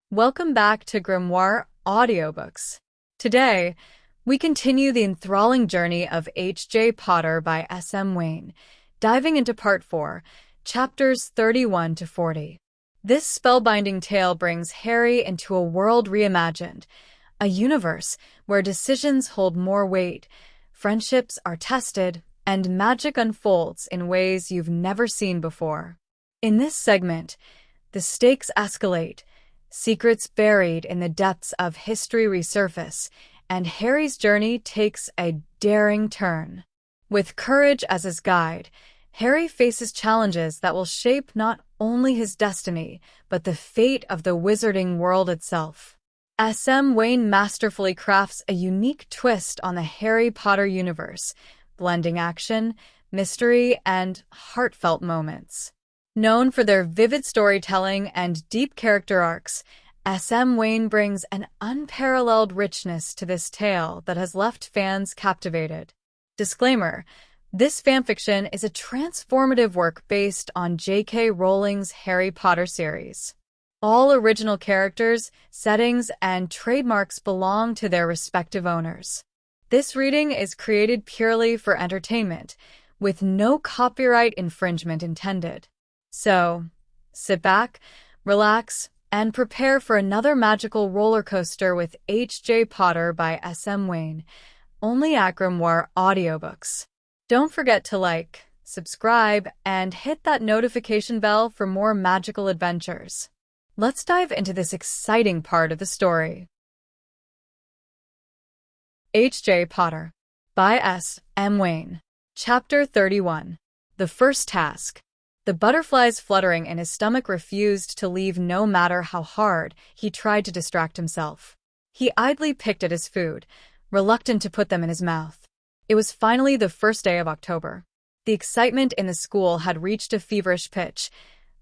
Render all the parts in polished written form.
Welcome back to Grimoire Audiobooks. Today, we continue the enthralling journey of H.J. Potter by S.M. Wane, diving into Part 4, Chapters 31 to 40. This spellbinding tale brings Harry into a world reimagined, a universe where decisions hold more weight, friendships are tested, and magic unfolds in ways you've never seen before. In this segment, the stakes escalate, secrets buried in the depths of history resurface, and Harry's journey takes a daring turn. With courage as his guide, Harry faces challenges that will shape not only his destiny, but the fate of the wizarding world itself. S.M. Wane masterfully crafts a unique twist on the Harry Potter universe, blending action, mystery, and heartfelt moments. Known for their vivid storytelling and deep character arcs, S.M. Wane brings an unparalleled richness to this tale that has left fans captivated. Disclaimer: this fanfiction is a transformative work based on J.K. Rowling's Harry Potter series. All original characters, settings, and trademarks belong to their respective owners. This reading is created purely for entertainment, with no copyright infringement intended. So, sit back, relax, and prepare for another magical roller coaster with H.J. Potter by S.M. Wane, only at Grimoire Audiobooks. Don't forget to like, subscribe, and hit that notification bell for more magical adventures. Let's dive into this exciting part of the story. H.J. Potter by S.M. Wane. Chapter 31. The First Task. The butterflies fluttering in his stomach refused to leave no matter how hard he tried to distract himself. He idly picked at his food, reluctant to put them in his mouth. It was finally the first day of October. The excitement in the school had reached a feverish pitch.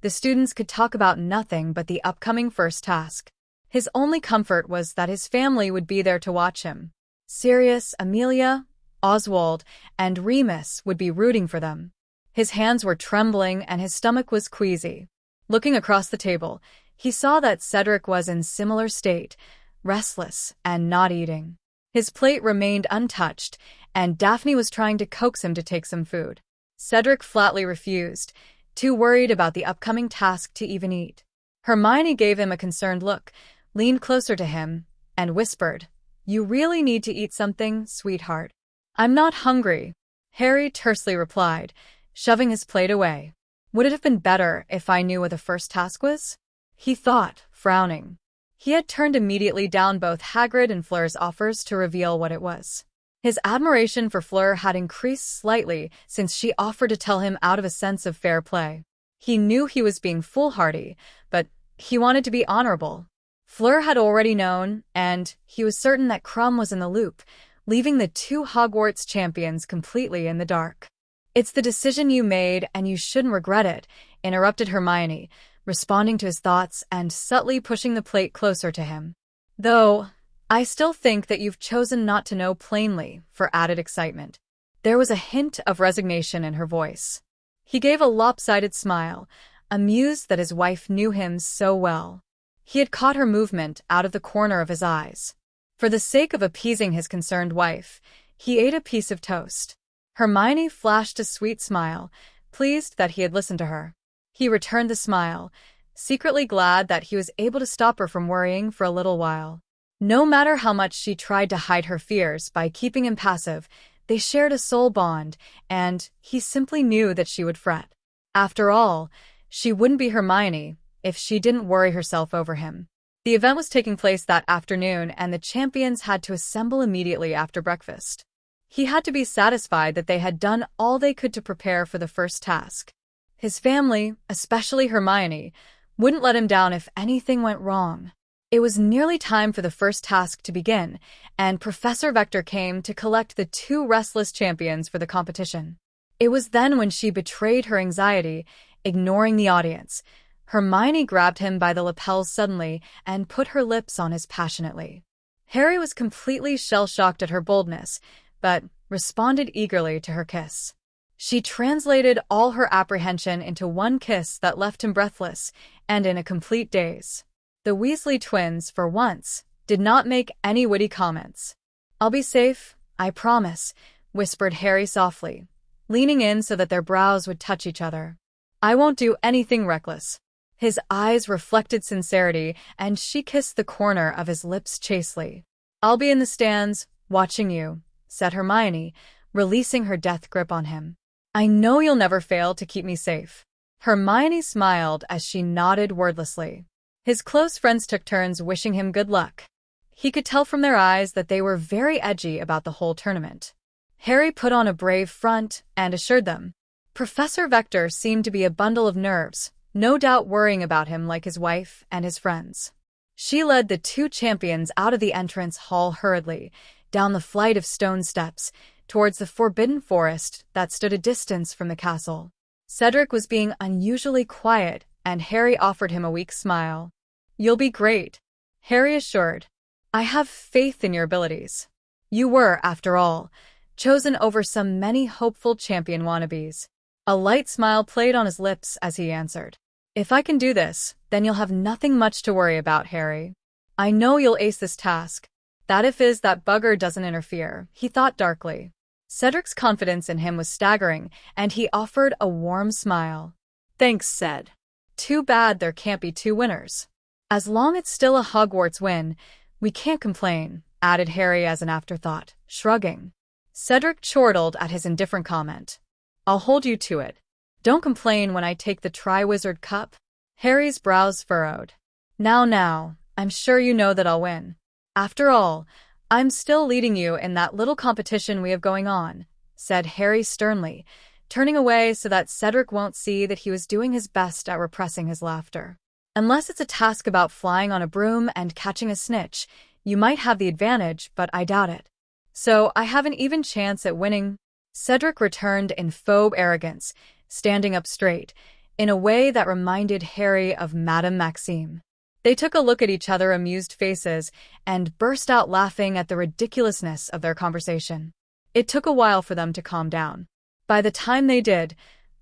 The students could talk about nothing but the upcoming first task. His only comfort was that his family would be there to watch him. Sirius, Amelia, Oswald, and Remus would be rooting for them. His hands were trembling and his stomach was queasy. Looking across the table, he saw that Cedric was in similar state, restless and not eating. His plate remained untouched, and Daphne was trying to coax him to take some food. Cedric flatly refused, too worried about the upcoming task to even eat. Hermione gave him a concerned look, leaned closer to him, and whispered, "You really need to eat something, sweetheart." "I'm not hungry," Harry tersely replied, shoving his plate away. "Would it have been better if I knew what the first task was?" he thought, frowning. He had turned immediately down both Hagrid and Fleur's offers to reveal what it was. His admiration for Fleur had increased slightly since she offered to tell him out of a sense of fair play. He knew he was being foolhardy, but he wanted to be honorable. Fleur had already known, and he was certain that Krum was in the loop, leaving the two Hogwarts champions completely in the dark. "It's the decision you made, and you shouldn't regret it," interrupted Hermione, responding to his thoughts and subtly pushing the plate closer to him. "Though, I still think that you've chosen not to know plainly," for added excitement. There was a hint of resignation in her voice. He gave a lopsided smile, amused that his wife knew him so well. He had caught her movement out of the corner of his eyes. For the sake of appeasing his concerned wife, he ate a piece of toast. Hermione flashed a sweet smile, pleased that he had listened to her. He returned the smile, secretly glad that he was able to stop her from worrying for a little while. No matter how much she tried to hide her fears by keeping him passive, they shared a soul bond, and he simply knew that she would fret. After all, she wouldn't be Hermione if she didn't worry herself over him. The event was taking place that afternoon, and the champions had to assemble immediately after breakfast. He had to be satisfied that they had done all they could to prepare for the first task. His family, especially Hermione, wouldn't let him down if anything went wrong. It was nearly time for the first task to begin, and Professor Vector came to collect the two restless champions for the competition. It was then when she betrayed her anxiety, ignoring the audience. Hermione grabbed him by the lapels suddenly and put her lips on his passionately. Harry was completely shell-shocked at her boldness, but responded eagerly to her kiss. She translated all her apprehension into one kiss that left him breathless and in a complete daze. The Weasley twins, for once, did not make any witty comments. "I'll be safe, I promise," whispered Harry softly, leaning in so that their brows would touch each other. "I won't do anything reckless." His eyes reflected sincerity, and she kissed the corner of his lips chastely. "I'll be in the stands, watching you," said Hermione, releasing her death grip on him. "I know you'll never fail to keep me safe." Hermione smiled as she nodded wordlessly. His close friends took turns wishing him good luck. He could tell from their eyes that they were very edgy about the whole tournament. Harry put on a brave front and assured them. Professor Vector seemed to be a bundle of nerves, no doubt worrying about him like his wife and his friends. She led the two champions out of the entrance hall hurriedly, down the flight of stone steps, towards the forbidden forest that stood a distance from the castle. Cedric was being unusually quiet, and Harry offered him a weak smile. "You'll be great," Harry assured. "I have faith in your abilities. You were, after all, chosen over so many hopeful champion wannabes." A light smile played on his lips as he answered. "If I can do this, then you'll have nothing much to worry about, Harry. I know you'll ace this task. That if that bugger doesn't interfere," he thought darkly. Cedric's confidence in him was staggering, and he offered a warm smile. "Thanks, Ced. Too bad there can't be two winners." "As long as it's still a Hogwarts win, we can't complain," added Harry as an afterthought, shrugging. Cedric chortled at his indifferent comment. "I'll hold you to it. Don't complain when I take the Triwizard Cup." Harry's brows furrowed. Now, I'm sure you know that I'll win. After all, I'm still leading you in that little competition we have going on," said Harry sternly, turning away so that Cedric won't see that he was doing his best at repressing his laughter. "Unless it's a task about flying on a broom and catching a snitch, you might have the advantage, but I doubt it. So I have an even chance at winning." Cedric returned in faux arrogance, standing up straight, in a way that reminded Harry of Madame Maxime. They took a look at each other amused faces and burst out laughing at the ridiculousness of their conversation. It took a while for them to calm down. By the time they did,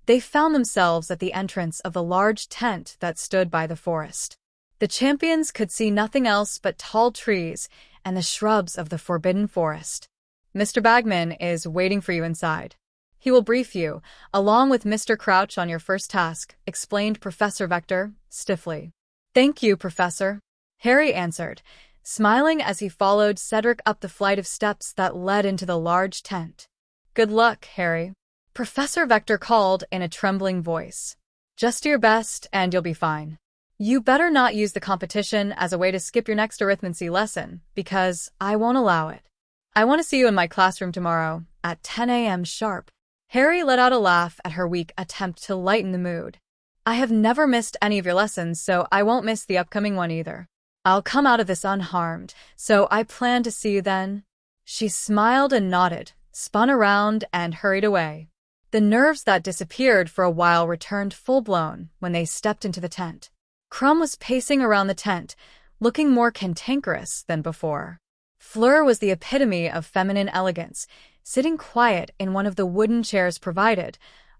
they found themselves at the entrance of the large tent that stood by the forest. The champions could see nothing else but tall trees and the shrubs of the forbidden forest. "Mr. Bagman is waiting for you inside. He will brief you, along with Mr. Crouch, on your first task," explained Professor Vector, stiffly. "Thank you, Professor," Harry answered, smiling as he followed Cedric up the flight of steps that led into the large tent. "Good luck, Harry," Professor Vector called in a trembling voice. "Just do your best and you'll be fine. You better not use the competition as a way to skip your next arithmancy lesson, because I won't allow it. I want to see you in my classroom tomorrow, at 10 a.m. sharp." Harry let out a laugh at her weak attempt to lighten the mood. "I have never missed any of your lessons, so I won't miss the upcoming one either. I'll come out of this unharmed, so I plan to see you then." She smiled and nodded, spun around, and hurried away. The nerves that disappeared for a while returned full-blown when they stepped into the tent. Crumb was pacing around the tent, looking more cantankerous than before. Fleur was the epitome of feminine elegance, sitting quiet in one of the wooden chairs provided,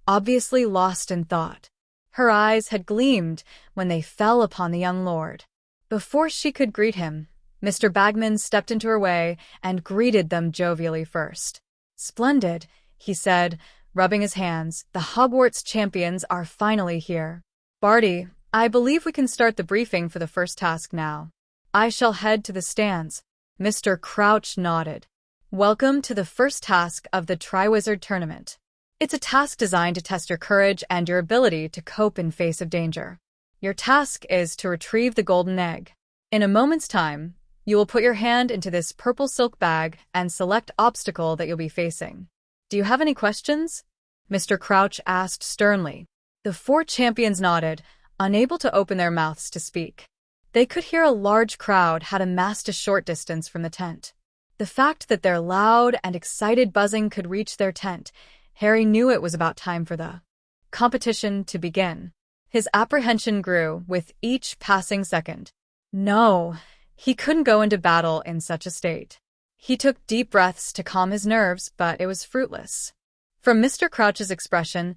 obviously lost in thought. Her eyes had gleamed when they fell upon the young lord. Before she could greet him, Mr. Bagman stepped into her way and greeted them jovially first. "Splendid," he said, rubbing his hands. "The Hogwarts champions are finally here. Barty, I believe we can start the briefing for the first task now. I shall head to the stands." Mr. Crouch nodded. "Welcome to the first task of the Triwizard Tournament. It's a task designed to test your courage and your ability to cope in face of danger. Your task is to retrieve the golden egg. In a moment's time, you will put your hand into this purple silk bag and select obstacle that you'll be facing. Do you have any questions?" Mr. Crouch asked sternly. The four champions nodded, unable to open their mouths to speak. They could hear a large crowd had amassed a short distance from the tent. The fact that their loud and excited buzzing could reach their tent, Harry knew it was about time for the competition to begin. His apprehension grew with each passing second. No, he couldn't go into battle in such a state. He took deep breaths to calm his nerves, but it was fruitless. From Mr. Crouch's expression,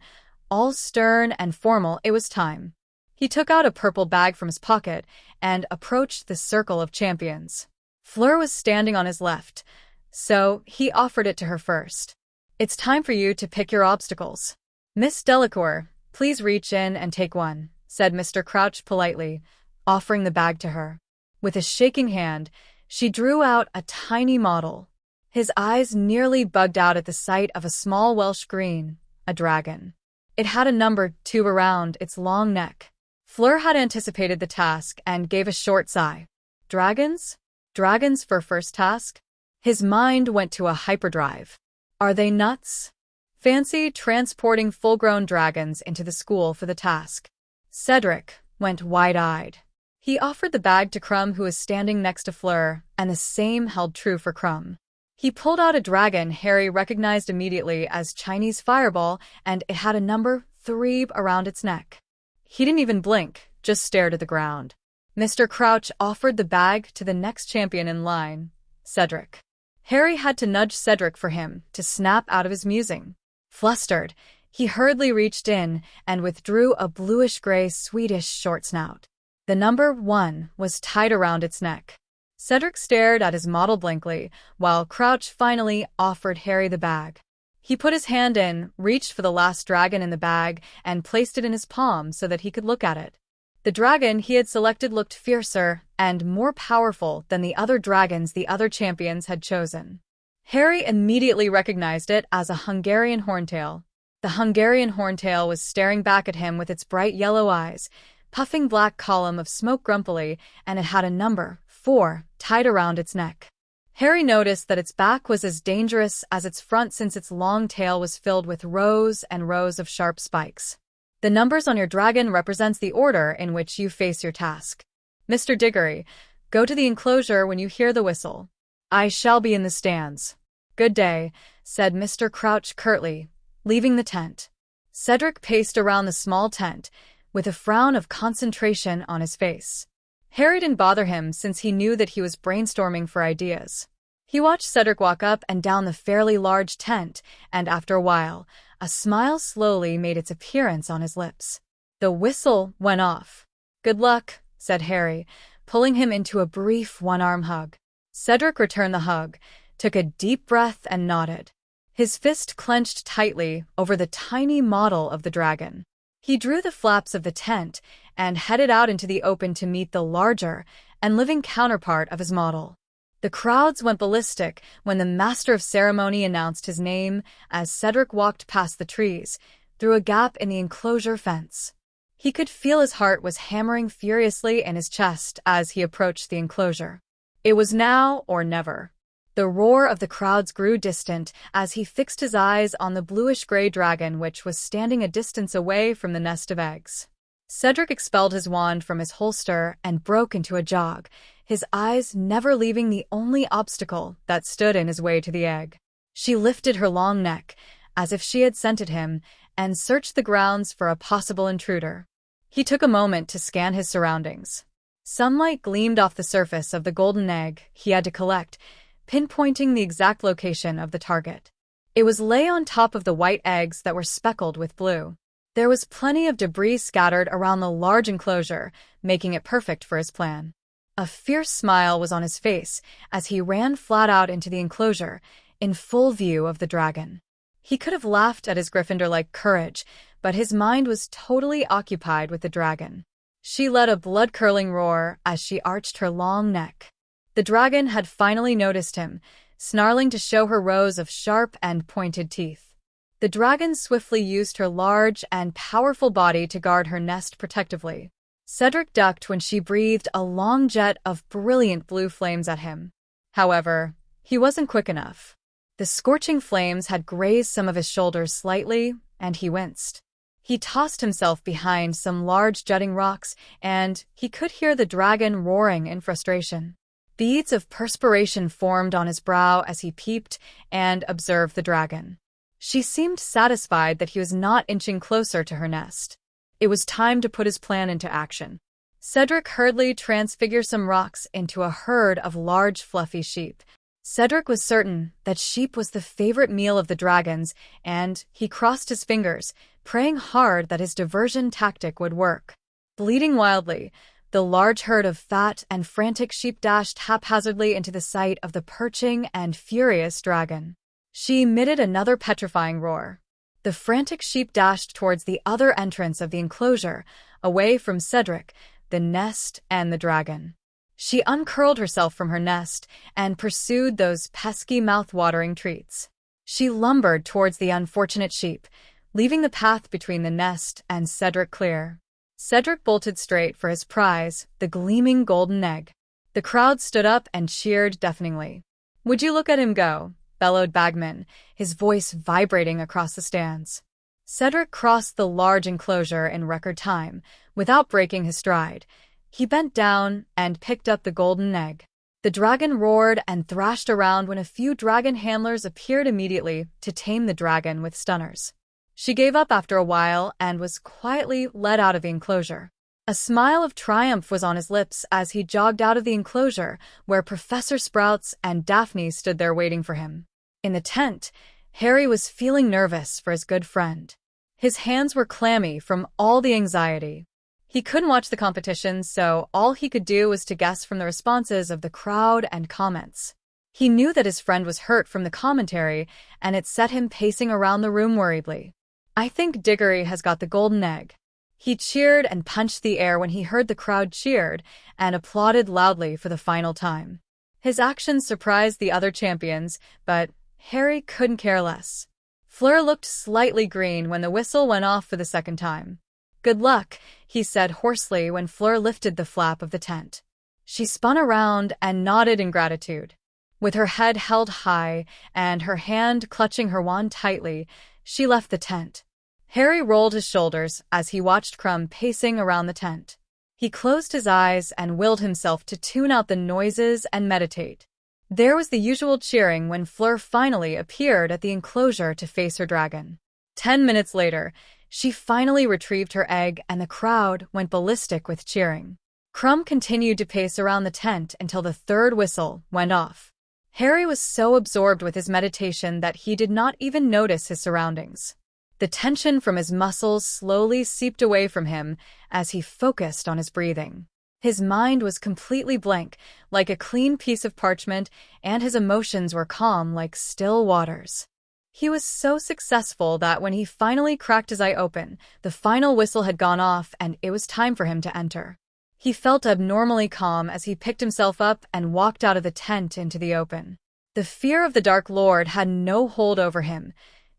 all stern and formal, it was time. He took out a purple bag from his pocket and approached the circle of champions. Fleur was standing on his left, so he offered it to her first. "It's time for you to pick your obstacles. Miss Delacour, please reach in and take one," said Mr. Crouch politely, offering the bag to her. With a shaking hand, she drew out a tiny model. His eyes nearly bugged out at the sight of a small Welsh green, a dragon. It had a number 2 around its long neck. Fleur had anticipated the task and gave a short sigh. Dragons? Dragons for first task? His mind went to a hyperdrive. Are they nuts? Fancy transporting full-grown dragons into the school for the task. Cedric went wide-eyed. He offered the bag to Crumb, who was standing next to Fleur, and the same held true for Crumb. He pulled out a dragon Harry recognized immediately as Chinese Fireball, and it had a number 3 around its neck. He didn't even blink, just stared at the ground. Mr. Crouch offered the bag to the next champion in line, Cedric. Harry had to nudge Cedric for him to snap out of his musing. Flustered, he hurriedly reached in and withdrew a bluish-gray Swedish short snout. The number 1 was tied around its neck. Cedric stared at his model blankly, while Crouch finally offered Harry the bag. He put his hand in, reached for the last dragon in the bag, and placed it in his palm so that he could look at it. The dragon he had selected looked fiercer and more powerful than the other dragons the other champions had chosen. Harry immediately recognized it as a Hungarian horntail. The Hungarian horntail was staring back at him with its bright yellow eyes, puffing black column of smoke grumpily, and it had a number 4 tied around its neck. Harry noticed that its back was as dangerous as its front, since its long tail was filled with rows and rows of sharp spikes. The numbers on your dragon represents the order in which you face your task. Mr. Diggory, go to the enclosure when you hear the whistle. I shall be in the stands. Good day, said Mr. Crouch curtly, leaving the tent. Cedric paced around the small tent, with a frown of concentration on his face. Harry didn't bother him since he knew that he was brainstorming for ideas. He watched Cedric walk up and down the fairly large tent, and after a while, a smile slowly made its appearance on his lips. The whistle went off. Good luck, said Harry, pulling him into a brief one-arm hug. Cedric returned the hug, took a deep breath and nodded. His fist clenched tightly over the tiny model of the dragon. He drew the flaps of the tent and headed out into the open to meet the larger and living counterpart of his model. The crowds went ballistic when the master of ceremony announced his name as Cedric walked past the trees, through a gap in the enclosure fence. He could feel his heart was hammering furiously in his chest as he approached the enclosure. It was now or never. The roar of the crowds grew distant as he fixed his eyes on the bluish-gray dragon which was standing a distance away from the nest of eggs. Cedric expelled his wand from his holster and broke into a jog, his eyes never leaving the only obstacle that stood in his way to the egg. She lifted her long neck, as if she had scented him, and searched the grounds for a possible intruder. He took a moment to scan his surroundings. Sunlight gleamed off the surface of the golden egg he had to collect, pinpointing the exact location of the target. It was lay on top of the white eggs that were speckled with blue. There was plenty of debris scattered around the large enclosure, making it perfect for his plan. A fierce smile was on his face as he ran flat out into the enclosure, in full view of the dragon. He could have laughed at his Gryffindor-like courage, but his mind was totally occupied with the dragon. She let a blood-curdling roar as she arched her long neck. The dragon had finally noticed him, snarling to show her rows of sharp and pointed teeth. The dragon swiftly used her large and powerful body to guard her nest protectively. Cedric ducked when she breathed a long jet of brilliant blue flames at him. However, he wasn't quick enough. The scorching flames had grazed some of his shoulders slightly, and he winced. He tossed himself behind some large jutting rocks, and he could hear the dragon roaring in frustration. Beads of perspiration formed on his brow as he peeped and observed the dragon. She seemed satisfied that he was not inching closer to her nest. It was time to put his plan into action. Cedric hurriedly transfigured some rocks into a herd of large fluffy sheep. Cedric was certain that sheep was the favorite meal of the dragons, and he crossed his fingers, praying hard that his diversion tactic would work. Bleating wildly, the large herd of fat and frantic sheep dashed haphazardly into the sight of the perching and furious dragon. She emitted another petrifying roar. The frantic sheep dashed towards the other entrance of the enclosure, away from Cedric, the nest, and the dragon. She uncurled herself from her nest and pursued those pesky mouth-watering treats. She lumbered towards the unfortunate sheep, leaving the path between the nest and Cedric clear. Cedric bolted straight for his prize, the gleaming golden egg. The crowd stood up and cheered deafeningly. "Would you look at him go?" bellowed Bagman, his voice vibrating across the stands. Cedric crossed the large enclosure in record time, without breaking his stride. He bent down and picked up the golden egg. The dragon roared and thrashed around when a few dragon handlers appeared immediately to tame the dragon with stunners. She gave up after a while and was quietly led out of the enclosure. A smile of triumph was on his lips as he jogged out of the enclosure, where Professor Sprouts and Daphne stood there waiting for him. In the tent, Harry was feeling nervous for his good friend. His hands were clammy from all the anxiety. He couldn't watch the competition, so all he could do was to guess from the responses of the crowd and comments. He knew that his friend was hurt from the commentary, and it set him pacing around the room worriedly. "I think Diggory has got the golden egg." He cheered and punched the air when he heard the crowd cheered and applauded loudly for the final time. His actions surprised the other champions, but Harry couldn't care less. Fleur looked slightly green when the whistle went off for the second time. "Good luck," he said hoarsely when Fleur lifted the flap of the tent. She spun around and nodded in gratitude. With her head held high and her hand clutching her wand tightly, she left the tent. Harry rolled his shoulders as he watched Crumb pacing around the tent. He closed his eyes and willed himself to tune out the noises and meditate. There was the usual cheering when Fleur finally appeared at the enclosure to face her dragon. 10 minutes later, she finally retrieved her egg and the crowd went ballistic with cheering. Crumb continued to pace around the tent until the third whistle went off. Harry was so absorbed with his meditation that he did not even notice his surroundings. The tension from his muscles slowly seeped away from him as he focused on his breathing. His mind was completely blank, like a clean piece of parchment, and his emotions were calm like still waters. He was so successful that when he finally cracked his eye open, the final whistle had gone off and it was time for him to enter. He felt abnormally calm as he picked himself up and walked out of the tent into the open. The fear of the Dark Lord had no hold over him.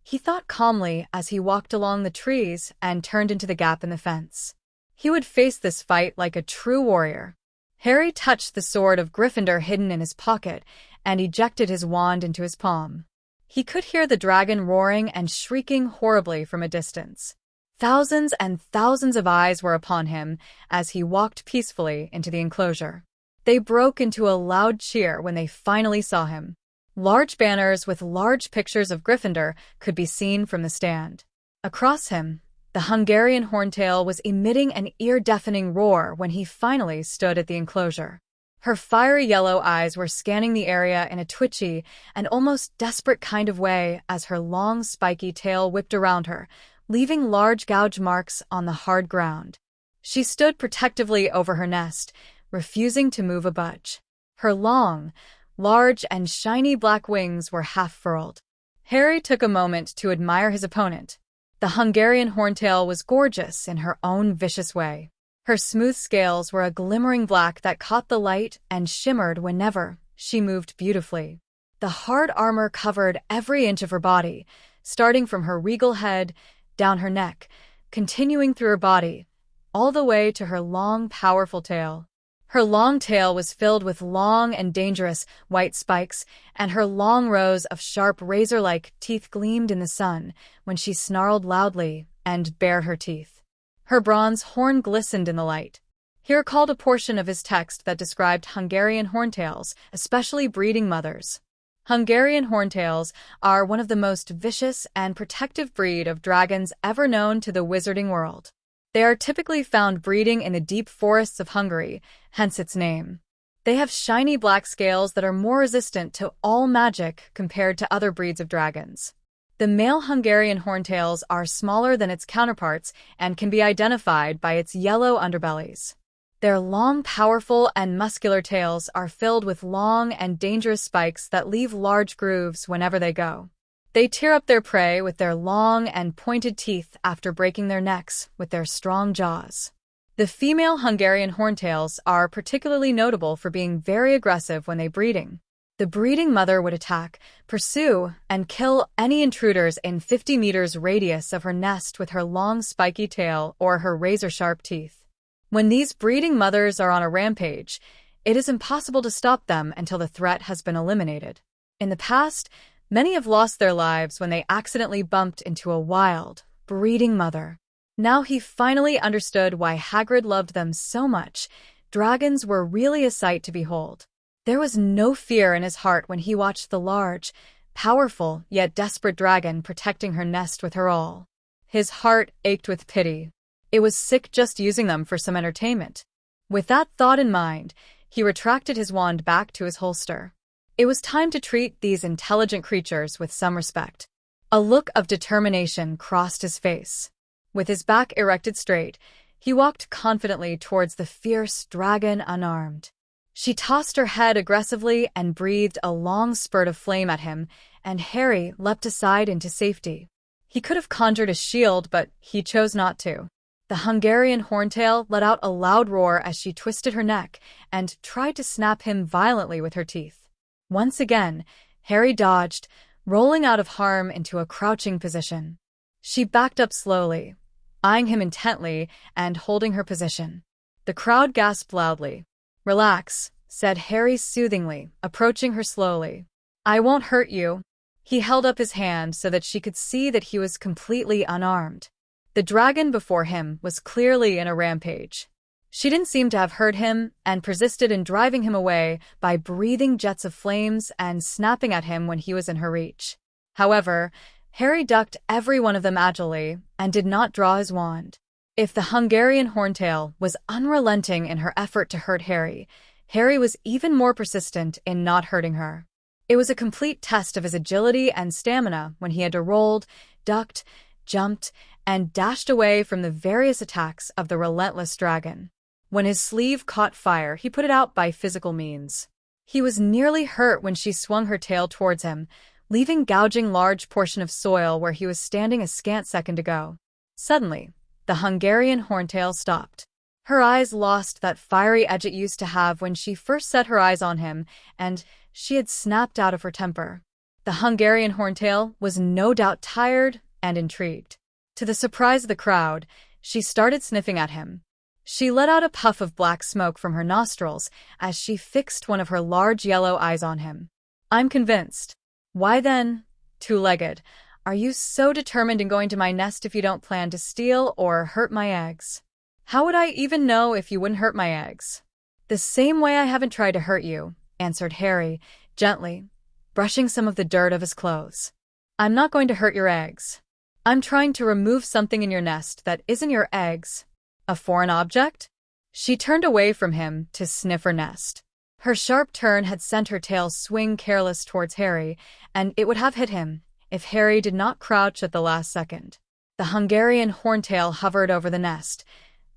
He thought calmly as he walked along the trees and turned into the gap in the fence. He would face this fight like a true warrior. Harry touched the sword of Gryffindor hidden in his pocket and ejected his wand into his palm. He could hear the dragon roaring and shrieking horribly from a distance. Thousands and thousands of eyes were upon him as he walked peacefully into the enclosure. They broke into a loud cheer when they finally saw him. Large banners with large pictures of Gryffindor could be seen from the stand. Across him, the Hungarian horntail was emitting an ear-deafening roar when he finally stood at the enclosure. Her fiery yellow eyes were scanning the area in a twitchy and almost desperate kind of way as her long spiky tail whipped around her, leaving large gouge marks on the hard ground. She stood protectively over her nest, refusing to move a budge. Her long, large and shiny black wings were half-furled. Harry took a moment to admire his opponent. The Hungarian horntail was gorgeous in her own vicious way. Her smooth scales were a glimmering black that caught the light and shimmered whenever she moved beautifully. The hard armor covered every inch of her body, starting from her regal head, down her neck, continuing through her body, all the way to her long, powerful tail. Her long tail was filled with long and dangerous white spikes, and her long rows of sharp razor-like teeth gleamed in the sun when she snarled loudly and bared her teeth. Her bronze horn glistened in the light. He recalled a portion of his text that described Hungarian horntails, especially breeding mothers. Hungarian horntails are one of the most vicious and protective breed of dragons ever known to the wizarding world. They are typically found breeding in the deep forests of Hungary, hence its name. They have shiny black scales that are more resistant to all magic compared to other breeds of dragons. The male Hungarian horntails are smaller than its counterparts and can be identified by its yellow underbellies. Their long, powerful, and muscular tails are filled with long and dangerous spikes that leave large grooves whenever they go. They tear up their prey with their long and pointed teeth after breaking their necks with their strong jaws. The female Hungarian horntails are particularly notable for being very aggressive when they're breeding. The breeding mother would attack, pursue, and kill any intruders in 50 meters radius of her nest with her long spiky tail or her razor-sharp teeth. When these breeding mothers are on a rampage, it is impossible to stop them until the threat has been eliminated. In the past, many have lost their lives when they accidentally bumped into a wild, breeding mother. Now he finally understood why Hagrid loved them so much. Dragons were really a sight to behold. There was no fear in his heart when he watched the large, powerful, yet desperate dragon protecting her nest with her all. His heart ached with pity. It was sick just using them for some entertainment. With that thought in mind, he retracted his wand back to his holster. It was time to treat these intelligent creatures with some respect. A look of determination crossed his face. With his back erected straight, he walked confidently towards the fierce dragon unarmed. She tossed her head aggressively and breathed a long spurt of flame at him, and Harry leapt aside into safety. He could have conjured a shield, but he chose not to. The Hungarian horntail let out a loud roar as she twisted her neck and tried to snap him violently with her teeth. Once again, Harry dodged, rolling out of harm into a crouching position. She backed up slowly, eyeing him intently and holding her position. The crowd gasped loudly. "Relax," said Harry soothingly, approaching her slowly. "I won't hurt you." He held up his hand so that she could see that he was completely unarmed. The dragon before him was clearly in a rampage. She didn't seem to have heard him and persisted in driving him away by breathing jets of flames and snapping at him when he was in her reach. However, Harry ducked every one of them agilely and did not draw his wand. If the Hungarian horntail was unrelenting in her effort to hurt Harry, Harry was even more persistent in not hurting her. It was a complete test of his agility and stamina when he had to rolled, ducked, jumped, and dashed away from the various attacks of the relentless dragon. When his sleeve caught fire, he put it out by physical means. He was nearly hurt when she swung her tail towards him, leaving gouging large portion of soil where he was standing a scant second ago. Suddenly, the Hungarian horntail stopped. Her eyes lost that fiery edge it used to have when she first set her eyes on him, and she had snapped out of her temper. The Hungarian horntail was no doubt tired and intrigued. To the surprise of the crowd, she started sniffing at him. She let out a puff of black smoke from her nostrils as she fixed one of her large yellow eyes on him. "I'm convinced." "Why then, two-legged, are you so determined in going to my nest if you don't plan to steal or hurt my eggs?" "How would I even know if you wouldn't hurt my eggs?" "The same way I haven't tried to hurt you," answered Harry, gently, brushing some of the dirt of his clothes. "I'm not going to hurt your eggs. I'm trying to remove something in your nest that isn't your eggs." "A foreign object?" She turned away from him to sniff her nest. Her sharp turn had sent her tail swing careless towards Harry, and it would have hit him if Harry did not crouch at the last second. The Hungarian horntail hovered over the nest,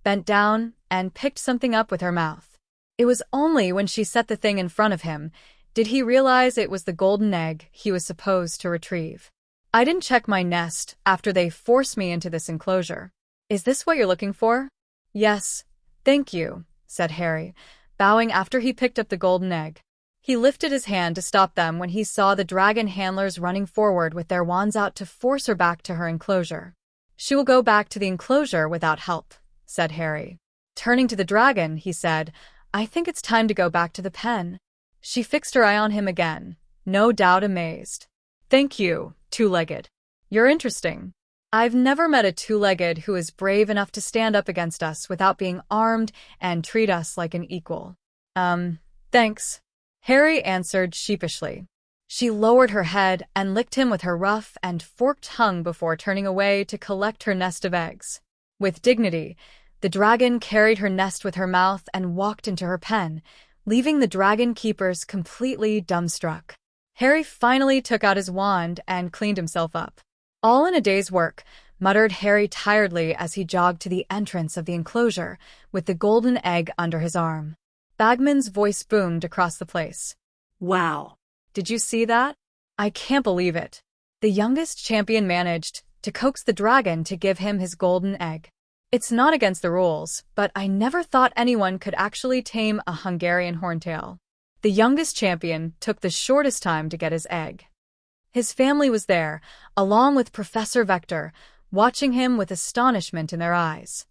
bent down, and picked something up with her mouth. It was only when she set the thing in front of him did he realize it was the golden egg he was supposed to retrieve. "I didn't check my nest after they forced me into this enclosure. Is this what you're looking for?" "Yes, thank you," said Harry, bowing after he picked up the golden egg. He lifted his hand to stop them when he saw the dragon handlers running forward with their wands out to force her back to her enclosure. "She will go back to the enclosure without help," said Harry. Turning to the dragon, he said, "I think it's time to go back to the pen." She fixed her eye on him again, no doubt amazed. "Thank you, two-legged. You're interesting. I've never met a two-legged who is brave enough to stand up against us without being armed and treat us like an equal." Thanks," Harry answered sheepishly. She lowered her head and licked him with her rough and forked tongue before turning away to collect her nest of eggs. With dignity, the dragon carried her nest with her mouth and walked into her pen, leaving the dragon keepers completely dumbstruck. Harry finally took out his wand and cleaned himself up. All in a day's work, muttered Harry tiredly as he jogged to the entrance of the enclosure, with the golden egg under his arm. Bagman's voice boomed across the place. Wow. Did you see that? I can't believe it. The youngest champion managed to coax the dragon to give him his golden egg. It's not against the rules, but I never thought anyone could actually tame a Hungarian horntail. The youngest champion took the shortest time to get his egg. His family was there, along with Professor Vector, watching him with astonishment in their eyes.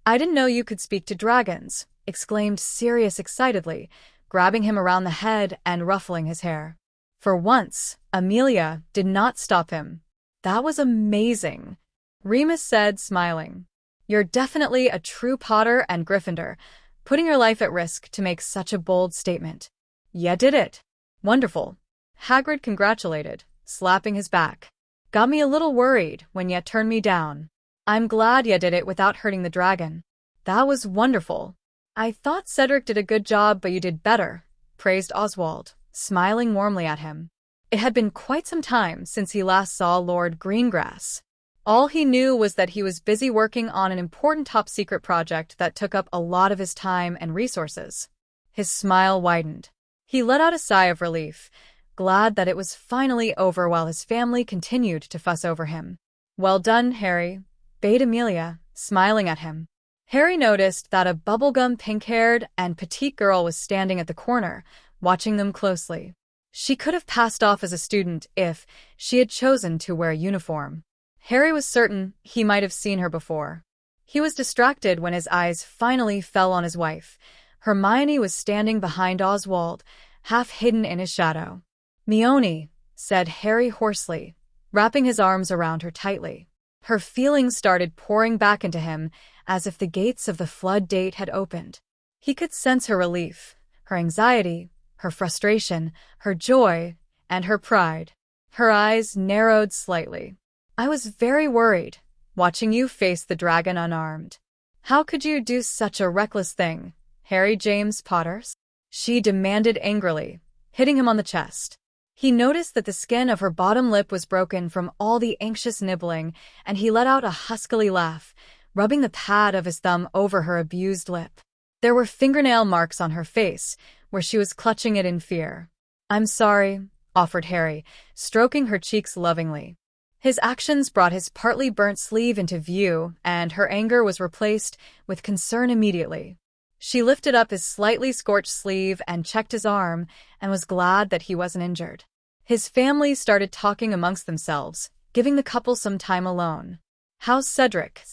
I didn't know you could speak to dragons, exclaimed Sirius excitedly, grabbing him around the head and ruffling his hair. For once, Amelia did not stop him. That was amazing, Remus said, smiling. You're definitely a true Potter and Gryffindor, putting your life at risk to make such a bold statement. Ya did it. Wonderful. Hagrid congratulated, slapping his back. Got me a little worried when ya turned me down. I'm glad ya did it without hurting the dragon. That was wonderful. I thought Cedric did a good job, but you did better, praised Oswald, smiling warmly at him. It had been quite some time since he last saw Lord Greengrass. All he knew was that he was busy working on an important top-secret project that took up a lot of his time and resources. His smile widened. He let out a sigh of relief, glad that it was finally over while his family continued to fuss over him. Well done, Harry, bade Amelia, smiling at him. Harry noticed that a bubblegum pink-haired and petite girl was standing at the corner, watching them closely. She could have passed off as a student if she had chosen to wear a uniform. Harry was certain he might have seen her before. He was distracted when his eyes finally fell on his wife. Hermione was standing behind Oswald, half hidden in his shadow. "Mione," said Harry hoarsely, wrapping his arms around her tightly. Her feelings started pouring back into him as if the gates of the floodgate had opened. He could sense her relief, her anxiety, her frustration, her joy, and her pride. Her eyes narrowed slightly. I was very worried, watching you face the dragon unarmed. How could you do such a reckless thing, Harry James Potter? She demanded angrily, hitting him on the chest. He noticed that the skin of her bottom lip was broken from all the anxious nibbling, and he let out a huskily laugh, rubbing the pad of his thumb over her abused lip. There were fingernail marks on her face, where she was clutching it in fear. I'm sorry, offered Harry, stroking her cheeks lovingly. His actions brought his partly burnt sleeve into view, and her anger was replaced with concern immediately. She lifted up his slightly scorched sleeve and checked his arm, and was glad that he wasn't injured. His family started talking amongst themselves, giving the couple some time alone. How's Cedric?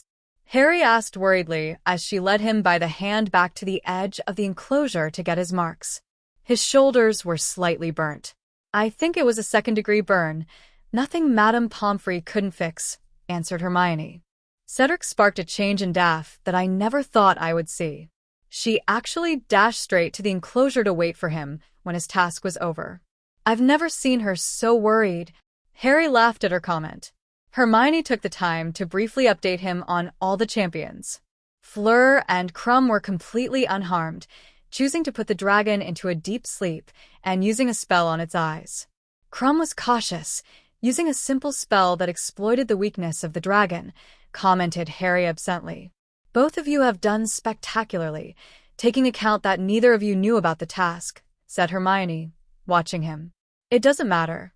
Harry asked worriedly as she led him by the hand back to the edge of the enclosure to get his marks. His shoulders were slightly burnt. I think it was a second-degree burn. Nothing Madame Pomfrey couldn't fix, answered Hermione. Cedric sparked a change in Daff that I never thought I would see. She actually dashed straight to the enclosure to wait for him when his task was over. I've never seen her so worried. Harry laughed at her comment. Hermione took the time to briefly update him on all the champions. Fleur and Crumb were completely unharmed, choosing to put the dragon into a deep sleep and using a spell on its eyes. Crumb was cautious, using a simple spell that exploited the weakness of the dragon, commented Harry absently. Both of you have done spectacularly, taking account that neither of you knew about the task, said Hermione, watching him. It doesn't matter.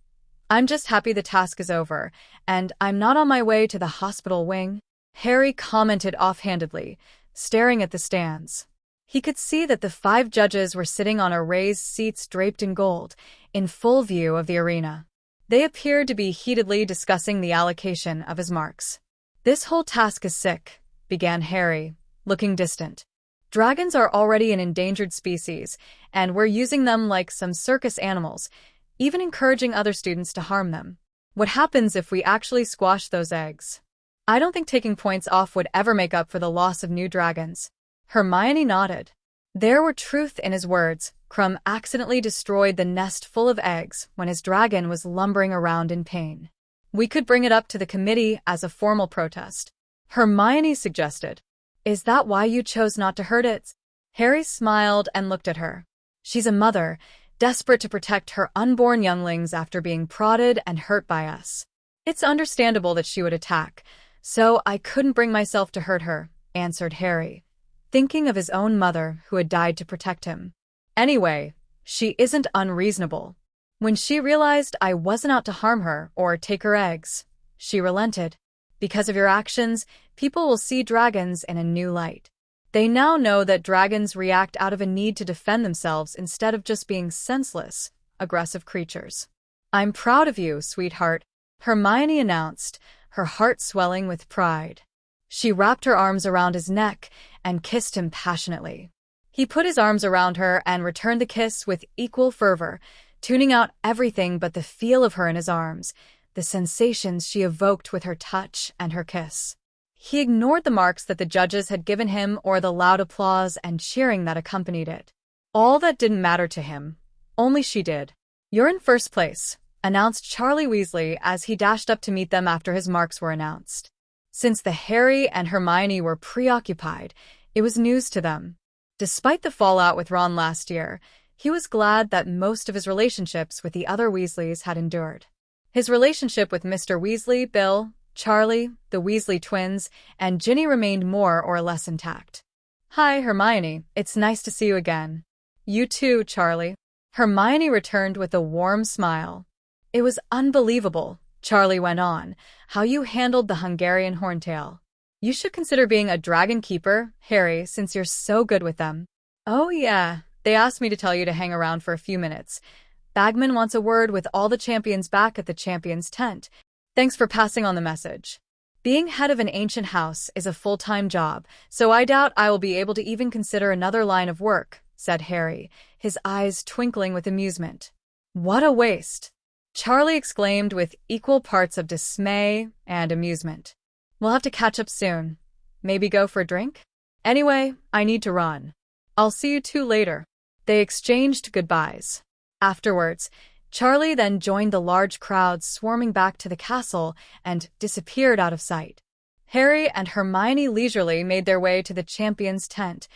I'm just happy the task is over, and I'm not on my way to the hospital wing, Harry commented offhandedly, staring at the stands. He could see that the 5 judges were sitting on raised seats draped in gold, in full view of the arena. They appeared to be heatedly discussing the allocation of his marks. This whole task is sick, began Harry, looking distant. Dragons are already an endangered species, and we're using them like some circus animals, even encouraging other students to harm them. What happens if we actually squash those eggs? I don't think taking points off would ever make up for the loss of new dragons. Hermione nodded. There were truth in his words. Crumb accidentally destroyed the nest full of eggs when his dragon was lumbering around in pain. We could bring it up to the committee as a formal protest, Hermione suggested. Is that why you chose not to hurt it? Harry smiled and looked at her. She's a mother, desperate to protect her unborn younglings after being prodded and hurt by us. It's understandable that she would attack, so I couldn't bring myself to hurt her, answered Harry, thinking of his own mother who had died to protect him. Anyway, she isn't unreasonable. When she realized I wasn't out to harm her or take her eggs, she relented. Because of your actions, people will see dragons in a new light. They now know that dragons react out of a need to defend themselves instead of just being senseless, aggressive creatures. I'm proud of you, sweetheart, Hermione announced, her heart swelling with pride. She wrapped her arms around his neck and kissed him passionately. He put his arms around her and returned the kiss with equal fervor, tuning out everything but the feel of her in his arms, the sensations she evoked with her touch and her kiss. He ignored the marks that the judges had given him or the loud applause and cheering that accompanied it. All that didn't matter to him. Only she did. You're in first place, announced Charlie Weasley as he dashed up to meet them after his marks were announced. Since the Harry and Hermione were preoccupied, it was news to them. Despite the fallout with Ron last year, he was glad that most of his relationships with the other Weasleys had endured. His relationship with Mr. Weasley, Bill, Charlie, the Weasley twins, and Ginny remained more or less intact. Hi, Hermione. It's nice to see you again. You too, Charlie. Hermione returned with a warm smile. It was unbelievable, Charlie went on, how you handled the Hungarian horntail. You should consider being a dragon keeper, Harry, since you're so good with them. Oh yeah, they asked me to tell you to hang around for a few minutes. Bagman wants a word with all the champions back at the champions' tent. Thanks for passing on the message. Being head of an ancient house is a full-time job, so I doubt I will be able to even consider another line of work, said Harry, his eyes twinkling with amusement. What a waste! Charlie exclaimed with equal parts of dismay and amusement. We'll have to catch up soon. Maybe go for a drink? Anyway, I need to run. I'll see you two later. They exchanged goodbyes. Afterwards, Charlie then joined the large crowd swarming back to the castle and disappeared out of sight. Harry and Hermione leisurely made their way to the champion's tent,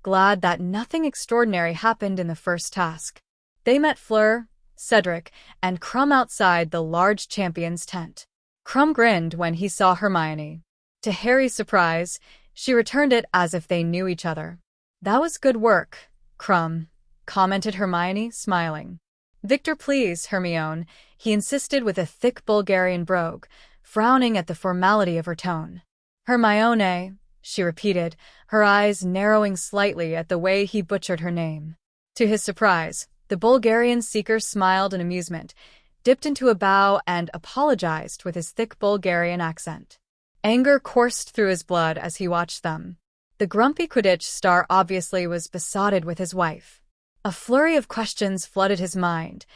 glad that nothing extraordinary happened in the first task. They met Fleur, Cedric, and Krum outside the large champion's tent. Krum grinned when he saw Hermione. To Harry's surprise, she returned it as if they knew each other. That was good work, Krum, commented Hermione, smiling. Victor, please, Hermione, he insisted with a thick Bulgarian brogue, frowning at the formality of her tone. Hermione, she repeated, her eyes narrowing slightly at the way he butchered her name. To his surprise, the Bulgarian seeker smiled in amusement, dipped into a bow, and apologized with his thick Bulgarian accent. Anger coursed through his blood as he watched them. The grumpy Quidditch star obviously was besotted with his wife. A flurry of questions flooded his mind.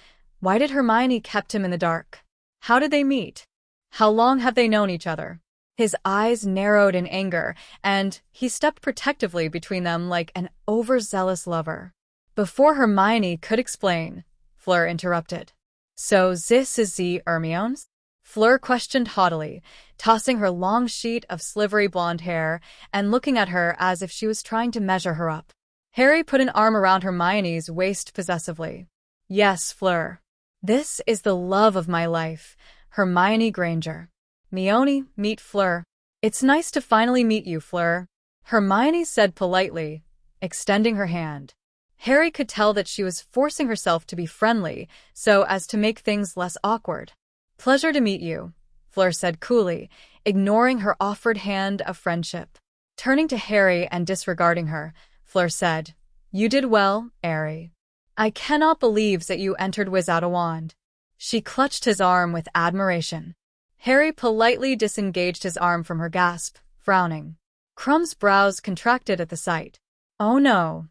Why did Hermione keep him in the dark? How did they meet? How long have they known each other? His eyes narrowed in anger, and he stepped protectively between them like an overzealous lover. Before Hermione could explain, Fleur interrupted. So this is the Hermione's? Fleur questioned haughtily, tossing her long sheet of slivery blonde hair and looking at her as if she was trying to measure her up. Harry put an arm around Hermione's waist possessively. Yes, Fleur. This is the love of my life, Hermione Granger. Meone, meet Fleur. It's nice to finally meet you, Fleur, Hermione said politely, extending her hand. Harry could tell that she was forcing herself to be friendly so as to make things less awkward. Pleasure to meet you, Fleur said coolly, ignoring her offered hand of friendship. Turning to Harry and disregarding her, Fleur said, You did well, Harry. I cannot believe that you entered without a wand. She clutched his arm with admiration. Harry politely disengaged his arm from her grasp, frowning. Krum's brows contracted at the sight. Oh no,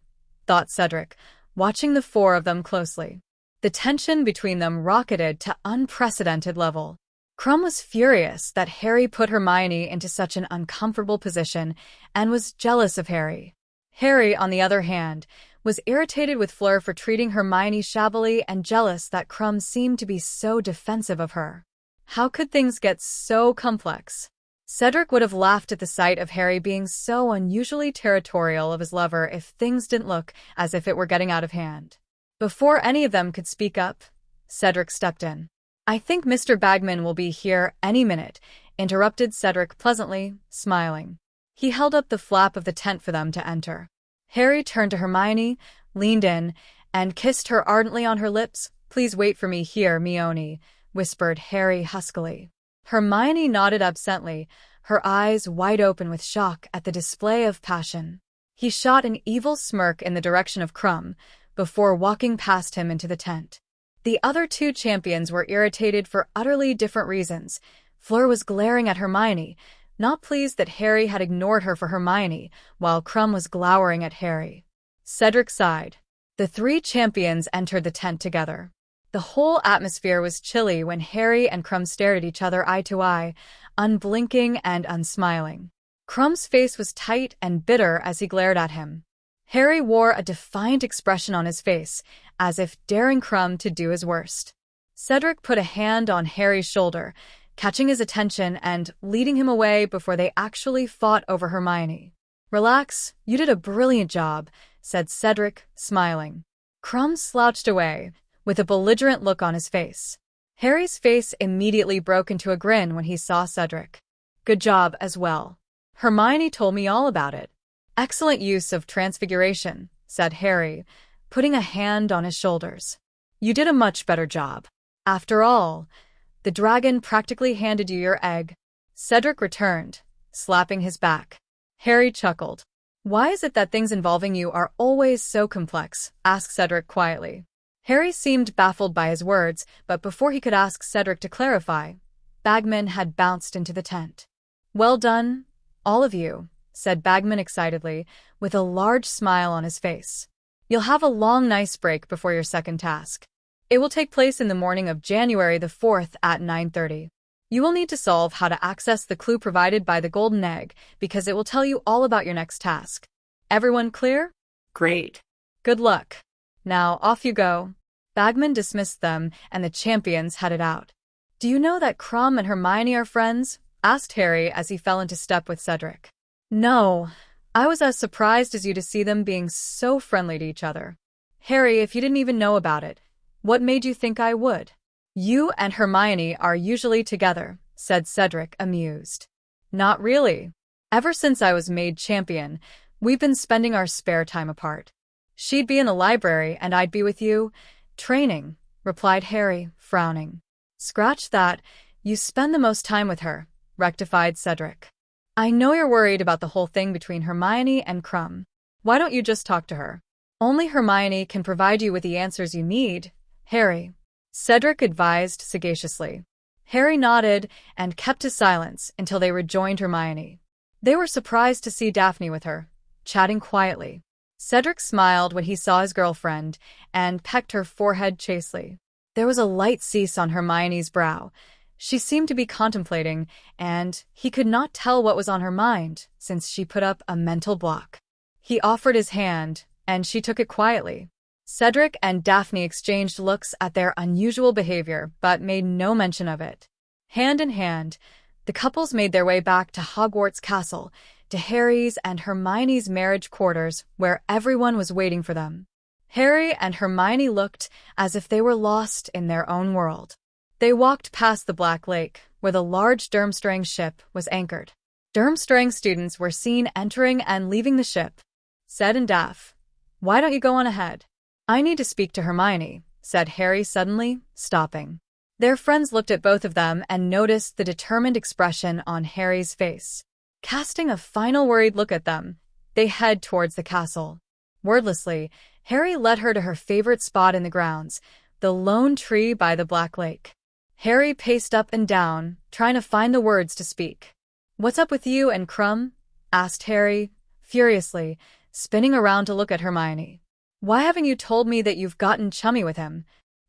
thought Cedric, watching the four of them closely. The tension between them rocketed to unprecedented level. Krum was furious that Harry put Hermione into such an uncomfortable position and was jealous of Harry. Harry, on the other hand, was irritated with Fleur for treating Hermione shabbily and jealous that Krum seemed to be so defensive of her. How could things get so complex? Cedric would have laughed at the sight of Harry being so unusually territorial of his lover if things didn't look as if it were getting out of hand. Before any of them could speak up, Cedric stepped in. I think Mr. Bagman will be here any minute, interrupted Cedric pleasantly, smiling. He held up the flap of the tent for them to enter. Harry turned to Hermione, leaned in, and kissed her ardently on her lips. Please wait for me here, Mione, whispered Harry huskily. Hermione nodded absently, her eyes wide open with shock at the display of passion. He shot an evil smirk in the direction of Krum, before walking past him into the tent. The other two champions were irritated for utterly different reasons. Fleur was glaring at Hermione, not pleased that Harry had ignored her for Hermione, while Krum was glowering at Harry. Cedric sighed. The three champions entered the tent together. The whole atmosphere was chilly when Harry and Krum stared at each other eye to eye, unblinking and unsmiling. Krum's face was tight and bitter as he glared at him. Harry wore a defiant expression on his face, as if daring Krum to do his worst. Cedric put a hand on Harry's shoulder, catching his attention and leading him away before they actually fought over Hermione. Relax, you did a brilliant job, said Cedric, smiling. Krum slouched away, with a belligerent look on his face. Harry's face immediately broke into a grin when he saw Cedric. Good job as well. Hermione told me all about it. Excellent use of transfiguration, said Harry, putting a hand on his shoulders. You did a much better job. After all, the dragon practically handed you your egg. Cedric returned, slapping his back. Harry chuckled. Why is it that things involving you are always so complex? Asked Cedric quietly. Harry seemed baffled by his words, but before he could ask Cedric to clarify, Bagman had bounced into the tent. Well done, all of you, said Bagman excitedly, with a large smile on his face. You'll have a long, nice break before your second task. It will take place in the morning of January the 4th at 9:30. You will need to solve how to access the clue provided by the golden egg, because it will tell you all about your next task. Everyone clear? Great. Good luck. Now, off you go. Bagman dismissed them, and the champions headed out. Do you know that Krum and Hermione are friends? Asked Harry as he fell into step with Cedric. No, I was as surprised as you to see them being so friendly to each other. Harry, if you didn't even know about it, what made you think I would? You and Hermione are usually together, said Cedric, amused. Not really. Ever since I was made champion, we've been spending our spare time apart. She'd be in the library and I'd be with you, training, replied Harry, frowning. Scratch that, you spend the most time with her, rectified Cedric. I know you're worried about the whole thing between Hermione and Krum. Why don't you just talk to her? Only Hermione can provide you with the answers you need, Harry. Cedric advised sagaciously. Harry nodded and kept his silence until they rejoined Hermione. They were surprised to see Daphne with her, chatting quietly. Cedric smiled when he saw his girlfriend and pecked her forehead chastely. There was a light cease on Hermione's brow. She seemed to be contemplating, and he could not tell what was on her mind, since she put up a mental block. He offered his hand, and she took it quietly. Cedric and Daphne exchanged looks at their unusual behavior, but made no mention of it. Hand in hand, the couples made their way back to Hogwarts Castle, to Harry's and Hermione's marriage quarters, where everyone was waiting for them. Harry and Hermione looked as if they were lost in their own world. They walked past the Black Lake, where the large Durmstrang ship was anchored. Durmstrang students were seen entering and leaving the ship. Ced and Daph, why don't you go on ahead? I need to speak to Hermione, said Harry suddenly, stopping. Their friends looked at both of them and noticed the determined expression on Harry's face. Casting a final worried look at them, they head towards the castle. Wordlessly, Harry led her to her favorite spot in the grounds, the lone tree by the Black Lake. Harry paced up and down, trying to find the words to speak. What's up with you and Krum? Asked Harry, furiously, spinning around to look at Hermione. Why haven't you told me that you've gotten chummy with him?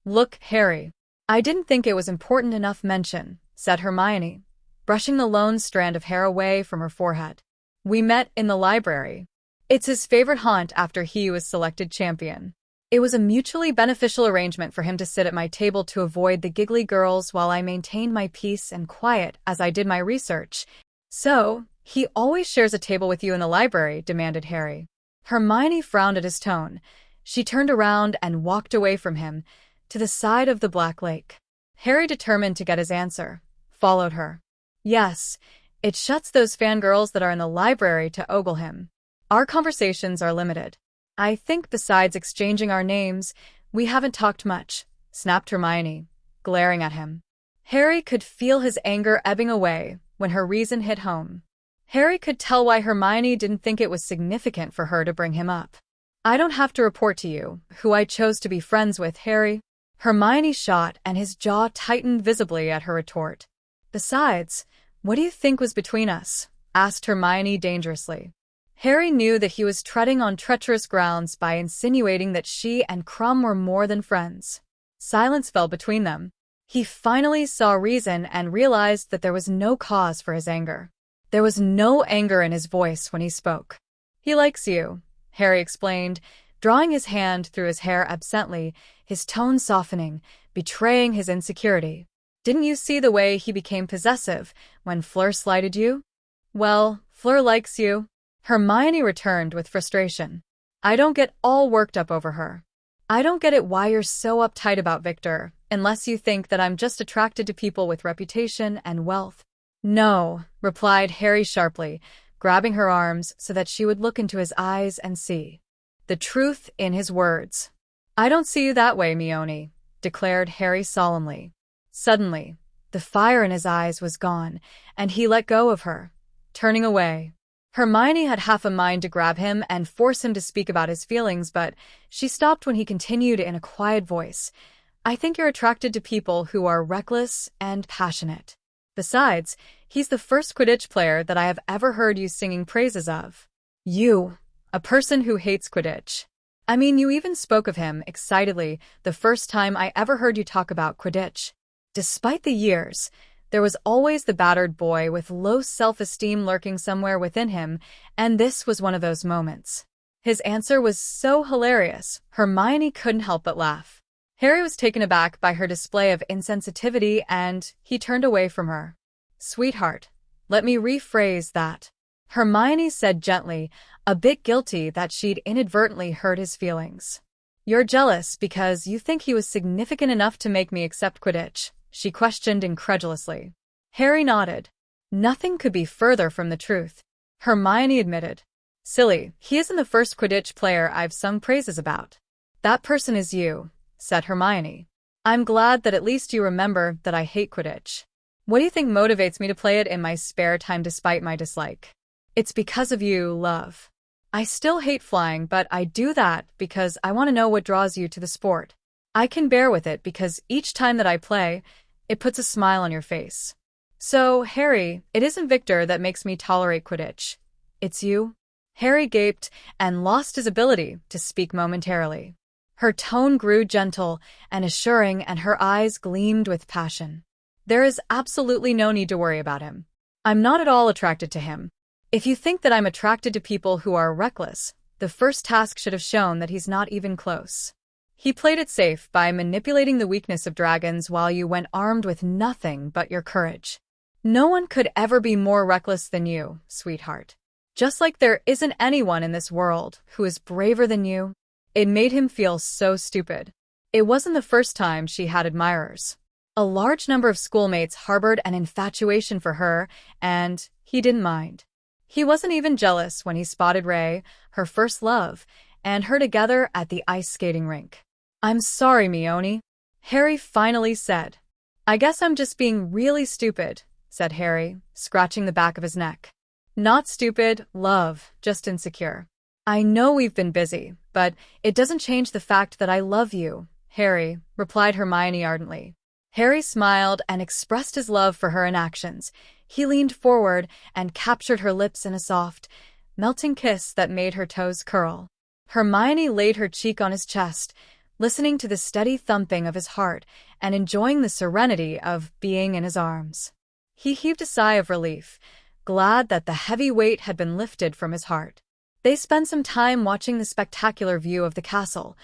Look, Harry, I didn't think it was important enough mention, said Hermione, brushing the lone strand of hair away from her forehead. We met in the library. It's his favorite haunt after he was selected champion. It was a mutually beneficial arrangement for him to sit at my table to avoid the giggly girls while I maintained my peace and quiet as I did my research. So, he always shares a table with you in the library, demanded Harry. Hermione frowned at his tone. She turned around and walked away from him, to the side of the Black Lake. Harry, determined to get his answer, followed her. Yes, it shuts those fangirls that are in the library to ogle him. Our conversations are limited. I think besides exchanging our names, we haven't talked much, snapped Hermione, glaring at him. Harry could feel his anger ebbing away when her reason hit home. Harry could tell why Hermione didn't think it was significant for her to bring him up. I don't have to report to you who I chose to be friends with, Harry. Hermione shot, and his jaw tightened visibly at her retort. Besides, what do you think was between us? Asked Hermione dangerously. Harry knew that he was treading on treacherous grounds by insinuating that she and Krum were more than friends. Silence fell between them. He finally saw reason and realized that there was no cause for his anger. There was no anger in his voice when he spoke. He likes you, Harry explained, drawing his hand through his hair absently, his tone softening, betraying his insecurity. Didn't you see the way he became possessive when Fleur slighted you? Well, Fleur likes you. Hermione returned with frustration. I don't get all worked up over her. I don't get it why you're so uptight about Victor, unless you think that I'm just attracted to people with reputation and wealth. No, replied Harry sharply, grabbing her arms so that she would look into his eyes and see the truth in his words. I don't see you that way, Mione, declared Harry solemnly. Suddenly, the fire in his eyes was gone, and he let go of her, turning away. Hermione had half a mind to grab him and force him to speak about his feelings, but she stopped when he continued in a quiet voice. I think you're attracted to people who are reckless and passionate. Besides, he's the first Quidditch player that I have ever heard you singing praises of. You, a person who hates Quidditch. I mean, you even spoke of him excitedly the first time I ever heard you talk about Quidditch. Despite the years, there was always the battered boy with low self-esteem lurking somewhere within him, and this was one of those moments. His answer was so hilarious, Hermione couldn't help but laugh. Harry was taken aback by her display of insensitivity, and he turned away from her. Sweetheart, let me rephrase that, Hermione said gently, a bit guilty that she'd inadvertently hurt his feelings. You're jealous because you think he was significant enough to make me accept Quidditch, she questioned incredulously. Harry nodded. Nothing could be further from the truth. Hermione admitted. Silly, he isn't the first Quidditch player I've sung praises about. That person is you, said Hermione. I'm glad that at least you remember that I hate Quidditch. What do you think motivates me to play it in my spare time despite my dislike? It's because of you, love. I still hate flying, but I do that because I want to know what draws you to the sport. I can bear with it because each time that I play, it puts a smile on your face. So, Harry, it isn't Victor that makes me tolerate Quidditch. It's you? Harry gaped and lost his ability to speak momentarily. Her tone grew gentle and assuring, and her eyes gleamed with passion. There is absolutely no need to worry about him. I'm not at all attracted to him. If you think that I'm attracted to people who are reckless, the first task should have shown that he's not even close. He played it safe by manipulating the weakness of dragons while you went armed with nothing but your courage. No one could ever be more reckless than you, sweetheart. Just like there isn't anyone in this world who is braver than you. It made him feel so stupid. It wasn't the first time she had admirers. A large number of schoolmates harbored an infatuation for her, and he didn't mind. He wasn't even jealous when he spotted Ray, her first love, and her together at the ice skating rink. I'm sorry, Mione, Harry finally said. I guess I'm just being really stupid, said Harry, scratching the back of his neck. Not stupid, love, just insecure. I know we've been busy, but it doesn't change the fact that I love you, Harry, replied Hermione ardently. Harry smiled and expressed his love for her in actions. He leaned forward and captured her lips in a soft, melting kiss that made her toes curl. Hermione laid her cheek on his chest, listening to the steady thumping of his heart and enjoying the serenity of being in his arms. He heaved a sigh of relief, glad that the heavy weight had been lifted from his heart. They spent some time watching the spectacular view of the castle,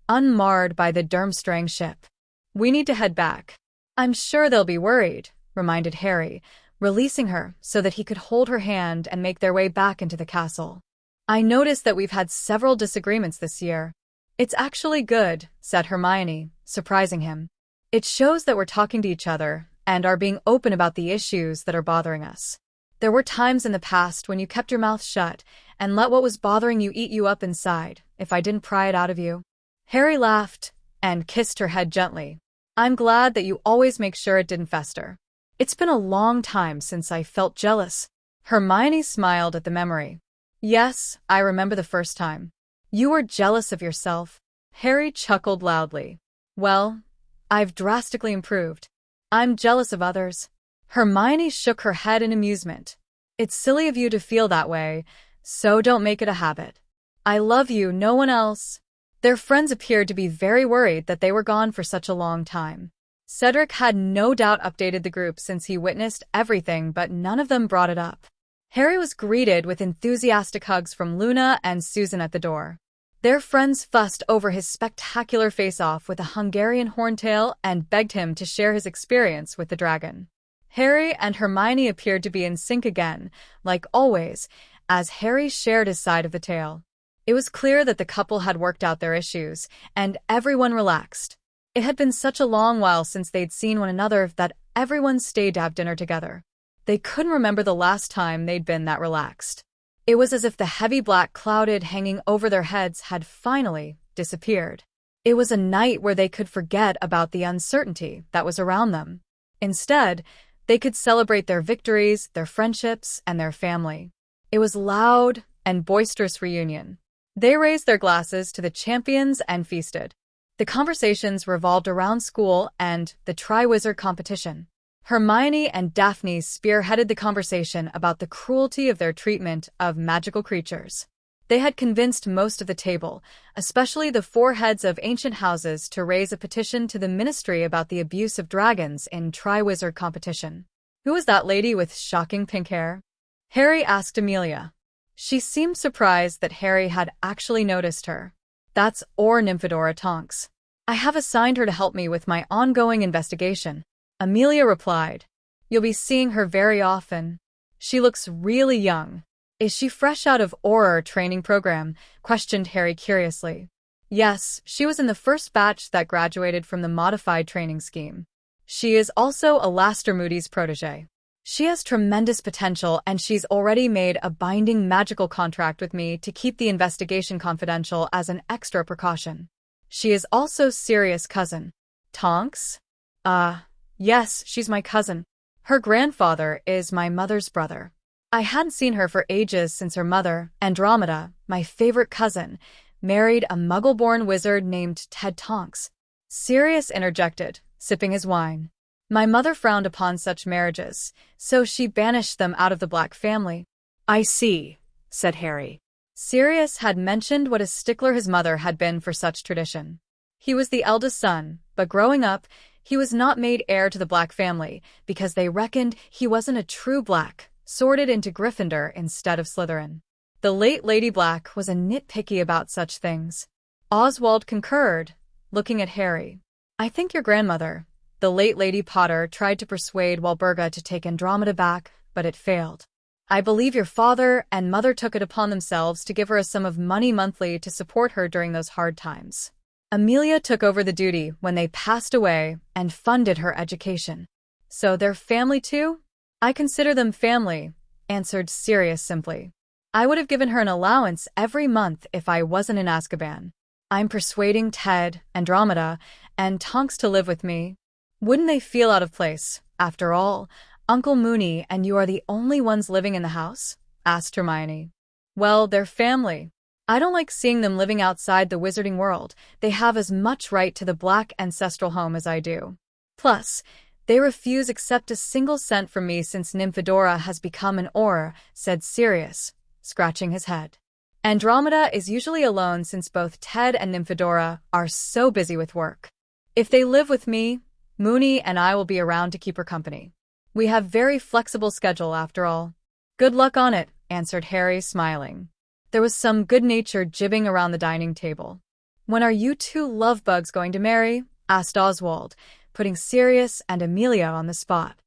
unmarred by the Durmstrang ship. We need to head back. I'm sure they'll be worried, reminded Harry, releasing her so that he could hold her hand and make their way back into the castle. I noticed that we've had several disagreements this year. It's actually good, said Hermione, surprising him. It shows that we're talking to each other and are being open about the issues that are bothering us. There were times in the past when you kept your mouth shut and let what was bothering you eat you up inside, if I didn't pry it out of you. Harry laughed and kissed her head gently. I'm glad that you always make sure it didn't fester. It's been a long time since I felt jealous. Hermione smiled at the memory. Yes, I remember the first time. You were jealous of yourself. Harry chuckled loudly. Well, I've drastically improved. I'm jealous of others. Hermione shook her head in amusement. It's silly of you to feel that way, so don't make it a habit. I love you, no one else. Their friends appeared to be very worried that they were gone for such a long time. Cedric had no doubt updated the group since he witnessed everything, but none of them brought it up. Harry was greeted with enthusiastic hugs from Luna and Susan at the door. Their friends fussed over his spectacular face-off with a Hungarian horntail and begged him to share his experience with the dragon. Harry and Hermione appeared to be in sync again, like always, as Harry shared his side of the tale. It was clear that the couple had worked out their issues, and everyone relaxed. It had been such a long while since they'd seen one another that everyone stayed to have dinner together. They couldn't remember the last time they'd been that relaxed. It was as if the heavy black cloud hanging over their heads had finally disappeared. It was a night where they could forget about the uncertainty that was around them. Instead, they could celebrate their victories, their friendships, and their family. It was loud and boisterous reunion. They raised their glasses to the champions and feasted. The conversations revolved around school and the triwizard competition. Hermione and Daphne spearheaded the conversation about the cruelty of their treatment of magical creatures. They had convinced most of the table, especially the four heads of ancient houses, to raise a petition to the ministry about the abuse of dragons in triwizard competition. Who was that lady with shocking pink hair? Harry asked Amelia. She seemed surprised that Harry had actually noticed her. That's Nymphadora Tonks. I have assigned her to help me with my ongoing investigation, Amelia replied. You'll be seeing her very often. She looks really young. Is she fresh out of Auror training program? Questioned Harry curiously. Yes, she was in the first batch that graduated from the modified training scheme. She is also Alastair Moody's protege. She has tremendous potential, and she's already made a binding magical contract with me to keep the investigation confidential as an extra precaution. She is also Sirius' cousin. Tonks? Yes, she's my cousin. Her grandfather is my mother's brother. I hadn't seen her for ages since her mother, Andromeda, my favorite cousin, married a muggle-born wizard named Ted Tonks. Sirius interjected, sipping his wine. My mother frowned upon such marriages, so she banished them out of the Black family. I see, said Harry. Sirius had mentioned what a stickler his mother had been for such tradition. He was the eldest son, but growing up, he was not made heir to the Black family because they reckoned he wasn't a true Black, sorted into Gryffindor instead of Slytherin. The late Lady Black was a nitpicky about such things. Oswald concurred, looking at Harry. I think your grandmother, the late Lady Potter, tried to persuade Walburga to take Andromeda back, but it failed. I believe your father and mother took it upon themselves to give her a sum of money monthly to support her during those hard times. Amelia took over the duty when they passed away and funded her education. So they're family too? I consider them family, answered Sirius simply. I would have given her an allowance every month if I wasn't in Azkaban. I'm persuading Ted, Andromeda, and Tonks to live with me. Wouldn't they feel out of place? After all, Uncle Moony and you are the only ones living in the house? Asked Hermione. Well, they're family. I don't like seeing them living outside the wizarding world. They have as much right to the Black ancestral home as I do. Plus, they refuse accept a single cent from me since Nymphadora has become an Auror, said Sirius, scratching his head. Andromeda is usually alone since both Ted and Nymphadora are so busy with work. If they live with me, Moony and I will be around to keep her company. We have very flexible schedule after all. Good luck on it, answered Harry, smiling. There was some good-natured jibbing around the dining table. When are you two love bugs going to marry? Asked Oswald, putting Sirius and Amelia on the spot.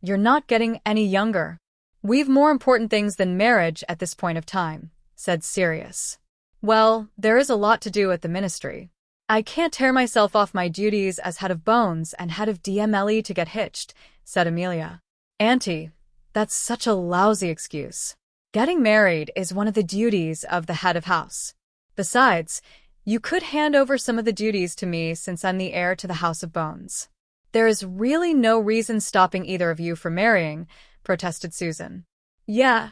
You're not getting any younger. We've more important things than marriage at this point of time, said Sirius. Well, there is a lot to do at the ministry. I can't tear myself off my duties as head of Bones and head of DMLE to get hitched, said Amelia. Auntie, that's such a lousy excuse. Getting married is one of the duties of the head of house. Besides, you could hand over some of the duties to me since I'm the heir to the House of Bones. There is really no reason stopping either of you from marrying, protested Susan. Yeah,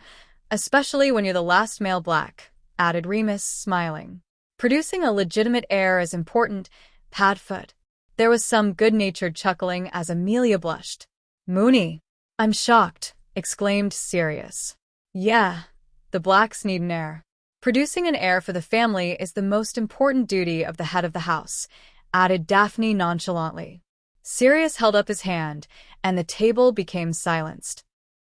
especially when you're the last male black, added Remus, smiling. Producing a legitimate heir is important, Padfoot. There was some good-natured chuckling as Amelia blushed. Mooney, I'm shocked, exclaimed Sirius. Yeah, the blacks need an heir. Producing an heir for the family is the most important duty of the head of the house, added Daphne nonchalantly. Sirius held up his hand, and the table became silenced.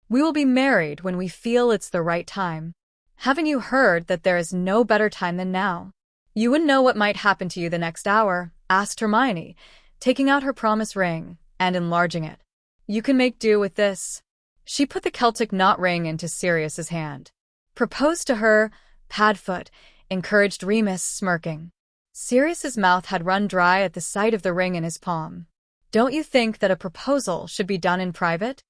We will be married when we feel it's the right time. Haven't you heard that there is no better time than now? You wouldn't know what might happen to you the next hour, asked Hermione, taking out her promise ring and enlarging it. You can make do with this. She put the Celtic knot ring into Sirius's hand. Propose to her, Padfoot, encouraged Remus, smirking. Sirius's mouth had run dry at the sight of the ring in his palm. Don't you think that a proposal should be done in private?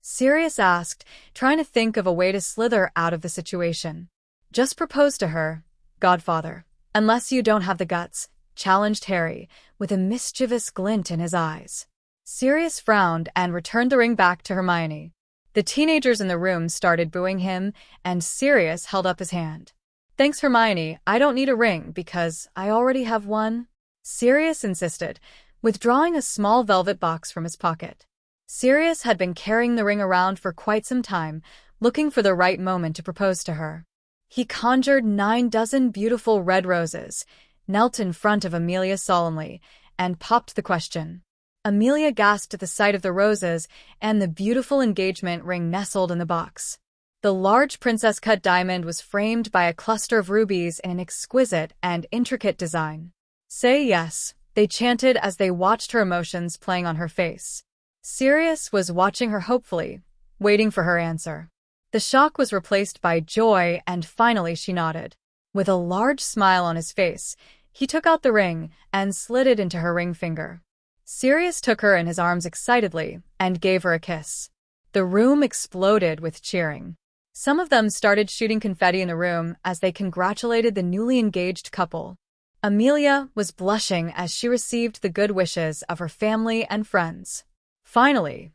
Sirius asked, trying to think of a way to slither out of the situation. Just propose to her, godfather. Unless you don't have the guts, challenged Harry, with a mischievous glint in his eyes. Sirius frowned and returned the ring back to Hermione. The teenagers in the room started booing him, and Sirius held up his hand. Thanks, Hermione, I don't need a ring because I already have one, Sirius insisted, withdrawing a small velvet box from his pocket. Sirius had been carrying the ring around for quite some time, looking for the right moment to propose to her. He conjured 9 dozen beautiful red roses, knelt in front of Amelia solemnly, and popped the question. Amelia gasped at the sight of the roses and the beautiful engagement ring nestled in the box. The large princess-cut diamond was framed by a cluster of rubies in an exquisite and intricate design. Say yes, they chanted as they watched her emotions playing on her face. Sirius was watching her hopefully, waiting for her answer. The shock was replaced by joy, and finally she nodded. With a large smile on his face, he took out the ring and slid it into her ring finger. Sirius took her in his arms excitedly and gave her a kiss. The room exploded with cheering. Some of them started shooting confetti in the room as they congratulated the newly engaged couple. Amelia was blushing as she received the good wishes of her family and friends. Finally,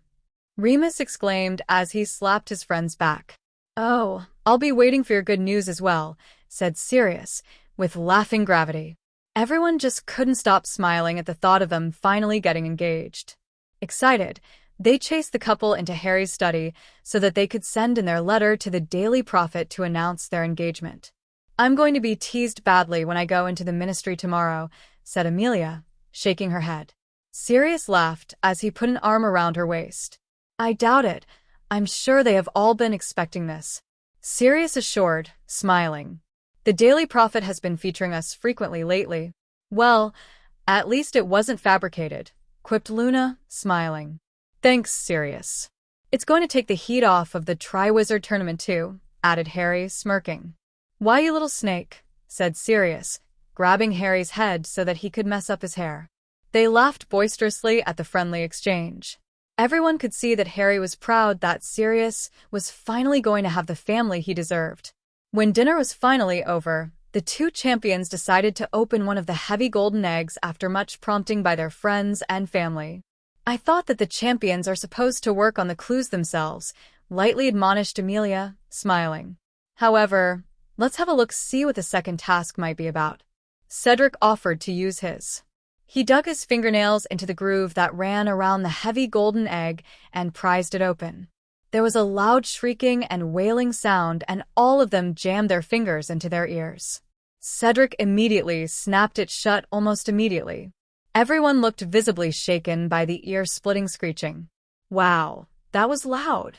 Remus exclaimed as he slapped his friend's back. Oh, I'll be waiting for your good news as well, said Sirius, with laughing gravity. Everyone just couldn't stop smiling at the thought of them finally getting engaged. Excited, they chased the couple into Harry's study so that they could send in their letter to the Daily Prophet to announce their engagement. I'm going to be teased badly when I go into the ministry tomorrow, said Amelia, shaking her head. Sirius laughed as he put an arm around her waist. I doubt it. I'm sure they have all been expecting this, Sirius assured, smiling. The Daily Prophet has been featuring us frequently lately. Well, at least it wasn't fabricated, quipped Luna, smiling. Thanks, Sirius. It's going to take the heat off of the triwizard tournament too, added Harry, smirking. Why, you little snake, said Sirius, grabbing Harry's head so that he could mess up his hair. They laughed boisterously at the friendly exchange. Everyone could see that Harry was proud that Sirius was finally going to have the family he deserved. When dinner was finally over, the two champions decided to open one of the heavy golden eggs after much prompting by their friends and family. I thought that the champions are supposed to work on the clues themselves, lightly admonished Amelia, smiling. However, let's have a look-see what the second task might be about. Cedric offered to use his. He dug his fingernails into the groove that ran around the heavy golden egg and prized it open. There was a loud shrieking and wailing sound, and all of them jammed their fingers into their ears. Cedric immediately snapped it shut almost immediately. Everyone looked visibly shaken by the ear-splitting screeching. Wow, that was loud,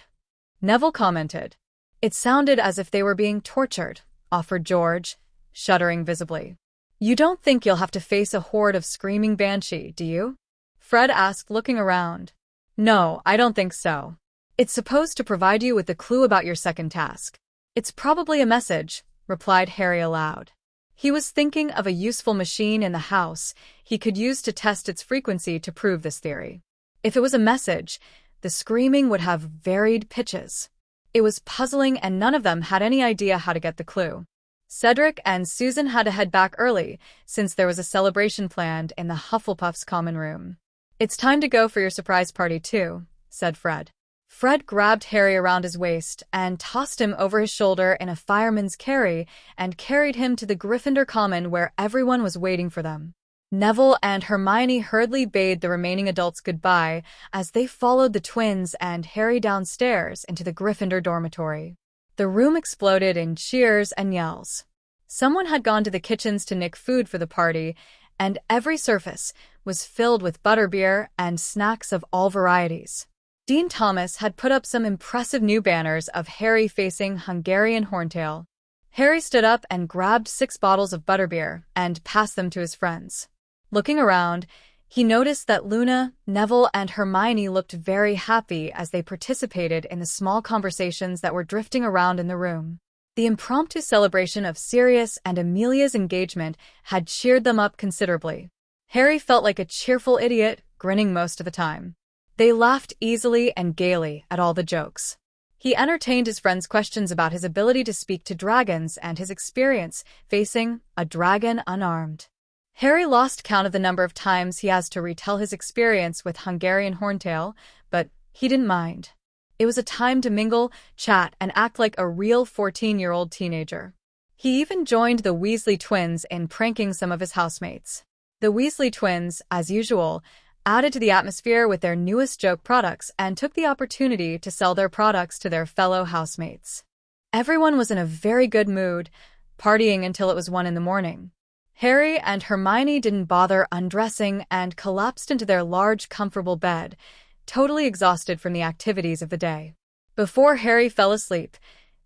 Neville commented. It sounded as if they were being tortured, offered George, shuddering visibly. You don't think you'll have to face a horde of screaming banshee, do you? Fred asked, looking around. No, I don't think so. It's supposed to provide you with the clue about your second task. It's probably a message, replied Harry aloud. He was thinking of a useful machine in the house he could use to test its frequency to prove this theory. If it was a message, the screaming would have varied pitches. It was puzzling, and none of them had any idea how to get the clue. Cedric and Susan had to head back early, since there was a celebration planned in the Hufflepuff's common room. "It's time to go for your surprise party too," said Fred. Fred grabbed Harry around his waist and tossed him over his shoulder in a fireman's carry and carried him to the Gryffindor Common where everyone was waiting for them. Neville and Hermione hurriedly bade the remaining adults goodbye as they followed the twins and Harry downstairs into the Gryffindor dormitory. The room exploded in cheers and yells. Someone had gone to the kitchens to nick food for the party, and every surface was filled with butterbeer and snacks of all varieties. Dean Thomas had put up some impressive new banners of Harry facing Hungarian horntail. Harry stood up and grabbed 6 bottles of butterbeer and passed them to his friends. Looking around, he noticed that Luna, Neville, and Hermione looked very happy as they participated in the small conversations that were drifting around in the room. The impromptu celebration of Sirius and Amelia's engagement had cheered them up considerably. Harry felt like a cheerful idiot, grinning most of the time. They laughed easily and gaily at all the jokes. He entertained his friends' questions about his ability to speak to dragons and his experience facing a dragon unarmed. Harry lost count of the number of times he has to retell his experience with Hungarian horntail, but he didn't mind. It was a time to mingle, chat, and act like a real 14-year-old teenager. He even joined the Weasley twins in pranking some of his housemates. The Weasley twins, as usual, added to the atmosphere with their newest joke products and took the opportunity to sell their products to their fellow housemates. Everyone was in a very good mood, partying until it was 1 a.m. Harry and Hermione didn't bother undressing and collapsed into their large, comfortable bed, totally exhausted from the activities of the day. Before Harry fell asleep,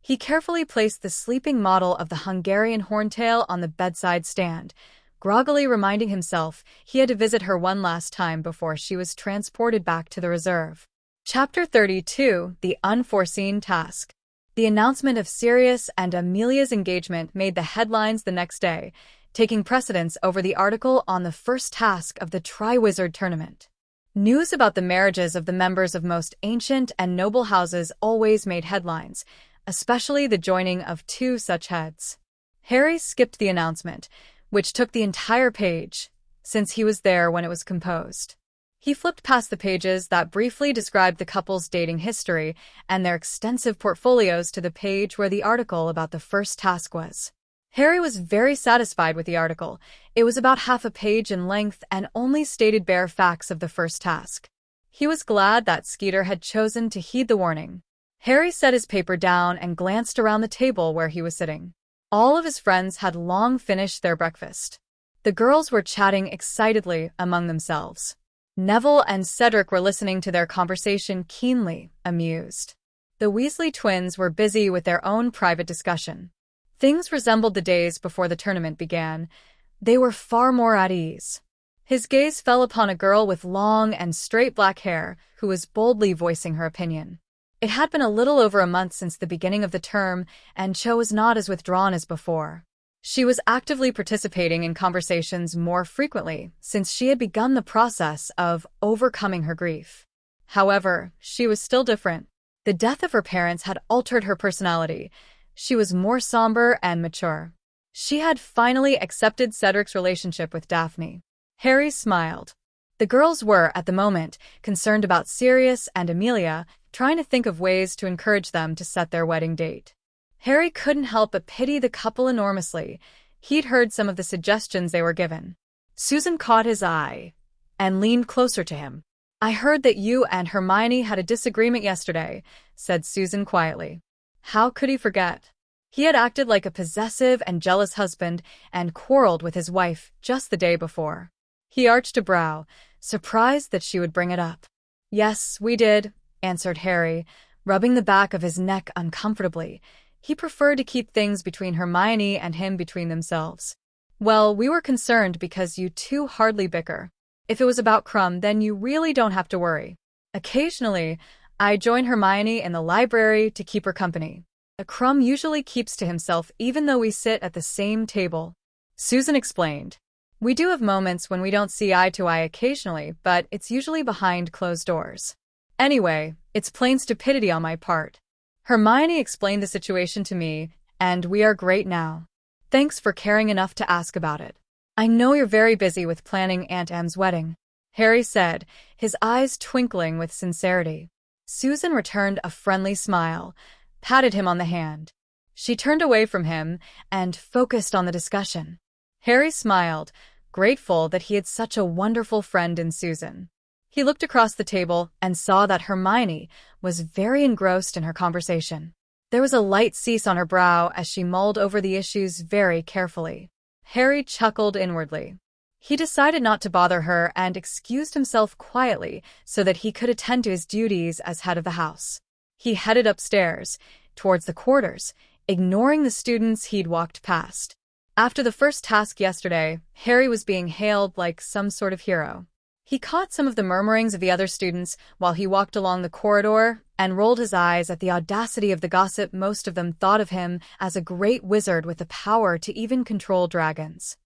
he carefully placed the sleeping model of the Hungarian horntail on the bedside stand, groggily reminding himself he had to visit her one last time before she was transported back to the reserve. Chapter 32: The Unforeseen Task. The announcement of Sirius and Amelia's engagement made the headlines the next day, taking precedence over the article on the first task of the triwizard tournament. News about the marriages of the members of most ancient and noble houses always made headlines, especially the joining of 2 such heads. Harry skipped the announcement, which took the entire page, since he was there when it was composed. He flipped past the pages that briefly described the couple's dating history and their extensive portfolios to the page where the article about the first task was. Harry was very satisfied with the article. It was about half a page in length and only stated bare facts of the first task. He was glad that Skeeter had chosen to heed the warning. Harry set his paper down and glanced around the table where he was sitting. All of his friends had long finished their breakfast. The girls were chatting excitedly among themselves. Neville and Cedric were listening to their conversation keenly, amused. The Weasley twins were busy with their own private discussion. Things resembled the days before the tournament began. They were far more at ease. His gaze fell upon a girl with long and straight black hair who was boldly voicing her opinion. It had been a little over a month since the beginning of the term, and Cho was not as withdrawn as before. She was actively participating in conversations more frequently since she had begun the process of overcoming her grief. However, she was still different. The death of her parents had altered her personality. She was more somber and mature. She had finally accepted Cedric's relationship with Daphne. Harry smiled. The girls were, at the moment, concerned about Sirius and Amelia, trying to think of ways to encourage them to set their wedding date. Harry couldn't help but pity the couple enormously. He'd heard some of the suggestions they were given. Susan caught his eye and leaned closer to him. "I heard that you and Hermione had a disagreement yesterday," said Susan quietly. How could he forget? He had acted like a possessive and jealous husband and quarreled with his wife just the day before. He arched a brow, surprised that she would bring it up. "Yes, we did," answered Harry, rubbing the back of his neck uncomfortably. He preferred to keep things between Hermione and him between themselves. "Well, we were concerned because you two hardly bicker. If it was about Crumb, then you really don't have to worry. Occasionally, I join Hermione in the library to keep her company. A Crumb usually keeps to himself even though we sit at the same table." Susan explained. We do have moments when we don't see eye to eye occasionally, but it's usually behind closed doors. Anyway, it's plain stupidity on my part. Hermione explained the situation to me, and we are great now. Thanks for caring enough to ask about it. I know you're very busy with planning Aunt Em's wedding, Harry said, his eyes twinkling with sincerity. Susan returned a friendly smile, patted him on the hand. She turned away from him and focused on the discussion. Harry smiled, grateful that he had such a wonderful friend in Susan. He looked across the table and saw that Hermione was very engrossed in her conversation. There was a light cease on her brow as she mulled over the issues very carefully. Harry chuckled inwardly. He decided not to bother her and excused himself quietly so that he could attend to his duties as head of the house. He headed upstairs, towards the quarters, ignoring the students he'd walked past. After the first task yesterday, Harry was being hailed like some sort of hero. He caught some of the murmurings of the other students while he walked along the corridor and rolled his eyes at the audacity of the gossip. Most of them thought of him as a great wizard with the power to even control dragons.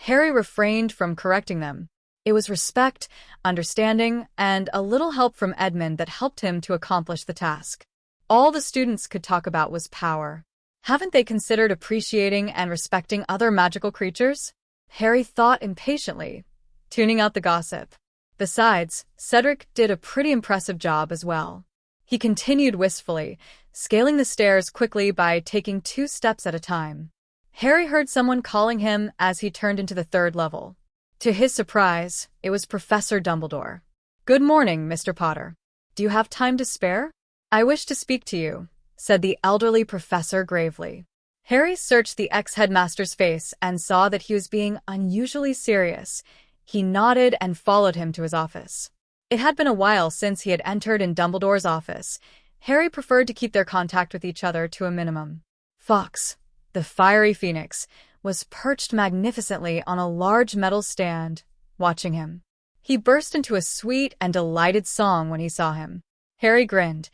Harry refrained from correcting them. It was respect, understanding, and a little help from Edmund that helped him to accomplish the task. All the students could talk about was power. Haven't they considered appreciating and respecting other magical creatures? Harry thought impatiently, tuning out the gossip. Besides, Cedric did a pretty impressive job as well. He continued wistfully, scaling the stairs quickly by taking 2 steps at a time. Harry heard someone calling him as he turned into the 3rd level. To his surprise, it was Professor Dumbledore. "Good morning, Mr. Potter. Do you have time to spare? I wish to speak to you," said the elderly professor gravely. Harry searched the ex-headmaster's face and saw that he was being unusually serious. He nodded and followed him to his office. It had been a while since he had entered in Dumbledore's office. Harry preferred to keep their contact with each other to a minimum. Fawkes, the fiery phoenix, was perched magnificently on a large metal stand, watching him. He burst into a sweet and delighted song when he saw him. Harry grinned.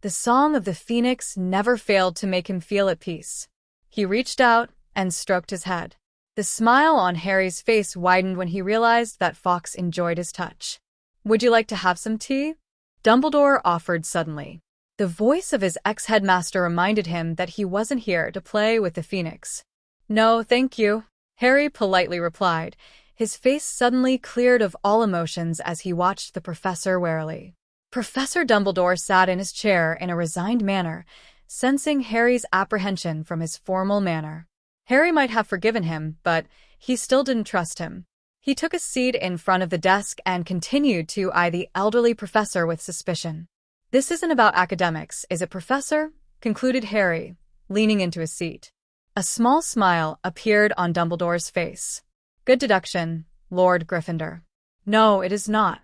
The song of the phoenix never failed to make him feel at peace. He reached out and stroked his head. The smile on Harry's face widened when he realized that Fawkes enjoyed his touch. "Would you like to have some tea?" Dumbledore offered suddenly. The voice of his ex-headmaster reminded him that he wasn't here to play with the phoenix. "No, thank you," Harry politely replied. His face suddenly cleared of all emotions as he watched the professor warily. Professor Dumbledore sat in his chair in a resigned manner, sensing Harry's apprehension from his formal manner. Harry might have forgiven him, but he still didn't trust him. He took a seat in front of the desk and continued to eye the elderly professor with suspicion. "This isn't about academics, is it, Professor?" concluded Harry, leaning into his seat. A small smile appeared on Dumbledore's face. "Good deduction, Lord Gryffindor." "No, it is not.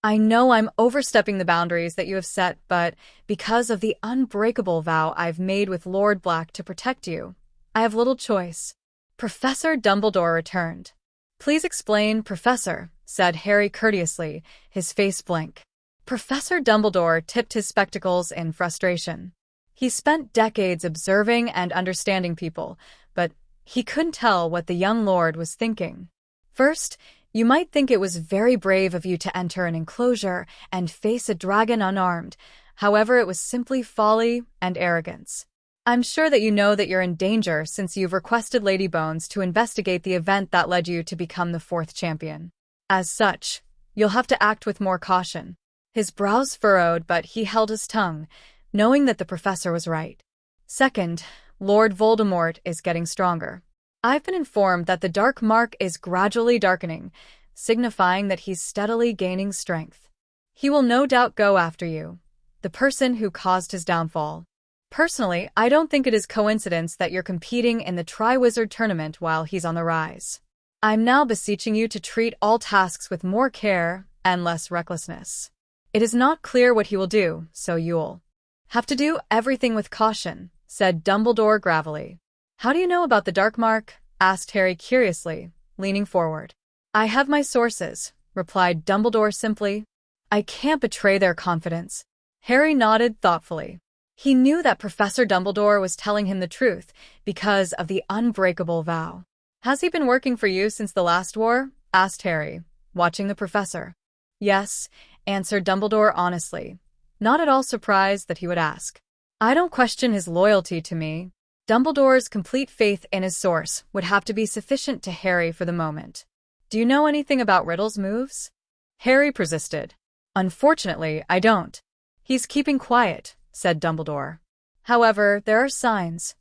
I know I'm overstepping the boundaries that you have set, but because of the unbreakable vow I've made with Lord Black to protect you, I have little choice." Professor Dumbledore returned. "Please explain, Professor," said Harry courteously, his face blank. Professor Dumbledore tipped his spectacles in frustration. He spent decades observing and understanding people, but he couldn't tell what the young lord was thinking. "First, you might think it was very brave of you to enter an enclosure and face a dragon unarmed. However, it was simply folly and arrogance. I'm sure that you know that you're in danger since you've requested Lady Bones to investigate the event that led you to become the 4th champion. As such, you'll have to act with more caution." His brows furrowed, but he held his tongue, knowing that the professor was right. "Second, Lord Voldemort is getting stronger. I've been informed that the dark mark is gradually darkening, signifying that he's steadily gaining strength. He will no doubt go after you, the person who caused his downfall. Personally, I don't think it is coincidence that you're competing in the triwizard tournament while he's on the rise. I'm now beseeching you to treat all tasks with more care and less recklessness. It is not clear what he will do, so you'll have to do everything with caution," said Dumbledore gravely. "How do you know about the dark mark?" asked Harry curiously, leaning forward. "I have my sources," replied Dumbledore simply. "I can't betray their confidence." Harry nodded thoughtfully. He knew that Professor Dumbledore was telling him the truth because of the unbreakable vow. Has he been working for you since the last war? Asked Harry, watching the professor. Yes, answered Dumbledore honestly, not at all surprised that he would ask. I don't question his loyalty to me. Dumbledore's complete faith in his source would have to be sufficient to Harry for the moment. Do you know anything about Riddle's moves? Harry persisted. Unfortunately, I don't. He's keeping quiet, said Dumbledore. However, there are signs.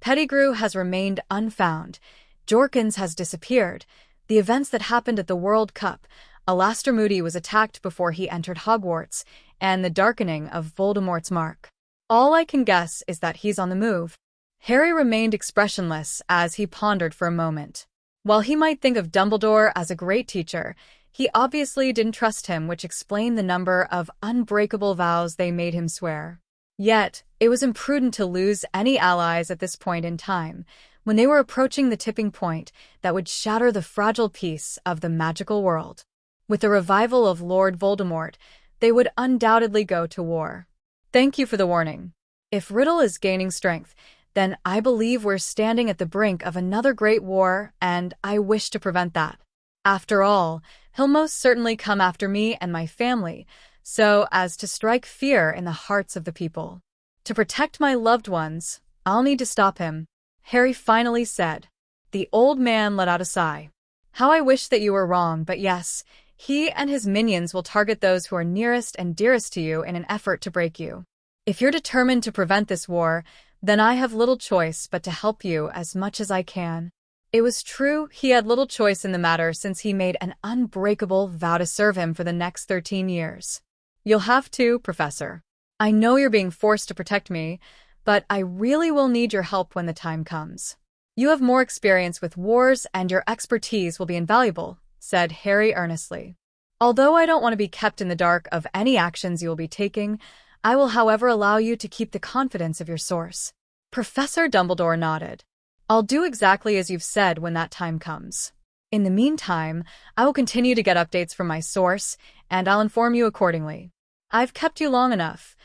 Pettigrew has remained unfound. Jorkins has disappeared. The events that happened at the World Cup, Alastor Moody was attacked before he entered Hogwarts, and the darkening of Voldemort's mark. All I can guess is that he's on the move. Harry remained expressionless as he pondered for a moment. While he might think of Dumbledore as a great teacher, he obviously didn't trust him, which explained the number of unbreakable vows they made him swear. Yet, it was imprudent to lose any allies at this point in time, when they were approaching the tipping point that would shatter the fragile peace of the magical world. With the revival of Lord Voldemort, they would undoubtedly go to war. Thank you for the warning. If Riddle is gaining strength, then I believe we're standing at the brink of another great war, and I wish to prevent that. After all, he'll most certainly come after me and my family, so as to strike fear in the hearts of the people. To protect my loved ones, I'll need to stop him, Harry finally said. The old man let out a sigh. How I wish that you were wrong, but yes, he and his minions will target those who are nearest and dearest to you in an effort to break you. If you're determined to prevent this war, then I have little choice but to help you as much as I can. It was true he had little choice in the matter since he made an unbreakable vow to serve him for the next 13 years. You'll have to, Professor. I know you're being forced to protect me, but I really will need your help when the time comes. You have more experience with wars and your expertise will be invaluable, said Harry earnestly. Although I don't want to be kept in the dark of any actions you will be taking, I will however allow you to keep the confidence of your source. Professor Dumbledore nodded. I'll do exactly as you've said when that time comes. In the meantime, I will continue to get updates from my source, and I'll inform you accordingly. I've kept you long enough.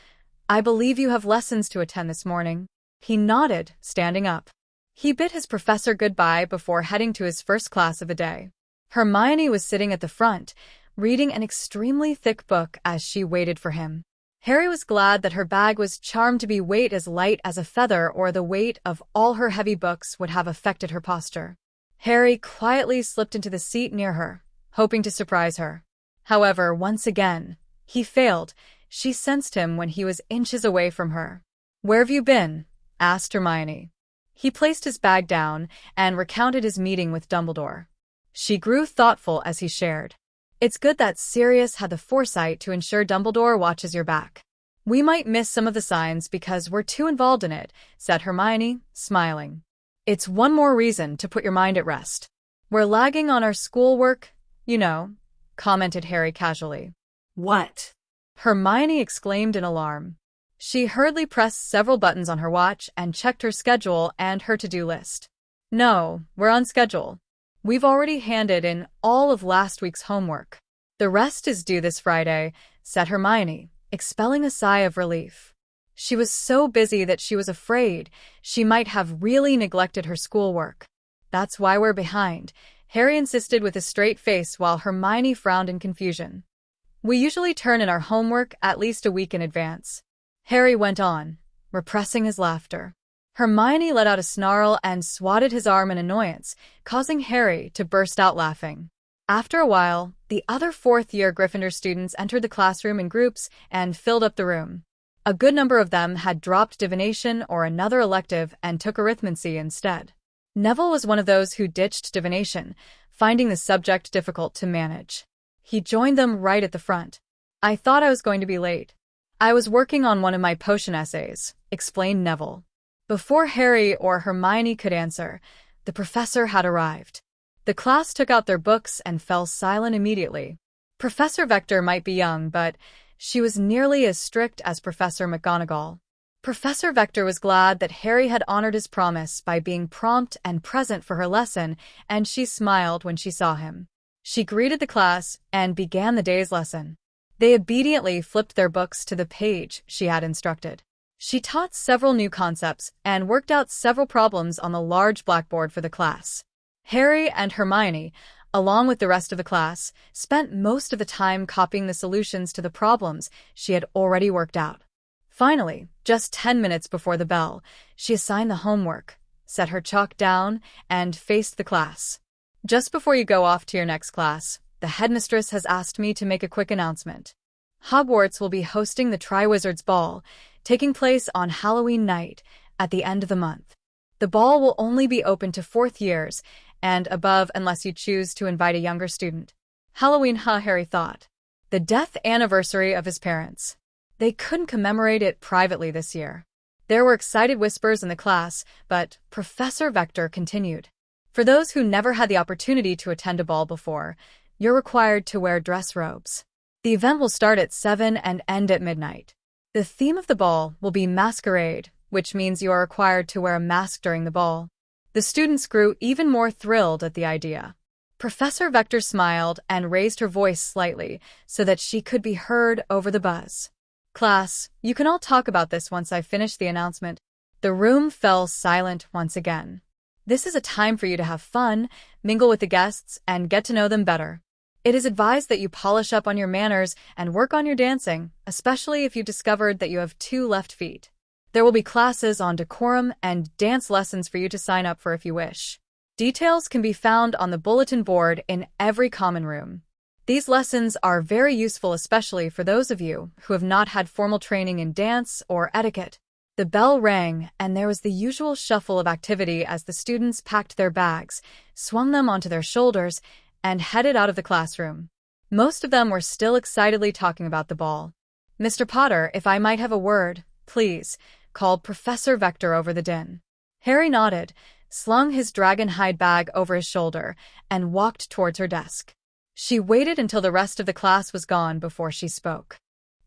I believe you have lessons to attend this morning. He nodded, standing up. He bid his professor goodbye before heading to his first class of the day. Hermione was sitting at the front, reading an extremely thick book as she waited for him. Harry was glad that her bag was charmed to be weight as light as a feather, or the weight of all her heavy books would have affected her posture. Harry quietly slipped into the seat near her, hoping to surprise her. However, once again, he failed. She sensed him when he was inches away from her. Where have you been? Asked Hermione. He placed his bag down and recounted his meeting with Dumbledore. She grew thoughtful as he shared. It's good that Sirius had the foresight to ensure Dumbledore watches your back. We might miss some of the signs because we're too involved in it, said Hermione, smiling. It's one more reason to put your mind at rest. We're lagging on our schoolwork, you know, commented Harry casually. What? Hermione exclaimed in alarm. She hurriedly pressed several buttons on her watch and checked her schedule and her to-do list. No, we're on schedule. We've already handed in all of last week's homework. The rest is due this Friday, said Hermione, expelling a sigh of relief. She was so busy that she was afraid she might have really neglected her schoolwork. That's why we're behind, Harry insisted with a straight face while Hermione frowned in confusion. We usually turn in our homework at least a week in advance. Harry went on, repressing his laughter. Hermione let out a snarl and swatted his arm in annoyance, causing Harry to burst out laughing. After a while, the other fourth-year Gryffindor students entered the classroom in groups and filled up the room. A good number of them had dropped divination or another elective and took arithmancy instead. Neville was one of those who ditched divination, finding the subject difficult to manage. He joined them right at the front. I thought I was going to be late. I was working on one of my potion essays, explained Neville. Before Harry or Hermione could answer, the professor had arrived. The class took out their books and fell silent immediately. Professor Vector might be young, but she was nearly as strict as Professor McGonagall. Professor Vector was glad that Harry had honored his promise by being prompt and present for her lesson, and she smiled when she saw him. She greeted the class and began the day's lesson. They obediently flipped their books to the page she had instructed. She taught several new concepts and worked out several problems on the large blackboard for the class. Harry and Hermione, along with the rest of the class, spent most of the time copying the solutions to the problems she had already worked out. Finally, just 10 minutes before the bell, she assigned the homework, set her chalk down, and faced the class. Just before you go off to your next class, the headmistress has asked me to make a quick announcement. Hogwarts will be hosting the Triwizards Ball, taking place on Halloween night at the end of the month. The ball will only be open to 4th years and above unless you choose to invite a younger student. Halloween, Harry thought. The death anniversary of his parents. They couldn't commemorate it privately this year. There were excited whispers in the class, but Professor Vector continued. For those who never had the opportunity to attend a ball before, you're required to wear dress robes. The event will start at 7 and end at midnight. The theme of the ball will be masquerade, which means you are required to wear a mask during the ball. The students grew even more thrilled at the idea. Professor Vector smiled and raised her voice slightly so that she could be heard over the buzz. Class, you can all talk about this once I finish the announcement. The room fell silent once again. This is a time for you to have fun, mingle with the guests, and get to know them better. It is advised that you polish up on your manners and work on your dancing, especially if you discovered that you have 2 left feet. There will be classes on decorum and dance lessons for you to sign up for if you wish. Details can be found on the bulletin board in every common room. These lessons are very useful, especially for those of you who have not had formal training in dance or etiquette. The bell rang, and there was the usual shuffle of activity as the students packed their bags, swung them onto their shoulders, and headed out of the classroom. Most of them were still excitedly talking about the ball. Mr. Potter, if I might have a word, please, called Professor Vector over the din. Harry nodded, slung his dragon hide bag over his shoulder, and walked towards her desk. She waited until the rest of the class was gone before she spoke.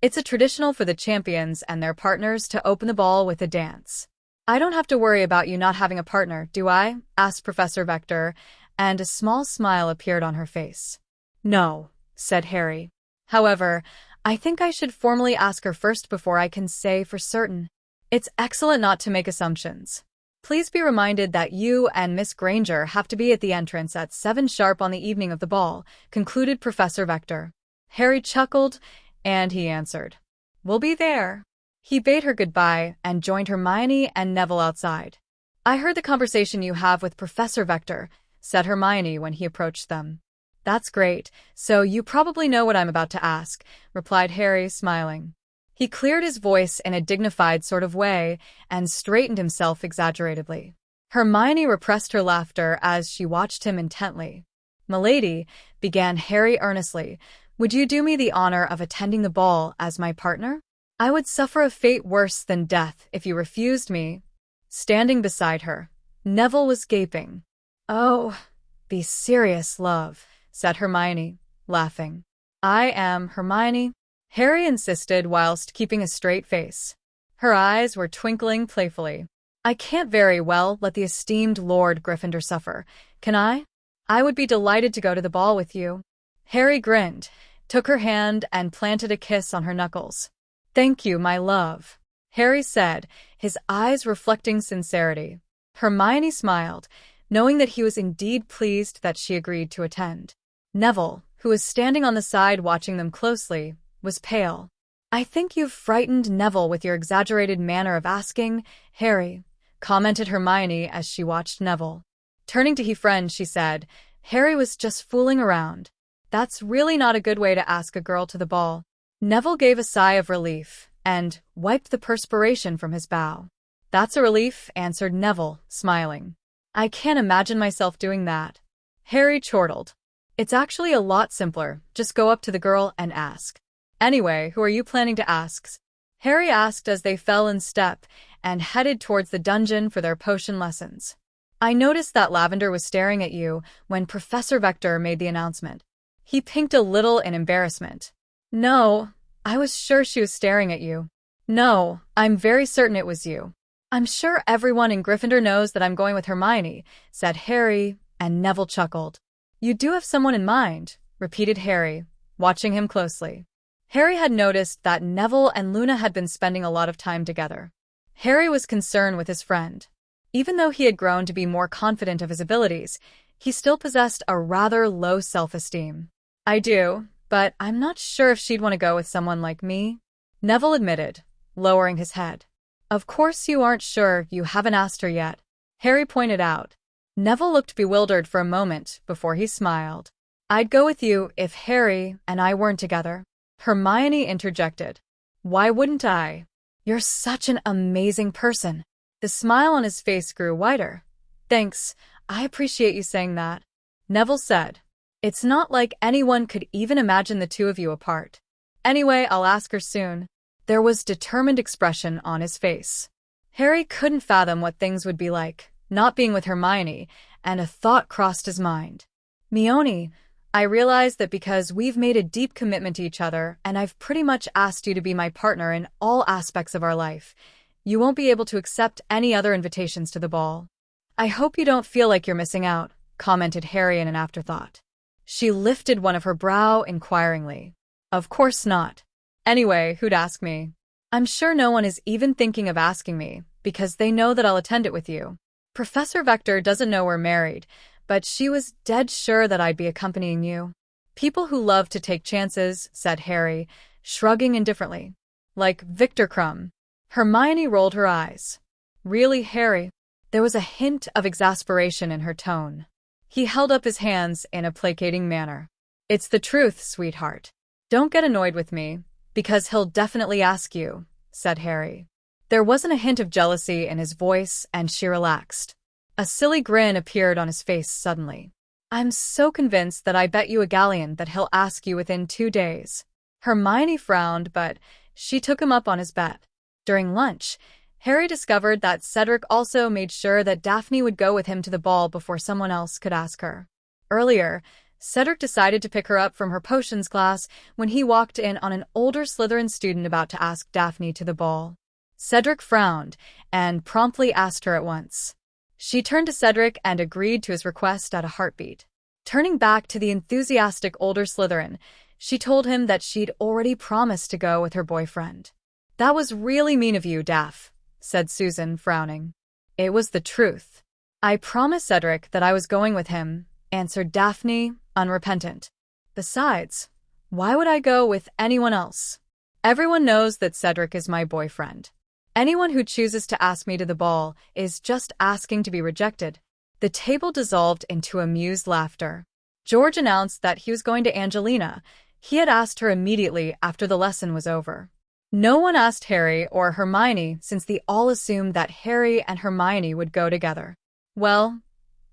It's a traditional for the champions and their partners to open the ball with a dance. I don't have to worry about you not having a partner, do I? Asked Professor Vector, and a small smile appeared on her face. No, said Harry. However, I think I should formally ask her first before I can say for certain. It's excellent not to make assumptions. Please be reminded that you and Miss Granger have to be at the entrance at 7 sharp on the evening of the ball, concluded Professor Vector. Harry chuckled, and he answered, We'll be there. He bade her goodbye and joined Hermione and Neville outside. I heard the conversation you have with Professor Vector, said Hermione when he approached them. That's great, so you probably know what I'm about to ask, replied Harry, smiling. He cleared his voice in a dignified sort of way and straightened himself exaggeratedly. Hermione repressed her laughter as she watched him intently. Milady, began Harry earnestly, would you do me the honor of attending the ball as my partner? I would suffer a fate worse than death if you refused me. Standing beside her, Neville was gaping. Oh, be serious, love, said Hermione, laughing. I am Hermione, Harry insisted whilst keeping a straight face. Her eyes were twinkling playfully. I can't very well let the esteemed Lord Gryffindor suffer, can I? I would be delighted to go to the ball with you. Harry grinned, took her hand and planted a kiss on her knuckles. Thank you, my love, Harry said, his eyes reflecting sincerity. Hermione smiled, knowing that he was indeed pleased that she agreed to attend. Neville, who was standing on the side watching them closely, was pale. I think you've frightened Neville with your exaggerated manner of asking, Harry, commented Hermione as she watched Neville. Turning to his friend, she said, Harry was just fooling around. That's really not a good way to ask a girl to the ball. Neville gave a sigh of relief and wiped the perspiration from his brow. That's a relief, answered Neville, smiling. I can't imagine myself doing that. Harry chortled. It's actually a lot simpler. Just go up to the girl and ask. Anyway, who are you planning to ask? Harry asked as they fell in step and headed towards the dungeon for their potion lessons. I noticed that Lavender was staring at you when Professor Vector made the announcement. He pinked a little in embarrassment. No, I was sure she was staring at you. No, I'm very certain it was you. I'm sure everyone in Gryffindor knows that I'm going with Hermione, said Harry, and Neville chuckled. You do have someone in mind, repeated Harry, watching him closely. Harry had noticed that Neville and Luna had been spending a lot of time together. Harry was concerned with his friend. Even though he had grown to be more confident of his abilities, He still possessed a rather low self-esteem. I do, but I'm not sure if she'd want to go with someone like me, Neville admitted, lowering his head. Of course you aren't sure, you haven't asked her yet, Harry pointed out. Neville looked bewildered for a moment before he smiled. I'd go with you if Harry and I weren't together, Hermione interjected. Why wouldn't I? You're such an amazing person. The smile on his face grew wider. Thanks, I appreciate you saying that, Neville said. It's not like anyone could even imagine the two of you apart. Anyway, I'll ask her soon. There was determined expression on his face. Harry couldn't fathom what things would be like, not being with Hermione, and a thought crossed his mind. Mione, I realize that because we've made a deep commitment to each other and I've pretty much asked you to be my partner in all aspects of our life, you won't be able to accept any other invitations to the ball. I hope you don't feel like you're missing out, commented Harry in an afterthought. She lifted one of her brow inquiringly. Of course not. Anyway, who'd ask me? I'm sure no one is even thinking of asking me, because they know that I'll attend it with you. Professor Vector doesn't know we're married, but she was dead sure that I'd be accompanying you. People who love to take chances, said Harry, shrugging indifferently. Like Victor Crumb. Hermione rolled her eyes. Really, Harry? There was a hint of exasperation in her tone. He held up his hands in a placating manner. It's the truth, sweetheart. Don't get annoyed with me, because he'll definitely ask you, said Harry. There wasn't a hint of jealousy in his voice, and she relaxed. A silly grin appeared on his face suddenly. I'm so convinced that I bet you a galleon that he'll ask you within 2 days. Hermione frowned, but she took him up on his bet. During lunch, Harry discovered that Cedric also made sure that Daphne would go with him to the ball before someone else could ask her. Earlier, Cedric decided to pick her up from her potions class when he walked in on an older Slytherin student about to ask Daphne to the ball. Cedric frowned and promptly asked her at once. She turned to Cedric and agreed to his request at a heartbeat. Turning back to the enthusiastic older Slytherin, she told him that she'd already promised to go with her boyfriend. That was really mean of you, Daph, said Susan, frowning. It was the truth. I promised Cedric that I was going with him, answered Daphne, unrepentant. Besides, why would I go with anyone else? Everyone knows that Cedric is my boyfriend. Anyone who chooses to ask me to the ball is just asking to be rejected. The table dissolved into amused laughter. George announced that he was going to Angelina. He had asked her immediately after the lesson was over. No one asked Harry or Hermione since they all assumed that Harry and Hermione would go together. Well,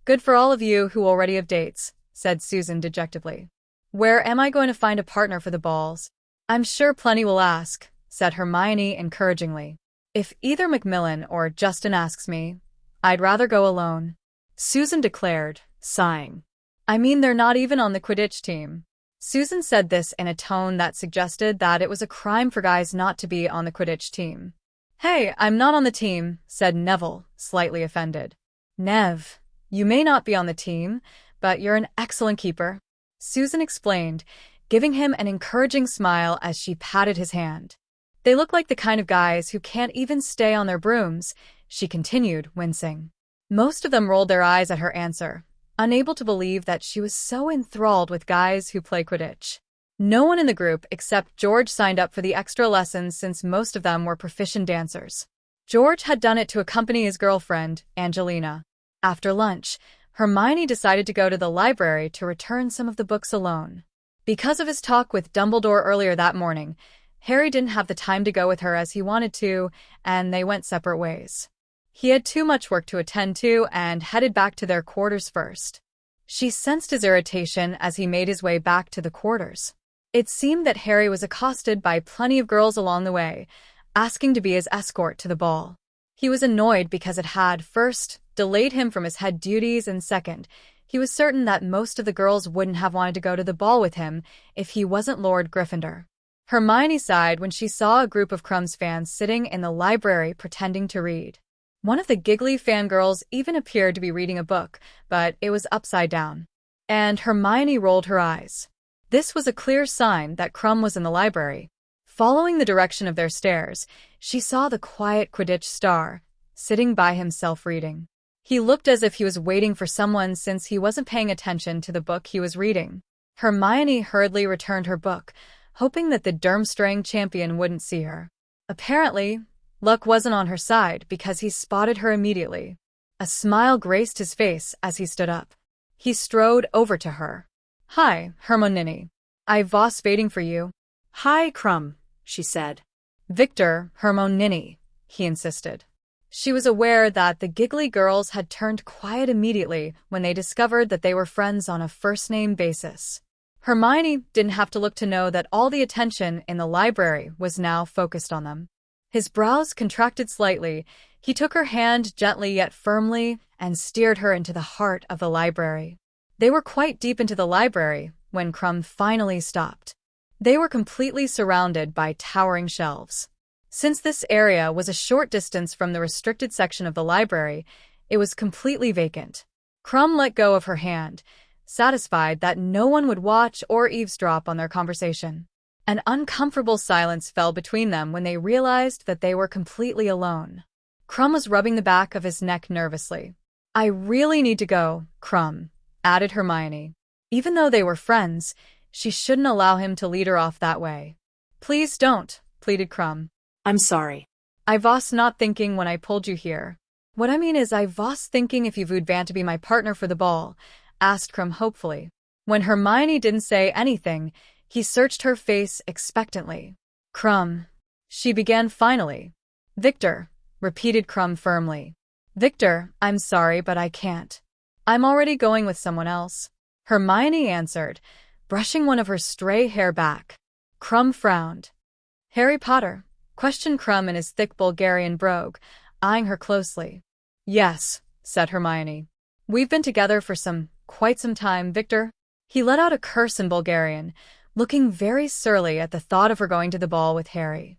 good for all of you who already have dates, said Susan dejectedly. Where am I going to find a partner for the balls? I'm sure plenty will ask, said Hermione encouragingly. If either Macmillan or Justin asks me, I'd rather go alone, Susan declared, sighing. I mean, they're not even on the Quidditch team. Susan said this in a tone that suggested that it was a crime for guys not to be on the Quidditch team. Hey, I'm not on the team, said Neville, slightly offended. Nev, you may not be on the team, but you're an excellent keeper, Susan explained, giving him an encouraging smile as she patted his hand. They look like the kind of guys who can't even stay on their brooms, she continued, wincing. Most of them rolled their eyes at her answer, unable to believe that she was so enthralled with guys who play Quidditch. No one in the group except George signed up for the extra lessons since most of them were proficient dancers. George had done it to accompany his girlfriend, Angelina. After lunch, Hermione decided to go to the library to return some of the books alone. Because of his talk with Dumbledore earlier that morning, Harry didn't have the time to go with her as he wanted to, and they went separate ways. He had too much work to attend to and headed back to their quarters first. She sensed his irritation as he made his way back to the quarters. It seemed that Harry was accosted by plenty of girls along the way, asking to be his escort to the ball. He was annoyed because it had, first, delayed him from his head duties, and second, he was certain that most of the girls wouldn't have wanted to go to the ball with him if he wasn't Lord Gryffindor. Hermione sighed when she saw a group of Crumbs fans sitting in the library pretending to read. One of the giggly fangirls even appeared to be reading a book, but it was upside down. And Hermione rolled her eyes. This was a clear sign that Crumb was in the library. Following the direction of their stares, she saw the quiet Quidditch star, sitting by himself reading. He looked as if he was waiting for someone since he wasn't paying attention to the book he was reading. Hermione hurriedly returned her book, hoping that the Durmstrang champion wouldn't see her. Apparently, luck wasn't on her side because he spotted her immediately. A smile graced his face as he stood up. He strode over to her. "Hi, Hermione. I was waiting for you." "Hi, Crumb," she said. "Victor, Hermione," he insisted. She was aware that the giggly girls had turned quiet immediately when they discovered that they were friends on a first-name basis. Hermione didn't have to look to know that all the attention in the library was now focused on them. His brows contracted slightly. He took her hand gently yet firmly and steered her into the heart of the library. They were quite deep into the library when Crumb finally stopped. They were completely surrounded by towering shelves. Since this area was a short distance from the restricted section of the library, it was completely vacant. Crumb let go of her hand, satisfied that no one would watch or eavesdrop on their conversation. An uncomfortable silence fell between them when they realized that they were completely alone. Crumb was rubbing the back of his neck nervously. "I really need to go, Crumb," added Hermione. Even though they were friends, she shouldn't allow him to lead her off that way. "Please don't," pleaded Crumb. "I'm sorry." "I was not thinking when I pulled you here." "What I mean is I was thinking if you would want to be my partner for the ball," asked Crumb hopefully. When Hermione didn't say anything, he searched her face expectantly. "Crumb," she began finally. "Victor," repeated Crumb firmly. "Victor, I'm sorry, but I can't. I'm already going with someone else," Hermione answered, brushing one of her stray hair back. Crumb frowned. "Harry Potter?" questioned Crumb in his thick Bulgarian brogue, eyeing her closely. "Yes," said Hermione. "We've been together for quite some time, Victor." He let out a curse in Bulgarian, looking very surly at the thought of her going to the ball with Harry.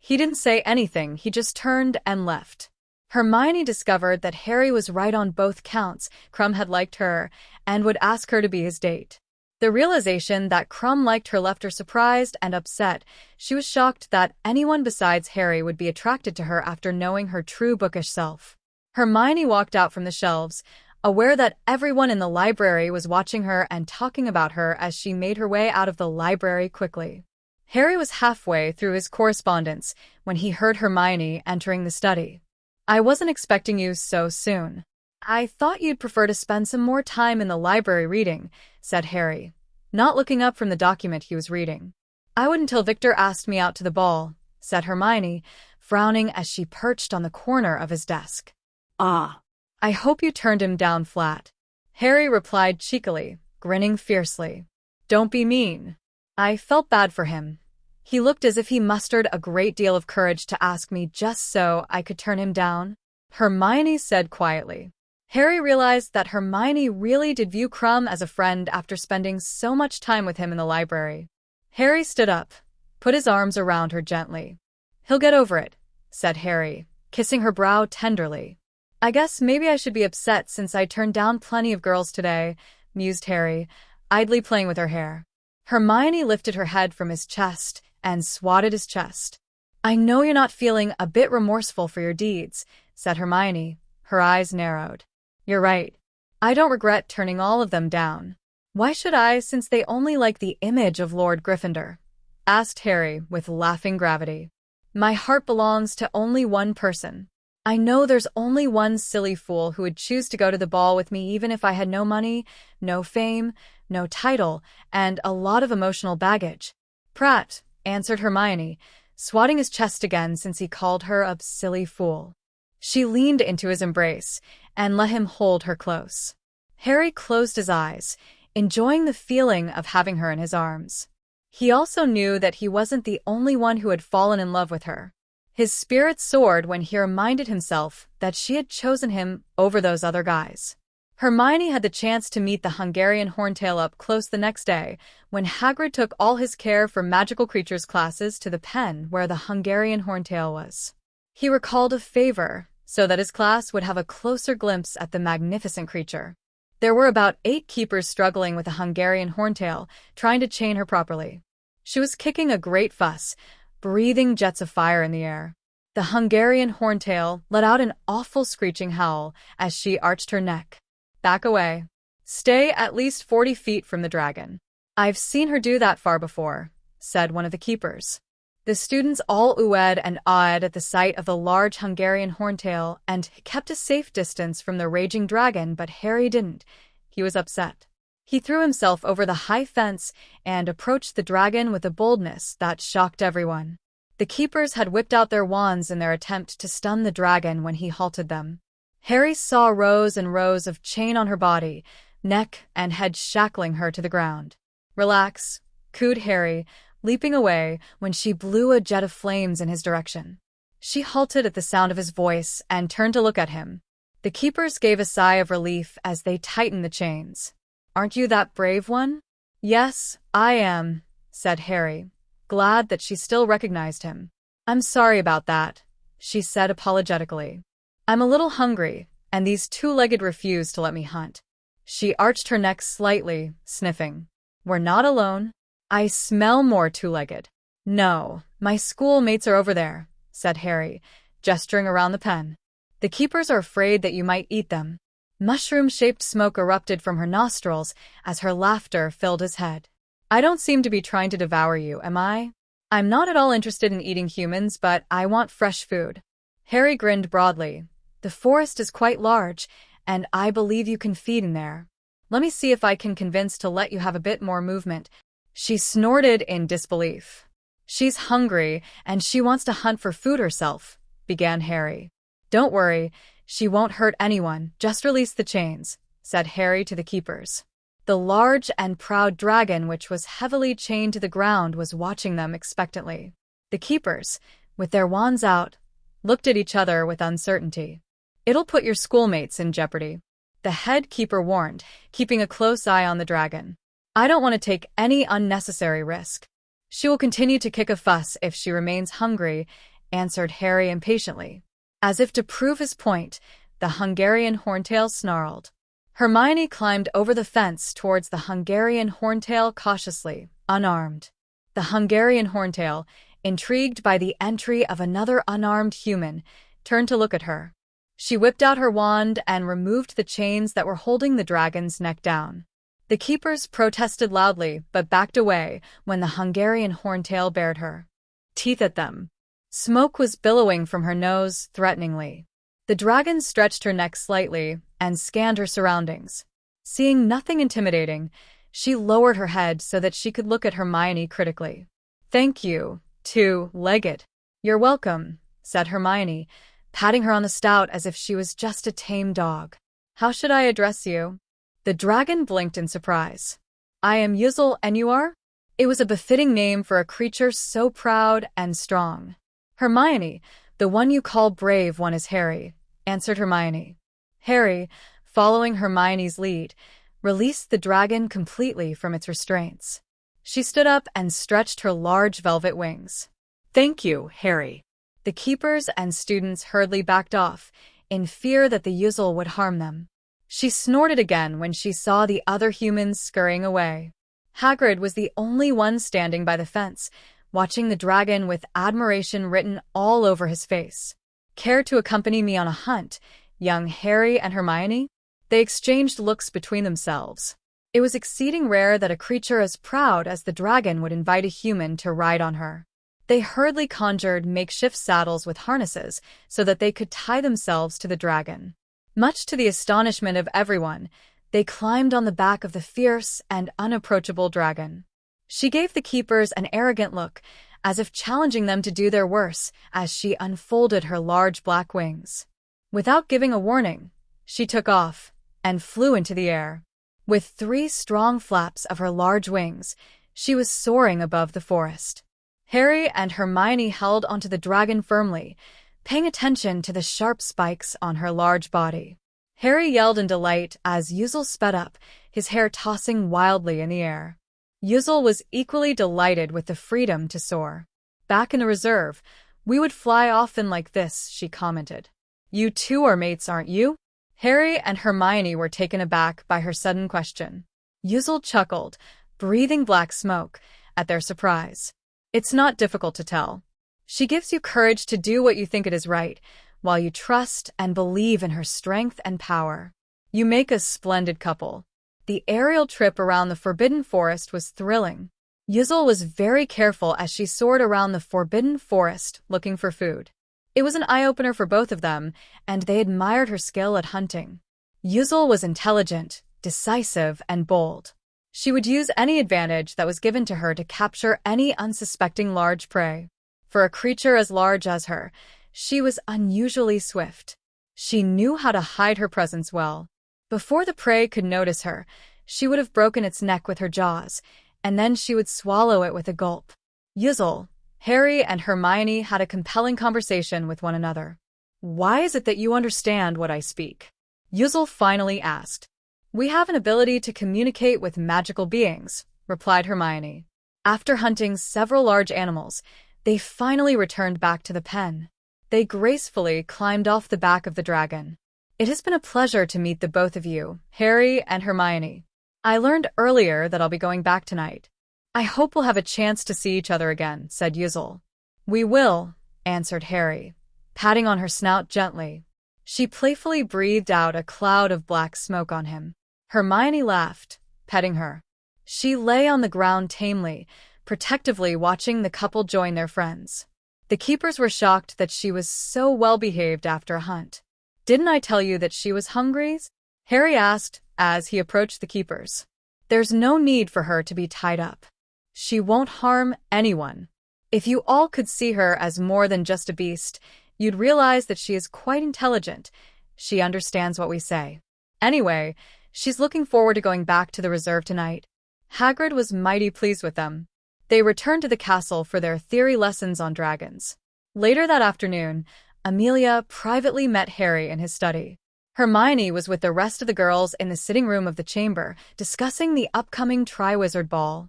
He didn't say anything, he just turned and left. Hermione discovered that Harry was right on both counts. Crumb had liked her and would ask her to be his date. The realization that Crumb liked her left her surprised and upset. She was shocked that anyone besides Harry would be attracted to her after knowing her true bookish self. Hermione walked out from the shelves, aware that everyone in the library was watching her and talking about her as she made her way out of the library quickly. Harry was halfway through his correspondence when he heard Hermione entering the study. "I wasn't expecting you so soon. I thought you'd prefer to spend some more time in the library reading," said Harry, not looking up from the document he was reading. "I would until Victor asked me out to the ball," said Hermione, frowning as she perched on the corner of his desk. "Ah. "I hope you turned him down flat," Harry replied cheekily, grinning fiercely. "Don't be mean." I felt bad for him. He looked as if he mustered a great deal of courage to ask me just so I could turn him down, Hermione said quietly. Harry realized that Hermione really did view Crumb as a friend after spending so much time with him in the library. Harry stood up, put his arms around her gently. "He'll get over it," said Harry, kissing her brow tenderly. "I guess maybe I should be upset since I turned down plenty of girls today," mused Harry, idly playing with her hair. Hermione lifted her head from his chest and swatted his chest. "I know you're not feeling a bit remorseful for your deeds," said Hermione, her eyes narrowed. "You're right. I don't regret turning all of them down." "Why should I, since they only like the image of Lord Gryffindor?" asked Harry with laughing gravity. "My heart belongs to only one person. I know there's only one silly fool who would choose to go to the ball with me even if I had no money, no fame, no title, and a lot of emotional baggage." "Pratt," answered Hermione, swatting his chest again since he called her a silly fool. She leaned into his embrace and let him hold her close. Harry closed his eyes, enjoying the feeling of having her in his arms. He also knew that he wasn't the only one who had fallen in love with her. His spirit soared when he reminded himself that she had chosen him over those other guys. Hermione had the chance to meet the Hungarian horntail up close the next day when Hagrid took all his care for magical creatures classes to the pen where the Hungarian horntail was. He recalled a favor so that his class would have a closer glimpse at the magnificent creature. There were about 8 keepers struggling with a Hungarian horntail, trying to chain her properly. She was kicking a great fuss, breathing jets of fire in the air. The Hungarian horntail let out an awful screeching howl as she arched her neck. Back away. Stay at least 40 feet from the dragon. I've seen her do that far before, said one of the keepers. The students all oohed and awed at the sight of the large Hungarian horntail and kept a safe distance from the raging dragon, but Harry didn't. He was upset. He threw himself over the high fence and approached the dragon with a boldness that shocked everyone. The keepers had whipped out their wands in their attempt to stun the dragon when he halted them. Harry saw rows and rows of chain on her body, neck and head shackling her to the ground. Relax, cooed Harry, leaping away when she blew a jet of flames in his direction. She halted at the sound of his voice and turned to look at him. The keepers gave a sigh of relief as they tightened the chains. Aren't you that brave one? Yes, I am, said Harry, glad that she still recognized him. I'm sorry about that, she said apologetically. I'm a little hungry, and these two-legged refuse to let me hunt. She arched her neck slightly, sniffing. We're not alone. I smell more two-legged. No, my schoolmates are over there, said Harry, gesturing around the pen. The keepers are afraid that you might eat them. Mushroom-shaped smoke erupted from her nostrils as her laughter filled his head. I don't seem to be trying to devour you, am I? I'm not at all interested in eating humans, but I want fresh food. Harry grinned broadly. The forest is quite large, and I believe you can feed in there. Let me see if I can convince to let you have a bit more movement. She snorted in disbelief. She's hungry, and she wants to hunt for food herself, began Harry. Don't worry, she won't hurt anyone, just release the chains, said Harry to the keepers. The large and proud dragon, which was heavily chained to the ground, was watching them expectantly. The keepers, with their wands out, looked at each other with uncertainty. It'll put your schoolmates in jeopardy, the head keeper warned, keeping a close eye on the dragon. I don't want to take any unnecessary risk. She will continue to kick a fuss if she remains hungry, answered Harry impatiently. As if to prove his point, the Hungarian horntail snarled. Hermione climbed over the fence towards the Hungarian horntail cautiously, unarmed. The Hungarian horntail, intrigued by the entry of another unarmed human, turned to look at her. She whipped out her wand and removed the chains that were holding the dragon's neck down. The keepers protested loudly but backed away when the Hungarian horntail bared her teeth at them. Smoke was billowing from her nose threateningly. The dragon stretched her neck slightly and scanned her surroundings. Seeing nothing intimidating, she lowered her head so that she could look at Hermione critically. Thank you, two-legged. You're welcome, said Hermione, patting her on the snout as if she was just a tame dog. How should I address you? The dragon blinked in surprise. I am Yule, and you are? It was a befitting name for a creature so proud and strong. Hermione, the one you call brave one is Harry, answered Hermione. Harry, following Hermione's lead, released the dragon completely from its restraints. She stood up and stretched her large velvet wings. Thank you, Harry. The keepers and students hurriedly backed off, in fear that the Yule would harm them. She snorted again when she saw the other humans scurrying away. Hagrid was the only one standing by the fence, watching the dragon with admiration written all over his face. Care to accompany me on a hunt, young Harry and Hermione? They exchanged looks between themselves. It was exceeding rare that a creature as proud as the dragon would invite a human to ride on her. They hurriedly conjured makeshift saddles with harnesses so that they could tie themselves to the dragon. Much to the astonishment of everyone, they climbed on the back of the fierce and unapproachable dragon. She gave the keepers an arrogant look, as if challenging them to do their worst, as she unfolded her large black wings. Without giving a warning, she took off and flew into the air. With 3 strong flaps of her large wings, she was soaring above the forest. Harry and Hermione held onto the dragon firmly, paying attention to the sharp spikes on her large body. Harry yelled in delight as Yule sped up, his hair tossing wildly in the air. Yule was equally delighted with the freedom to soar. Back in the reserve, we would fly often like this, she commented. You two are mates, aren't you? Harry and Hermione were taken aback by her sudden question. Yule chuckled, breathing black smoke, at their surprise. It's not difficult to tell. She gives you courage to do what you think it is right, while you trust and believe in her strength and power. You make a splendid couple. The aerial trip around the Forbidden Forest was thrilling. Yule was very careful as she soared around the Forbidden Forest looking for food. It was an eye-opener for both of them, and they admired her skill at hunting. Yule was intelligent, decisive, and bold. She would use any advantage that was given to her to capture any unsuspecting large prey. For a creature as large as her, she was unusually swift. She knew how to hide her presence well. Before the prey could notice her, she would have broken its neck with her jaws, and then she would swallow it with a gulp. Yule, Harry, and Hermione had a compelling conversation with one another. "Why is it that you understand what I speak?" Yule finally asked. "We have an ability to communicate with magical beings," replied Hermione. After hunting several large animals, they finally returned back to the pen. They gracefully climbed off the back of the dragon. "It has been a pleasure to meet the both of you, Harry and Hermione. I learned earlier that I'll be going back tonight. I hope we'll have a chance to see each other again," said Yule. "We will," answered Harry, patting on her snout gently. She playfully breathed out a cloud of black smoke on him. Hermione laughed, petting her. She lay on the ground tamely, protectively watching the couple join their friends. The keepers were shocked that she was so well-behaved after a hunt. "Didn't I tell you that she was hungry?" Harry asked as he approached the keepers. "There's no need for her to be tied up. She won't harm anyone. If you all could see her as more than just a beast, you'd realize that she is quite intelligent. She understands what we say. Anyway, she's looking forward to going back to the reserve tonight." Hagrid was mighty pleased with them. They returned to the castle for their theory lessons on dragons. Later that afternoon, Amelia privately met Harry in his study. Hermione was with the rest of the girls in the sitting room of the chamber, discussing the upcoming triwizard ball.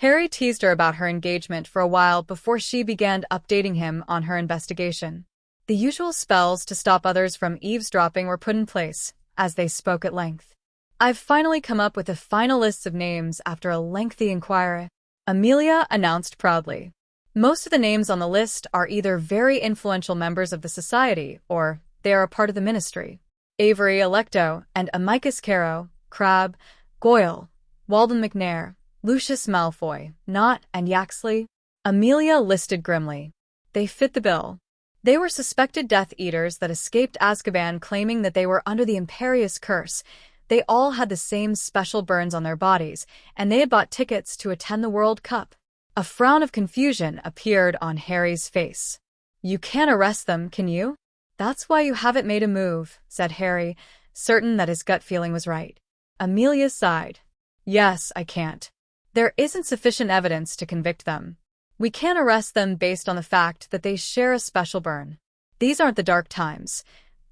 Harry teased her about her engagement for a while before she began updating him on her investigation. The usual spells to stop others from eavesdropping were put in place, as they spoke at length. "I've finally come up with the final lists of names after a lengthy inquiry," Amelia announced proudly. "Most of the names on the list are either very influential members of the society or they are a part of the ministry. Avery Alecto and Amicus Caro, Crabbe, Goyle, Walden McNair, Lucius Malfoy, Knott, and Yaxley." Amelia listed grimly. They fit the bill. They were suspected Death Eaters that escaped Azkaban claiming that they were under the Imperious Curse. They all had the same special burns on their bodies, and they had bought tickets to attend the World Cup. A frown of confusion appeared on Harry's face. "You can't arrest them, can you?" "That's why you haven't made a move," said Harry, certain that his gut feeling was right. Amelia sighed. "Yes, I can't. There isn't sufficient evidence to convict them. We can't arrest them based on the fact that they share a special burn. These aren't the dark times.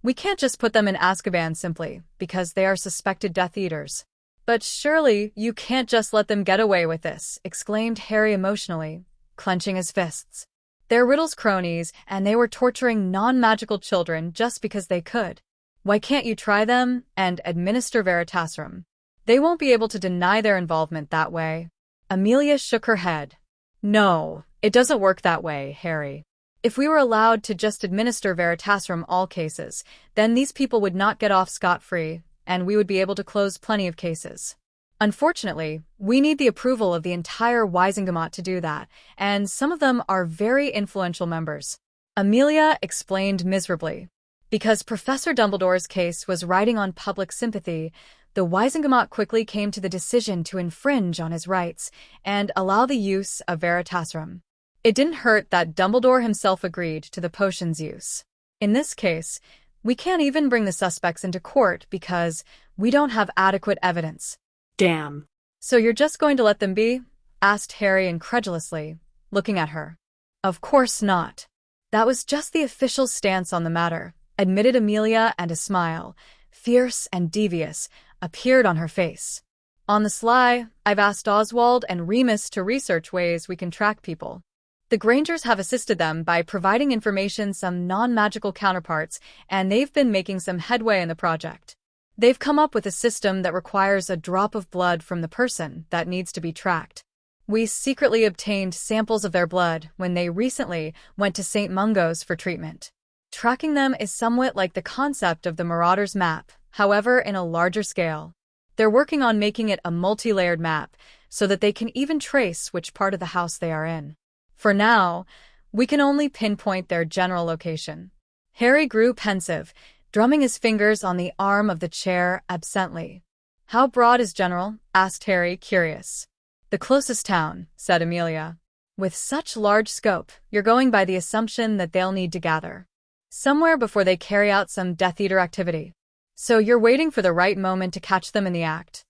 We can't just put them in Azkaban simply because they are suspected Death Eaters." "But surely you can't just let them get away with this," exclaimed Harry emotionally, clenching his fists. "They're Riddle's cronies, and they were torturing non-magical children just because they could. Why can't you try them and administer Veritasrum? They won't be able to deny their involvement that way." Amelia shook her head. "No, it doesn't work that way, Harry. If we were allowed to just administer Veritasrum all cases, then these people would not get off scot-free, and we would be able to close plenty of cases. Unfortunately, we need the approval of the entire Wisengamot to do that, and some of them are very influential members." Amelia explained miserably. Because Professor Dumbledore's case was riding on public sympathy, the Wisengamot quickly came to the decision to infringe on his rights and allow the use of Veritasrum. It didn't hurt that Dumbledore himself agreed to the potion's use. In this case, we can't even bring the suspects into court because we don't have adequate evidence. "Damn." "So you're just going to let them be?" asked Harry incredulously, looking at her. "Of course not. That was just the official stance on the matter," admitted Amelia, and a smile, fierce and devious, appeared on her face. "On the sly, I've asked Oswald and Remus to research ways we can track people. The Grangers have assisted them by providing information some non-magical counterparts, and they've been making some headway in the project. They've come up with a system that requires a drop of blood from the person that needs to be tracked. We secretly obtained samples of their blood when they recently went to St. Mungo's for treatment. Tracking them is somewhat like the concept of the Marauder's map, however in a larger scale. They're working on making it a multi-layered map so that they can even trace which part of the house they are in. For now, we can only pinpoint their general location. Harry grew pensive, drumming his fingers on the arm of the chair absently. How broad is general? Asked Harry, curious. The closest town, said Amelia. With such large scope, you're going by the assumption that they'll need to gather somewhere before they carry out some Death Eater activity. So you're waiting for the right moment to catch them in the act.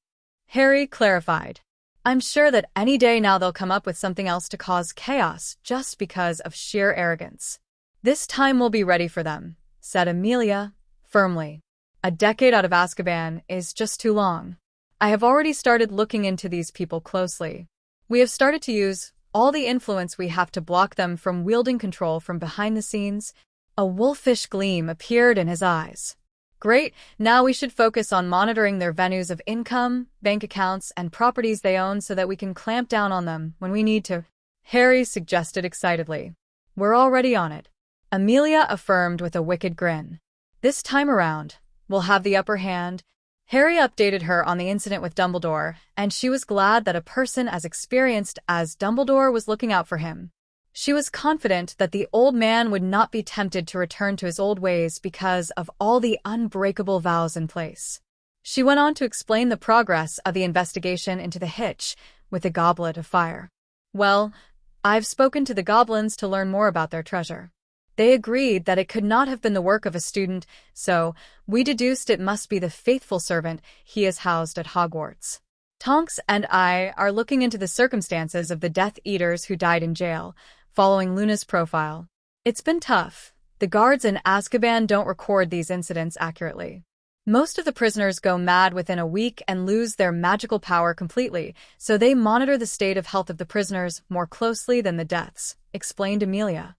Harry clarified. I'm sure that any day now they'll come up with something else to cause chaos just because of sheer arrogance. This time we'll be ready for them, said Amelia, firmly. A decade out of Azkaban is just too long. I have already started looking into these people closely. We have started to use all the influence we have to block them from wielding control from behind the scenes. A wolfish gleam appeared in his eyes. Great, now we should focus on monitoring their venues of income, bank accounts, and properties they own so that we can clamp down on them when we need to, Harry suggested excitedly. We're already on it, Amelia affirmed with a wicked grin. This time around, we'll have the upper hand. Harry updated her on the incident with Dumbledore, and she was glad that a person as experienced as Dumbledore was looking out for him. She was confident that the old man would not be tempted to return to his old ways because of all the unbreakable vows in place. She went on to explain the progress of the investigation into the hitch with a goblet of fire. Well, I've spoken to the goblins to learn more about their treasure. They agreed that it could not have been the work of a student, so we deduced it must be the faithful servant he is housed at Hogwarts. Tonks and I are looking into the circumstances of the Death Eaters who died in jail, following Luna's profile. It's been tough. The guards in Azkaban don't record these incidents accurately. Most of the prisoners go mad within a week and lose their magical power completely, so they monitor the state of health of the prisoners more closely than the deaths, explained Amelia.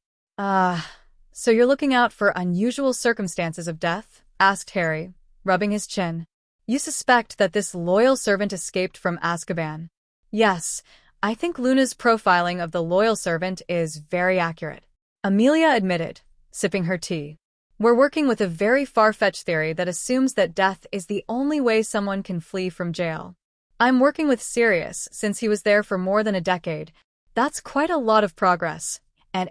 So you're looking out for unusual circumstances of death? Asked Harry, rubbing his chin. You suspect that this loyal servant escaped from Azkaban? Yes, I think Luna's profiling of the loyal servant is very accurate, Amelia admitted, sipping her tea. We're working with a very far-fetched theory that assumes that death is the only way someone can flee from jail. I'm working with Sirius since he was there for more than a decade. That's quite a lot of progress. And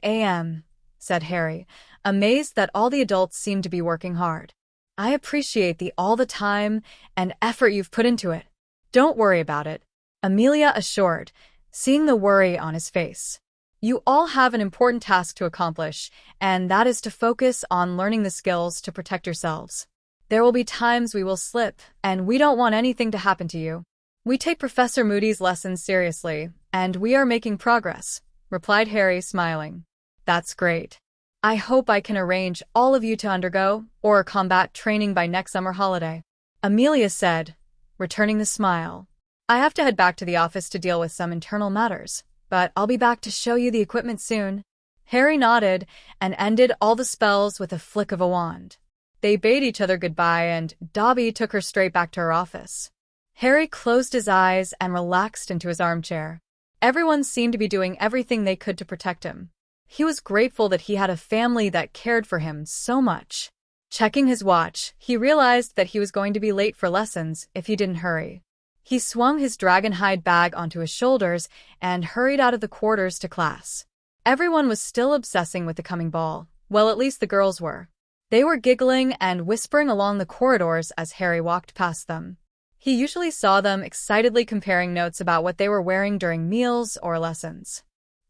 said Harry, amazed that all the adults seem to be working hard. I appreciate all the time and effort you've put into it. Don't worry about it, Amelia assured, seeing the worry on his face. You all have an important task to accomplish, and that is to focus on learning the skills to protect yourselves. There will be times we will slip, and we don't want anything to happen to you. We take Professor Moody's lessons seriously, and we are making progress, replied Harry, smiling. That's great. I hope I can arrange all of you to undergo or combat training by next summer holiday, Amelia said, returning the smile. I have to head back to the office to deal with some internal matters, but I'll be back to show you the equipment soon. Harry nodded and ended all the spells with a flick of a wand. They bade each other goodbye and Dobby took her straight back to her office. Harry closed his eyes and relaxed into his armchair. Everyone seemed to be doing everything they could to protect him. He was grateful that he had a family that cared for him so much. Checking his watch, he realized that he was going to be late for lessons if he didn't hurry. He swung his dragonhide bag onto his shoulders and hurried out of the quarters to class. Everyone was still obsessing with the coming ball. Well, at least the girls were. They were giggling and whispering along the corridors as Harry walked past them. He usually saw them excitedly comparing notes about what they were wearing during meals or lessons.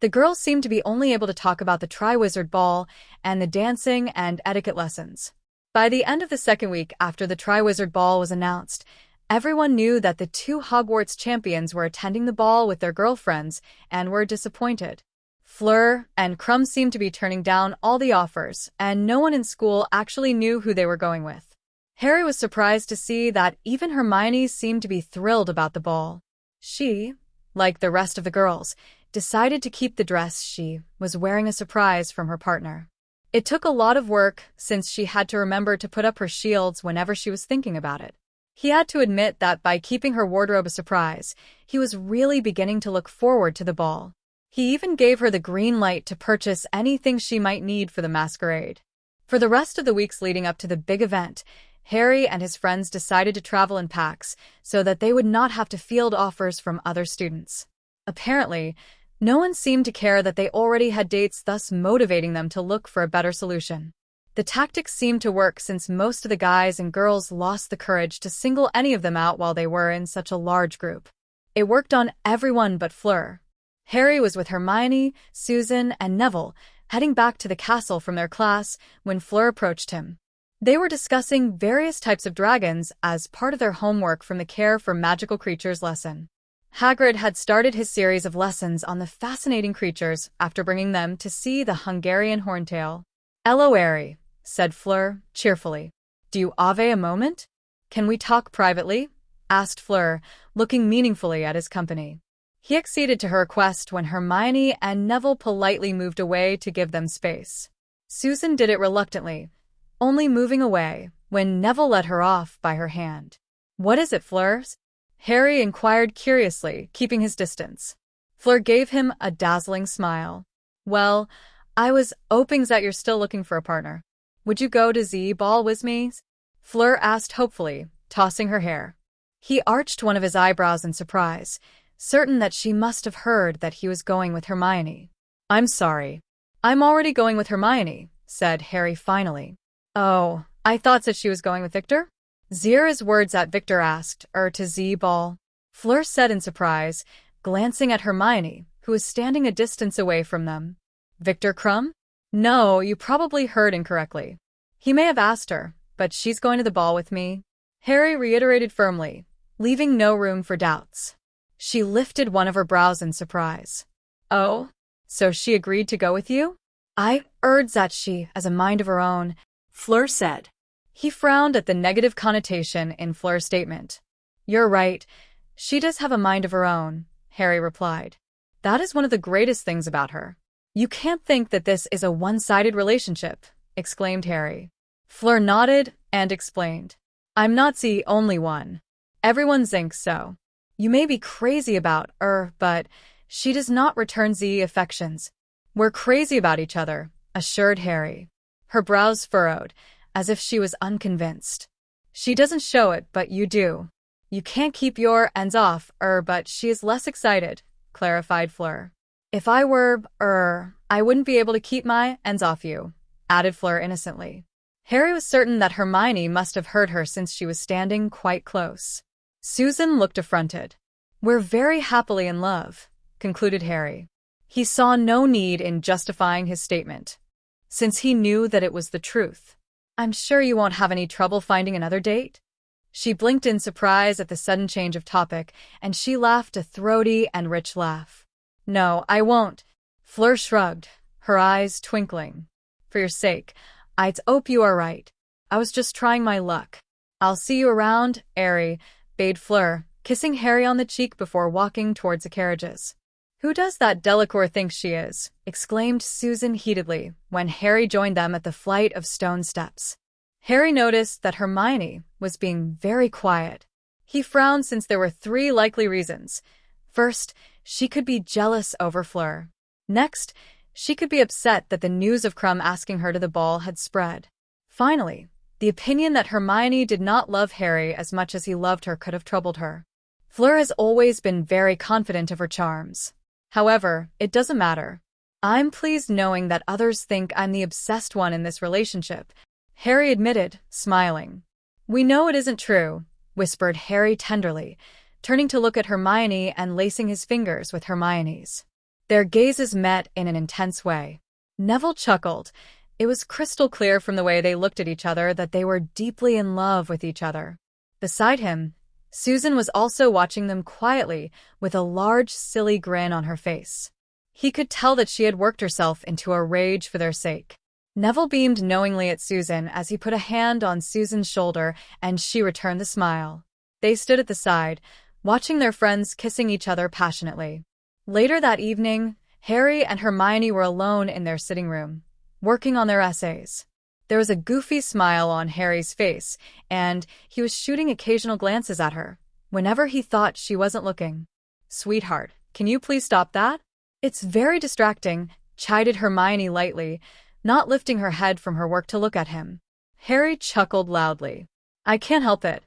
The girls seemed to be only able to talk about the triwizard ball and the dancing and etiquette lessons. By the end of the second week after the triwizard ball was announced, everyone knew that the two Hogwarts champions were attending the ball with their girlfriends and were disappointed. Fleur and Crumb seemed to be turning down all the offers, and no one in school actually knew who they were going with. Harry was surprised to see that even Hermione seemed to be thrilled about the ball. She, like the rest of the girls, decided to keep the dress she was wearing a surprise from her partner. It took a lot of work since she had to remember to put up her shields whenever she was thinking about it. He had to admit that by keeping her wardrobe a surprise, he was really beginning to look forward to the ball. He even gave her the green light to purchase anything she might need for the masquerade. For the rest of the weeks leading up to the big event, Harry and his friends decided to travel in packs so that they would not have to field offers from other students. Apparently, no one seemed to care that they already had dates, thus motivating them to look for a better solution. The tactic seemed to work since most of the guys and girls lost the courage to single any of them out while they were in such a large group. It worked on everyone but Fleur. Harry was with Hermione, Susan, and Neville, heading back to the castle from their class when Fleur approached him. They were discussing various types of dragons as part of their homework from the Care for Magical Creatures lesson. Hagrid had started his series of lessons on the fascinating creatures after bringing them to see the Hungarian horntail. "Hello, Harry," said Fleur, cheerfully. "Do you have a moment? Can we talk privately?" asked Fleur, looking meaningfully at his company. He acceded to her request when Hermione and Neville politely moved away to give them space. Susan did it reluctantly, only moving away when Neville led her off by her hand. "What is it, Fleur?" Harry inquired curiously, keeping his distance. Fleur gave him a dazzling smile. "Well, I was hoping that you're still looking for a partner. Would you go to the ball with me?" Fleur asked hopefully, tossing her hair. He arched one of his eyebrows in surprise, certain that she must have heard that he was going with Hermione. "I'm sorry. I'm already going with Hermione," said Harry finally. "Oh, I thought that she was going with Victor?" Zira's words at Victor asked, to the ball?" Fleur said in surprise, glancing at Hermione, who was standing a distance away from them. "Victor Krum? No, you probably heard incorrectly. He may have asked her, but she's going to the ball with me," Harry reiterated firmly, leaving no room for doubts. She lifted one of her brows in surprise. "Oh, so she agreed to go with you?" "I heard that she has a mind of her own," Fleur said. He frowned at the negative connotation in Fleur's statement. "You're right. She does have a mind of her own," Harry replied. "That is one of the greatest things about her." "You can't think that this is a one-sided relationship," exclaimed Harry. Fleur nodded and explained. "I'm not the only one. Everyone thinks so. You may be crazy about her, but she does not return the affections." "We're crazy about each other," assured Harry. Her brows furrowed, as if she was unconvinced. "She doesn't show it, but you do. You can't keep your hands off her, but she is less excited," clarified Fleur. "If I were I wouldn't be able to keep my hands off you," added Fleur innocently. Harry was certain that Hermione must have heard her since she was standing quite close. Susan looked affronted. "We're very happily in love," concluded Harry. He saw no need in justifying his statement, since he knew that it was the truth. "I'm sure you won't have any trouble finding another date?" She blinked in surprise at the sudden change of topic, and she laughed a throaty and rich laugh. "No, I won't." Fleur shrugged, her eyes twinkling. "For your sake, I'd hope you are right. I was just trying my luck." "I'll see you around, Harry," bade Fleur, kissing Harry on the cheek before walking towards the carriages. "Who does that Delacour think she is?" exclaimed Susan heatedly when Harry joined them at the flight of stone steps. Harry noticed that Hermione was being very quiet. He frowned since there were 3 likely reasons. First, she could be jealous over Fleur. Next, she could be upset that the news of Krum asking her to the ball had spread. Finally, the opinion that Hermione did not love Harry as much as he loved her could have troubled her. Fleur has always been very confident of her charms. However, it doesn't matter. "I'm pleased knowing that others think I'm the obsessed one in this relationship," Harry admitted, smiling. "We know it isn't true," whispered Harry tenderly, turning to look at Hermione and lacing his fingers with Hermione's. Their gazes met in an intense way. Neville chuckled. It was crystal clear from the way they looked at each other that they were deeply in love with each other. Beside him, Susan was also watching them quietly, with a large, silly grin on her face. He could tell that she had worked herself into a rage for their sake. Neville beamed knowingly at Susan as he put a hand on Susan's shoulder, and she returned the smile. They stood at the side, watching their friends kissing each other passionately. Later that evening, Harry and Hermione were alone in their sitting room, working on their essays. There was a goofy smile on Harry's face, and he was shooting occasional glances at her, whenever he thought she wasn't looking. "Sweetheart, can you please stop that? It's very distracting," chided Hermione lightly, not lifting her head from her work to look at him. Harry chuckled loudly. "I can't help it.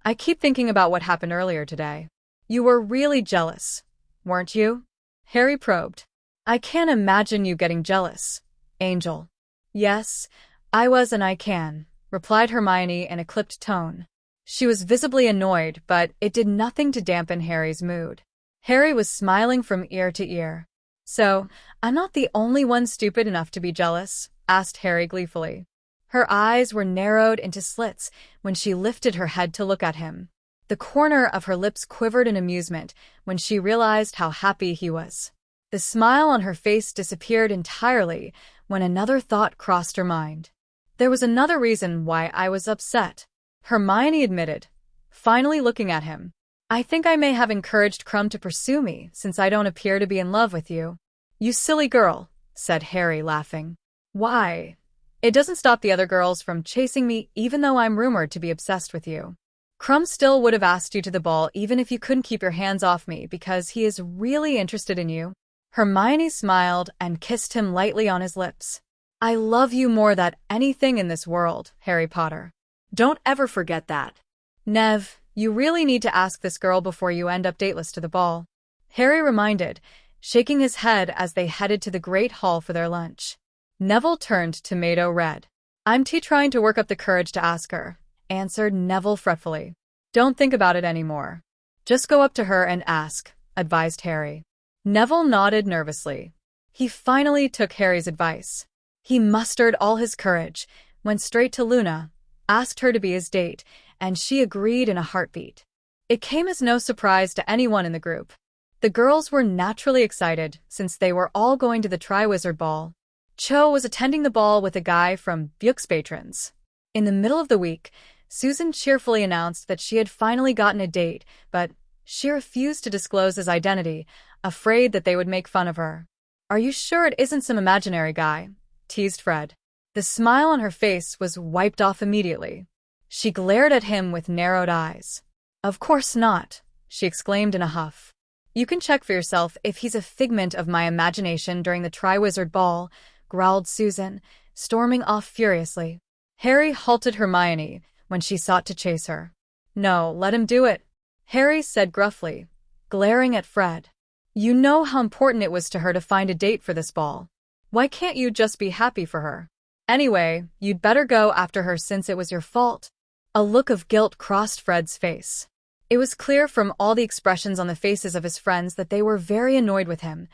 I keep thinking about what happened earlier today. You were really jealous, weren't you?" Harry probed. "I can't imagine you getting jealous, Angel." "Yes, I was and I can," replied Hermione in a clipped tone. She was visibly annoyed, but it did nothing to dampen Harry's mood. Harry was smiling from ear to ear. "So, I'm not the only one stupid enough to be jealous?" asked Harry gleefully. Her eyes were narrowed into slits when she lifted her head to look at him. The corner of her lips quivered in amusement when she realized how happy he was. The smile on her face disappeared entirely when another thought crossed her mind. "There was another reason why I was upset," Hermione admitted, finally looking at him. "I think I may have encouraged Krum to pursue me since I don't appear to be in love with you." "You silly girl," said Harry, laughing. "Why? It doesn't stop the other girls from chasing me even though I'm rumored to be obsessed with you. Krum still would have asked you to the ball even if you couldn't keep your hands off me because he is really interested in you." Hermione smiled and kissed him lightly on his lips. "I love you more than anything in this world, Harry Potter. Don't ever forget that." "Nev, you really need to ask this girl before you end up dateless to the ball," Harry reminded, shaking his head as they headed to the Great Hall for their lunch. Neville turned tomato red. "I'm trying to work up the courage to ask her," answered Neville fretfully. "Don't think about it anymore. Just go up to her and ask," advised Harry. Neville nodded nervously. He finally took Harry's advice. He mustered all his courage, went straight to Luna, asked her to be his date, and she agreed in a heartbeat. It came as no surprise to anyone in the group. The girls were naturally excited since they were all going to the triwizard ball. Cho was attending the ball with a guy from Buick's patrons. In the middle of the week, Susan cheerfully announced that she had finally gotten a date, but she refused to disclose his identity, afraid that they would make fun of her. "Are you sure it isn't some imaginary guy?" teased Fred. The smile on her face was wiped off immediately. She glared at him with narrowed eyes. "Of course not," she exclaimed in a huff. "You can check for yourself if he's a figment of my imagination during the triwizard ball," growled Susan, storming off furiously. Harry halted Hermione when she sought to chase her. "No, let him do it," Harry said gruffly, glaring at Fred. "You know how important it was to her to find a date for this ball. Why can't you just be happy for her? Anyway, you'd better go after her since it was your fault." A look of guilt crossed Fred's face. It was clear from all the expressions on the faces of his friends that they were very annoyed with him,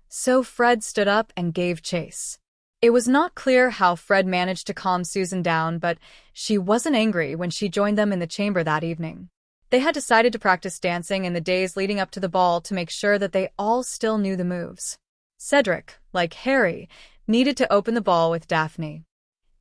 so Fred stood up and gave chase. It was not clear how Fred managed to calm Susan down, but she wasn't angry when she joined them in the chamber that evening. They had decided to practice dancing in the days leading up to the ball to make sure that they all still knew the moves. Cedric, like Harry, needed to open the ball with Daphne.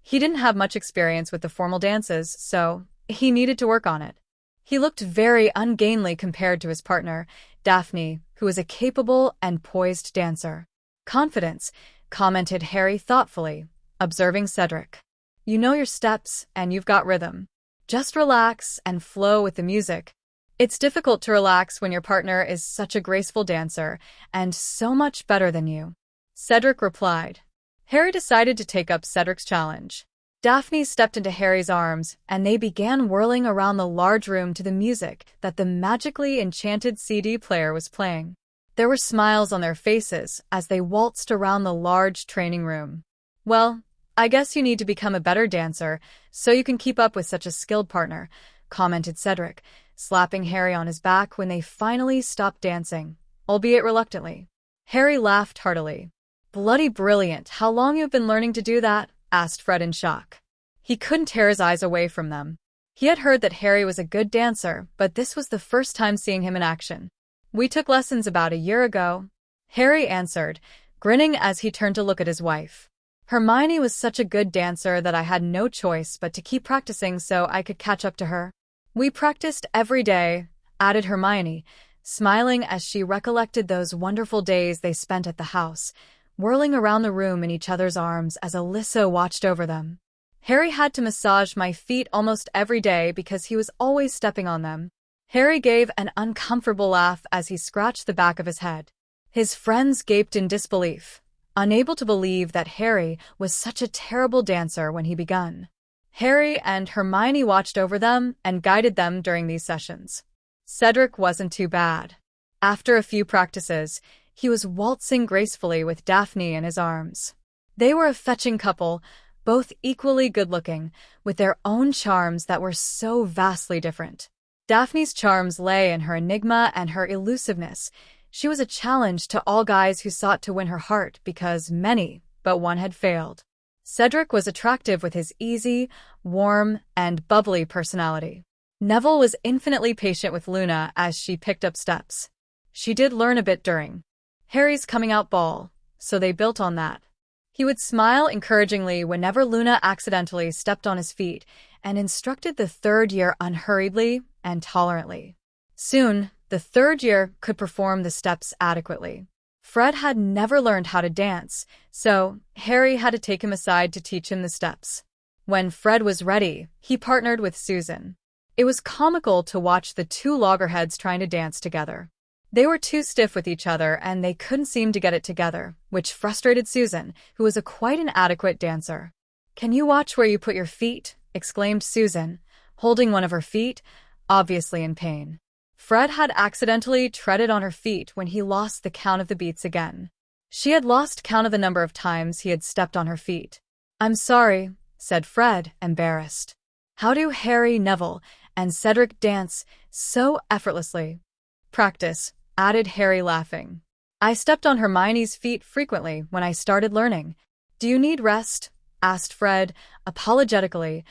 He didn't have much experience with the formal dances, so he needed to work on it. He looked very ungainly compared to his partner, Daphne, who was a capable and poised dancer. "Confidence," commented Harry thoughtfully, observing Cedric. "You know your steps, and you've got rhythm. Just relax and flow with the music." "It's difficult to relax when your partner is such a graceful dancer and so much better than you," Cedric replied. Harry decided to take up Cedric's challenge. Daphne stepped into Harry's arms, and they began whirling around the large room to the music that the magically enchanted CD player was playing. There were smiles on their faces as they waltzed around the large training room. "Well, I guess you need to become a better dancer so you can keep up with such a skilled partner," commented Cedric, slapping Harry on his back when they finally stopped dancing, albeit reluctantly. Harry laughed heartily. "Bloody brilliant. How long you've been learning to do that?" asked Fred in shock. He couldn't tear his eyes away from them. He had heard that Harry was a good dancer, but this was the first time seeing him in action. "We took lessons about a year ago," Harry answered, grinning as he turned to look at his wife. "Hermione was such a good dancer that I had no choice but to keep practicing so I could catch up to her." "We practiced every day," added Hermione, smiling as she recollected those wonderful days they spent at the house, whirling around the room in each other's arms as Alyssa watched over them. Harry had to massage my feet almost every day because he was always stepping on them. Harry gave an uncomfortable laugh as he scratched the back of his head. His friends gaped in disbelief, unable to believe that Harry was such a terrible dancer when he began. Harry and Hermione watched over them and guided them during these sessions. Cedric wasn't too bad. After a few practices, he was waltzing gracefully with Daphne in his arms. They were a fetching couple, both equally good-looking, with their own charms that were so vastly different. Daphne's charms lay in her enigma and her elusiveness. She was a challenge to all guys who sought to win her heart because many but one had failed. Cedric was attractive with his easy, warm, and bubbly personality. Neville was infinitely patient with Luna as she picked up steps. She did learn a bit during Harry's coming-out ball, so they built on that. He would smile encouragingly whenever Luna accidentally stepped on his feet and instructed the third year unhurriedly and tolerantly. Soon, the third year could perform the steps adequately. Fred had never learned how to dance, so Harry had to take him aside to teach him the steps. When Fred was ready, he partnered with Susan. It was comical to watch the two loggerheads trying to dance together. They were too stiff with each other and they couldn't seem to get it together, which frustrated Susan, who was quite an adequate dancer. "Can you watch where you put your feet?" exclaimed Susan, holding one of her feet, obviously in pain. Fred had accidentally treaded on her feet when he lost the count of the beats again. She had lost count of the number of times he had stepped on her feet. "I'm sorry," said Fred, embarrassed. How do Harry, Neville, and Cedric dance so effortlessly? "Practice," added Harry, laughing. "I stepped on Hermione's feet frequently when I started learning. Do you need rest?" asked Fred, apologetically,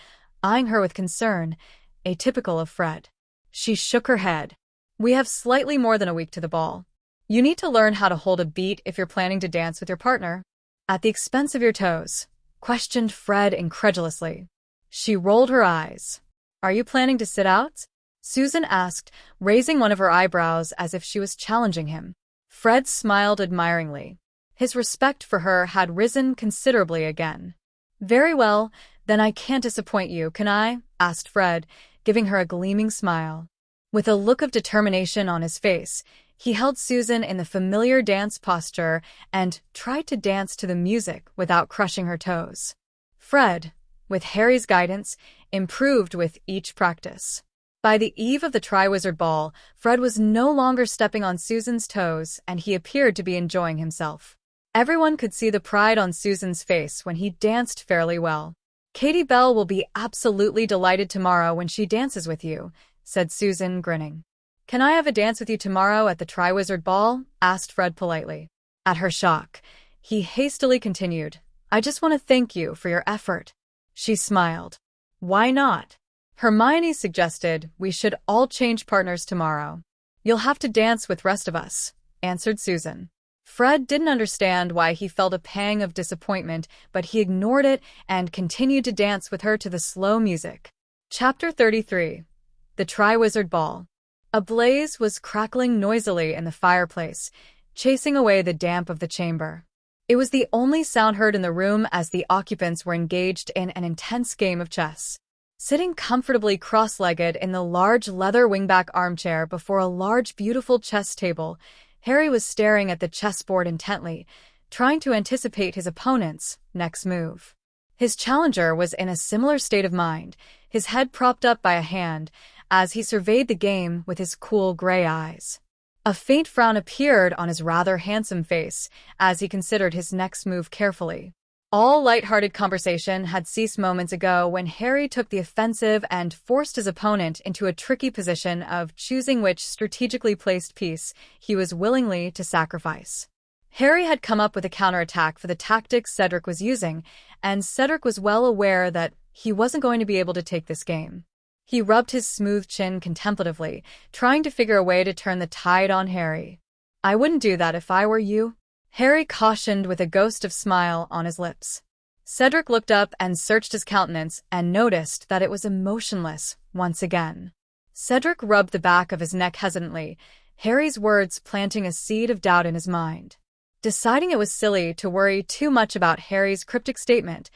eyeing her with concern, atypical of Fred. She shook her head. "We have slightly more than a week to the ball. You need to learn how to hold a beat if you're planning to dance with your partner." "At the expense of your toes?" questioned Fred incredulously. She rolled her eyes. "Are you planning to sit out?" Susan asked, raising one of her eyebrows as if she was challenging him. Fred smiled admiringly. His respect for her had risen considerably again. "Very well, then I can't disappoint you, can I?" asked Fred, giving her a gleaming smile. With a look of determination on his face, he held Susan in the familiar dance posture and tried to dance to the music without crushing her toes. Fred, with Harry's guidance, improved with each practice. By the eve of the triwizard ball, Fred was no longer stepping on Susan's toes and he appeared to be enjoying himself. Everyone could see the pride on Susan's face when he danced fairly well. "Katie Bell will be absolutely delighted tomorrow when she dances with you," said Susan, grinning. "Can I have a dance with you tomorrow at the triwizard ball?" asked Fred politely. At her shock, he hastily continued, "I just want to thank you for your effort." She smiled. "Why not?" Hermione suggested we should all change partners tomorrow. "You'll have to dance with rest of us," answered Susan. Fred didn't understand why he felt a pang of disappointment, but he ignored it and continued to dance with her to the slow music. Chapter 33. The Triwizard Ball. A blaze was crackling noisily in the fireplace, chasing away the damp of the chamber. It was the only sound heard in the room as the occupants were engaged in an intense game of chess. Sitting comfortably cross-legged in the large leather wingback armchair before a large, beautiful chess table, Harry was staring at the chessboard intently, trying to anticipate his opponent's next move. His challenger was in a similar state of mind, his head propped up by a hand, as he surveyed the game with his cool gray eyes. A faint frown appeared on his rather handsome face as he considered his next move carefully. All light-hearted conversation had ceased moments ago when Harry took the offensive and forced his opponent into a tricky position of choosing which strategically placed piece he was willingly to sacrifice. Harry had come up with a counterattack for the tactics Cedric was using, and Cedric was well aware that he wasn't going to be able to take this game. He rubbed his smooth chin contemplatively, trying to figure a way to turn the tide on Harry. "I wouldn't do that if I were you," Harry cautioned with a ghost of smile on his lips. Cedric looked up and searched his countenance and noticed that it was emotionless once again. Cedric rubbed the back of his neck hesitantly, Harry's words planting a seed of doubt in his mind. Deciding it was silly to worry too much about Harry's cryptic statement,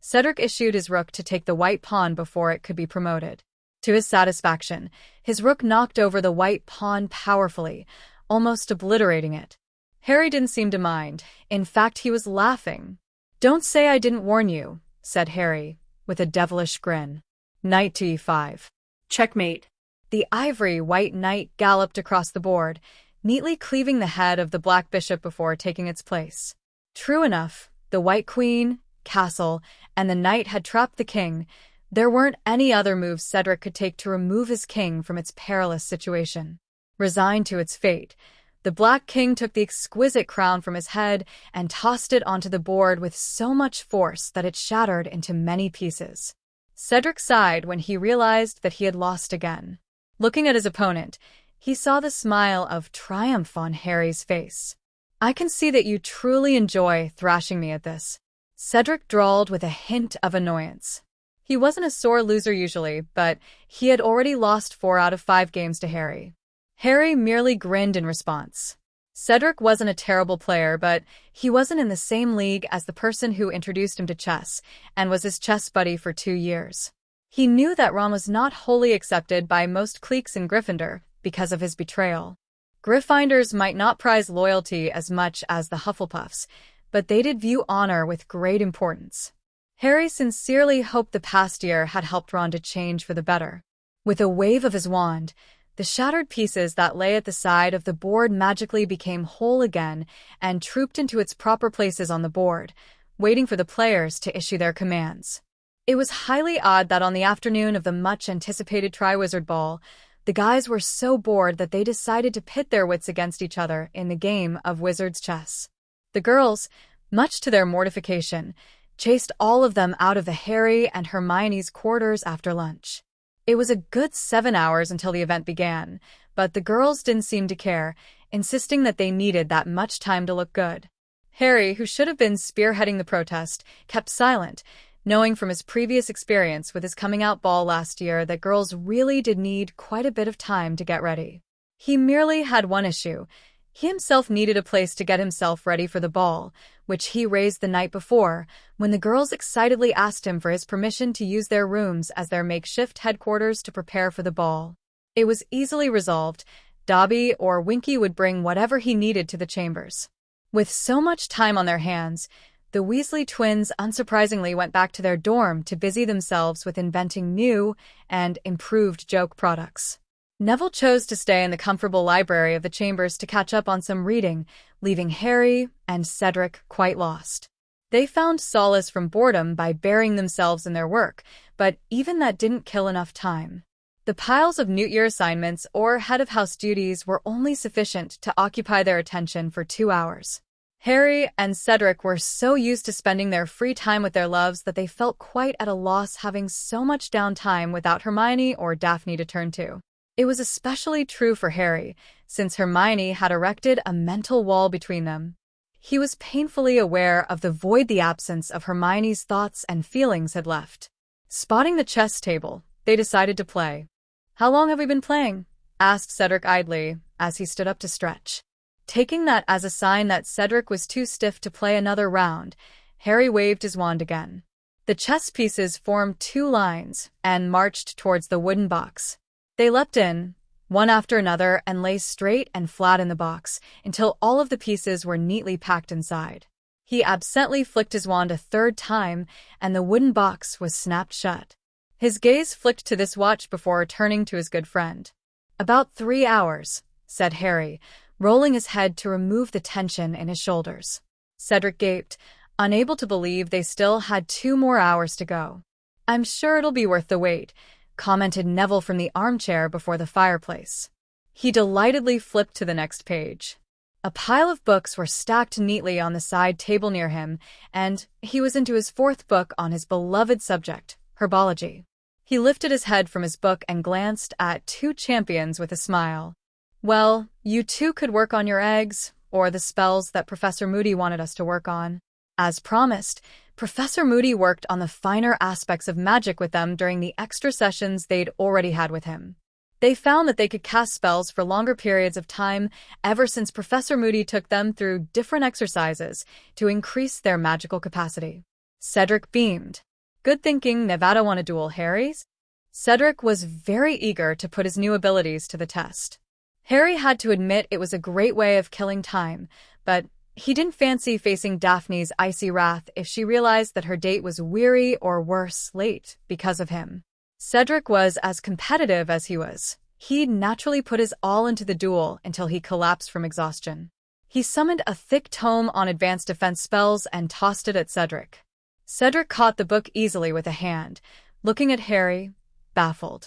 Cedric issued his rook to take the white pawn before it could be promoted. To his satisfaction, his rook knocked over the white pawn powerfully, almost obliterating it. Harry didn't seem to mind. In fact, he was laughing. "Don't say I didn't warn you," said Harry, with a devilish grin. Knight to e5. Checkmate. The ivory white knight galloped across the board, neatly cleaving the head of the black bishop before taking its place. True enough, the white queen, castle, and the knight had trapped the king. There weren't any other moves Cedric could take to remove his king from its perilous situation. Resigned to its fate, the Black King took the exquisite crown from his head and tossed it onto the board with so much force that it shattered into many pieces. Cedric sighed when he realized that he had lost again. Looking at his opponent, he saw the smile of triumph on Harry's face. "I can see that you truly enjoy thrashing me at this," Cedric drawled with a hint of annoyance. He wasn't a sore loser usually, but he had already lost 4 out of 5 games to Harry. Harry merely grinned in response. Cedric wasn't a terrible player, but he wasn't in the same league as the person who introduced him to chess and was his chess buddy for 2 years. He knew that Ron was not wholly accepted by most cliques in Gryffindor because of his betrayal. Gryffindors might not prize loyalty as much as the Hufflepuffs, but they did view honor with great importance. Harry sincerely hoped the past year had helped Ron to change for the better. With a wave of his wand, the shattered pieces that lay at the side of the board magically became whole again and trooped into its proper places on the board, waiting for the players to issue their commands. It was highly odd that on the afternoon of the much-anticipated Triwizard Ball, the guys were so bored that they decided to pit their wits against each other in the game of wizard's chess. The girls, much to their mortification, chased all of them out of the Harry and Hermione's quarters after lunch. It was a good 7 hours until the event began, but the girls didn't seem to care, insisting that they needed that much time to look good. Harry, who should have been spearheading the protest, kept silent, knowing from his previous experience with his coming-out ball last year that girls really did need quite a bit of time to get ready. He merely had one issue. He himself needed a place to get himself ready for the ball, which he raised the night before, when the girls excitedly asked him for his permission to use their rooms as their makeshift headquarters to prepare for the ball. It was easily resolved. Dobby or Winky would bring whatever he needed to the chambers. With so much time on their hands, the Weasley twins unsurprisingly went back to their dorm to busy themselves with inventing new and improved joke products. Neville chose to stay in the comfortable library of the chambers to catch up on some reading, leaving Harry and Cedric quite lost. They found solace from boredom by burying themselves in their work, but even that didn't kill enough time. The piles of New Year assignments or head-of-house duties were only sufficient to occupy their attention for 2 hours. Harry and Cedric were so used to spending their free time with their loves that they felt quite at a loss having so much downtime without Hermione or Daphne to turn to. It was especially true for Harry, since Hermione had erected a mental wall between them. He was painfully aware of the void the absence of Hermione's thoughts and feelings had left. Spotting the chess table, they decided to play. "How long have we been playing?" asked Cedric idly, as he stood up to stretch. Taking that as a sign that Cedric was too stiff to play another round, Harry waved his wand again. The chess pieces formed 2 lines and marched towards the wooden box. They leapt in, one after another, and lay straight and flat in the box until all of the pieces were neatly packed inside. He absently flicked his wand a 3rd time, and the wooden box was snapped shut. His gaze flicked to this watch before turning to his good friend. "About 3 hours," said Harry, rolling his head to remove the tension in his shoulders. Cedric gaped, unable to believe they still had 2 more hours to go. "I'm sure it'll be worth the wait," commented Neville from the armchair before the fireplace. He delightedly flipped to the next page. A pile of books were stacked neatly on the side table near him, and he was into his 4th book on his beloved subject, herbology. He lifted his head from his book and glanced at 2 champions with a smile. "Well, you 2 could work on your eggs, or the spells that Professor Moody wanted us to work on." As promised, Professor Moody worked on the finer aspects of magic with them during the extra sessions they'd already had with him. They found that they could cast spells for longer periods of time ever since Professor Moody took them through different exercises to increase their magical capacity. Cedric beamed. Good thinking, Nevada want a duel, Harry's? Cedric was very eager to put his new abilities to the test. Harry had to admit it was a great way of killing time, but he didn't fancy facing Daphne's icy wrath if she realized that her date was weary or worse, late because of him. Cedric was as competitive as he was. He'd naturally put his all into the duel until he collapsed from exhaustion. He summoned a thick tome on advanced defense spells and tossed it at Cedric. Cedric caught the book easily with a hand, looking at Harry, baffled.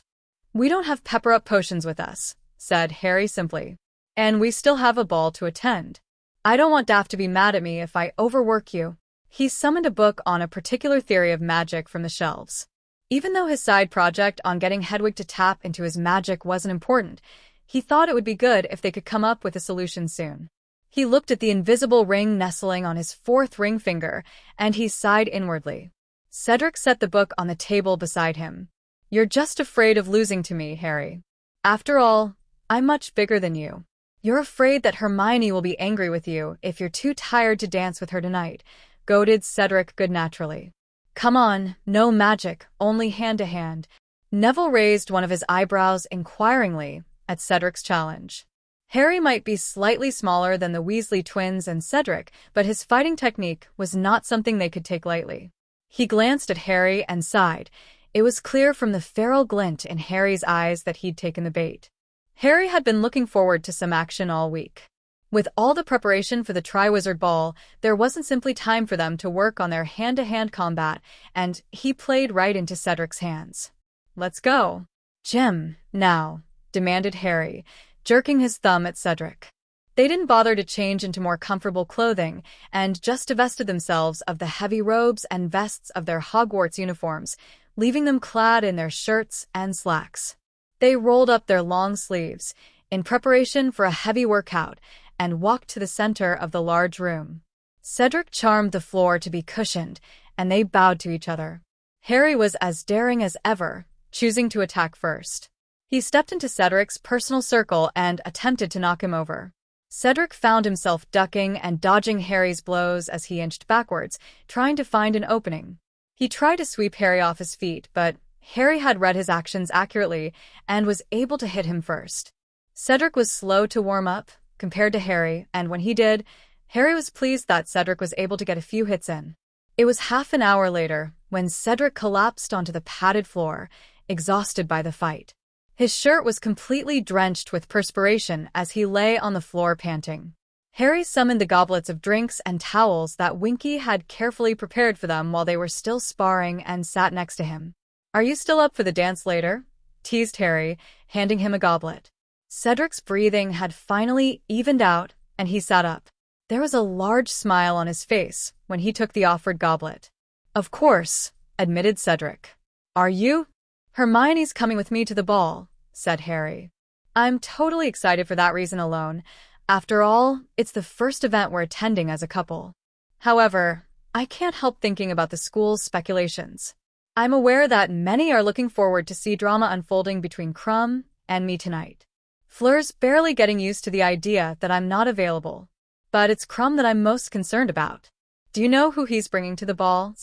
"We don't have pepper-up potions with us," said Harry simply. "And we still have a ball to attend. I don't want Daph to be mad at me if I overwork you." He summoned a book on a particular theory of magic from the shelves. Even though his side project on getting Hedwig to tap into his magic wasn't important, he thought it would be good if they could come up with a solution soon. He looked at the invisible ring nestling on his fourth ring finger, and he sighed inwardly. Cedric set the book on the table beside him. "You're just afraid of losing to me, Harry. After all, I'm much bigger than you. You're afraid that Hermione will be angry with you if you're too tired to dance with her tonight," goaded Cedric good-naturally. "Come on, no magic, only hand-to-hand." Neville raised one of his eyebrows inquiringly at Cedric's challenge. Harry might be slightly smaller than the Weasley twins and Cedric, but his fighting technique was not something they could take lightly. He glanced at Harry and sighed. It was clear from the feral glint in Harry's eyes that he'd taken the bait. Harry had been looking forward to some action all week. With all the preparation for the triwizard ball, there wasn't simply time for them to work on their hand-to-hand combat, and he played right into Cedric's hands. "Let's go." "Gym, now," demanded Harry, jerking his thumb at Cedric. They didn't bother to change into more comfortable clothing, and just divested themselves of the heavy robes and vests of their Hogwarts uniforms, leaving them clad in their shirts and slacks. They rolled up their long sleeves, in preparation for a heavy workout, and walked to the center of the large room. Cedric charmed the floor to be cushioned, and they bowed to each other. Harry was as daring as ever, choosing to attack first. He stepped into Cedric's personal circle and attempted to knock him over. Cedric found himself ducking and dodging Harry's blows as he inched backwards, trying to find an opening. He tried to sweep Harry off his feet, but Harry had read his actions accurately and was able to hit him first. Cedric was slow to warm up, compared to Harry, and when he did, Harry was pleased that Cedric was able to get a few hits in. It was half an hour later when Cedric collapsed onto the padded floor, exhausted by the fight. His shirt was completely drenched with perspiration as he lay on the floor panting. Harry summoned the goblets of drinks and towels that Winky had carefully prepared for them while they were still sparring and sat next to him. "Are you still up for the dance later?" teased Harry, handing him a goblet. Cedric's breathing had finally evened out, and he sat up. There was a large smile on his face when he took the offered goblet. "Of course," admitted Cedric. "Are you?" "Hermione's coming with me to the ball," said Harry. "I'm totally excited for that reason alone. After all, it's the first event we're attending as a couple. However, I can't help thinking about the school's speculations. I'm aware that many are looking forward to see drama unfolding between Krum and me tonight. Fleur's barely getting used to the idea that I'm not available. But it's Krum that I'm most concerned about. Do you know who he's bringing to the ball?"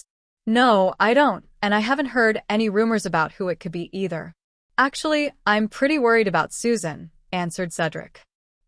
"No, I don't, and I haven't heard any rumors about who it could be either." "Actually, I'm pretty worried about Susan," answered Cedric.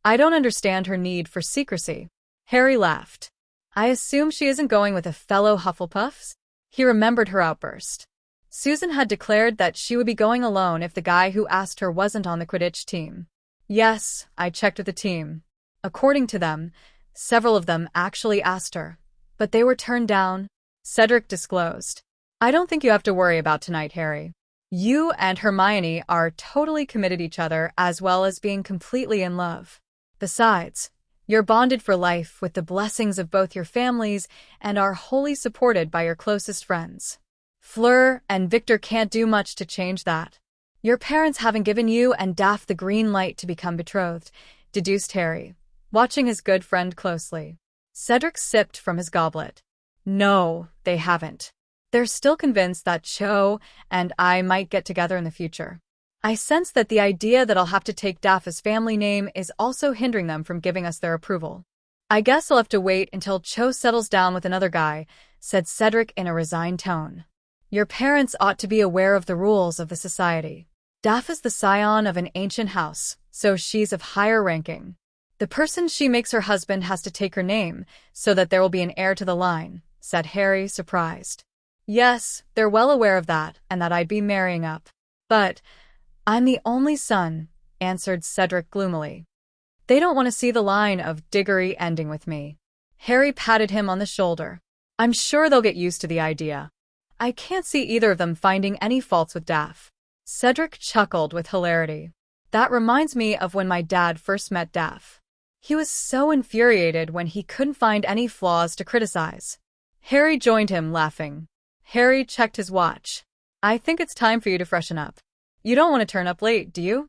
"I don't understand her need for secrecy." Harry laughed. "I assume she isn't going with a fellow Hufflepuffs?" He remembered her outburst. Susan had declared that she would be going alone if the guy who asked her wasn't on the Quidditch team. "Yes, I checked with the team. According to them, several of them actually asked her, but they were turned down," Cedric disclosed. "I don't think you have to worry about tonight, Harry. You and Hermione are totally committed to each other as well as being completely in love. Besides, you're bonded for life with the blessings of both your families and are wholly supported by your closest friends. Fleur and Victor can't do much to change that. Your parents haven't given you and Daph the green light to become betrothed," deduced Harry, watching his good friend closely. Cedric sipped from his goblet. "No, they haven't. They're still convinced that Cho and I might get together in the future. I sense that the idea that I'll have to take Daph's family name is also hindering them from giving us their approval. I guess I'll have to wait until Cho settles down with another guy," said Cedric in a resigned tone. Your parents ought to be aware of the rules of the society. Daff is the scion of an ancient house, so she's of higher ranking. The person she makes her husband has to take her name, so that there will be an heir to the line, said Harry, surprised. Yes, they're well aware of that, and that I'd be marrying up. But I'm the only son, answered Cedric gloomily. They don't want to see the line of Diggory ending with me. Harry patted him on the shoulder. I'm sure they'll get used to the idea. I can't see either of them finding any faults with Daff. Cedric chuckled with hilarity. That reminds me of when my dad first met Daff. He was so infuriated when he couldn't find any flaws to criticize. Harry joined him, laughing. Harry checked his watch. I think it's time for you to freshen up. You don't want to turn up late, do you?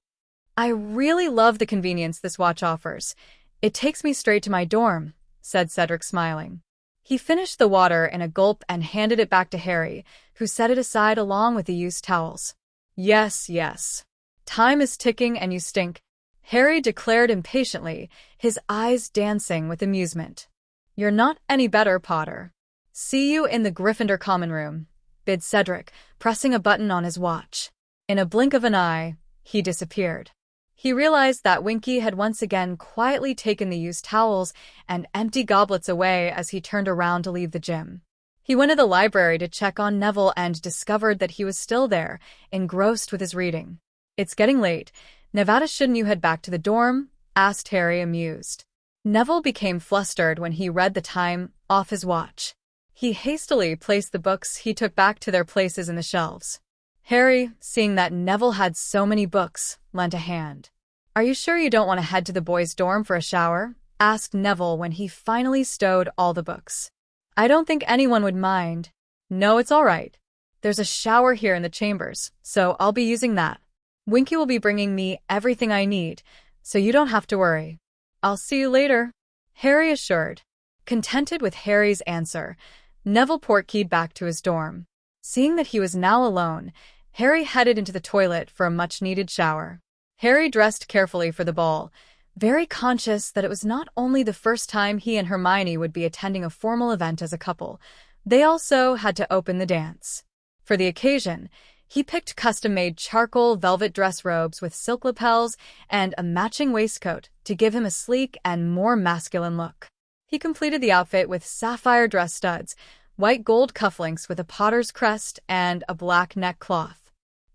I really love the convenience this watch offers. It takes me straight to my dorm, said Cedric, smiling. He finished the water in a gulp and handed it back to Harry, who set it aside along with the used towels. Yes, yes. Time is ticking and you stink, Harry declared impatiently, his eyes dancing with amusement. You're not any better, Potter. See you in the Gryffindor common room, bid Cedric, pressing a button on his watch. In a blink of an eye, he disappeared. He realized that Winky had once again quietly taken the used towels and empty goblets away as he turned around to leave the gym. He went to the library to check on Neville and discovered that he was still there, engrossed with his reading. It's getting late. Nevada, shouldn't you head back to the dorm? Asked Harry, amused. Neville became flustered when he read the time off his watch. He hastily placed the books he took back to their places in the shelves. Harry, seeing that Neville had so many books, lent a hand. Are you sure you don't want to head to the boys' dorm for a shower? Asked Neville when he finally stowed all the books. I don't think anyone would mind. No, it's all right. There's a shower here in the chambers, so I'll be using that. Winky will be bringing me everything I need, so you don't have to worry. I'll see you later, Harry assured. Contented with Harry's answer, Neville portkeyed back to his dorm. Seeing that he was now alone, Harry headed into the toilet for a much-needed shower. Harry dressed carefully for the ball, very conscious that it was not only the first time he and Hermione would be attending a formal event as a couple, they also had to open the dance. For the occasion, he picked custom-made charcoal velvet dress robes with silk lapels and a matching waistcoat to give him a sleek and more masculine look. He completed the outfit with sapphire dress studs, white gold cufflinks with a Potter's crest, and a black neckcloth.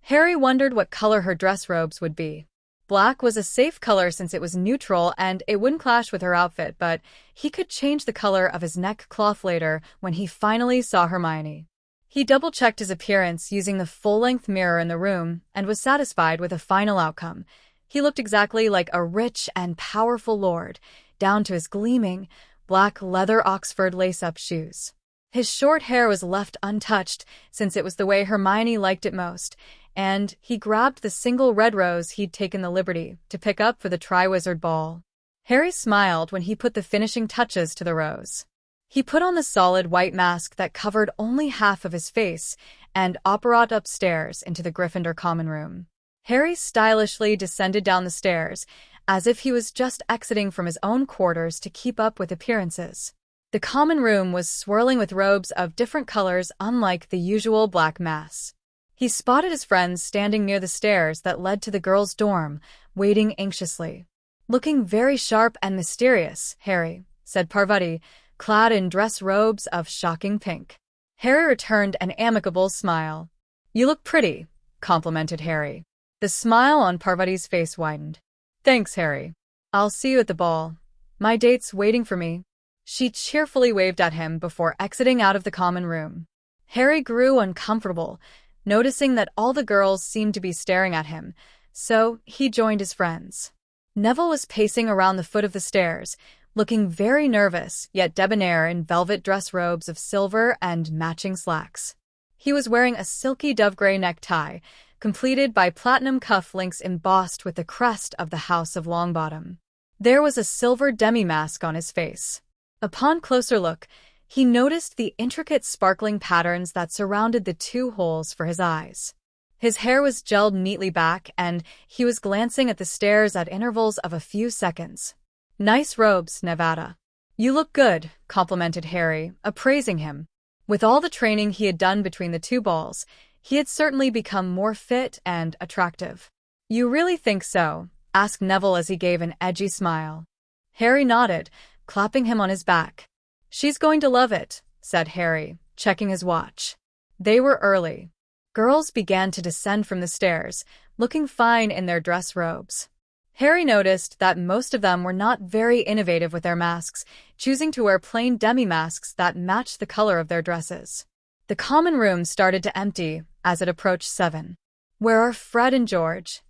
Harry wondered what color her dress robes would be. Black was a safe color since it was neutral and it wouldn't clash with her outfit, but he could change the color of his neckcloth later when he finally saw Hermione. He double-checked his appearance using the full-length mirror in the room and was satisfied with the final outcome. He looked exactly like a rich and powerful lord, down to his gleaming, black leather Oxford lace-up shoes. His short hair was left untouched since it was the way Hermione liked it most, and he grabbed the single red rose he'd taken the liberty to pick up for the triwizard ball. Harry smiled when he put the finishing touches to the rose. He put on the solid white mask that covered only half of his face and operated upstairs into the Gryffindor common room. Harry stylishly descended down the stairs, as if he was just exiting from his own quarters to keep up with appearances. The common room was swirling with robes of different colors, unlike the usual black mass. He spotted his friends standing near the stairs that led to the girls' dorm, waiting anxiously. Looking very sharp and mysterious, Harry, said Parvati, clad in dress robes of shocking pink. Harry returned an amicable smile. You look pretty, complimented Harry. The smile on Parvati's face widened. Thanks, Harry. I'll see you at the ball. My date's waiting for me. She cheerfully waved at him before exiting out of the common room. Harry grew uncomfortable, noticing that all the girls seemed to be staring at him, so he joined his friends. Neville was pacing around the foot of the stairs, looking very nervous yet debonair in velvet dress robes of silver and matching slacks. He was wearing a silky dove-gray necktie, completed by platinum cuff links embossed with the crest of the House of Longbottom. There was a silver demi-mask on his face. Upon closer look, he noticed the intricate sparkling patterns that surrounded the two holes for his eyes. His hair was gelled neatly back, and he was glancing at the stairs at intervals of a few seconds. Nice robes, Nevada. You look good, complimented Harry, appraising him. With all the training he had done between the two balls, he had certainly become more fit and attractive. "You really think so?" asked Neville as he gave an edgy smile. Harry nodded, clapping him on his back. "She's going to love it," said Harry, checking his watch. They were early. Girls began to descend from the stairs, looking fine in their dress robes. Harry noticed that most of them were not very innovative with their masks, choosing to wear plain demi-masks that matched the color of their dresses. The common room started to empty as it approached 7. "Where are Fred and George?"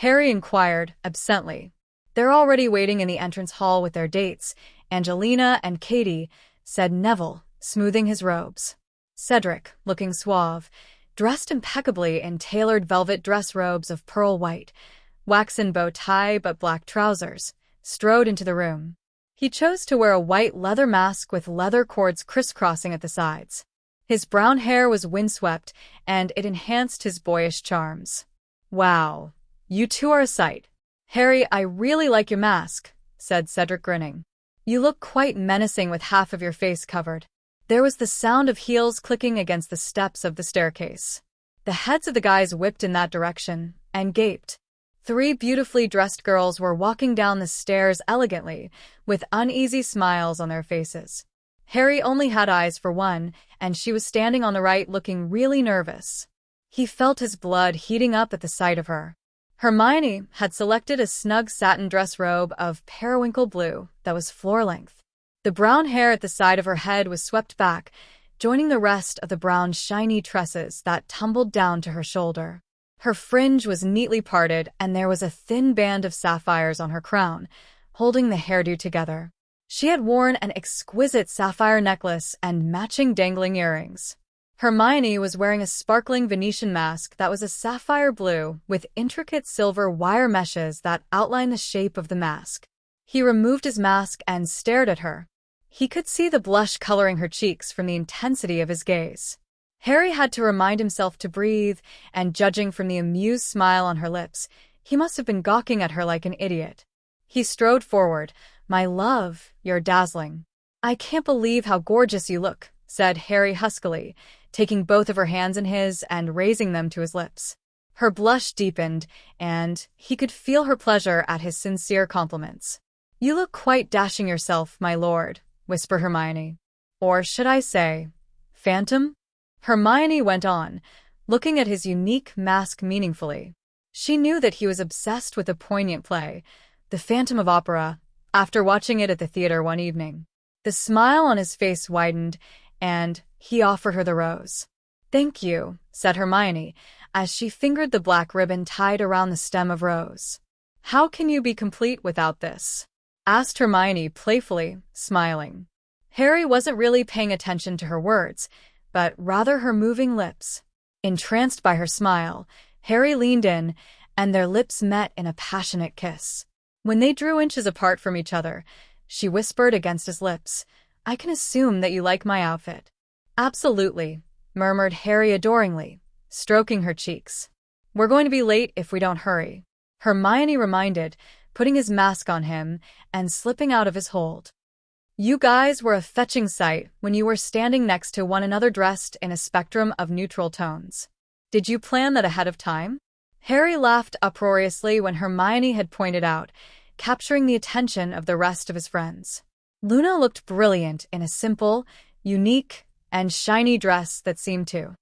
Harry inquired, absently. "They're already waiting in the entrance hall with their dates, Angelina and Katie," said Neville, smoothing his robes. Cedric, looking suave, dressed impeccably in tailored velvet dress robes of pearl white, waxen bow tie but black trousers, strode into the room. He chose to wear a white leather mask with leather cords crisscrossing at the sides. His brown hair was windswept, and it enhanced his boyish charms. "Wow, you two are a sight." "Harry, I really like your mask," said Cedric, grinning. "You look quite menacing with half of your face covered." There was the sound of heels clicking against the steps of the staircase. The heads of the guys whipped in that direction and gaped. 3 beautifully dressed girls were walking down the stairs elegantly, with uneasy smiles on their faces. Harry only had eyes for one, and she was standing on the right looking really nervous. He felt his blood heating up at the sight of her. Hermione had selected a snug satin dress robe of periwinkle blue that was floor-length. The brown hair at the side of her head was swept back, joining the rest of the brown shiny tresses that tumbled down to her shoulder. Her fringe was neatly parted, and there was a thin band of sapphires on her crown, holding the hairdo together. She had worn an exquisite sapphire necklace and matching dangling earrings. Hermione was wearing a sparkling Venetian mask that was a sapphire blue with intricate silver wire meshes that outlined the shape of the mask. He removed his mask and stared at her. He could see the blush coloring her cheeks from the intensity of his gaze. Harry had to remind himself to breathe, and judging from the amused smile on her lips, he must have been gawking at her like an idiot. He strode forward. "My love, you're dazzling." "I can't believe how gorgeous you look," said Harry huskily, taking both of her hands in his and raising them to his lips. Her blush deepened, and he could feel her pleasure at his sincere compliments. "You look quite dashing yourself, my lord," whispered Hermione. "Or should I say, phantom?" Hermione went on, looking at his unique mask meaningfully. She knew that he was obsessed with a poignant play, The Phantom of Opera, after watching it at the theater one evening. The smile on his face widened, and he offered her the rose. "Thank you," said Hermione, as she fingered the black ribbon tied around the stem of rose. "How can you be complete without this?" asked Hermione playfully, smiling. Harry wasn't really paying attention to her words, but rather her moving lips. Entranced by her smile, Harry leaned in, and their lips met in a passionate kiss. When they drew inches apart from each other, she whispered against his lips, "I can assume that you like my outfit." "Absolutely," murmured Harry adoringly, stroking her cheeks. "We're going to be late if we don't hurry," Hermione reminded, putting his mask on him and slipping out of his hold. "You guys were a fetching sight when you were standing next to one another dressed in a spectrum of neutral tones. Did you plan that ahead of time?" Harry laughed uproariously when Hermione had pointed out, capturing the attention of the rest of his friends. Luna looked brilliant in a simple, unique, and shiny dress that seemed to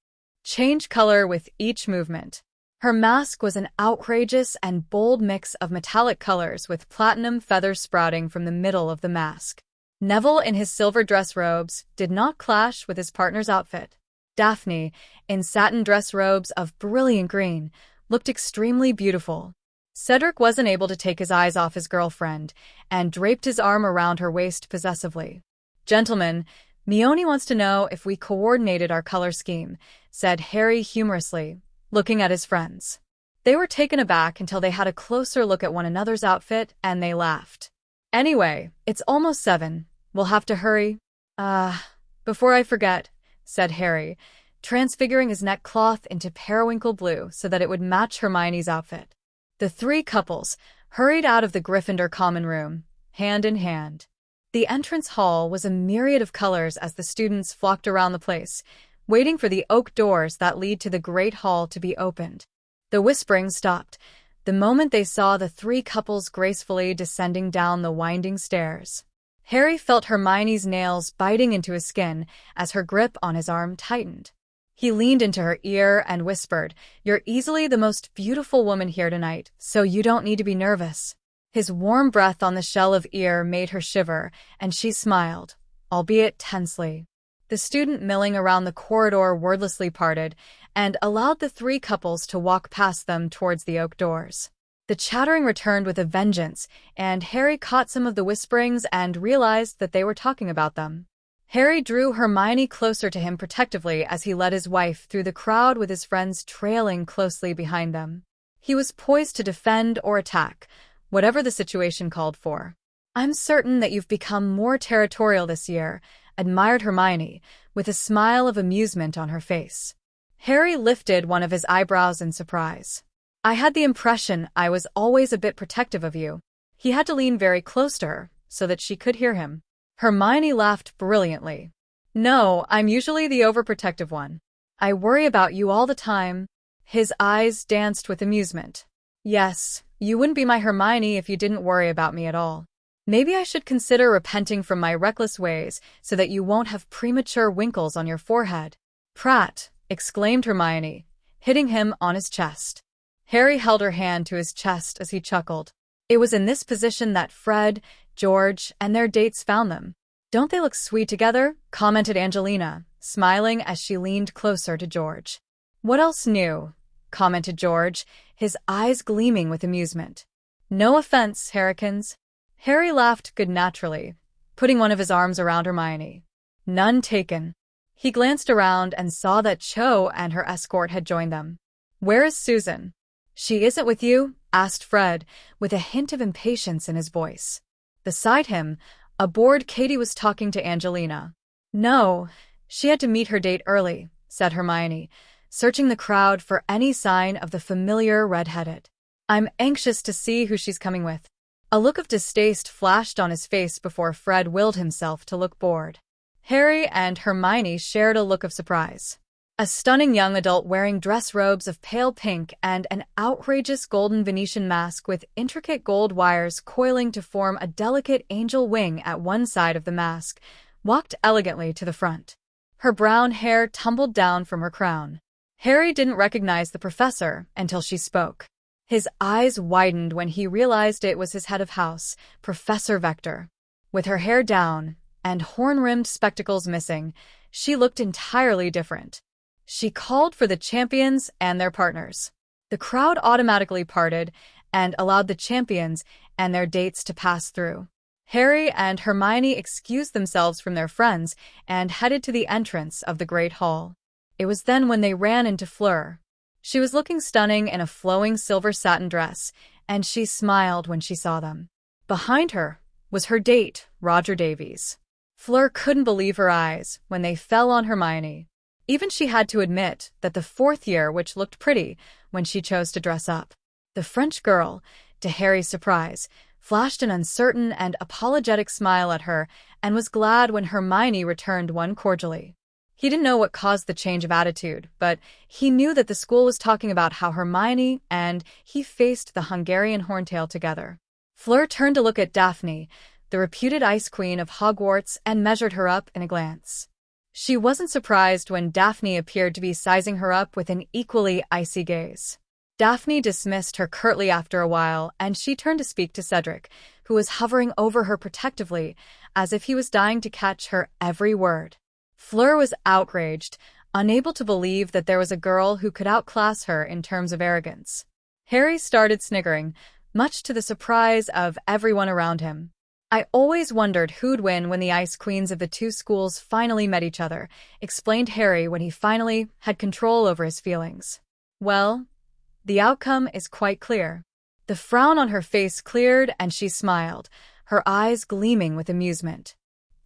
change color with each movement. Her mask was an outrageous and bold mix of metallic colors with platinum feathers sprouting from the middle of the mask. Neville in his silver dress robes did not clash with his partner's outfit. Daphne, in satin dress robes of brilliant green, looked extremely beautiful. Cedric wasn't able to take his eyes off his girlfriend and draped his arm around her waist possessively. "Gentlemen, Mione wants to know if we coordinated our color scheme," said Harry humorously, looking at his friends. They were taken aback until they had a closer look at one another's outfit, and they laughed. "Anyway, it's almost 7. We'll have to hurry." Before I forget," said Harry, transfiguring his neckcloth into periwinkle blue so that it would match Hermione's outfit. The 3 couples hurried out of the Gryffindor common room, hand in hand. The entrance hall was a myriad of colors as the students flocked around the place, waiting for the oak doors that lead to the great hall to be opened. The whispering stopped the moment they saw the three couples gracefully descending down the winding stairs. Harry felt Hermione's nails biting into his skin as her grip on his arm tightened. He leaned into her ear and whispered, "You're easily the most beautiful woman here tonight, so you don't need to be nervous." His warm breath on the shell of ear made her shiver, and she smiled, albeit tensely. The student milling around the corridor wordlessly parted and allowed the three couples to walk past them towards the oak doors. The chattering returned with a vengeance, and Harry caught some of the whisperings and realized that they were talking about them. Harry drew Hermione closer to him protectively as he led his wife through the crowd with his friends trailing closely behind them. He was poised to defend or attack, whatever the situation called for. "I'm certain that you've become more territorial this year," admired Hermione, with a smile of amusement on her face. Harry lifted one of his eyebrows in surprise. "I had the impression I was always a bit protective of you." He had to lean very close to her so that she could hear him. Hermione laughed brilliantly. "No, I'm usually the overprotective one. I worry about you all the time." His eyes danced with amusement. "Yes, you wouldn't be my Hermione if you didn't worry about me at all. Maybe I should consider repenting from my reckless ways so that you won't have premature wrinkles on your forehead." "Prat!" exclaimed Hermione, hitting him on his chest. Harry held her hand to his chest as he chuckled. It was in this position that Fred, George, and their dates found them. "Don't they look sweet together?" commented Angelina, smiling as she leaned closer to George. "What else new?" commented George, his eyes gleaming with amusement. "No offense, Harrykins." Harry laughed good-naturally, putting one of his arms around Hermione. "None taken." He glanced around and saw that Cho and her escort had joined them. "Where is Susan?" "She isn't with you?" asked Fred, with a hint of impatience in his voice. Beside him, a bored Katie was talking to Angelina. "No, she had to meet her date early," said Hermione, searching the crowd for any sign of the familiar red-headed. "I'm anxious to see who she's coming with." A look of distaste flashed on his face before Fred willed himself to look bored. Harry and Hermione shared a look of surprise. A stunning young adult wearing dress robes of pale pink and an outrageous golden Venetian mask with intricate gold wires coiling to form a delicate angel wing at one side of the mask walked elegantly to the front. Her brown hair tumbled down from her crown. Harry didn't recognize the professor until she spoke. His eyes widened when he realized it was his head of house, Professor Vector. With her hair down and horn-rimmed spectacles missing, she looked entirely different. She called for the champions and their partners. The crowd automatically parted and allowed the champions and their dates to pass through. Harry and Hermione excused themselves from their friends and headed to the entrance of the Great Hall. It was then when they ran into Fleur. She was looking stunning in a flowing silver satin dress, and she smiled when she saw them. Behind her was her date, Roger Davies. Fleur couldn't believe her eyes when they fell on Hermione. Even she had to admit that the fourth year which looked pretty when she chose to dress up. The French girl, to Harry's surprise, flashed an uncertain and apologetic smile at her and was glad when Hermione returned one cordially. He didn't know what caused the change of attitude, but he knew that the school was talking about how Hermione and he faced the Hungarian horntail together. Fleur turned to look at Daphne, the reputed ice queen of Hogwarts, and measured her up in a glance. She wasn't surprised when Daphne appeared to be sizing her up with an equally icy gaze. Daphne dismissed her curtly after a while, and she turned to speak to Cedric, who was hovering over her protectively, as if he was dying to catch her every word. Fleur was outraged, unable to believe that there was a girl who could outclass her in terms of arrogance. Harry started sniggering, much to the surprise of everyone around him. "I always wondered who'd win when the ice queens of the two schools finally met each other," explained Harry when he finally had control over his feelings. "Well, the outcome is quite clear." The frown on her face cleared and she smiled, her eyes gleaming with amusement.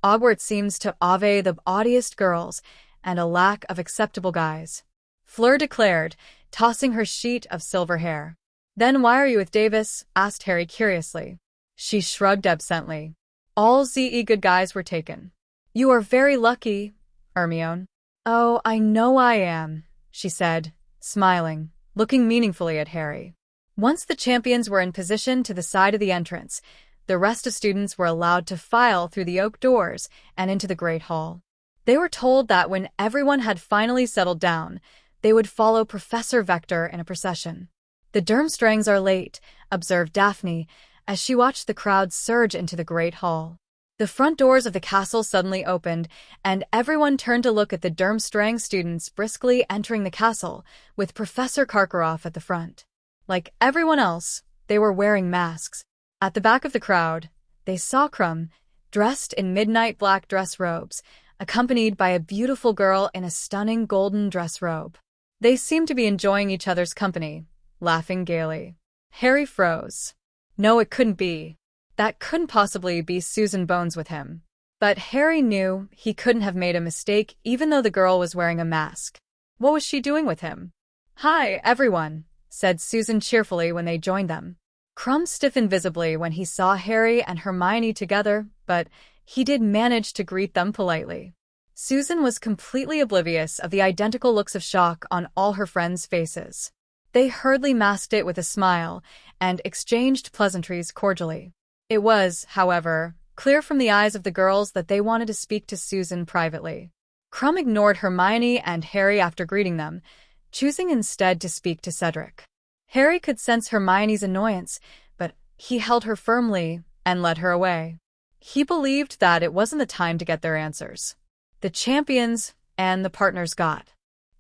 "Hogwarts seems to have the bawdiest girls and a lack of acceptable guys," Fleur declared, tossing her sheet of silver hair. "Then why are you with Davis?" asked Harry curiously. She shrugged absently. All ZE good guys were taken. You are very lucky, Hermione. Oh, I know I am, she said, smiling, looking meaningfully at Harry. Once the champions were in position to the side of the entrance, the rest of students were allowed to file through the oak doors and into the Great Hall. They were told that when everyone had finally settled down, they would follow Professor Vector in a procession. The Durmstrangs are late, observed Daphne, as she watched the crowd surge into the Great Hall. The front doors of the castle suddenly opened, and everyone turned to look at the Durmstrang students briskly entering the castle, with Professor Karkaroff at the front. Like everyone else, they were wearing masks. At the back of the crowd, they saw Krum, dressed in midnight black dress robes, accompanied by a beautiful girl in a stunning golden dress robe. They seemed to be enjoying each other's company, laughing gaily. Harry froze. No, it couldn't be. That couldn't possibly be Susan Bones with him. But Harry knew he couldn't have made a mistake even though the girl was wearing a mask. What was she doing with him? Hi, everyone, said Susan cheerfully when they joined them. Krum stiffened visibly when he saw Harry and Hermione together, but he did manage to greet them politely. Susan was completely oblivious of the identical looks of shock on all her friends' faces. They hurriedly masked it with a smile and exchanged pleasantries cordially. It was, however, clear from the eyes of the girls that they wanted to speak to Susan privately. Krum ignored Hermione and Harry after greeting them, choosing instead to speak to Cedric. Harry could sense Hermione's annoyance, but he held her firmly and led her away. He believed that it wasn't the time to get their answers. The champions and the partners got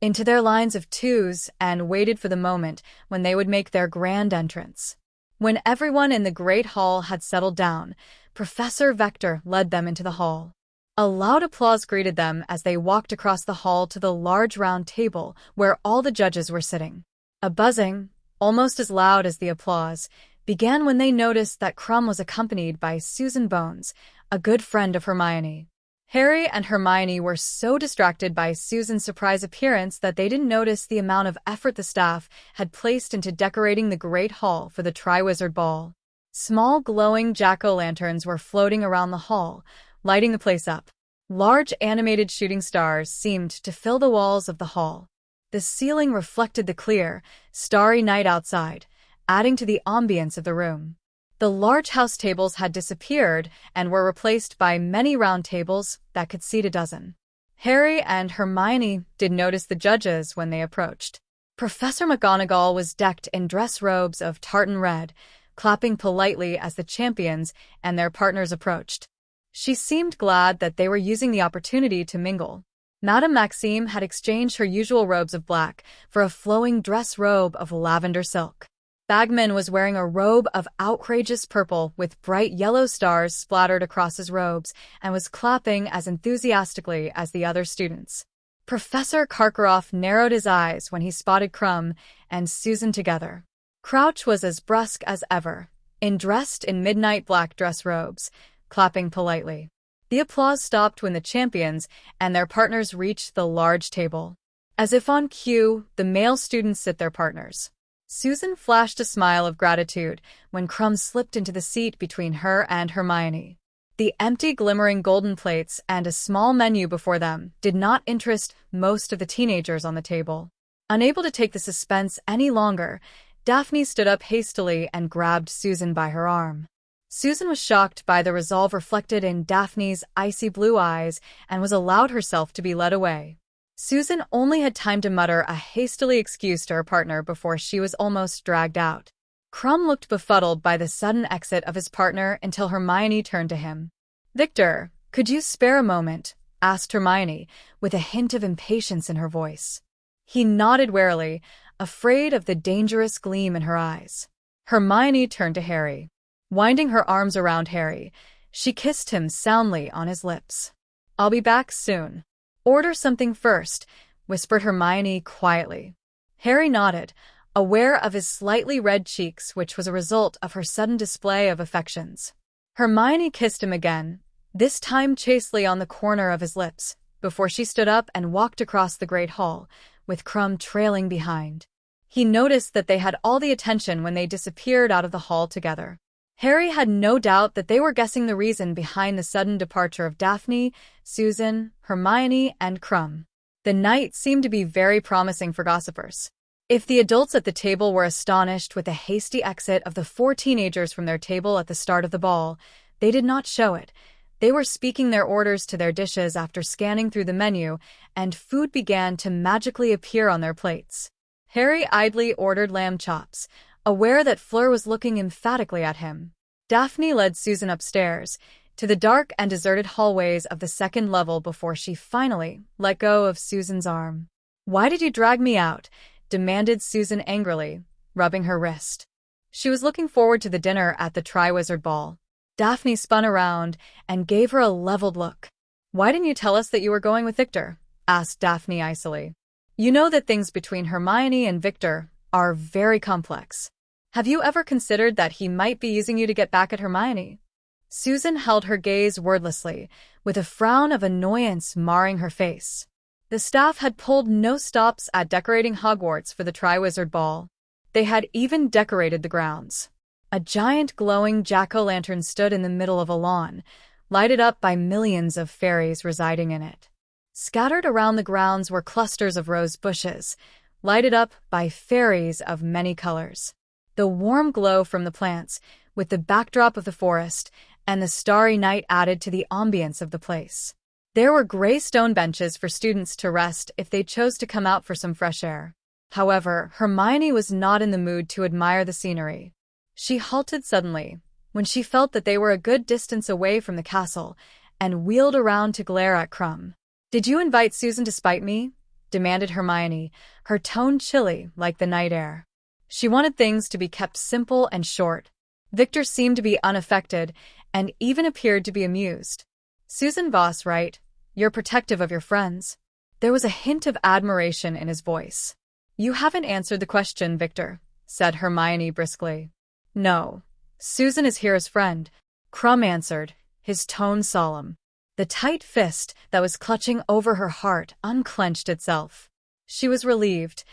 into their lines of twos and waited for the moment when they would make their grand entrance. When everyone in the Great Hall had settled down, Professor Vector led them into the hall. A loud applause greeted them as they walked across the hall to the large round table where all the judges were sitting. A buzzing, almost as loud as the applause, began when they noticed that Krum was accompanied by Susan Bones, a good friend of Hermione. Harry and Hermione were so distracted by Susan's surprise appearance that they didn't notice the amount of effort the staff had placed into decorating the Great Hall for the Triwizard Ball. Small glowing jack-o'-lanterns were floating around the hall, lighting the place up. Large animated shooting stars seemed to fill the walls of the hall. The ceiling reflected the clear, starry night outside, adding to the ambience of the room. The large house tables had disappeared and were replaced by many round tables that could seat a dozen. Harry and Hermione did notice the judges when they approached. Professor McGonagall was decked in dress robes of tartan red, clapping politely as the champions and their partners approached. She seemed glad that they were using the opportunity to mingle. Madame Maxime had exchanged her usual robes of black for a flowing dress robe of lavender silk. Bagman was wearing a robe of outrageous purple with bright yellow stars splattered across his robes and was clapping as enthusiastically as the other students. Professor Karkaroff narrowed his eyes when he spotted Krum and Susan together. Crouch was as brusque as ever, dressed in midnight black dress robes, clapping politely. The applause stopped when the champions and their partners reached the large table. As if on cue, the male students sit their partners. Susan flashed a smile of gratitude when Krum slipped into the seat between her and Hermione. The empty, glimmering golden plates and a small menu before them did not interest most of the teenagers on the table. Unable to take the suspense any longer, Daphne stood up hastily and grabbed Susan by her arm. Susan was shocked by the resolve reflected in Daphne's icy blue eyes and was allowed herself to be led away. Susan only had time to mutter a hastily excuse to her partner before she was almost dragged out. Krum looked befuddled by the sudden exit of his partner until Hermione turned to him. "Victor, could you spare a moment?" asked Hermione, with a hint of impatience in her voice. He nodded warily, afraid of the dangerous gleam in her eyes. Hermione turned to Harry. Winding her arms around Harry, she kissed him soundly on his lips. "I'll be back soon." "Order something first," whispered Hermione quietly. Harry nodded, aware of his slightly red cheeks, which was a result of her sudden display of affections. Hermione kissed him again, this time chastely on the corner of his lips, before she stood up and walked across the Great Hall, with Krum trailing behind. He noticed that they had all the attention when they disappeared out of the hall together. Harry had no doubt that they were guessing the reason behind the sudden departure of Daphne, Susan, Hermione, and Krum. The night seemed to be very promising for gossipers. If the adults at the table were astonished with the hasty exit of the 4 teenagers from their table at the start of the ball, they did not show it. They were speaking their orders to their dishes after scanning through the menu, and food began to magically appear on their plates. Harry idly ordered lamb chops, aware that Fleur was looking emphatically at him. Daphne led Susan upstairs, to the dark and deserted hallways of the 2nd level before she finally let go of Susan's arm. "Why did you drag me out?" demanded Susan angrily, rubbing her wrist. She was looking forward to the dinner at the Triwizard Ball. Daphne spun around and gave her a leveled look. "Why didn't you tell us that you were going with Victor?" asked Daphne icily. "You know that things between Hermione and Victor are very complex. Have you ever considered that he might be using you to get back at Hermione?" Susan held her gaze wordlessly, with a frown of annoyance marring her face. The staff had pulled no stops at decorating Hogwarts for the Triwizard Ball. They had even decorated the grounds. A giant glowing jack-o'-lantern stood in the middle of a lawn, lighted up by millions of fairies residing in it. Scattered around the grounds were clusters of rose bushes, lighted up by fairies of many colors. The warm glow from the plants, with the backdrop of the forest, and the starry night added to the ambience of the place. There were gray stone benches for students to rest if they chose to come out for some fresh air. However, Hermione was not in the mood to admire the scenery. She halted suddenly, when she felt that they were a good distance away from the castle, and wheeled around to glare at Krum. "Did you invite Susan to spite me?" demanded Hermione, her tone chilly like the night air. She wanted things to be kept simple and short. Victor seemed to be unaffected, and even appeared to be amused. "Susan Voss, right? You're protective of your friends." There was a hint of admiration in his voice. "You haven't answered the question, Victor," said Hermione briskly. "No. Susan is here as friend," Krum answered, his tone solemn. The tight fist that was clutching over her heart unclenched itself. She was relieved.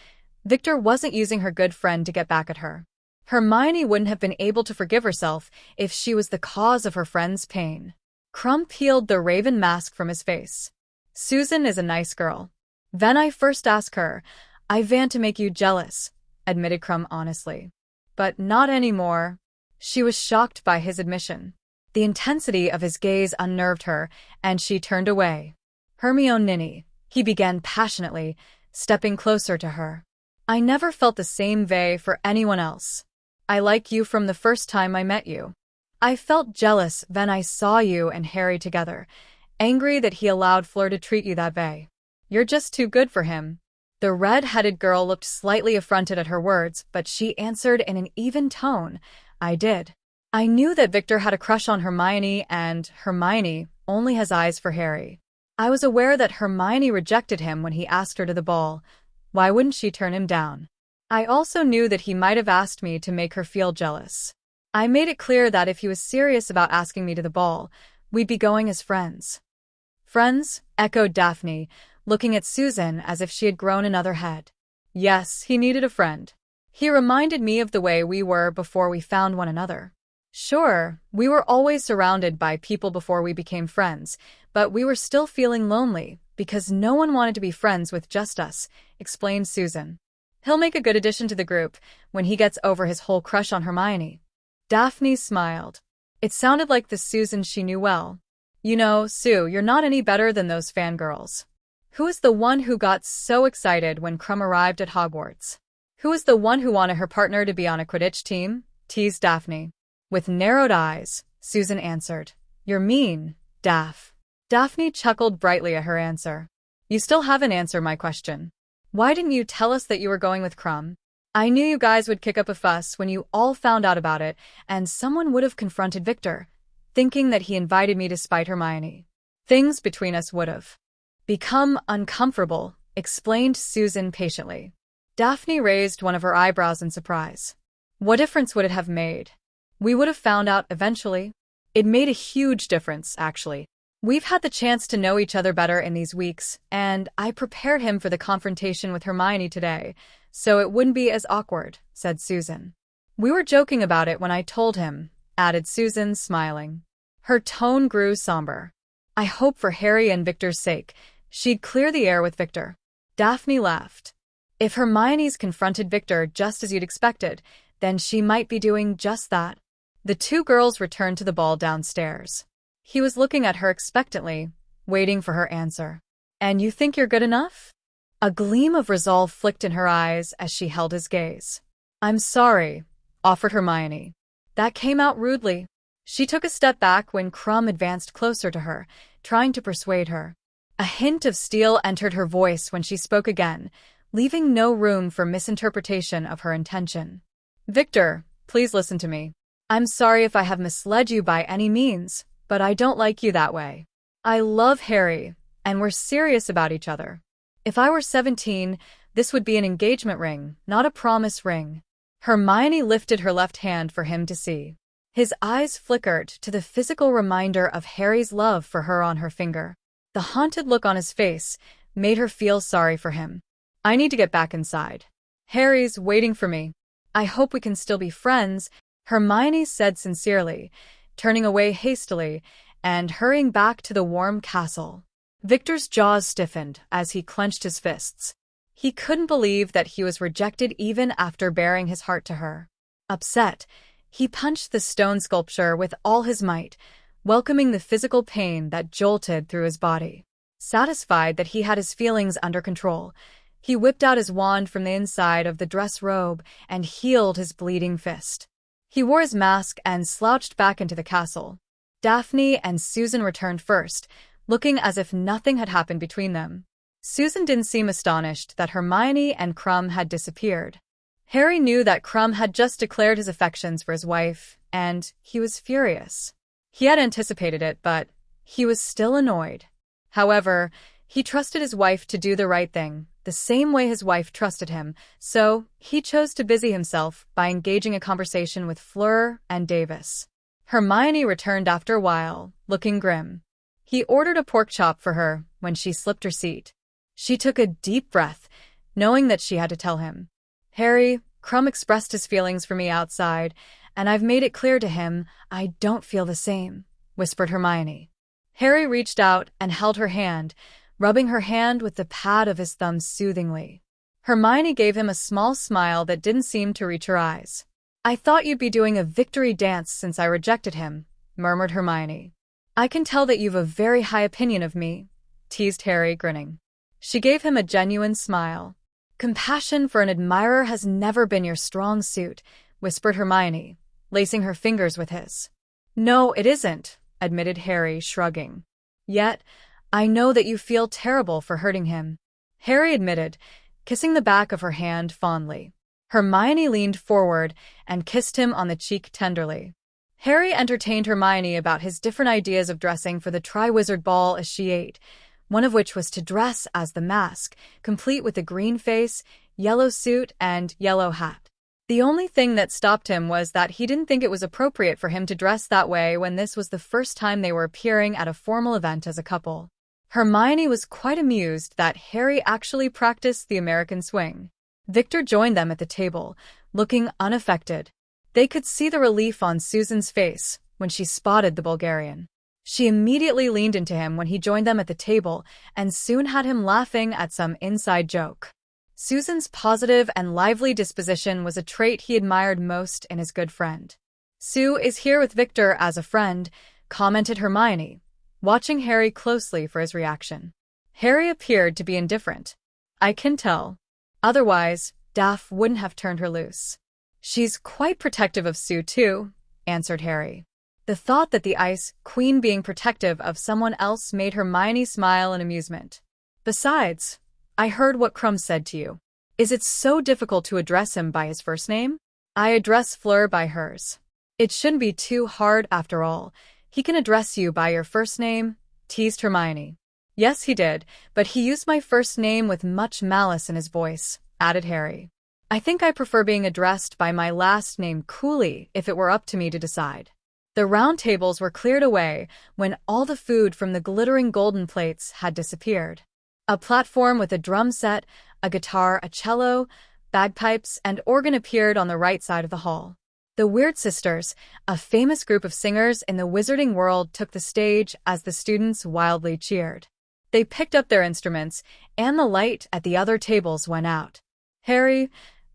Victor wasn't using her good friend to get back at her. Hermione wouldn't have been able to forgive herself if she was the cause of her friend's pain. Krum peeled the raven mask from his face. "Susan is a nice girl. When I first asked her, I want to make you jealous," admitted Krum honestly. "But not anymore." She was shocked by his admission. The intensity of his gaze unnerved her, and she turned away. "Hermione," he began passionately, stepping closer to her. "I never felt the same way for anyone else. I like you from the first time I met you. I felt jealous when I saw you and Harry together, angry that he allowed Fleur to treat you that way. You're just too good for him." The red-headed girl looked slightly affronted at her words, but she answered in an even tone, "I did. I knew that Victor had a crush on Hermione, and Hermione only has eyes for Harry. I was aware that Hermione rejected him when he asked her to the ball. Why wouldn't she turn him down? I also knew that he might have asked me to make her feel jealous. I made it clear that if he was serious about asking me to the ball, we'd be going as friends." "Friends?" echoed Daphne, looking at Susan as if she had grown another head. "Yes, he needed a friend. He reminded me of the way we were before we found one another. Sure, we were always surrounded by people before we became friends, but we were still feeling lonely because no one wanted to be friends with just us," explained Susan. "He'll make a good addition to the group when he gets over his whole crush on Hermione." Daphne smiled. It sounded like the Susan she knew well. "You know, Sue, you're not any better than those fangirls. Who is the one who got so excited when Krum arrived at Hogwarts? Who is the one who wanted her partner to be on a Quidditch team?" teased Daphne. With narrowed eyes, Susan answered, "You're mean, Daph." Daphne chuckled brightly at her answer. "You still haven't answered my question. Why didn't you tell us that you were going with Krum? I knew you guys would kick up a fuss when you all found out about it, and someone would have confronted Victor, thinking that he invited me to spite Hermione. Things between us would have become uncomfortable," explained Susan patiently. Daphne raised one of her eyebrows in surprise. "What difference would it have made? We would have found out eventually." "It made a huge difference, actually. We've had the chance to know each other better in these weeks, and I prepared him for the confrontation with Hermione today, so it wouldn't be as awkward," said Susan. "We were joking about it when I told him, added Susan, smiling. Her tone grew somber. I hope for Harry and Victor's sake, she'd clear the air with Victor. Daphne laughed. If Hermione's confronted Victor just as you'd expected, then she might be doing just that. The two girls returned to the ball downstairs. He was looking at her expectantly, waiting for her answer. And you think you're good enough? A gleam of resolve flicked in her eyes as she held his gaze. I'm sorry, offered Hermione. That came out rudely. She took a step back when Krum advanced closer to her, trying to persuade her. A hint of steel entered her voice when she spoke again, leaving no room for misinterpretation of her intention. Victor, please listen to me. I'm sorry if I have misled you by any means, but I don't like you that way. I love Harry, and we're serious about each other. If I were 17, this would be an engagement ring, not a promise ring. Hermione lifted her left hand for him to see. His eyes flickered to the physical reminder of Harry's love for her on her finger. The haunted look on his face made her feel sorry for him. I need to get back inside. Harry's waiting for me. I hope we can still be friends, Hermione said sincerely, turning away hastily and hurrying back to the warm castle. Victor's jaws stiffened as he clenched his fists. He couldn't believe that he was rejected even after baring his heart to her. Upset, he punched the stone sculpture with all his might, welcoming the physical pain that jolted through his body. Satisfied that he had his feelings under control, he whipped out his wand from the inside of the dress robe and healed his bleeding fist. He wore his mask and slouched back into the castle. Daphne and Susan returned first, looking as if nothing had happened between them. Susan didn't seem astonished that Hermione and Krum had disappeared. Harry knew that Krum had just declared his affections for his wife, and he was furious. He had anticipated it, but he was still annoyed. However, he trusted his wife to do the right thing, the same way his wife trusted him, so he chose to busy himself by engaging a conversation with Fleur and Davis. Hermione returned after a while, looking grim. He ordered a pork chop for her when she slipped her seat. She took a deep breath, knowing that she had to tell him. Harry, Krum expressed his feelings for me outside, and I've made it clear to him I don't feel the same, whispered Hermione. Harry reached out and held her hand, rubbing her hand with the pad of his thumb soothingly. Hermione gave him a small smile that didn't seem to reach her eyes. I thought you'd be doing a victory dance since I rejected him, murmured Hermione. I can tell that you've a very high opinion of me, teased Harry, grinning. She gave him a genuine smile. Compassion for an admirer has never been your strong suit, whispered Hermione, lacing her fingers with his. No, it isn't, admitted Harry, shrugging. Yet, I know that you feel terrible for hurting him, Harry admitted, kissing the back of her hand fondly. Hermione leaned forward and kissed him on the cheek tenderly. Harry entertained Hermione about his different ideas of dressing for the triwizard ball as she ate, one of which was to dress as the mask, complete with a green face, yellow suit, and yellow hat. The only thing that stopped him was that he didn't think it was appropriate for him to dress that way when this was the first time they were appearing at a formal event as a couple. Hermione was quite amused that Harry actually practiced the American swing. Victor joined them at the table, looking unaffected. They could see the relief on Susan's face when she spotted the Bulgarian. She immediately leaned into him when he joined them at the table and soon had him laughing at some inside joke. Susan's positive and lively disposition was a trait he admired most in his good friend. Sue is here with Victor as a friend, commented Hermione, watching Harry closely for his reaction. Harry appeared to be indifferent. I can tell. Otherwise, Daph wouldn't have turned her loose. She's quite protective of Sue too, answered Harry. The thought that the Ice Queen being protective of someone else made Hermione smile in amusement. Besides, I heard what Krum said to you. Is it so difficult to address him by his first name? I address Fleur by hers. It shouldn't be too hard after all. He can address you by your first name, teased Hermione. Yes, he did, but he used my first name with much malice in his voice, added Harry. I think I prefer being addressed by my last name Cooley if it were up to me to decide. The round tables were cleared away when all the food from the glittering golden plates had disappeared. A platform with a drum set, a guitar, a cello, bagpipes, and organ appeared on the right side of the hall. The Weird Sisters, a famous group of singers in the wizarding world, took the stage as the students wildly cheered. They picked up their instruments, and the light at the other tables went out. Harry,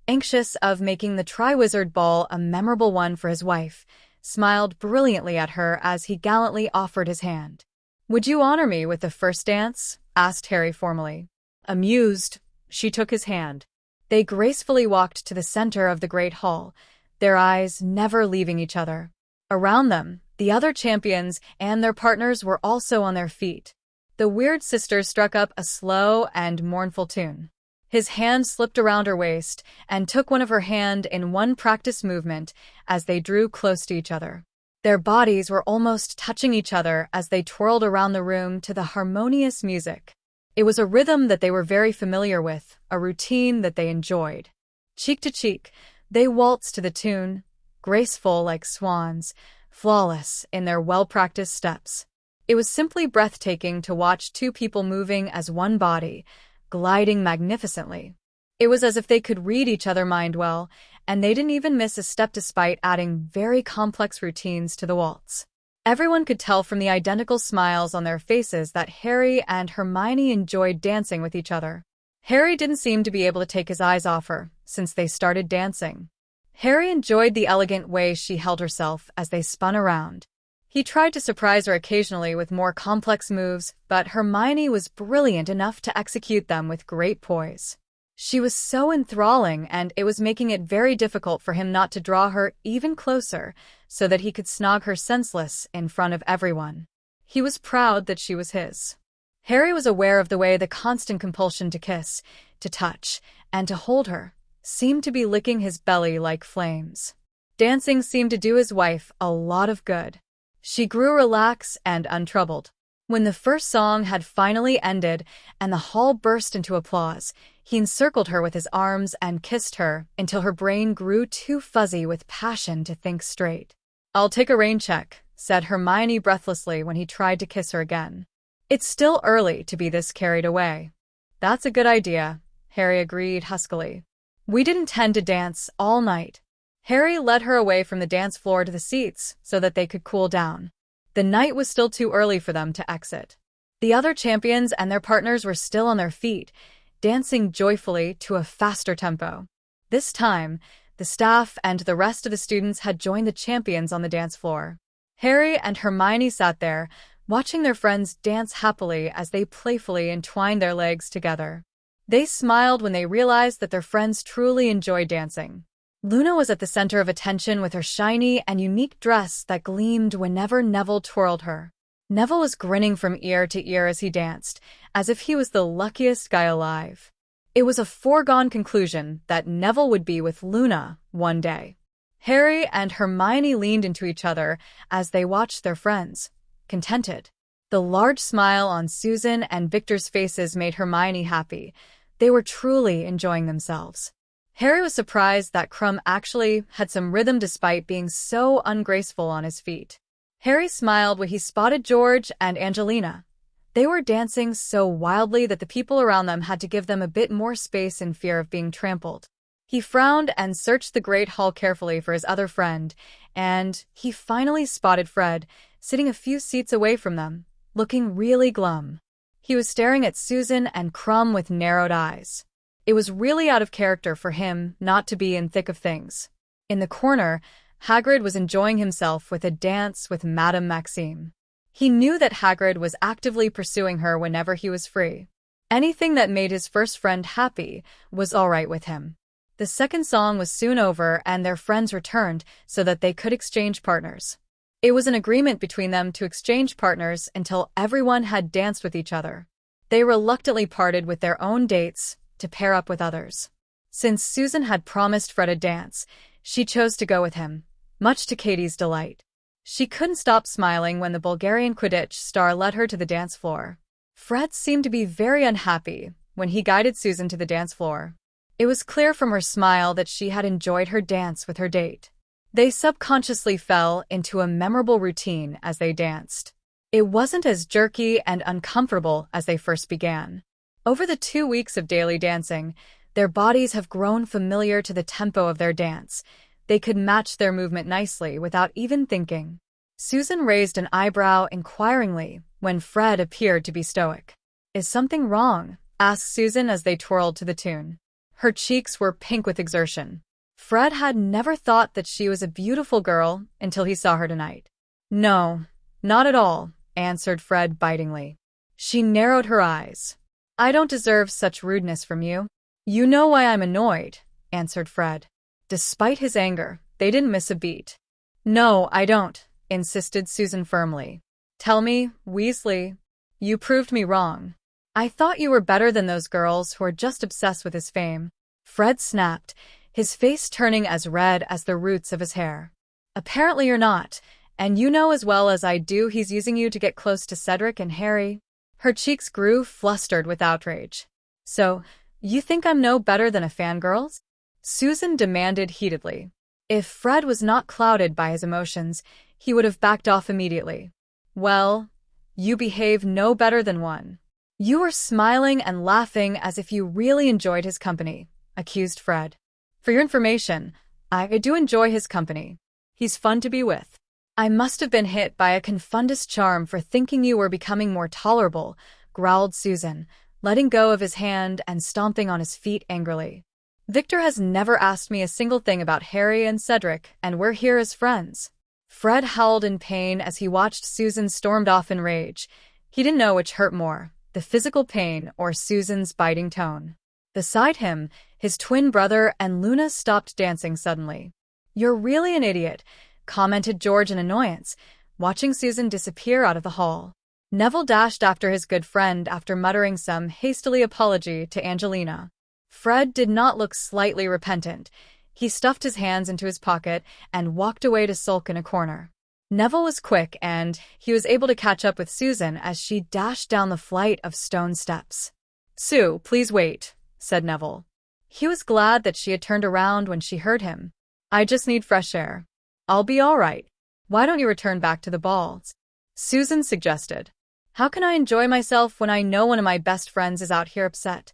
anxious of making the triwizard ball a memorable one for his wife, smiled brilliantly at her as he gallantly offered his hand. "Would you honor me with the first dance?" asked Harry formally. Amused, she took his hand. They gracefully walked to the center of the great hall, their eyes never leaving each other. Around them, the other champions and their partners were also on their feet. The Weird Sisters struck up a slow and mournful tune. His hand slipped around her waist and took one of her hand in one practice movement as they drew close to each other. Their bodies were almost touching each other as they twirled around the room to the harmonious music. It was a rhythm that they were very familiar with, a routine that they enjoyed. Cheek to cheek, they waltzed to the tune, graceful like swans, flawless in their well-practiced steps. It was simply breathtaking to watch two people moving as one body, gliding magnificently. It was as if they could read each other mind well, and they didn't even miss a step despite adding very complex routines to the waltz. Everyone could tell from the identical smiles on their faces that Harry and Hermione enjoyed dancing with each other. Harry didn't seem to be able to take his eyes off her since they started dancing. Harry enjoyed the elegant way she held herself as they spun around. He tried to surprise her occasionally with more complex moves, but Hermione was brilliant enough to execute them with great poise. She was so enthralling, and it was making it very difficult for him not to draw her even closer so that he could snog her senseless in front of everyone. He was proud that she was his. Harry was aware of the way the constant compulsion to kiss, to touch, and to hold her seemed to be licking his belly like flames. Dancing seemed to do his wife a lot of good. She grew relaxed and untroubled. When the first song had finally ended and the hall burst into applause, he encircled her with his arms and kissed her until her brain grew too fuzzy with passion to think straight. "I'll take a rain check," said Hermione breathlessly when he tried to kiss her again. "It's still early to be this carried away." "That's a good idea," Harry agreed huskily. "We didn't tend to dance all night." Harry led her away from the dance floor to the seats so that they could cool down. The night was still too early for them to exit. The other champions and their partners were still on their feet, dancing joyfully to a faster tempo. This time, the staff and the rest of the students had joined the champions on the dance floor. Harry and Hermione sat there, watching their friends dance happily as they playfully entwined their legs together. They smiled when they realized that their friends truly enjoyed dancing. Luna was at the center of attention with her shiny and unique dress that gleamed whenever Neville twirled her. Neville was grinning from ear to ear as he danced, as if he was the luckiest guy alive. It was a foregone conclusion that Neville would be with Luna one day. Harry and Hermione leaned into each other as they watched their friends, contented. The large smile on Susan and Victor's faces made Hermione happy. They were truly enjoying themselves. Harry was surprised that Krum actually had some rhythm despite being so ungraceful on his feet. Harry smiled when he spotted George and Angelina. They were dancing so wildly that the people around them had to give them a bit more space in fear of being trampled. He frowned and searched the great hall carefully for his other friend, and he finally spotted Fred, sitting a few seats away from them, looking really glum. He was staring at Susan and Krum with narrowed eyes. It was really out of character for him not to be in thick of things. In the corner, Hagrid was enjoying himself with a dance with Madame Maxime. He knew that Hagrid was actively pursuing her whenever he was free. Anything that made his first friend happy was all right with him. The second song was soon over and their friends returned so that they could exchange partners. It was an agreement between them to exchange partners until everyone had danced with each other. They reluctantly parted with their own dates to pair up with others. Since Susan had promised Fred a dance, she chose to go with him, much to Katie's delight. She couldn't stop smiling when the Bulgarian Quidditch star led her to the dance floor. Fred seemed to be very unhappy when he guided Susan to the dance floor. It was clear from her smile that she had enjoyed her dance with her date. They subconsciously fell into a memorable routine as they danced. It wasn't as jerky and uncomfortable as they first began. Over the 2 weeks of daily dancing, their bodies have grown familiar to the tempo of their dance. They could match their movement nicely without even thinking. Susan raised an eyebrow inquiringly when Fred appeared to be stoic. "Is something wrong?" asked Susan as they twirled to the tune. Her cheeks were pink with exertion. Fred had never thought that she was a beautiful girl until he saw her tonight. "No, not at all," answered Fred bitingly. She narrowed her eyes. "I don't deserve such rudeness from you." "You know why I'm annoyed," answered Fred. Despite his anger, they didn't miss a beat. "No, I don't," insisted Susan firmly. "Tell me, Weasley. You proved me wrong. I thought you were better than those girls who are just obsessed with his fame." Fred snapped, his face turning as red as the roots of his hair. "Apparently you're not, and you know as well as I do he's using you to get close to Cedric and Harry." Her cheeks grew flustered with outrage. "So, you think I'm no better than a fangirl?" Susan demanded heatedly. If Fred was not clouded by his emotions, he would have backed off immediately. "Well, you behave no better than one." "You were smiling and laughing as if you really enjoyed his company," accused Fred. "For your information, I do enjoy his company. He's fun to be with." "I must have been hit by a confundus charm for thinking you were becoming more tolerable," growled Susan, letting go of his hand and stomping on his feet angrily. "Victor has never asked me a single thing about Harry and Cedric, and we're here as friends." Fred howled in pain as he watched Susan stormed off in rage. He didn't know which hurt more, the physical pain or Susan's biting tone. Beside him, his twin brother and Luna stopped dancing suddenly. "You're really an idiot," commented George in annoyance, watching Susan disappear out of the hall. Neville dashed after his good friend after muttering some hastily apology to Angelina. Fred did not look slightly repentant. He stuffed his hands into his pocket and walked away to sulk in a corner. Neville was quick, and he was able to catch up with Susan as she dashed down the flight of stone steps. "Sue, please wait," said Neville. He was glad that she had turned around when she heard him. "I just need fresh air." "I'll be all right. Why don't you return back to the balls?" Susan suggested. "How can I enjoy myself when I know one of my best friends is out here upset?"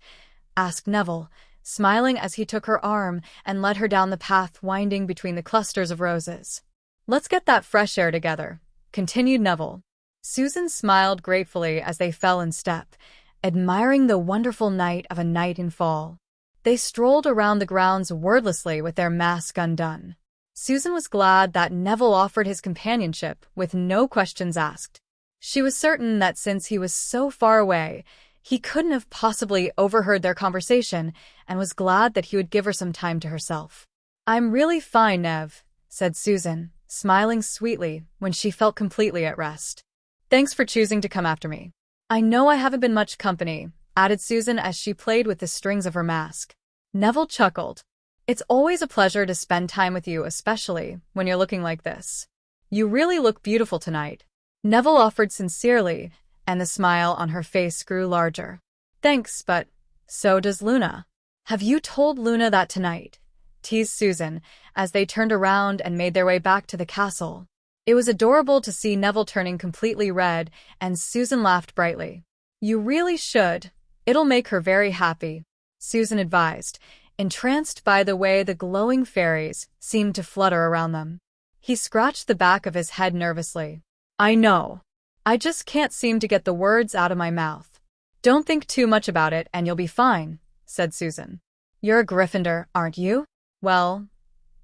asked Neville, smiling as he took her arm and led her down the path winding between the clusters of roses. "Let's get that fresh air together," continued Neville. Susan smiled gratefully as they fell in step, admiring the wonderful night of a night in fall. They strolled around the grounds wordlessly with their mask undone. Susan was glad that Neville offered his companionship with no questions asked. She was certain that since he was so far away, he couldn't have possibly overheard their conversation, and was glad that he would give her some time to herself. "I'm really fine, Nev," said Susan, smiling sweetly when she felt completely at rest. "Thanks for choosing to come after me." "I know I haven't been much company," added Susan as she played with the strings of her mask. Neville chuckled. "It's always a pleasure to spend time with you, especially when you're looking like this. You really look beautiful tonight," Neville offered sincerely, and the smile on her face grew larger. "Thanks, but so does Luna." "Have you told Luna that tonight?" teased Susan, as they turned around and made their way back to the castle. It was adorable to see Neville turning completely red, and Susan laughed brightly. "You really should. It'll make her very happy," Susan advised, entranced by the way the glowing fairies seemed to flutter around them. He scratched the back of his head nervously. "I know. I just can't seem to get the words out of my mouth." "Don't think too much about it and you'll be fine," said Susan. "You're a Gryffindor, aren't you? Well,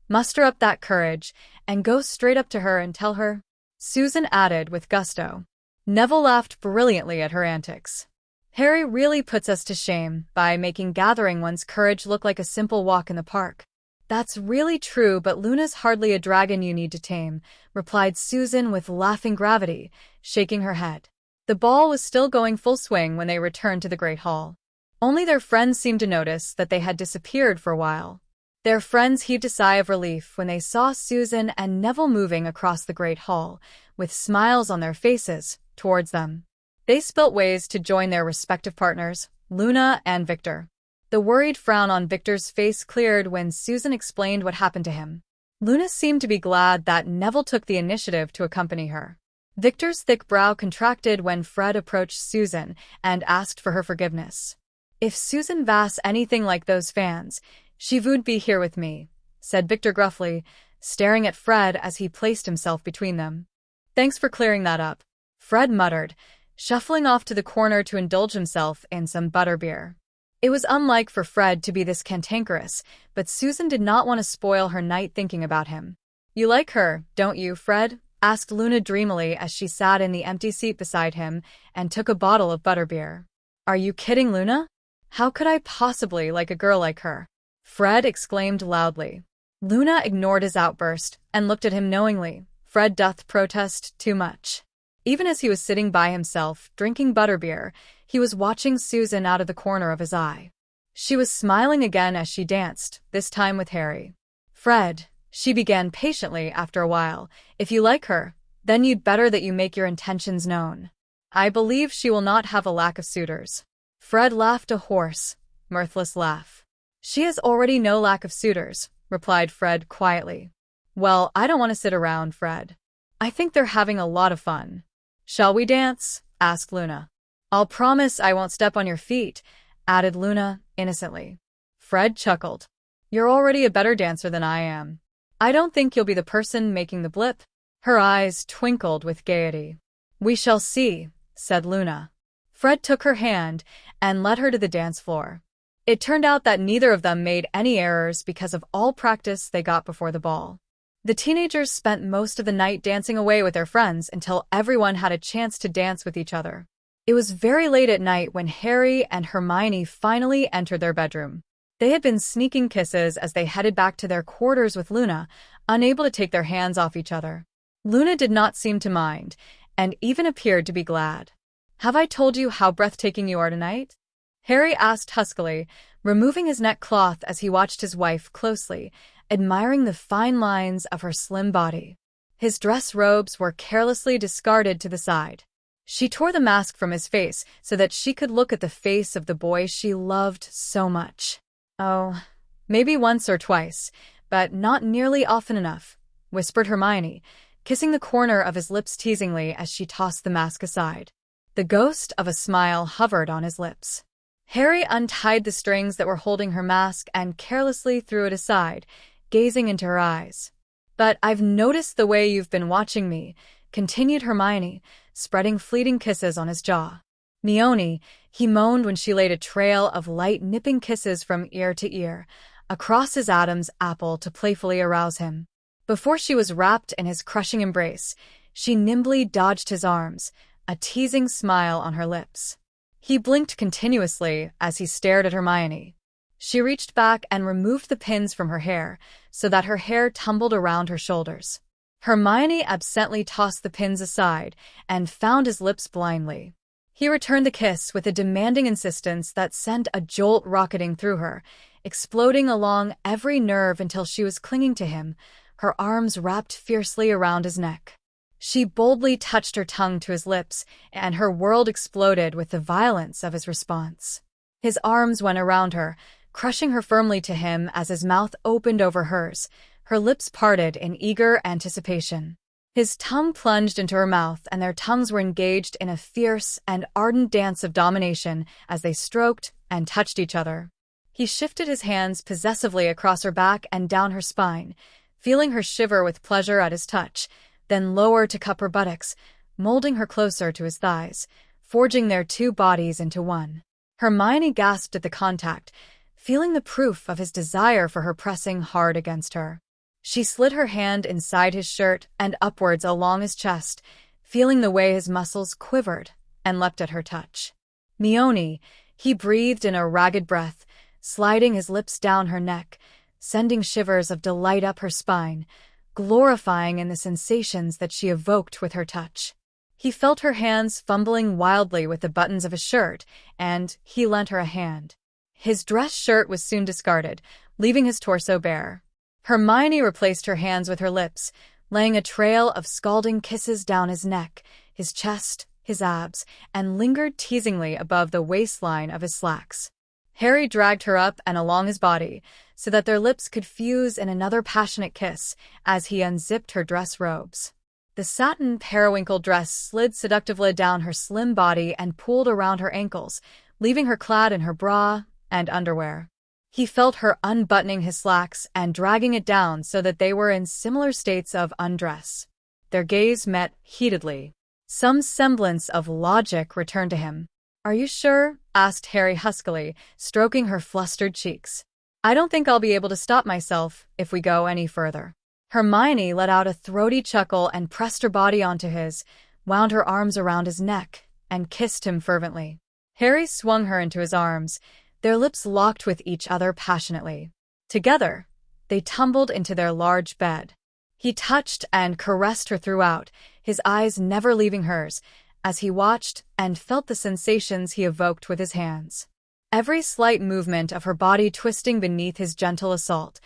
muster up that courage and go straight up to her and tell her," Susan added with gusto. Neville laughed brilliantly at her antics. "Harry really puts us to shame by making gathering one's courage look like a simple walk in the park." "That's really true, but Luna's hardly a dragon you need to tame," replied Susan with laughing gravity, shaking her head. The ball was still going full swing when they returned to the Great Hall. Only their friends seemed to notice that they had disappeared for a while. Their friends heaved a sigh of relief when they saw Susan and Neville moving across the Great Hall, with smiles on their faces, towards them. They spelt ways to join their respective partners, Luna and Victor. The worried frown on Victor's face cleared when Susan explained what happened to him. Luna seemed to be glad that Neville took the initiative to accompany her. Victor's thick brow contracted when Fred approached Susan and asked for her forgiveness. "If Susan Vass anything like those fans, she would be here with me," said Victor gruffly, staring at Fred as he placed himself between them. Thanks for clearing that up, Fred muttered, shuffling off to the corner to indulge himself in some butterbeer. It was unlike for Fred to be this cantankerous, but Susan did not want to spoil her night thinking about him. You like her, don't you, Fred? Asked Luna dreamily as she sat in the empty seat beside him and took a bottle of butterbeer. Are you kidding, Luna? How could I possibly like a girl like her? Fred exclaimed loudly. Luna ignored his outburst and looked at him knowingly. Fred doth protest too much. Even as he was sitting by himself, drinking butterbeer, he was watching Susan out of the corner of his eye. She was smiling again as she danced, this time with Harry. Fred, she began patiently after a while, if you like her, then you'd better that you make your intentions known. I believe she will not have a lack of suitors. Fred laughed a hoarse, mirthless laugh. She has already no lack of suitors, replied Fred quietly. Well, I don't want to sit around, Fred. I think they're having a lot of fun. Shall we dance? Asked Luna. I'll promise I won't step on your feet, added Luna innocently. Fred chuckled. You're already a better dancer than I am. I don't think you'll be the person making the blip. Her eyes twinkled with gaiety. We shall see, said Luna. Fred took her hand and led her to the dance floor. It turned out that neither of them made any errors because of all practice they got before the ball. The teenagers spent most of the night dancing away with their friends until everyone had a chance to dance with each other. It was very late at night when Harry and Hermione finally entered their bedroom. They had been sneaking kisses as they headed back to their quarters with Luna, unable to take their hands off each other. Luna did not seem to mind, and even appeared to be glad. Have I told you how breathtaking you are tonight? Harry asked huskily, removing his neckcloth as he watched his wife closely, admiring the fine lines of her slim body. His dress robes were carelessly discarded to the side. She tore the mask from his face so that she could look at the face of the boy she loved so much. Oh, maybe once or twice, but not nearly often enough, whispered Hermione, kissing the corner of his lips teasingly as she tossed the mask aside. The ghost of a smile hovered on his lips. Harry untied the strings that were holding her mask and carelessly threw it aside, gazing into her eyes. But I've noticed the way you've been watching me, continued Hermione, spreading fleeting kisses on his jaw. Meone, he moaned when she laid a trail of light nipping kisses from ear to ear, across his Adam's apple to playfully arouse him. Before she was wrapped in his crushing embrace, she nimbly dodged his arms, a teasing smile on her lips. He blinked continuously as he stared at Hermione. She reached back and removed the pins from her hair, so that her hair tumbled around her shoulders. Hermione absently tossed the pins aside and found his lips blindly. He returned the kiss with a demanding insistence that sent a jolt rocketing through her, exploding along every nerve until she was clinging to him, her arms wrapped fiercely around his neck. She boldly touched her tongue to his lips, and her world exploded with the violence of his response. His arms went around her, crushing her firmly to him as his mouth opened over hers, her lips parted in eager anticipation. His tongue plunged into her mouth, and their tongues were engaged in a fierce and ardent dance of domination as they stroked and touched each other. He shifted his hands possessively across her back and down her spine, feeling her shiver with pleasure at his touch, then lower to cup her buttocks, molding her closer to his thighs, forging their two bodies into one. Hermione gasped at the contact, feeling the proof of his desire for her pressing hard against her. She slid her hand inside his shirt and upwards along his chest, feeling the way his muscles quivered, and leapt at her touch. Meone, he breathed in a ragged breath, sliding his lips down her neck, sending shivers of delight up her spine, glorifying in the sensations that she evoked with her touch. He felt her hands fumbling wildly with the buttons of his shirt, and he lent her a hand. His dress shirt was soon discarded, leaving his torso bare. Hermione replaced her hands with her lips, laying a trail of scalding kisses down his neck, his chest, his abs, and lingered teasingly above the waistline of his slacks. Harry dragged her up and along his body, so that their lips could fuse in another passionate kiss as he unzipped her dress robes. The satin periwinkle dress slid seductively down her slim body and pooled around her ankles, leaving her clad in her bra and underwear. He felt her unbuttoning his slacks and dragging it down so that they were in similar states of undress. Their gaze met heatedly. Some semblance of logic returned to him. "Are you sure?" asked Harry huskily, stroking her flustered cheeks. "I don't think I'll be able to stop myself if we go any further." Hermione let out a throaty chuckle and pressed her body onto his, wound her arms around his neck, and kissed him fervently. Harry swung her into his arms, their lips locked with each other passionately. Together, they tumbled into their large bed. He touched and caressed her throughout, his eyes never leaving hers, as he watched and felt the sensations he evoked with his hands. Every slight movement of her body twisting beneath his gentle assault,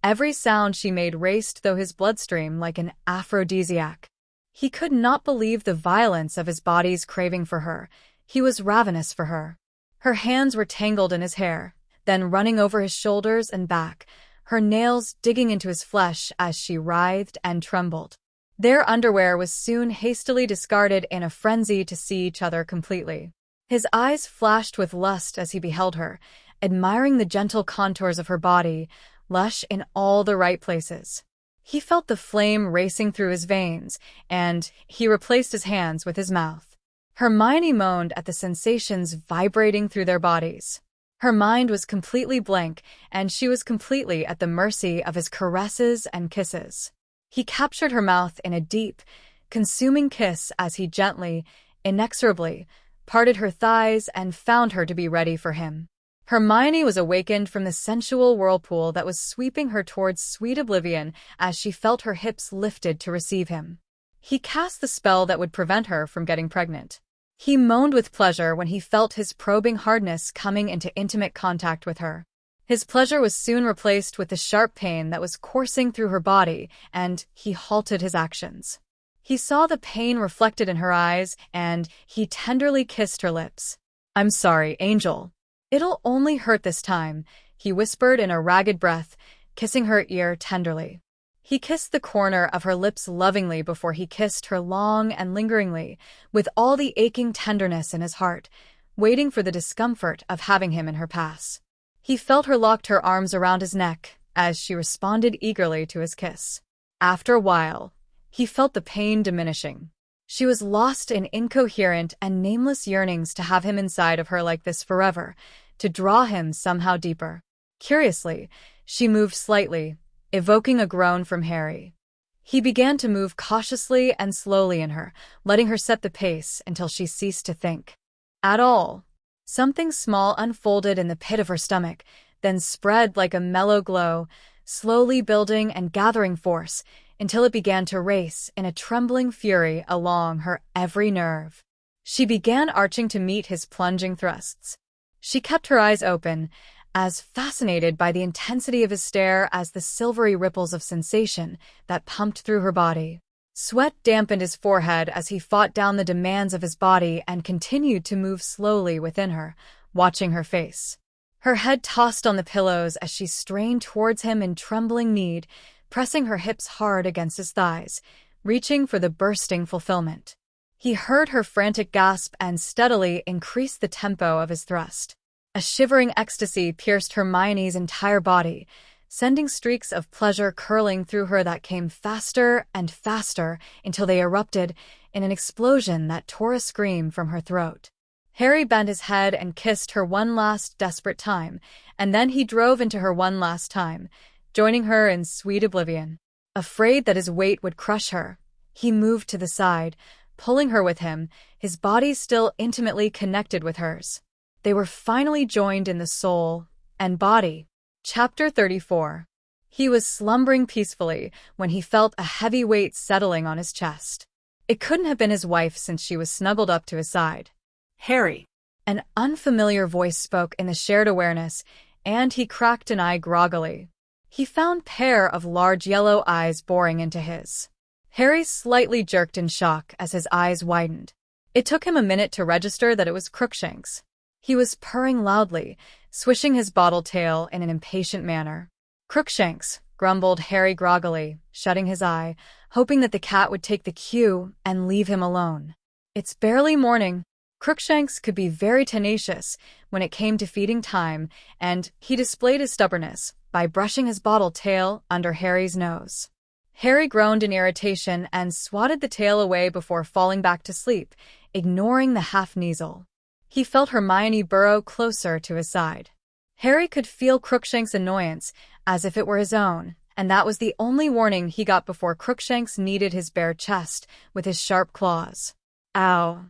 every sound she made raced through his bloodstream like an aphrodisiac. He could not believe the violence of his body's craving for her. He was ravenous for her. Her hands were tangled in his hair, then running over his shoulders and back, her nails digging into his flesh as she writhed and trembled. Their underwear was soon hastily discarded in a frenzy to see each other completely. His eyes flashed with lust as he beheld her, admiring the gentle contours of her body, lush in all the right places. He felt the flame racing through his veins, and he replaced his hands with his mouth. Hermione moaned at the sensations vibrating through their bodies. Her mind was completely blank, and she was completely at the mercy of his caresses and kisses. He captured her mouth in a deep, consuming kiss as he gently, inexorably, parted her thighs and found her to be ready for him. Hermione was awakened from the sensual whirlpool that was sweeping her towards sweet oblivion as she felt her hips lifted to receive him. He cast the spell that would prevent her from getting pregnant. He moaned with pleasure when he felt his probing hardness coming into intimate contact with her. His pleasure was soon replaced with the sharp pain that was coursing through her body, and he halted his actions. He saw the pain reflected in her eyes, and he tenderly kissed her lips. "I'm sorry, Angel. It'll only hurt this time," he whispered in a ragged breath, kissing her ear tenderly. He kissed the corner of her lips lovingly before he kissed her long and lingeringly, with all the aching tenderness in his heart, waiting for the discomfort of having him in her pass. He felt her locked her arms around his neck as she responded eagerly to his kiss. After a while, he felt the pain diminishing. She was lost in incoherent and nameless yearnings to have him inside of her like this forever, to draw him somehow deeper. Curiously, she moved slightly, evoking a groan from Harry. He began to move cautiously and slowly in her, letting her set the pace until she ceased to think at all. Something small unfolded in the pit of her stomach, then spread like a mellow glow, slowly building and gathering force until it began to race in a trembling fury along her every nerve. She began arching to meet his plunging thrusts. She kept her eyes open, as fascinated by the intensity of his stare as the silvery ripples of sensation that pumped through her body. Sweat dampened his forehead as he fought down the demands of his body and continued to move slowly within her, watching her face. Her head tossed on the pillows as she strained towards him in trembling need, pressing her hips hard against his thighs, reaching for the bursting fulfillment. He heard her frantic gasp and steadily increased the tempo of his thrust. A shivering ecstasy pierced Hermione's entire body, sending streaks of pleasure curling through her that came faster and faster until they erupted in an explosion that tore a scream from her throat. Harry bent his head and kissed her one last desperate time, and then he drove into her one last time, joining her in sweet oblivion. Afraid that his weight would crush her, he moved to the side, pulling her with him, his body still intimately connected with hers. They were finally joined in the soul and body. Chapter 34. He was slumbering peacefully when he felt a heavy weight settling on his chest. It couldn't have been his wife since she was snuggled up to his side. "Harry." An unfamiliar voice spoke in the shared awareness, and he cracked an eye groggily. He found a pair of large yellow eyes boring into his. Harry slightly jerked in shock as his eyes widened. It took him a minute to register that it was Crookshanks. He was purring loudly, swishing his bottle tail in an impatient manner. "Crookshanks," grumbled Harry groggily, shutting his eye, hoping that the cat would take the cue and leave him alone. "It's barely morning. Crookshanks could be very tenacious when it came to feeding time, and he displayed his stubbornness by brushing his bottle tail under Harry's nose. Harry groaned in irritation and swatted the tail away before falling back to sleep, ignoring the half-sneasel. He felt Hermione burrow closer to his side. Harry could feel Crookshanks' annoyance as if it were his own, and that was the only warning he got before Crookshanks kneaded his bare chest with his sharp claws. "Ow!"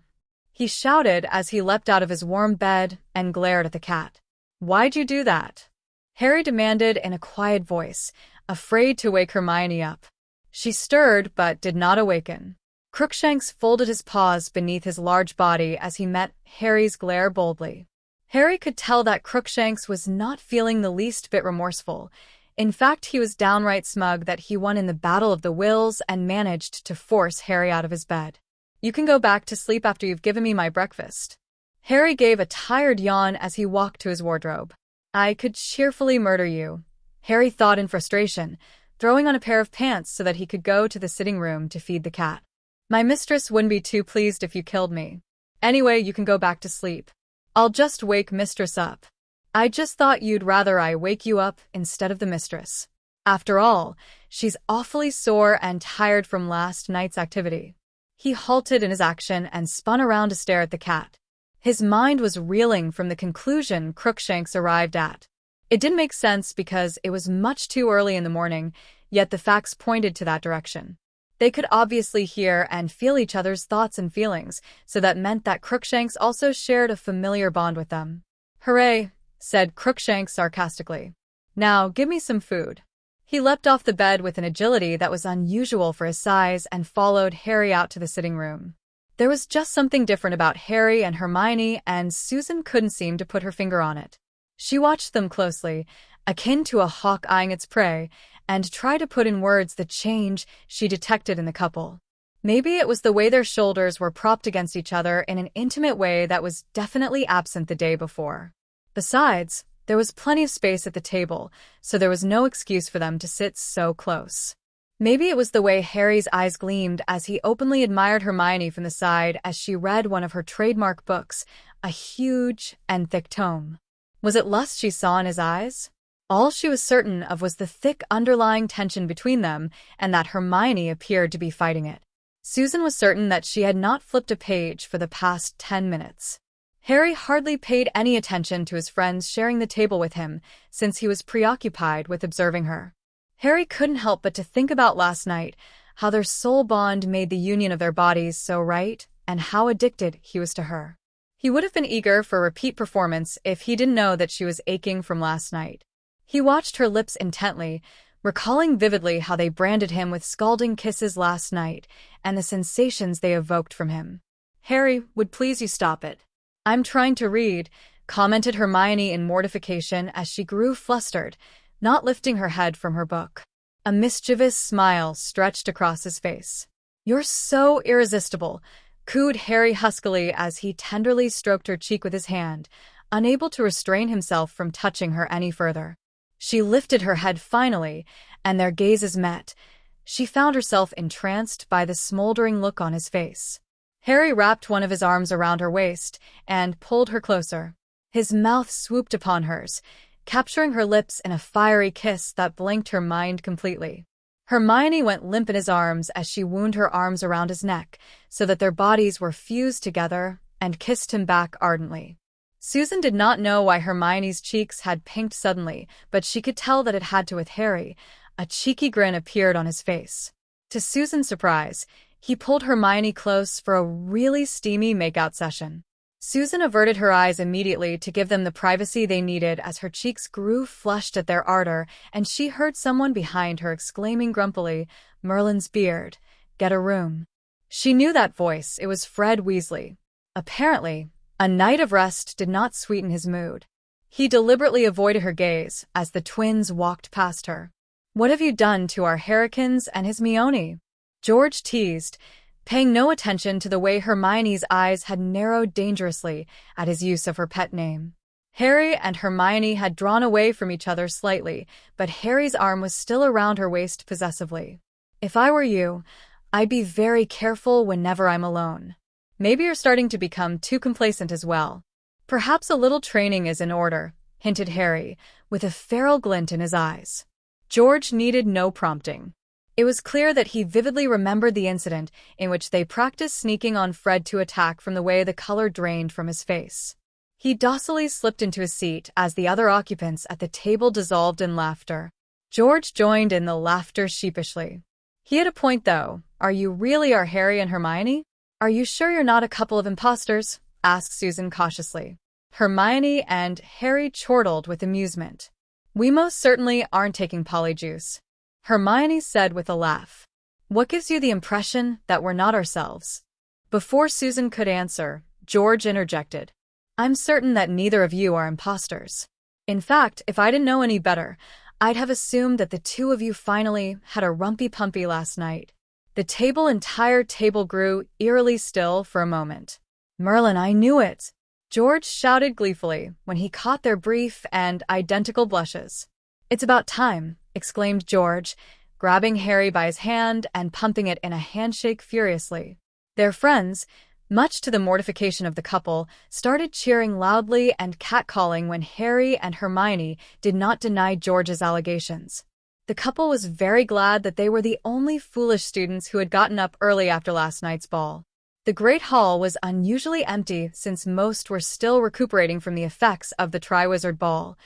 he shouted as he leapt out of his warm bed and glared at the cat. "Why'd you do that?" Harry demanded in a quiet voice, afraid to wake Hermione up. She stirred but did not awaken. Crookshanks folded his paws beneath his large body as he met Harry's glare boldly. Harry could tell that Crookshanks was not feeling the least bit remorseful. In fact, he was downright smug that he won in the Battle of the Wills and managed to force Harry out of his bed. "You can go back to sleep after you've given me my breakfast." Harry gave a tired yawn as he walked to his wardrobe. "I could cheerfully murder you," Harry thought in frustration, throwing on a pair of pants so that he could go to the sitting room to feed the cat. "My mistress wouldn't be too pleased if you killed me. Anyway, you can go back to sleep. I'll just wake mistress up." "I just thought you'd rather I wake you up instead of the mistress. After all, she's awfully sore and tired from last night's activity." He halted in his action and spun around to stare at the cat. His mind was reeling from the conclusion Crookshanks arrived at. It didn't make sense because it was much too early in the morning, yet the facts pointed to that direction. They could obviously hear and feel each other's thoughts and feelings, so that meant that Crookshanks also shared a familiar bond with them. "Hooray," said Crookshanks sarcastically. "Now, give me some food." He leapt off the bed with an agility that was unusual for his size and followed Harry out to the sitting room. There was just something different about Harry and Hermione, and Susan couldn't seem to put her finger on it. She watched them closely, akin to a hawk eyeing its prey, and tried to put in words the change she detected in the couple. Maybe it was the way their shoulders were propped against each other in an intimate way that was definitely absent the day before. Besides, there was plenty of space at the table, so there was no excuse for them to sit so close. Maybe it was the way Harry's eyes gleamed as he openly admired Hermione from the side as she read one of her trademark books, a huge and thick tome. Was it lust she saw in his eyes? All she was certain of was the thick underlying tension between them, and that Hermione appeared to be fighting it. Susan was certain that she had not flipped a page for the past 10 minutes. Harry hardly paid any attention to his friends sharing the table with him, since he was preoccupied with observing her. Harry couldn't help but to think about last night, how their soul bond made the union of their bodies so right, and how addicted he was to her. He would have been eager for a repeat performance if he didn't know that she was aching from last night. He watched her lips intently, recalling vividly how they branded him with scalding kisses last night, and the sensations they evoked from him. "Harry, would please you stop it?" "I'm trying to read," commented Hermione in mortification as she grew flustered, not lifting her head from her book. A mischievous smile stretched across his face. "You're so irresistible," cooed Harry huskily as he tenderly stroked her cheek with his hand, unable to restrain himself from touching her any further. She lifted her head finally, and their gazes met. She found herself entranced by the smoldering look on his face. Harry wrapped one of his arms around her waist and pulled her closer. His mouth swooped upon hers, capturing her lips in a fiery kiss that blanked her mind completely. Hermione went limp in his arms as she wound her arms around his neck so that their bodies were fused together and kissed him back ardently. Susan did not know why Hermione's cheeks had pinked suddenly, but she could tell that it had to with Harry. A cheeky grin appeared on his face. To Susan's surprise, he pulled Hermione close for a really steamy makeout session. Susan averted her eyes immediately to give them the privacy they needed as her cheeks grew flushed at their ardor, and she heard someone behind her exclaiming grumpily, "Merlin's beard, get a room." She knew that voice. It was Fred Weasley. Apparently, a night of rest did not sweeten his mood. He deliberately avoided her gaze as the twins walked past her. "What have you done to our Harrikins and his Meone?" George teased, paying no attention to the way Hermione's eyes had narrowed dangerously at his use of her pet name. Harry and Hermione had drawn away from each other slightly, but Harry's arm was still around her waist possessively. "If I were you, I'd be very careful whenever I'm alone." Maybe you're starting to become too complacent as well. Perhaps a little training is in order, hinted Harry, with a feral glint in his eyes. George needed no prompting. It was clear that he vividly remembered the incident in which they practiced sneaking on Fred to attack from the way the color drained from his face. He docilely slipped into his seat as the other occupants at the table dissolved in laughter. George joined in the laughter sheepishly. He had a point, though. Are you really our Harry and Hermione? Are you sure you're not a couple of imposters? Asked Susan cautiously. Hermione and Harry chortled with amusement. We most certainly aren't taking polyjuice, Hermione said with a laugh. What gives you the impression that we're not ourselves? Before Susan could answer, George interjected. I'm certain that neither of you are imposters. In fact, if I didn't know any better, I'd have assumed that the two of you finally had a rumpy-pumpy last night. The entire table grew eerily still for a moment. Merlin, I knew it! George shouted gleefully when he caught their brief and identical blushes. It's about time, exclaimed George, grabbing Harry by his hand and pumping it in a handshake furiously. Their friends, much to the mortification of the couple, started cheering loudly and catcalling when Harry and Hermione did not deny George's allegations. The couple was very glad that they were the only foolish students who had gotten up early after last night's ball. The Great Hall was unusually empty since most were still recuperating from the effects of the triwizard ball.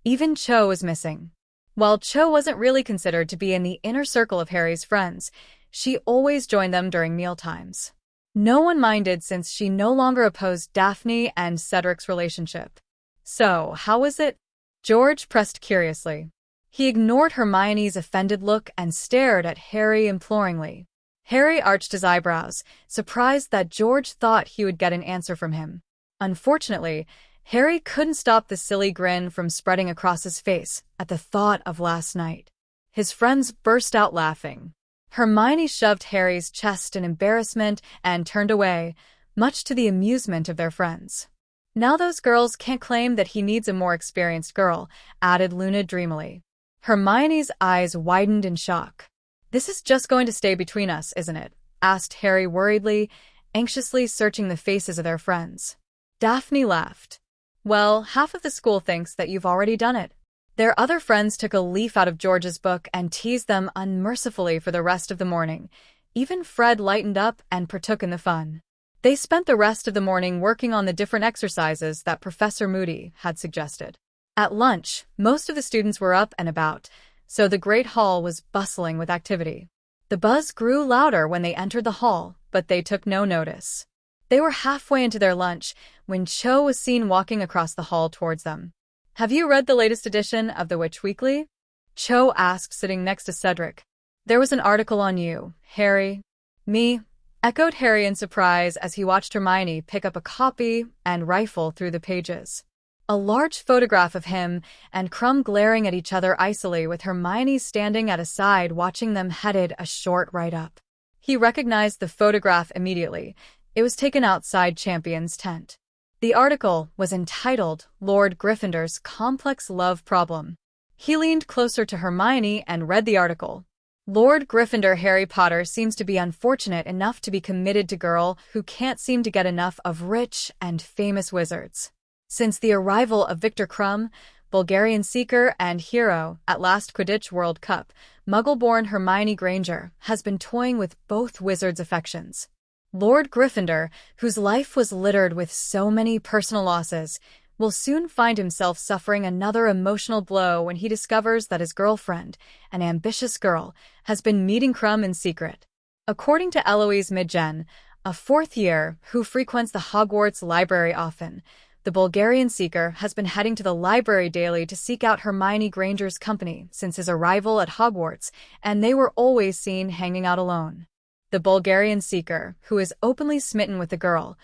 Even Cho was missing. While Cho wasn't really considered to be in the inner circle of Harry's friends, she always joined them during mealtimes. No one minded since she no longer opposed Daphne and Cedric's relationship. So, how was it? George pressed curiously. He ignored Hermione's offended look and stared at Harry imploringly. Harry arched his eyebrows, surprised that George thought he would get an answer from him. Unfortunately, Harry couldn't stop the silly grin from spreading across his face at the thought of last night. His friends burst out laughing. Hermione shoved Harry's chest in embarrassment and turned away, much to the amusement of their friends. Now those girls can't claim that he needs a more experienced girl, added Luna dreamily. Hermione's eyes widened in shock. This is just going to stay between us, isn't it? Asked Harry worriedly, anxiously searching the faces of their friends. Daphne laughed. Well, half of the school thinks that you've already done it. Their other friends took a leaf out of George's book and teased them unmercifully for the rest of the morning. Even Fred lightened up and partook in the fun. They spent the rest of the morning working on the different exercises that Professor Moody had suggested. At lunch, most of the students were up and about, so the Great Hall was bustling with activity. The buzz grew louder when they entered the hall, but they took no notice. They were halfway into their lunch when Cho was seen walking across the hall towards them. Have you read the latest edition of the Witch Weekly? Cho asked, sitting next to Cedric. There was an article on you, Harry. Me? Echoed Harry in surprise as he watched Hermione pick up a copy and rifle through the pages. A large photograph of him and Crumb glaring at each other icily with Hermione standing at a side watching them headed a short write-up. He recognized the photograph immediately. It was taken outside Champion's tent. The article was entitled Lord Gryffindor's Complex Love Problem. He leaned closer to Hermione and read the article. Lord Gryffindor Harry Potter seems to be unfortunate enough to be committed to girl who can't seem to get enough of rich and famous wizards. Since the arrival of Victor Crumb, Bulgarian seeker and hero at last Quidditch World Cup, Muggle-born Hermione Granger has been toying with both wizards' affections. Lord Gryffindor, whose life was littered with so many personal losses, will soon find himself suffering another emotional blow when he discovers that his girlfriend, an ambitious girl, has been meeting Crumb in secret. According to Eloise Midgen, a fourth year who frequents the Hogwarts library often, the Bulgarian seeker has been heading to the library daily to seek out Hermione Granger's company since his arrival at Hogwarts, and they were always seen hanging out alone. The Bulgarian seeker, who is openly smitten with the girl,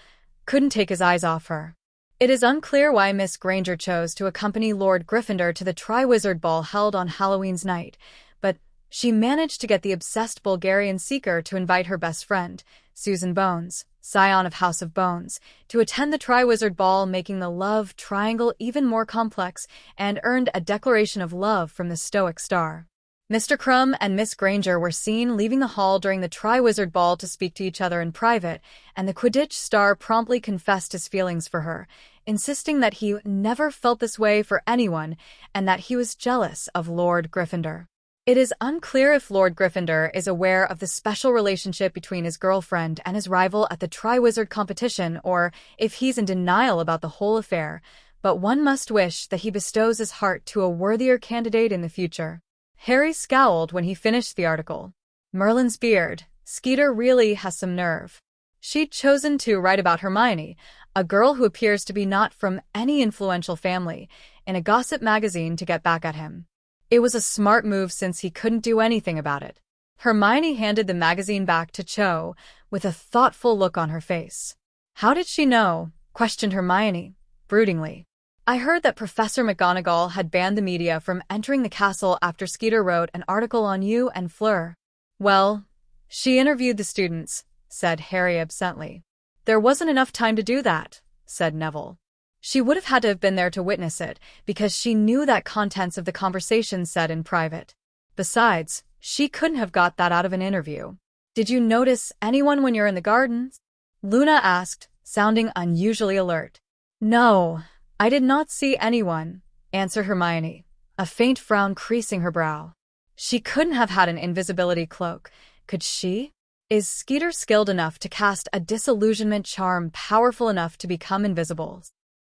couldn't take his eyes off her. It is unclear why Miss Granger chose to accompany Lord Gryffindor to the Triwizard Ball held on Halloween's night, but she managed to get the obsessed Bulgarian seeker to invite her best friend, Susan Bones, scion of House of Bones, to attend the Triwizard Ball, making the love triangle even more complex, and earned a declaration of love from the stoic star. Mr. Crumb and Miss Granger were seen leaving the hall during the triwizard ball to speak to each other in private, and the Quidditch star promptly confessed his feelings for her, insisting that he never felt this way for anyone and that he was jealous of Lord Gryffindor. It is unclear if Lord Gryffindor is aware of the special relationship between his girlfriend and his rival at the triwizard competition, or if he's in denial about the whole affair, but one must wish that he bestows his heart to a worthier candidate in the future. Harry scowled when he finished the article. Merlin's beard. Skeeter really has some nerve. She'd chosen to write about Hermione, a girl who appears to be not from any influential family, in a gossip magazine to get back at him. It was a smart move since he couldn't do anything about it. Hermione handed the magazine back to Cho, with a thoughtful look on her face. "How did she know?" questioned Hermione, broodingly. "I heard that Professor McGonagall had banned the media from entering the castle after Skeeter wrote an article on you and Fleur." "Well, she interviewed the students," said Harry absently. "There wasn't enough time to do that," said Neville. "She would have had to have been there to witness it, because she knew that contents of the conversation said in private. Besides, she couldn't have got that out of an interview." "Did you notice anyone when you're in the gardens?" Luna asked, sounding unusually alert. "No, I did not see anyone," answered Hermione, a faint frown creasing her brow. "She couldn't have had an invisibility cloak, could she? Is Skeeter skilled enough to cast a disillusionment charm powerful enough to become invisible?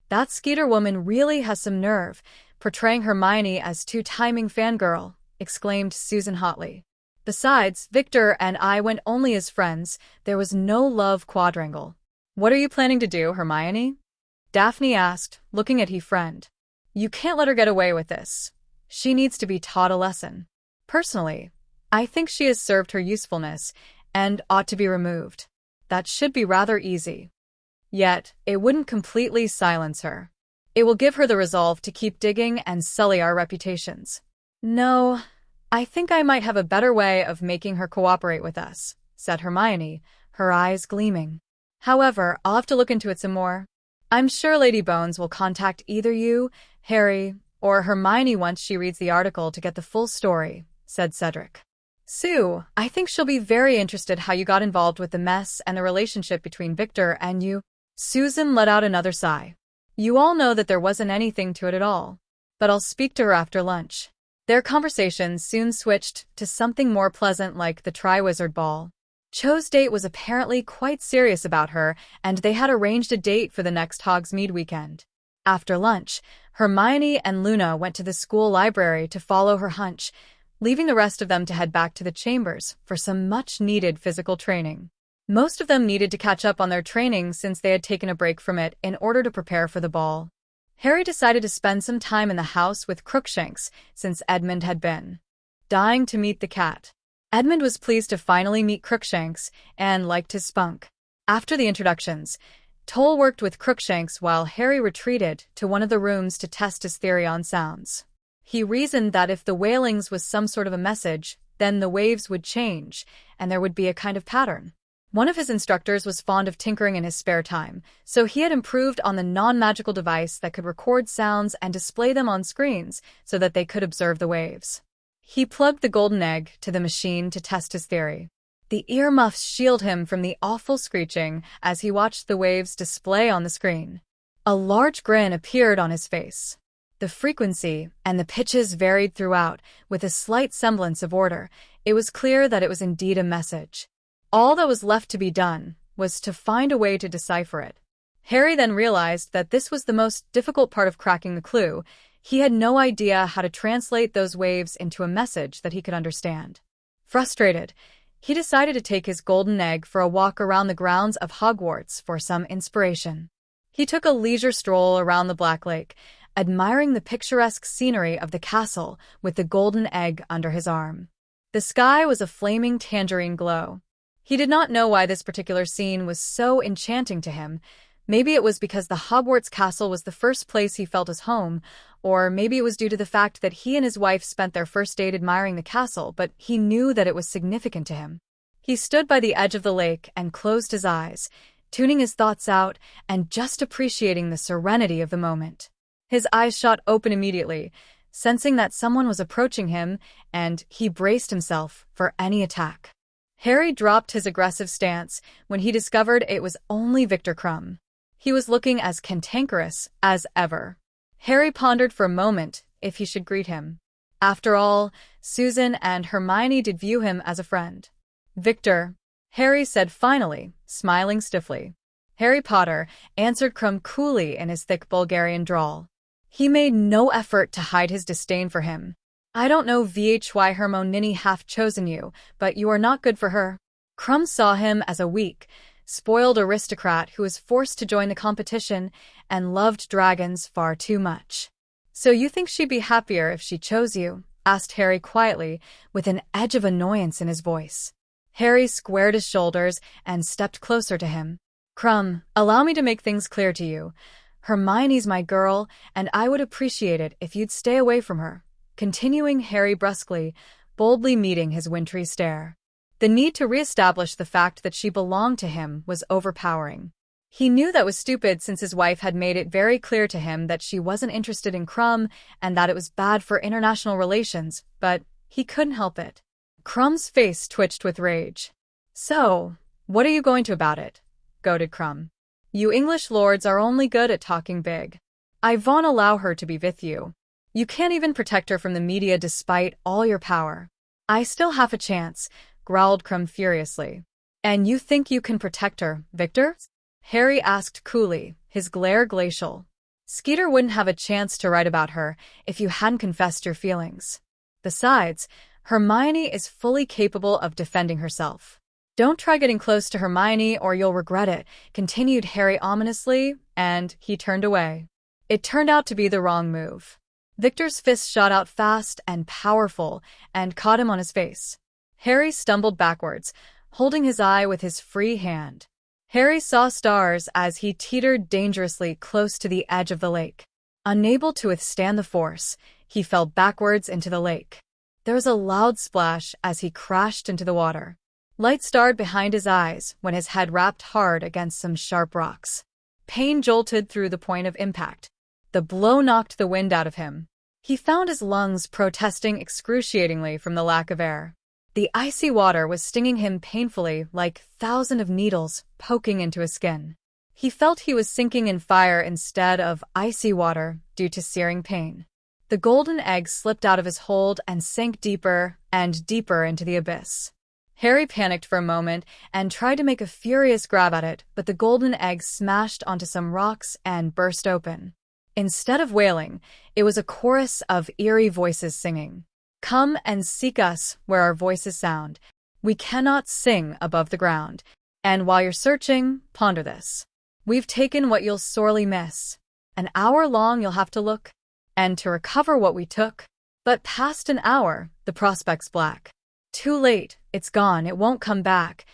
That Skeeter woman really has some nerve, portraying Hermione as too Taming fangirl," exclaimed Susan hotly. "Besides, Victor and I went only as friends. There was no love quadrangle." "What are you planning to do, Hermione?" Daphne asked, looking at her friend. "You can't let her get away with this. She needs to be taught a lesson. Personally, I think she has served her usefulness and ought to be removed. That should be rather easy. Yet, it wouldn't completely silence her. It will give her the resolve to keep digging and sully our reputations. No, I think I might have a better way of making her cooperate with us," said Hermione, her eyes gleaming. "However, I'll have to look into it some more. I'm sure Lady Bones will contact either you, Harry, or Hermione once she reads the article to get the full story," said Cedric. "Sue, I think she'll be very interested how you got involved with the mess and the relationship between Victor and you." Susan let out another sigh. "You all know that there wasn't anything to it at all. But I'll speak to her after lunch." Their conversation soon switched to something more pleasant like the Triwizard Ball. Cho's date was apparently quite serious about her, and they had arranged a date for the next Hogsmeade weekend. After lunch, Hermione and Luna went to the school library to follow her hunch, leaving the rest of them to head back to the chambers for some much-needed physical training. Most of them needed to catch up on their training since they had taken a break from it in order to prepare for the ball. Harry decided to spend some time in the house with Crookshanks since Edmund had been dying to meet the cat. Edmund was pleased to finally meet Crookshanks and liked his spunk. After the introductions, Toll worked with Crookshanks while Harry retreated to one of the rooms to test his theory on sounds. He reasoned that if the wailings was some sort of a message, then the waves would change, and there would be a kind of pattern. One of his instructors was fond of tinkering in his spare time, so he had improved on the non-magical device that could record sounds and display them on screens so that they could observe the waves. He plugged the golden egg to the machine to test his theory. The earmuffs shield him from the awful screeching as he watched the waves display on the screen. A large grin appeared on his face. The frequency and the pitches varied throughout, with a slight semblance of order. It was clear that it was indeed a message. All that was left to be done was to find a way to decipher it. Harry then realized that this was the most difficult part of cracking the clue. He had no idea how to translate those waves into a message that he could understand. Frustrated, he decided to take his golden egg for a walk around the grounds of Hogwarts for some inspiration. He took a leisure stroll around the Black Lake, admiring the picturesque scenery of the castle with the golden egg under his arm. The sky was a flaming tangerine glow. He did not know why this particular scene was so enchanting to him. Maybe it was because the Hogwarts castle was the first place he felt as home, or maybe it was due to the fact that he and his wife spent their first date admiring the castle, but he knew that it was significant to him. He stood by the edge of the lake and closed his eyes, tuning his thoughts out and just appreciating the serenity of the moment. His eyes shot open immediately, sensing that someone was approaching him, and he braced himself for any attack. Harry dropped his aggressive stance when he discovered it was only Viktor Krum. He was looking as cantankerous as ever. Harry pondered for a moment if he should greet him. After all, Susan and Hermione did view him as a friend. "Viktor," Harry said finally, smiling stiffly. "Harry Potter," answered Krum coolly in his thick Bulgarian drawl. He made no effort to hide his disdain for him. "I don't know why Hermione hath chosen you, but you are not good for her." Krum saw him as a weak, spoiled aristocrat who was forced to join the competition and loved dragons far too much. "So you think she'd be happier if she chose you?" asked Harry quietly, with an edge of annoyance in his voice. Harry squared his shoulders and stepped closer to him. "Krum, allow me to make things clear to you. Hermione's my girl, and I would appreciate it if you'd stay away from her," continuing Harry brusquely, boldly meeting his wintry stare. The need to reestablish the fact that she belonged to him was overpowering. He knew that was stupid since his wife had made it very clear to him that she wasn't interested in Krum and that it was bad for international relations, but he couldn't help it. Krum's face twitched with rage. "So, what are you going to about it?" goaded Krum. "You English lords are only good at talking big. I won't allow her to be with you. You can't even protect her from the media despite all your power." "I still have a chance," growled Krum furiously. "And you think you can protect her, Viktor?" Harry asked coolly, his glare glacial. "Skeeter wouldn't have a chance to write about her if you hadn't confessed your feelings. Besides, Hermione is fully capable of defending herself." "Don't try getting close to Hermione or you'll regret it," continued Harry ominously, and he turned away. It turned out to be the wrong move. Victor's fist shot out fast and powerful and caught him on his face. Harry stumbled backwards, holding his eye with his free hand. Harry saw stars as he teetered dangerously close to the edge of the lake. Unable to withstand the force, he fell backwards into the lake. There was a loud splash as he crashed into the water. Light starred behind his eyes when his head rapped hard against some sharp rocks. Pain jolted through the point of impact. The blow knocked the wind out of him. He found his lungs protesting excruciatingly from the lack of air. The icy water was stinging him painfully like thousands of needles poking into his skin. He felt he was sinking in fire instead of icy water due to searing pain. The golden egg slipped out of his hold and sank deeper and deeper into the abyss. Harry panicked for a moment and tried to make a furious grab at it, but the golden egg smashed onto some rocks and burst open. Instead of wailing, it was a chorus of eerie voices singing. "Come and seek us where our voices sound. We cannot sing above the ground. And while you're searching, ponder this. We've taken what you'll sorely miss. An hour long you'll have to look, and to recover what we took. But past an hour, the prospect's black. Too late, it's gone, it won't come back."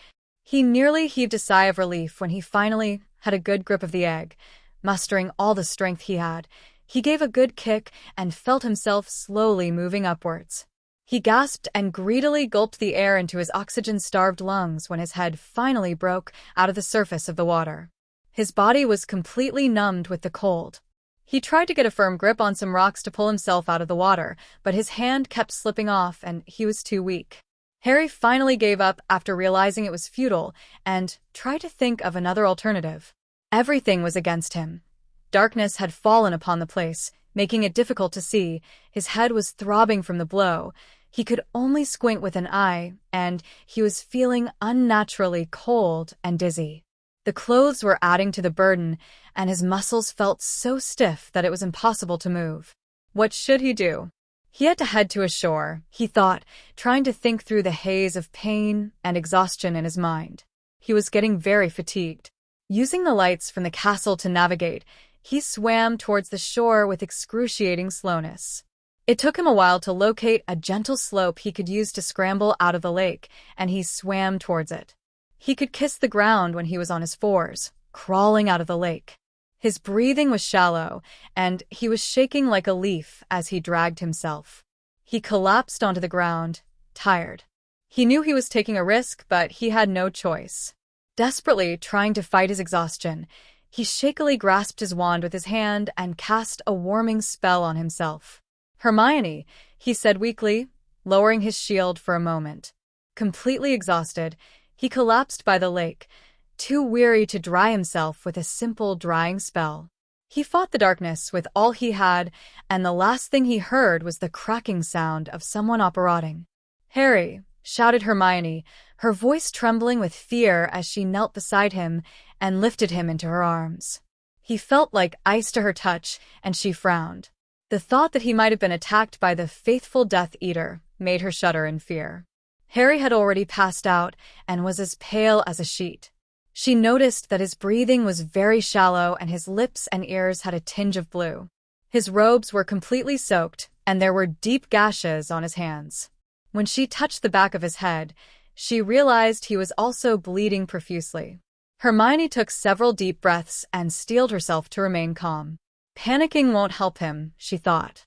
He nearly heaved a sigh of relief when he finally had a good grip of the egg. Mustering all the strength he had, he gave a good kick and felt himself slowly moving upwards. He gasped and greedily gulped the air into his oxygen-starved lungs when his head finally broke out of the surface of the water. His body was completely numbed with the cold. He tried to get a firm grip on some rocks to pull himself out of the water, but his hand kept slipping off and he was too weak. Harry finally gave up after realizing it was futile and tried to think of another alternative. Everything was against him. Darkness had fallen upon the place, making it difficult to see. His head was throbbing from the blow. He could only squint with an eye, and he was feeling unnaturally cold and dizzy. The clothes were adding to the burden, and his muscles felt so stiff that it was impossible to move. What should he do? He had to head to a shore, he thought, trying to think through the haze of pain and exhaustion in his mind. He was getting very fatigued. Using the lights from the castle to navigate, he swam towards the shore with excruciating slowness. It took him a while to locate a gentle slope he could use to scramble out of the lake, and he swam towards it. He could kiss the ground when he was on his fours, crawling out of the lake. His breathing was shallow, and he was shaking like a leaf as he dragged himself. He collapsed onto the ground, tired. He knew he was taking a risk, but he had no choice. Desperately trying to fight his exhaustion, he shakily grasped his wand with his hand and cast a warming spell on himself. Hermione, he said weakly, lowering his shield for a moment. Completely exhausted, he collapsed by the lake, too weary to dry himself with a simple drying spell. He fought the darkness with all he had, and the last thing he heard was the cracking sound of someone operating. "Harry!" shouted Hermione, her voice trembling with fear as she knelt beside him and lifted him into her arms. He felt like ice to her touch, and she frowned. The thought that he might have been attacked by the faithful Death Eater made her shudder in fear. Harry had already passed out and was as pale as a sheet. She noticed that his breathing was very shallow and his lips and ears had a tinge of blue. His robes were completely soaked, and there were deep gashes on his hands. When she touched the back of his head, she realized he was also bleeding profusely. Hermione took several deep breaths and steeled herself to remain calm. Panicking won't help him, she thought.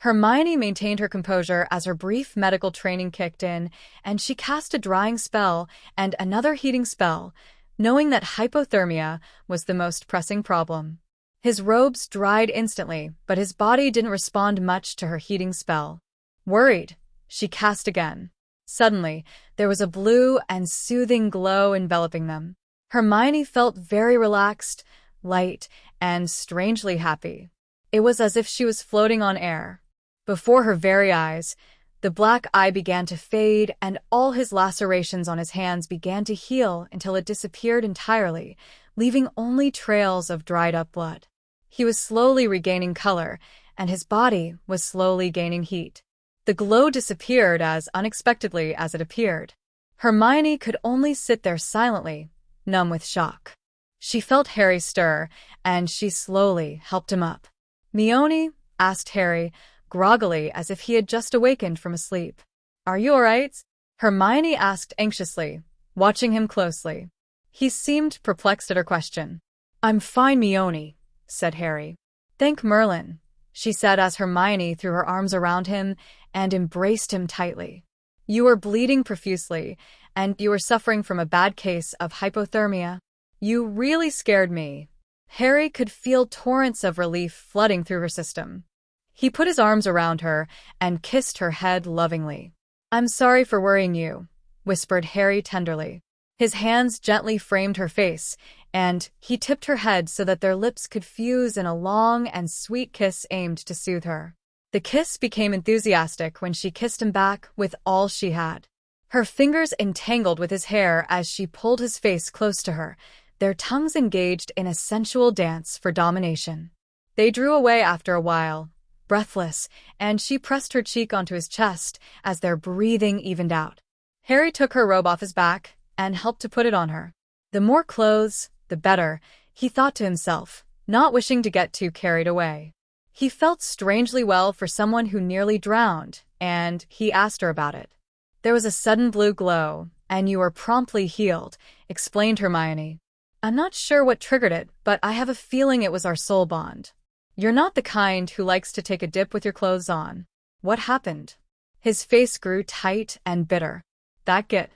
Hermione maintained her composure as her brief medical training kicked in, and she cast a drying spell and another heating spell, knowing that hypothermia was the most pressing problem. His robes dried instantly, but his body didn't respond much to her heating spell. Worried, she cast again. Suddenly, there was a blue and soothing glow enveloping them. Hermione felt very relaxed, light, and strangely happy. It was as if she was floating on air. Before her very eyes, the black eye began to fade, and all his lacerations on his hands began to heal until it disappeared entirely, leaving only trails of dried-up blood. He was slowly regaining color, and his body was slowly gaining heat. The glow disappeared as unexpectedly as it appeared. Hermione could only sit there silently, numb with shock. She felt Harry stir, and she slowly helped him up. "Mione?" asked Harry, groggily as if he had just awakened from a sleep. "Are you all right?" Hermione asked anxiously, watching him closely. He seemed perplexed at her question. "I'm fine, Mione," said Harry. "Thank Merlin," she said as Hermione threw her arms around him and embraced him tightly. "You were bleeding profusely, and you were suffering from a bad case of hypothermia. You really scared me." Harry could feel torrents of relief flooding through her system. He put his arms around her and kissed her head lovingly. "I'm sorry for worrying you," whispered Harry tenderly. His hands gently framed her face, and he tipped her head so that their lips could fuse in a long and sweet kiss aimed to soothe her. The kiss became enthusiastic when she kissed him back with all she had. Her fingers entangled with his hair as she pulled his face close to her, their tongues engaged in a sensual dance for domination. They drew away after a while, breathless, and she pressed her cheek onto his chest as their breathing evened out. Harry took her robe off his back and helped to put it on her. The more clothes, the better, he thought to himself, not wishing to get too carried away. He felt strangely well for someone who nearly drowned, and he asked her about it. "There was a sudden blue glow, and you were promptly healed," explained Hermione. "I'm not sure what triggered it, but I have a feeling it was our soul bond. You're not the kind who likes to take a dip with your clothes on. What happened?" His face grew tight and bitter. "That git.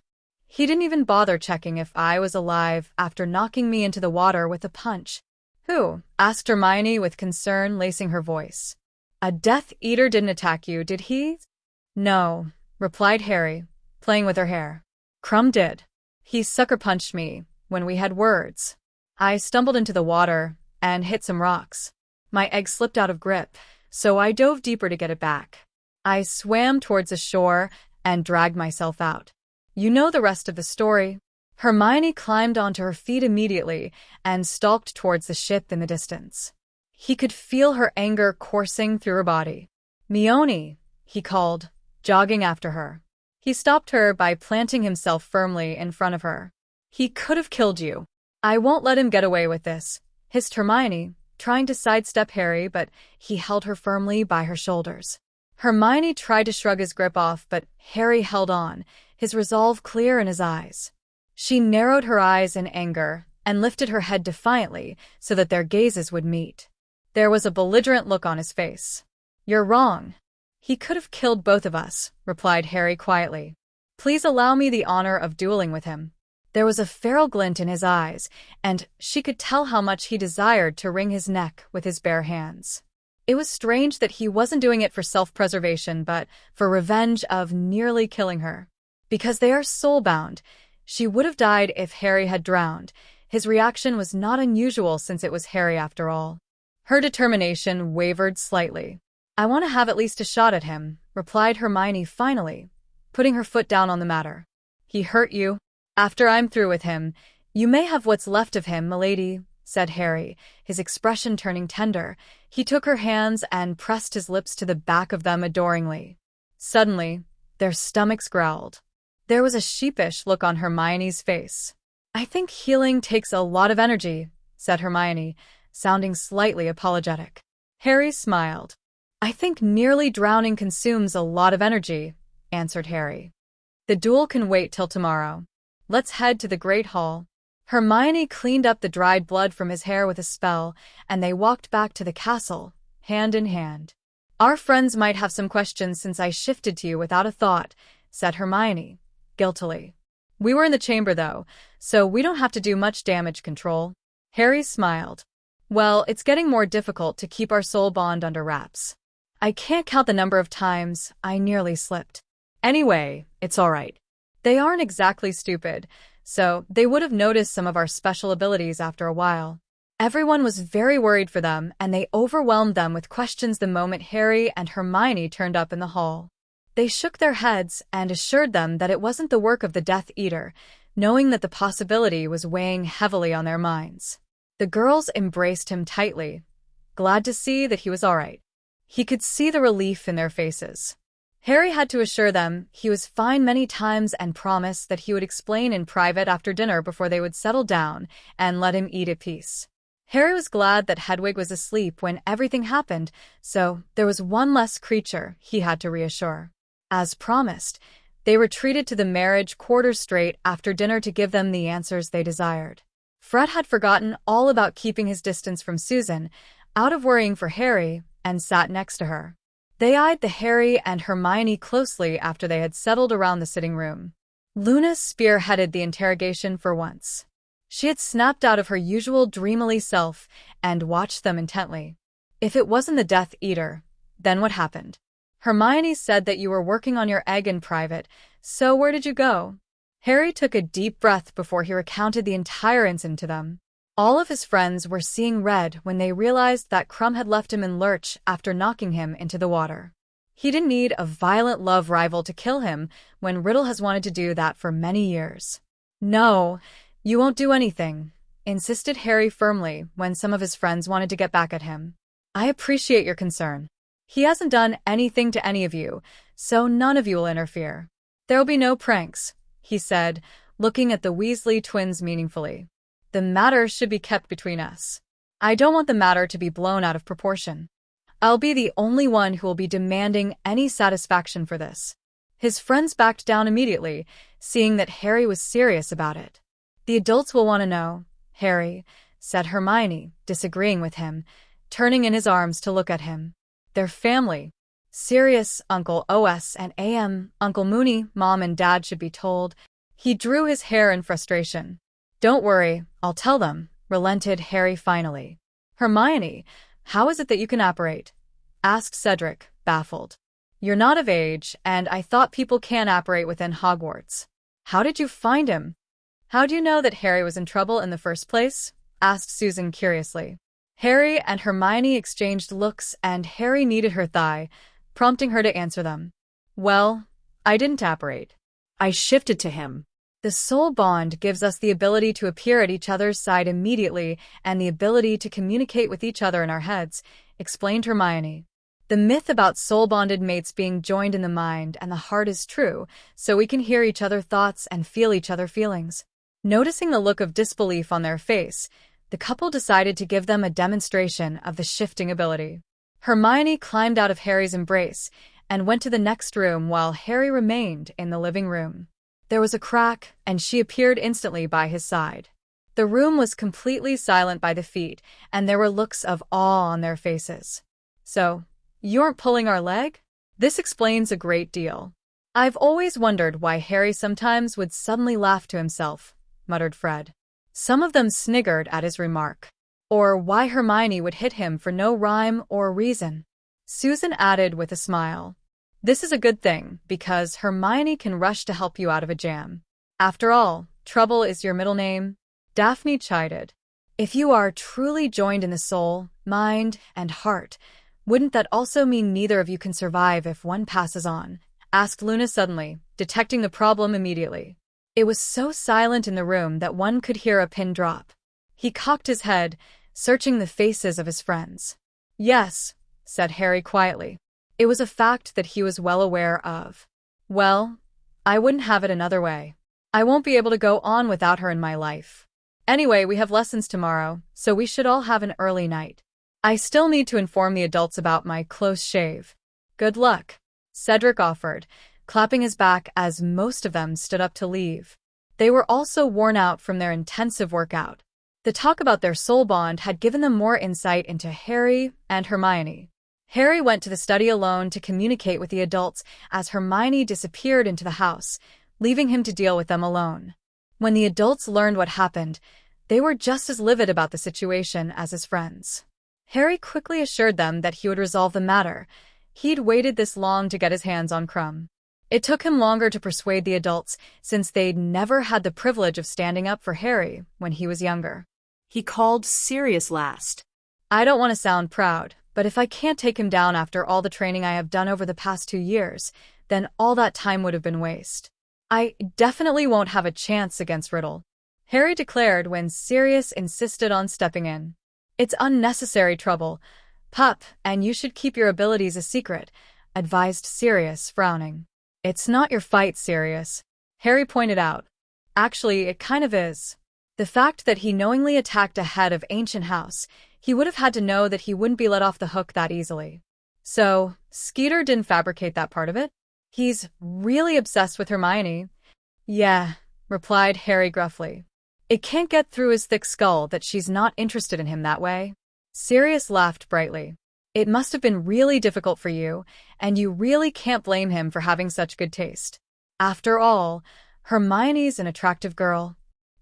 He didn't even bother checking if I was alive after knocking me into the water with a punch." "Who?" asked Hermione with concern lacing her voice. "A Death Eater didn't attack you, did he?" "No," replied Harry, playing with her hair. "Crumb did. He sucker-punched me when we had words. I stumbled into the water and hit some rocks. My egg slipped out of grip, so I dove deeper to get it back. I swam towards the shore and dragged myself out. You know the rest of the story." Hermione climbed onto her feet immediately and stalked towards the ship in the distance. He could feel her anger coursing through her body. "Mione," he called, jogging after her. He stopped her by planting himself firmly in front of her. "He could have killed you. I won't let him get away with this," hissed Hermione, trying to sidestep Harry, but he held her firmly by her shoulders. Hermione tried to shrug his grip off, but Harry held on, his resolve clear in his eyes. She narrowed her eyes in anger and lifted her head defiantly so that their gazes would meet. There was a belligerent look on his face. "You're wrong. He could have killed both of us," replied Harry quietly. "Please allow me the honor of dueling with him." There was a feral glint in his eyes, and she could tell how much he desired to wring his neck with his bare hands. It was strange that he wasn't doing it for self-preservation, but for revenge of nearly killing her. Because they are soul-bound, she would have died if Harry had drowned. His reaction was not unusual since it was Harry after all. Her determination wavered slightly. "I want to have at least a shot at him," replied Hermione finally, putting her foot down on the matter. "He hurt you? After I'm through with him, you may have what's left of him, milady," said Harry, his expression turning tender. He took her hands and pressed his lips to the back of them adoringly. Suddenly, their stomachs growled. There was a sheepish look on Hermione's face. "I think healing takes a lot of energy," said Hermione, sounding slightly apologetic. Harry smiled. "I think nearly drowning consumes a lot of energy," answered Harry. "The duel can wait till tomorrow. Let's head to the Great Hall." Hermione cleaned up the dried blood from his hair with a spell, and they walked back to the castle, hand in hand. "Our friends might have some questions since I shifted to you without a thought," said Hermione, guiltily. "We were in the chamber, though, so we don't have to do much damage control." Harry smiled. "Well, it's getting more difficult to keep our soul bond under wraps. I can't count the number of times I nearly slipped. Anyway, it's all right. They aren't exactly stupid, so they would have noticed some of our special abilities after a while." Everyone was very worried for them, and they overwhelmed them with questions the moment Harry and Hermione turned up in the hall. They shook their heads and assured them that it wasn't the work of the Death Eater, knowing that the possibility was weighing heavily on their minds. The girls embraced him tightly, glad to see that he was all right. He could see the relief in their faces. Harry had to assure them he was fine many times and promise that he would explain in private after dinner before they would settle down and let him eat at peace. Harry was glad that Hedwig was asleep when everything happened, so there was one less creature he had to reassure. As promised, they retreated to the marriage quarters straight after dinner to give them the answers they desired. Fred had forgotten all about keeping his distance from Susan, out of worrying for Harry, and sat next to her. They eyed the Harry and Hermione closely after they had settled around the sitting room. Luna spearheaded the interrogation for once. She had snapped out of her usual dreamily self and watched them intently. "If it wasn't the Death Eater, then what happened? Hermione said that you were working on your egg in private, so where did you go?" Harry took a deep breath before he recounted the entire incident to them. All of his friends were seeing red when they realized that Crumb had left him in lurch after knocking him into the water. He didn't need a violent love rival to kill him when Riddle has wanted to do that for many years. "No, you won't do anything," insisted Harry firmly when some of his friends wanted to get back at him. "I appreciate your concern. He hasn't done anything to any of you, so none of you will interfere. There'll be no pranks," he said, looking at the Weasley twins meaningfully. "The matter should be kept between us. I don't want the matter to be blown out of proportion. I'll be the only one who will be demanding any satisfaction for this." His friends backed down immediately, seeing that Harry was serious about it. "The adults will want to know, Harry," said Hermione, disagreeing with him, turning in his arms to look at him. "Their family. Sirius, Uncle OS and AM, Uncle Mooney, Mom and Dad should be told." He drew his hair in frustration. "Don't worry, I'll tell them," relented Harry finally. "Hermione, how is it that you can apparate?" asked Cedric, baffled. "You're not of age, and I thought people can apparate within Hogwarts. How did you find him?" "How do you know that Harry was in trouble in the first place?" asked Susan curiously. Harry and Hermione exchanged looks, and Harry kneaded her thigh, prompting her to answer them. "Well, I didn't apparate. I shifted to him. The soul bond gives us the ability to appear at each other's side immediately and the ability to communicate with each other in our heads," explained Hermione. "The myth about soul-bonded mates being joined in the mind and the heart is true, so we can hear each other's thoughts and feel each other's feelings." Noticing the look of disbelief on their face, the couple decided to give them a demonstration of the shifting ability. Hermione climbed out of Harry's embrace and went to the next room while Harry remained in the living room. There was a crack, and she appeared instantly by his side. The room was completely silent by the feet, and there were looks of awe on their faces. "So, you aren't pulling our leg?" "This explains a great deal. I've always wondered why Harry sometimes would suddenly laugh to himself," muttered Fred. Some of them sniggered at his remark. or why Hermione would hit him for no rhyme or reason. Susan added with a smile. This is a good thing, because Hermione can rush to help you out of a jam. After all, Trouble is your middle name. Daphne chided. If you are truly joined in the soul, mind, and heart, wouldn't that also mean neither of you can survive if one passes on? Asked Luna suddenly, detecting the problem immediately. It was so silent in the room that one could hear a pin drop. He cocked his head, searching the faces of his friends. Yes, said Harry quietly. It was a fact that he was well aware of. Well, I wouldn't have it another way. I won't be able to go on without her in my life. Anyway, we have lessons tomorrow, so we should all have an early night. I still need to inform the adults about my close shave. Good luck, Cedric offered, clapping his back as most of them stood up to leave. They were also worn out from their intensive workout. The talk about their soul bond had given them more insight into Harry and Hermione. Harry went to the study alone to communicate with the adults as Hermione disappeared into the house, leaving him to deal with them alone. When the adults learned what happened, they were just as livid about the situation as his friends. Harry quickly assured them that he would resolve the matter. He'd waited this long to get his hands on Krum. It took him longer to persuade the adults, since they'd never had the privilege of standing up for Harry when he was younger. He called Sirius last. I don't want to sound proud, but if I can't take him down after all the training I have done over the past 2 years, then all that time would have been waste. I definitely won't have a chance against Riddle, Harry declared when Sirius insisted on stepping in. It's unnecessary trouble, pup, and you should keep your abilities a secret, advised Sirius, frowning. It's not your fight, Sirius, Harry pointed out. Actually, it kind of is. The fact that he knowingly attacked a head of ancient house, he would have had to know that he wouldn't be let off the hook that easily. So, Skeeter didn't fabricate that part of it? He's really obsessed with Hermione. Yeah, replied Harry gruffly. It can't get through his thick skull that she's not interested in him that way. Sirius laughed brightly. It must have been really difficult for you, and you really can't blame him for having such good taste. After all, Hermione's an attractive girl.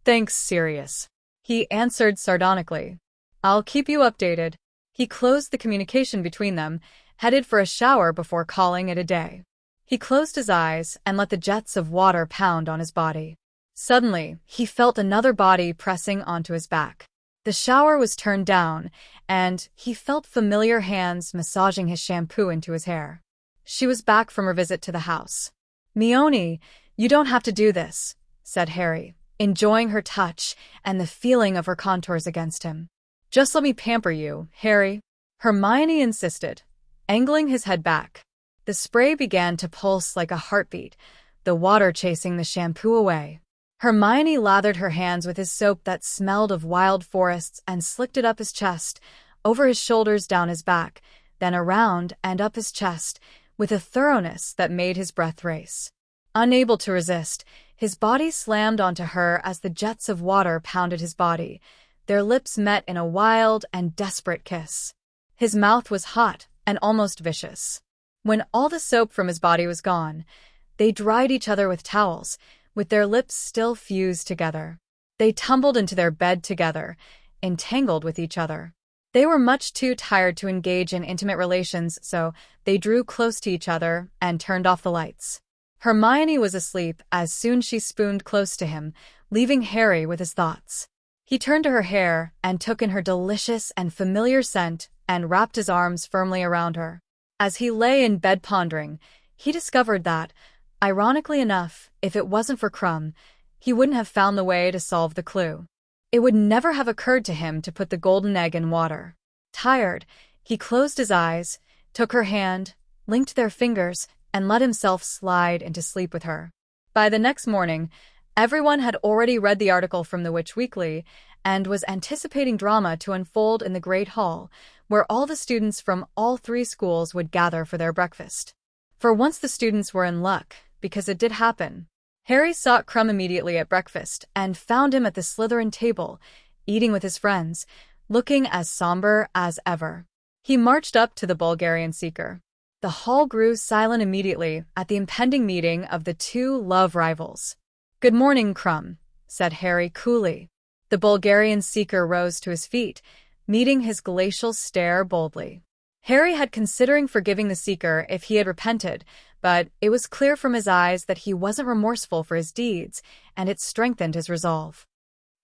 Thanks, Sirius, he answered sardonically. I'll keep you updated. He closed the communication between them, headed for a shower before calling it a day. He closed his eyes and let the jets of water pound on his body. Suddenly, he felt another body pressing onto his back. The shower was turned down, and he felt familiar hands massaging his shampoo into his hair. She was back from her visit to the house. Mione, you don't have to do this, said Harry, enjoying her touch and the feeling of her contours against him. Just let me pamper you, Harry, Hermione insisted, angling his head back. The spray began to pulse like a heartbeat, the water chasing the shampoo away. Hermione lathered her hands with his soap that smelled of wild forests and slicked it up his chest, over his shoulders, down his back, then around and up his chest, with a thoroughness that made his breath race. Unable to resist, his body slammed onto her as the jets of water pounded his body. Their lips met in a wild and desperate kiss. His mouth was hot and almost vicious. When all the soap from his body was gone, they dried each other with towels, with their lips still fused together. They tumbled into their bed together, entangled with each other. They were much too tired to engage in intimate relations, so they drew close to each other and turned off the lights. Hermione was asleep as soon as she spooned close to him, leaving Harry with his thoughts. He turned to her hair and took in her delicious and familiar scent and wrapped his arms firmly around her. As he lay in bed pondering, he discovered that, ironically enough, if it wasn't for Krum, he wouldn't have found the way to solve the clue. It would never have occurred to him to put the golden egg in water. Tired, he closed his eyes, took her hand, linked their fingers, and let himself slide into sleep with her. By the next morning, everyone had already read the article from the Witch Weekly and was anticipating drama to unfold in the Great Hall, where all the students from all 3 schools would gather for their breakfast. For once the students were in luck, because it did happen. Harry sought Krum immediately at breakfast and found him at the Slytherin table, eating with his friends, looking as somber as ever. He marched up to the Bulgarian seeker. The hall grew silent immediately at the impending meeting of the 2 love rivals. Good morning, Krum, said Harry coolly. The Bulgarian seeker rose to his feet, meeting his glacial stare boldly. Harry had considering forgiving the Seeker if he had repented, but it was clear from his eyes that he wasn't remorseful for his deeds, and it strengthened his resolve.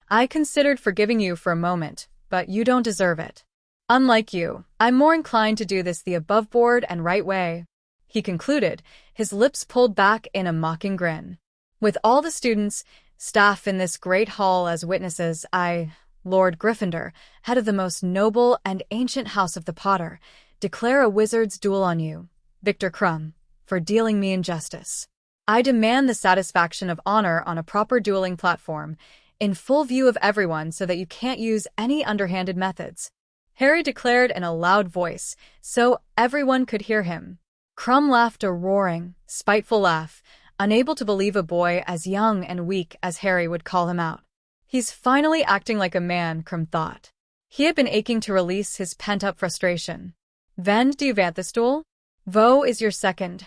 I considered forgiving you for a moment, but you don't deserve it. Unlike you, I'm more inclined to do this the above-board and right way, he concluded, his lips pulled back in a mocking grin. With all the students, staff in this great hall as witnesses, I, Lord Gryffindor, head of the most noble and ancient house of the Potter, declare a wizard's duel on you, Victor Krum, for dealing me injustice. I demand the satisfaction of honor on a proper dueling platform, in full view of everyone so that you can't use any underhanded methods, Harry declared in a loud voice, so everyone could hear him. Krum laughed a roaring, spiteful laugh, unable to believe a boy as young and weak as Harry would call him out. He's finally acting like a man, Krum thought. He had been aching to release his pent-up frustration. Vend, do you want this duel? Vo is your second.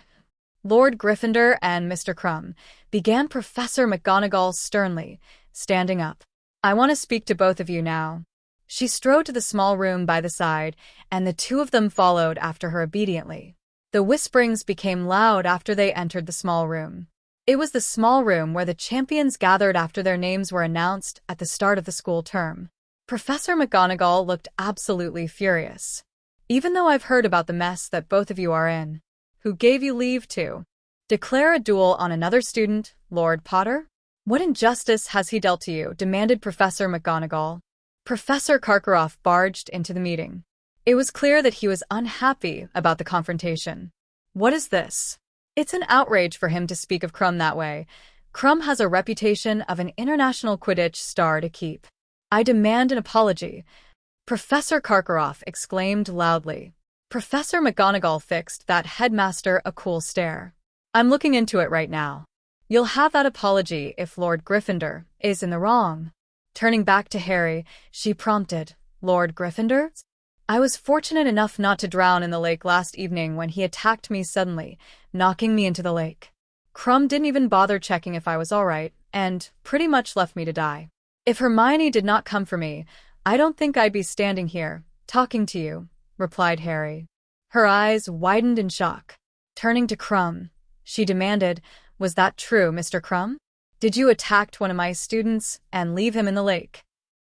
Lord Gryffindor and Mr. Krum, began Professor McGonagall sternly, standing up. I want to speak to both of you now. She strode to the small room by the side, and the two of them followed after her obediently. The whisperings became loud after they entered the small room. It was the small room where the champions gathered after their names were announced at the start of the school term. Professor McGonagall looked absolutely furious. Even though I've heard about the mess that both of you are in, who gave you leave to declare a duel on another student, Lord Potter? What injustice has he dealt to you? Demanded Professor McGonagall. Professor Karkaroff barged into the meeting. It was clear that he was unhappy about the confrontation. What is this? It's an outrage for him to speak of Krum that way. Krum has a reputation of an international Quidditch star to keep. I demand an apology, Professor Karkaroff exclaimed loudly. Professor McGonagall fixed that headmaster a cool stare. I'm looking into it right now. You'll have that apology if Lord Gryffindor is in the wrong. Turning back to Harry, she prompted, Lord Gryffindor? I was fortunate enough not to drown in the lake last evening when he attacked me suddenly, knocking me into the lake. Krum didn't even bother checking if I was all right, and pretty much left me to die. If Hermione did not come for me, I don't think I'd be standing here, talking to you, replied Harry. Her eyes widened in shock. Turning to Krum, she demanded, was that true, Mr. Krum? Did you attack one of my students and leave him in the lake?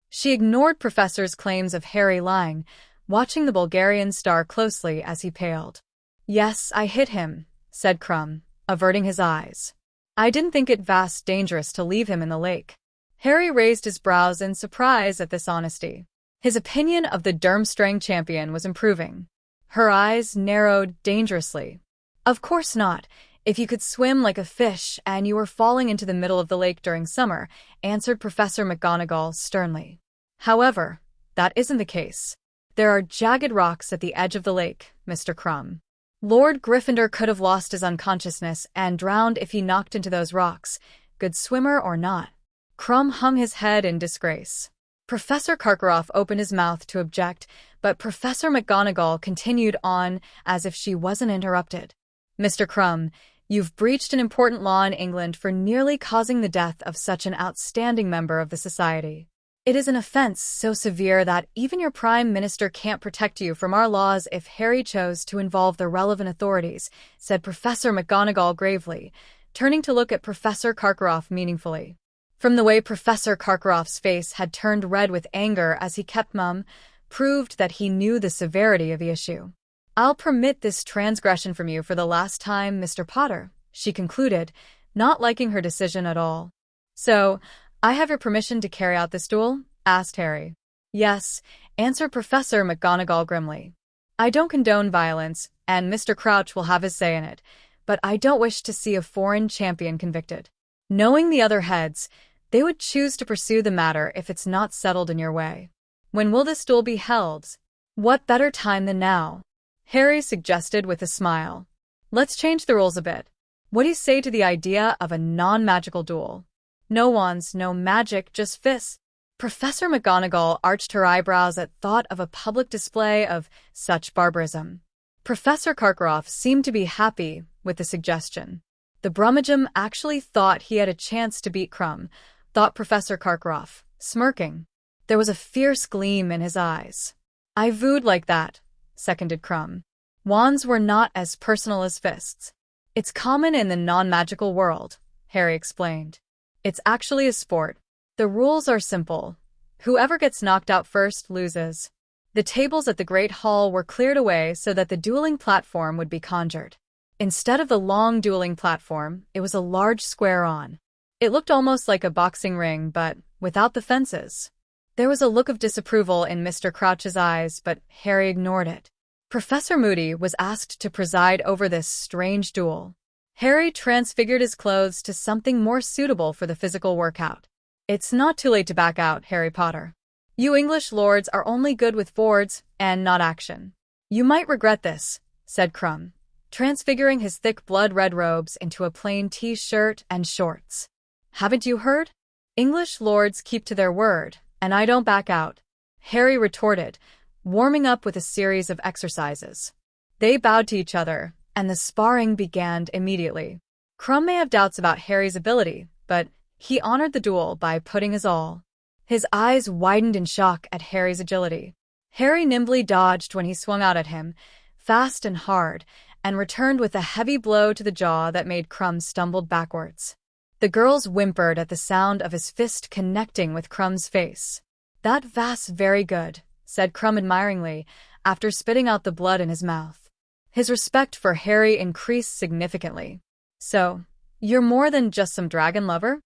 She ignored Professor's claims of Harry lying, watching the Bulgarian star closely as he paled. Yes, I hit him, said Krum, averting his eyes. I didn't think it vast dangerous to leave him in the lake. Harry raised his brows in surprise at this honesty. His opinion of the Durmstrang champion was improving. Her eyes narrowed dangerously. Of course not. If you could swim like a fish and you were falling into the middle of the lake during summer, answered Professor McGonagall sternly. However, that isn't the case. There are jagged rocks at the edge of the lake, Mr. Krum. Lord Gryffindor could have lost his unconsciousness and drowned if he knocked into those rocks, good swimmer or not. Krum hung his head in disgrace. Professor Karkaroff opened his mouth to object, but Professor McGonagall continued on as if she wasn't interrupted. Mr. Krum, you've breached an important law in England for nearly causing the death of such an outstanding member of the society. It is an offense so severe that even your Prime Minister can't protect you from our laws if Harry chose to involve the relevant authorities, said Professor McGonagall gravely, turning to look at Professor Karkaroff meaningfully. From the way Professor Karkaroff's face had turned red with anger as he kept mum, proved that he knew the severity of the issue. I'll permit this transgression from you for the last time, Mr. Potter, she concluded, not liking her decision at all. So, I have your permission to carry out this duel? Asked Harry. Yes, answered Professor McGonagall grimly. I don't condone violence, and Mr. Crouch will have his say in it, but I don't wish to see a foreign champion convicted. Knowing the other heads, they would choose to pursue the matter if it's not settled in your way. When will this duel be held? What better time than now? Harry suggested with a smile. Let's change the rules a bit. What do you say to the idea of a non-magical duel? No wands, no magic, just fists. Professor McGonagall arched her eyebrows at thought of a public display of such barbarism. Professor Karkaroff seemed to be happy with the suggestion. The Brummagem actually thought he had a chance to beat Krum, thought Professor Karkaroff, smirking. There was a fierce gleam in his eyes. "I wooed like that," seconded Crumb. "Wands were not as personal as fists." "It's common in the non-magical world," Harry explained. "It's actually a sport. The rules are simple. Whoever gets knocked out first loses." The tables at the Great Hall were cleared away so that the dueling platform would be conjured. Instead of the long dueling platform, it was a large square on. It looked almost like a boxing ring, but without the fences. There was a look of disapproval in Mr. Crouch's eyes, but Harry ignored it. Professor Moody was asked to preside over this strange duel. Harry transfigured his clothes to something more suitable for the physical workout. "It's not too late to back out, Harry Potter. You English lords are only good with words and not action. You might regret this," said Crumb, transfiguring his thick blood-red robes into a plain t-shirt and shorts. "Haven't you heard? English lords keep to their word, and I don't back out," Harry retorted, warming up with a series of exercises. They bowed to each other, and the sparring began immediately. Crumb may have doubts about Harry's ability, but he honored the duel by putting his all. His eyes widened in shock at Harry's agility. Harry nimbly dodged when he swung out at him, fast and hard, and returned with a heavy blow to the jaw that made Crumb stumble backwards. The girls whimpered at the sound of his fist connecting with Crumb's face. "That vas very good," said Crumb admiringly, after spitting out the blood in his mouth. His respect for Harry increased significantly. "So, you're more than just some dragon lover?"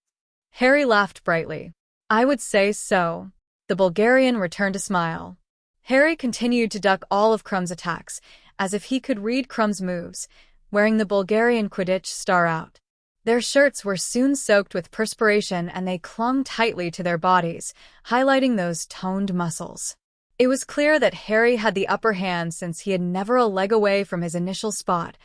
Harry laughed brightly. "I would say so." The Bulgarian returned a smile. Harry continued to duck all of Crumb's attacks, as if he could read Crumb's moves, wearing the Bulgarian Quidditch star out. Their shirts were soon soaked with perspiration and they clung tightly to their bodies, highlighting those toned muscles. It was clear that Harry had the upper hand since he had never a leg away from his initial spot.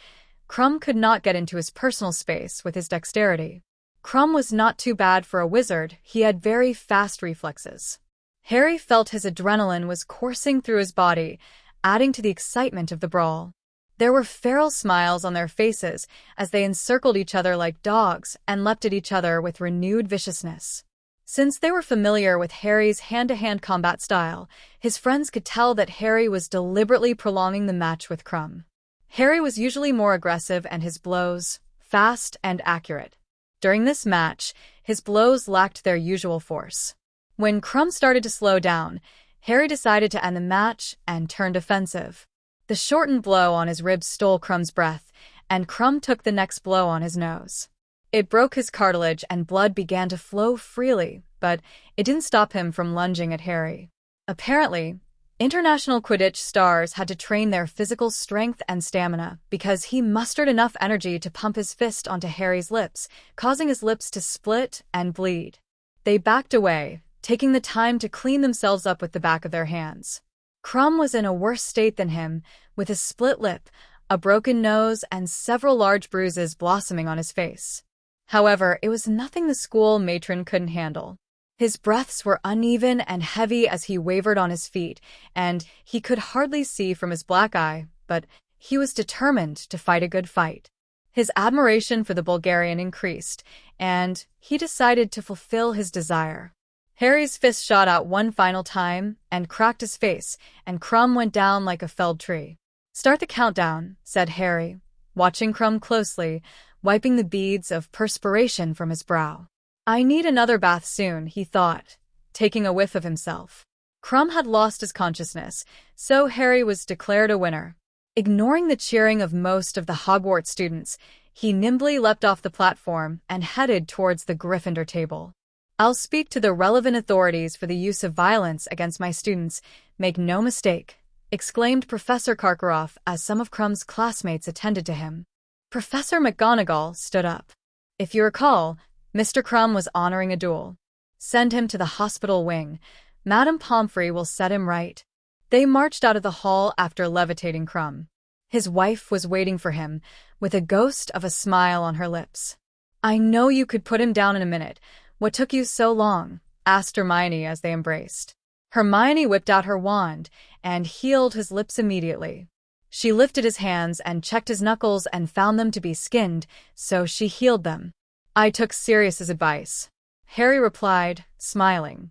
Crumb could not get into his personal space with his dexterity. Crumb was not too bad for a wizard, he had very fast reflexes. Harry felt his adrenaline was coursing through his body, adding to the excitement of the brawl. There were feral smiles on their faces as they encircled each other like dogs and leapt at each other with renewed viciousness. Since they were familiar with Harry's hand-to-hand combat style, his friends could tell that Harry was deliberately prolonging the match with Crumb. Harry was usually more aggressive and his blows, fast and accurate. During this match, his blows lacked their usual force. When Crumb started to slow down, Harry decided to end the match and turn defensive. The shortened blow on his ribs stole Crumb's breath, and Crumb took the next blow on his nose. It broke his cartilage and blood began to flow freely, but it didn't stop him from lunging at Harry. Apparently, international Quidditch stars had to train their physical strength and stamina because he mustered enough energy to pump his fist onto Harry's lips, causing his lips to split and bleed. They backed away, taking the time to clean themselves up with the back of their hands. Crumb was in a worse state than him, with a split lip, a broken nose, and several large bruises blossoming on his face. However, it was nothing the school matron couldn't handle. His breaths were uneven and heavy as he wavered on his feet, and he could hardly see from his black eye, but he was determined to fight a good fight. His admiration for the Bulgarian increased, and he decided to fulfill his desire. Harry's fist shot out one final time and cracked his face, and Crumb went down like a felled tree. "Start the countdown," said Harry, watching Crumb closely, wiping the beads of perspiration from his brow. "I need another bath soon," he thought, taking a whiff of himself. Crumb had lost his consciousness, so Harry was declared a winner. Ignoring the cheering of most of the Hogwarts students, he nimbly leapt off the platform and headed towards the Gryffindor table. "I'll speak to the relevant authorities for the use of violence against my students, make no mistake," exclaimed Professor Karkaroff as some of Crumb's classmates attended to him. Professor McGonagall stood up. "If you recall, Mr. Crumb was honoring a duel. Send him to the hospital wing. Madame Pomfrey will set him right." They marched out of the hall after levitating Crumb. His wife was waiting for him, with a ghost of a smile on her lips. "I know you could put him down in a minute. What took you so long?" asked Hermione as they embraced. Hermione whipped out her wand and healed his lips immediately. She lifted his hands and checked his knuckles and found them to be skinned, so she healed them. "I took Sirius's advice," Harry replied, smiling.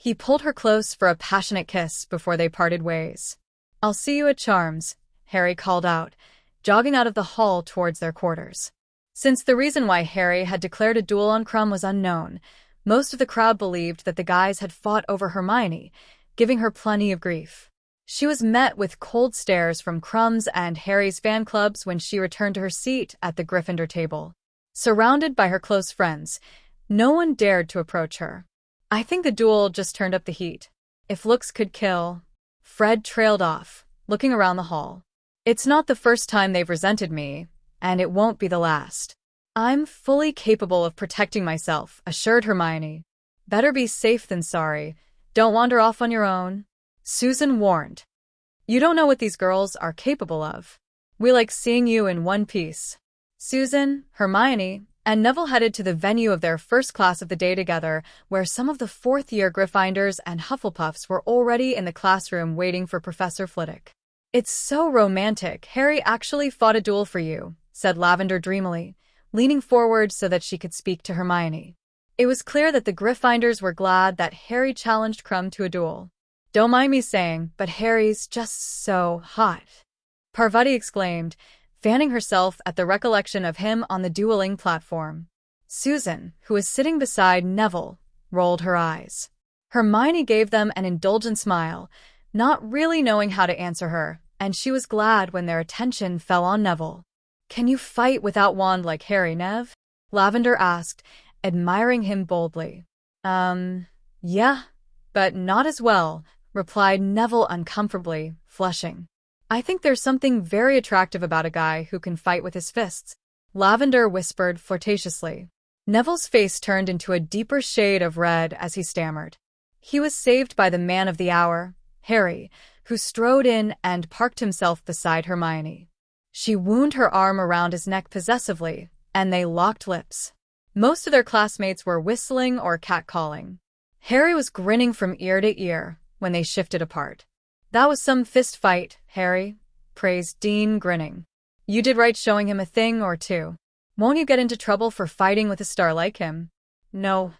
He pulled her close for a passionate kiss before they parted ways. "I'll see you at Charms," Harry called out, jogging out of the hall towards their quarters. Since the reason why Harry had declared a duel on Krum was unknown, most of the crowd believed that the guys had fought over Hermione, giving her plenty of grief. She was met with cold stares from Krum's and Harry's fan clubs when she returned to her seat at the Gryffindor table. Surrounded by her close friends, no one dared to approach her. "I think the duel just turned up the heat. If looks could kill." Fred trailed off, looking around the hall. "It's not the first time they've resented me, and it won't be the last. I'm fully capable of protecting myself," assured Hermione. "Better be safe than sorry. Don't wander off on your own," Susan warned. "You don't know what these girls are capable of. We like seeing you in one piece." Susan, Hermione, and Neville headed to the venue of their first class of the day together, where some of the fourth-year Gryffindors and Hufflepuffs were already in the classroom waiting for Professor Flitwick. "It's so romantic. Harry actually fought a duel for you," said Lavender dreamily, leaning forward so that she could speak to Hermione. It was clear that the Gryffindors were glad that Harry challenged Krum to a duel. "Don't mind me saying, but Harry's just so hot," Parvati exclaimed, fanning herself at the recollection of him on the dueling platform. Susan, who was sitting beside Neville, rolled her eyes. Hermione gave them an indulgent smile, not really knowing how to answer her, and she was glad when their attention fell on Neville. "Can you fight without wand like Harry, Nev?" Lavender asked, admiring him boldly. Yeah, but not as well," replied Neville uncomfortably, flushing. "I think there's something very attractive about a guy who can fight with his fists," Lavender whispered flirtatiously. Neville's face turned into a deeper shade of red as he stammered. He was saved by the man of the hour, Harry, who strode in and parked himself beside Hermione. She wound her arm around his neck possessively, and they locked lips. Most of their classmates were whistling or catcalling. Harry was grinning from ear to ear when they shifted apart. "That was some fist fight, Harry," praised Dean, grinning. "You did right showing him a thing or two. Won't you get into trouble for fighting with a star like him?" "No,"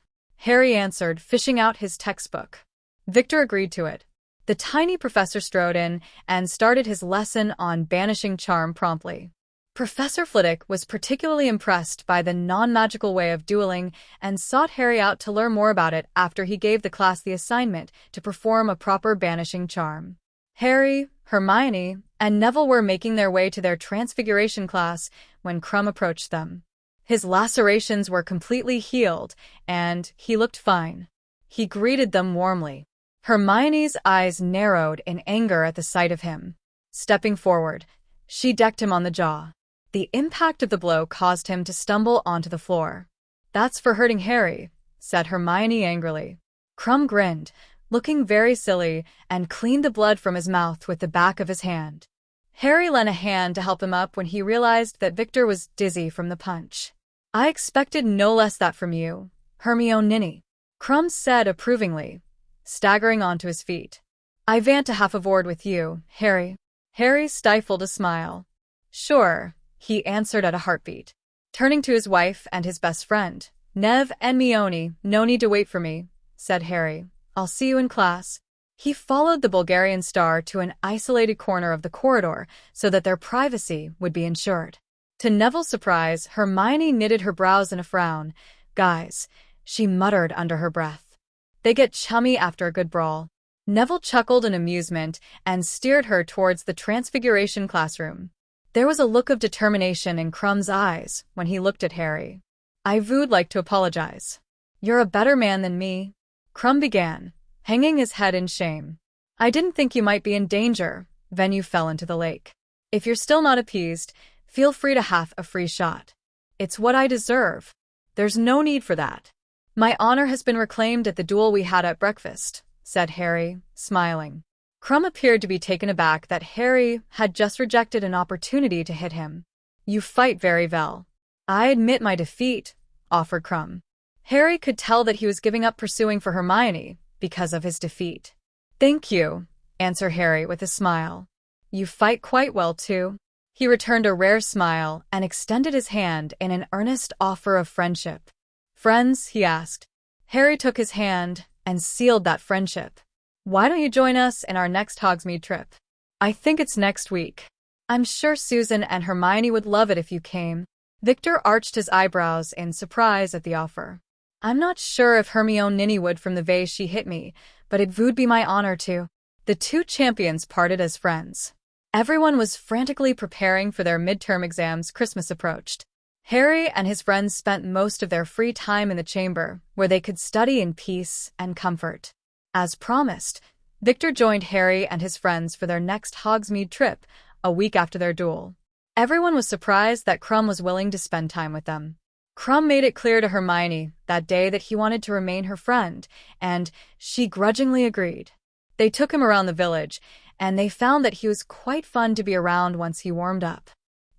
Harry answered, fishing out his textbook. Victor agreed to it. The tiny professor strode in and started his lesson on banishing charm promptly. Professor Flitwick was particularly impressed by the non-magical way of dueling and sought Harry out to learn more about it after he gave the class the assignment to perform a proper banishing charm. Harry, Hermione, and Neville were making their way to their transfiguration class when Krum approached them. His lacerations were completely healed, and he looked fine. He greeted them warmly. Hermione's eyes narrowed in anger at the sight of him. Stepping forward, she decked him on the jaw. The impact of the blow caused him to stumble onto the floor. "That's for hurting Harry," said Hermione angrily. Krum grinned, looking very silly, and cleaned the blood from his mouth with the back of his hand. Harry lent a hand to help him up when he realized that Victor was dizzy from the punch. "I expected no less that from you, Hermione," Krum said approvingly, staggering onto his feet. "I vant to have a word with you, Harry." Harry stifled a smile. "Sure," he answered at a heartbeat. Turning to his wife and his best friend, "Nev and Mione, no need to wait for me," said Harry. "I'll see you in class." He followed the Bulgarian star to an isolated corner of the corridor so that their privacy would be ensured. To Neville's surprise, Hermione knitted her brows in a frown. "Guys," she muttered under her breath. "They get chummy after a good brawl." Neville chuckled in amusement and steered her towards the transfiguration classroom. There was a look of determination in Krum's eyes when he looked at Harry. "I would like to apologize. You're a better man than me," Krum began, hanging his head in shame. "I didn't think you might be in danger when you fell into the lake. If you're still not appeased, feel free to have a free shot. It's what I deserve. There's no need for that. My honor has been reclaimed at the duel we had at breakfast," said Harry, smiling. Krum appeared to be taken aback that Harry had just rejected an opportunity to hit him. "You fight very well." "I admit my defeat," offered Krum. Harry could tell that he was giving up pursuing for Hermione because of his defeat. "Thank you," answered Harry with a smile. "You fight quite well, too." He returned a rare smile and extended his hand in an earnest offer of friendship. "Friends?" he asked. Harry took his hand, and sealed that friendship. Why don't you join us in our next Hogsmeade trip? I think it's next week. I'm sure Susan and Hermione would love it if you came. Victor arched his eyebrows in surprise at the offer. I'm not sure if Hermione Ninny would from the way she hit me, but it would be my honor to. The two champions parted as friends. Everyone was frantically preparing for their midterm exams. Christmas approached. Harry and his friends spent most of their free time in the chamber, where they could study in peace and comfort. As promised, Victor joined Harry and his friends for their next Hogsmeade trip, a week after their duel. Everyone was surprised that Krum was willing to spend time with them. Krum made it clear to Hermione that day that he wanted to remain her friend, and she grudgingly agreed. They took him around the village, and they found that he was quite fun to be around once he warmed up.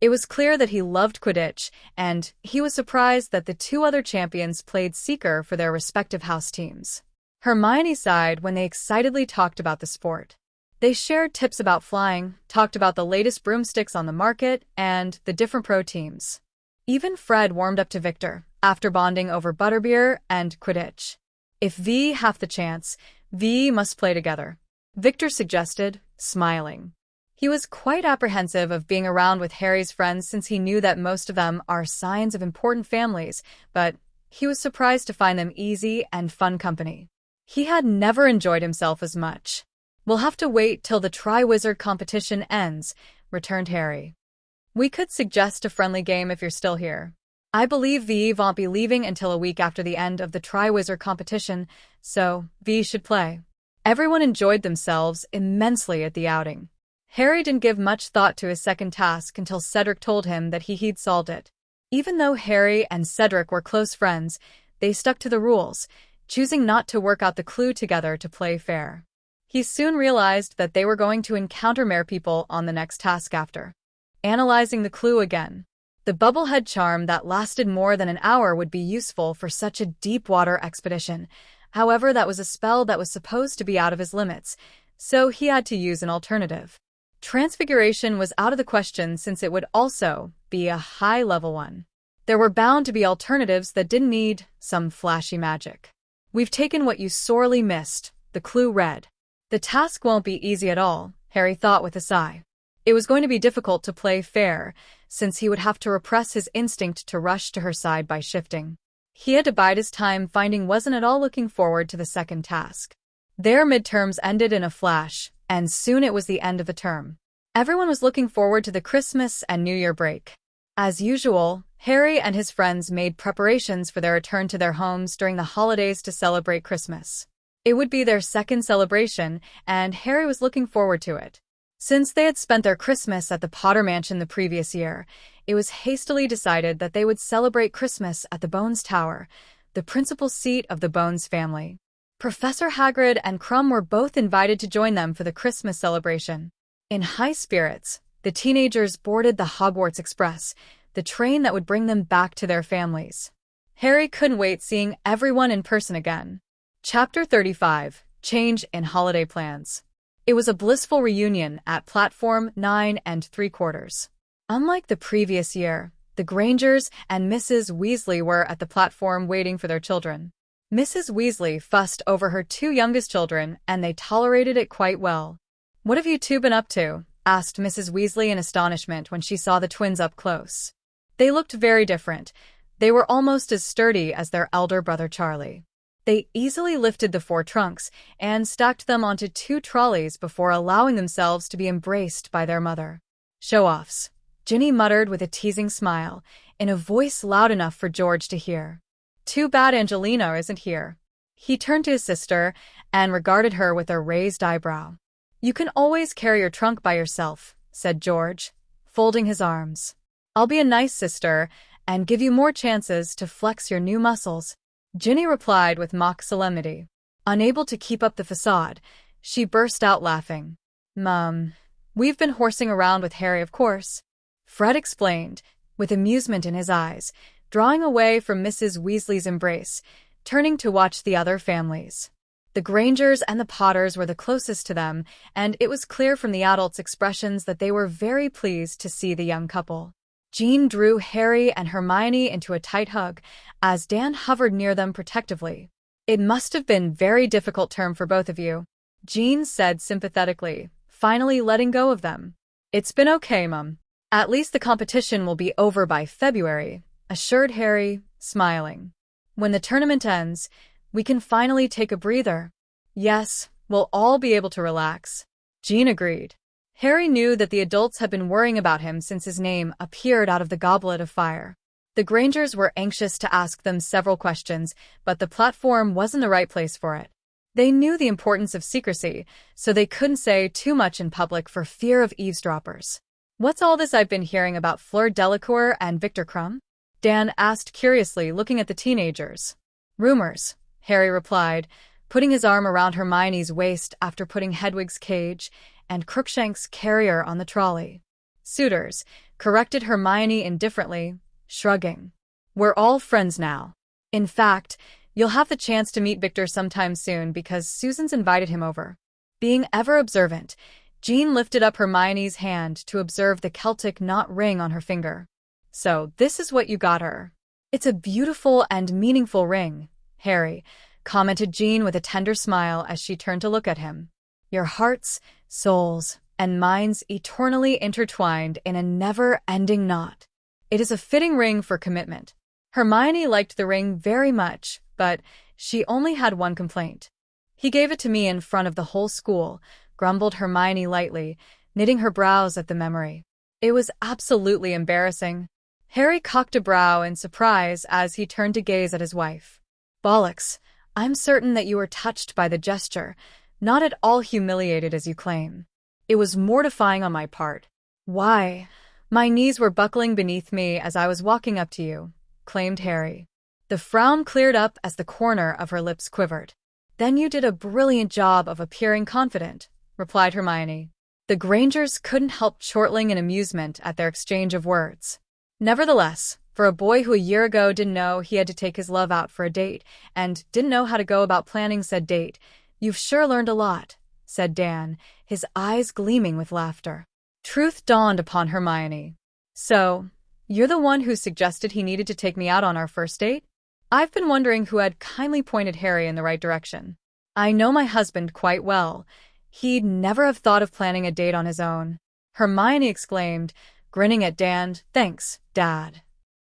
It was clear that he loved Quidditch, and he was surprised that the two other champions played Seeker for their respective house teams. Hermione sighed when they excitedly talked about the sport. They shared tips about flying, talked about the latest broomsticks on the market, and the different pro teams. Even Fred warmed up to Victor, after bonding over butterbeer and Quidditch. If V have the chance, V must play together, Victor suggested, smiling. He was quite apprehensive of being around with Harry's friends since he knew that most of them are signs of important families, but he was surprised to find them easy and fun company. He had never enjoyed himself as much. We'll have to wait till the triwizard competition ends, returned Harry. We could suggest a friendly game if you're still here. I believe V won't be leaving until a week after the end of the triwizard competition, so V should play. Everyone enjoyed themselves immensely at the outing. Harry didn't give much thought to his second task until Cedric told him that he'd solved it. Even though Harry and Cedric were close friends, they stuck to the rules, choosing not to work out the clue together to play fair. He soon realized that they were going to encounter more people on the next task after. Analyzing the clue again. The bubblehead charm that lasted more than an hour would be useful for such a deep-water expedition. However, that was a spell that was supposed to be out of his limits, so he had to use an alternative. Transfiguration was out of the question since it would also be a high-level one. There were bound to be alternatives that didn't need some flashy magic. We've taken what you sorely missed, the clue read. The task won't be easy at all, Harry thought with a sigh. It was going to be difficult to play fair, since he would have to repress his instinct to rush to her side by shifting. He had to bide his time, finding wasn't at all looking forward to the second task. Their midterms ended in a flash, and soon it was the end of the term. Everyone was looking forward to the Christmas and New Year break. As usual, Harry and his friends made preparations for their return to their homes during the holidays to celebrate Christmas. It would be their second celebration, and Harry was looking forward to it. Since they had spent their Christmas at the Potter Mansion the previous year, it was hastily decided that they would celebrate Christmas at the Bones Tower, the principal seat of the Bones family. Professor Hagrid and Krum were both invited to join them for the Christmas celebration. In high spirits, the teenagers boarded the Hogwarts Express, the train that would bring them back to their families. Harry couldn't wait seeing everyone in person again. Chapter 35, Change in Holiday Plans. It was a blissful reunion at platform 9 3/4. Unlike the previous year, the Grangers and Mrs. Weasley were at the platform waiting for their children. Mrs. Weasley fussed over her two youngest children, and they tolerated it quite well. "What have you two been up to?" asked Mrs. Weasley in astonishment when she saw the twins up close. They looked very different. They were almost as sturdy as their elder brother Charlie. They easily lifted the 4 trunks and stacked them onto 2 trolleys before allowing themselves to be embraced by their mother. "Show-offs," Ginny muttered with a teasing smile, in a voice loud enough for George to hear. "Too bad Angelina isn't here." He turned to his sister and regarded her with a raised eyebrow. "You can always carry your trunk by yourself," said George, folding his arms. "I'll be a nice sister and give you more chances to flex your new muscles," Ginny replied with mock solemnity. Unable to keep up the facade, she burst out laughing. "Mum, we've been horsing around with Harry, of course," Fred explained, with amusement in his eyes, drawing away from Mrs. Weasley's embrace, turning to watch the other families. The Grangers and the Potters were the closest to them, and it was clear from the adults' expressions that they were very pleased to see the young couple. Jean drew Harry and Hermione into a tight hug, as Dan hovered near them protectively. It must have been very difficult term for both of you, Jean said sympathetically, finally letting go of them. It's been okay, Mum. At least the competition will be over by February, assured Harry, smiling. When the tournament ends, we can finally take a breather. Yes, we'll all be able to relax. Jean agreed. Harry knew that the adults had been worrying about him since his name appeared out of the goblet of fire. The Grangers were anxious to ask them several questions, but the platform wasn't the right place for it. They knew the importance of secrecy, so they couldn't say too much in public for fear of eavesdroppers. What's all this I've been hearing about Fleur Delacour and Victor Crumb? Dan asked curiously, looking at the teenagers. Rumors, Harry replied, putting his arm around Hermione's waist after putting Hedwig's cage and Crookshank's carrier on the trolley. Suitors, corrected Hermione indifferently, shrugging. We're all friends now. In fact, you'll have the chance to meet Victor sometime soon because Susan's invited him over. Being ever observant, Jean lifted up Hermione's hand to observe the Celtic knot ring on her finger. So, this is what you got her. It's a beautiful and meaningful ring, Harry, commented Jean with a tender smile as she turned to look at him. Your hearts, souls, and minds eternally intertwined in a never-ending knot. It is a fitting ring for commitment. Hermione liked the ring very much, but she only had one complaint. He gave it to me in front of the whole school, grumbled Hermione lightly, knitting her brows at the memory. It was absolutely embarrassing. Harry cocked a brow in surprise as he turned to gaze at his wife. Bollocks, I'm certain that you were touched by the gesture, not at all humiliated as you claim. It was mortifying on my part. Why? My knees were buckling beneath me as I was walking up to you, claimed Harry. The frown cleared up as the corner of her lips quivered. Then you did a brilliant job of appearing confident, replied Hermione. The Grangers couldn't help chortling in amusement at their exchange of words. Nevertheless, for a boy who a year ago didn't know he had to take his love out for a date and didn't know how to go about planning said date, you've sure learned a lot, said Dan, his eyes gleaming with laughter. Truth dawned upon Hermione. So, you're the one who suggested he needed to take me out on our first date? I've been wondering who had kindly pointed Harry in the right direction. I know my husband quite well. He'd never have thought of planning a date on his own. Hermione exclaimed, grinning at Dan. Thanks, Dad.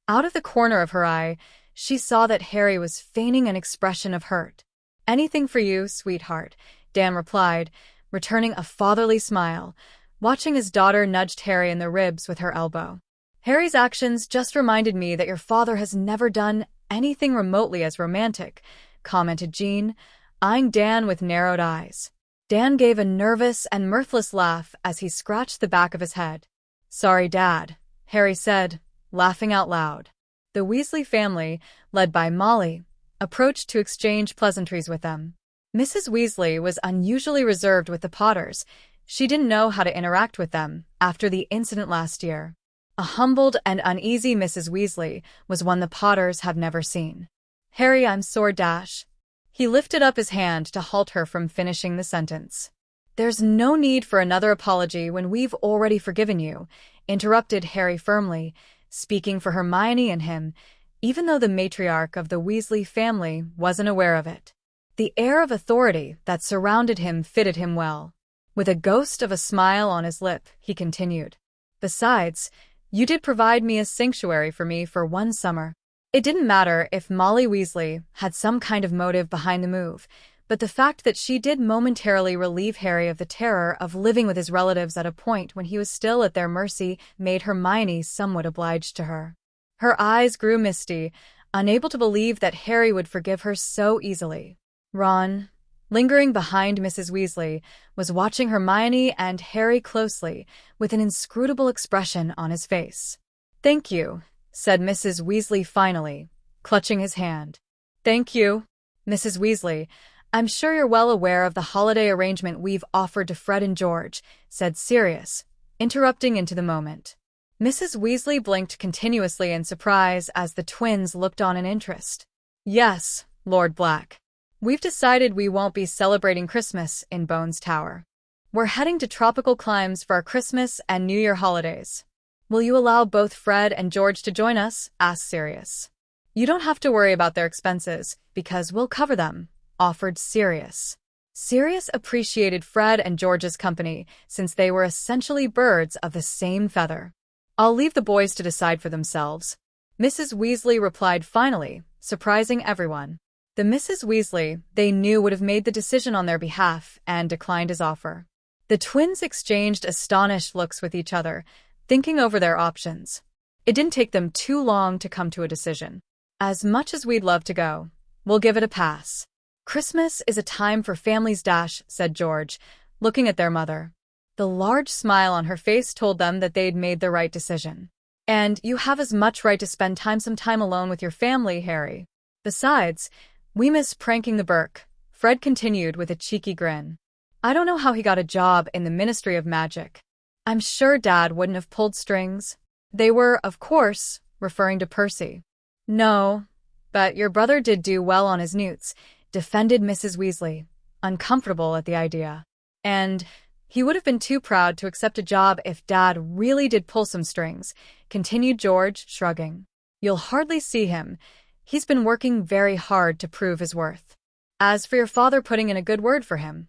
Out of the corner of her eye, she saw that Harry was feigning an expression of hurt. Anything for you, sweetheart, Dan replied, returning a fatherly smile, watching his daughter nudged Harry in the ribs with her elbow. Harry's actions just reminded me that your father has never done anything remotely as romantic, commented Jean, eyeing Dan with narrowed eyes. Dan gave a nervous and mirthless laugh as he scratched the back of his head. Sorry, Dad, Harry said, laughing out loud. The Weasley family, led by Molly, approached to exchange pleasantries with them. Mrs. Weasley was unusually reserved with the Potters. She didn't know how to interact with them after the incident last year. A humbled and uneasy Mrs. Weasley was one the Potters have never seen. Harry, I'm sore dash. He lifted up his hand to halt her from finishing the sentence. There's no need for another apology when we've already forgiven you, interrupted Harry firmly, speaking for Hermione and him, even though the matriarch of the Weasley family wasn't aware of it. The air of authority that surrounded him fitted him well. With a ghost of a smile on his lip, he continued. Besides, you did provide me a sanctuary for me for one summer. It didn't matter if Molly Weasley had some kind of motive behind the move, but the fact that she did momentarily relieve Harry of the terror of living with his relatives at a point when he was still at their mercy made Hermione somewhat obliged to her. Her eyes grew misty, unable to believe that Harry would forgive her so easily. Ron, lingering behind Mrs. Weasley, was watching Hermione and Harry closely, with an inscrutable expression on his face. Thank you, said Mrs. Weasley finally, clutching his hand. Thank you, Mrs. Weasley. I'm sure you're well aware of the holiday arrangement we've offered to Fred and George, said Sirius, interrupting into the moment. Mrs. Weasley blinked continuously in surprise as the twins looked on in interest. Yes, Lord Black. We've decided we won't be celebrating Christmas in Bones Tower. We're heading to tropical climes for our Christmas and New Year holidays. Will you allow both Fred and George to join us? Asked Sirius. You don't have to worry about their expenses, because we'll cover them, offered Sirius. Sirius appreciated Fred and George's company, since they were essentially birds of the same feather. I'll leave the boys to decide for themselves, Mrs. Weasley replied finally, surprising everyone. The Mrs. Weasley they knew would have made the decision on their behalf and declined his offer. The twins exchanged astonished looks with each other, thinking over their options. It didn't take them too long to come to a decision. As much as we'd love to go, we'll give it a pass. Christmas is a time for families, said George, looking at their mother. The large smile on her face told them that they'd made the right decision. And you have as much right to spend some time alone with your family, Harry. Besides, we miss pranking the Burke, Fred continued with a cheeky grin. I don't know how he got a job in the Ministry of Magic. I'm sure Dad wouldn't have pulled strings. They were, of course, referring to Percy. No, but your brother did do well on his newts, defended Mrs. Weasley, uncomfortable at the idea. And he would have been too proud to accept a job if Dad really did pull some strings, continued George, shrugging. You'll hardly see him. He's been working very hard to prove his worth. As for your father putting in a good word for him,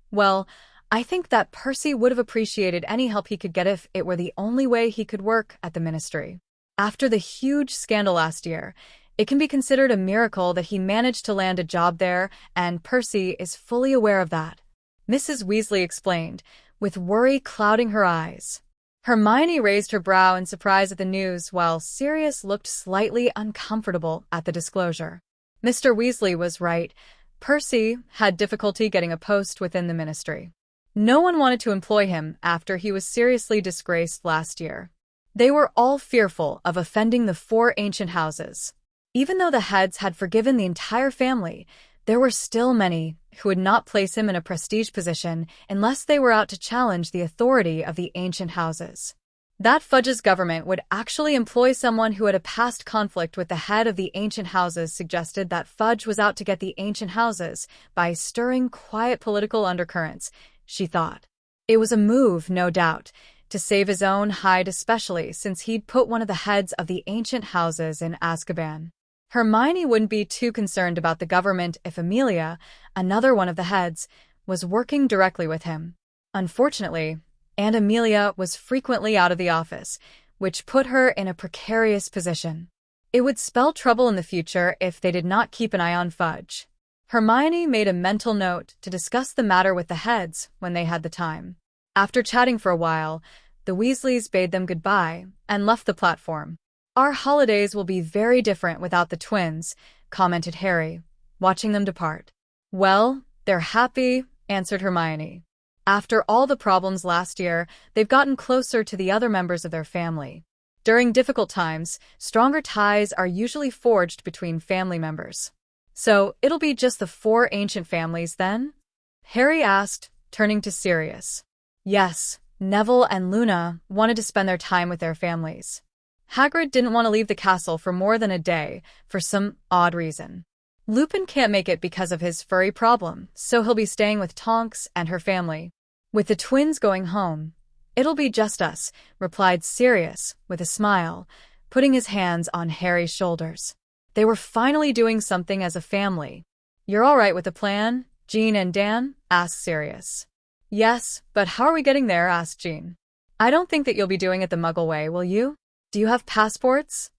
well, I think that Percy would have appreciated any help he could get if it were the only way he could work at the ministry. After the huge scandal last year, it can be considered a miracle that he managed to land a job there, and Percy is fully aware of that. Mrs. Weasley explained, with worry clouding her eyes. Hermione raised her brow in surprise at the news, while Sirius looked slightly uncomfortable at the disclosure. Mr. Weasley was right. Percy had difficulty getting a post within the ministry. No one wanted to employ him after he was seriously disgraced last year. They were all fearful of offending the 4 ancient houses. Even though the heads had forgiven the entire family, there were still many who would not place him in a prestige position unless they were out to challenge the authority of the ancient houses. That Fudge's government would actually employ someone who had a past conflict with the head of the ancient houses suggested that Fudge was out to get the ancient houses by stirring quiet political undercurrents, she thought. It was a move, no doubt, to save his own hide, especially since he'd put one of the heads of the ancient houses in Azkaban. Hermione wouldn't be too concerned about the government if Amelia, another one of the heads, was working directly with him. Unfortunately, Aunt Amelia was frequently out of the office, which put her in a precarious position. It would spell trouble in the future if they did not keep an eye on Fudge. Hermione made a mental note to discuss the matter with the heads when they had the time. After chatting for a while, the Weasleys bade them goodbye and left the platform. Our holidays will be very different without the twins, commented Harry, watching them depart. Well, they're happy, answered Hermione. After all the problems last year, they've gotten closer to the other members of their family. During difficult times, stronger ties are usually forged between family members. So, it'll be just the 4 ancient families then? Harry asked, turning to Sirius. Yes, Neville and Luna wanted to spend their time with their families. Hagrid didn't want to leave the castle for more than a day, for some odd reason. Lupin can't make it because of his furry problem, so he'll be staying with Tonks and her family. With the twins going home, it'll be just us, replied Sirius, with a smile, putting his hands on Harry's shoulders. They were finally doing something as a family. You're all right with the plan, Jean and Dan? Asked Sirius. Yes, but how are we getting there? Asked Jean. I don't think that you'll be doing it the Muggle way, will you? Do you have passports?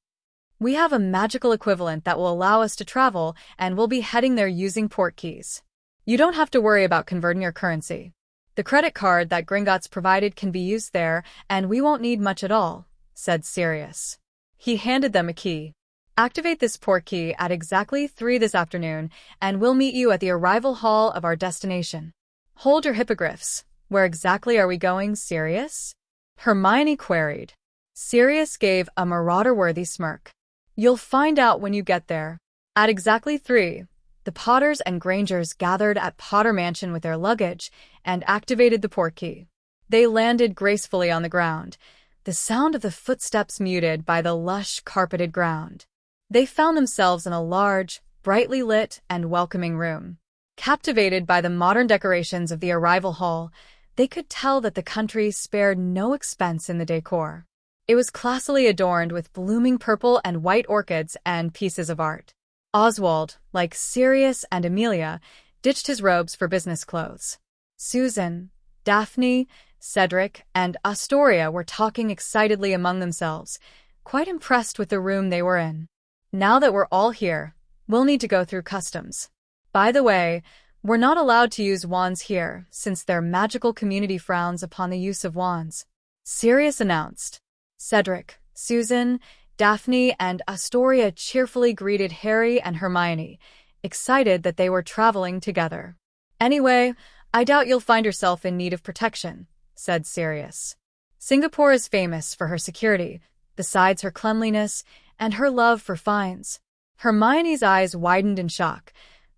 We have a magical equivalent that will allow us to travel, and we'll be heading there using portkeys. You don't have to worry about converting your currency. The credit card that Gringotts provided can be used there, and we won't need much at all, said Sirius. He handed them a key. Activate this portkey at exactly 3 this afternoon, and we'll meet you at the arrival hall of our destination. Hold your hippogriffs. Where exactly are we going, Sirius? Hermione queried. Sirius gave a marauder-worthy smirk. You'll find out when you get there. At exactly 3, the Potters and Grangers gathered at Potter Mansion with their luggage and activated the portkey. They landed gracefully on the ground, the sound of the footsteps muted by the lush, carpeted ground. They found themselves in a large, brightly lit and welcoming room. Captivated by the modern decorations of the arrival hall, they could tell that the country spared no expense in the decor. It was classily adorned with blooming purple and white orchids and pieces of art. Oswald, like Sirius and Amelia, ditched his robes for business clothes. Susan, Daphne, Cedric, and Astoria were talking excitedly among themselves, quite impressed with the room they were in. Now that we're all here, we'll need to go through customs. By the way, we're not allowed to use wands here, since their magical community frowns upon the use of wands, Sirius announced. Cedric, Susan, Daphne, and Astoria cheerfully greeted Harry and Hermione, excited that they were traveling together. Anyway, I doubt you'll find yourself in need of protection, said Sirius. Singapore is famous for her security, besides her cleanliness and her love for fines. Hermione's eyes widened in shock.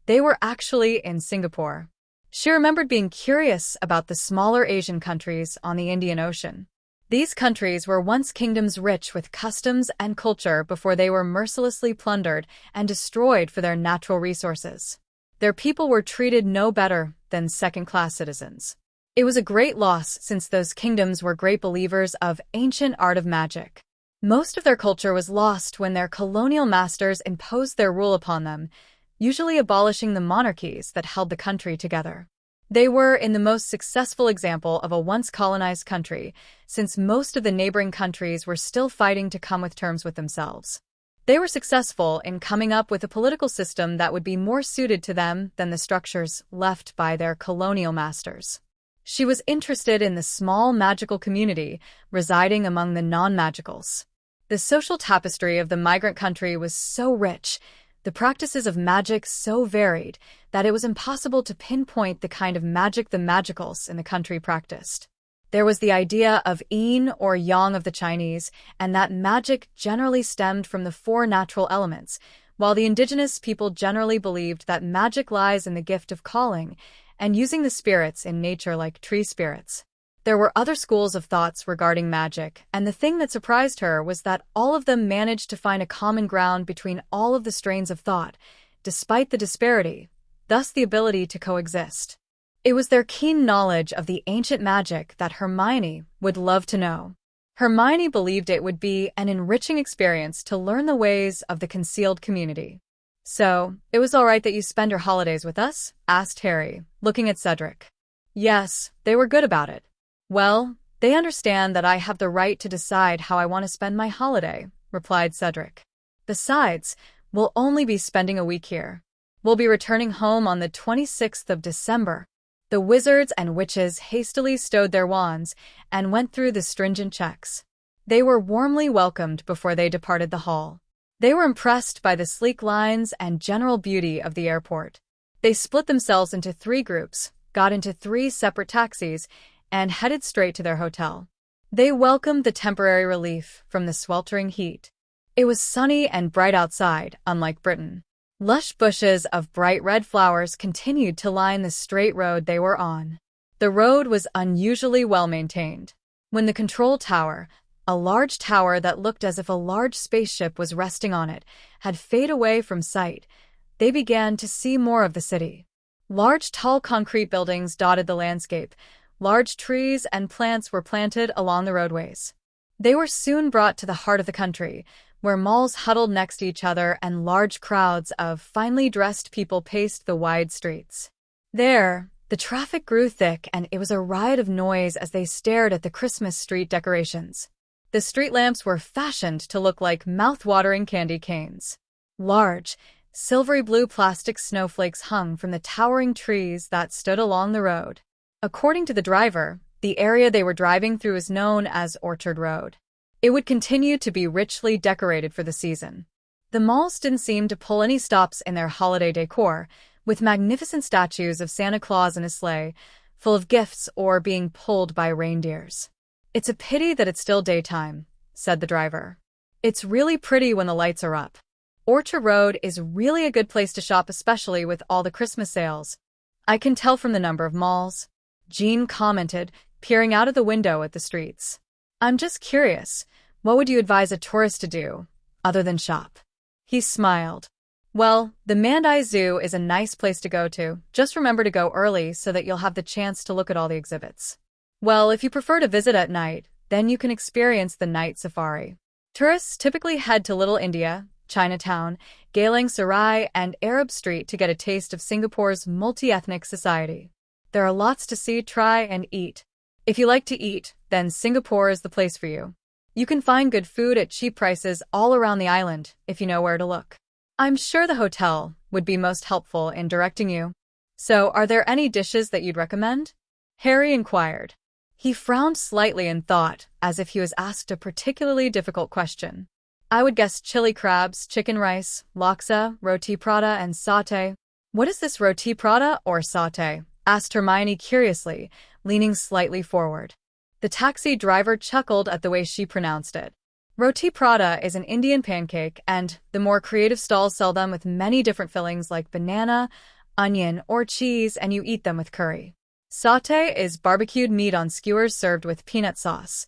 They were actually in Singapore. She remembered being curious about the smaller Asian countries on the Indian Ocean. These countries were once kingdoms rich with customs and culture before they were mercilessly plundered and destroyed for their natural resources. Their people were treated no better than second-class citizens. It was a great loss since those kingdoms were great believers of ancient art of magic. Most of their culture was lost when their colonial masters imposed their rule upon them, usually abolishing the monarchies that held the country together. They were in the most successful example of a once colonized country, since most of the neighboring countries were still fighting to come with terms with themselves. They were successful in coming up with a political system that would be more suited to them than the structures left by their colonial masters. She was interested in the small magical community residing among the non-magicals. The social tapestry of the migrant country was so rich, the practices of magic so varied, that it was impossible to pinpoint the kind of magic the magicals in the country practiced. There was the idea of yin or yang of the Chinese, and that magic generally stemmed from the four natural elements, while the indigenous people generally believed that magic lies in the gift of calling and using the spirits in nature like tree spirits. There were other schools of thoughts regarding magic, and the thing that surprised her was that all of them managed to find a common ground between all of the strains of thought, despite the disparity, thus the ability to coexist. It was their keen knowledge of the ancient magic that Hermione would love to know. Hermione believed it would be an enriching experience to learn the ways of the concealed community. "So, it was all right that you spend your holidays with us?" asked Harry, looking at Cedric. "Yes, they were good about it." "Well, they understand that I have the right to decide how I want to spend my holiday," replied Cedric. "Besides, we'll only be spending a week here. We'll be returning home on the 26th of December. The wizards and witches hastily stowed their wands and went through the stringent checks. They were warmly welcomed before they departed the hall. They were impressed by the sleek lines and general beauty of the airport. They split themselves into 3 groups, got into 3 separate taxis, and headed straight to their hotel. They welcomed the temporary relief from the sweltering heat. It was sunny and bright outside, unlike Britain. Lush bushes of bright red flowers continued to line the straight road they were on. The road was unusually well maintained. When the control tower, a large tower that looked as if a large spaceship was resting on it, had faded away from sight, they began to see more of the city. Large tall concrete buildings dotted the landscape. Large trees and plants were planted along the roadways. They were soon brought to the heart of the country, where malls huddled next to each other and large crowds of finely dressed people paced the wide streets. There, the traffic grew thick and it was a riot of noise as they stared at the Christmas street decorations. The street lamps were fashioned to look like mouth-watering candy canes. Large, silvery blue plastic snowflakes hung from the towering trees that stood along the road. According to the driver, the area they were driving through is known as Orchard Road. It would continue to be richly decorated for the season. The malls didn't seem to pull any stops in their holiday decor, with magnificent statues of Santa Claus in a sleigh, full of gifts or being pulled by reindeers. "It's a pity that it's still daytime," said the driver. "It's really pretty when the lights are up. Orchard Road is really a good place to shop, especially with all the Christmas sales. I can tell from the number of malls," Jean commented, peering out of the window at the streets. "I'm just curious, what would you advise a tourist to do, other than shop?" He smiled. "Well, the Mandai Zoo is a nice place to go to. Just remember to go early so that you'll have the chance to look at all the exhibits. Well, if you prefer to visit at night, then you can experience the night safari. Tourists typically head to Little India, Chinatown, Geylang Serai, and Arab Street to get a taste of Singapore's multi-ethnic society. There are lots to see, try, and eat. If you like to eat, then Singapore is the place for you. You can find good food at cheap prices all around the island if you know where to look. I'm sure the hotel would be most helpful in directing you. So, are there any dishes that you'd recommend? Harry inquired. He frowned slightly in thought, as if he was asked a particularly difficult question. I would guess chili crabs, chicken rice, laksa, roti prata, and satay. What is this roti prata or satay? Asked Hermione curiously, leaning slightly forward. The taxi driver chuckled at the way she pronounced it. Roti prata is an Indian pancake, and the more creative stalls sell them with many different fillings like banana, onion, or cheese, and you eat them with curry. Satay is barbecued meat on skewers served with peanut sauce.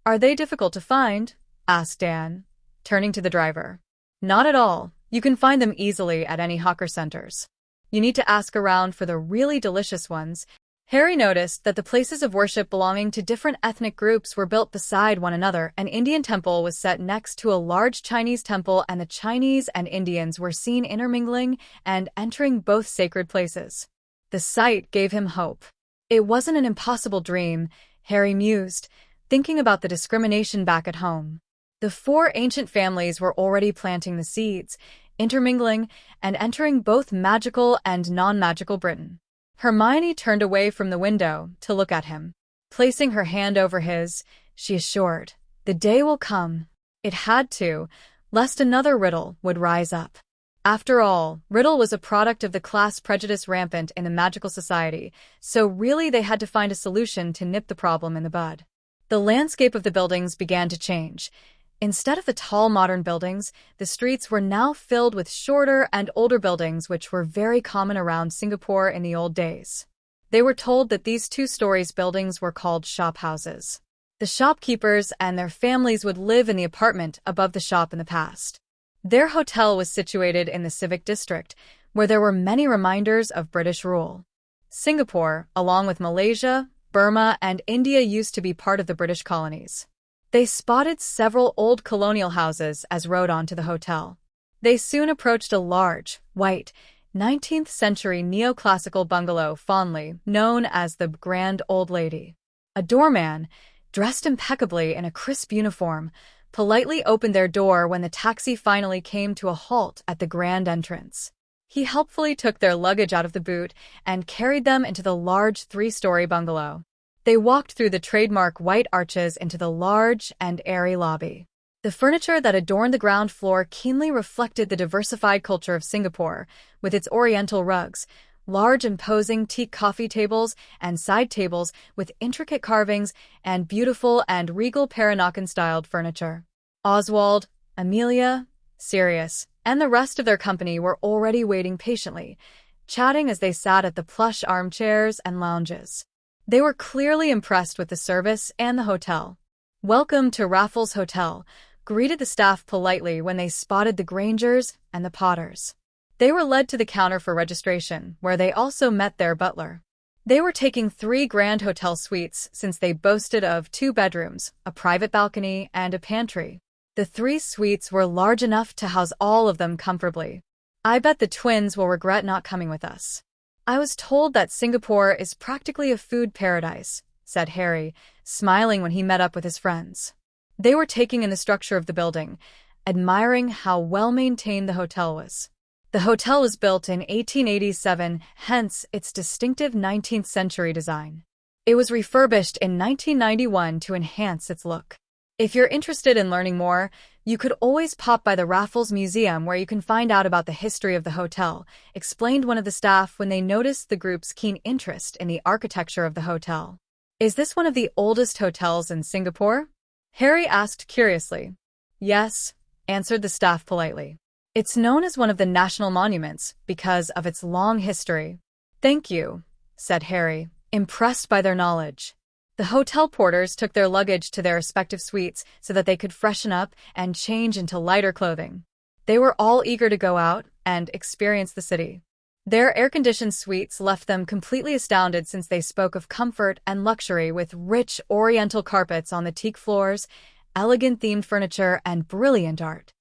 Are they difficult to find? Asked Dan, turning to the driver. Not at all. You can find them easily at any hawker centers. You need to ask around for the really delicious ones. Harry noticed that the places of worship belonging to different ethnic groups were built beside one another. An Indian temple was set next to a large Chinese temple, and the Chinese and Indians were seen intermingling and entering both sacred places. The sight gave him hope. It wasn't an impossible dream, Harry mused, thinking about the discrimination back at home. The four ancient families were already planting the seeds, intermingling, and entering both magical and non-magical Britain. Hermione turned away from the window to look at him. Placing her hand over his, she assured, "The day will come." It had to, lest another Riddle would rise up. After all, Riddle was a product of the class prejudice rampant in the magical society, so really they had to find a solution to nip the problem in the bud. The landscape of the buildings began to change. Instead of the tall modern buildings, the streets were now filled with shorter and older buildings which were very common around Singapore in the old days. They were told that these two-story buildings were called shophouses. The shopkeepers and their families would live in the apartment above the shop in the past. Their hotel was situated in the civic district, where there were many reminders of British rule. Singapore, along with Malaysia, Burma, and India, used to be part of the British colonies. They spotted several old colonial houses as rode on to the hotel. They soon approached a large, white, 19th-century neoclassical bungalow fondly known as the Grand Old Lady. A doorman, dressed impeccably in a crisp uniform, politely opened their door when the taxi finally came to a halt at the grand entrance. He helpfully took their luggage out of the boot and carried them into the large three-story bungalow. They walked through the trademark white arches into the large and airy lobby. The furniture that adorned the ground floor keenly reflected the diversified culture of Singapore, with its oriental rugs, large imposing teak coffee tables, and side tables with intricate carvings and beautiful and regal Peranakan-styled furniture. Oswald, Amelia, Sirius, and the rest of their company were already waiting patiently, chatting as they sat at the plush armchairs and lounges. They were clearly impressed with the service and the hotel. "Welcome to Raffles Hotel," greeted the staff politely when they spotted the Grangers and the Potters. They were led to the counter for registration, where they also met their butler. They were taking 3 grand hotel suites since they boasted of 2 bedrooms, a private balcony, and a pantry. The 3 suites were large enough to house all of them comfortably. "I bet the twins will regret not coming with us. I was told that Singapore is practically a food paradise," said Harry, smiling when he met up with his friends. They were taking in the structure of the building, admiring how well-maintained the hotel was. The hotel was built in 1887, hence its distinctive 19th-century design. It was refurbished in 1991 to enhance its look. If you're interested in learning more, you could always pop by the Raffles Museum where you can find out about the history of the hotel, explained one of the staff when they noticed the group's keen interest in the architecture of the hotel. "Is this one of the oldest hotels in Singapore?" Harry asked curiously. "Yes," answered the staff politely. "It's known as one of the national monuments because of its long history." "Thank you," said Harry, impressed by their knowledge. The hotel porters took their luggage to their respective suites so that they could freshen up and change into lighter clothing. They were all eager to go out and experience the city. Their air-conditioned suites left them completely astounded since they spoke of comfort and luxury with rich oriental carpets on the teak floors, elegant themed furniture, and brilliant art.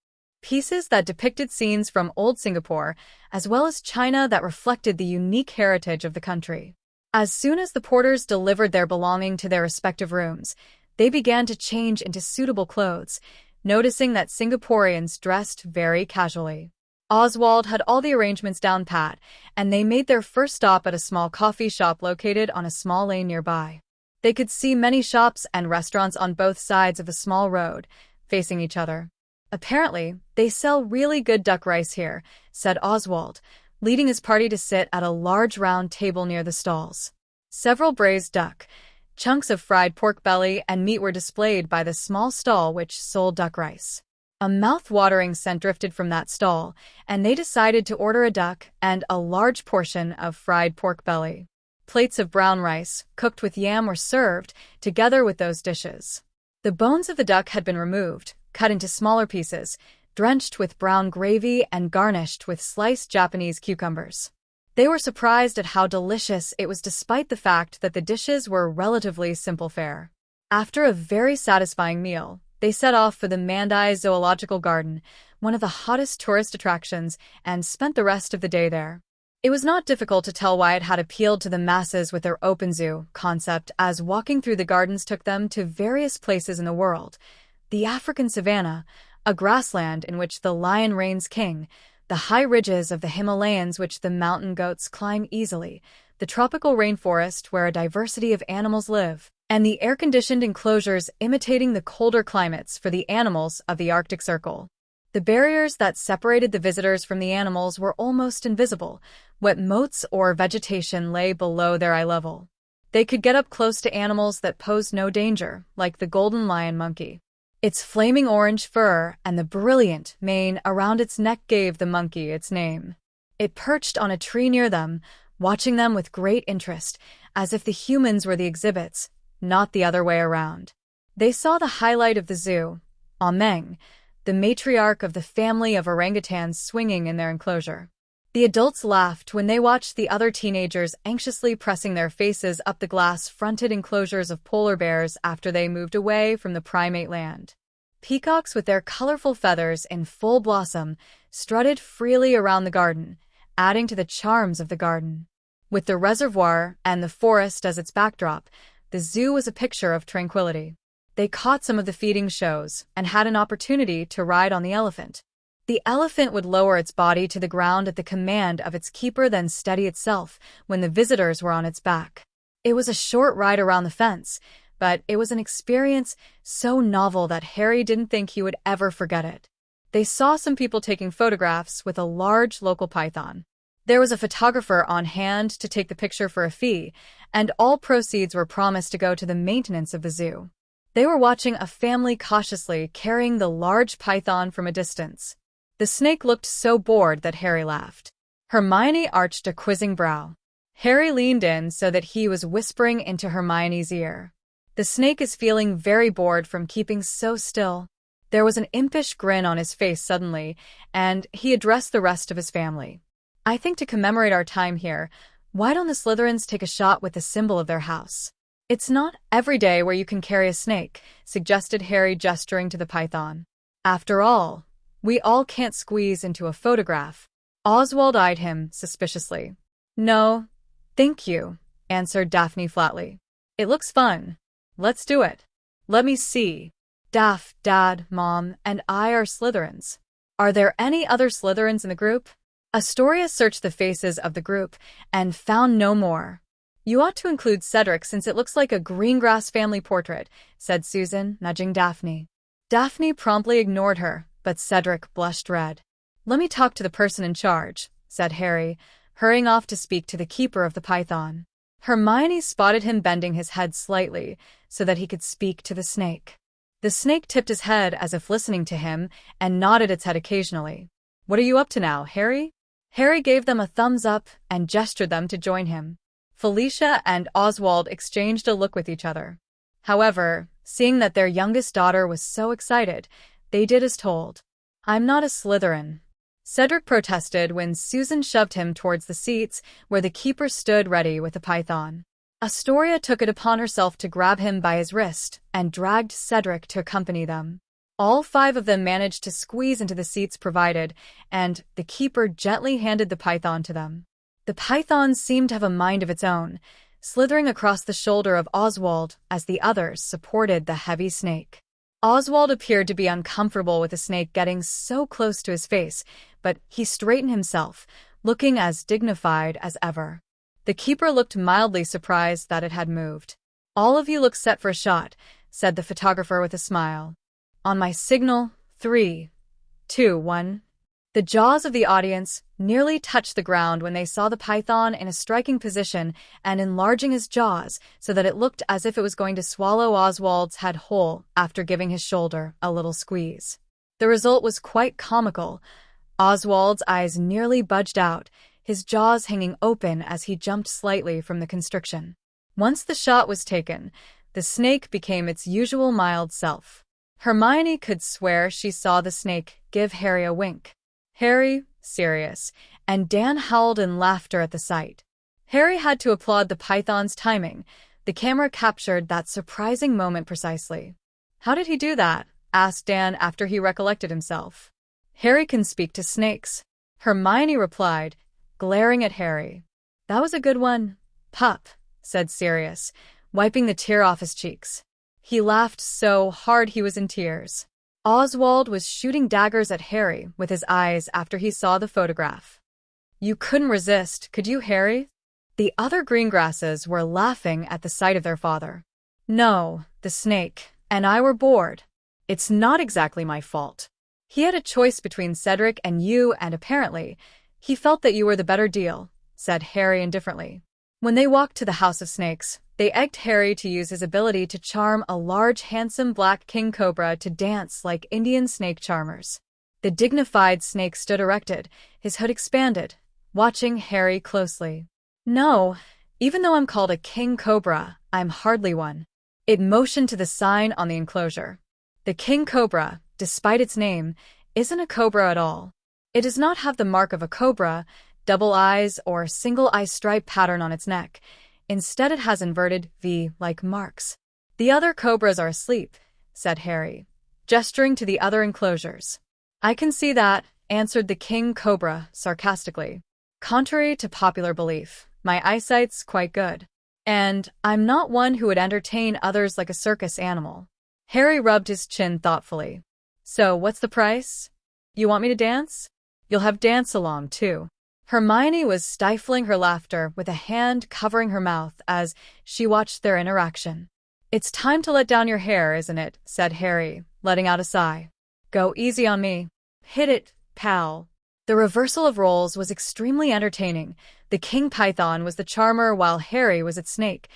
Pieces that depicted scenes from old Singapore, as well as China that reflected the unique heritage of the country. As soon as the porters delivered their belonging to their respective rooms, they began to change into suitable clothes, noticing that Singaporeans dressed very casually. Oswald had all the arrangements down pat, and they made their first stop at a small coffee shop located on a small lane nearby. They could see many shops and restaurants on both sides of a small road, facing each other. Apparently, they sell really good duck rice here, said Oswald, leading his party to sit at a large round table near the stalls. Several braised duck, chunks of fried pork belly, and meat were displayed by the small stall which sold duck rice. A mouth-watering scent drifted from that stall, and they decided to order a duck and a large portion of fried pork belly. Plates of brown rice, cooked with yam, were served, together with those dishes. The bones of the duck had been removed, cut into smaller pieces, drenched with brown gravy and garnished with sliced Japanese cucumbers. They were surprised at how delicious it was despite the fact that the dishes were relatively simple fare. After a very satisfying meal, they set off for the Mandai Zoological Garden, one of the hottest tourist attractions, and spent the rest of the day there. It was not difficult to tell why it had appealed to the masses with their open zoo concept, as walking through the gardens took them to various places in the world. The African savanna, a grassland in which the lion reigns king, the high ridges of the Himalayas which the mountain goats climb easily, the tropical rainforest where a diversity of animals live, and the air-conditioned enclosures imitating the colder climates for the animals of the Arctic Circle. The barriers that separated the visitors from the animals were almost invisible. Wet moats or vegetation lay below their eye level. They could get up close to animals that posed no danger, like the golden lion monkey. Its flaming orange fur and the brilliant mane around its neck gave the monkey its name. It perched on a tree near them, watching them with great interest, as if the humans were the exhibits, not the other way around. They saw the highlight of the zoo, Taming, the matriarch of the family of orangutans swinging in their enclosure. The adults laughed when they watched the other teenagers anxiously pressing their faces up the glass-fronted enclosures of polar bears after they moved away from the primate land. Peacocks with their colorful feathers in full blossom strutted freely around the garden, adding to the charms of the garden. With the reservoir and the forest as its backdrop, the zoo was a picture of tranquility. They caught some of the feeding shows and had an opportunity to ride on the elephant. The elephant would lower its body to the ground at the command of its keeper, then steady itself when the visitors were on its back. It was a short ride around the fence, but it was an experience so novel that Harry didn't think he would ever forget it. They saw some people taking photographs with a large local python. There was a photographer on hand to take the picture for a fee, and all proceeds were promised to go to the maintenance of the zoo. They were watching a family cautiously carrying the large python from a distance. The snake looked so bored that Harry laughed. Hermione arched a quizzing brow. Harry leaned in so that he was whispering into Hermione's ear. The snake is feeling very bored from keeping so still. There was an impish grin on his face suddenly, and he addressed the rest of his family. I think to commemorate our time here, why don't the Slytherins take a shot with the symbol of their house? It's not every day where you can carry a snake, suggested Harry, gesturing to the python. After all, we all can't squeeze into a photograph. Oswald eyed him suspiciously. No, thank you, answered Daphne flatly. It looks fun. Let's do it. Let me see. Dad, Mom, and I are Slytherins. Are there any other Slytherins in the group? Astoria searched the faces of the group and found no more. You ought to include Cedric since it looks like a Greengrass family portrait, said Susan, nudging Daphne. Daphne promptly ignored her, but Cedric blushed red. Let me talk to the person in charge, said Harry, hurrying off to speak to the keeper of the python. Hermione spotted him bending his head slightly so that he could speak to the snake. The snake tipped his head as if listening to him and nodded its head occasionally. What are you up to now, Harry? Harry gave them a thumbs up and gestured them to join him. Felicia and Oswald exchanged a look with each other. However, seeing that their youngest daughter was so excited, they did as told. I'm not a Slytherin, Cedric protested when Susan shoved him towards the seats where the keeper stood ready with a python. Astoria took it upon herself to grab him by his wrist and dragged Cedric to accompany them. All 5 of them managed to squeeze into the seats provided, and the keeper gently handed the python to them. The python seemed to have a mind of its own, slithering across the shoulder of Oswald as the others supported the heavy snake. Oswald appeared to be uncomfortable with the snake getting so close to his face, but he straightened himself, looking as dignified as ever. The keeper looked mildly surprised that it had moved. "All of you look set for a shot," said the photographer with a smile. "On my signal, 3, 2, 1. The jaws of the audience nearly touched the ground when they saw the python in a striking position and enlarging his jaws so that it looked as if it was going to swallow Oswald's head whole after giving his shoulder a little squeeze. The result was quite comical. Oswald's eyes nearly budged out, his jaws hanging open as he jumped slightly from the constriction. Once the shot was taken, the snake became its usual mild self. Hermione could swear she saw the snake give Harry a wink. Harry, serious, and Dan howled in laughter at the sight. Harry had to applaud the python's timing. The camera captured that surprising moment precisely. "How did he do that?" asked Dan after he recollected himself. "Harry can speak to snakes," Hermione replied, glaring at Harry. "That was a good one, pup," said Sirius, wiping the tear off his cheeks. He laughed so hard he was in tears. Oswald was shooting daggers at Harry with his eyes after he saw the photograph. "You couldn't resist, could you, Harry?" The other greengrasses were laughing at the sight of their father. "No, the snake and I were bored. It's not exactly my fault. He had a choice between Cedric and you, and apparently, he felt that you were the better deal," said Harry indifferently. When they walked to the House of Snakes, they egged Harry to use his ability to charm a large, handsome black king cobra to dance like Indian snake charmers. The dignified snake stood erected, his hood expanded, watching Harry closely. "No, even though I'm called a king cobra, I'm hardly one." It motioned to the sign on the enclosure. The king cobra, despite its name, isn't a cobra at all. It does not have the mark of a cobra, double eyes, or single eye stripe pattern on its neck. Instead, it has inverted V-like marks. "The other cobras are asleep," said Harry, gesturing to the other enclosures. "I can see that," answered the king cobra sarcastically. "Contrary to popular belief, my eyesight's quite good. And I'm not one who would entertain others like a circus animal." Harry rubbed his chin thoughtfully. "So, what's the price? You want me to dance? You'll have dance-along, too." Hermione was stifling her laughter with a hand covering her mouth as she watched their interaction. "It's time to let down your hair, isn't it?" said Harry, letting out a sigh. "Go easy on me. Hit it, pal." The reversal of roles was extremely entertaining. The king python was the charmer while Harry was its snake,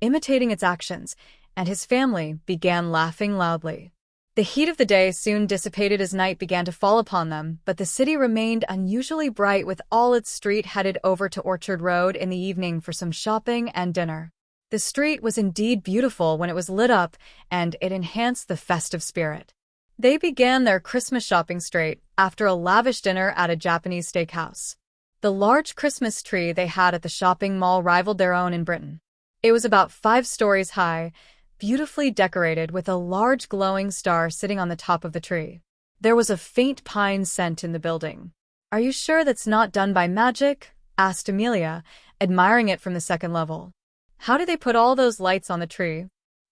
imitating its actions, and his family began laughing loudly. The heat of the day soon dissipated as night began to fall upon them, but the city remained unusually bright with all its street headed over to Orchard Road in the evening for some shopping and dinner. The street was indeed beautiful when it was lit up, and it enhanced the festive spirit. They began their Christmas shopping straight after a lavish dinner at a Japanese steakhouse. The large Christmas tree they had at the shopping mall rivaled their own in Britain. It was about 5 stories high, beautifully decorated with a large glowing star sitting on the top of the tree. There was a faint pine scent in the building. "Are you sure that's not done by magic?" asked Amelia, admiring it from the second level. "How do they put all those lights on the tree?"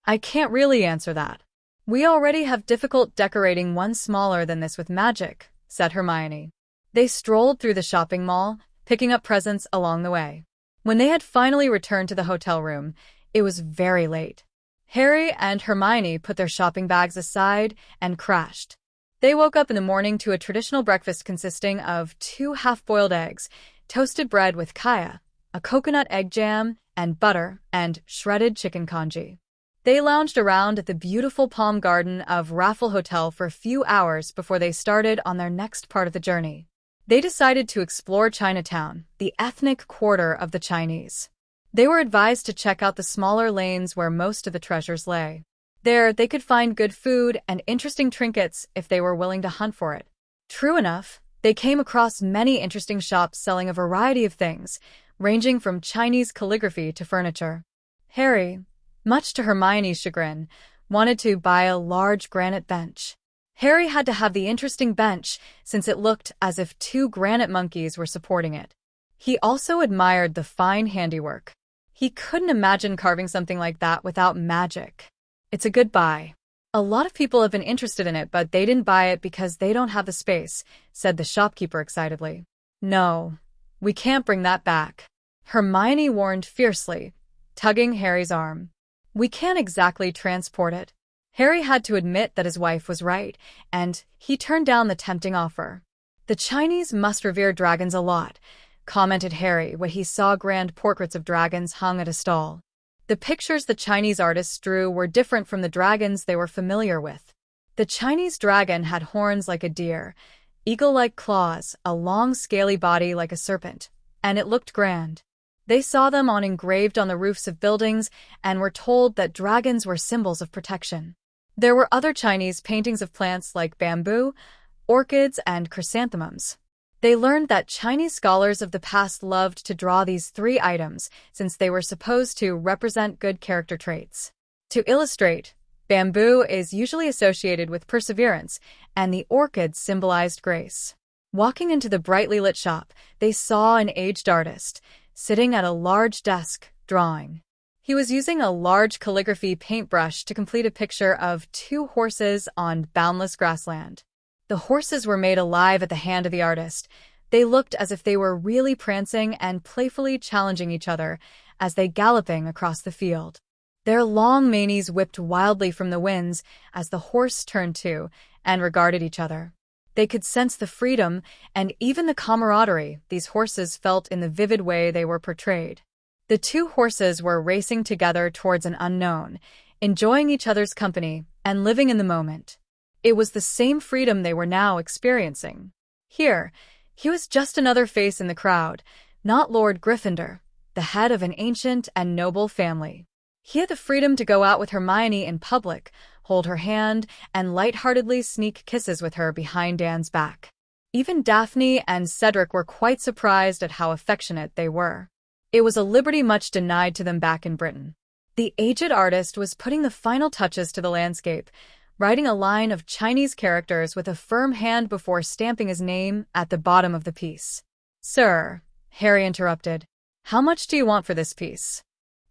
"I can't really answer that. We already have difficult decorating one smaller than this with magic," said Hermione. They strolled through the shopping mall, picking up presents along the way. When they had finally returned to the hotel room, it was very late. Harry and Hermione put their shopping bags aside and crashed. They woke up in the morning to a traditional breakfast consisting of 2 half-boiled eggs, toasted bread with kaya, a coconut egg jam, and butter, and shredded chicken congee. They lounged around at the beautiful palm garden of Raffle Hotel for a few hours before they started on their next part of the journey. They decided to explore Chinatown, the ethnic quarter of the Chinese. They were advised to check out the smaller lanes where most of the treasures lay. There, they could find good food and interesting trinkets if they were willing to hunt for it. True enough, they They came across many interesting shops selling a variety of things, ranging from Chinese calligraphy to furniture. Harry, much to Hermione's chagrin, wanted to buy a large granite bench. Harry had to have the interesting bench since it looked as if two granite monkeys were supporting it. He also admired the fine handiwork. He couldn't imagine carving something like that without magic. It's a good buy. A lot of people have been interested in it, but they didn't buy it because they don't have the space, said the shopkeeper excitedly. No, we can't bring that back, Hermione warned fiercely, tugging Harry's arm. We can't exactly transport it. Harry had to admit that his wife was right, and he turned down the tempting offer. The Chinese must revere dragons a lot, commented Harry when he saw grand portraits of dragons hung at a stall. The pictures the Chinese artists drew were different from the dragons they were familiar with. The Chinese dragon had horns like a deer, eagle-like claws, a long scaly body like a serpent, and it looked grand. They saw them engraved on the roofs of buildings and were told that dragons were symbols of protection. There were other Chinese paintings of plants like bamboo, orchids, and chrysanthemums. They learned that Chinese scholars of the past loved to draw these three items since they were supposed to represent good character traits. To illustrate, bamboo is usually associated with perseverance, and the orchids symbolized grace. Walking into the brightly lit shop, they saw an aged artist, sitting at a large desk, drawing. He was using a large calligraphy paintbrush to complete a picture of two horses on boundless grassland. The horses were made alive at the hand of the artist. They looked as if they were really prancing and playfully challenging each other as they galloping across the field. Their long manes whipped wildly from the winds as the horse turned to and regarded each other. They could sense the freedom and even the camaraderie these horses felt in the vivid way they were portrayed. The two horses were racing together towards an unknown, enjoying each other's company and living in the moment. It was the same freedom they were now experiencing. Here, he was just another face in the crowd, not Lord Gryffindor, the head of an ancient and noble family. He had the freedom to go out with Hermione in public, hold her hand, and lightheartedly sneak kisses with her behind Dan's back. Even Daphne and Cedric were quite surprised at how affectionate they were. It was a liberty much denied to them back in Britain. The aged artist was putting the final touches to the landscape, writing a line of Chinese characters with a firm hand before stamping his name at the bottom of the piece. "Sir," Harry interrupted, "how much do you want for this piece?"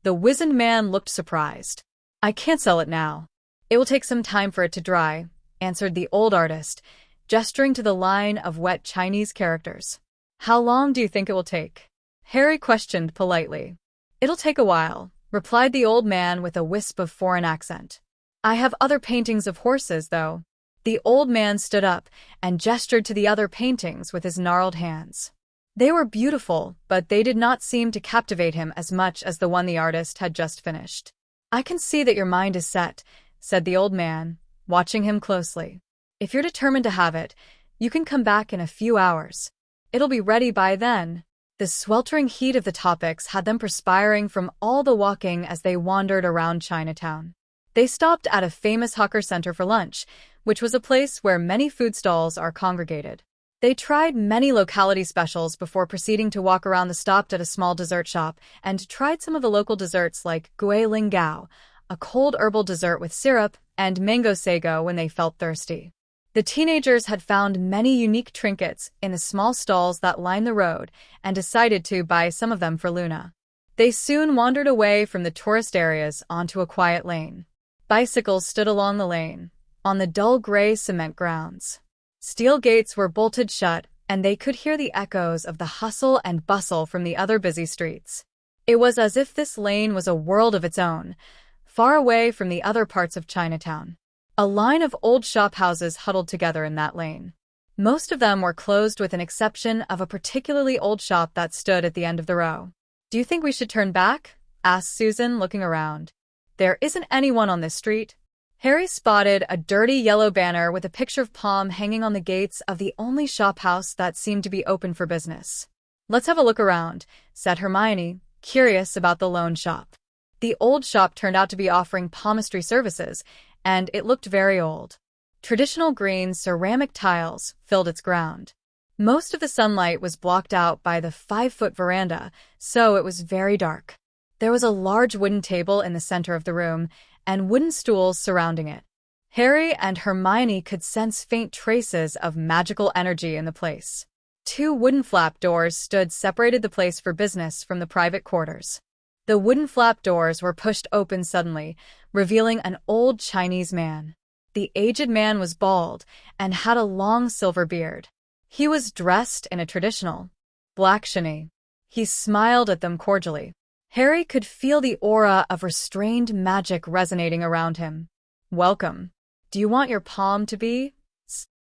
The wizened man looked surprised. "I can't sell it now. It will take some time for it to dry," answered the old artist, gesturing to the line of wet Chinese characters. "How long do you think it will take?" Harry questioned politely. "It'll take a while," replied the old man with a wisp of foreign accent. "I have other paintings of horses, though." The old man stood up and gestured to the other paintings with his gnarled hands. They were beautiful, but they did not seem to captivate him as much as the one the artist had just finished. "I can see that your mind is set," said the old man, watching him closely. "If you're determined to have it, you can come back in a few hours. It'll be ready by then." The sweltering heat of the tropics had them perspiring from all the walking as they wandered around Chinatown. They stopped at a famous hawker center for lunch, which was a place where many food stalls are congregated. They tried many locality specials before proceeding to walk around. They stopped at a small dessert shop and tried some of the local desserts like gui ling gao, a cold herbal dessert with syrup, and mango sago when they felt thirsty. The teenagers had found many unique trinkets in the small stalls that lined the road and decided to buy some of them for Luna. They soon wandered away from the tourist areas onto a quiet lane. Bicycles stood along the lane, on the dull gray cement grounds. Steel gates were bolted shut, and they could hear the echoes of the hustle and bustle from the other busy streets. It was as if this lane was a world of its own, far away from the other parts of Chinatown. A line of old shop houses huddled together in that lane. Most of them were closed with an exception of a particularly old shop that stood at the end of the row. "Do you think we should turn back?" asked Susan, looking around. "There isn't anyone on this street." Harry spotted a dirty yellow banner with a picture of Palm hanging on the gates of the only shop house that seemed to be open for business. "Let's have a look around," said Hermione, curious about the loan shop. The old shop turned out to be offering palmistry services, and it looked very old. Traditional green ceramic tiles filled its ground. Most of the sunlight was blocked out by the 5-foot veranda, so it was very dark. There was a large wooden table in the center of the room, and wooden stools surrounding it. Harry and Hermione could sense faint traces of magical energy in the place. 2 wooden flap doors separated the place for business from the private quarters. The wooden flap doors were pushed open suddenly, revealing an old Chinese man. The aged man was bald and had a long silver beard. He was dressed in a traditional black chignon. He smiled at them cordially. Harry could feel the aura of restrained magic resonating around him. "Welcome. Do you want your palm to be?"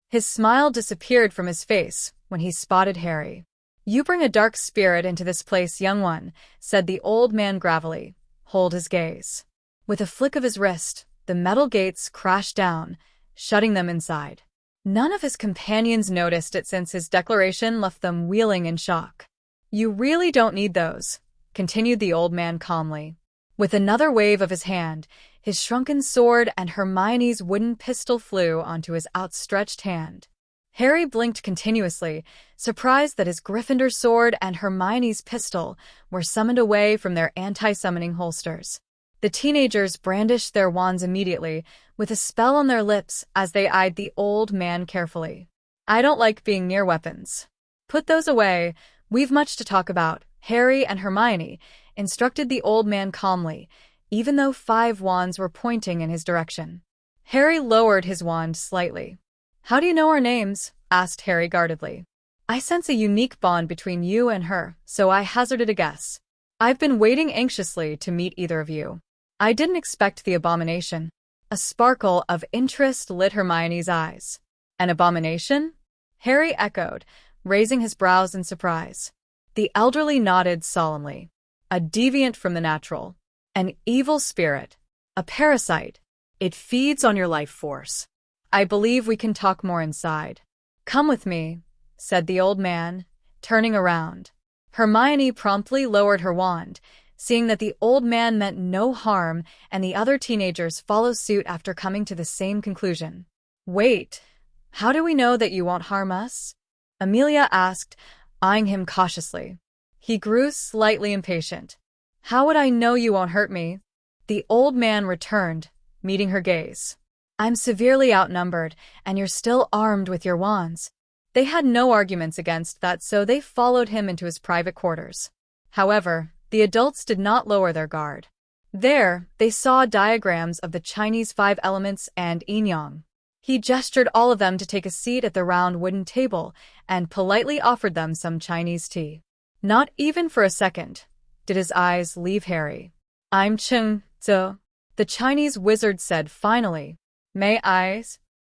His smile disappeared from his face when he spotted Harry. "You bring a dark spirit into this place, young one," said the old man gravelly. "Hold his gaze." With a flick of his wrist, the metal gates crashed down, shutting them inside. None of his companions noticed it since his declaration left them wheeling in shock. "You really don't need those," continued the old man calmly. With another wave of his hand, his shrunken sword and Hermione's wooden pistol flew onto his outstretched hand. Harry blinked continuously, surprised that his Gryffindor sword and Hermione's pistol were summoned away from their anti-summoning holsters. The teenagers brandished their wands immediately, with a spell on their lips as they eyed the old man carefully. "I don't like being near weapons. Put those away. We've much to talk about," Harry and Hermione instructed the old man calmly, even though 5 wands were pointing in his direction. Harry lowered his wand slightly. "How do you know our names?" asked Harry guardedly. "I sense a unique bond between you and her, so I hazarded a guess. I've been waiting anxiously to meet either of you." "I didn't expect the abomination." A sparkle of interest lit Hermione's eyes. "An abomination?" Harry echoed, raising his brows in surprise. The elderly nodded solemnly. "A deviant from the natural. An evil spirit. A parasite. It feeds on your life force. I believe we can talk more inside." "Come with me," said the old man, turning around. Hermione promptly lowered her wand, seeing that the old man meant no harm, and the other teenagers followed suit after coming to the same conclusion. "Wait, how do we know that you won't harm us?" Amelia asked, eyeing him cautiously. He grew slightly impatient. "How would I know you won't hurt me?" The old man returned, meeting her gaze. "I'm severely outnumbered, and you're still armed with your wands." They had no arguments against that, so they followed him into his private quarters. However, the adults did not lower their guard. There, they saw diagrams of the Chinese 5 elements and yin-yang. He gestured all of them to take a seat at the round wooden table and politely offered them some Chinese tea. Not even for a second did his eyes leave Harry. "I'm Cheng Zi," the Chinese wizard said finally. "May I?"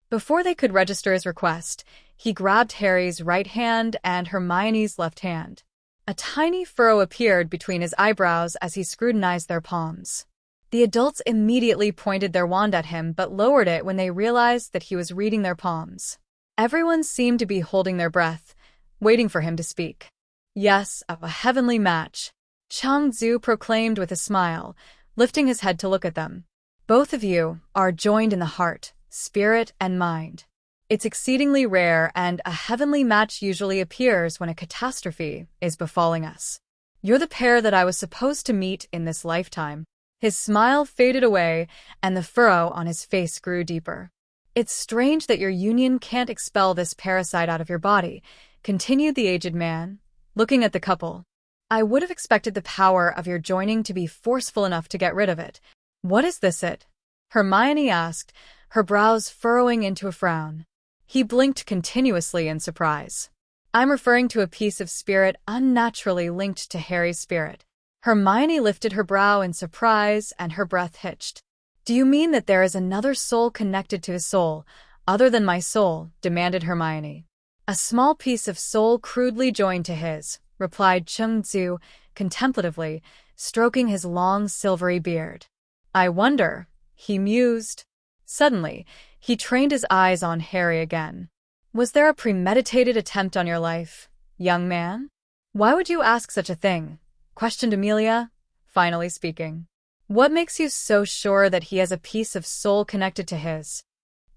Before they could register his request, he grabbed Harry's right hand and Hermione's left hand. A tiny furrow appeared between his eyebrows as he scrutinized their palms. The adults immediately pointed their wand at him but lowered it when they realized that he was reading their palms. Everyone seemed to be holding their breath, waiting for him to speak. "Yes, a heavenly match," Chang Zhu proclaimed with a smile, lifting his head to look at them. "Both of you are joined in the heart, spirit, and mind. It's exceedingly rare, and a heavenly match usually appears when a catastrophe is befalling us. You're the pair that I was supposed to meet in this lifetime." His smile faded away, and the furrow on his face grew deeper. "It's strange that your union can't expel this parasite out of your body," continued the aged man, looking at the couple. "I would have expected the power of your joining to be forceful enough to get rid of it." "What is this it?" Hermione asked, her brows furrowing into a frown. He blinked continuously in surprise. "I'm referring to a piece of spirit unnaturally linked to Harry's spirit." Hermione lifted her brow in surprise and her breath hitched. "Do you mean that there is another soul connected to his soul, other than my soul?" demanded Hermione. "A small piece of soul crudely joined to his," replied Cheng Zhu contemplatively, stroking his long silvery beard. "I wonder," he mused. Suddenly, he trained his eyes on Harry again. "Was there a premeditated attempt on your life, young man?" "Why would you ask such a thing?" questioned Amelia, finally speaking. "What makes you so sure that he has a piece of soul connected to his?"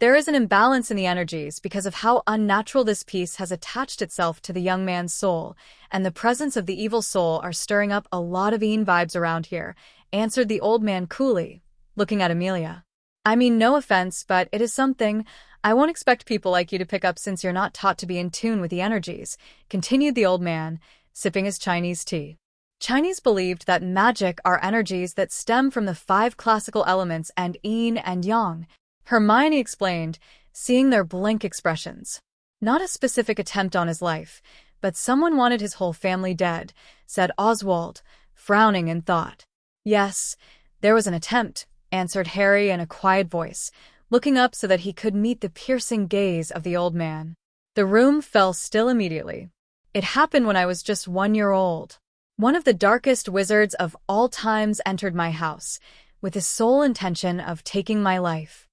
There is an imbalance in the energies because of how unnatural this piece has attached itself to the young man's soul, and the presence of the evil soul are stirring up a lot of Ian vibes around here, answered the old man coolly, looking at Amelia. I mean, no offense, but it is something I won't expect people like you to pick up since you're not taught to be in tune with the energies, continued the old man, sipping his Chinese tea. Chinese believed that magic are energies that stem from the 5 classical elements and yin and yang. Hermione explained, seeing their blank expressions. Not a specific attempt on his life, but someone wanted his whole family dead, said Oswald, frowning in thought. Yes, there was an attempt, answered Harry in a quiet voice, looking up so that he could meet the piercing gaze of the old man. The room fell still immediately. It happened when I was just 1 year old. One of the darkest wizards of all times entered my house, with the sole intention of taking my life.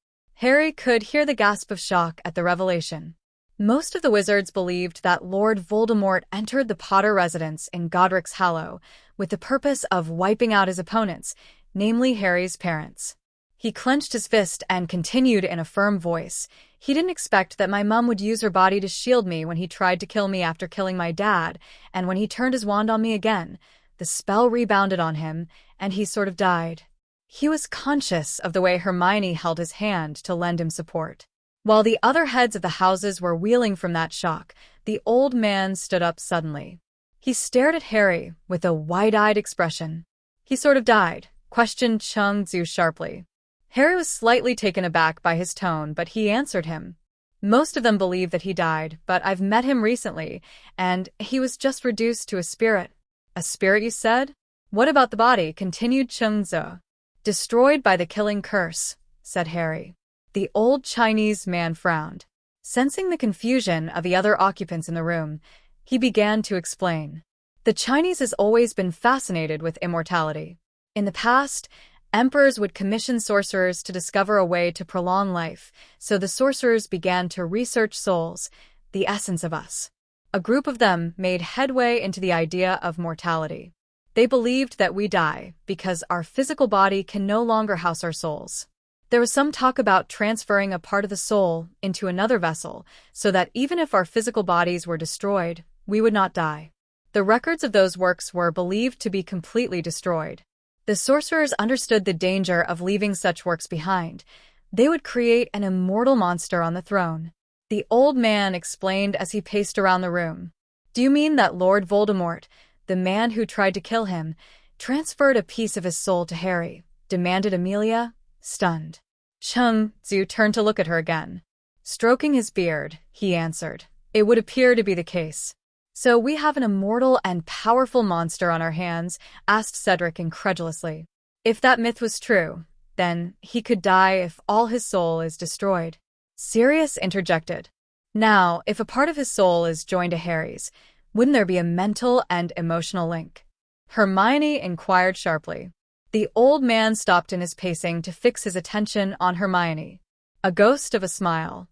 Harry could hear the gasp of shock at the revelation. Most of the wizards believed that Lord Voldemort entered the Potter residence in Godric's Hollow with the purpose of wiping out his opponents, namely Harry's parents. He clenched his fist and continued in a firm voice. He didn't expect that my mum would use her body to shield me when he tried to kill me after killing my dad, and when he turned his wand on me again, the spell rebounded on him, and he sort of died. He was conscious of the way Hermione held his hand to lend him support. While the other heads of the houses were reeling from that shock, the old man stood up suddenly. He stared at Harry with a wide-eyed expression. He sort of died, questioned Cheng-Tzu sharply. Harry was slightly taken aback by his tone, but he answered him. Most of them believe that he died, but I've met him recently, and he was just reduced to a spirit. A spirit, you said? What about the body? Continued Cheng-Tzu. Destroyed by the killing curse, said Harry. The old Chinese man frowned. Sensing the confusion of the other occupants in the room, he began to explain. The Chinese has always been fascinated with immortality. In the past, emperors would commission sorcerers to discover a way to prolong life, so the sorcerers began to research souls, the essence of us. A group of them made headway into the idea of mortality. They believed that we die because our physical body can no longer house our souls. There was some talk about transferring a part of the soul into another vessel so that even if our physical bodies were destroyed, we would not die. The records of those works were believed to be completely destroyed. The sorcerers understood the danger of leaving such works behind. They would create an immortal monster on the throne. The old man explained as he paced around the room. Do you mean that Lord Voldemort, the man who tried to kill him, transferred a piece of his soul to Harry? Demanded Amelia, stunned. Cheng-Tzu turned to look at her again. Stroking his beard, he answered. It would appear to be the case. So we have an immortal and powerful monster on our hands? Asked Cedric incredulously. If that myth was true, then he could die if all his soul is destroyed. Sirius interjected. Now, if a part of his soul is joined to Harry's, wouldn't there be a mental and emotional link? Hermione inquired sharply. The old man stopped in his pacing to fix his attention on Hermione. A ghost of a smile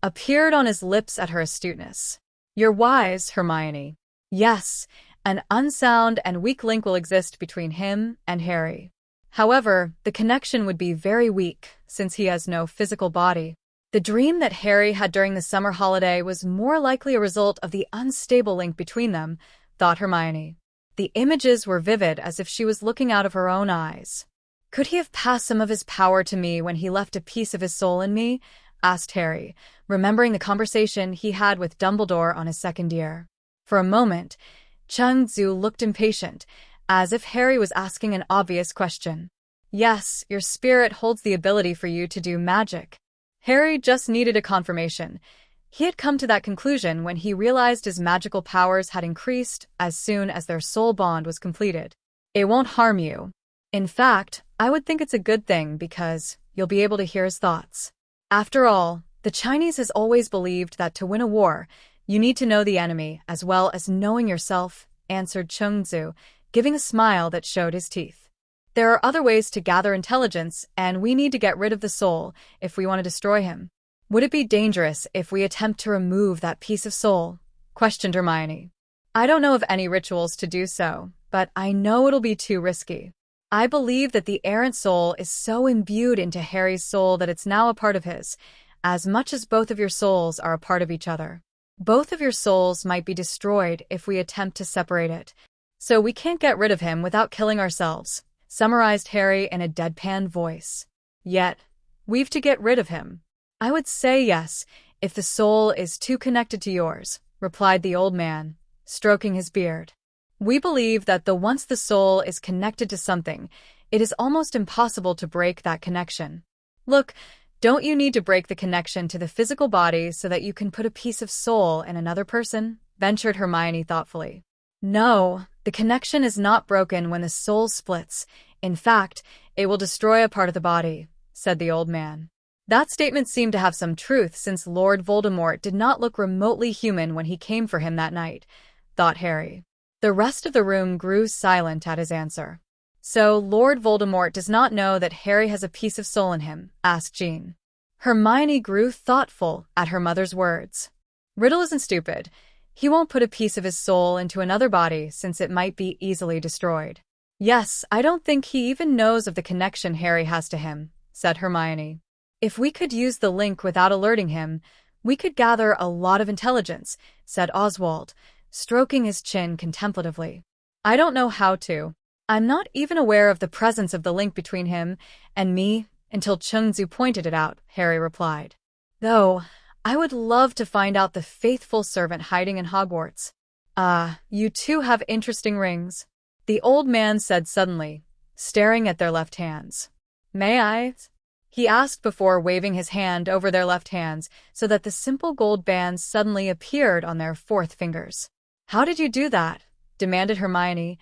appeared on his lips at her astuteness. You're wise, Hermione. Yes, an unsound and weak link will exist between him and Harry. However, the connection would be very weak, since he has no physical body. The dream that Harry had during the summer holiday was more likely a result of the unstable link between them, thought Hermione. The images were vivid, as if she was looking out of her own eyes. Could he have passed some of his power to me when he left a piece of his soul in me? Asked Harry, remembering the conversation he had with Dumbledore on his second year. For a moment, Cheng-Tzu looked impatient, as if Harry was asking an obvious question. Yes, your spirit holds the ability for you to do magic. Harry just needed a confirmation. He had come to that conclusion when he realized his magical powers had increased as soon as their soul bond was completed. It won't harm you. In fact, I would think it's a good thing because you'll be able to hear his thoughts. After all, the Chinese has always believed that to win a war, you need to know the enemy as well as knowing yourself, answered Cheng-Tzu, giving a smile that showed his teeth. There are other ways to gather intelligence, and we need to get rid of the soul if we want to destroy him. Would it be dangerous if we attempt to remove that piece of soul? Questioned Hermione. I don't know of any rituals to do so, but I know it'll be too risky. I believe that the errant soul is so imbued into Harry's soul that it's now a part of his. as much as both of your souls are a part of each other. Both of your souls might be destroyed if we attempt to separate it. So we can't get rid of him without killing ourselves, summarized Harry in a deadpan voice. Yet, we've to get rid of him. I would say yes, if the soul is too connected to yours, replied the old man, stroking his beard. We believe that once the soul is connected to something, it is almost impossible to break that connection. Look, don't you need to break the connection to the physical body so that you can put a piece of soul in another person? Ventured Hermione thoughtfully. No, the connection is not broken when the soul splits. In fact, it will destroy a part of the body, said the old man. That statement seemed to have some truth since Lord Voldemort did not look remotely human when he came for him that night, thought Harry. The rest of the room grew silent at his answer. So Lord Voldemort does not know that Harry has a piece of soul in him, asked Jean. Hermione grew thoughtful at her mother's words. Riddle isn't stupid. He won't put a piece of his soul into another body since it might be easily destroyed. Yes, I don't think he even knows of the connection Harry has to him, said Hermione. If we could use the link without alerting him, we could gather a lot of intelligence, said Oswald, stroking his chin contemplatively. I don't know how to. I'm not even aware of the presence of the link between him and me until Chungzu pointed it out, Harry replied. Though, I would love to find out the faithful servant hiding in Hogwarts. You two have interesting rings, the old man said suddenly, staring at their left hands. May I? He asked before waving his hand over their left hands so that the simple gold bands suddenly appeared on their fourth fingers. How did you do that? Demanded Hermione,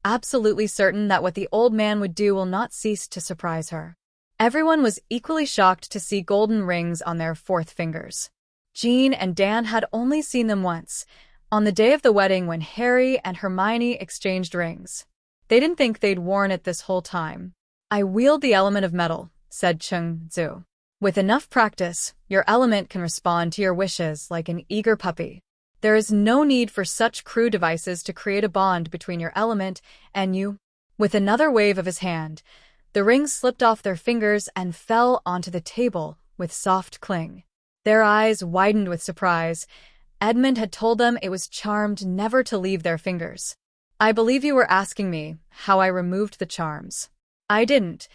absolutely certain that what the old man would do will not cease to surprise her. Everyone was equally shocked to see golden rings on their fourth fingers. Jean and Dan had only seen them once, on the day of the wedding when Harry and Hermione exchanged rings. They didn't think they'd worn it this whole time. I wield the element of metal, said Chungzu. With enough practice, your element can respond to your wishes like an eager puppy. There is no need for such crude devices to create a bond between your element and you. With another wave of his hand, the rings slipped off their fingers and fell onto the table with soft cling. Their eyes widened with surprise. Edmund had told them it was charmed never to leave their fingers. I believe you were asking me how I removed the charms. I didn't.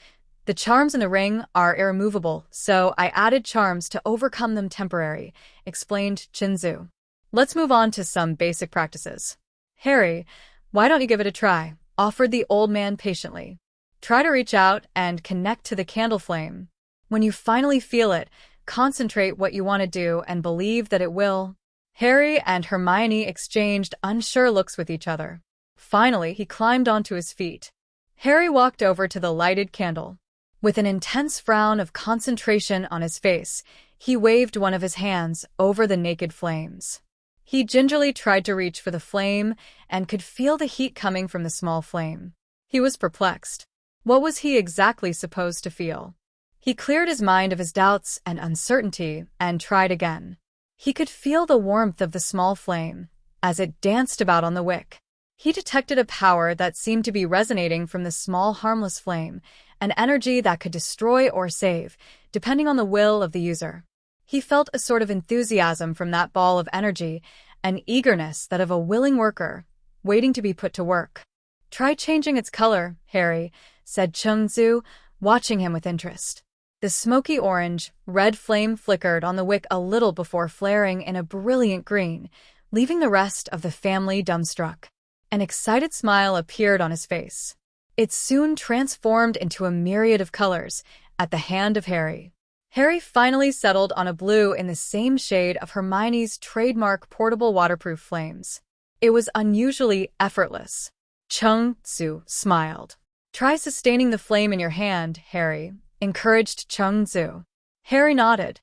The charms in the ring are irremovable, so I added charms to overcome them temporarily, explained Chungzu. Let's move on to some basic practices. Harry, why don't you give it a try? Offered the old man patiently. Try to reach out and connect to the candle flame. When you finally feel it, concentrate what you want to do and believe that it will. Harry and Hermione exchanged unsure looks with each other. Finally, he climbed onto his feet. Harry walked over to the lighted candle. With an intense frown of concentration on his face, he waved one of his hands over the naked flames. He gingerly tried to reach for the flame and could feel the heat coming from the small flame. He was perplexed. What was he exactly supposed to feel? He cleared his mind of his doubts and uncertainty and tried again. He could feel the warmth of the small flame as it danced about on the wick. He detected a power that seemed to be resonating from the small harmless flame, an energy that could destroy or save, depending on the will of the user. He felt a sort of enthusiasm from that ball of energy, an eagerness that of a willing worker, waiting to be put to work. Try changing its color, Harry, said Chungzu, watching him with interest. The smoky orange, red flame flickered on the wick a little before flaring in a brilliant green, leaving the rest of the family dumbstruck. An excited smile appeared on his face. It soon transformed into a myriad of colors at the hand of Harry. Harry finally settled on a blue in the same shade of Hermione's trademark portable waterproof flames. It was unusually effortless. Chungzu smiled. Try sustaining the flame in your hand, Harry, encouraged Chungzu. Harry nodded.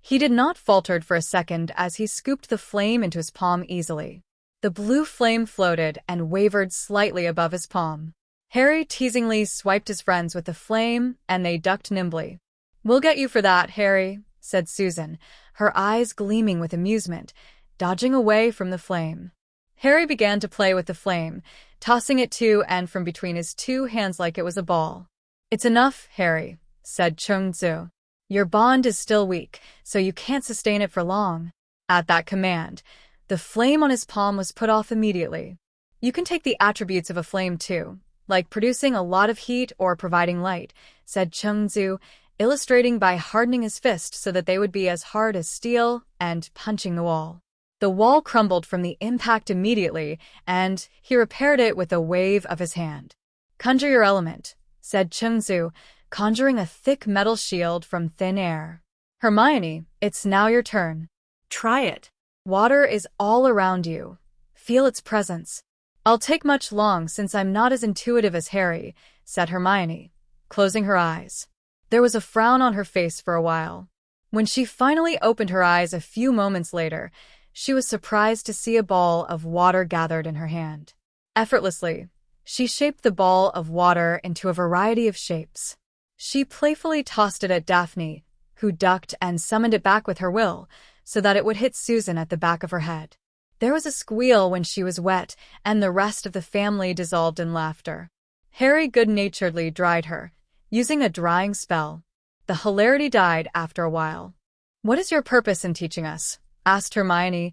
He did not falter for a second as he scooped the flame into his palm easily. The blue flame floated and wavered slightly above his palm. Harry teasingly swiped his friends with the flame, and they ducked nimbly. We'll get you for that, Harry, said Susan, her eyes gleaming with amusement, dodging away from the flame. Harry began to play with the flame, tossing it to and from between his two hands like it was a ball. It's enough, Harry, said Chungzu. Your bond is still weak, so you can't sustain it for long. At that command, the flame on his palm was put off immediately. You can take the attributes of a flame too, like producing a lot of heat or providing light, said Chengzu, illustrating by hardening his fist so that they would be as hard as steel and punching the wall. The wall crumbled from the impact immediately, and he repaired it with a wave of his hand. Conjure your element, said Chengzu, conjuring a thick metal shield from thin air. Hermione, it's now your turn. Try it. Water is all around you. Feel its presence. I'll take much long since I'm not as intuitive as Harry, said Hermione, closing her eyes. There was a frown on her face for a while. When she finally opened her eyes a few moments later, she was surprised to see a ball of water gathered in her hand. Effortlessly, she shaped the ball of water into a variety of shapes. She playfully tossed it at Daphne, who ducked and summoned it back with her will, so that it would hit Susan at the back of her head. There was a squeal when she was wet, and the rest of the family dissolved in laughter. Harry good-naturedly dried her, using a drying spell. The hilarity died after a while. "What is your purpose in teaching us?" asked Hermione,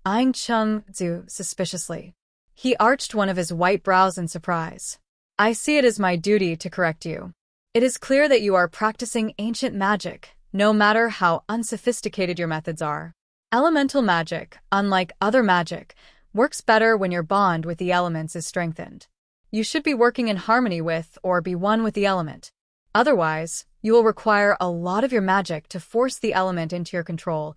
eyeing Chengzu suspiciously. He arched one of his white brows in surprise. "I see it as my duty to correct you. It is clear that you are practicing ancient magic, no matter how unsophisticated your methods are. Elemental magic, unlike other magic, works better when your bond with the elements is strengthened. You should be working in harmony with or be one with the element. Otherwise, you will require a lot of your magic to force the element into your control,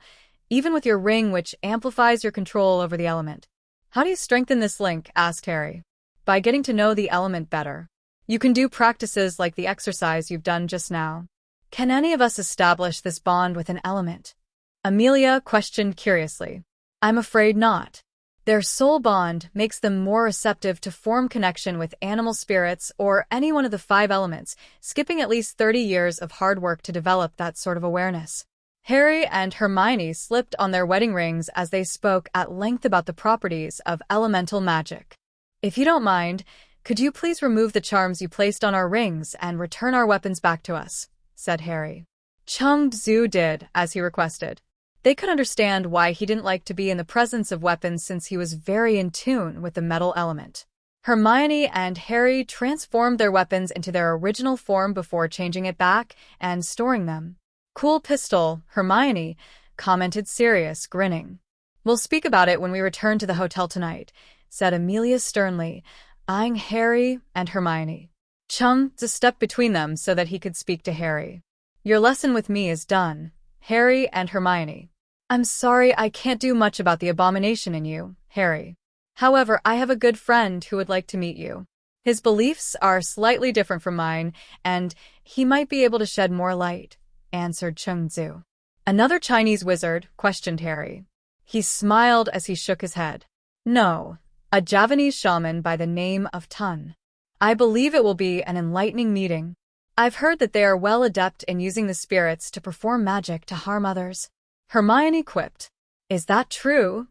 even with your ring which amplifies your control over the element." "How do you strengthen this link?" asked Harry. "By getting to know the element better. You can do practices like the exercise you've done just now." "Can any of us establish this bond with an element?" Amelia questioned curiously. "I'm afraid not. Their soul bond makes them more receptive to form connection with animal spirits or any one of the 5 elements, skipping at least 30 years of hard work to develop that sort of awareness." Harry and Hermione slipped on their wedding rings as they spoke at length about the properties of elemental magic. "If you don't mind, could you please remove the charms you placed on our rings and return our weapons back to us?" said Harry. Chengzu did as he requested. They could understand why he didn't like to be in the presence of weapons since he was very in tune with the metal element. Hermione and Harry transformed their weapons into their original form before changing it back and storing them. "Cool pistol, Hermione," commented Sirius, grinning. "We'll speak about it when we return to the hotel tonight," said Amelia sternly, eyeing Harry and Hermione. Chengzu stepped between them so that he could speak to Harry. "Your lesson with me is done, Harry and Hermione. I'm sorry I can't do much about the abomination in you, Harry. However, I have a good friend who would like to meet you. His beliefs are slightly different from mine, and he might be able to shed more light," answered Chengzu. "Another Chinese wizard?" questioned Harry. He smiled as he shook his head. "No, a Javanese shaman by the name of Tun. I believe it will be an enlightening meeting. I've heard that they are well adept in using the spirits to perform magic to harm others." Hermione quipped. "Is that true?"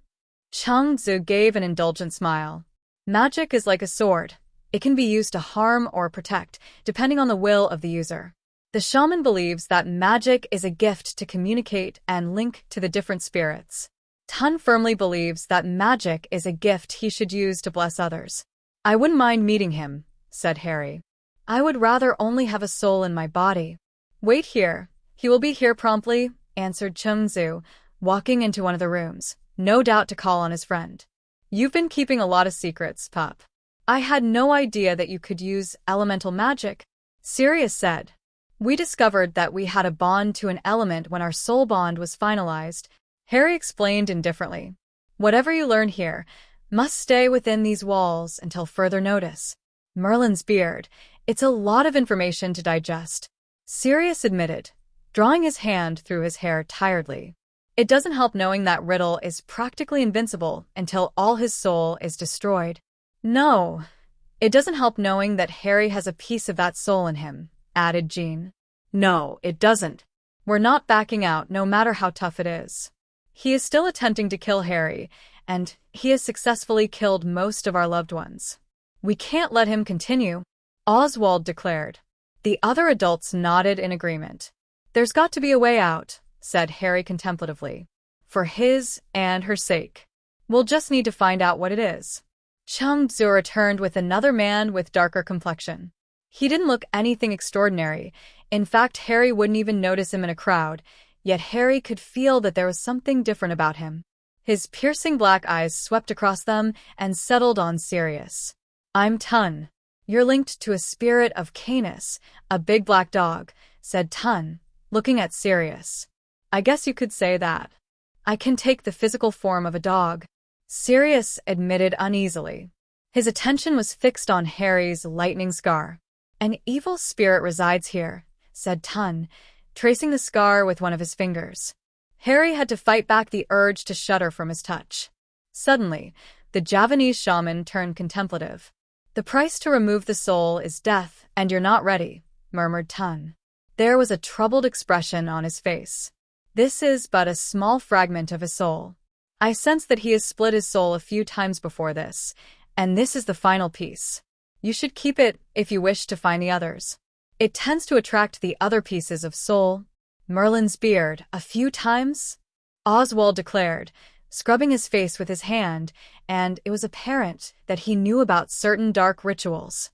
Chengzu gave an indulgent smile. "Magic is like a sword. It can be used to harm or protect, depending on the will of the user. The shaman believes that magic is a gift to communicate and link to the different spirits. Tun firmly believes that magic is a gift he should use to bless others." "I wouldn't mind meeting him," said Harry. "I would rather only have a soul in my body." "Wait here. He will be here promptly," answered Chengzu, walking into one of the rooms, no doubt to call on his friend. "You've been keeping a lot of secrets, pup. I had no idea that you could use elemental magic," Sirius said. "We discovered that we had a bond to an element when our soul bond was finalized," Harry explained indifferently. "Whatever you learn here must stay within these walls until further notice." Merlin's beard. "It's a lot of information to digest," Sirius admitted, drawing his hand through his hair tiredly. "It doesn't help knowing that Riddle is practically invincible until all his soul is destroyed." "No, it doesn't help knowing that Harry has a piece of that soul in him," added Jean. "No, it doesn't. We're not backing out no matter how tough it is. He is still attempting to kill Harry, and he has successfully killed most of our loved ones. We can't let him continue," Oswald declared. The other adults nodded in agreement. "There's got to be a way out," said Harry contemplatively. "For his and her sake. We'll just need to find out what it is." Chang-Tzu returned with another man with darker complexion. He didn't look anything extraordinary. In fact, Harry wouldn't even notice him in a crowd, yet Harry could feel that there was something different about him. His piercing black eyes swept across them and settled on Sirius. "I'm Tun. You're linked to a spirit of Canis, a big black dog," said Tun, looking at Sirius. "I guess you could say that. I can take the physical form of a dog," Sirius admitted uneasily. His attention was fixed on Harry's lightning scar. "An evil spirit resides here," said Tun, tracing the scar with one of his fingers. Harry had to fight back the urge to shudder from his touch. Suddenly, the Javanese shaman turned contemplative. "The price to remove the soul is death, and you're not ready," murmured Tun. There was a troubled expression on his face. "This is but a small fragment of his soul. I sense that he has split his soul a few times before this, and this is the final piece. You should keep it if you wish to find the others. It tends to attract the other pieces of soul." "Merlin's beard, a few times?" Oswald declared, scrubbing his face with his hand, and it was apparent that he knew about certain dark rituals.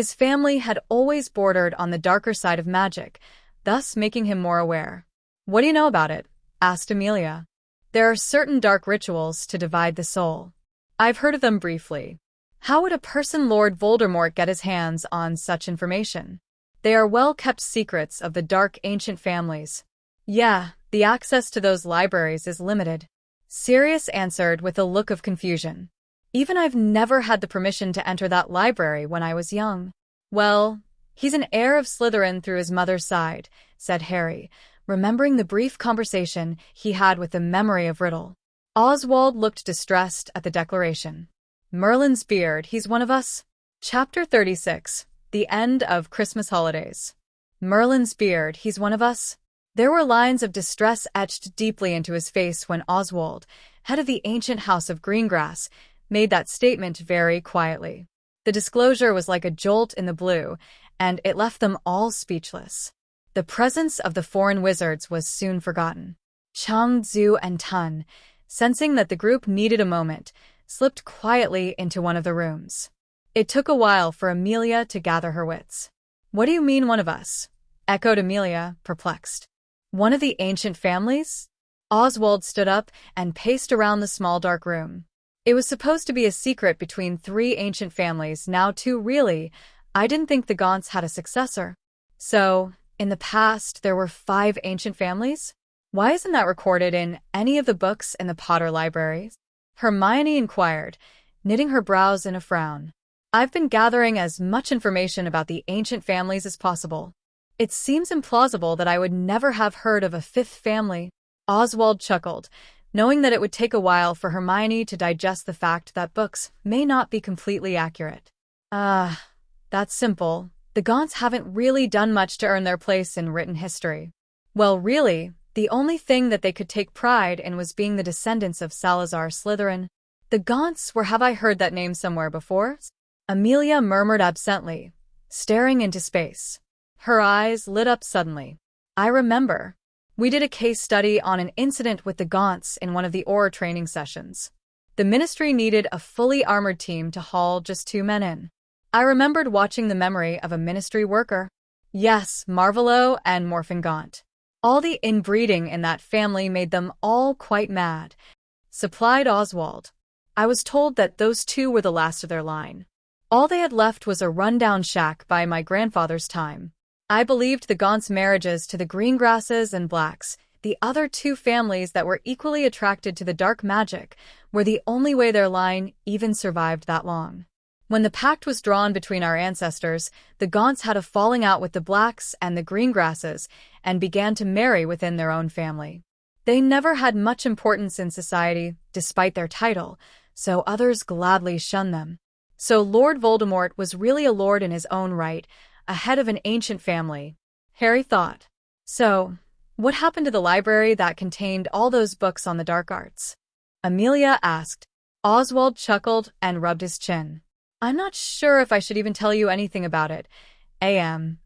His family had always bordered on the darker side of magic, thus making him more aware. "What do you know about it?" asked Amelia. "There are certain dark rituals to divide the soul. I've heard of them briefly. How would a person Lord Voldemort get his hands on such information? They are well-kept secrets of the dark ancient families." "Yeah, the access to those libraries is limited," Sirius answered with a look of confusion. "Even I've never had the permission to enter that library when I was young." "Well, he's an heir of Slytherin through his mother's side," said Harry, remembering the brief conversation he had with the memory of Riddle. Oswald looked distressed at the declaration. "Merlin's beard, he's one of us?" Chapter 36. The End of Christmas Holidays. "Merlin's beard, he's one of us?" There were lines of distress etched deeply into his face when Oswald, head of the ancient house of Greengrass, made that statement very quietly. The disclosure was like a jolt in the blue, and it left them all speechless. The presence of the foreign wizards was soon forgotten. Chang-Tzu and Tun, sensing that the group needed a moment, slipped quietly into one of the rooms. It took a while for Amelia to gather her wits. "What do you mean, one of us?" echoed Amelia, perplexed. "One of the ancient families?" Oswald stood up and paced around the small dark room. "It was supposed to be a secret between 3 ancient families, now 2 really. I didn't think the Gaunts had a successor." "So, in the past, there were 5 ancient families? Why isn't that recorded in any of the books in the Potter library?" Hermione inquired, knitting her brows in a frown. "I've been gathering as much information about the ancient families as possible. It seems implausible that I would never have heard of a 5th family." Oswald chuckled, knowing that it would take a while for Hermione to digest the fact that books may not be completely accurate. That's simple. The Gaunts haven't really done much to earn their place in written history." "Well, really, the only thing that they could take pride in was being the descendants of Salazar Slytherin." "The Gaunts, where have I heard that name somewhere before?" Amelia murmured absently, staring into space. Her eyes lit up suddenly. "I remember. We did a case study on an incident with the Gaunts in one of the Auror training sessions. The Ministry needed a fully armored team to haul just 2 men in. I remembered watching the memory of a Ministry worker. Yes, Marvolo and Morfingaunt. All the inbreeding in that family made them all quite mad," supplied Oswald. "I was told that those 2 were the last of their line. All they had left was a rundown shack by my grandfather's time. I believed the Gaunts' marriages to the Greengrasses and Blacks, the other 2 families that were equally attracted to the dark magic, were the only way their line even survived that long. When the pact was drawn between our ancestors, the Gaunts had a falling out with the Blacks and the Greengrasses and began to marry within their own family. They never had much importance in society, despite their title, so others gladly shunned them. So Lord Voldemort was really a lord in his own right, a head of an ancient family," Harry thought. "So, what happened to the library that contained all those books on the dark arts?" Amelia asked. Oswald chuckled and rubbed his chin. "I'm not sure if I should even tell you anything about it,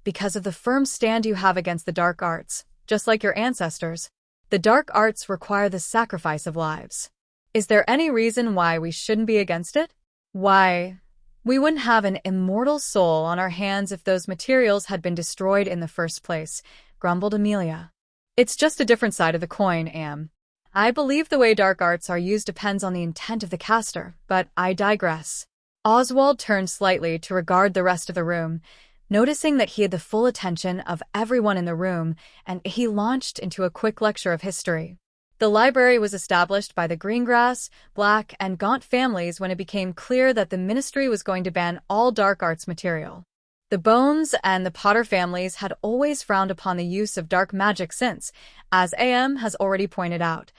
because of the firm stand you have against the dark arts. just like your ancestors. The dark arts require the sacrifice of lives. Is there any reason why we shouldn't be against it? Why, we wouldn't have an immortal soul on our hands if those materials had been destroyed in the first place, grumbled Amelia. It's just a different side of the coin, Am. I believe the way dark arts are used depends on the intent of the caster, but I digress. Oswald turned slightly to regard the rest of the room, noticing that he had the full attention of everyone in the room, and he launched into a quick lecture of history. The library was established by the Greengrass, Black, and Gaunt families when it became clear that the Ministry was going to ban all dark arts material. The Bones and the Potter families had always frowned upon the use of dark magic since, as AM has already pointed out,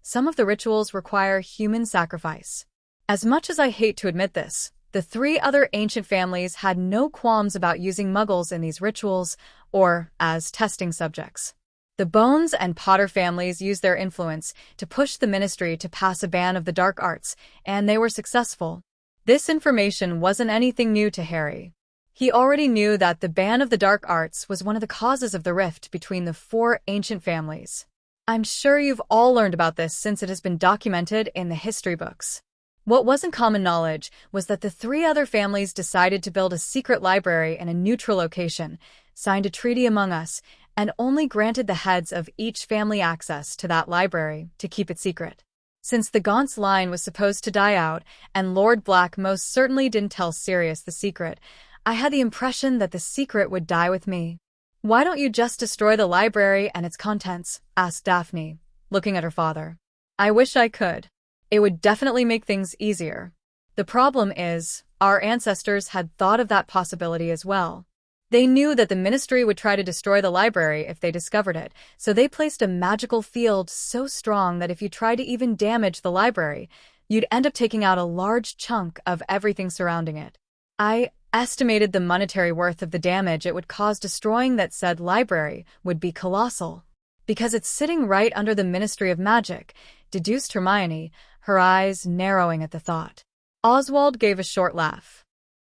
some of the rituals require human sacrifice. As much as I hate to admit this, the three other ancient families had no qualms about using Muggles in these rituals or as testing subjects. The Bones and Potter families used their influence to push the Ministry to pass a ban of the dark arts, and they were successful. This information wasn't anything new to Harry. He already knew that the ban of the dark arts was one of the causes of the rift between the four ancient families. I'm sure you've all learned about this since it has been documented in the history books. What wasn't common knowledge was that the three other families decided to build a secret library in a neutral location, signed a treaty among us, and only granted the heads of each family access to that library to keep it secret. Since the Gaunt's line was supposed to die out, and Lord Black most certainly didn't tell Sirius the secret, I had the impression that the secret would die with me. Why don't you just destroy the library and its contents? Asked Daphne, looking at her father. I wish I could. It would definitely make things easier. The problem is, our ancestors had thought of that possibility as well. They knew that the Ministry would try to destroy the library if they discovered it, so they placed a magical field so strong that if you tried to even damage the library, you'd end up taking out a large chunk of everything surrounding it. I estimated the monetary worth of the damage it would cause destroying that said library would be colossal. Because it's sitting right under the Ministry of Magic, deduced Hermione, her eyes narrowing at the thought. Oswald gave a short laugh.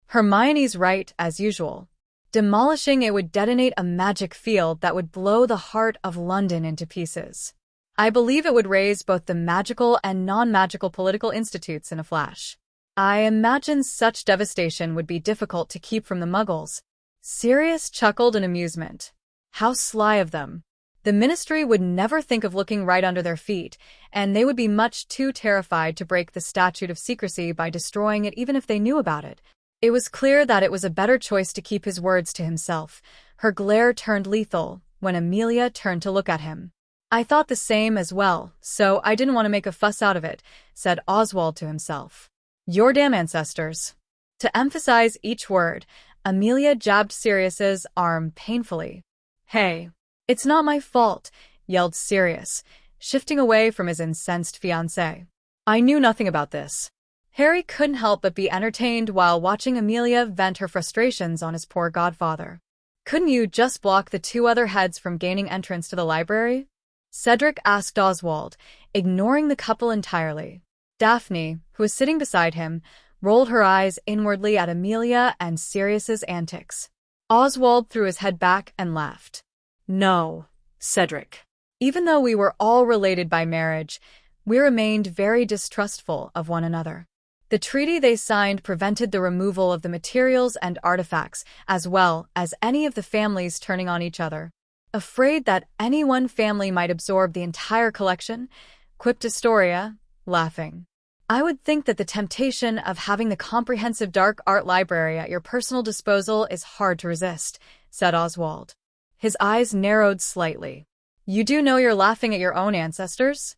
Hermione's right, as usual. Demolishing it would detonate a magic field that would blow the heart of London into pieces. I believe it would raise both the magical and non-magical political institutes in a flash. I imagine such devastation would be difficult to keep from the Muggles. Sirius chuckled in amusement. How sly of them. The Ministry would never think of looking right under their feet, and they would be much too terrified to break the statute of secrecy by destroying it even if they knew about it. It was clear that it was a better choice to keep his words to himself. Her glare turned lethal when Amelia turned to look at him. I thought the same as well, so I didn't want to make a fuss out of it, said Oswald to himself. Your damn ancestors. To emphasize each word, Amelia jabbed Sirius's arm painfully. Hey, it's not my fault, yelled Sirius, shifting away from his incensed fiancé. I knew nothing about this. Harry couldn't help but be entertained while watching Amelia vent her frustrations on his poor godfather. Couldn't you just block the two other heads from gaining entrance to the library? Cedric asked Oswald, ignoring the couple entirely. Daphne, who was sitting beside him, rolled her eyes inwardly at Amelia and Sirius's antics. Oswald threw his head back and laughed. No, Cedric. Even though we were all related by marriage, we remained very distrustful of one another. The treaty they signed prevented the removal of the materials and artifacts, as well as any of the families turning on each other. Afraid that any one family might absorb the entire collection, quipped Astoria, laughing. I would think that the temptation of having the comprehensive dark art library at your personal disposal is hard to resist, said Oswald. His eyes narrowed slightly. You do know you're laughing at your own ancestors?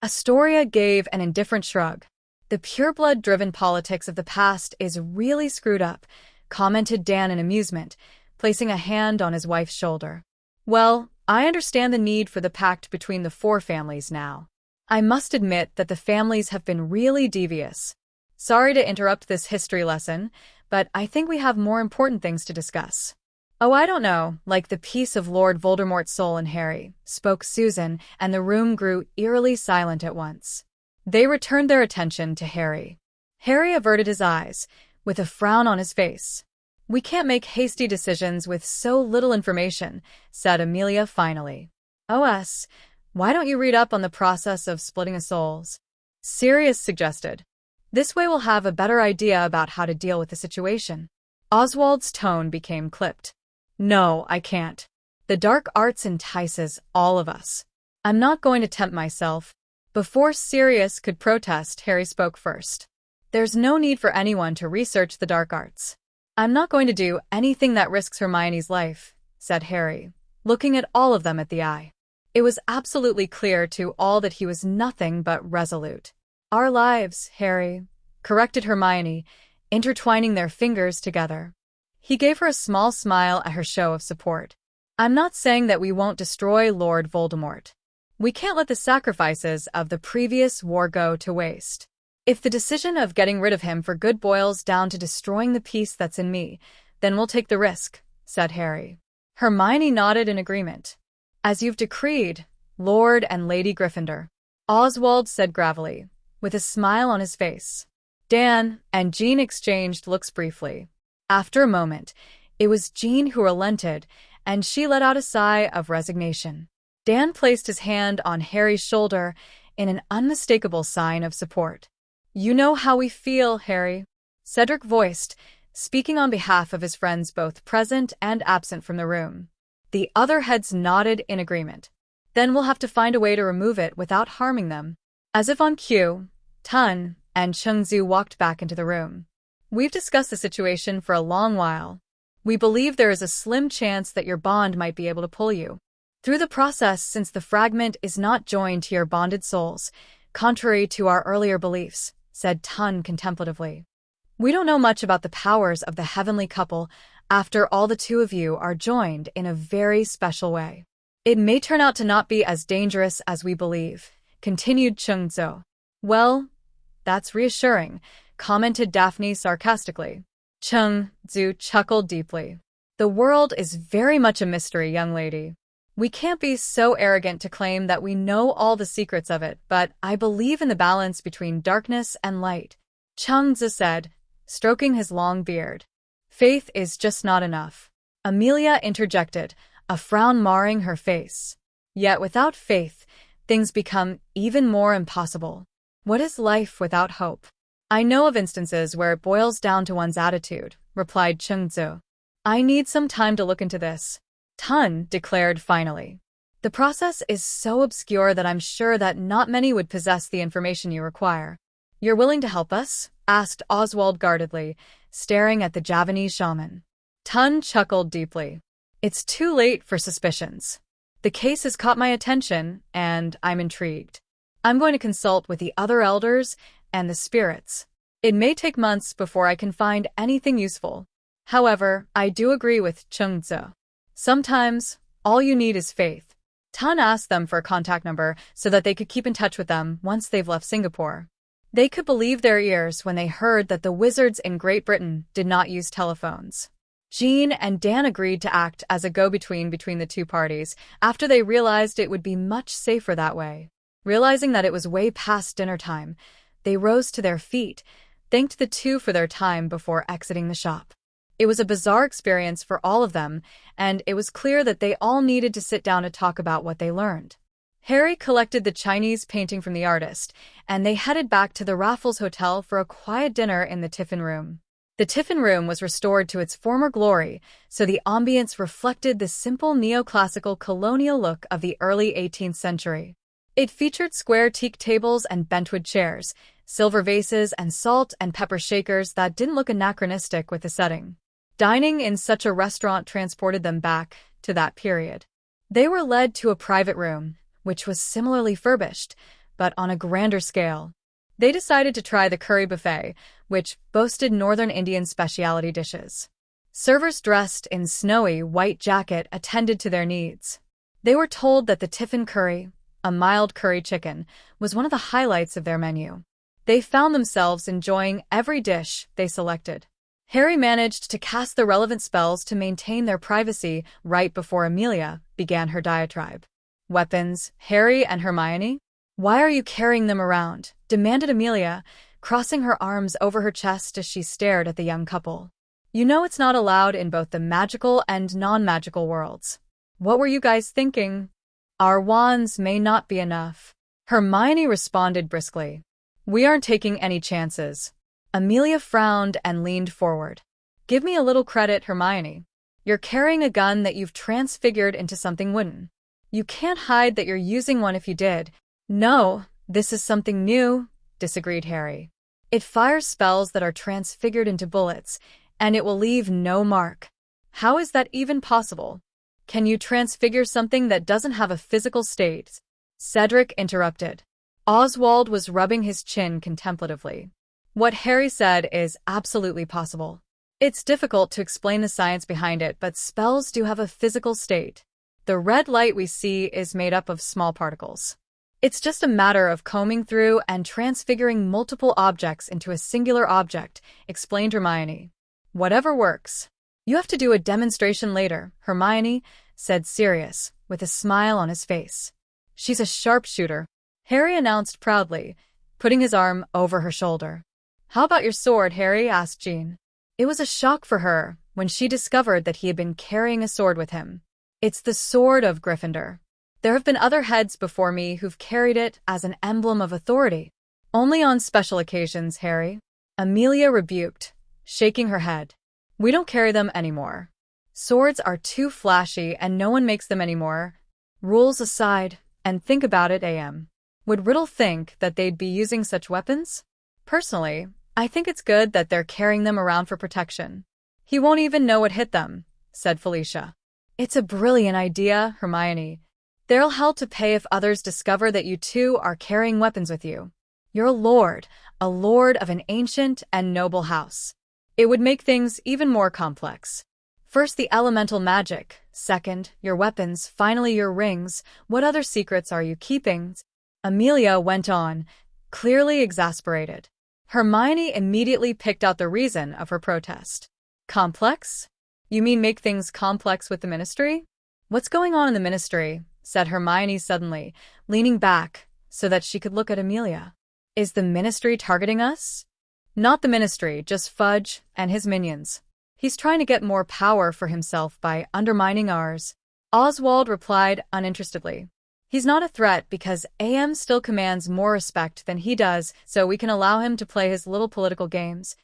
Astoria gave an indifferent shrug. The pureblood-driven politics of the past is really screwed up, commented Dan in amusement, placing a hand on his wife's shoulder. Well, I understand the need for the pact between the four families now. I must admit that the families have been really devious. Sorry to interrupt this history lesson, but I think we have more important things to discuss. Oh, I don't know, like the peace of Lord Voldemort's soul in Harry, spoke Susan, and the room grew eerily silent at once. They returned their attention to Harry. Harry averted his eyes, with a frown on his face. We can't make hasty decisions with so little information, said Amelia finally. OS, why don't you read up on the process of splitting a souls? Sirius suggested. This way we'll have a better idea about how to deal with the situation. Oswald's tone became clipped. No, I can't. The dark arts entices all of us. I'm not going to tempt myself. Before Sirius could protest, Harry spoke first. There's no need for anyone to research the dark arts. I'm not going to do anything that risks Hermione's life, said Harry, looking at all of them at the eye. It was absolutely clear to all that he was nothing but resolute. Our lives, Harry, corrected Hermione, intertwining their fingers together. He gave her a small smile at her show of support. I'm not saying that we won't destroy Lord Voldemort. We can't let the sacrifices of the previous war go to waste. If the decision of getting rid of him for good boils down to destroying the peace that's in me, then we'll take the risk, said Harry. Hermione nodded in agreement. As you've decreed, Lord and Lady Gryffindor, Oswald said gravely, with a smile on his face. Dan and Jean exchanged looks briefly. After a moment, it was Jean who relented, and she let out a sigh of resignation. Dan placed his hand on Harry's shoulder in an unmistakable sign of support. You know how we feel, Harry, Cedric voiced, speaking on behalf of his friends both present and absent from the room. The other heads nodded in agreement. Then we'll have to find a way to remove it without harming them. As if on cue, Tun and Chengzu walked back into the room. We've discussed the situation for a long while. We believe there is a slim chance that your bond might be able to pull you through the process since the fragment is not joined to your bonded souls, contrary to our earlier beliefs, said Tun contemplatively. We don't know much about the powers of the heavenly couple after all the two of you are joined in a very special way. It may turn out to not be as dangerous as we believe, continued Chengzu. Well, that's reassuring, commented Daphne sarcastically. Chengzu chuckled deeply. The world is very much a mystery, young lady. We can't be so arrogant to claim that we know all the secrets of it, but I believe in the balance between darkness and light, Chengzu said, stroking his long beard. Faith is just not enough. Amelia interjected, a frown marring her face. Yet without faith, things become even more impossible. What is life without hope? I know of instances where it boils down to one's attitude, replied Chengzu. I need some time to look into this, Tun declared finally. The process is so obscure that I'm sure that not many would possess the information you require. You're willing to help us? Asked Oswald guardedly, staring at the Javanese shaman. Tun chuckled deeply. It's too late for suspicions. The case has caught my attention, and I'm intrigued. I'm going to consult with the other elders and the spirits. It may take months before I can find anything useful. However, I do agree with Chengzu. Sometimes, all you need is faith. Tun asked them for a contact number so that they could keep in touch with them once they've left Singapore. They could believe their ears when they heard that the wizards in Great Britain did not use telephones. Jean and Dan agreed to act as a go-between between the two parties after they realized it would be much safer that way. Realizing that it was way past dinner time, they rose to their feet, thanked the two for their time before exiting the shop. It was a bizarre experience for all of them, and it was clear that they all needed to sit down to talk about what they learned. Harry collected the Chinese painting from the artist, and they headed back to the Raffles Hotel for a quiet dinner in the Tiffin Room. The Tiffin Room was restored to its former glory, so the ambience reflected the simple neoclassical colonial look of the early 18th century. It featured square teak tables and bentwood chairs, silver vases and salt and pepper shakers that didn't look anachronistic with the setting. Dining in such a restaurant transported them back to that period. They were led to a private room, which was similarly furbished, but on a grander scale. They decided to try the curry buffet, which boasted northern Indian specialty dishes. Servers dressed in snowy white jacket attended to their needs. They were told that the Tiffin curry, a mild curry chicken, was one of the highlights of their menu. They found themselves enjoying every dish they selected. Harry managed to cast the relevant spells to maintain their privacy right before Amelia began her diatribe. Weapons, Harry and Hermione? Why are you carrying them around? Demanded Amelia, crossing her arms over her chest as she stared at the young couple. You know it's not allowed in both the magical and non-magical worlds. What were you guys thinking? Our wands may not be enough. Hermione responded briskly. We aren't taking any chances. Amelia frowned and leaned forward. Give me a little credit, Hermione. You're carrying a gun that you've transfigured into something wooden. You can't hide that you're using one if you did. No, this is something new, disagreed Harry. It fires spells that are transfigured into bullets, and it will leave no mark. How is that even possible? Can you transfigure something that doesn't have a physical state? Cedric interrupted. Oswald was rubbing his chin contemplatively. What Harry said is absolutely possible. It's difficult to explain the science behind it, but spells do have a physical state. The red light we see is made up of small particles. It's just a matter of combing through and transfiguring multiple objects into a singular object, explained Hermione. Whatever works. You have to do a demonstration later, Hermione, said Sirius, with a smile on his face. She's a sharpshooter, Harry announced proudly, putting his arm over her shoulder. How about your sword, Harry? Asked Jean. It was a shock for her when she discovered that he had been carrying a sword with him. It's the sword of Gryffindor. There have been other heads before me who've carried it as an emblem of authority. Only on special occasions, Harry. Amelia rebuked, shaking her head. We don't carry them anymore. Swords are too flashy and no one makes them anymore. Rules aside, and think about it, AM. Would Riddle think that they'd be using such weapons? Personally, I think it's good that they're carrying them around for protection. He won't even know what hit them, said Felicia. It's a brilliant idea, Hermione. There'll hell to pay if others discover that you two are carrying weapons with you. You're a lord of an ancient and noble house. It would make things even more complex. First, the elemental magic. Second, your weapons. Finally, your rings. What other secrets are you keeping? Amelia went on, clearly exasperated. Hermione immediately picked out the reason of her protest. Complex? You mean make things complex with the Ministry? What's going on in the Ministry? Said Hermione suddenly, leaning back so that she could look at Amelia. Is the Ministry targeting us? Not the Ministry, just Fudge and his minions. He's trying to get more power for himself by undermining ours. Oswald replied uninterestedly. He's not a threat because AM still commands more respect than he does, so we can allow him to play his little political games.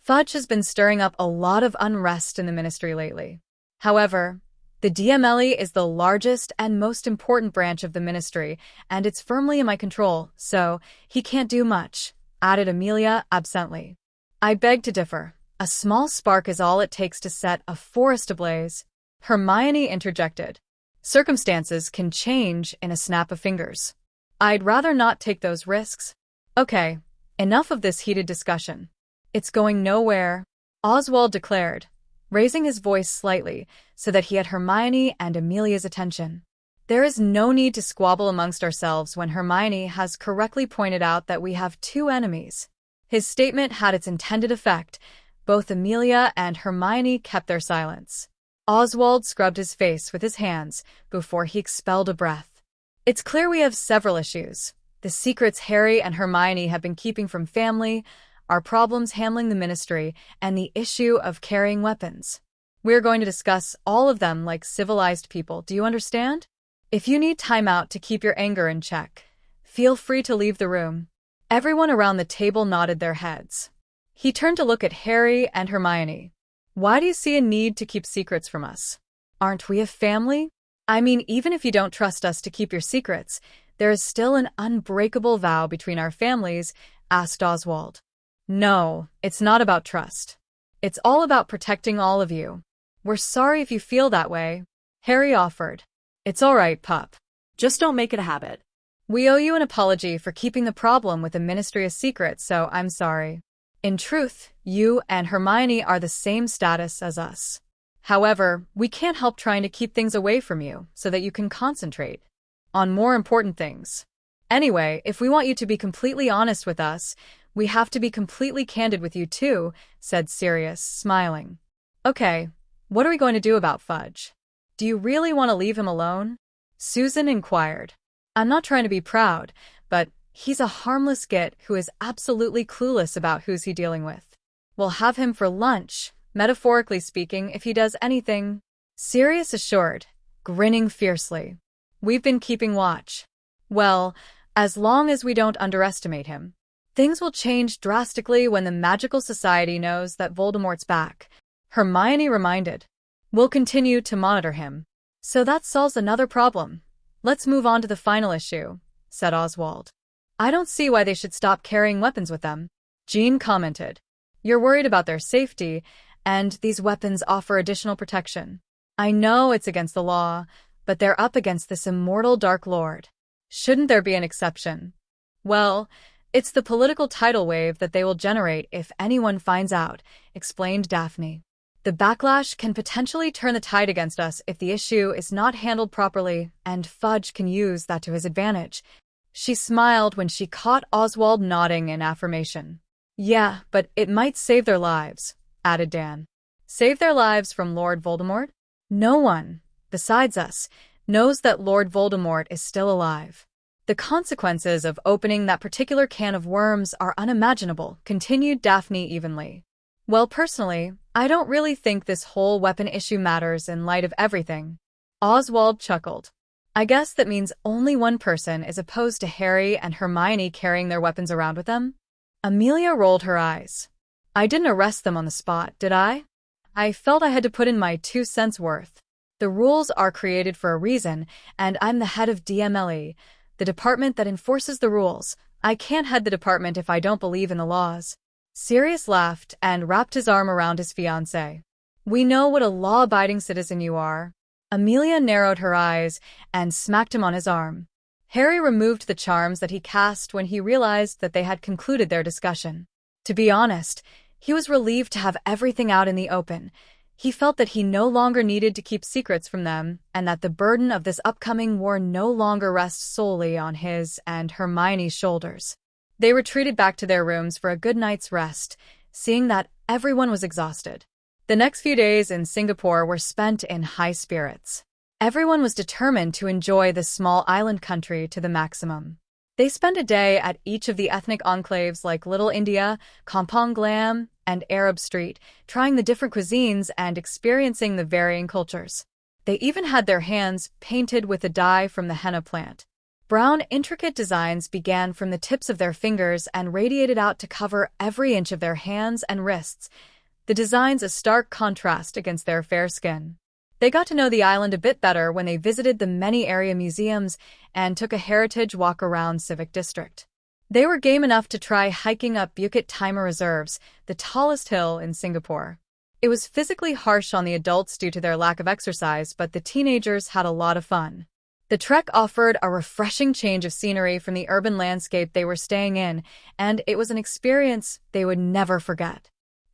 Fudge has been stirring up a lot of unrest in the Ministry lately. However, the DMLE is the largest and most important branch of the Ministry, and it's firmly in my control, so he can't do much, added Amelia absently. I beg to differ. A small spark is all it takes to set a forest ablaze. Hermione interjected. Circumstances can change in a snap of fingers. I'd rather not take those risks. Okay, enough of this heated discussion. It's going nowhere, Oswald declared, raising his voice slightly so that he had Hermione and Amelia's attention. There is no need to squabble amongst ourselves when Hermione has correctly pointed out that we have two enemies. His statement had its intended effect. Both Amelia and Hermione kept their silence. Oswald scrubbed his face with his hands before he expelled a breath. It's clear we have several issues. The secrets Harry and Hermione have been keeping from family, our problems handling the Ministry, and the issue of carrying weapons. We're going to discuss all of them like civilized people, do you understand? If you need time out to keep your anger in check, feel free to leave the room. Everyone around the table nodded their heads. He turned to look at Harry and Hermione. Why do you see a need to keep secrets from us? Aren't we a family? I mean, even if you don't trust us to keep your secrets, there is still an unbreakable vow between our families, asked Oswald. No, it's not about trust. It's all about protecting all of you. We're sorry if you feel that way, Harry offered. It's all right, pup. Just don't make it a habit. We owe you an apology for keeping the problem with the Ministry a secret, so I'm sorry. In truth, you and Hermione are the same status as us. However, we can't help trying to keep things away from you so that you can concentrate on more important things. Anyway, if we want you to be completely honest with us, we have to be completely candid with you too, said Sirius, smiling. Okay, what are we going to do about Fudge? Do you really want to leave him alone? Susan inquired. I'm not trying to be proud, but he's a harmless git who is absolutely clueless about who's he dealing with. We'll have him for lunch, metaphorically speaking, if he does anything, Sirius assured, grinning fiercely. We've been keeping watch. Well, as long as we don't underestimate him. Things will change drastically when the magical society knows that Voldemort's back, Hermione reminded. We'll continue to monitor him. So that solves another problem. Let's move on to the final issue, said Oswald. I don't see why they should stop carrying weapons with them, Jean commented. You're worried about their safety, and these weapons offer additional protection. I know it's against the law, but they're up against this immortal Dark Lord. Shouldn't there be an exception? Well, it's the political tidal wave that they will generate if anyone finds out, explained Daphne. The backlash can potentially turn the tide against us if the issue is not handled properly, and Fudge can use that to his advantage. She smiled when she caught Oswald nodding in affirmation. Yeah, but it might save their lives, added Dan. Save their lives from Lord Voldemort? No one, besides us, knows that Lord Voldemort is still alive. The consequences of opening that particular can of worms are unimaginable, continued Daphne evenly. Well, personally, I don't really think this whole weapon issue matters in light of everything. Oswald chuckled. I guess that means only one person is opposed to Harry and Hermione carrying their weapons around with them? Amelia rolled her eyes. I didn't arrest them on the spot, did I? I felt I had to put in my 2 cents worth. The rules are created for a reason, and I'm the head of DMLE, the department that enforces the rules. I can't head the department if I don't believe in the laws. Sirius laughed and wrapped his arm around his fiancée. We know what a law-abiding citizen you are. Amelia narrowed her eyes and smacked him on his arm. Harry removed the charms that he cast when he realized that they had concluded their discussion. To be honest, he was relieved to have everything out in the open. He felt that he no longer needed to keep secrets from them, and that the burden of this upcoming war no longer rests solely on his and Hermione's shoulders. They retreated back to their rooms for a good night's rest, seeing that everyone was exhausted. The next few days in Singapore were spent in high spirits. Everyone was determined to enjoy the small island country to the maximum. They spent a day at each of the ethnic enclaves like Little India, Kampong Glam, and Arab Street, trying the different cuisines and experiencing the varying cultures. They even had their hands painted with the dye from the henna plant. Brown, intricate designs began from the tips of their fingers and radiated out to cover every inch of their hands and wrists, the designs a stark contrast against their fair skin. They got to know the island a bit better when they visited the many area museums and took a heritage walk around Civic District. They were game enough to try hiking up Bukit Timah Reserves, the tallest hill in Singapore. It was physically harsh on the adults due to their lack of exercise, but the teenagers had a lot of fun. The trek offered a refreshing change of scenery from the urban landscape they were staying in, and it was an experience they would never forget.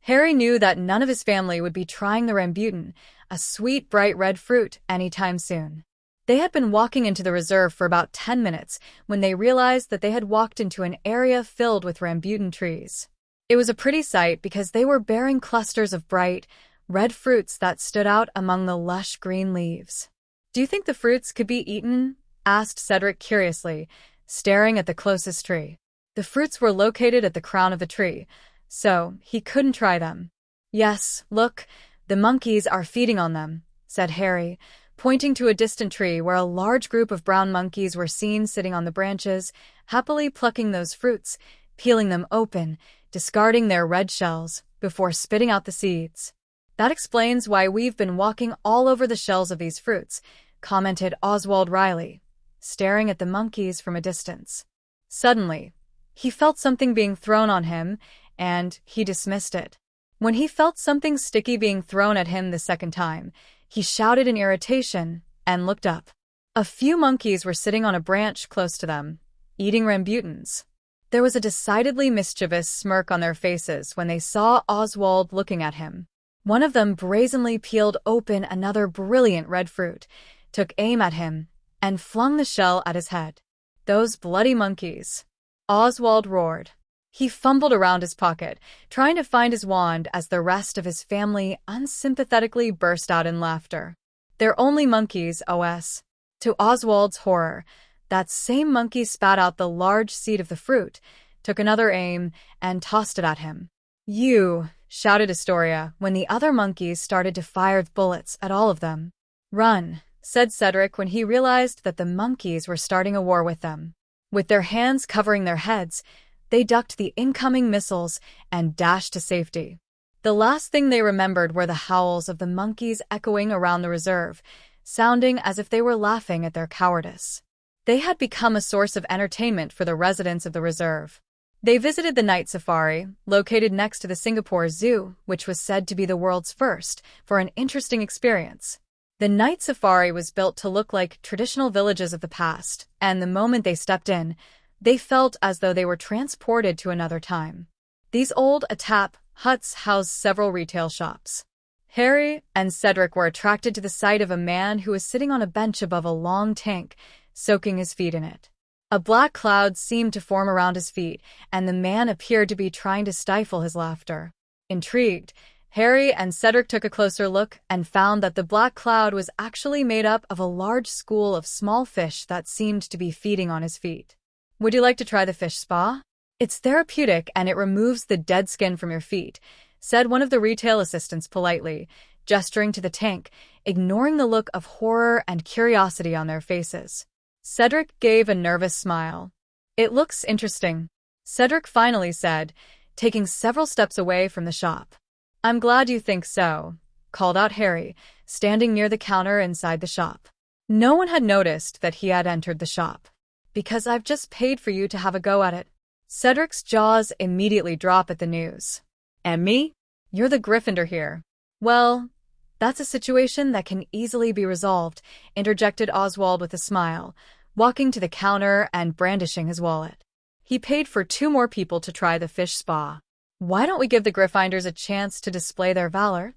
Harry knew that none of his family would be trying the rambutan, a sweet, bright red fruit, anytime soon. They had been walking into the reserve for about 10 minutes when they realized that they had walked into an area filled with rambutan trees. It was a pretty sight because they were bearing clusters of bright, red fruits that stood out among the lush green leaves. Do you think the fruits could be eaten? Asked Cedric curiously, staring at the closest tree. The fruits were located at the crown of the tree, so he couldn't try them. Yes, look, the monkeys are feeding on them, said Harry, pointing to a distant tree where a large group of brown monkeys were seen sitting on the branches, happily plucking those fruits, peeling them open, discarding their red shells, before spitting out the seeds. That explains why we've been walking all over the shells of these fruits, commented Oswald Riley, staring at the monkeys from a distance. Suddenly, he felt something being thrown on him, and he dismissed it. When he felt something sticky being thrown at him the second time, he shouted in irritation and looked up. A few monkeys were sitting on a branch close to them, eating rambutans. There was a decidedly mischievous smirk on their faces when they saw Oswald looking at him. One of them brazenly peeled open another brilliant red fruit, took aim at him, and flung the shell at his head. Those bloody monkeys! Oswald roared. He fumbled around his pocket, trying to find his wand as the rest of his family unsympathetically burst out in laughter. They're only monkeys, OS. To Oswald's horror, that same monkey spat out the large seed of the fruit, took another aim, and tossed it at him. You, shouted Astoria when the other monkeys started to fire bullets at all of them. Run, said Cedric when he realized that the monkeys were starting a war with them. With their hands covering their heads, they ducked the incoming missiles and dashed to safety. The last thing they remembered were the howls of the monkeys echoing around the reserve, sounding as if they were laughing at their cowardice. They had become a source of entertainment for the residents of the reserve. They visited the night safari, located next to the Singapore Zoo, which was said to be the world's first, for an interesting experience. The night safari was built to look like traditional villages of the past, and the moment they stepped in, they felt as though they were transported to another time. These old atap huts housed several retail shops. Harry and Cedric were attracted to the sight of a man who was sitting on a bench above a long tank, soaking his feet in it. A black cloud seemed to form around his feet, and the man appeared to be trying to stifle his laughter. Intrigued, Harry and Cedric took a closer look and found that the black cloud was actually made up of a large school of small fish that seemed to be feeding on his feet. "Would you like to try the fish spa? It's therapeutic and it removes the dead skin from your feet," said one of the retail assistants politely, gesturing to the tank, ignoring the look of horror and curiosity on their faces. Cedric gave a nervous smile. "It looks interesting," Cedric finally said, taking several steps away from the shop. "I'm glad you think so," called out Harry, standing near the counter inside the shop. No one had noticed that he had entered the shop. "Because I've just paid for you to have a go at it." Cedric's jaws immediately drop at the news. "And me? You're the Gryffindor here." "Well, that's a situation that can easily be resolved," interjected Oswald with a smile, walking to the counter and brandishing his wallet. He paid for 2 more people to try the fish spa. "Why don't we give the Gryffindors a chance to display their valor?"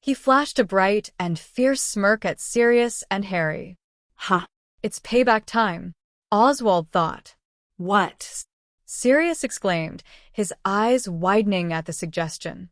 He flashed a bright and fierce smirk at Sirius and Harry. Ha! "It's payback time," Oswald thought. What? Sirius exclaimed, his eyes widening at the suggestion.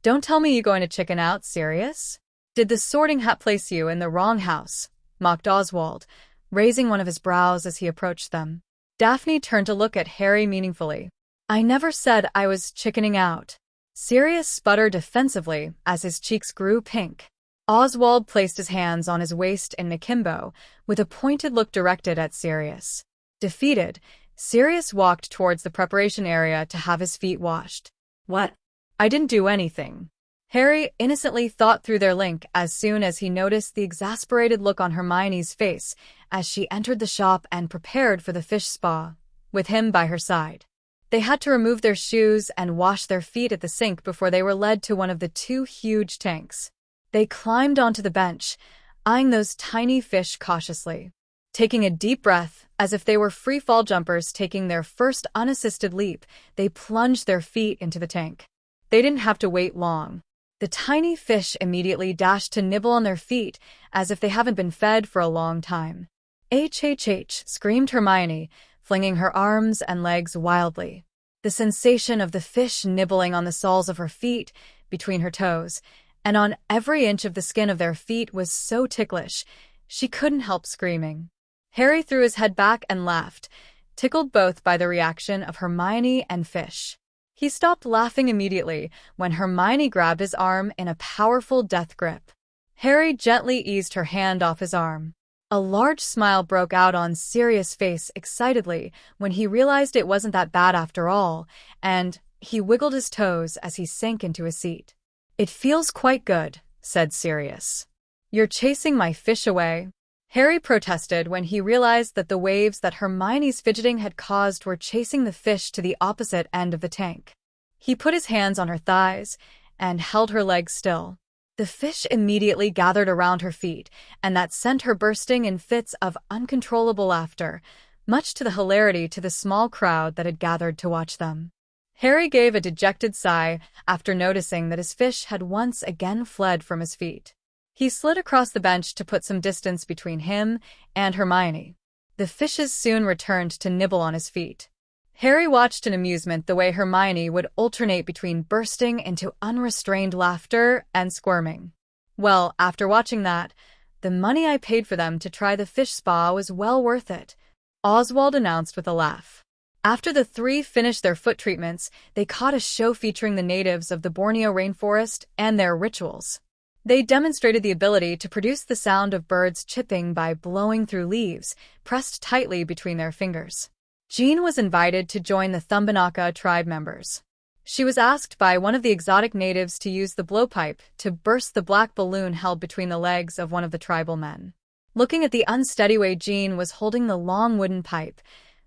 "Don't tell me you're going to chicken out, Sirius. Did the sorting hat place you in the wrong house?" mocked Oswald, raising one of his brows as he approached them. Daphne turned to look at Harry meaningfully. "I never said I was chickening out." Sirius sputtered defensively as his cheeks grew pink. Oswald placed his hands on his waist in akimbo, with a pointed look directed at Sirius. Defeated, Sirius walked towards the preparation area to have his feet washed. What? "I didn't do anything." Harry innocently thought through their link as soon as he noticed the exasperated look on Hermione's face as she entered the shop and prepared for the fish spa, with him by her side. They had to remove their shoes and wash their feet at the sink before they were led to one of the 2 huge tanks. They climbed onto the bench, eyeing those tiny fish cautiously. Taking a deep breath, as if they were free-fall jumpers taking their first unassisted leap, they plunged their feet into the tank. They didn't have to wait long. The tiny fish immediately dashed to nibble on their feet, as if they haven't been fed for a long time. "HHH!" screamed Hermione, flinging her arms and legs wildly. The sensation of the fish nibbling on the soles of her feet, between her toes, and on every inch of the skin of their feet was so ticklish, she couldn't help screaming. Harry threw his head back and laughed, tickled both by the reaction of Hermione and Fish. He stopped laughing immediately when Hermione grabbed his arm in a powerful death grip. Harry gently eased her hand off his arm. A large smile broke out on Sirius' face excitedly when he realized it wasn't that bad after all, and he wiggled his toes as he sank into a seat. "It feels quite good," said Sirius. "You're chasing my fish away," Harry protested when he realized that the waves that Hermione's fidgeting had caused were chasing the fish to the opposite end of the tank. He put his hands on her thighs and held her legs still. The fish immediately gathered around her feet, and that sent her bursting in fits of uncontrollable laughter, much to the hilarity to the small crowd that had gathered to watch them. Harry gave a dejected sigh after noticing that his fish had once again fled from his feet. He slid across the bench to put some distance between him and Hermione. The fishes soon returned to nibble on his feet. Harry watched in amusement the way Hermione would alternate between bursting into unrestrained laughter and squirming. "Well, after watching that, the money I paid for them to try the fish spa was well worth it," Oswald announced with a laugh. After the 3 finished their foot treatments, they caught a show featuring the natives of the Borneo rainforest and their rituals. They demonstrated the ability to produce the sound of birds chirping by blowing through leaves, pressed tightly between their fingers. Jean was invited to join the Thumbinaka tribe members. She was asked by one of the exotic natives to use the blowpipe to burst the black balloon held between the legs of one of the tribal men. Looking at the unsteady way Jean was holding the long wooden pipe,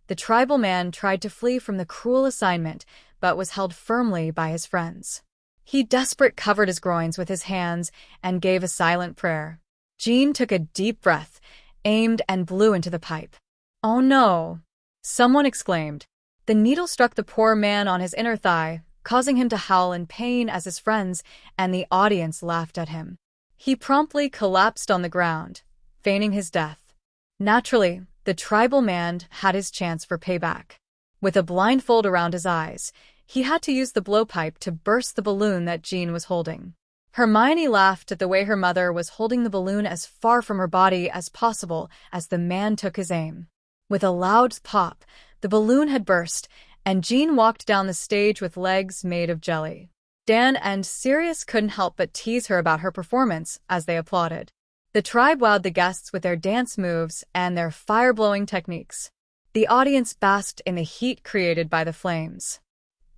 the tribal man tried to flee from the cruel assignment, but was held firmly by his friends. He desperate covered his groins with his hands and gave a silent prayer. Jean took a deep breath, aimed and blew into the pipe. "Oh no!" someone exclaimed. The needle struck the poor man on his inner thigh, causing him to howl in pain as his friends and the audience laughed at him. He promptly collapsed on the ground, feigning his death. Naturally, the tribal man had his chance for payback. With a blindfold around his eyes, he had to use the blowpipe to burst the balloon that Jean was holding. Hermione laughed at the way her mother was holding the balloon as far from her body as possible as the man took his aim. With a loud pop, the balloon had burst, and Jean walked down the stage with legs made of jelly. Dan and Sirius couldn't help but tease her about her performance as they applauded. The tribe wowed the guests with their dance moves and their fire-blowing techniques. The audience basked in the heat created by the flames.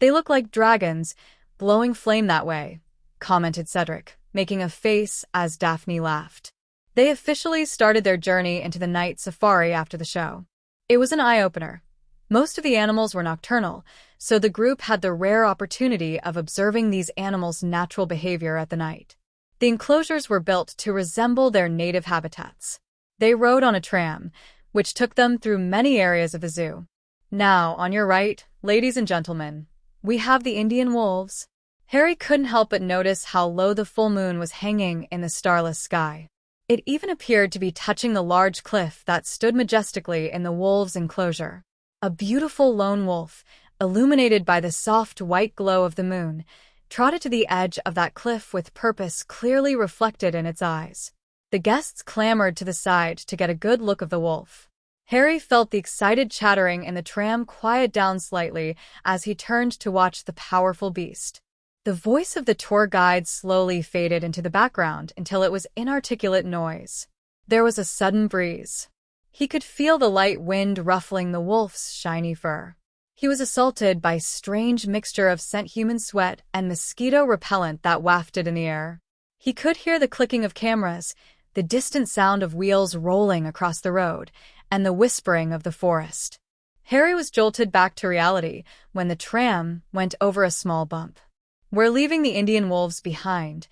"They look like dragons, blowing flame that way," commented Cedric, making a face as Daphne laughed. They officially started their journey into the night safari after the show. It was an eye-opener. Most of the animals were nocturnal, so the group had the rare opportunity of observing these animals' natural behavior at the night. The enclosures were built to resemble their native habitats. They rode on a tram, which took them through many areas of the zoo. "Now, on your right, ladies and gentlemen, we have the Indian wolves." Harry couldn't help but notice how low the full moon was hanging in the starless sky. It even appeared to be touching the large cliff that stood majestically in the wolves' enclosure. A beautiful lone wolf, illuminated by the soft white glow of the moon, trotted to the edge of that cliff with purpose clearly reflected in its eyes. The guests clamored to the side to get a good look of the wolf. Harry felt the excited chattering in the tram quiet down slightly as he turned to watch the powerful beast. The voice of the tour guide slowly faded into the background until it was inarticulate noise. There was a sudden breeze. He could feel the light wind ruffling the wolf's shiny fur. He was assaulted by a strange mixture of scent human sweat and mosquito repellent that wafted in the air. He could hear the clicking of cameras, the distant sound of wheels rolling across the road, and the whispering of the forest. Harry was jolted back to reality when the tram went over a small bump. "We're leaving the Indian wolves behind."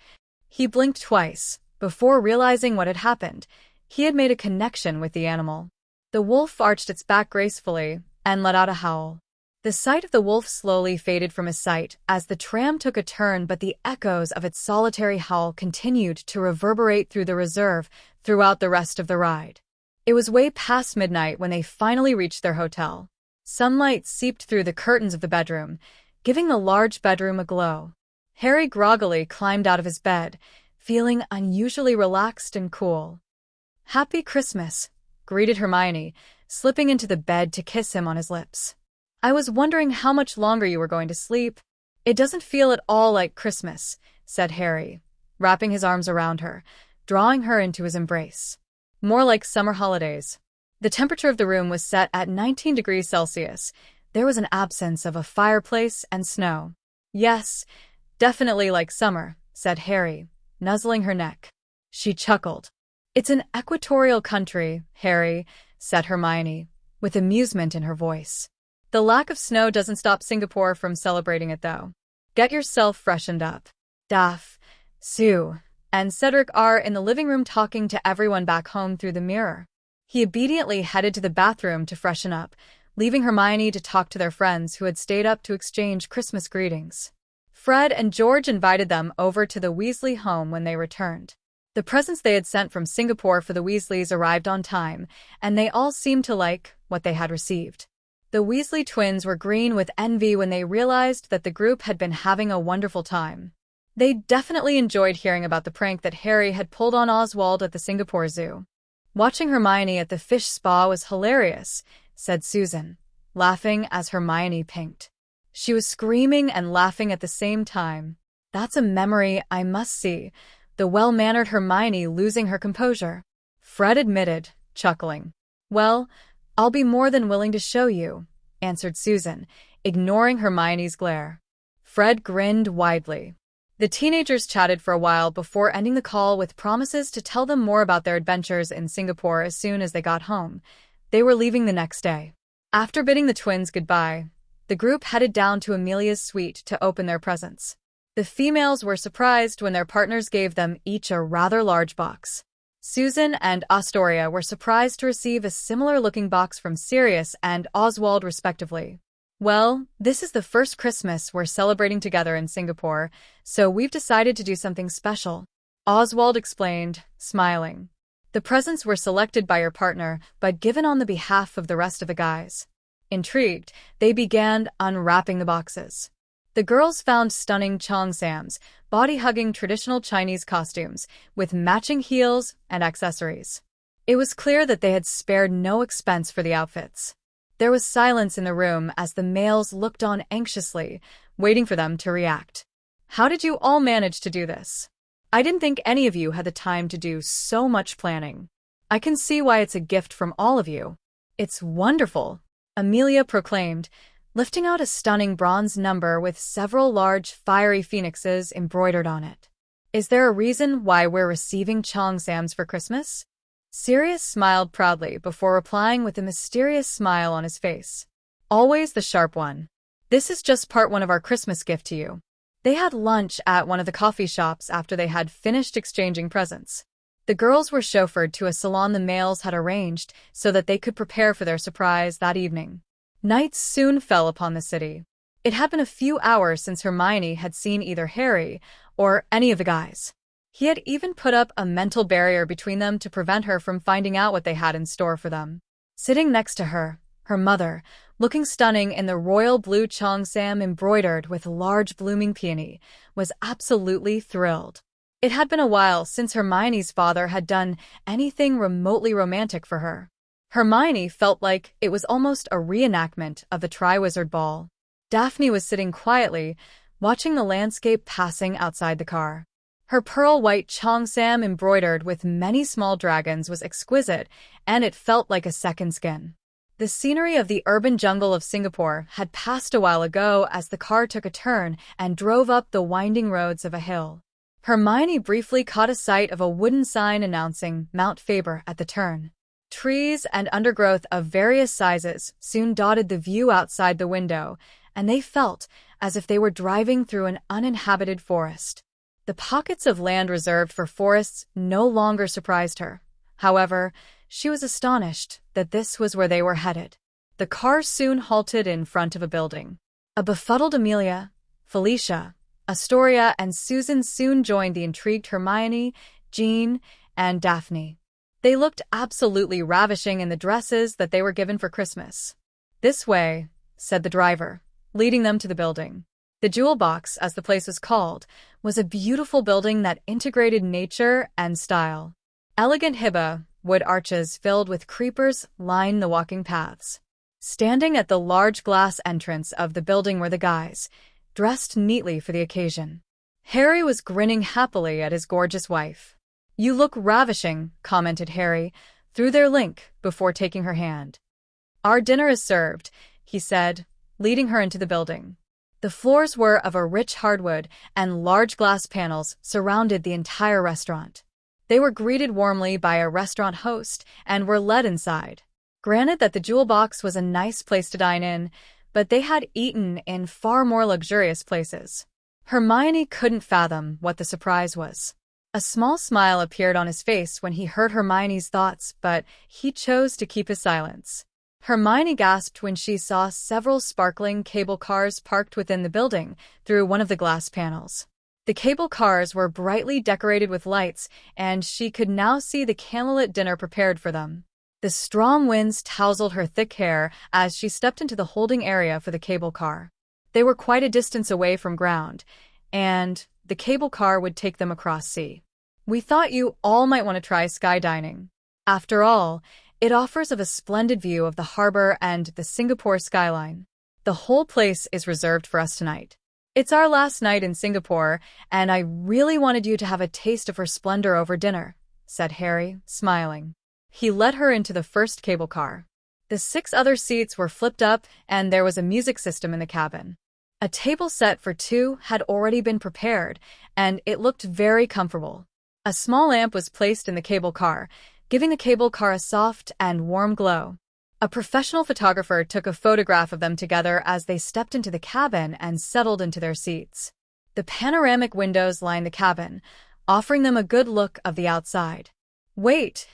He blinked twice before realizing what had happened. He had made a connection with the animal. The wolf arched its back gracefully and let out a howl. The sight of the wolf slowly faded from his sight as the tram took a turn, but the echoes of its solitary howl continued to reverberate through the reserve throughout the rest of the ride. It was way past midnight when they finally reached their hotel. Sunlight seeped through the curtains of the bedroom, giving the large bedroom a glow. Harry groggily climbed out of his bed, feeling unusually relaxed and cool. "Happy Christmas," greeted Hermione, slipping into the bed to kiss him on his lips. "I was wondering how much longer you were going to sleep." "It doesn't feel at all like Christmas," said Harry, wrapping his arms around her, drawing her into his embrace. "More like summer holidays." The temperature of the room was set at 19 degrees Celsius. There was an absence of a fireplace and snow. "Yes, definitely like summer," said Harry, nuzzling her neck. She chuckled. "It's an equatorial country, Harry," said Hermione, with amusement in her voice. "The lack of snow doesn't stop Singapore from celebrating it, though. Get yourself freshened up." Daph, Sue, and Cedric are in the living room talking to everyone back home through the mirror. He obediently headed to the bathroom to freshen up, leaving Hermione to talk to their friends who had stayed up to exchange Christmas greetings. Fred and George invited them over to the Weasley home when they returned. The presents they had sent from Singapore for the Weasleys arrived on time, and they all seemed to like what they had received. The Weasley twins were green with envy when they realized that the group had been having a wonderful time. They definitely enjoyed hearing about the prank that Harry had pulled on Oswald at the Singapore Zoo. "Watching Hermione at the fish spa was hilarious," said Susan, laughing as Hermione pinked. She was screaming and laughing at the same time. "That's a memory I must see," the well-mannered Hermione losing her composure. Fred admitted, chuckling. "Well, I'll be more than willing to show you," answered Susan, ignoring Hermione's glare. Fred grinned widely. The teenagers chatted for a while before ending the call with promises to tell them more about their adventures in Singapore as soon as they got home. They were leaving the next day. After bidding the twins goodbye, the group headed down to Amelia's suite to open their presents. The females were surprised when their partners gave them each a rather large box. Susan and Astoria were surprised to receive a similar-looking box from Sirius and Oswald respectively. "Well, this is the first Christmas we're celebrating together in Singapore, so we've decided to do something special," Oswald explained, smiling. "The presents were selected by your partner, but given on the behalf of the rest of the guys." Intrigued, they began unwrapping the boxes. The girls found stunning cheongsams, body-hugging traditional Chinese costumes, with matching heels and accessories. It was clear that they had spared no expense for the outfits. There was silence in the room as the males looked on anxiously, waiting for them to react. "How did you all manage to do this? I didn't think any of you had the time to do so much planning. I can see why it's a gift from all of you. It's wonderful," Amelia proclaimed, lifting out a stunning bronze number with several large fiery phoenixes embroidered on it. "Is there a reason why we're receiving cheongsams for Christmas?" Sirius smiled proudly before replying with a mysterious smile on his face. "Always the sharp one. This is just part one of our Christmas gift to you." They had lunch at one of the coffee shops after they had finished exchanging presents. The girls were chauffeured to a salon the males had arranged so that they could prepare for their surprise that evening. Night soon fell upon the city. It had been a few hours since Hermione had seen either Harry or any of the guys. He had even put up a mental barrier between them to prevent her from finding out what they had in store for them. Sitting next to her, her mother, looking stunning in the royal blue cheongsam embroidered with large blooming peony, was absolutely thrilled. It had been a while since Hermione's father had done anything remotely romantic for her. Hermione felt like it was almost a reenactment of the triwizard ball. Daphne was sitting quietly, watching the landscape passing outside the car. Her pearl-white cheongsam embroidered with many small dragons was exquisite, and it felt like a second skin. The scenery of the urban jungle of Singapore had passed a while ago as the car took a turn and drove up the winding roads of a hill. Hermione briefly caught a sight of a wooden sign announcing Mount Faber at the turn. Trees and undergrowth of various sizes soon dotted the view outside the window, and they felt as if they were driving through an uninhabited forest. The pockets of land reserved for forests no longer surprised her. However, she was astonished that this was where they were headed. The car soon halted in front of a building. A befuddled Amelia, Felicia, Astoria, and Susan soon joined the intrigued Hermione, Jean, and Daphne. They looked absolutely ravishing in the dresses that they were given for Christmas. "This way," said the driver, leading them to the building. The Jewel Box, as the place was called, was a beautiful building that integrated nature and style. Elegant hibba wood arches filled with creepers lined the walking paths. Standing at the large glass entrance of the building were the guys, dressed neatly for the occasion. Harry was grinning happily at his gorgeous wife. "You look ravishing," commented Harry, through their link before taking her hand. "Our dinner is served," he said, leading her into the building. The floors were of a rich hardwood, and large glass panels surrounded the entire restaurant. They were greeted warmly by a restaurant host and were led inside. Granted that the Jewel Box was a nice place to dine in, but they had eaten in far more luxurious places. Hermione couldn't fathom what the surprise was. A small smile appeared on his face when he heard Hermione's thoughts, but he chose to keep his silence. Hermione gasped when she saw several sparkling cable cars parked within the building through one of the glass panels. The cable cars were brightly decorated with lights, and she could now see the candlelit dinner prepared for them. The strong winds tousled her thick hair as she stepped into the holding area for the cable car. They were quite a distance away from ground, and the cable car would take them across sea. "We thought you all might want to try skydining. After all, it offers a splendid view of the harbor and the Singapore skyline. The whole place is reserved for us tonight. It's our last night in Singapore, and I really wanted you to have a taste of her splendor over dinner, said Harry, smiling. He led her into the first cable car. The 6 other seats were flipped up, and there was a music system in the cabin. A table set for 2 had already been prepared, and it looked very comfortable. A small lamp was placed in the cable car, giving the cable car a soft and warm glow. A professional photographer took a photograph of them together as they stepped into the cabin and settled into their seats. The panoramic windows lined the cabin, offering them a good look of the outside. "Wait,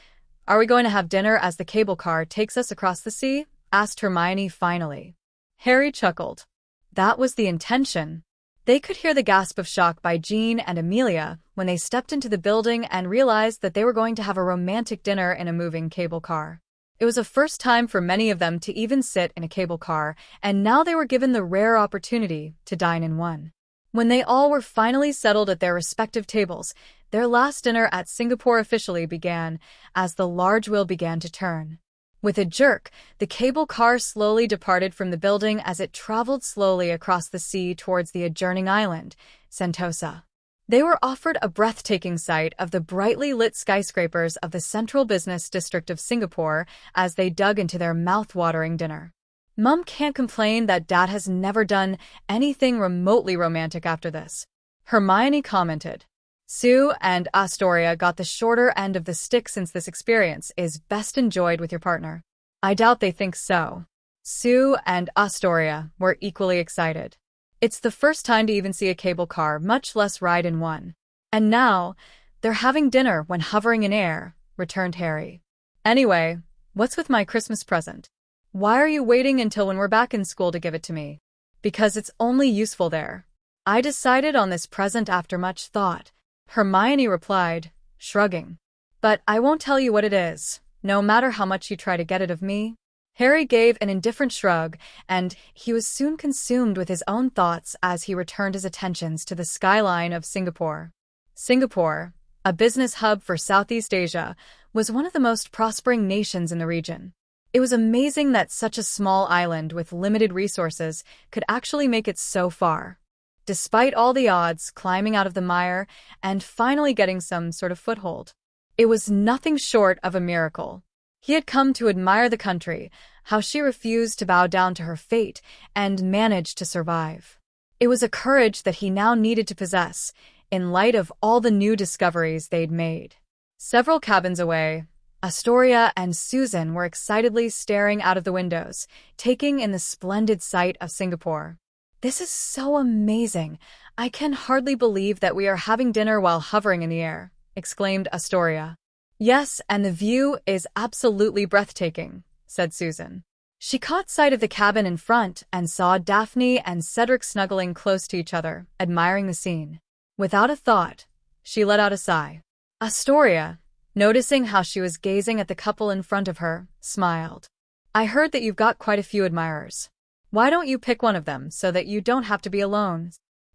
are we going to have dinner as the cable car takes us across the sea?" asked Hermione finally. Harry chuckled. That was the intention. They could hear the gasp of shock by Jean and Amelia when they stepped into the building and realized that they were going to have a romantic dinner in a moving cable car. It was a first time for many of them to even sit in a cable car, and now they were given the rare opportunity to dine in one. When they all were finally settled at their respective tables, their last dinner at Singapore officially began, as the large wheel began to turn. With a jerk, the cable car slowly departed from the building as it traveled slowly across the sea towards the adjoining island, Sentosa. They were offered a breathtaking sight of the brightly lit skyscrapers of the central business district of Singapore as they dug into their mouth-watering dinner. Mum can't complain that Dad has never done anything remotely romantic after this, Hermione commented. Sue and Astoria got the shorter end of the stick since this experience is best enjoyed with your partner. I doubt they think so. Sue and Astoria were equally excited. It's the first time to even see a cable car, much less ride in one. And now, they're having dinner when hovering in air, returned Harry. Anyway, what's with my Christmas present? Why are you waiting until when we're back in school to give it to me? Because it's only useful there. I decided on this present after much thought, Hermione replied, shrugging. But I won't tell you what it is, no matter how much you try to get it of me. Harry gave an indifferent shrug, and he was soon consumed with his own thoughts as he returned his attentions to the skyline of Singapore. Singapore, a business hub for Southeast Asia, was one of the most prospering nations in the region. It was amazing that such a small island with limited resources could actually make it so far. Despite all the odds, climbing out of the mire and finally getting some sort of foothold. It was nothing short of a miracle. He had come to admire the country, how she refused to bow down to her fate and managed to survive. It was a courage that he now needed to possess, in light of all the new discoveries they'd made. Several cabins away, Astoria and Susan were excitedly staring out of the windows, taking in the splendid sight of Singapore. This is so amazing. I can hardly believe that we are having dinner while hovering in the air, exclaimed Astoria. Yes, and the view is absolutely breathtaking, said Susan. She caught sight of the cabin in front and saw Daphne and Cedric snuggling close to each other, admiring the scene. Without a thought, she let out a sigh. Astoria, noticing how she was gazing at the couple in front of her, smiled. I heard that you've got quite a few admirers. Why don't you pick one of them so that you don't have to be alone?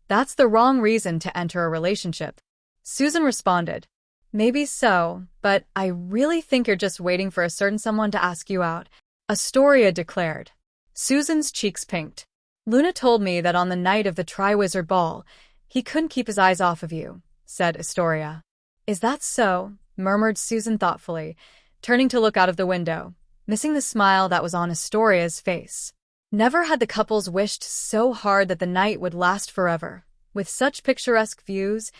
That's the wrong reason to enter a relationship. Susan responded. Maybe so, but I really think you're just waiting for a certain someone to ask you out, Astoria declared. Susan's cheeks pinked. Luna told me that on the night of the triwizard ball, he couldn't keep his eyes off of you, said Astoria. Is that so? Murmured Susan thoughtfully, turning to look out of the window, missing the smile that was on Astoria's face. Never had the couples wished so hard that the night would last forever, with such picturesque views,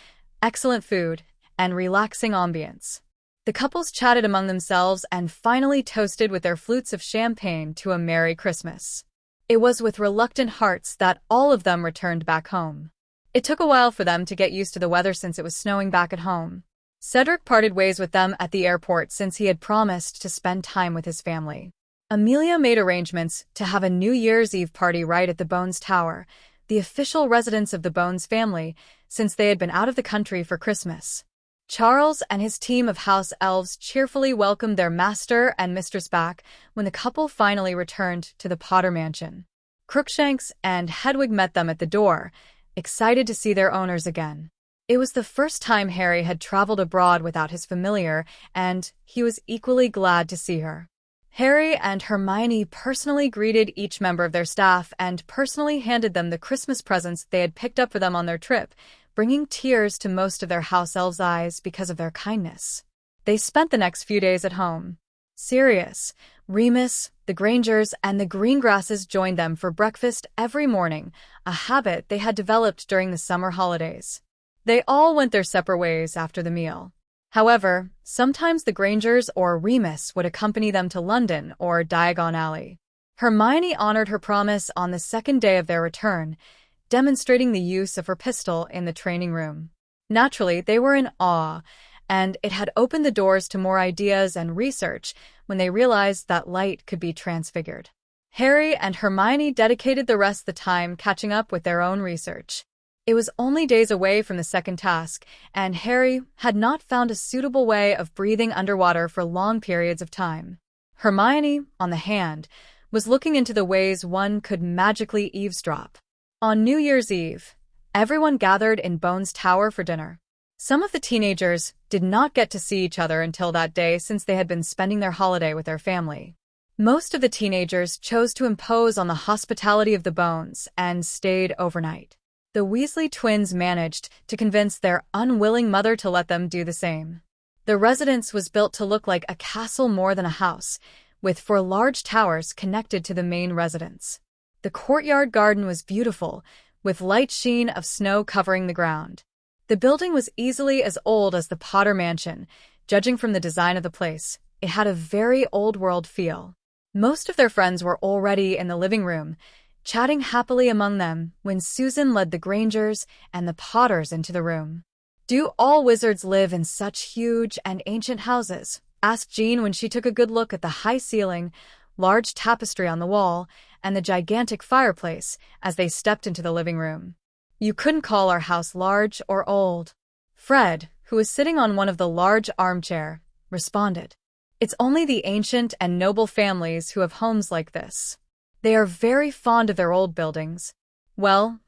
excellent food, and relaxing ambience. The couples chatted among themselves and finally toasted with their flutes of champagne to a Merry Christmas. It was with reluctant hearts that all of them returned back home. It took a while for them to get used to the weather since it was snowing back at home. Cedric parted ways with them at the airport since he had promised to spend time with his family. Amelia made arrangements to have a New Year's Eve party right at the Bones Tower, the official residence of the Bones family, since they had been out of the country for Christmas. Charles and his team of house elves cheerfully welcomed their master and mistress back when the couple finally returned to the Potter mansion. Crookshanks and Hedwig met them at the door, excited to see their owners again. It was the first time Harry had traveled abroad without his familiar, and he was equally glad to see her. Harry and Hermione personally greeted each member of their staff and personally handed them the Christmas presents they had picked up for them on their trip, bringing tears to most of their house elves' eyes because of their kindness. They spent the next few days at home. Sirius, Remus, the Grangers, and the Greengrasses joined them for breakfast every morning, a habit they had developed during the summer holidays. They all went their separate ways after the meal. However, sometimes the Grangers or Remus would accompany them to London or Diagon Alley. Hermione honored her promise on the second day of their return, demonstrating the use of her pistol in the training room. Naturally, they were in awe, and it had opened the doors to more ideas and research when they realized that light could be transfigured. Harry and Hermione dedicated the rest of the time catching up with their own research. It was only days away from the second task, and Harry had not found a suitable way of breathing underwater for long periods of time. Hermione, on the hand, was looking into the ways one could magically eavesdrop. On New Year's Eve, everyone gathered in Bones Tower for dinner. Some of the teenagers did not get to see each other until that day since they had been spending their holiday with their family. Most of the teenagers chose to impose on the hospitality of the Bones and stayed overnight. The Weasley twins managed to convince their unwilling mother to let them do the same. The residence was built to look like a castle more than a house, with 4 large towers connected to the main residence. The courtyard garden was beautiful, with light sheen of snow covering the ground. The building was easily as old as the Potter Mansion, judging from the design of the place. It had a very old-world feel. Most of their friends were already in the living room, chatting happily among them when Susan led the Grangers and the Potters into the room. "Do all wizards live in such huge and ancient houses?" asked Jean when she took a good look at the high ceiling, large tapestry on the wall, and the gigantic fireplace as they stepped into the living room. "You couldn't call our house large or old." Fred, who was sitting on one of the large armchair, responded. "It's only the ancient and noble families who have homes like this. They are very fond of their old buildings." "Well,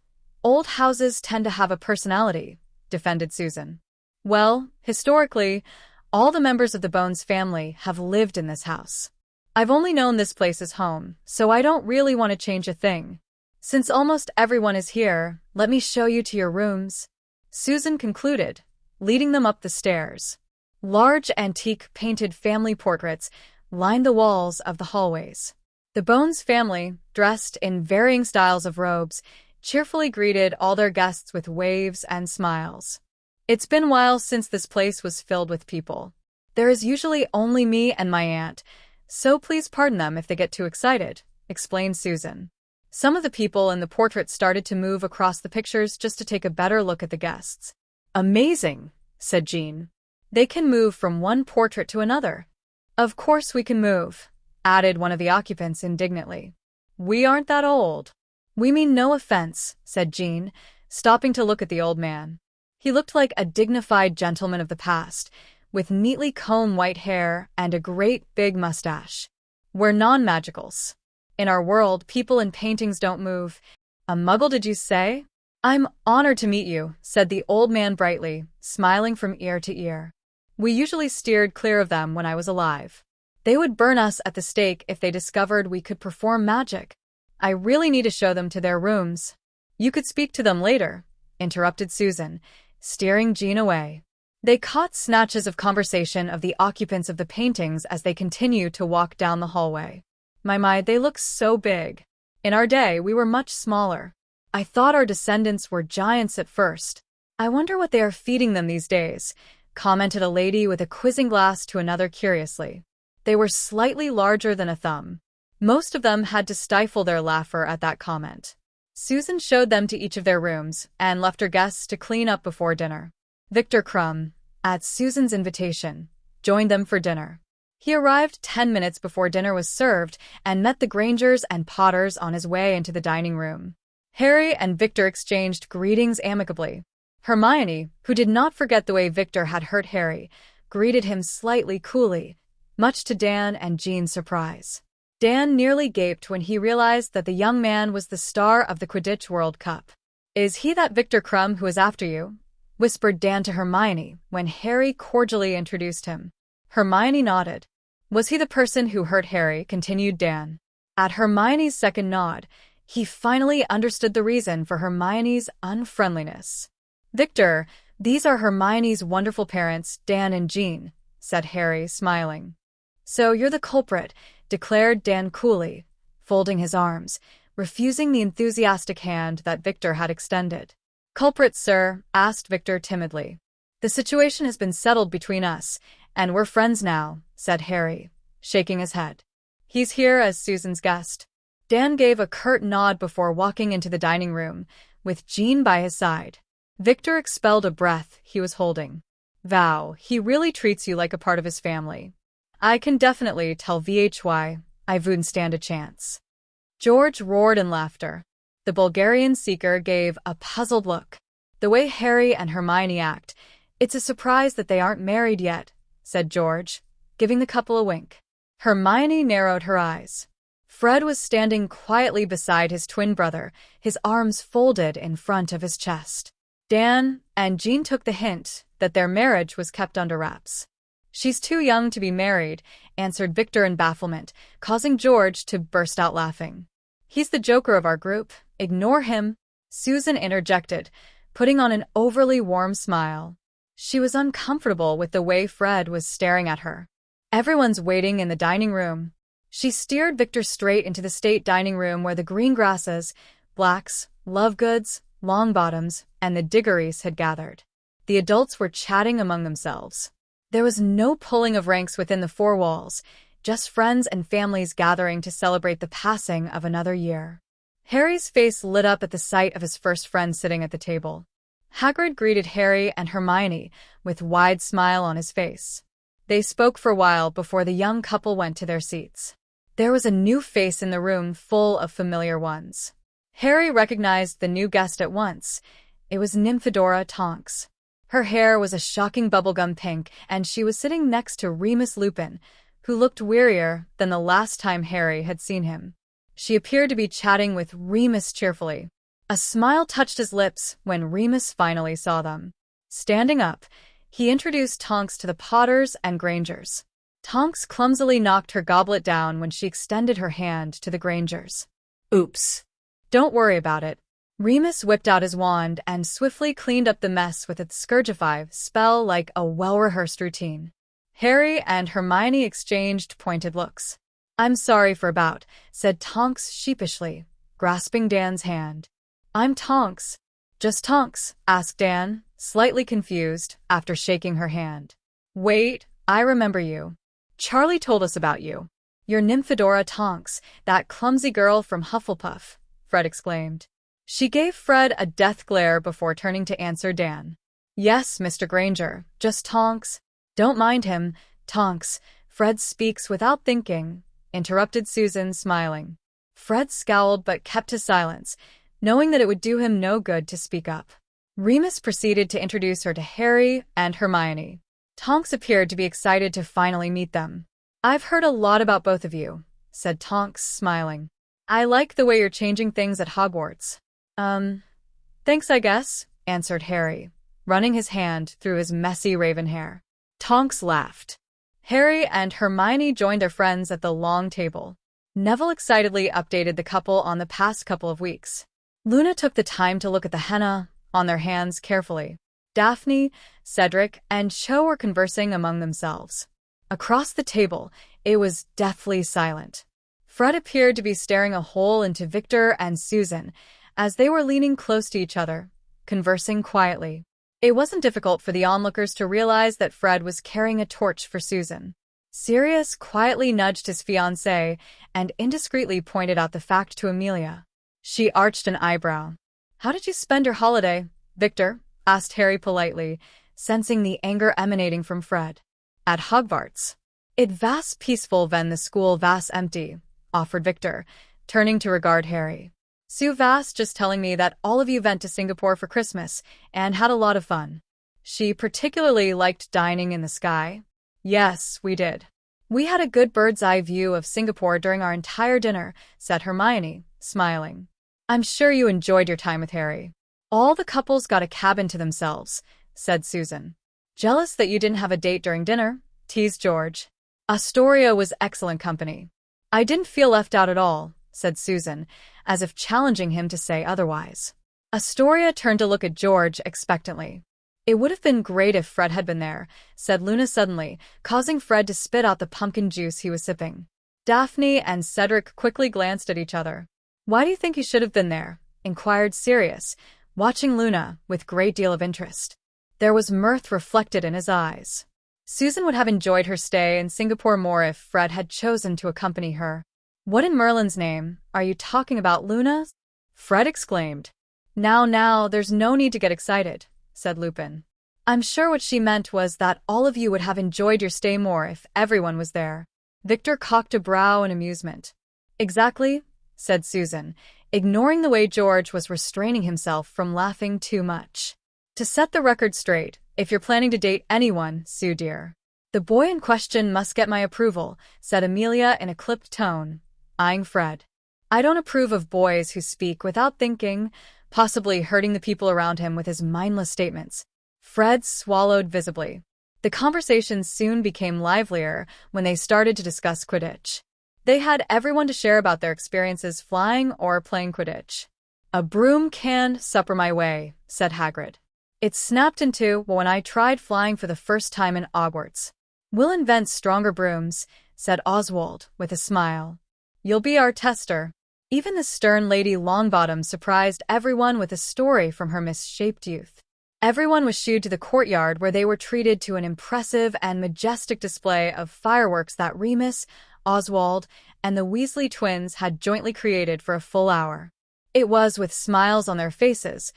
old houses tend to have a personality," defended Susan. "Well, historically, all the members of the Bones family have lived in this house. I've only known this place as home, so I don't really want to change a thing. Since almost everyone is here, let me show you to your rooms," Susan concluded, leading them up the stairs. Large antique painted family portraits lined the walls of the hallways. The Bones family, dressed in varying styles of robes, cheerfully greeted all their guests with waves and smiles. "It's been a while since this place was filled with people. There is usually only me and my aunt, so please pardon them if they get too excited," explained Susan. Some of the people in the portraits started to move across the pictures just to take a better look at the guests. "Amazing," said Jean. "They can move from one portrait to another." "Of course we can move," added one of the occupants indignantly. "We aren't that old." "We mean no offense," said Jean, stopping to look at the old man. He looked like a dignified gentleman of the past, with neatly combed white hair and a great big mustache. "We're non-magicals. In our world, people in paintings don't move." "A muggle, did you say?" "I'm honored to meet you," said the old man brightly, smiling from ear to ear. "We usually steered clear of them when I was alive. They would burn us at the stake if they discovered we could perform magic. I really need to show them to their rooms." "You could speak to them later," interrupted Susan, steering Jean away. They caught snatches of conversation of the occupants of the paintings as they continued to walk down the hallway. My, they look so big. In our day, we were much smaller. I thought our descendants were giants at first. I wonder what they are feeding them these days," commented a lady with a quizzing glass to another curiously. They were slightly larger than a thumb. Most of them had to stifle their laughter at that comment. Susan showed them to each of their rooms and left her guests to clean up before dinner. Victor Crumb, at Susan's invitation, joined them for dinner. He arrived 10 minutes before dinner was served and met the Grangers and Potters on his way into the dining room. Harry and Victor exchanged greetings amicably. Hermione, who did not forget the way Victor had hurt Harry, greeted him slightly coolly, much to Dan and Jean's surprise. Dan nearly gaped when he realized that the young man was the star of the Quidditch World Cup. "Is he that Victor Crumb who is after you?" whispered Dan to Hermione when Harry cordially introduced him. Hermione nodded. Was he the person who hurt Harry? Continued Dan. At Hermione's second nod, he finally understood the reason for Hermione's unfriendliness. Victor, these are Hermione's wonderful parents, Dan and Jean, said Harry, smiling. So you're the culprit, declared Dan coolly, folding his arms, refusing the enthusiastic hand that Victor had extended. Culprit, sir? Asked Victor timidly. The situation has been settled between us, and we're friends now, said Harry, shaking his head. He's here as Susan's guest. Dan gave a curt nod before walking into the dining room, with Jean by his side. Victor expelled a breath he was holding. Vow, he really treats you like a part of his family. I can definitely tell VHY I wouldn't stand a chance. George roared in laughter. The Bulgarian seeker gave a puzzled look. The way Harry and Hermione act, it's a surprise that they aren't married yet, said George, giving the couple a wink. Hermione narrowed her eyes. Fred was standing quietly beside his twin brother, his arms folded in front of his chest. Dan and Jean took the hint that their marriage was kept under wraps. She's too young to be married, answered Victor in bafflement, causing George to burst out laughing. He's the joker of our group. Ignore him, Susan interjected, putting on an overly warm smile. She was uncomfortable with the way Fred was staring at her. Everyone's waiting in the dining room. She steered Victor straight into the state dining room where the green grasses, Blacks, Lovegoods, Longbottoms, and the Diggories had gathered. The adults were chatting among themselves. There was no pulling of ranks within the four walls, just friends and families gathering to celebrate the passing of another year. Harry's face lit up at the sight of his first friend sitting at the table. Hagrid greeted Harry and Hermione with a wide smile on his face. They spoke for a while before the young couple went to their seats. There was a new face in the room full of familiar ones. Harry recognized the new guest at once. It was Nymphadora Tonks. Her hair was a shocking bubblegum pink, and she was sitting next to Remus Lupin, who looked wearier than the last time Harry had seen him. She appeared to be chatting with Remus cheerfully. A smile touched his lips when Remus finally saw them. Standing up, he introduced Tonks to the Potters and Grangers. Tonks clumsily knocked her goblet down when she extended her hand to the Grangers. Oops. Don't worry about it. Remus whipped out his wand and swiftly cleaned up the mess with its Scourgify spell like a well-rehearsed routine. Harry and Hermione exchanged pointed looks. I'm sorry for about, said Tonks sheepishly, grasping Dan's hand. I'm Tonks. Just Tonks, asked Dan, slightly confused, after shaking her hand. Wait, I remember you. Charlie told us about you. You're Nymphadora Tonks, that clumsy girl from Hufflepuff, Fred exclaimed. She gave Fred a death glare before turning to answer Dan. Yes, Mr. Granger, just Tonks. Don't mind him, Tonks. Fred speaks without thinking, interrupted Susan, smiling. Fred scowled but kept his silence, knowing that it would do him no good to speak up. Remus proceeded to introduce her to Harry and Hermione. Tonks appeared to be excited to finally meet them. I've heard a lot about both of you, said Tonks, smiling. I like the way you're changing things at Hogwarts. Thanks, I guess, answered Harry, running his hand through his messy raven hair. Tonks laughed. Harry and Hermione joined their friends at the long table. Neville excitedly updated the couple on the past couple of weeks. Luna took the time to look at the henna on their hands carefully. Daphne, Cedric, and Cho were conversing among themselves. Across the table, it was deathly silent. Fred appeared to be staring a hole into Victor and Susan, as they were leaning close to each other, conversing quietly. It wasn't difficult for the onlookers to realize that Fred was carrying a torch for Susan. Sirius quietly nudged his fiancée and indiscreetly pointed out the fact to Amelia. She arched an eyebrow. How did you spend your holiday, Victor? Asked Harry politely, sensing the anger emanating from Fred. At Hogwarts. It vas peaceful when the school vas empty, offered Victor, turning to regard Harry. Sue vas just telling me that all of you went to Singapore for Christmas and had a lot of fun. She particularly liked dining in the sky. Yes, we did. We had a good bird's-eye view of Singapore during our entire dinner, said Hermione, smiling. I'm sure you enjoyed your time with Harry. All the couples got a cabin to themselves, said Susan. Jealous that you didn't have a date during dinner, teased George. Astoria was excellent company. I didn't feel left out at all, said Susan, as if challenging him to say otherwise. Astoria turned to look at George expectantly. It would have been great if Fred had been there, said Luna suddenly, causing Fred to spit out the pumpkin juice he was sipping. Daphne and Cedric quickly glanced at each other. Why do you think he should have been there? Inquired Sirius, watching Luna with great deal of interest. There was mirth reflected in his eyes. Susan would have enjoyed her stay in Singapore more if Fred had chosen to accompany her. What in Merlin's name are you talking about, Luna? Fred exclaimed. Now, there's no need to get excited, said Lupin. I'm sure what she meant was that all of you would have enjoyed your stay more if everyone was there. Victor cocked a brow in amusement. Exactly, said Susan, ignoring the way George was restraining himself from laughing too much. To set the record straight, if you're planning to date anyone, Sue dear, the boy in question must get my approval, said Amelia in a clipped tone, eyeing Fred. I don't approve of boys who speak without thinking, possibly hurting the people around him with his mindless statements. Fred swallowed visibly. The conversation soon became livelier when they started to discuss Quidditch. They had everyone to share about their experiences flying or playing Quidditch. A broom can't supper my way, said Hagrid. It snapped in two when I tried flying for the first time in Hogwarts. We'll invent stronger brooms, said Oswald with a smile. You'll be our tester. Even the stern Lady Longbottom surprised everyone with a story from her misshaped youth. Everyone was shooed to the courtyard where they were treated to an impressive and majestic display of fireworks that Remus, Oswald, and the Weasley twins had jointly created for a full hour. It was with smiles on their faces,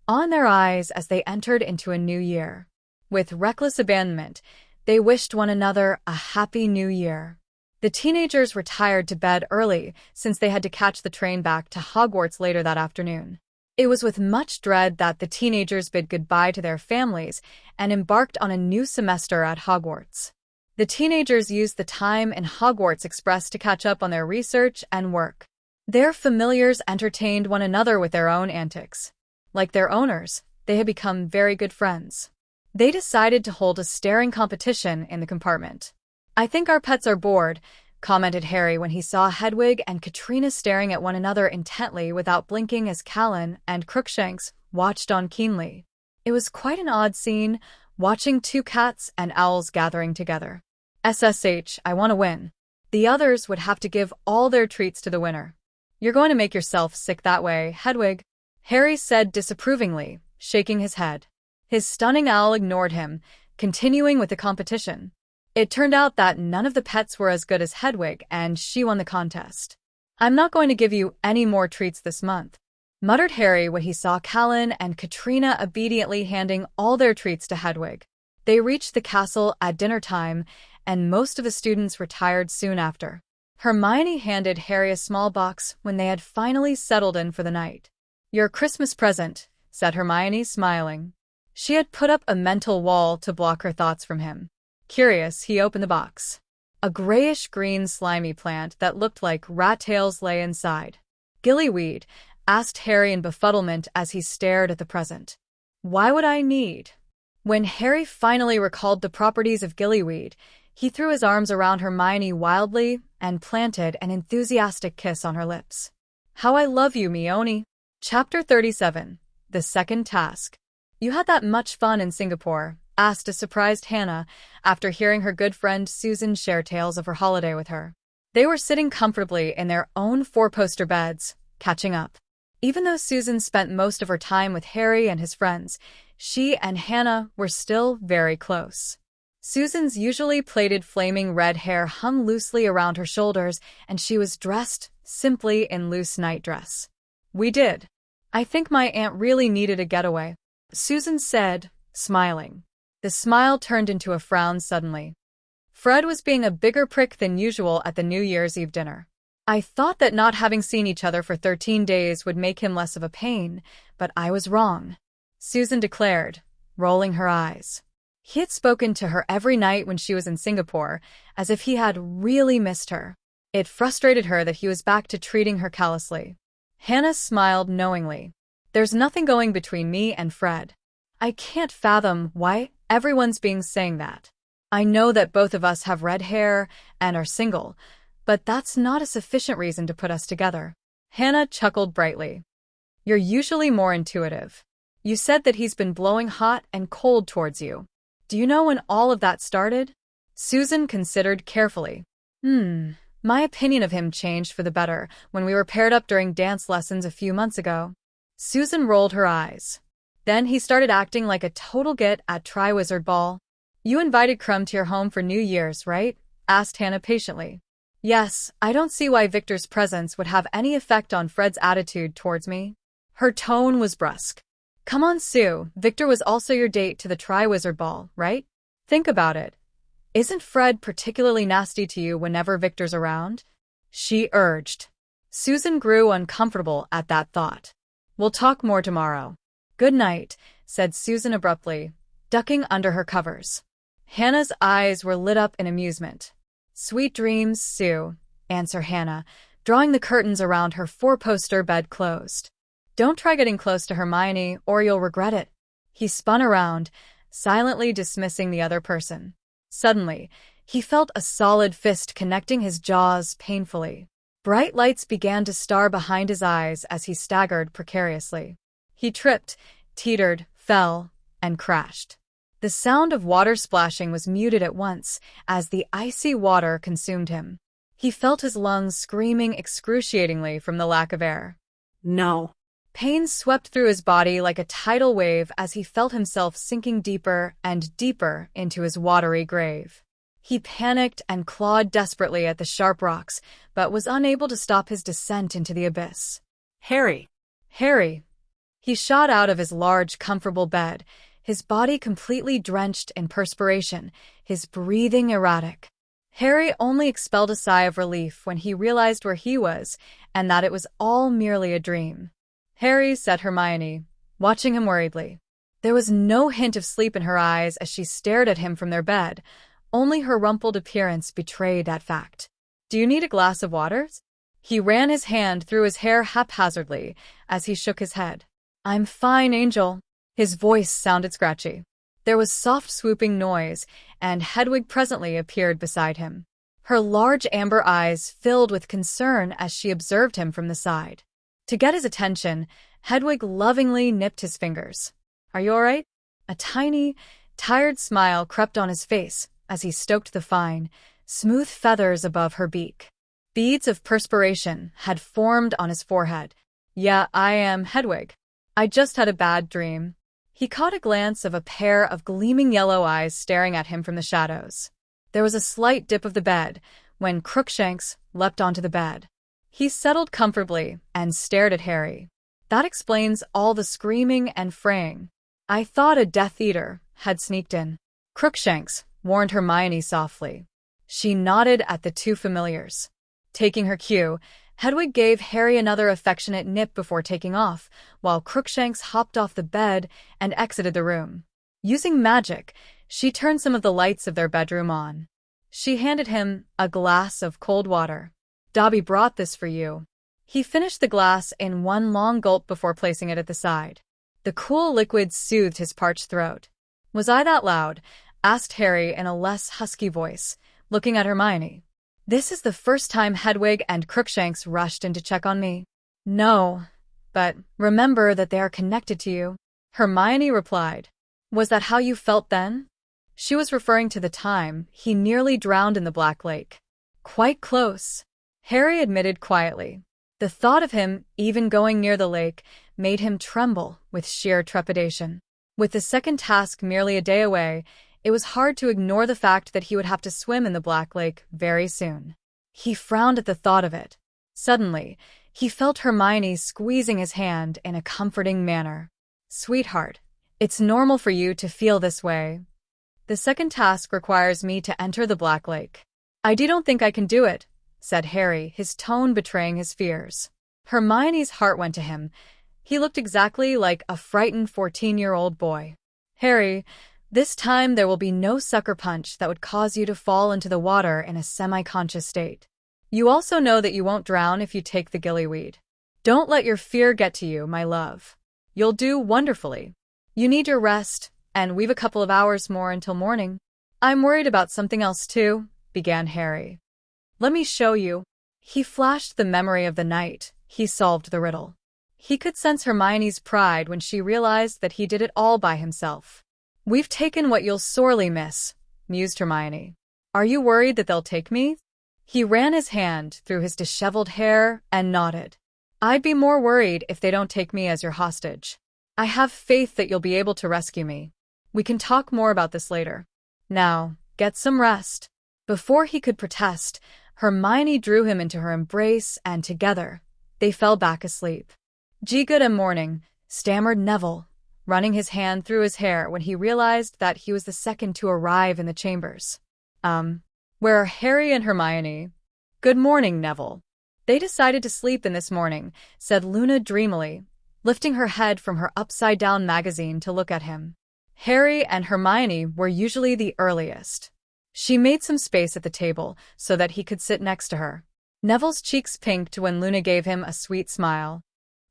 on their eyes as they entered into a new year. With reckless abandonment, they wished one another a happy new year. The teenagers retired to bed early since they had to catch the train back to Hogwarts later that afternoon. It was with much dread that the teenagers bid goodbye to their families and embarked on a new semester at Hogwarts. The teenagers used the time in Hogwarts Express to catch up on their research and work. Their familiars entertained one another with their own antics. Like their owners, they had become very good friends. They decided to hold a staring competition in the compartment. I think our pets are bored, commented Harry when he saw Hedwig and Katrina staring at one another intently without blinking as Callan and Crookshanks watched on keenly. It was quite an odd scene, watching two cats and owls gathering together. SSH, I want to win. The others would have to give all their treats to the winner. You're going to make yourself sick that way, Hedwig, Harry said disapprovingly, shaking his head. His stunning owl ignored him, continuing with the competition. It turned out that none of the pets were as good as Hedwig, and she won the contest. I'm not going to give you any more treats this month, muttered Harry when he saw Callan and Katrina obediently handing all their treats to Hedwig. They reached the castle at dinner time, and most of the students retired soon after. Hermione handed Harry a small box when they had finally settled in for the night. Your Christmas present, said Hermione, smiling. She had put up a mental wall to block her thoughts from him. Curious, he opened the box. A grayish-green slimy plant that looked like rat tails lay inside. Gillyweed, asked Harry in befuddlement as he stared at the present. Why would I need? When Harry finally recalled the properties of gillyweed, he threw his arms around Hermione wildly and planted an enthusiastic kiss on her lips. How I love you, Mione. Chapter 37. The Second Task. You had that much fun in Singapore? Asked a surprised Hannah after hearing her good friend Susan share tales of her holiday with her. They were sitting comfortably in their own four-poster beds, catching up. Even though Susan spent most of her time with Harry and his friends, she and Hannah were still very close. Susan's usually plaited flaming red hair hung loosely around her shoulders, and she was dressed simply in loose nightdress. We did. I think my aunt really needed a getaway, Susan said, smiling. The smile turned into a frown suddenly. Fred was being a bigger prick than usual at the New Year's Eve dinner. I thought that not having seen each other for 13 days would make him less of a pain, but I was wrong, Susan declared, rolling her eyes. He had spoken to her every night when she was in Singapore, as if he had really missed her. It frustrated her that he was back to treating her callously. Hannah smiled knowingly. There's nothing going between me and Fred. I can't fathom why everyone's saying that. I know that both of us have red hair and are single, but that's not a sufficient reason to put us together. Hannah chuckled brightly. You're usually more intuitive. You said that he's been blowing hot and cold towards you. Do you know when all of that started? Susan considered carefully. My opinion of him changed for the better when we were paired up during dance lessons a few months ago. Susan rolled her eyes. Then he started acting like a total git at Triwizard Ball. You invited Crumb to your home for New Year's, right? Asked Hannah patiently. Yes, I don't see why Victor's presence would have any effect on Fred's attitude towards me. Her tone was brusque. Come on, Sue, Victor was also your date to the Triwizard Ball, right? Think about it. Isn't Fred particularly nasty to you whenever Victor's around? She urged. Susan grew uncomfortable at that thought. We'll talk more tomorrow. Good night, said Susan abruptly, ducking under her covers. Hannah's eyes were lit up in amusement. Sweet dreams, Sue, answered Hannah, drawing the curtains around her four-poster bed closed. Don't try getting close to Hermione, or you'll regret it. He spun around, silently dismissing the other person. Suddenly, he felt a solid fist connecting his jaws painfully. Bright lights began to star behind his eyes as he staggered precariously. He tripped, teetered, fell, and crashed. The sound of water splashing was muted at once as the icy water consumed him. He felt his lungs screaming excruciatingly from the lack of air. No. Pain swept through his body like a tidal wave as he felt himself sinking deeper and deeper into his watery grave. He panicked and clawed desperately at the sharp rocks, but was unable to stop his descent into the abyss. Harry! Harry! He shot out of his large, comfortable bed, his body completely drenched in perspiration, his breathing erratic. Harry only expelled a sigh of relief when he realized where he was and that it was all merely a dream. Harry, said Hermione, watching him worriedly. There was no hint of sleep in her eyes as she stared at him from their bed. Only her rumpled appearance betrayed that fact. Do you need a glass of water? He ran his hand through his hair haphazardly as he shook his head. I'm fine, Angel. His voice sounded scratchy. There was soft swooping noise, and Hedwig presently appeared beside him. Her large amber eyes filled with concern as she observed him from the side. To get his attention, Hedwig lovingly nipped his fingers. Are you all right? A tiny, tired smile crept on his face as he stroked the fine, smooth feathers above her beak. Beads of perspiration had formed on his forehead. Yeah, I am Hedwig. I just had a bad dream. He caught a glance of a pair of gleaming yellow eyes staring at him from the shadows. There was a slight dip of the bed when Crookshanks leapt onto the bed. He settled comfortably and stared at Harry. That explains all the screaming and fraying. I thought a Death Eater had sneaked in. Crookshanks, warned Hermione softly. She nodded at the two familiars. Taking her cue, Hedwig gave Harry another affectionate nip before taking off, while Crookshanks hopped off the bed and exited the room. Using magic, she turned some of the lights of their bedroom on. She handed him a glass of cold water. Dobby brought this for you. He finished the glass in one long gulp before placing it at the side. The cool liquid soothed his parched throat. Was I that loud? Asked Harry in a less husky voice, looking at Hermione. This is the first time Hedwig and Crookshanks rushed in to check on me. No, but remember that they are connected to you. Hermione replied. Was that how you felt then? She was referring to the time he nearly drowned in the Black Lake. Quite close, Harry admitted quietly. The thought of him even going near the lake made him tremble with sheer trepidation. With the second task merely a day away, it was hard to ignore the fact that he would have to swim in the Black Lake very soon. He frowned at the thought of it. Suddenly, he felt Hermione squeezing his hand in a comforting manner. Sweetheart, it's normal for you to feel this way. The second task requires me to enter the Black Lake. I don't think I can do it, said Harry, his tone betraying his fears. Hermione's heart went to him. He looked exactly like a frightened 14-year-old boy. Harry, this time there will be no sucker punch that would cause you to fall into the water in a semi-conscious state. You also know that you won't drown if you take the gillyweed. Don't let your fear get to you, my love. You'll do wonderfully. You need your rest, and we've a couple of hours more until morning. I'm worried about something else too, began Harry. Let me show you. He flashed the memory of the night he solved the riddle. He could sense Hermione's pride when she realized that he did it all by himself. We've taken what you'll sorely miss, mused Hermione. Are you worried that they'll take me? He ran his hand through his disheveled hair and nodded. I'd be more worried if they don't take me as your hostage. I have faith that you'll be able to rescue me. We can talk more about this later. Now, get some rest. Before he could protest, Hermione drew him into her embrace and together, they fell back asleep. Good morning, stammered Neville, running his hand through his hair when he realized that he was the second to arrive in the chambers. Where are Harry and Hermione? Good morning, Neville. They decided to sleep in this morning, said Luna dreamily, lifting her head from her upside-down magazine to look at him. Harry and Hermione were usually the earliest. She made some space at the table so that he could sit next to her. Neville's cheeks pinked when Luna gave him a sweet smile.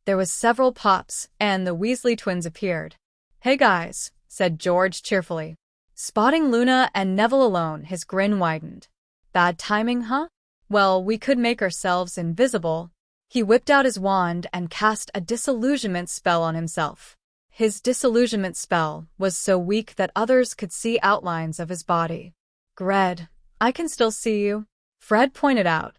There was several pops, and the Weasley twins appeared. Hey guys, said George cheerfully. Spotting Luna and Neville alone, his grin widened. Bad timing, huh? Well, we could make ourselves invisible. He whipped out his wand and cast a disillusionment spell on himself. His disillusionment spell was so weak that others could see outlines of his body. Gred, I can still see you, Fred pointed out.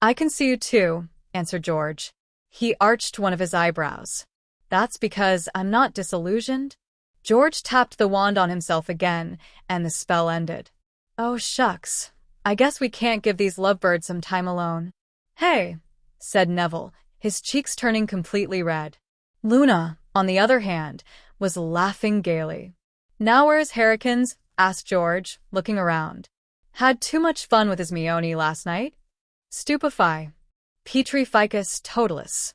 I can see you too, answered George. He arched one of his eyebrows. That's because I'm not disillusioned? George tapped the wand on himself again, and the spell ended. Oh shucks, I guess we can't give these lovebirds some time alone. Hey, said Neville, his cheeks turning completely red. Luna, on the other hand, was laughing gaily. Now where's Harrikins? Asked George, looking around. Had too much fun with his Meoni last night? Stupefy. Petrificus totalis.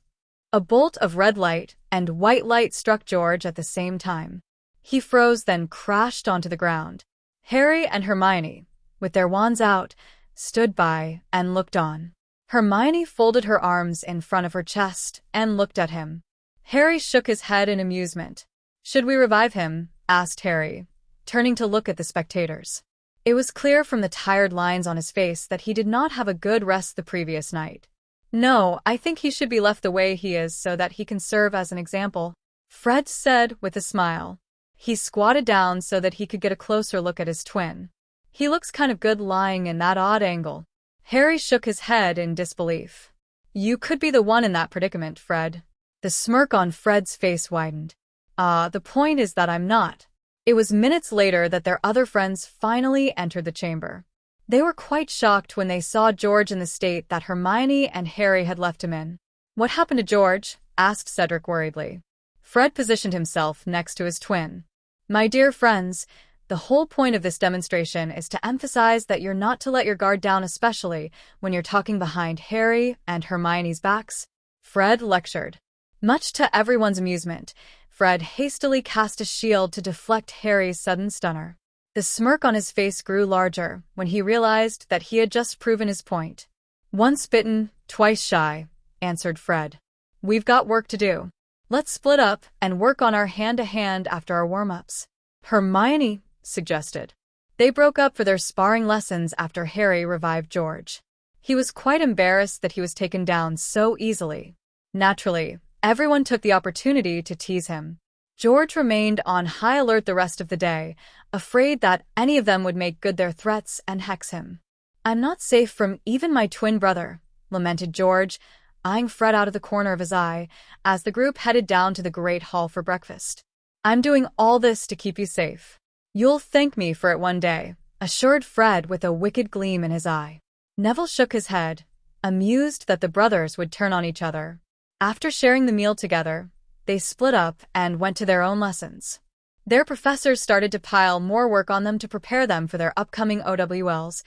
A bolt of red light and white light struck George at the same time. He froze, then crashed onto the ground. Harry and Hermione, with their wands out, stood by and looked on. Hermione folded her arms in front of her chest and looked at him. Harry shook his head in amusement. Should we revive him? Asked Harry, turning to look at the spectators. It was clear from the tired lines on his face that he did not have a good rest the previous night. No, I think he should be left the way he is so that he can serve as an example, Fred said with a smile. He squatted down so that he could get a closer look at his twin. He looks kind of good lying in that odd angle. Harry shook his head in disbelief. You could be the one in that predicament, Fred. The smirk on Fred's face widened. The point is that I'm not. It was minutes later that their other friends finally entered the chamber. They were quite shocked when they saw George in the state that Hermione and Harry had left him in. What happened to George? Asked Cedric worriedly. Fred positioned himself next to his twin. My dear friends, the whole point of this demonstration is to emphasize that you're not to let your guard down, especially when you're talking behind Harry and Hermione's backs, Fred lectured. Much to everyone's amusement, Fred hastily cast a shield to deflect Harry's sudden stunner. The smirk on his face grew larger when he realized that he had just proven his point. Once bitten, twice shy, answered Fred. We've got work to do. Let's split up and work on our hand-to-hand after our warm-ups. Hermione suggested. They broke up for their sparring lessons after Harry revived George. He was quite embarrassed that he was taken down so easily. Naturally, everyone took the opportunity to tease him. George remained on high alert the rest of the day, afraid that any of them would make good their threats and hex him. I'm not safe from even my twin brother, lamented George, eyeing Fred out of the corner of his eye as the group headed down to the Great Hall for breakfast. I'm doing all this to keep you safe. You'll thank me for it one day, assured Fred with a wicked gleam in his eye. Neville shook his head, amused that the brothers would turn on each other. After sharing the meal together, they split up and went to their own lessons. Their professors started to pile more work on them to prepare them for their upcoming OWLs,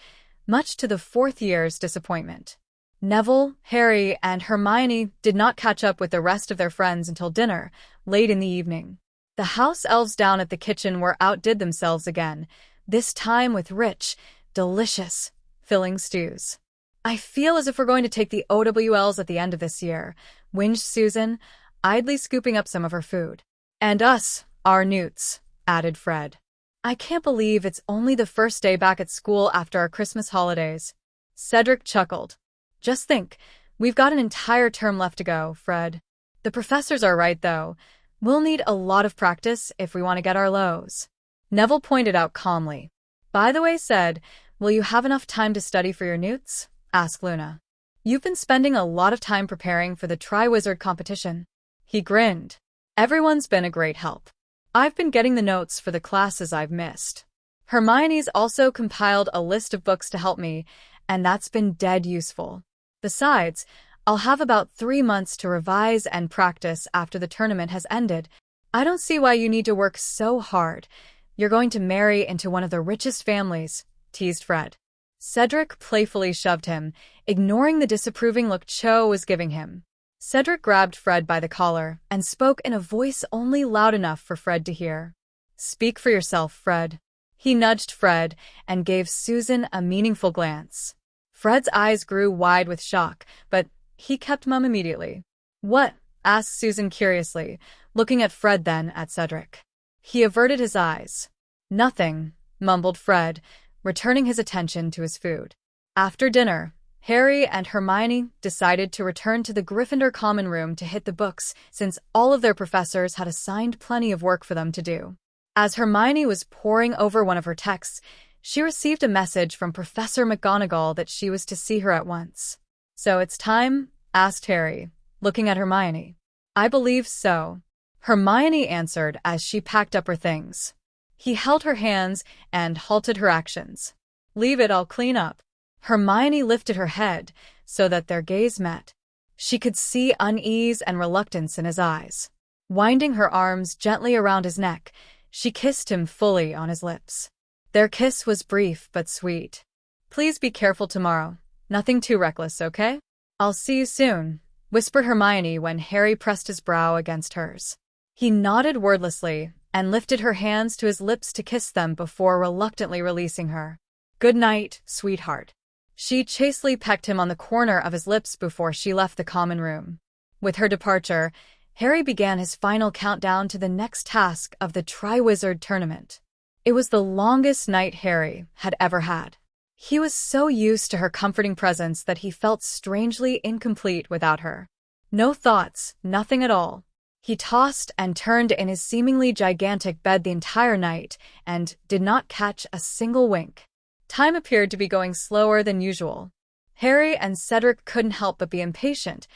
much to the fourth year's disappointment. Neville, Harry, and Hermione did not catch up with the rest of their friends until dinner, late in the evening. The house elves down at the kitchen were outdid themselves again, this time with rich, delicious, filling stews. I feel as if we're going to take the OWLs at the end of this year, whinged Susan, idly scooping up some of her food. And us, our newts, added Fred. I can't believe it's only the first day back at school after our Christmas holidays. Cedric chuckled. Just think, we've got an entire term left to go, Fred. The professors are right, though. We'll need a lot of practice if we want to get our lows. Neville pointed out calmly. By the way, Ced, will you have enough time to study for your newts? Asked Luna. You've been spending a lot of time preparing for the triwizard competition. He grinned. Everyone's been a great help. I've been getting the notes for the classes I've missed. Hermione's also compiled a list of books to help me, and that's been dead useful. Besides, I'll have about 3 months to revise and practice after the tournament has ended. I don't see why you need to work so hard. You're going to marry into one of the richest families, teased Fred. Cedric playfully shoved him, ignoring the disapproving look Cho was giving him. Cedric grabbed Fred by the collar and spoke in a voice only loud enough for Fred to hear. Speak for yourself, Fred. He nudged Fred and gave Susan a meaningful glance. Fred's eyes grew wide with shock, but he kept mum immediately. What? Asked Susan curiously, looking at Fred then at Cedric. He averted his eyes. Nothing, mumbled Fred, returning his attention to his food. After dinner, Harry and Hermione decided to return to the Gryffindor common room to hit the books since all of their professors had assigned plenty of work for them to do. As Hermione was poring over one of her texts, she received a message from Professor McGonagall that she was to see her at once. So it's time? Asked Harry, looking at Hermione. I believe so. Hermione answered as she packed up her things. He held her hands and halted her actions. Leave it, I'll clean up. Hermione lifted her head so that their gaze met. She could see unease and reluctance in his eyes. Winding her arms gently around his neck, she kissed him fully on his lips. Their kiss was brief but sweet. Please be careful tomorrow. Nothing too reckless, okay? I'll see you soon, whispered Hermione when Harry pressed his brow against hers. He nodded wordlessly and lifted her hands to his lips to kiss them before reluctantly releasing her. Good night, sweetheart. She chastely pecked him on the corner of his lips before she left the common room. With her departure, Harry began his final countdown to the next task of the Triwizard tournament. It was the longest night Harry had ever had. He was so used to her comforting presence that he felt strangely incomplete without her. No thoughts, nothing at all. He tossed and turned in his seemingly gigantic bed the entire night and did not catch a single wink. Time appeared to be going slower than usual. Harry and Cedric couldn't help but be impatient,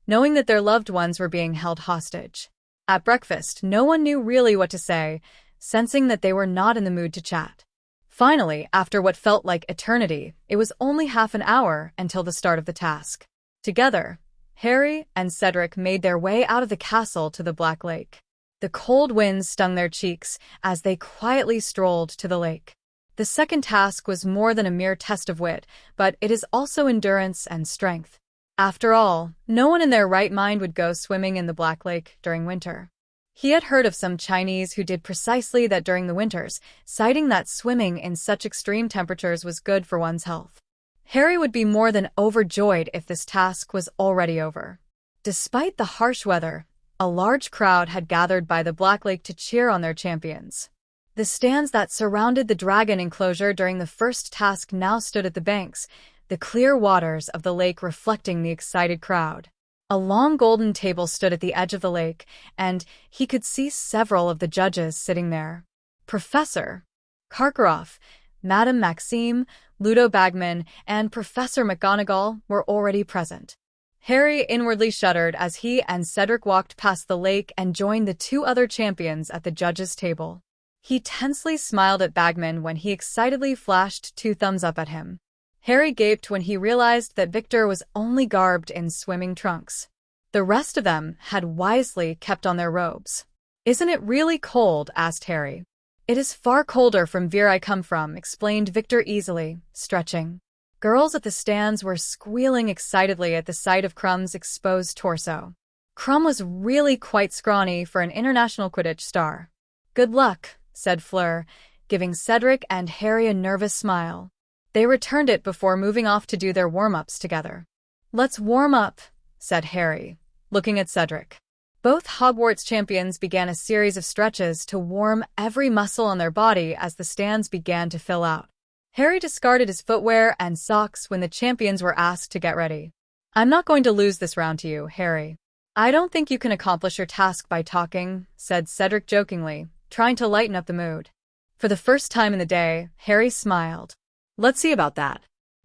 knowing that their loved ones were being held hostage. At breakfast, no one knew really what to say, sensing that they were not in the mood to chat. Finally, after what felt like eternity, it was only half an hour until the start of the task. Together, Harry and Cedric made their way out of the castle to the Black Lake. The cold winds stung their cheeks as they quietly strolled to the lake. The second task was more than a mere test of wit, but it is also endurance and strength. After all, no one in their right mind would go swimming in the Black Lake during winter. He had heard of some Chinese who did precisely that during the winters, citing that swimming in such extreme temperatures was good for one's health. Harry would be more than overjoyed if this task was already over. Despite the harsh weather, a large crowd had gathered by the Black Lake to cheer on their champions. The stands that surrounded the dragon enclosure during the first task now stood at the banks, the clear waters of the lake reflecting the excited crowd. A long golden table stood at the edge of the lake, and he could see several of the judges sitting there. Professor Karkaroff, Madame Maxime, Ludo Bagman, and Professor McGonagall were already present. Harry inwardly shuddered as he and Cedric walked past the lake and joined the 2 other champions at the judges' table. He tensely smiled at Bagman when he excitedly flashed 2 thumbs up at him. Harry gaped when he realized that Victor was only garbed in swimming trunks. The rest of them had wisely kept on their robes. Isn't it really cold? Asked Harry. It is far colder from where I come from, explained Victor easily, stretching. Girls at the stands were squealing excitedly at the sight of Crumb's exposed torso. Crumb was really quite scrawny for an international Quidditch star. Good luck, said Fleur, giving Cedric and Harry a nervous smile. They returned it before moving off to do their warm-ups together. Let's warm up, said Harry, looking at Cedric. Both Hogwarts champions began a series of stretches to warm every muscle on their body as the stands began to fill out. Harry discarded his footwear and socks when the champions were asked to get ready. "I'm not going to lose this round to you, Harry. I don't think you can accomplish your task by talking," said Cedric jokingly, trying to lighten up the mood. For the first time in the day, Harry smiled. Let's see about that.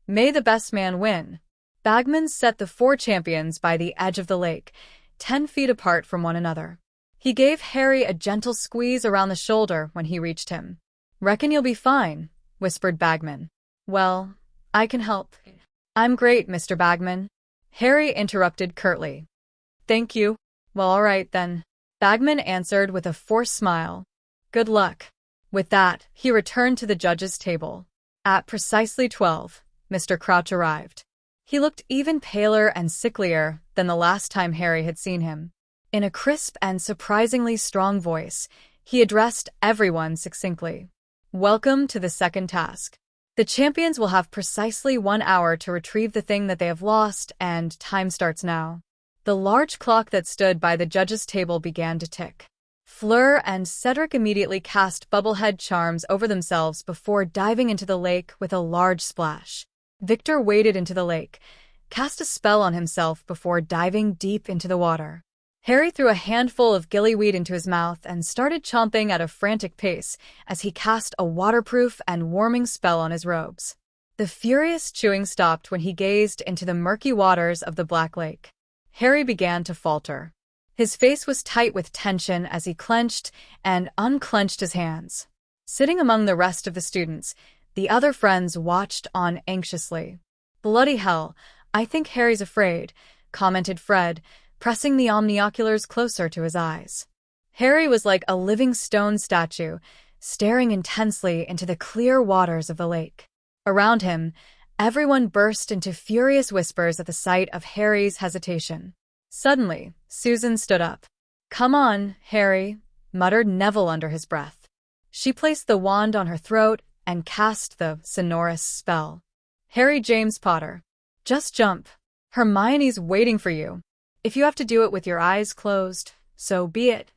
May the best man win. Bagman set the 4 champions by the edge of the lake, 10 feet apart from one another. He gave Harry a gentle squeeze around the shoulder when he reached him. "Reckon you'll be fine," whispered Bagman. "Well, I can help." "I'm great, Mr. Bagman," Harry interrupted curtly. "Thank you." "Well, all right then," Bagman answered with a forced smile. "Good luck." With that, he returned to the judges' table. At precisely 12, Mr. Crouch arrived. He looked even paler and sicklier than the last time Harry had seen him. In a crisp and surprisingly strong voice, he addressed everyone succinctly. "Welcome to the second task. The champions will have precisely 1 hour to retrieve the thing that they have lost, and time starts now." The large clock that stood by the judges' table began to tick. Fleur and Cedric immediately cast bubblehead charms over themselves before diving into the lake with a large splash. Victor waded into the lake, cast a spell on himself before diving deep into the water. Harry threw a handful of gillyweed into his mouth and started chomping at a frantic pace as he cast a waterproof and warming spell on his robes. The furious chewing stopped when he gazed into the murky waters of the Black Lake. Harry began to falter. His face was tight with tension as he clenched and unclenched his hands. Sitting among the rest of the students, the other friends watched on anxiously. "Bloody hell, I think Harry's afraid," commented Fred, pressing the omnioculars closer to his eyes. Harry was like a living stone statue, staring intensely into the clear waters of the lake. Around him, everyone burst into furious whispers at the sight of Harry's hesitation. Suddenly, Susan stood up. "Come on, Harry," muttered Neville under his breath. She placed the wand on her throat and cast the sonorous spell. "Harry James Potter, just jump. Hermione's waiting for you. If you have to do it with your eyes closed, so be it."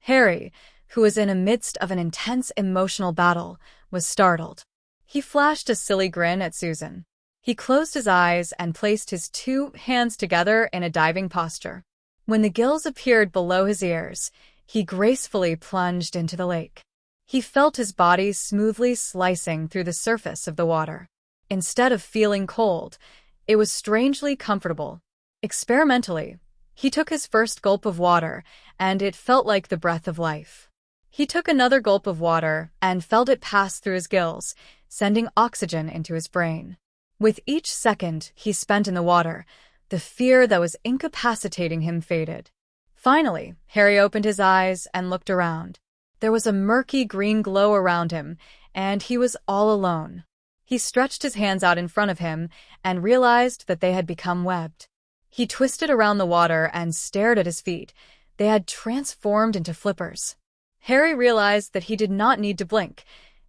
Harry, who was in the midst of an intense emotional battle, was startled. He flashed a silly grin at Susan. He closed his eyes and placed his 2 hands together in a diving posture. When the gills appeared below his ears, he gracefully plunged into the lake. He felt his body smoothly slicing through the surface of the water. Instead of feeling cold, it was strangely comfortable. Experimentally, he took his first gulp of water, and it felt like the breath of life. He took another gulp of water and felt it pass through his gills, sending oxygen into his brain. With each second he spent in the water, the fear that was incapacitating him faded. Finally, Harry opened his eyes and looked around. There was a murky green glow around him, and he was all alone. He stretched his hands out in front of him and realized that they had become webbed. He twisted around the water and stared at his feet. They had transformed into flippers. Harry realized that he did not need to blink.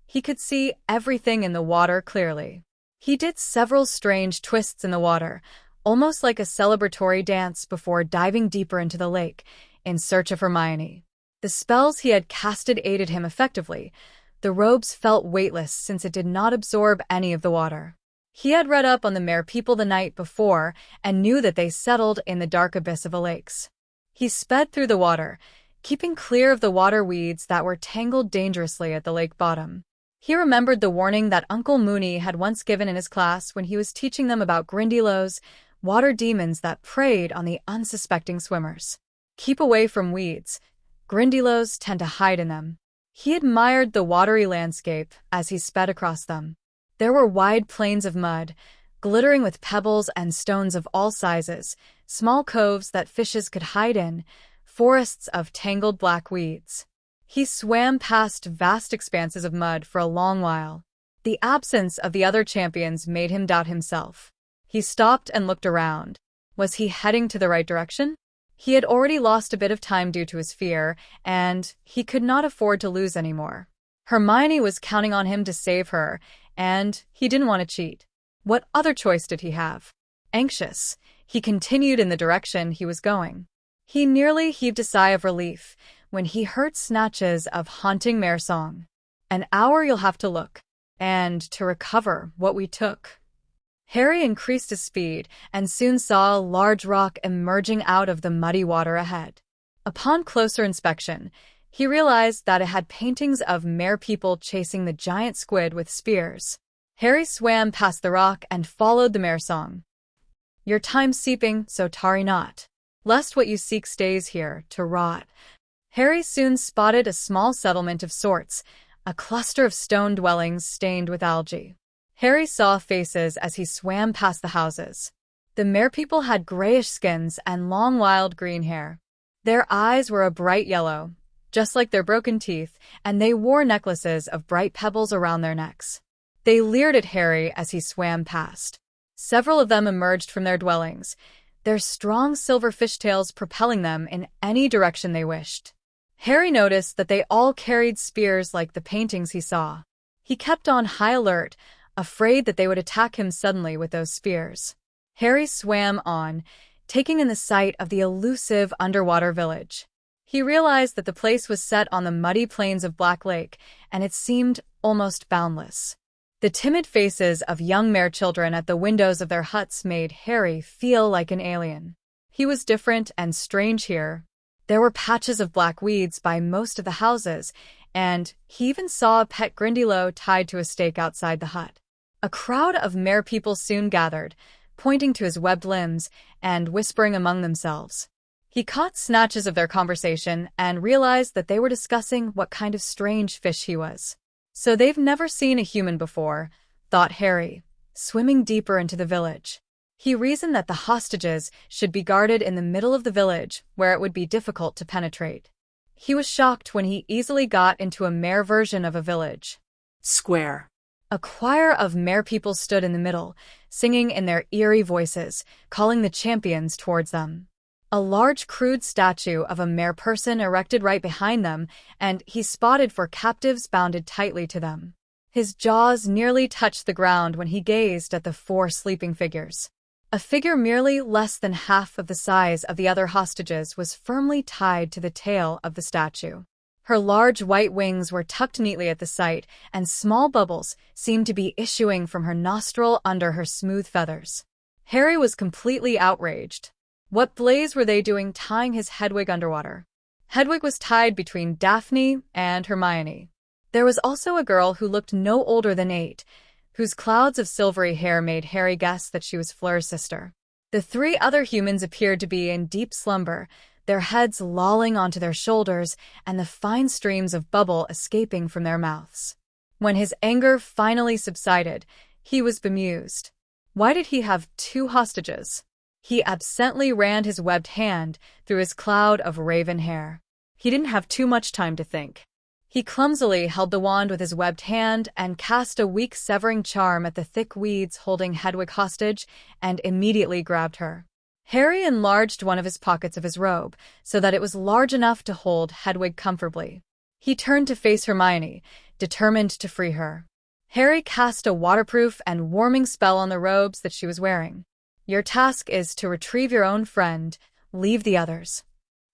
He could see everything in the water clearly. He did several strange twists in the water, almost like a celebratory dance before diving deeper into the lake, in search of Hermione. The spells he had casted aided him effectively. The robes felt weightless since it did not absorb any of the water. He had read up on the Mere People the night before and knew that they settled in the dark abyss of the lakes. He sped through the water, keeping clear of the water weeds that were tangled dangerously at the lake bottom. He remembered the warning that Uncle Mooney had once given in his class when he was teaching them about Grindylows, water demons that preyed on the unsuspecting swimmers. Keep away from weeds. Grindylows tend to hide in them. He admired the watery landscape as he sped across them. There were wide plains of mud, glittering with pebbles and stones of all sizes, small coves that fishes could hide in, forests of tangled black weeds. He swam past vast expanses of mud for a long while. The absence of the other champions made him doubt himself. He stopped and looked around. Was he heading to the right direction? He had already lost a bit of time due to his fear, and he could not afford to lose any more. Hermione was counting on him to save her, and he didn't want to cheat. What other choice did he have? Anxious, he continued in the direction he was going. He nearly heaved a sigh of relief when he heard snatches of haunting mare song. "An hour you'll have to look, and to recover what we took." Harry increased his speed and soon saw a large rock emerging out of the muddy water ahead. Upon closer inspection, he realized that it had paintings of mere people chasing the giant squid with spears. Harry swam past the rock and followed the mare song. "Your time's seeping, so tarry not, lest what you seek stays here to rot." Harry soon spotted a small settlement of sorts, a cluster of stone dwellings stained with algae. Harry saw faces as he swam past the houses. The merpeople had grayish skins and long wild green hair. Their eyes were a bright yellow, just like their broken teeth, and they wore necklaces of bright pebbles around their necks. They leered at Harry as he swam past. Several of them emerged from their dwellings, their strong silver fishtails propelling them in any direction they wished. Harry noticed that they all carried spears like the paintings he saw. He kept on high alert, afraid that they would attack him suddenly with those spears. Harry swam on, taking in the sight of the elusive underwater village. He realized that the place was set on the muddy plains of Black Lake, and it seemed almost boundless. The timid faces of young mare children at the windows of their huts made Harry feel like an alien. He was different and strange here. There were patches of black weeds by most of the houses, and he even saw a pet Grindylow tied to a stake outside the hut. A crowd of mare people soon gathered, pointing to his webbed limbs and whispering among themselves. He caught snatches of their conversation and realized that they were discussing what kind of strange fish he was. "So they've never seen a human before," thought Harry, swimming deeper into the village. He reasoned that the hostages should be guarded in the middle of the village, where it would be difficult to penetrate. He was shocked when he easily got into a mare version of a village. Square. A choir of merpeople stood in the middle, singing in their eerie voices, calling the champions towards them. A large crude statue of a mare person erected right behind them, and he spotted 4 captives bounded tightly to them. His jaws nearly touched the ground when he gazed at the 4 sleeping figures. A figure merely less than half of the size of the other hostages was firmly tied to the tail of the statue. Her large white wings were tucked neatly at the side, and small bubbles seemed to be issuing from her nostril under her smooth feathers. Harry was completely outraged. What blaze were they doing tying his Hedwig underwater? Hedwig was tied between Daphne and Hermione. There was also a girl who looked no older than 8, whose clouds of silvery hair made Harry guess that she was Fleur's sister. The 3 other humans appeared to be in deep slumber, their heads lolling onto their shoulders and the fine streams of bubble escaping from their mouths. When his anger finally subsided, he was bemused. Why did he have 2 hostages? He absently ran his webbed hand through his cloud of raven hair. He didn't have too much time to think. He clumsily held the wand with his webbed hand and cast a weak severing charm at the thick weeds holding Hedwig hostage and immediately grabbed her. Harry enlarged one of his pockets of his robe so that it was large enough to hold Hedwig comfortably. He turned to face Hermione, determined to free her. Harry cast a waterproof and warming spell on the robes that she was wearing. "Your task is to retrieve your own friend, leave the others."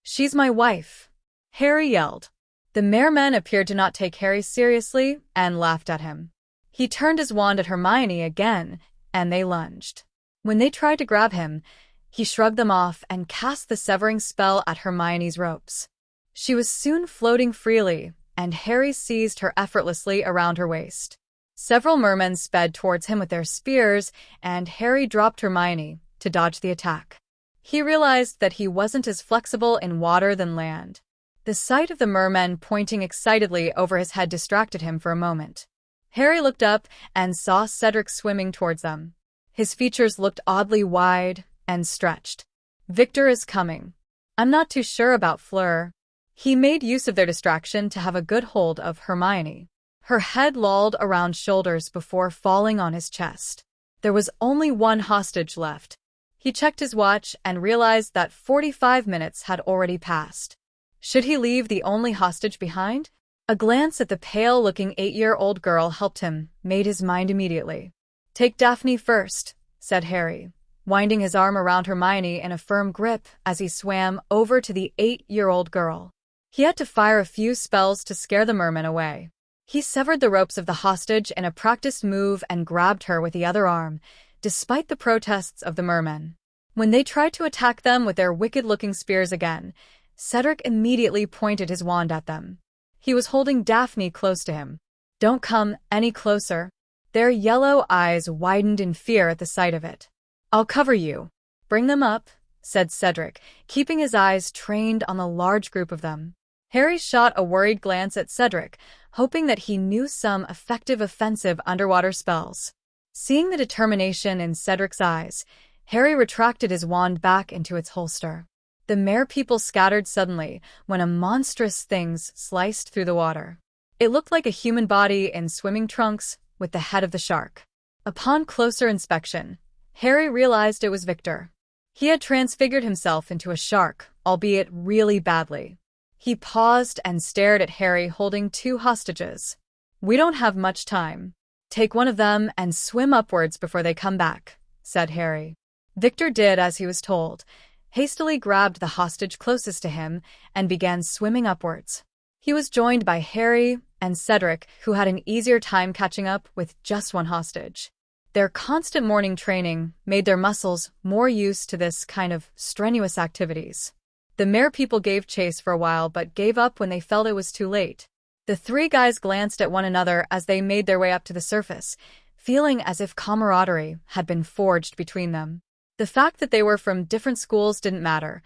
"She's my wife," Harry yelled. The mare men appeared to not take Harry seriously and laughed at him. He turned his wand at Hermione again, and they lunged. When they tried to grab him, he shrugged them off and cast the severing spell at Hermione's ropes. She was soon floating freely, and Harry seized her effortlessly around her waist. Several mermen sped towards him with their spears, and Harry dropped Hermione to dodge the attack. He realized that he wasn't as flexible in water than land. The sight of the mermen pointing excitedly over his head distracted him for a moment. Harry looked up and saw Cedric swimming towards them. His features looked oddly wide and stretched. "Victor is coming. I'm not too sure about Fleur." He made use of their distraction to have a good hold of Hermione. Her head lolled around shoulders before falling on his chest. There was only 1 hostage left. He checked his watch and realized that 45 minutes had already passed. Should he leave the only hostage behind? A glance at the pale-looking 8-year-old girl helped him, made his mind immediately. "Take Daphne first," said Harry. winding his arm around Hermione in a firm grip as he swam over to the 8-year-old girl. He had to fire a few spells to scare the merman away. He severed the ropes of the hostage in a practiced move and grabbed her with the other arm, despite the protests of the mermen. When they tried to attack them with their wicked-looking spears again, Cedric immediately pointed his wand at them. He was holding Daphne close to him. "Don't come any closer." Their yellow eyes widened in fear at the sight of it. "I'll cover you." "Bring them up," said Cedric, keeping his eyes trained on the large group of them. Harry shot a worried glance at Cedric, hoping that he knew some effective offensive underwater spells. Seeing the determination in Cedric's eyes, Harry retracted his wand back into its holster. The mere people scattered suddenly when a monstrous thing sliced through the water. It looked like a human body in swimming trunks with the head of the shark. Upon closer inspection, Harry realized it was Victor. He had transfigured himself into a shark, albeit really badly. He paused and stared at Harry holding 2 hostages. "We don't have much time. Take one of them and swim upwards before they come back," said Harry. Victor did as he was told, hastily grabbed the hostage closest to him, and began swimming upwards. He was joined by Harry and Cedric, who had an easier time catching up with just one hostage. Their constant morning training made their muscles more used to this kind of strenuous activities. The mere people gave chase for a while but gave up when they felt it was too late. The 3 guys glanced at one another as they made their way up to the surface, feeling as if camaraderie had been forged between them. The fact that they were from different schools didn't matter.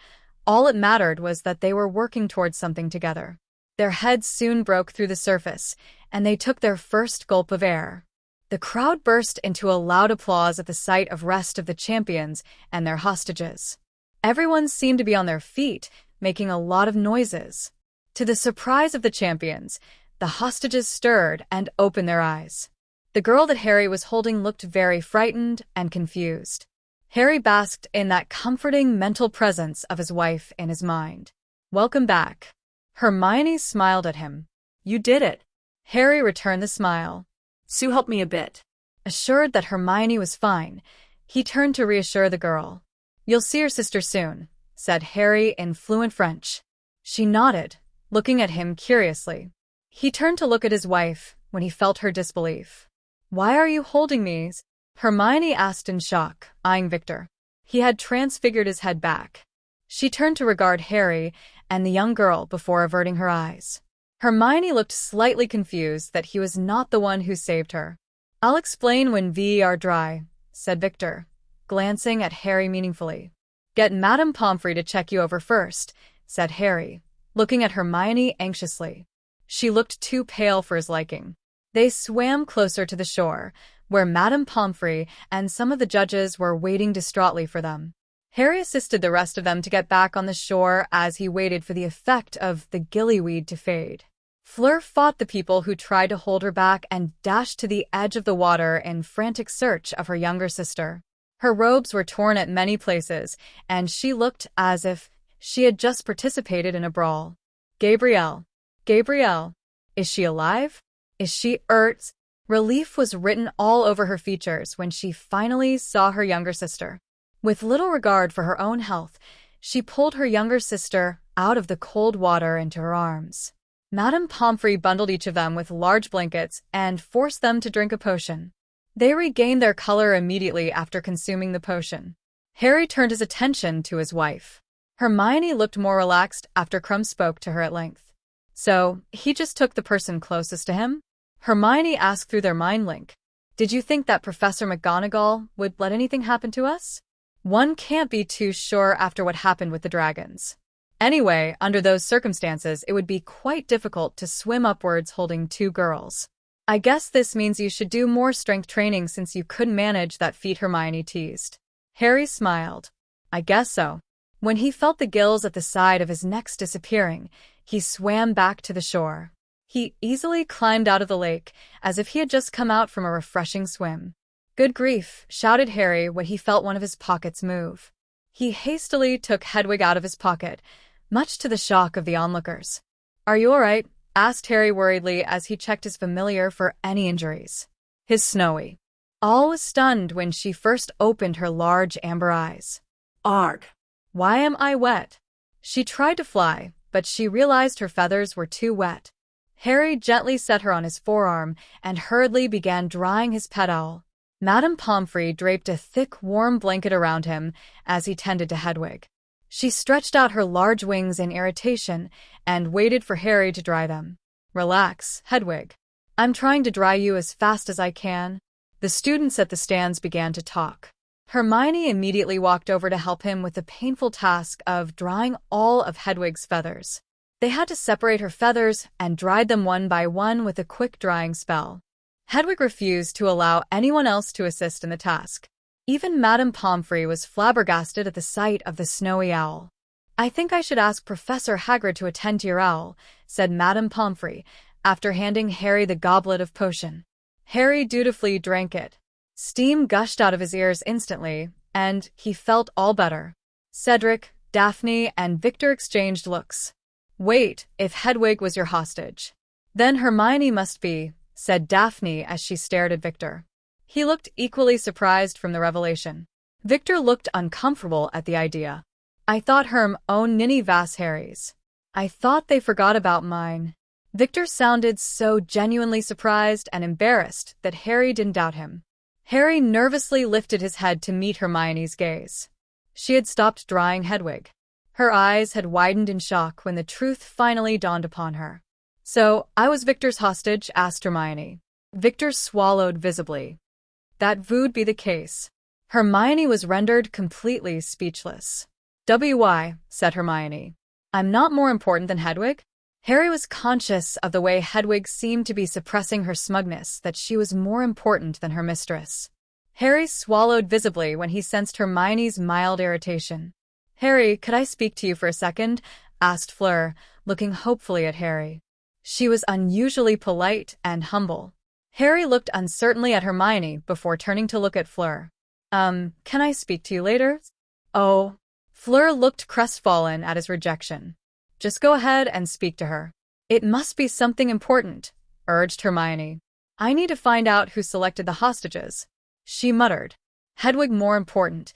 All it mattered was that they were working towards something together. Their heads soon broke through the surface, and they took their first gulp of air. The crowd burst into a loud applause at the sight of rest of the champions and their hostages. Everyone seemed to be on their feet, making a lot of noises. To the surprise of the champions, the hostages stirred and opened their eyes. The girl that Harry was holding looked very frightened and confused. Harry basked in that comforting mental presence of his wife in his mind. "Welcome back." Hermione smiled at him. "You did it." Harry returned the smile. "Sue helped me a bit." Assured that Hermione was fine, he turned to reassure the girl. "You'll see your sister soon," said Harry in fluent French. She nodded, looking at him curiously. He turned to look at his wife when he felt her disbelief. "Why are you holding me?" Hermione asked in shock, eyeing Victor. He had transfigured his head back. She turned to regard Harry and the young girl before averting her eyes. Hermione looked slightly confused that he was not the one who saved her. "I'll explain when we are dry," said Victor, glancing at Harry meaningfully. "Get Madame Pomfrey to check you over first," said Harry, looking at Hermione anxiously. She looked too pale for his liking. They swam closer to the shore, where Madame Pomfrey and some of the judges were waiting distraughtly for them. Harry assisted the rest of them to get back on the shore as he waited for the effect of the gillyweed to fade. Fleur fought the people who tried to hold her back and dashed to the edge of the water in frantic search of her younger sister. Her robes were torn at many places, and she looked as if she had just participated in a brawl. Gabrielle, is she alive? Is she hurt?" Relief was written all over her features when she finally saw her younger sister. With little regard for her own health, she pulled her younger sister out of the cold water into her arms. Madame Pomfrey bundled each of them with large blankets and forced them to drink a potion. They regained their color immediately after consuming the potion. Harry turned his attention to his wife. Hermione looked more relaxed after Crumb spoke to her at length. "So, he just took the person closest to him?" Hermione asked through their mind link. "Did you think that Professor McGonagall would let anything happen to us? One can't be too sure after what happened with the dragons. Anyway, under those circumstances, it would be quite difficult to swim upwards holding 2 girls. I guess this means you should do more strength training since you couldn't manage that feat," Hermione teased. Harry smiled. "I guess so." When he felt the gills at the side of his neck disappearing, he swam back to the shore. He easily climbed out of the lake, as if he had just come out from a refreshing swim. "Good grief," shouted Harry when he felt one of his pockets move. He hastily took Hedwig out of his pocket, much to the shock of the onlookers. "Are you all right?" asked Harry worriedly as he checked his familiar for any injuries. "His Snowy. All was stunned when she first opened her large amber eyes. Arg. Why am I wet? She tried to fly, but she realized her feathers were too wet. Harry gently set her on his forearm and hurriedly began drying his pet owl. Madame Pomfrey draped a thick, warm blanket around him as he tended to Hedwig. She stretched out her large wings in irritation and waited for Harry to dry them. Relax, Hedwig. I'm trying to dry you as fast as I can. The students at the stands began to talk. Hermione immediately walked over to help him with the painful task of drying all of Hedwig's feathers. They had to separate her feathers and dried them one by one with a quick drying spell. Hedwig refused to allow anyone else to assist in the task. Even Madame Pomfrey was flabbergasted at the sight of the snowy owl. I think I should ask Professor Hagrid to attend to your owl, said Madame Pomfrey, after handing Harry the goblet of potion. Harry dutifully drank it. Steam gushed out of his ears instantly, and he felt all better. Cedric, Daphne, and Victor exchanged looks. Wait, if Hedwig was your hostage. Then Hermione must be, said Daphne as she stared at Victor. He looked equally surprised from the revelation. Victor looked uncomfortable at the idea. I thought Herm owned Ninny Vass Harry's. I thought they forgot about mine. Victor sounded so genuinely surprised and embarrassed that Harry didn't doubt him. Harry nervously lifted his head to meet Hermione's gaze. She had stopped drying Hedwig. Her eyes had widened in shock when the truth finally dawned upon her. So, I was Victor's hostage? Asked Hermione. Victor swallowed visibly. That would be the case. Hermione was rendered completely speechless. "Why?" said Hermione. "I'm not more important than Hedwig?" Harry was conscious of the way Hedwig seemed to be suppressing her smugness, that she was more important than her mistress. Harry swallowed visibly when he sensed Hermione's mild irritation. "Harry, could I speak to you for a second?" asked Fleur, looking hopefully at Harry. She was unusually polite and humble. Harry looked uncertainly at Hermione before turning to look at Fleur. Can I speak to you later?" "Oh." Fleur looked crestfallen at his rejection. "Just go ahead and speak to her." "It must be something important," urged Hermione. "I need to find out who selected the hostages," she muttered. "Hedwig more important."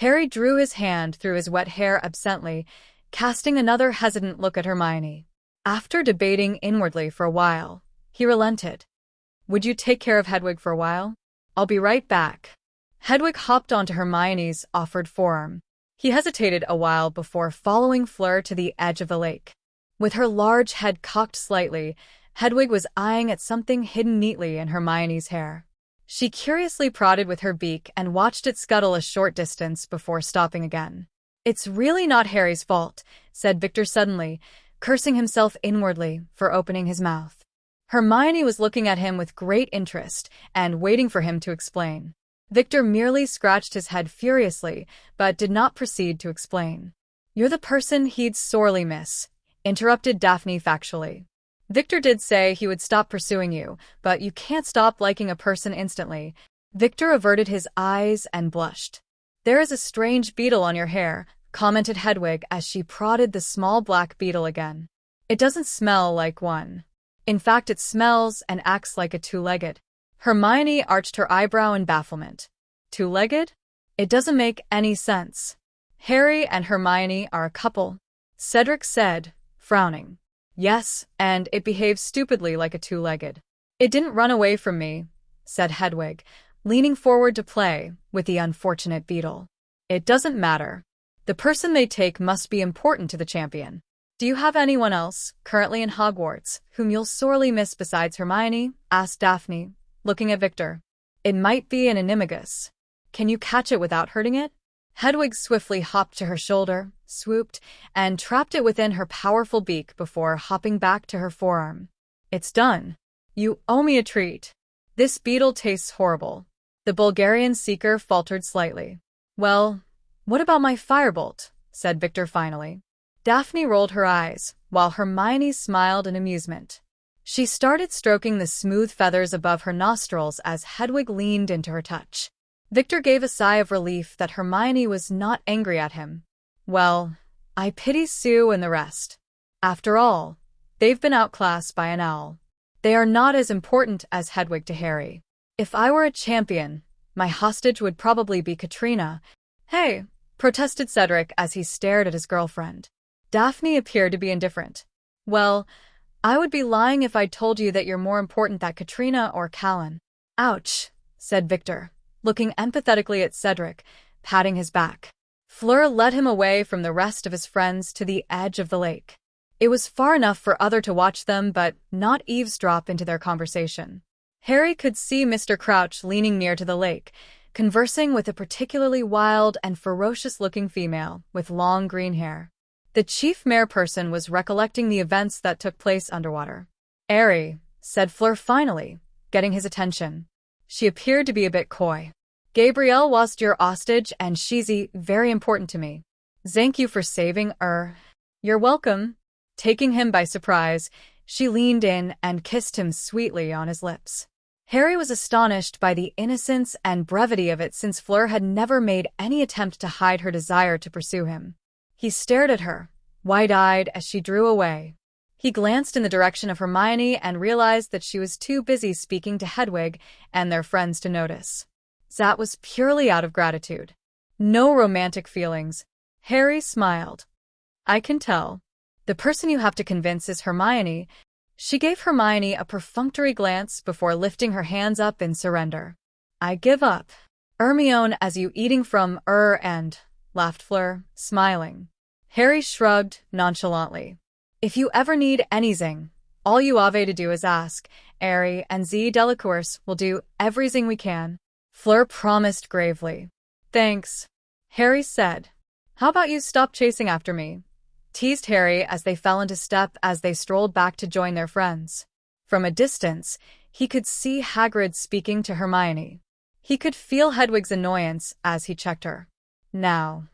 Harry drew his hand through his wet hair absently, casting another hesitant look at Hermione. After debating inwardly for a while, he relented. "Would you take care of Hedwig for a while? I'll be right back." Hedwig hopped onto Hermione's offered forearm. He hesitated a while before following Fleur to the edge of the lake. With her large head cocked slightly, Hedwig was eyeing at something hidden neatly in Hermione's hair. She curiously prodded with her beak and watched it scuttle a short distance before stopping again. "It's really not Harry's fault," said Victor suddenly, cursing himself inwardly for opening his mouth. Hermione was looking at him with great interest and waiting for him to explain. Victor merely scratched his head furiously, but did not proceed to explain. "You're the person he'd sorely miss," interrupted Daphne factually. "Victor did say he would stop pursuing you, but you can't stop liking a person instantly." Victor averted his eyes and blushed. "There is a strange beetle on your hair," commented Hedwig as she prodded the small black beetle again. "It doesn't smell like one. In fact, it smells and acts like a two-legged." Hermione arched her eyebrow in bafflement. "Two-legged? It doesn't make any sense." "Harry and Hermione are a couple," Cedric said, frowning. "Yes, and it behaves stupidly like a two-legged." "It didn't run away from me," said Hedwig, leaning forward to play with the unfortunate beetle. "It doesn't matter. The person they take must be important to the champion. Do you have anyone else, currently in Hogwarts, whom you'll sorely miss besides Hermione?" asked Daphne, looking at Victor. "It might be an animagus. Can you catch it without hurting it?" Hedwig swiftly hopped to her shoulder, swooped, and trapped it within her powerful beak before hopping back to her forearm. "It's done. You owe me a treat." "This beetle tastes horrible." The Bulgarian seeker faltered slightly. "Well, what about my firebolt?" said Victor finally. Daphne rolled her eyes, while Hermione smiled in amusement. She started stroking the smooth feathers above her nostrils as Hedwig leaned into her touch. Victor gave a sigh of relief that Hermione was not angry at him. "Well, I pity Sue and the rest. After all, they've been outclassed by an owl. They are not as important as Hedwig to Harry. If I were a champion, my hostage would probably be Katrina. Hey, protested Cedric as he stared at his girlfriend. Daphne appeared to be indifferent. Well, I would be lying if I told you that you're more important than Katrina or Callan. Ouch, said Victor, looking empathetically at Cedric, patting his back. Fleur led him away from the rest of his friends to the edge of the lake. It was far enough for others to watch them but not eavesdrop into their conversation. Harry could see Mr. Crouch leaning near to the lake, conversing with a particularly wild and ferocious-looking female with long green hair. The chief mare person was recollecting the events that took place underwater. "Airy," said Fleur finally, getting his attention. She appeared to be a bit coy. "Gabrielle was your hostage and she's very important to me. Thank you for saving her." "You're welcome." Taking him by surprise, she leaned in and kissed him sweetly on his lips. Harry was astonished by the innocence and brevity of it since Fleur had never made any attempt to hide her desire to pursue him. He stared at her, wide-eyed as she drew away. He glanced in the direction of Hermione and realized that she was too busy speaking to Hedwig and their friends to notice. That was purely out of gratitude. No romantic feelings. Harry smiled. "I can tell. The person you have to convince is Hermione." She gave Hermione a perfunctory glance before lifting her hands up in surrender. "I give up. Hermione, as you eating from and," laughed Fleur, smiling. Harry shrugged nonchalantly. "If you ever need anything, all you have to do is ask. Harry and Z Delacourse will do everything we can." Fleur promised gravely. "Thanks," Harry said. "How about you stop chasing after me?" teased Harry as they fell into step as they strolled back to join their friends. From a distance, he could see Hagrid speaking to Hermione. He could feel Hedwig's annoyance as he checked her. "Now,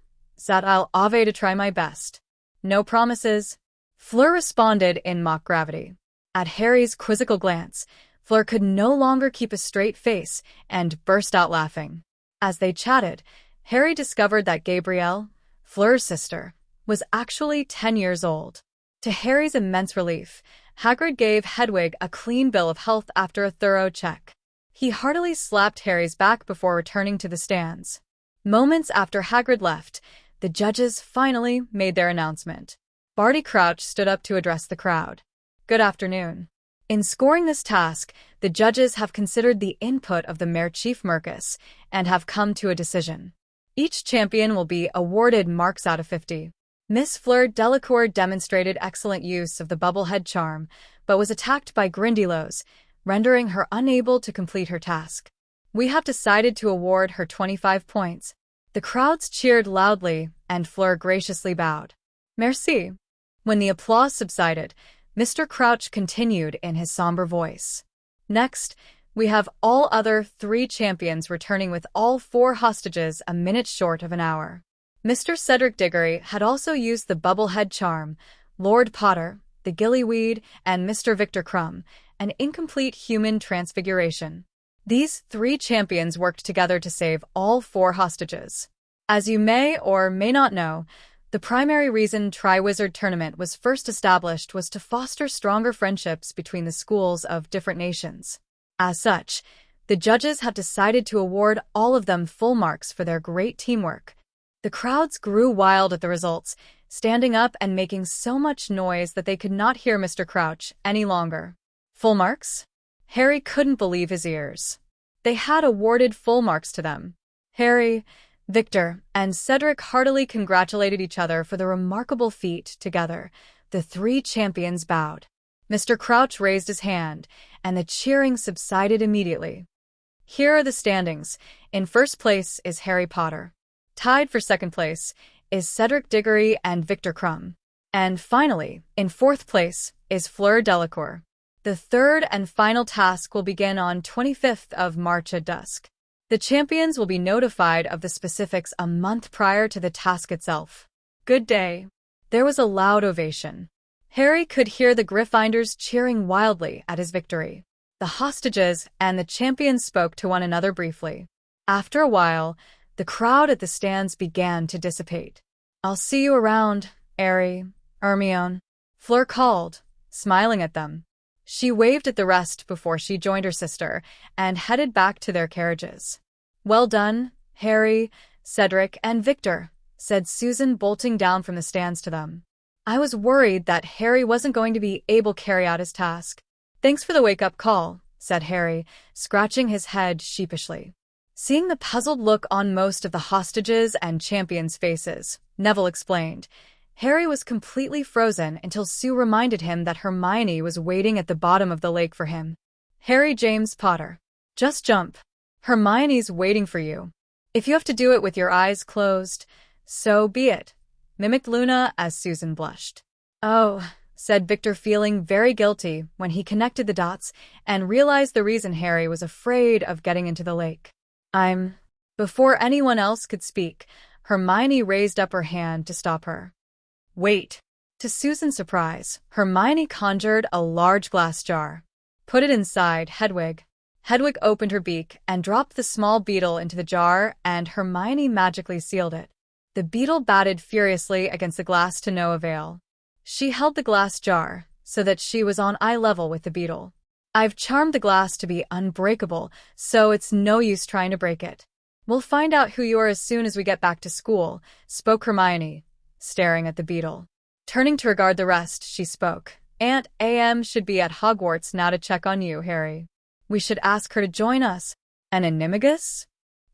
that I'll have to try my best. No promises." Fleur responded in mock gravity. At Harry's quizzical glance, Fleur could no longer keep a straight face and burst out laughing. As they chatted, Harry discovered that Gabrielle, Fleur's sister, was actually 10 years old. To Harry's immense relief, Hagrid gave Hedwig a clean bill of health after a thorough check. He heartily slapped Harry's back before returning to the stands. Moments after Hagrid left, the judges finally made their announcement. Barty Crouch stood up to address the crowd. "Good afternoon. In scoring this task, the judges have considered the input of the Mayor Chief Mercus and have come to a decision. Each champion will be awarded marks out of 50. Miss Fleur Delacour demonstrated excellent use of the bubblehead charm, but was attacked by Grindylows, rendering her unable to complete her task. We have decided to award her 25 points. The crowds cheered loudly, and Fleur graciously bowed. "Merci." When the applause subsided, Mr. Crouch continued in his somber voice. "Next, we have all other 3 champions returning with all 4 hostages a minute short of an hour. Mr. Cedric Diggory had also used the bubblehead charm, Lord Potter, the gillyweed, and Mr. Victor Crumb, an incomplete human transfiguration. These 3 champions worked together to save all 4 hostages. As you may or may not know, the primary reason Triwizard Tournament was first established was to foster stronger friendships between the schools of different nations. As such, the judges have decided to award all of them full marks for their great teamwork. The crowds grew wild at the results, standing up and making so much noise that they could not hear Mr. Crouch any longer. Full marks? Harry couldn't believe his ears. They had awarded full marks to them. Harry, Victor, and Cedric heartily congratulated each other for the remarkable feat together. The 3 champions bowed. Mr. Crouch raised his hand, and the cheering subsided immediately. Here are the standings. In first place is Harry Potter. Tied for second place is Cedric Diggory and Victor Crumb. And finally, in fourth place is Fleur Delacour. The third and final task will begin on 25th of March at dusk. The champions will be notified of the specifics a month prior to the task itself. Good day. There was a loud ovation. Harry could hear the Gryffindors cheering wildly at his victory. The hostages and the champions spoke to one another briefly. After a while, the crowd at the stands began to dissipate. "I'll see you around, Harry, Hermione," Fleur called, smiling at them. She waved at the rest before she joined her sister and headed back to their carriages. "Well done, Harry, Cedric, and Victor," said Susan, bolting down from the stands to them. "I was worried that Harry wasn't going to be able to carry out his task." "Thanks for the wake-up call," said Harry, scratching his head sheepishly. Seeing the puzzled look on most of the hostages and champions' faces, Neville explained. Harry was completely frozen until Sue reminded him that Hermione was waiting at the bottom of the lake for him. "Harry James Potter. Just jump. Hermione's waiting for you. If you have to do it with your eyes closed, so be it," mimicked Luna as Susan blushed. "Oh," said Victor, feeling very guilty when he connected the dots and realized the reason Harry was afraid of getting into the lake. Before anyone else could speak, Hermione raised up her hand to stop her. "Wait." To Susan's surprise, Hermione conjured a large glass jar. "Put it inside, Hedwig." Hedwig opened her beak and dropped the small beetle into the jar, and Hermione magically sealed it. The beetle batted furiously against the glass to no avail. She held the glass jar so that she was on eye level with the beetle. "I've charmed the glass to be unbreakable, so it's no use trying to break it." "We'll find out who you are as soon as we get back to school," spoke Hermione, staring at the beetle. Turning to regard the rest, she spoke. "Aunt A.M. should be at Hogwarts now to check on you, Harry. We should ask her to join us." "An animagus?"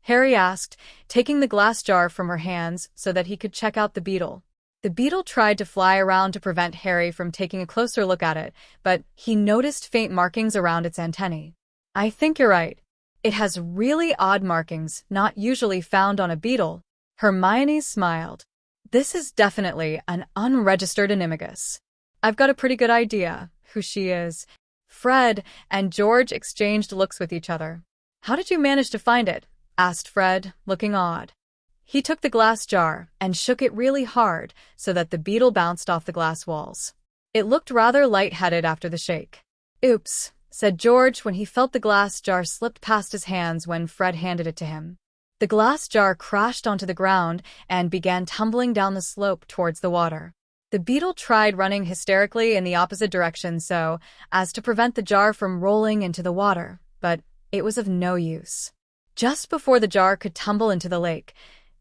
Harry asked, taking the glass jar from her hands so that he could check out the beetle. The beetle tried to fly around to prevent Harry from taking a closer look at it, but he noticed faint markings around its antennae. "I think you're right. It has really odd markings, not usually found on a beetle." Hermione smiled. "This is definitely an unregistered animagus. I've got a pretty good idea who she is." Fred and George exchanged looks with each other. "How did you manage to find it?" asked Fred, looking odd. He took the glass jar and shook it really hard so that the beetle bounced off the glass walls. It looked rather lightheaded after the shake. "Oops," said George when he felt the glass jar slipped past his hands when Fred handed it to him. The glass jar crashed onto the ground and began tumbling down the slope towards the water. The beetle tried running hysterically in the opposite direction so as to prevent the jar from rolling into the water, but it was of no use. Just before the jar could tumble into the lake,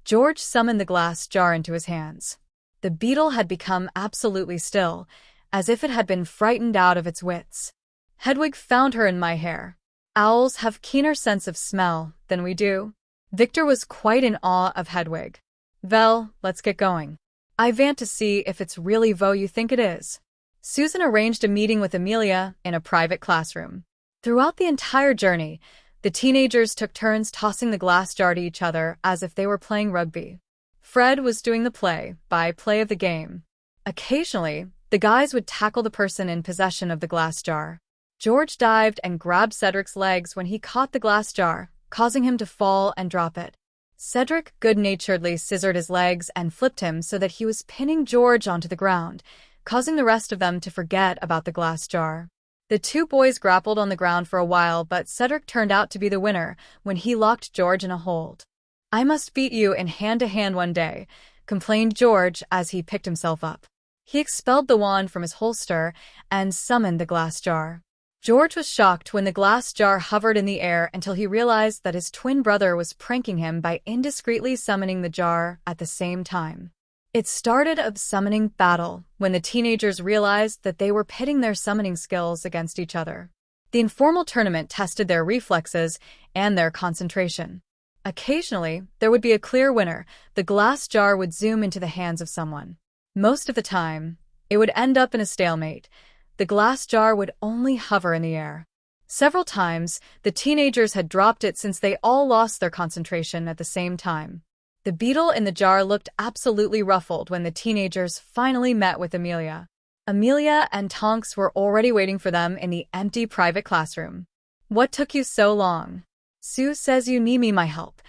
George summoned the glass jar into his hands. The beetle had become absolutely still, as if it had been frightened out of its wits. "Hedwig found her in my hair. Owls have keener sense of smell than we do." Victor was quite in awe of Hedwig. "Vel, let's get going. I want to see if it's really Vo you think it is." Susan arranged a meeting with Amelia in a private classroom. Throughout the entire journey, the teenagers took turns tossing the glass jar to each other as if they were playing rugby. Fred was doing the play-by-play of the game. Occasionally, the guys would tackle the person in possession of the glass jar. George dived and grabbed Cedric's legs when he caught the glass jar, causing him to fall and drop it. Cedric good-naturedly scissored his legs and flipped him so that he was pinning George onto the ground, causing the rest of them to forget about the glass jar. The two boys grappled on the ground for a while, but Cedric turned out to be the winner when he locked George in a hold. "I must beat you in hand-to-hand one day," complained George as he picked himself up. He expelled the wand from his holster and summoned the glass jar. George was shocked when the glass jar hovered in the air until he realized that his twin brother was pranking him by indiscreetly summoning the jar at the same time. It started a summoning battle when the teenagers realized that they were pitting their summoning skills against each other. The informal tournament tested their reflexes and their concentration. Occasionally, there would be a clear winner. The glass jar would zoom into the hands of someone. Most of the time, it would end up in a stalemate. The glass jar would only hover in the air. Several times, the teenagers had dropped it since they all lost their concentration at the same time. The beetle in the jar looked absolutely ruffled when the teenagers finally met with Amelia. Amelia and Tonks were already waiting for them in the empty private classroom. "What took you so long?" "Sue says you need me my help,"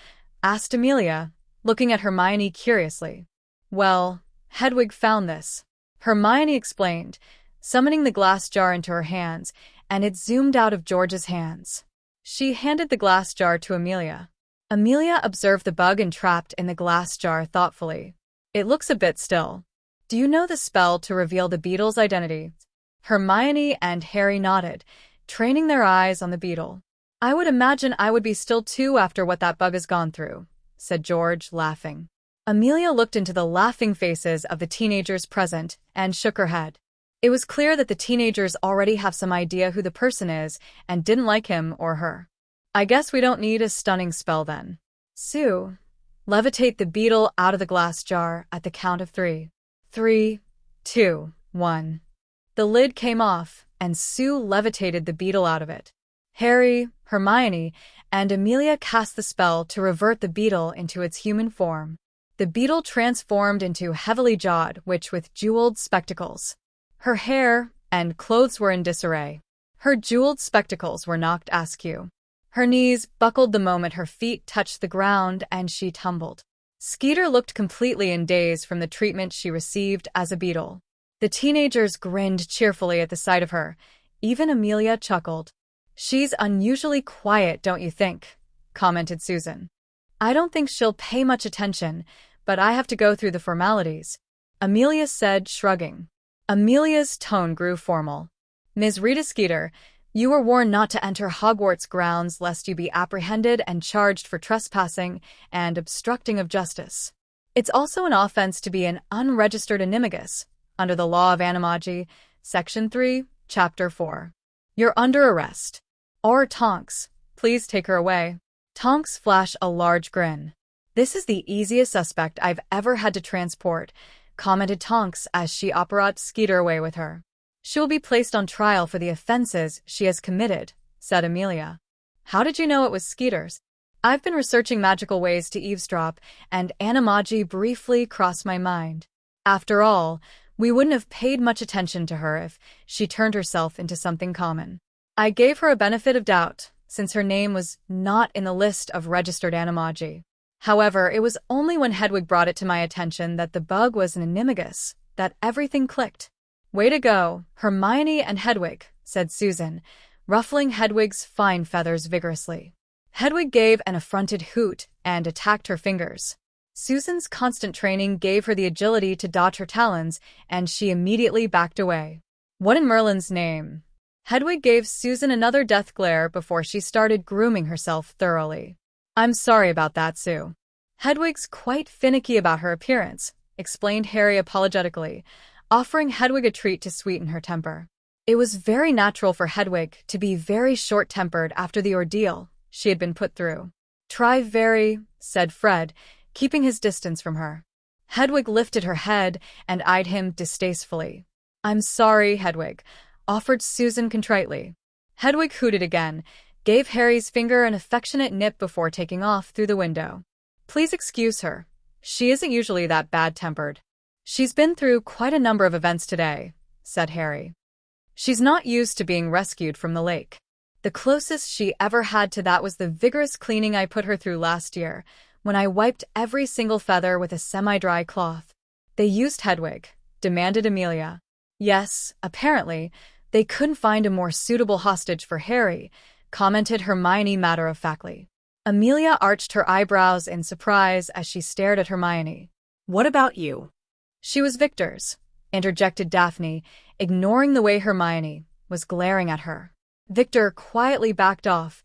asked Amelia, looking at Hermione curiously. "Well, Hedwig found this," Hermione explained, summoning the glass jar into her hands, and it zoomed out of George's hands. She handed the glass jar to Amelia. Amelia observed the bug entrapped in the glass jar thoughtfully. "It looks a bit still. Do you know the spell to reveal the beetle's identity?" Hermione and Harry nodded, training their eyes on the beetle. I would imagine I would be still too after what that bug has gone through, said George, laughing. Amelia looked into the laughing faces of the teenagers present and shook her head. It was clear that the teenagers already have some idea who the person is and didn't like him or her. I guess we don't need a stunning spell then. Sue, levitate the beetle out of the glass jar at the count of 3. 3, 2, 1. The lid came off, and Sue levitated the beetle out of it. Harry, Hermione, and Amelia cast the spell to revert the beetle into its human form. The beetle transformed into Heavily Jawed Witch with jeweled spectacles. Her hair and clothes were in disarray. Her jeweled spectacles were knocked askew. Her knees buckled the moment her feet touched the ground and she tumbled. Skeeter looked completely in daze from the treatment she received as a beetle. The teenagers grinned cheerfully at the sight of her. Even Amelia chuckled. She's unusually quiet, don't you think? Commented Susan. I don't think she'll pay much attention, but I have to go through the formalities, Amelia said, shrugging. Amelia's tone grew formal. Ms. Rita Skeeter, you were warned not to enter Hogwarts grounds lest you be apprehended and charged for trespassing and obstructing of justice. It's also an offense to be an unregistered animagus, under the law of animagi, Section 3, Chapter 4. You're under arrest. Or Tonks, please take her away. Tonks flashed a large grin. This is the easiest suspect I've ever had to transport, commented Tonks as she operated Skeeter away with her. She will be placed on trial for the offenses she has committed, said Amelia. How did you know it was Skeeter's? I've been researching magical ways to eavesdrop, and animagi briefly crossed my mind. After all, we wouldn't have paid much attention to her if she turned herself into something common. I gave her a benefit of doubt, since her name was not in the list of registered animagi. However, it was only when Hedwig brought it to my attention that the bug was an animagus that everything clicked. Way to go, Hermione and Hedwig, said Susan, ruffling Hedwig's fine feathers vigorously. Hedwig gave an affronted hoot and attacked her fingers. Susan's constant training gave her the agility to dodge her talons, and she immediately backed away. What in Merlin's name? Hedwig gave Susan another death glare before she started grooming herself thoroughly. I'm sorry about that, Sue. Hedwig's quite finicky about her appearance, explained Harry apologetically, offering Hedwig a treat to sweeten her temper. It was very natural for Hedwig to be very short-tempered after the ordeal she had been put through. Try very, said Fred, keeping his distance from her. Hedwig lifted her head and eyed him distastefully. I'm sorry, Hedwig, offered Susan contritely. Hedwig hooted again, gave Harry's finger an affectionate nip before taking off through the window. Please excuse her. She isn't usually that bad-tempered. She's been through quite a number of events today, said Harry. She's not used to being rescued from the lake. The closest she ever had to that was the vigorous cleaning I put her through last year, when I wiped every single feather with a semi-dry cloth. They used Hedwig, demanded Amelia. Yes, apparently, they couldn't find a more suitable hostage for Harry, commented Hermione matter-of-factly. Amelia arched her eyebrows in surprise as she stared at Hermione. What about you? She was Victor's, interjected Daphne, ignoring the way Hermione was glaring at her. Victor quietly backed off,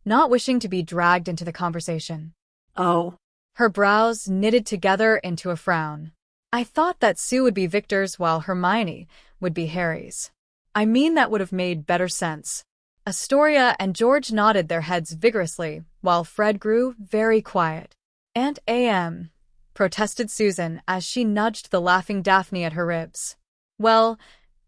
not wishing to be dragged into the conversation. Oh. Her brows knitted together into a frown. I thought that Sue would be Victor's while Hermione would be Harry's. I mean, that would have made better sense. Astoria and George nodded their heads vigorously, while Fred grew very quiet. Aunt A.M., protested Susan as she nudged the laughing Daphne at her ribs. Well,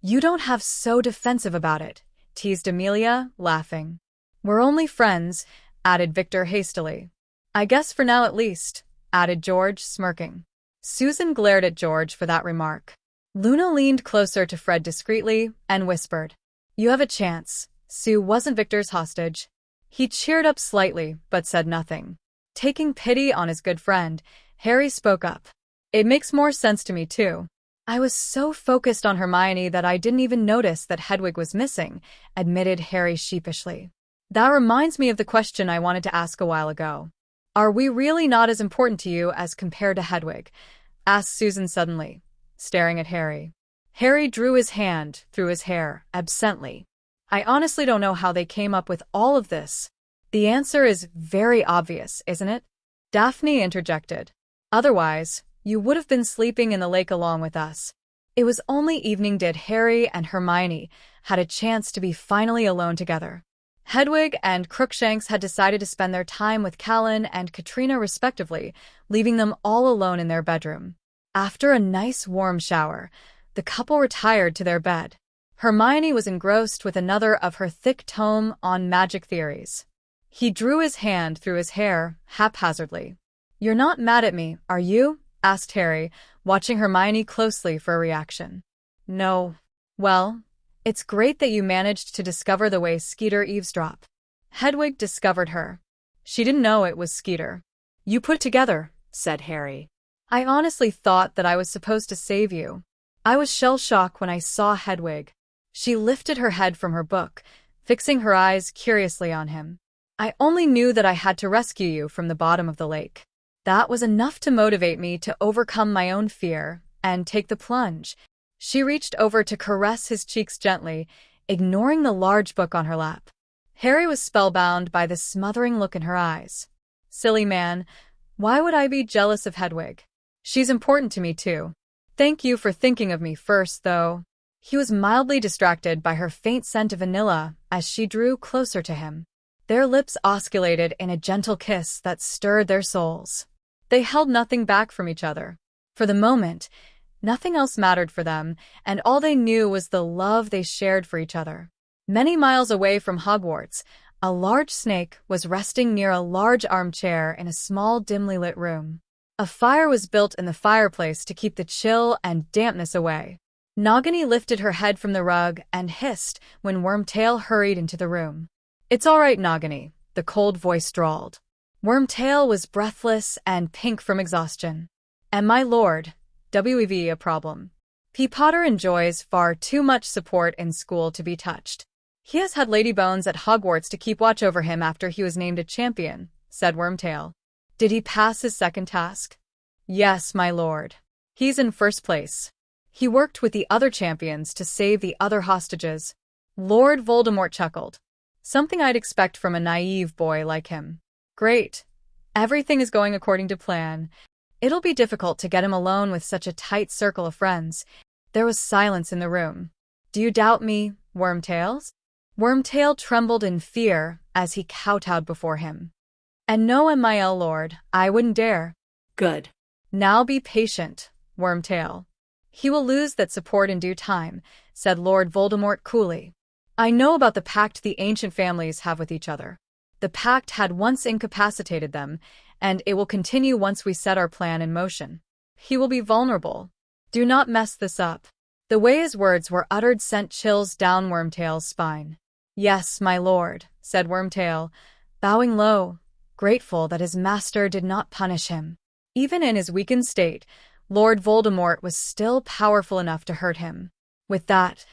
you don't have so defensive about it, teased Amelia, laughing. We're only friends, added Victor hastily. I guess for now at least, added George, smirking. Susan glared at George for that remark. Luna leaned closer to Fred discreetly and whispered, You have a chance. Sue wasn't Victor's hostage. He cheered up slightly, but said nothing. Taking pity on his good friend, Harry spoke up. It makes more sense to me, too. I was so focused on Hermione that I didn't even notice that Hedwig was missing, admitted Harry sheepishly. That reminds me of the question I wanted to ask a while ago. Are we really not as important to you as compared to Hedwig? Asked Susan suddenly, staring at Harry. Harry drew his hand through his hair absently. I honestly don't know how they came up with all of this. The answer is very obvious, isn't it? Daphne interjected. Otherwise, you would have been sleeping in the lake along with us. It was only evening did Harry and Hermione had a chance to be finally alone together. Hedwig and Crookshanks had decided to spend their time with Callan and Katrina respectively, leaving them all alone in their bedroom. After a nice warm shower, the couple retired to their bed. Hermione was engrossed with another of her thick tome on magic theories. He drew his hand through his hair haphazardly. "You're not mad at me, are you?" asked Harry, watching Hermione closely for a reaction. "No." "Well, it's great that you managed to discover the way Skeeter eavesdropped." Hedwig discovered her. She didn't know it was Skeeter. "You put it together," said Harry. "I honestly thought that I was supposed to save you." I was shell-shocked when I saw Hedwig. She lifted her head from her book, fixing her eyes curiously on him. "I only knew that I had to rescue you from the bottom of the lake. That was enough to motivate me to overcome my own fear and take the plunge." She reached over to caress his cheeks gently, ignoring the large book on her lap. Harry was spellbound by the smothering look in her eyes. "Silly man, why would I be jealous of Hedwig? She's important to me too. Thank you for thinking of me first, though." He was mildly distracted by her faint scent of vanilla as she drew closer to him. Their lips oscillated in a gentle kiss that stirred their souls. They held nothing back from each other. For the moment, nothing else mattered for them, and all they knew was the love they shared for each other. Many miles away from Hogwarts, a large snake was resting near a large armchair in a small, dimly lit room. A fire was built in the fireplace to keep the chill and dampness away. Nagini lifted her head from the rug and hissed when Wormtail hurried into the room. "It's all right, Nagini," the cold voice drawled. Wormtail was breathless and pink from exhaustion. "And my lord, WEV a problem. P. Potter enjoys far too much support in school to be touched. He has had Lady Bones at Hogwarts to keep watch over him after he was named a champion," said Wormtail. "Did he pass his second task?" "Yes, my lord. He's in first place. He worked with the other champions to save the other hostages." Lord Voldemort chuckled. "Something I'd expect from a naive boy like him." "Great. Everything is going according to plan. It'll be difficult to get him alone with such a tight circle of friends." There was silence in the room. "Do you doubt me, Wormtails?" Wormtail trembled in fear as he kowtowed before him. "And no, MIL lord, I wouldn't dare." Good. "Now be patient, Wormtail. He will lose that support in due time," said Lord Voldemort coolly. "I know about the pact the ancient families have with each other. The pact had once incapacitated them, and it will continue once we set our plan in motion. He will be vulnerable. Do not mess this up." The way his words were uttered sent chills down Wormtail's spine. "Yes, my lord," said Wormtail, bowing low, grateful that his master did not punish him. Even in his weakened state, Lord Voldemort was still powerful enough to hurt him. With that,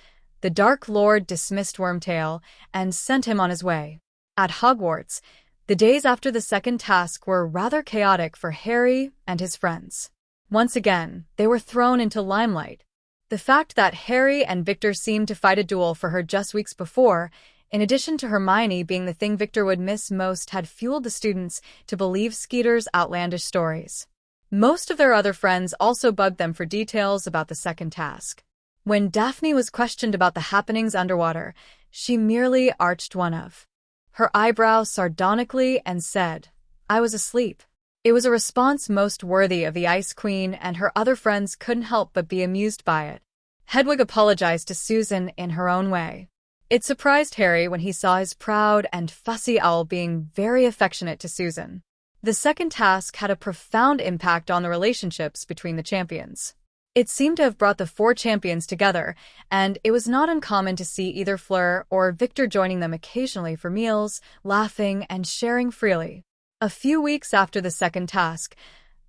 the Dark Lord dismissed Wormtail and sent him on his way. At Hogwarts, the days after the second task were rather chaotic for Harry and his friends. Once again, they were thrown into limelight. The fact that Harry and Victor seemed to fight a duel for her just weeks before, in addition to Hermione being the thing Victor would miss most, had fueled the students to believe Skeeter's outlandish stories. Most of their other friends also bugged them for details about the second task. When Daphne was questioned about the happenings underwater, she merely arched one of her eyebrows sardonically and said, "I was asleep." It was a response most worthy of the Ice Queen, and her other friends couldn't help but be amused by it. Hedwig apologized to Susan in her own way. It surprised Harry when he saw his proud and fussy owl being very affectionate to Susan. The second task had a profound impact on the relationships between the champions. It seemed to have brought the four champions together, and it was not uncommon to see either Fleur or Victor joining them occasionally for meals, laughing and sharing freely. A few weeks after the second task,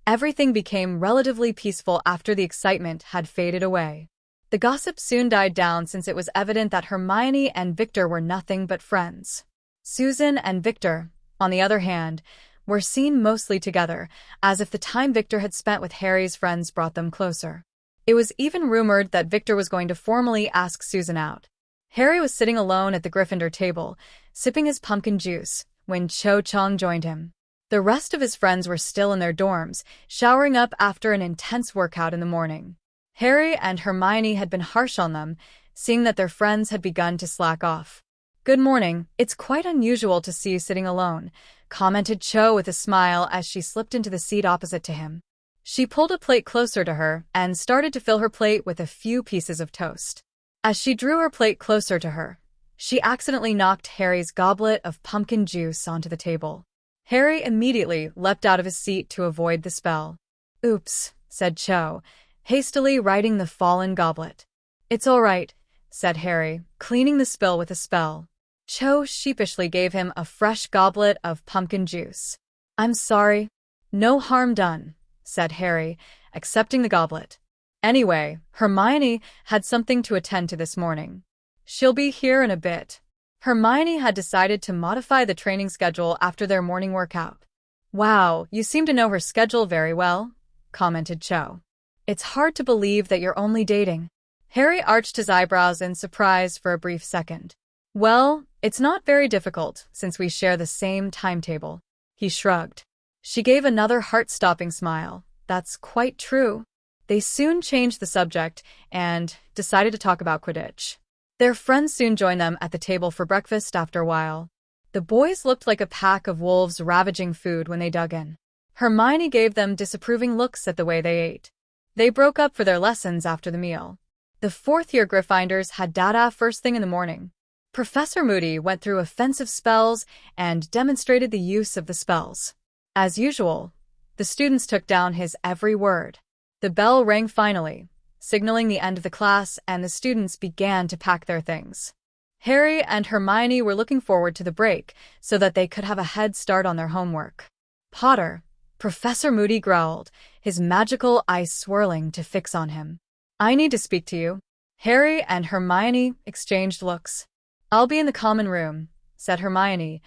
everything became relatively peaceful after the excitement had faded away. The gossip soon died down since it was evident that Hermione and Victor were nothing but friends. Susan and Victor, on the other hand, were seen mostly together, as if the time Victor had spent with Harry's friends brought them closer. It was even rumored that Victor was going to formally ask Susan out. Harry was sitting alone at the Gryffindor table, sipping his pumpkin juice, when Cho Chang joined him. The rest of his friends were still in their dorms, showering up after an intense workout in the morning. Harry and Hermione had been harsh on them, seeing that their friends had begun to slack off. "Good morning, it's quite unusual to see you sitting alone," commented Cho with a smile as she slipped into the seat opposite to him. She pulled a plate closer to her and started to fill her plate with a few pieces of toast. As she drew her plate closer to her, she accidentally knocked Harry's goblet of pumpkin juice onto the table. Harry immediately leapt out of his seat to avoid the spell. "Oops," said Cho, hastily righting the fallen goblet. "It's all right," said Harry, cleaning the spill with a spell. Cho sheepishly gave him a fresh goblet of pumpkin juice. "I'm sorry." "No harm done," said Harry, accepting the goblet. Anyway, Hermione had something to attend to this morning. She'll be here in a bit. Hermione had decided to modify the training schedule after their morning workout. "Wow, you seem to know her schedule very well," commented Cho. "It's hard to believe that you're only dating." Harry arched his eyebrows in surprise for a brief second. "Well, it's not very difficult since we share the same timetable." He shrugged. She gave another heart-stopping smile. "That's quite true." They soon changed the subject and decided to talk about Quidditch. Their friends soon joined them at the table for breakfast after a while. The boys looked like a pack of wolves ravaging food when they dug in. Hermione gave them disapproving looks at the way they ate. They broke up for their lessons after the meal. The fourth-year Gryffindors had data first thing in the morning. Professor Moody went through offensive spells and demonstrated the use of the spells. As usual, the students took down his every word. The bell rang finally, signaling the end of the class, and the students began to pack their things. Harry and Hermione were looking forward to the break so that they could have a head start on their homework. "Potter," Professor Moody growled, his magical eyes swirling to fix on him. "I need to speak to you." Harry and Hermione exchanged looks. "I'll be in the common room," said Hermione,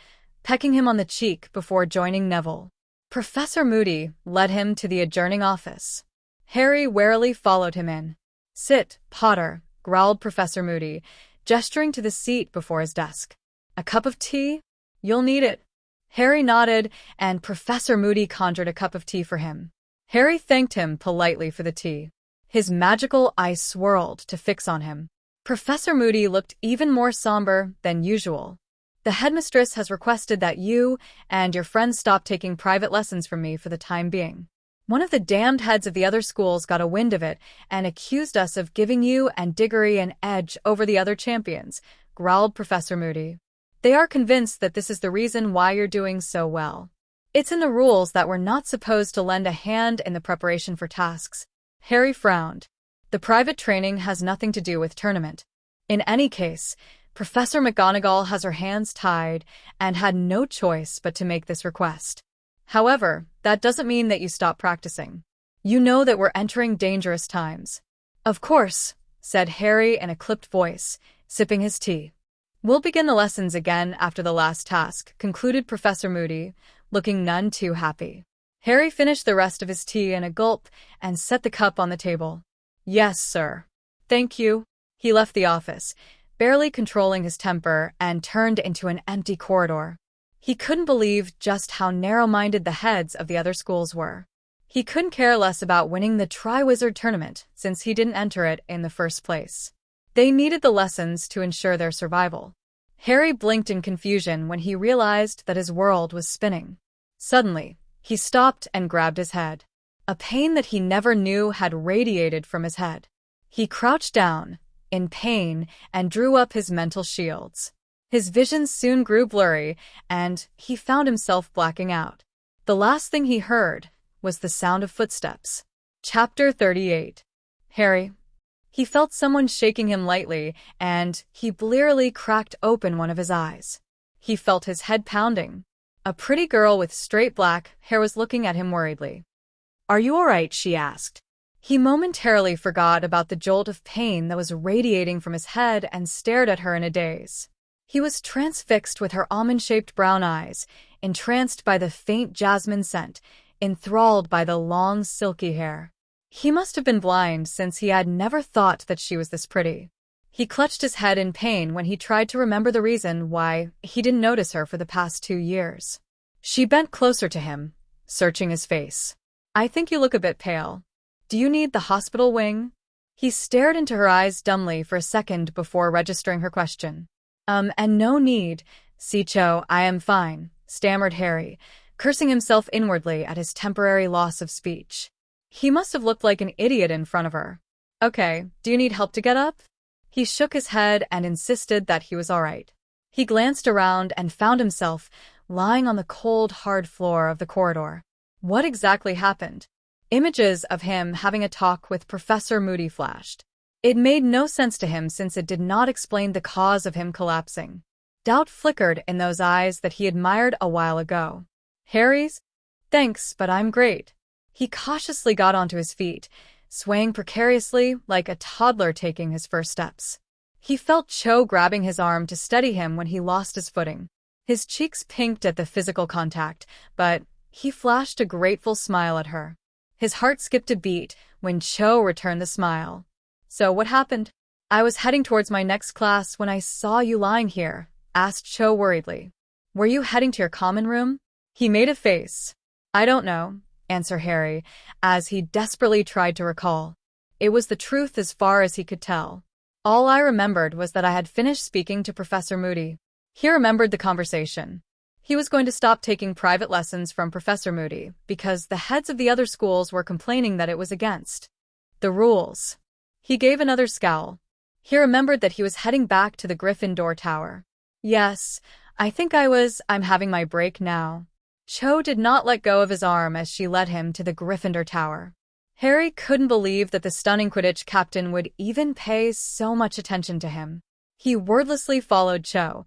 pecking him on the cheek before joining Neville. Professor Moody led him to the adjourning office. Harry warily followed him in. "Sit, Potter," growled Professor Moody, gesturing to the seat before his desk. "A cup of tea? You'll need it." Harry nodded, and Professor Moody conjured a cup of tea for him. Harry thanked him politely for the tea. His magical eyes swirled to fix on him. Professor Moody looked even more somber than usual. "The headmistress has requested that you and your friends stop taking private lessons from me for the time being. One of the damned heads of the other schools got a wind of it and accused us of giving you and Diggory an edge over the other champions," growled Professor Moody. "They are convinced that this is the reason why you're doing so well. It's in the rules that we're not supposed to lend a hand in the preparation for tasks." Harry frowned. The private training has nothing to do with tournament. In any case, Professor McGonagall has her hands tied and had no choice but to make this request. However, that doesn't mean that you stop practicing. You know that we're entering dangerous times. "Of course," said Harry in a clipped voice, sipping his tea. "We'll begin the lessons again after the last task," concluded Professor Moody, looking none too happy. Harry finished the rest of his tea in a gulp and set the cup on the table. "Yes, sir. Thank you." He left the office, barely controlling his temper, and turned into an empty corridor. He couldn't believe just how narrow-minded the heads of the other schools were. He couldn't care less about winning the triwizard tournament since he didn't enter it in the first place. They needed the lessons to ensure their survival. Harry blinked in confusion when he realized that his world was spinning. Suddenly, he stopped and grabbed his head. A pain that he never knew had radiated from his head. He crouched down, in pain, and drew up his mental shields. His vision soon grew blurry, and he found himself blacking out. The last thing he heard was the sound of footsteps. Chapter 38. Harry. He felt someone shaking him lightly, and he blearily cracked open one of his eyes. He felt his head pounding. A pretty girl with straight black hair was looking at him worriedly. "Are you all right?" she asked. He momentarily forgot about the jolt of pain that was radiating from his head and stared at her in a daze. He was transfixed with her almond-shaped brown eyes, entranced by the faint jasmine scent, enthralled by the long, silky hair. He must have been blind since he had never thought that she was this pretty. He clutched his head in pain when he tried to remember the reason why he didn't notice her for the past 2 years. She bent closer to him, searching his face. I think you look a bit pale. Do you need the hospital wing? He stared into her eyes dumbly for a second before registering her question. And no need. See, Cho, I am fine, stammered Harry, cursing himself inwardly at his temporary loss of speech. He must have looked like an idiot in front of her. Okay, do you need help to get up? He shook his head and insisted that he was all right. He glanced around and found himself lying on the cold, hard floor of the corridor. What exactly happened? Images of him having a talk with Professor Moody flashed. It made no sense to him since it did not explain the cause of him collapsing. Doubt flickered in those eyes that he admired a while ago. Harry's? Thanks, but I'm great. He cautiously got onto his feet, swaying precariously like a toddler taking his first steps. He felt Cho grabbing his arm to steady him when he lost his footing. His cheeks pinked at the physical contact, but he flashed a grateful smile at her. His heart skipped a beat when Cho returned the smile. So what happened? I was heading towards my next class when I saw you lying here, asked Cho worriedly. Were you heading to your common room? He made a face. I don't know, answered Harry, as he desperately tried to recall. It was the truth as far as he could tell. All I remembered was that I had finished speaking to Professor Moody. He remembered the conversation. He was going to stop taking private lessons from Professor Moody because the heads of the other schools were complaining that it was against the rules. He gave another scowl. He remembered that he was heading back to the Gryffindor Tower. Yes, I think I'm having my break now. Cho did not let go of his arm as she led him to the Gryffindor Tower. Harry couldn't believe that the stunning Quidditch captain would even pay so much attention to him. He wordlessly followed Cho,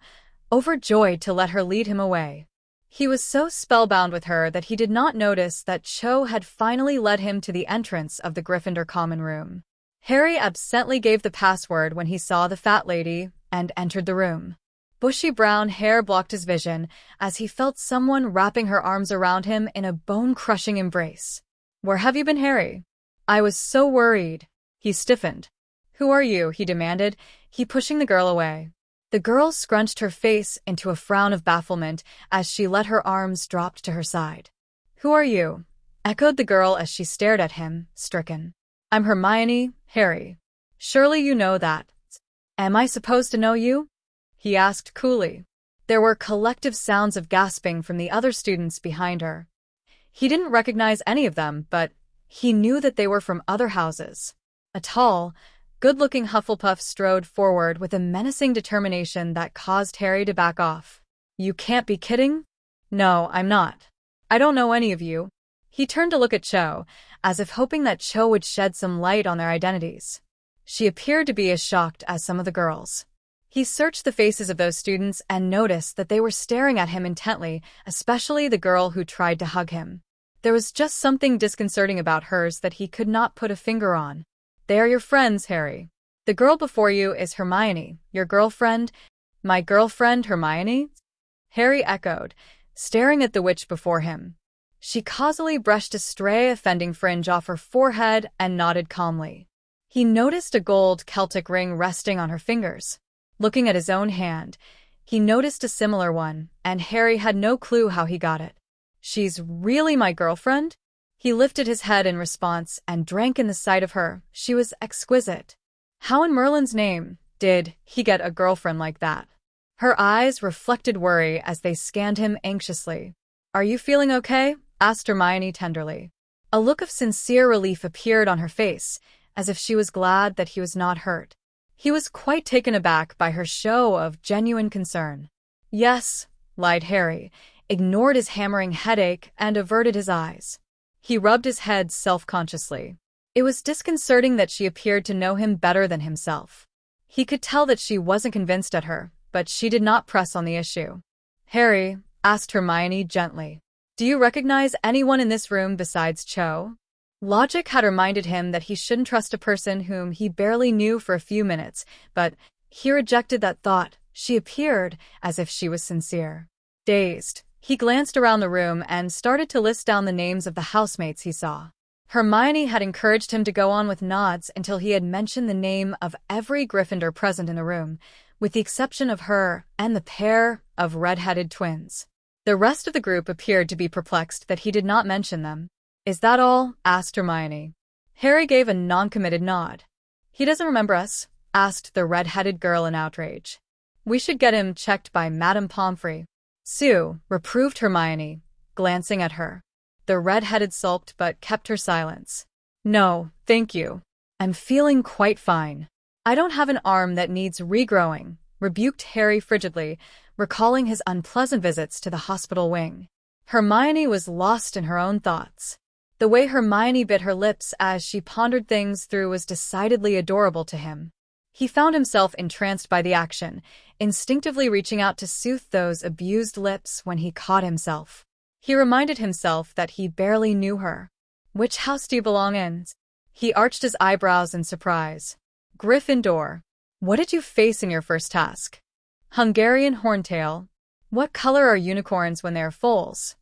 overjoyed to let her lead him away. He was so spellbound with her that he did not notice that Cho had finally led him to the entrance of the Gryffindor common room. Harry absently gave the password when he saw the fat lady and entered the room. Bushy brown hair blocked his vision as he felt someone wrapping her arms around him in a bone-crushing embrace. Where have you been, Harry? I was so worried. He stiffened. Who are you? He demanded, he pushing the girl away. The girl scrunched her face into a frown of bafflement as she let her arms drop to her side. Who are you? Echoed the girl as she stared at him, stricken. I'm Hermione, Harry. Surely you know that. Am I supposed to know you? He asked coolly. There were collective sounds of gasping from the other students behind her. He didn't recognize any of them, but he knew that they were from other houses. A tall, good-looking Hufflepuff strode forward with a menacing determination that caused Harry to back off. You can't be kidding? No, I'm not. I don't know any of you. He turned to look at Cho, as if hoping that Cho would shed some light on their identities. She appeared to be as shocked as some of the girls. He searched the faces of those students and noticed that they were staring at him intently, especially the girl who tried to hug him. There was just something disconcerting about hers that he could not put a finger on. They are your friends, Harry. The girl before you is Hermione, your girlfriend. My girlfriend, Hermione? Harry echoed, staring at the witch before him. She causally brushed a stray offending fringe off her forehead and nodded calmly. He noticed a gold Celtic ring resting on her fingers. Looking at his own hand, he noticed a similar one, and Harry had no clue how he got it. She's really my girlfriend? He lifted his head in response and drank in the sight of her. She was exquisite. How in Merlin's name did he get a girlfriend like that? Her eyes reflected worry as they scanned him anxiously. Are you feeling okay? Asked Hermione tenderly. A look of sincere relief appeared on her face, as if she was glad that he was not hurt. He was quite taken aback by her show of genuine concern. Yes, lied Harry, ignored his hammering headache and averted his eyes. He rubbed his head self-consciously. It was disconcerting that she appeared to know him better than himself. He could tell that she wasn't convinced at her, but she did not press on the issue. Harry, asked Hermione gently, do you recognize anyone in this room besides Cho? Logic had reminded him that he shouldn't trust a person whom he barely knew for a few minutes, but he rejected that thought. She appeared as if she was sincere. Dazed, he glanced around the room and started to list down the names of the housemates he saw. Hermione had encouraged him to go on with nods until he had mentioned the name of every Gryffindor present in the room, with the exception of her and the pair of red-headed twins. The rest of the group appeared to be perplexed that he did not mention them. "Is that all?" asked Hermione. Harry gave a non-committed nod. "He doesn't remember us?" asked the red-headed girl in outrage. "We should get him checked by Madame Pomfrey." "Sue," reproved Hermione, glancing at her. The red-headed sulked but kept her silence. "No, thank you. I'm feeling quite fine. I don't have an arm that needs regrowing," rebuked Harry frigidly, recalling his unpleasant visits to the hospital wing. Hermione was lost in her own thoughts. The way Hermione bit her lips as she pondered things through was decidedly adorable to him. He found himself entranced by the action, instinctively reaching out to soothe those abused lips when he caught himself. He reminded himself that he barely knew her. "Which house do you belong in?" He arched his eyebrows in surprise. "Gryffindor. What did you face in your first task?" "Hungarian horntail. What color are unicorns when they are foals?"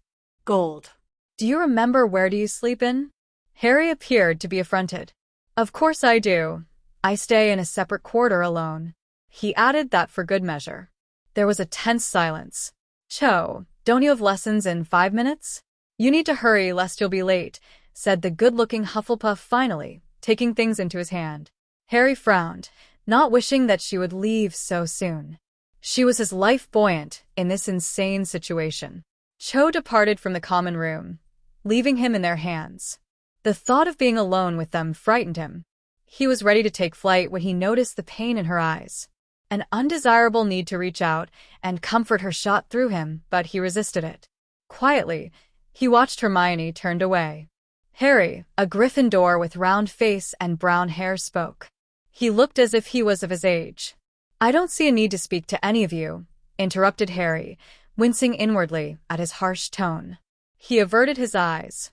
Gold. "Do you remember where do you sleep in?" Harry appeared to be affronted. "Of course I do. I stay in a separate quarter alone." He added that for good measure. There was a tense silence. "Cho, don't you have lessons in 5 minutes?" "You need to hurry lest you'll be late," said the good-looking Hufflepuff finally, taking things into his hand. Harry frowned, not wishing that she would leave so soon. She was his life buoyant in this insane situation. Cho departed from the common room, leaving him in their hands. The thought of being alone with them frightened him. He was ready to take flight when he noticed the pain in her eyes. An undesirable need to reach out and comfort her shot through him, but he resisted it. Quietly, he watched Hermione turned away. Harry, a Gryffindor with round face and brown hair, spoke. He looked as if he was of his age. "I don't see a need to speak to any of you," interrupted Harry, wincing inwardly at his harsh tone. He averted his eyes.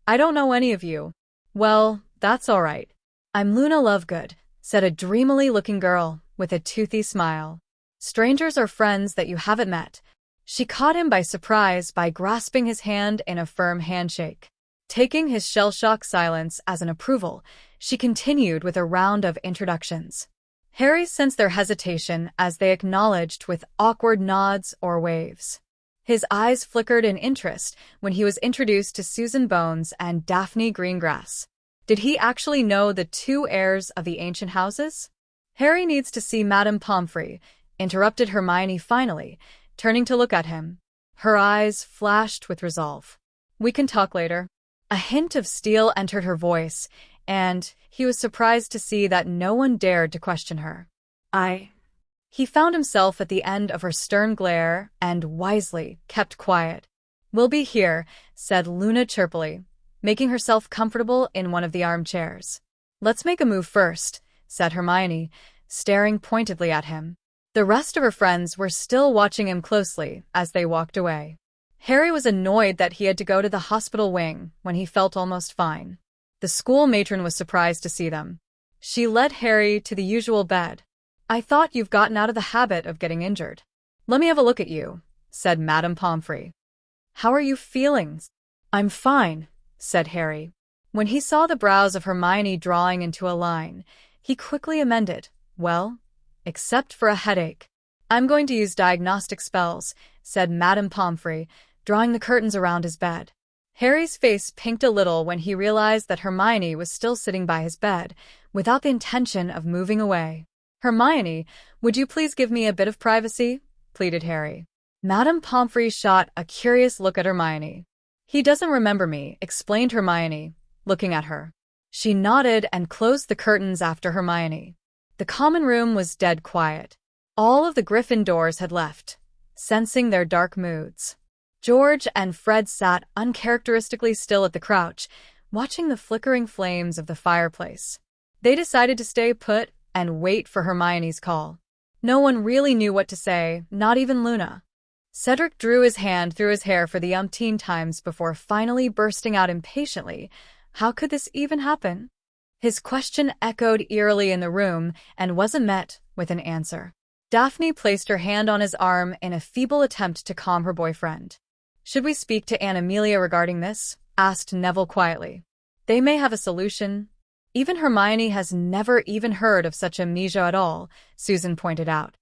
"I don't know any of you." "Well, that's all right. I'm Luna Lovegood," said a dreamily-looking girl with a toothy smile. "Strangers are friends that you haven't met." She caught him by surprise by grasping his hand in a firm handshake. Taking his shell-shock silence as an approval, she continued with a round of introductions. Harry sensed their hesitation as they acknowledged with awkward nods or waves. His eyes flickered in interest when he was introduced to Susan Bones and Daphne Greengrass. Did he actually know the two heirs of the ancient houses? "Harry needs to see Madame Pomfrey," interrupted Hermione finally, turning to look at him. Her eyes flashed with resolve. "We can talk later." A hint of steel entered her voice, and he was surprised to see that no one dared to question her. He found himself at the end of her stern glare and wisely kept quiet. "We'll be here," said Luna chirpily, making herself comfortable in one of the armchairs. "Let's make a move first," said Hermione, staring pointedly at him. The rest of her friends were still watching him closely as they walked away. Harry was annoyed that he had to go to the hospital wing when he felt almost fine. The school matron was surprised to see them. She led Harry to the usual bed. "I thought you've gotten out of the habit of getting injured." "Let me have a look at you," said Madame Pomfrey. "How are you feeling?" "I'm fine," said Harry. When he saw the brows of Hermione drawing into a line, he quickly amended, "Well, except for a headache." "I'm going to use diagnostic spells," said Madame Pomfrey, drawing the curtains around his bed. Harry's face pinked a little when he realized that Hermione was still sitting by his bed, without the intention of moving away. "Hermione, would you please give me a bit of privacy?" pleaded Harry. Madame Pomfrey shot a curious look at Hermione. "He doesn't remember me," explained Hermione, looking at her. She nodded and closed the curtains after Hermione. The common room was dead quiet. All of the Gryffindors had left, sensing their dark moods. George and Fred sat uncharacteristically still at the crouch, watching the flickering flames of the fireplace. They decided to stay put and wait for Hermione's call. No one really knew what to say, not even Luna. Cedric drew his hand through his hair for the umpteen times before finally bursting out impatiently. How could this even happen? His question echoed eerily in the room and wasn't met with an answer. Daphne placed her hand on his arm in a feeble attempt to calm her boyfriend. "Should we speak to Aunt Amelia regarding this?" asked Neville quietly. They may have a solution. Even Hermione has never even heard of such amnesia at all, Susan pointed out.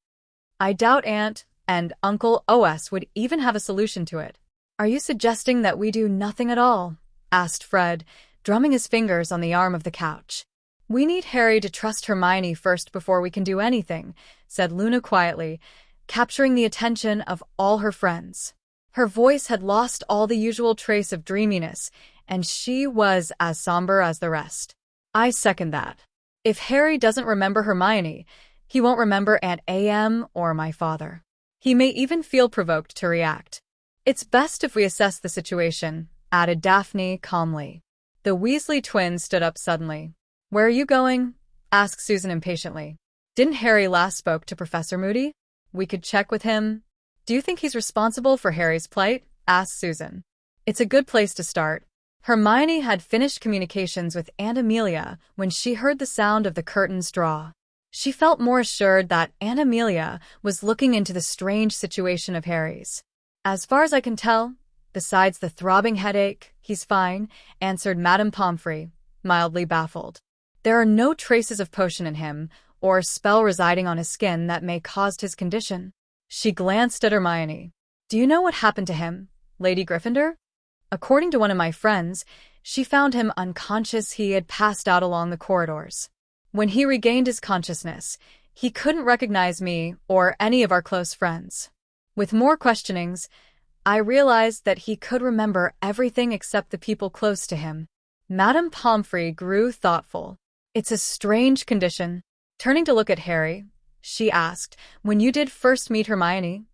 I doubt Aunt and Uncle OS would even have a solution to it. Are you suggesting that we do nothing at all? Asked Fred, drumming his fingers on the arm of the couch. We need Harry to trust Hermione first before we can do anything, said Luna quietly, capturing the attention of all her friends. Her voice had lost all the usual trace of dreaminess, and she was as somber as the rest. I second that. If Harry doesn't remember Hermione, he won't remember Aunt AM or my father. He may even feel provoked to react. It's best if we assess the situation, added Daphne calmly. The Weasley twins stood up suddenly. Where are you going? Asked Susan impatiently. Didn't Harry last spoke to Professor Moody? We could check with him. Do you think he's responsible for Harry's plight? Asked Susan. It's a good place to start. Hermione had finished communications with Aunt Amelia when she heard the sound of the curtains draw. She felt more assured that Aunt Amelia was looking into the strange situation of Harry's. As far as I can tell, besides the throbbing headache, he's fine, answered Madame Pomfrey, mildly baffled. There are no traces of potion in him, or spell residing on his skin that may cause his condition. She glanced at Hermione. Do you know what happened to him, Lady Gryffindor? According to one of my friends, she found him unconscious. He had passed out along the corridors. When he regained his consciousness, he couldn't recognize me or any of our close friends. With more questionings, I realized that he could remember everything except the people close to him. Madame Pomfrey grew thoughtful. It's a strange condition. Turning to look at Harry, she asked, when you did first meet Hermione?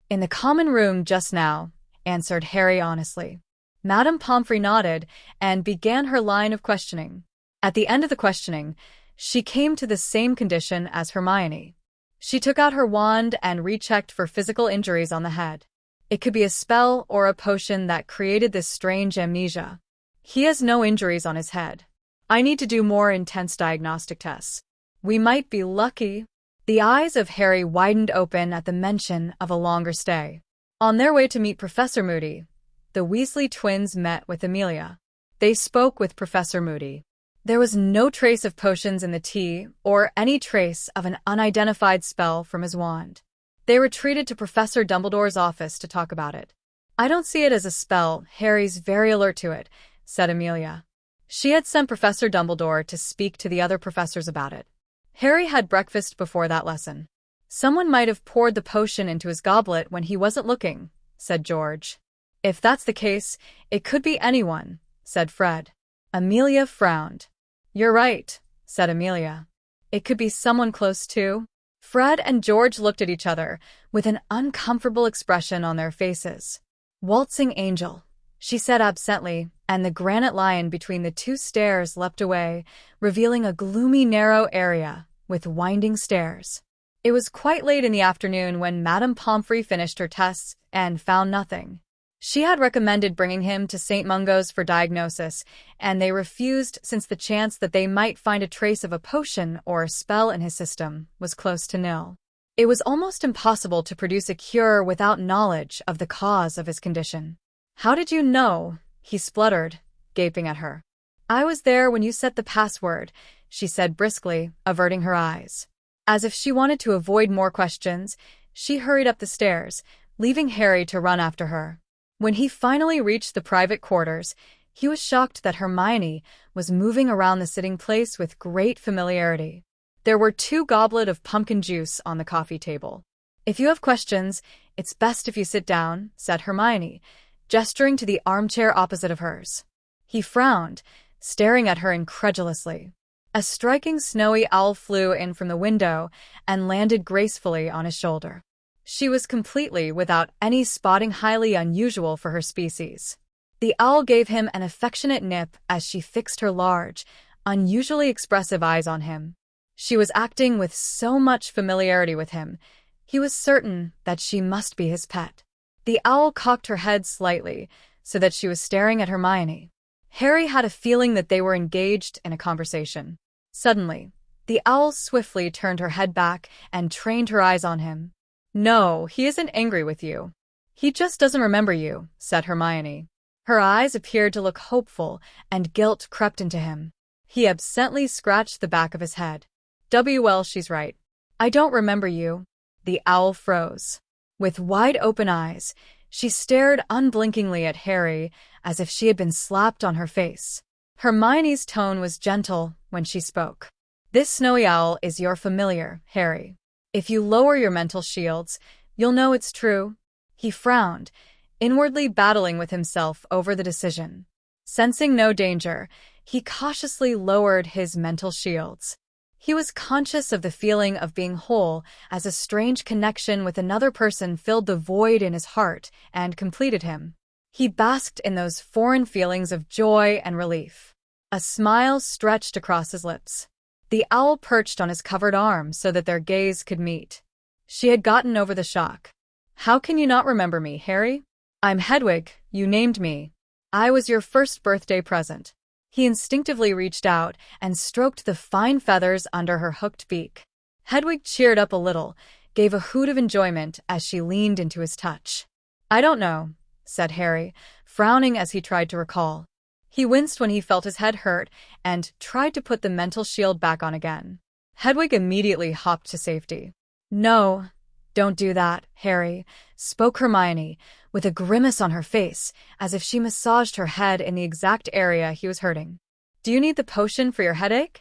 In the common room just now, answered Harry honestly. Madame Pomfrey nodded and began her line of questioning. At the end of the questioning, she came to the same condition as Hermione. She took out her wand and rechecked for physical injuries on the head. It could be a spell or a potion that created this strange amnesia. He has no injuries on his head. I need to do more intense diagnostic tests. We might be lucky. The eyes of Harry widened open at the mention of a longer stay. On their way to meet Professor Moody, the Weasley twins met with Amelia. They spoke with Professor Moody. There was no trace of potions in the tea or any trace of an unidentified spell from his wand. They retreated to Professor Dumbledore's office to talk about it. I don't see it as a spell. Harry's very alert to it, said Amelia. She had sent Professor Dumbledore to speak to the other professors about it. Harry had breakfast before that lesson. Someone might have poured the potion into his goblet when he wasn't looking, said George. If that's the case, it could be anyone, said Fred. Amelia frowned. You're right, said Amelia. It could be someone close too. Fred and George looked at each other with an uncomfortable expression on their faces. Waltzing angel, she said absently, and the granite lion between the two stairs leapt away, revealing a gloomy narrow area with winding stairs. It was quite late in the afternoon when Madame Pomfrey finished her tests and found nothing. She had recommended bringing him to St. Mungo's for diagnosis, and they refused since the chance that they might find a trace of a potion or a spell in his system was close to nil. It was almost impossible to produce a cure without knowledge of the cause of his condition. How did you know? He spluttered, gaping at her. I was there when you set the password, she said briskly, averting her eyes. As if she wanted to avoid more questions, she hurried up the stairs, leaving Harry to run after her. When he finally reached the private quarters, he was shocked that Hermione was moving around the sitting place with great familiarity. There were 2 goblets of pumpkin juice on the coffee table. If you have questions, it's best if you sit down, said Hermione, gesturing to the armchair opposite of hers. He frowned, staring at her incredulously. A striking snowy owl flew in from the window and landed gracefully on his shoulder. She was completely without any spotting, highly unusual for her species. The owl gave him an affectionate nip as she fixed her large, unusually expressive eyes on him. She was acting with so much familiarity with him, he was certain that she must be his pet. The owl cocked her head slightly, so that she was staring at Hermione. Harry had a feeling that they were engaged in a conversation. Suddenly, the owl swiftly turned her head back and trained her eyes on him. No, he isn't angry with you. He just doesn't remember you, said Hermione. Her eyes appeared to look hopeful, and guilt crept into him. He absently scratched the back of his head. Well, she's right. I don't remember you. The owl froze. With wide-open eyes, she stared unblinkingly at Harry as if she had been slapped on her face. Hermione's tone was gentle when she spoke. This snowy owl is your familiar, Harry. If you lower your mental shields, you'll know it's true. He frowned, inwardly battling with himself over the decision. Sensing no danger, he cautiously lowered his mental shields. He was conscious of the feeling of being whole as a strange connection with another person filled the void in his heart and completed him. He basked in those foreign feelings of joy and relief. A smile stretched across his lips. The owl perched on his covered arm so that their gaze could meet. She had gotten over the shock. How can you not remember me, Harry? I'm Hedwig, you named me. I was your first birthday present. He instinctively reached out and stroked the fine feathers under her hooked beak. Hedwig cheered up a little, gave a hoot of enjoyment as she leaned into his touch. I don't know, said Harry, frowning as he tried to recall. He winced when he felt his head hurt and tried to put the mental shield back on again. Hedwig immediately hopped to safety. No, don't do that, Harry, spoke Hermione, with a grimace on her face, as if she massaged her head in the exact area he was hurting. Do you need the potion for your headache?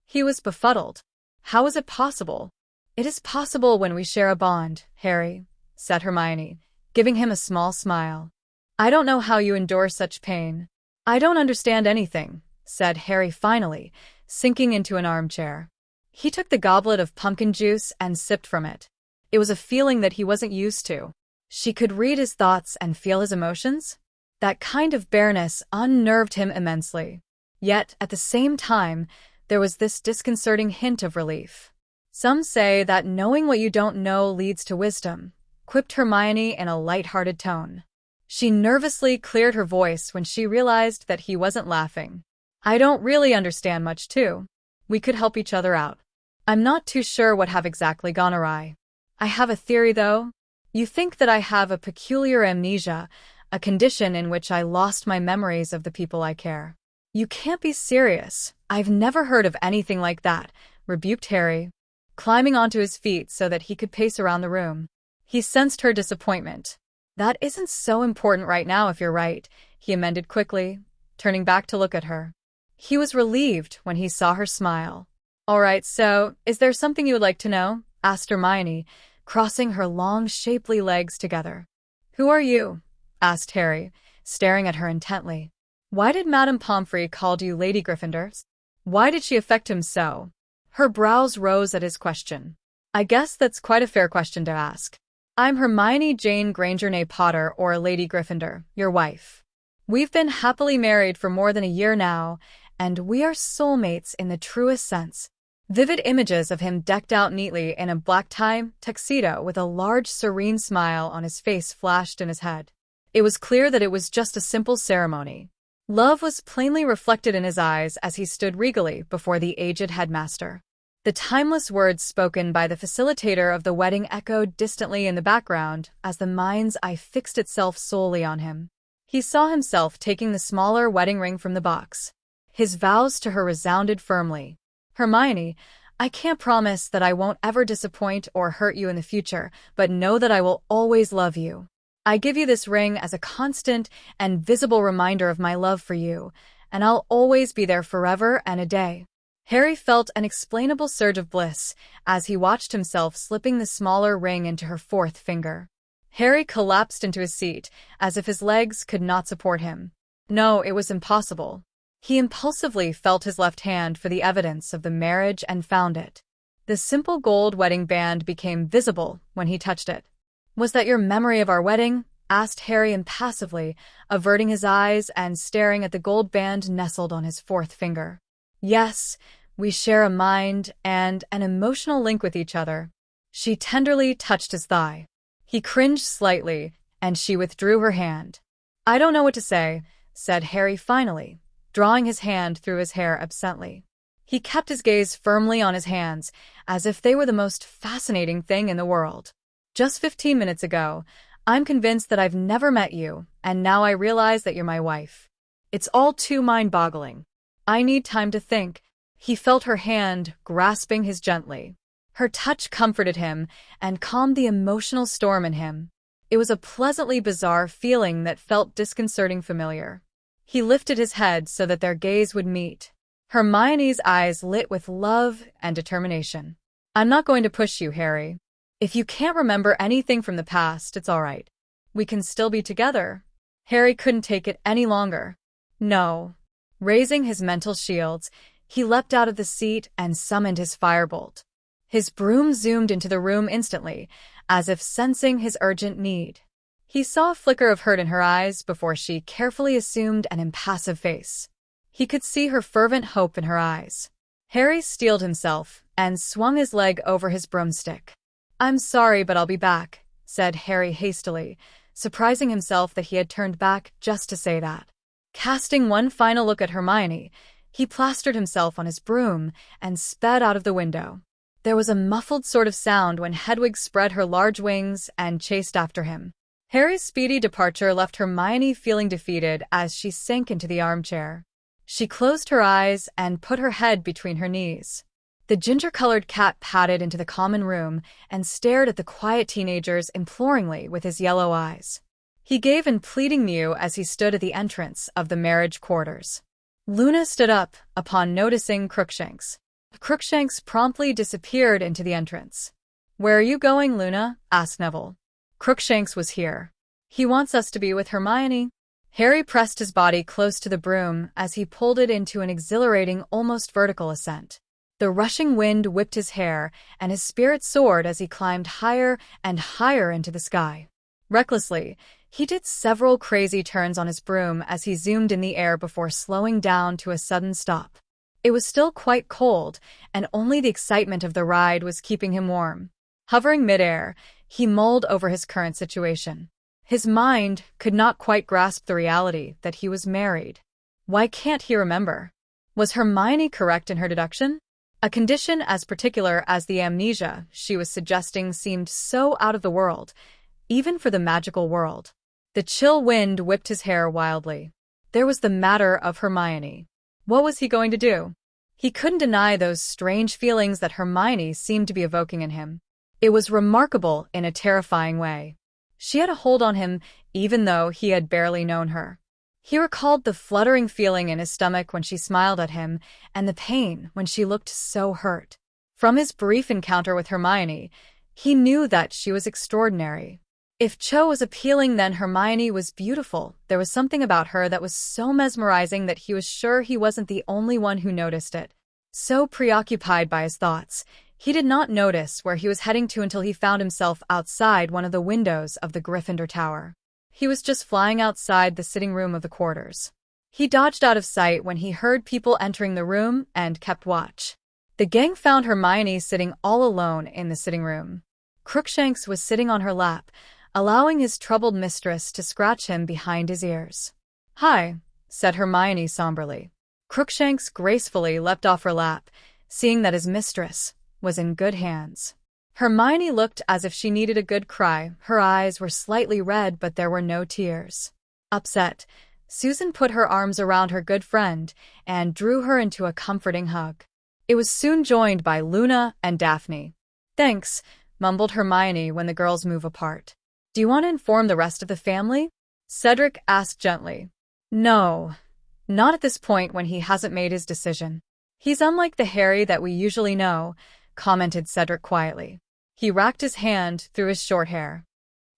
He was befuddled. How is it possible? It is possible when we share a bond, Harry, said Hermione, giving him a small smile. I don't know how you endure such pain. I don't understand anything, said Harry finally, sinking into an armchair. He took the goblet of pumpkin juice and sipped from it. It was a feeling that he wasn't used to. She could read his thoughts and feel his emotions. That kind of bareness unnerved him immensely. Yet, at the same time, there was this disconcerting hint of relief. Some say that knowing what you don't know leads to wisdom, quipped Hermione in a light-hearted tone. She nervously cleared her voice when she realized that he wasn't laughing. I don't really understand much, too. We could help each other out. I'm not too sure what have exactly gone awry. I have a theory, though. You think that I have a peculiar amnesia, a condition in which I lost my memories of the people I care. You can't be serious. I've never heard of anything like that, rebuked Harry, climbing onto his feet so that he could pace around the room. He sensed her disappointment. That isn't so important right now if you're right, he amended quickly, turning back to look at her. He was relieved when he saw her smile. All right, so, is there something you would like to know? Asked Hermione, crossing her long, shapely legs together. Who are you? Asked Harry, staring at her intently. Why did Madame Pomfrey call you Lady Gryffindor? Why did she affect him so? Her brows rose at his question. I guess that's quite a fair question to ask. I'm Hermione Jane Granger née Potter, or Lady Gryffindor, your wife. We've been happily married for more than a year now, and we are soulmates in the truest sense. Vivid images of him decked out neatly in a black tie tuxedo with a large, serene smile on his face flashed in his head. It was clear that it was just a simple ceremony. Love was plainly reflected in his eyes as he stood regally before the aged headmaster. The timeless words spoken by the facilitator of the wedding echoed distantly in the background as the mind's eye fixed itself solely on him. He saw himself taking the smaller wedding ring from the box. His vows to her resounded firmly. Hermione, I can't promise that I won't ever disappoint or hurt you in the future, but know that I will always love you. I give you this ring as a constant and visible reminder of my love for you, and I'll always be there forever and a day. Harry felt an inexplainable surge of bliss as he watched himself slipping the smaller ring into her fourth finger. Harry collapsed into his seat, as if his legs could not support him. No, it was impossible. He impulsively felt his left hand for the evidence of the marriage and found it. The simple gold wedding band became visible when he touched it. Was that your memory of our wedding? Asked Harry impassively, averting his eyes and staring at the gold band nestled on his fourth finger. Yes, we share a mind and an emotional link with each other. She tenderly touched his thigh. He cringed slightly, and she withdrew her hand. I don't know what to say, said Harry finally, drawing his hand through his hair absently. He kept his gaze firmly on his hands, as if they were the most fascinating thing in the world. Just 15 minutes ago, I'm convinced that I've never met you, and now I realize that you're my wife. It's all too mind-boggling. I need time to think." He felt her hand grasping his gently. Her touch comforted him and calmed the emotional storm in him. It was a pleasantly bizarre feeling that felt disconcerting familiar. He lifted his head so that their gaze would meet. Hermione's eyes lit with love and determination. "I'm not going to push you, Harry. If you can't remember anything from the past, it's all right. We can still be together." Harry couldn't take it any longer. "No." Raising his mental shields, he leapt out of the seat and summoned his firebolt. His broom zoomed into the room instantly, as if sensing his urgent need. He saw a flicker of hurt in her eyes before she carefully assumed an impassive face. He could see her fervent hope in her eyes. Harry steeled himself and swung his leg over his broomstick. "I'm sorry, but I'll be back," said Harry hastily, surprising himself that he had turned back just to say that. Casting one final look at Hermione, he plastered himself on his broom and sped out of the window. There was a muffled sort of sound when Hedwig spread her large wings and chased after him. Harry's speedy departure left Hermione feeling defeated as she sank into the armchair. She closed her eyes and put her head between her knees. The ginger-colored cat padded into the common room and stared at the quiet teenagers imploringly with his yellow eyes. He gave a pleading mew as he stood at the entrance of the marriage quarters. Luna stood up upon noticing Crookshanks. Crookshanks promptly disappeared into the entrance. "Where are you going, Luna?" asked Neville. "Crookshanks was here. He wants us to be with Hermione." Harry pressed his body close to the broom as he pulled it into an exhilarating, almost vertical ascent. The rushing wind whipped his hair, and his spirit soared as he climbed higher and higher into the sky. Recklessly, he did several crazy turns on his broom as he zoomed in the air before slowing down to a sudden stop. It was still quite cold, and only the excitement of the ride was keeping him warm. Hovering midair, he mulled over his current situation. His mind could not quite grasp the reality that he was married. Why can't he remember? Was Hermione correct in her deduction? A condition as particular as the amnesia she was suggesting seemed so out of the world, even for the magical world. The chill wind whipped his hair wildly. There was the matter of Hermione. What was he going to do? He couldn't deny those strange feelings that Hermione seemed to be evoking in him. It was remarkable in a terrifying way. She had a hold on him even though he had barely known her. He recalled the fluttering feeling in his stomach when she smiled at him and the pain when she looked so hurt. From his brief encounter with Hermione, he knew that she was extraordinary. If Cho was appealing, then Hermione was beautiful. There was something about her that was so mesmerizing that he was sure he wasn't the only one who noticed it. So preoccupied by his thoughts, he did not notice where he was heading to until he found himself outside one of the windows of the Gryffindor Tower. He was just flying outside the sitting room of the quarters. He dodged out of sight when he heard people entering the room and kept watch. The gang found Hermione sitting all alone in the sitting room. Crookshanks was sitting on her lap, allowing his troubled mistress to scratch him behind his ears. "Hi," said Hermione somberly. Crookshanks gracefully leapt off her lap, seeing that his mistress was in good hands. Hermione looked as if she needed a good cry. Her eyes were slightly red, but there were no tears. Upset, Susan put her arms around her good friend and drew her into a comforting hug. It was soon joined by Luna and Daphne. "Thanks," mumbled Hermione when the girls moved apart. "Do you want to inform the rest of the family?" Cedric asked gently. "No, not at this point when he hasn't made his decision. He's unlike the Harry that we usually know," commented Cedric quietly. He racked his hand through his short hair.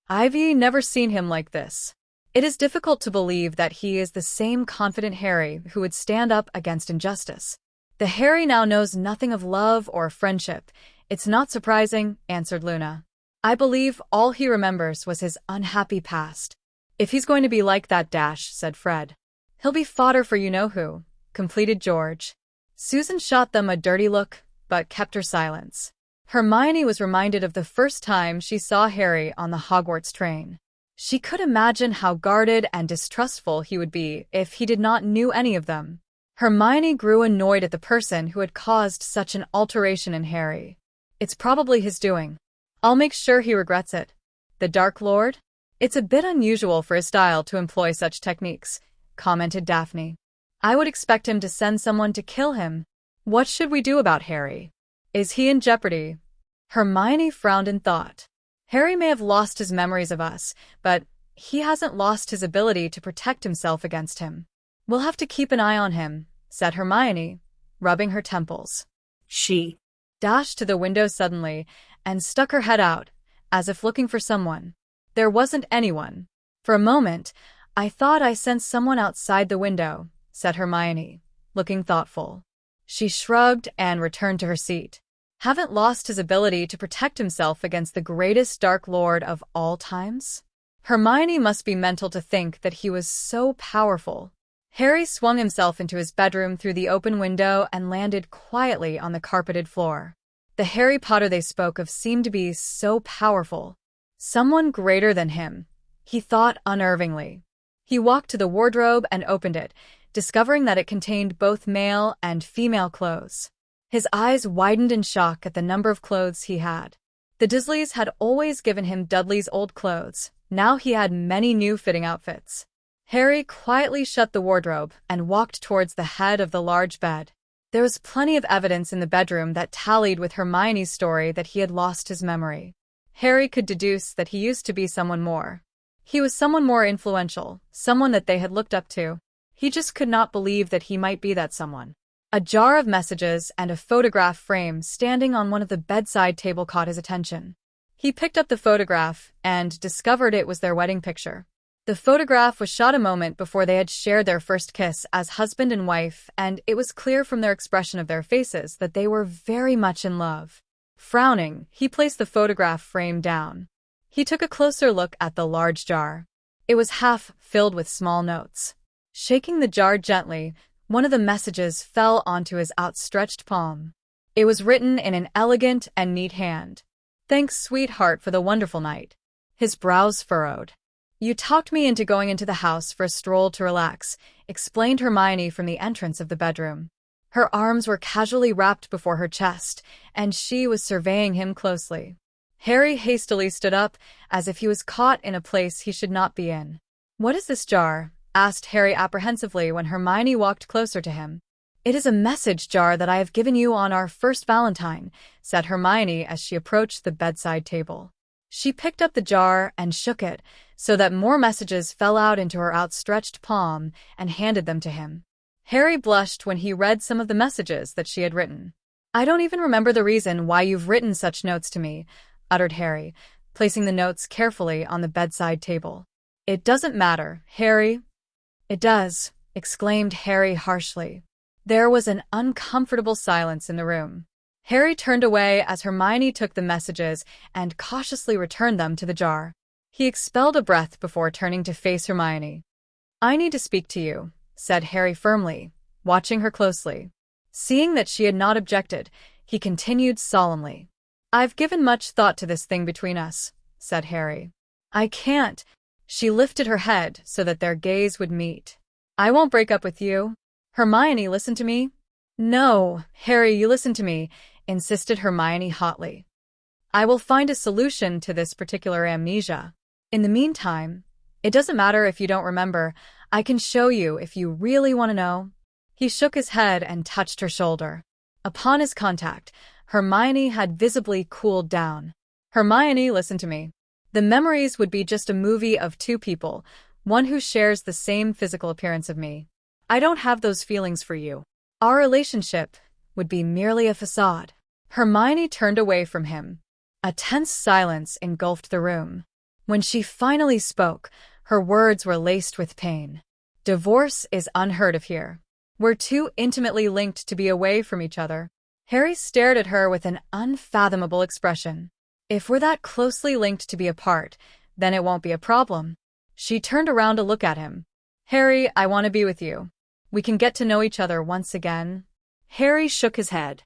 "I've never seen him like this. It is difficult to believe that he is the same confident Harry who would stand up against injustice. The Harry now knows nothing of love or friendship. It's not surprising," answered Luna. "I believe all he remembers was his unhappy past." "If he's going to be like that, said Fred. "He'll be fodder for you-know-who," completed George. Susan shot them a dirty look, but kept her silence. Hermione was reminded of the first time she saw Harry on the Hogwarts train. She could imagine how guarded and distrustful he would be if he did not know any of them. Hermione grew annoyed at the person who had caused such an alteration in Harry. "It's probably his doing. I'll make sure he regrets it." "The Dark Lord?" It's a bit unusual for his style to employ such techniques, commented Daphne. I would expect him to send someone to kill him. What should we do about Harry? Is he in jeopardy? Hermione frowned in thought. Harry may have lost his memories of us, but he hasn't lost his ability to protect himself against him. We'll have to keep an eye on him, said Hermione, rubbing her temples. She dashed to the window suddenly and stuck her head out, as if looking for someone. There wasn't anyone. For a moment, I thought I sensed someone outside the window, said Hermione, looking thoughtful. She shrugged and returned to her seat. Haven't lost his ability to protect himself against the greatest Dark Lord of all times? Hermione must be mental to think that he was so powerful. Harry swung himself into his bedroom through the open window and landed quietly on the carpeted floor. The Harry Potter they spoke of seemed to be so powerful. Someone greater than him, he thought unnervingly. He walked to the wardrobe and opened it, discovering that it contained both male and female clothes. His eyes widened in shock at the number of clothes he had. The Dursleys had always given him Dudley's old clothes. Now he had many new fitting outfits. Harry quietly shut the wardrobe and walked towards the head of the large bed. There was plenty of evidence in the bedroom that tallied with Hermione's story that he had lost his memory. Harry could deduce that he used to be someone more. He was someone more influential, someone that they had looked up to. He just could not believe that he might be that someone. A jar of messages and a photograph frame standing on one of the bedside table caught his attention. He picked up the photograph and discovered it was their wedding picture. The photograph was shot a moment before they had shared their first kiss as husband and wife, and it was clear from their expression of their faces that they were very much in love. Frowning, he placed the photograph frame down. He took a closer look at the large jar. It was half filled with small notes. Shaking the jar gently, one of the messages fell onto his outstretched palm. It was written in an elegant and neat hand. Thanks, sweetheart, for the wonderful night. His brows furrowed. You talked me into going into the house for a stroll to relax, explained Hermione from the entrance of the bedroom. Her arms were casually wrapped before her chest, and she was surveying him closely. Harry hastily stood up, as if he was caught in a place he should not be in. What is this jar? Asked Harry apprehensively when Hermione walked closer to him. It is a message jar that I have given you on our first Valentine, said Hermione as she approached the bedside table. She picked up the jar and shook it, so that more messages fell out into her outstretched palm and handed them to him. Harry blushed when he read some of the messages that she had written. I don't even remember the reason why you've written such notes to me, uttered Harry, placing the notes carefully on the bedside table. It doesn't matter, Harry. It does, exclaimed Harry harshly. There was an uncomfortable silence in the room. Harry turned away as Hermione took the messages and cautiously returned them to the jar. He expelled a breath before turning to face Hermione. I need to speak to you, said Harry firmly, watching her closely. Seeing that she had not objected, he continued solemnly. I've given much thought to this thing between us, said Harry. I can't. She lifted her head so that their gaze would meet. I won't break up with you. Hermione, listen to me. No, Harry, you listen to me, insisted Hermione hotly. I will find a solution to this particular amnesia. In the meantime, it doesn't matter if you don't remember. I can show you if you really want to know. He shook his head and touched her shoulder. Upon his contact, Hermione had visibly cooled down. Hermione, listen to me. The memories would be just a movie of two people, one who shares the same physical appearance of me. I don't have those feelings for you. Our relationship would be merely a facade. Hermione turned away from him. A tense silence engulfed the room. When she finally spoke, her words were laced with pain. Divorce is unheard of here. We're too intimately linked to be away from each other. Harry stared at her with an unfathomable expression. If we're that closely linked to be apart, then it won't be a problem. She turned around to look at him. Harry, I want to be with you. We can get to know each other once again. Harry shook his head.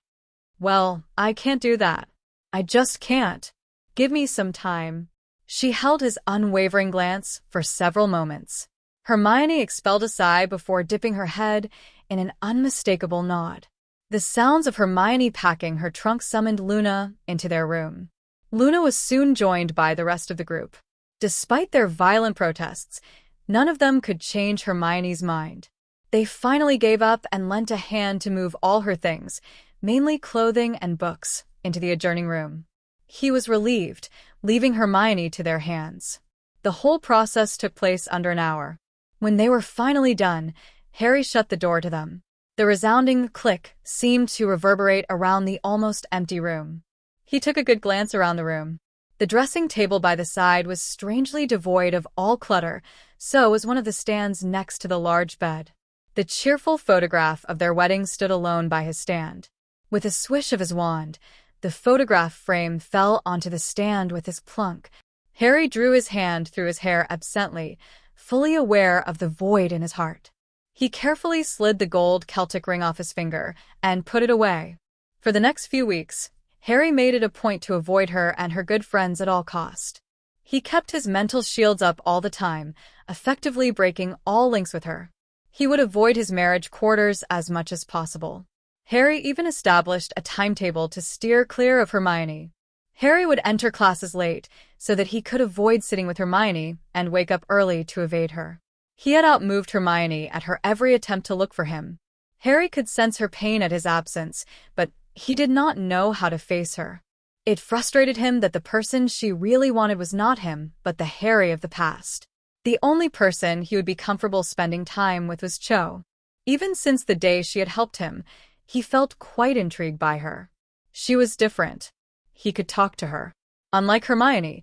Well, I can't do that. I just can't. Give me some time. She held his unwavering glance for several moments. Hermione expelled a sigh before dipping her head in an unmistakable nod. The sounds of Hermione packing her trunk summoned Luna into their room. Luna was soon joined by the rest of the group. Despite their violent protests, none of them could change Hermione's mind. They finally gave up and lent a hand to move all her things, mainly clothing and books, into the adjoining room. He was relieved, leaving Hermione to their hands. The whole process took place under an hour. When they were finally done, Harry shut the door to them. The resounding click seemed to reverberate around the almost empty room. He took a good glance around the room. The dressing table by the side was strangely devoid of all clutter, so was one of the stands next to the large bed. The cheerful photograph of their wedding stood alone by his stand. With a swish of his wand, the photograph frame fell onto the stand with his plunk. Harry drew his hand through his hair absently, fully aware of the void in his heart. He carefully slid the gold Celtic ring off his finger and put it away. For the next few weeks, Harry made it a point to avoid her and her good friends at all cost. He kept his mental shields up all the time, effectively breaking all links with her. He would avoid his marriage quarters as much as possible. Harry even established a timetable to steer clear of Hermione. Harry would enter classes late so that he could avoid sitting with Hermione and wake up early to evade her. He had outmoved Hermione at her every attempt to look for him. Harry could sense her pain at his absence, but he did not know how to face her. It frustrated him that the person she really wanted was not him, but the Harry of the past. The only person he would be comfortable spending time with was Cho. Even since the day she had helped him, he felt quite intrigued by her. She was different. He could talk to her. Unlike Hermione,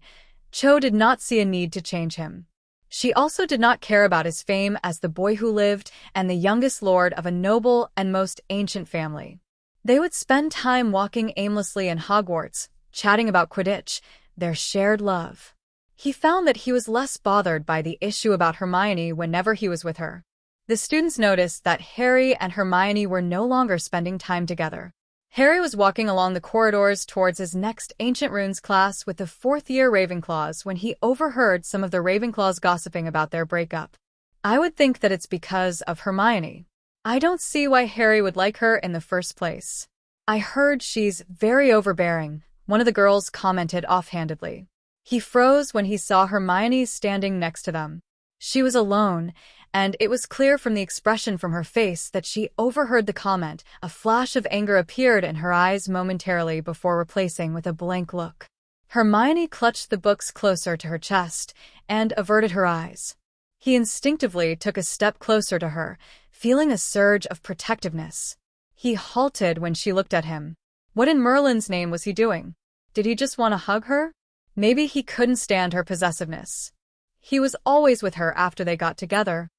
Cho did not see a need to change him. She also did not care about his fame as the boy who lived and the youngest lord of a noble and most ancient family. They would spend time walking aimlessly in Hogwarts, chatting about Quidditch, their shared love. He found that he was less bothered by the issue about Hermione whenever he was with her. The students noticed that Harry and Hermione were no longer spending time together. Harry was walking along the corridors towards his next Ancient Runes class with the fourth-year Ravenclaws when he overheard some of the Ravenclaws gossiping about their breakup. I would think that it's because of Hermione. I don't see why Harry would like her in the first place. I heard she's very overbearing, one of the girls commented offhandedly. He froze when he saw Hermione standing next to them. She was alone, and it was clear from the expression from her face that she overheard the comment. A flash of anger appeared in her eyes momentarily before replacing with a blank look. Hermione clutched the books closer to her chest and averted her eyes. He instinctively took a step closer to her, feeling a surge of protectiveness. He halted when she looked at him. What in Merlin's name was he doing? Did he just want to hug her? Maybe he couldn't stand her possessiveness. He was always with her after they got together.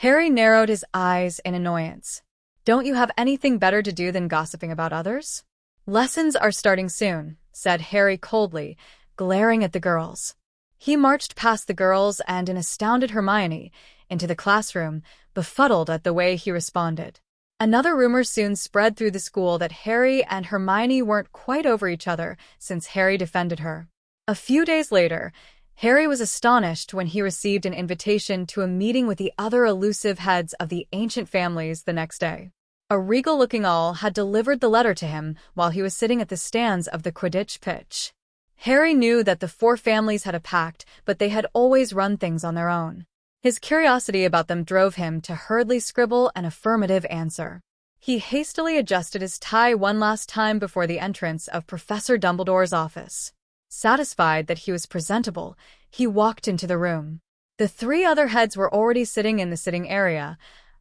Harry narrowed his eyes in annoyance. Don't you have anything better to do than gossiping about others? Lessons are starting soon, said Harry coldly, glaring at the girls. He marched past the girls and an astounded Hermione into the classroom, befuddled at the way he responded. Another rumor soon spread through the school that Harry and Hermione weren't quite over each other since Harry defended her. A few days later, Harry was astonished when he received an invitation to a meeting with the other elusive heads of the ancient families the next day. A regal-looking owl had delivered the letter to him while he was sitting at the stands of the Quidditch pitch. Harry knew that the four families had a pact, but they had always run things on their own. His curiosity about them drove him to hurriedly scribble an affirmative answer. He hastily adjusted his tie one last time before the entrance of Professor Dumbledore's office. Satisfied that he was presentable, he walked into the room. The three other heads were already sitting in the sitting area,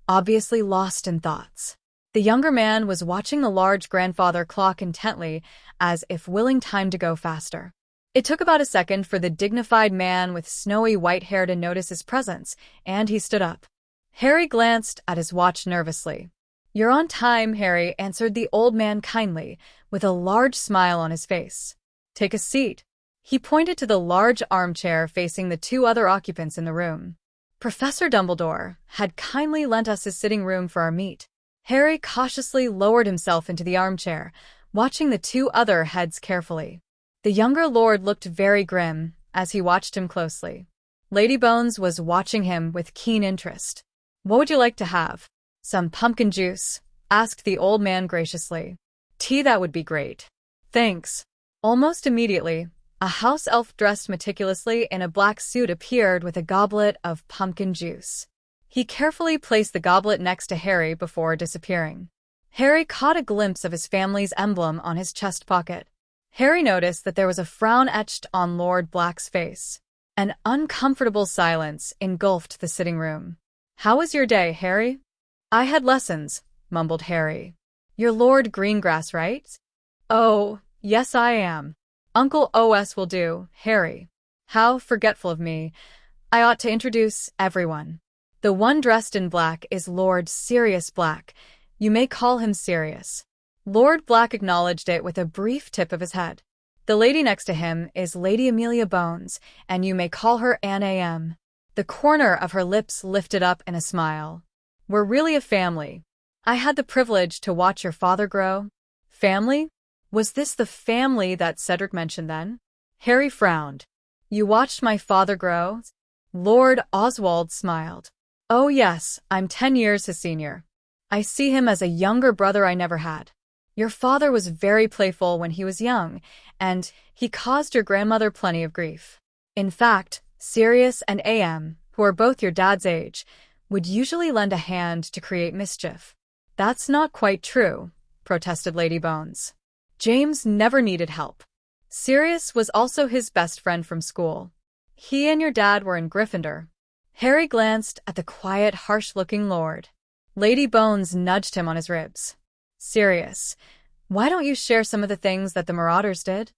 obviously lost in thoughts. The younger man was watching the large grandfather clock intently, as if willing time to go faster. It took about a second for the dignified man with snowy white hair to notice his presence, and he stood up. Harry glanced at his watch nervously. "You're on time, Harry," answered the old man kindly, with a large smile on his face. "Take a seat." He pointed to the large armchair facing the two other occupants in the room. "Professor Dumbledore had kindly lent us his sitting room for our meet." Harry cautiously lowered himself into the armchair, watching the two other heads carefully. The younger lord looked very grim as he watched him closely. Lady Bones was watching him with keen interest. "What would you like to have?" "Some pumpkin juice," asked the old man graciously. "Tea, that would be great." "Thanks." Almost immediately, A house elf dressed meticulously in a black suit appeared with a goblet of pumpkin juice. He carefully placed the goblet next to Harry before disappearing. Harry caught a glimpse of his family's emblem on his chest pocket. Harry noticed that there was a frown etched on Lord Black's face. An uncomfortable silence engulfed the sitting room. "How was your day, Harry?" "I had lessons," mumbled Harry. "You're Lord Greengrass, right?" "Oh, yes I am. Uncle OS will do, Harry." "How forgetful of me. I ought to introduce everyone. The one dressed in black is Lord Sirius Black. You may call him Sirius." Lord Black acknowledged it with a brief tip of his head. "The lady next to him is Lady Amelia Bones, and you may call her Anne A.M. The corner of her lips lifted up in a smile. "We're really a family. I had the privilege to watch your father grow." "Family? Was this the family that Cedric mentioned then?" Harry frowned. "You watched my father grow?" Lord Oswald smiled. "Oh yes, I'm 10 years his senior. I see him as a younger brother I never had. Your father was very playful when he was young, and he caused your grandmother plenty of grief. In fact, Sirius and AM, who are both your dad's age, would usually lend a hand to create mischief." "That's not quite true," protested Lady Bones. "James never needed help. Sirius was also his best friend from school. He and your dad were in Gryffindor." Harry glanced at the quiet, harsh-looking lord. Lady Bones nudged him on his ribs. "Sirius, why don't you share some of the things that the Marauders did?"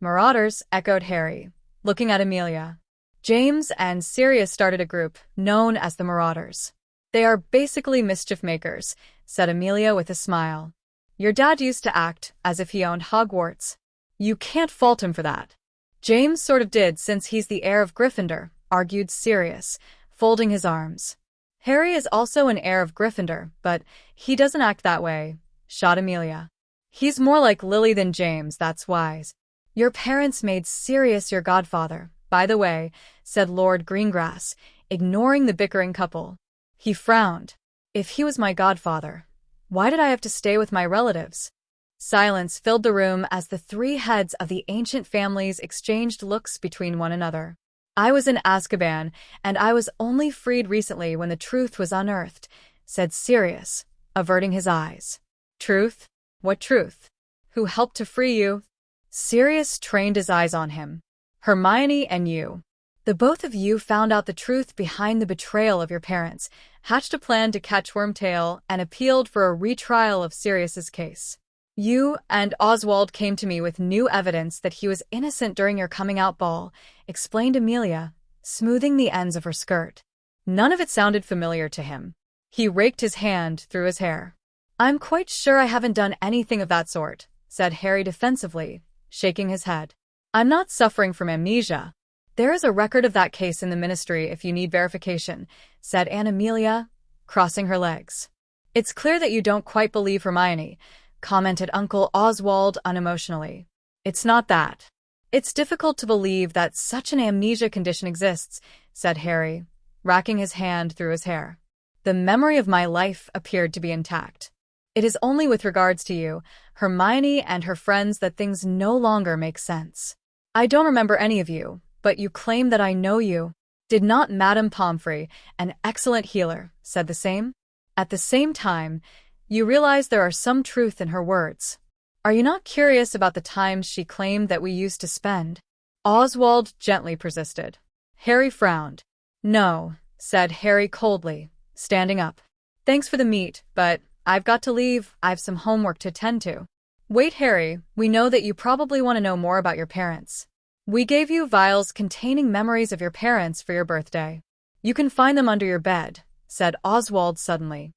"Marauders," echoed Harry, looking at Amelia. "James and Sirius started a group known as the Marauders. They are basically mischief makers," said Amelia with a smile. "Your dad used to act as if he owned Hogwarts. You can't fault him for that." "James sort of did since he's the heir of Gryffindor," argued Sirius, folding his arms. "Harry is also an heir of Gryffindor, but he doesn't act that way," shot Amelia. "He's more like Lily than James, that's wise." "Your parents made Sirius your godfather, by the way," said Lord Greengrass, ignoring the bickering couple. He frowned. "If he was my godfather, why did I have to stay with my relatives?" Silence filled the room as the three heads of the ancient families exchanged looks between one another. "I was in Azkaban, and I was only freed recently when the truth was unearthed," said Sirius, averting his eyes. "Truth? What truth? Who helped to free you?" Sirius trained his eyes on him. "Hermione and you. The both of you found out the truth behind the betrayal of your parents, hatched a plan to catch Wormtail, and appealed for a retrial of Sirius's case. You and Oswald came to me with new evidence that he was innocent during your coming-out ball," explained Amelia, smoothing the ends of her skirt. None of it sounded familiar to him. He raked his hand through his hair. "I'm quite sure I haven't done anything of that sort," said Harry defensively, shaking his head. "I'm not suffering from amnesia. There is a record of that case in the ministry if you need verification," said Aunt Amelia, crossing her legs. "It's clear that you don't quite believe Hermione," commented Uncle Oswald unemotionally. "It's not that. It's difficult to believe that such an amnesia condition exists," said Harry, racking his hand through his hair. "The memory of my life appeared to be intact. It is only with regards to you, Hermione and her friends, that things no longer make sense. I don't remember any of you, but you claim that I know you. Did not Madame Pomfrey, an excellent healer, said the same? At the same time, you realize there are some truth in her words. Are you not curious about the times she claimed that we used to spend?" Oswald gently persisted. Harry frowned. "No," said Harry coldly, standing up. "Thanks for the meat, but I've got to leave. I've some homework to attend to." "Wait, Harry, we know that you probably want to know more about your parents. We gave you vials containing memories of your parents for your birthday. You can find them under your bed," said Oswald suddenly.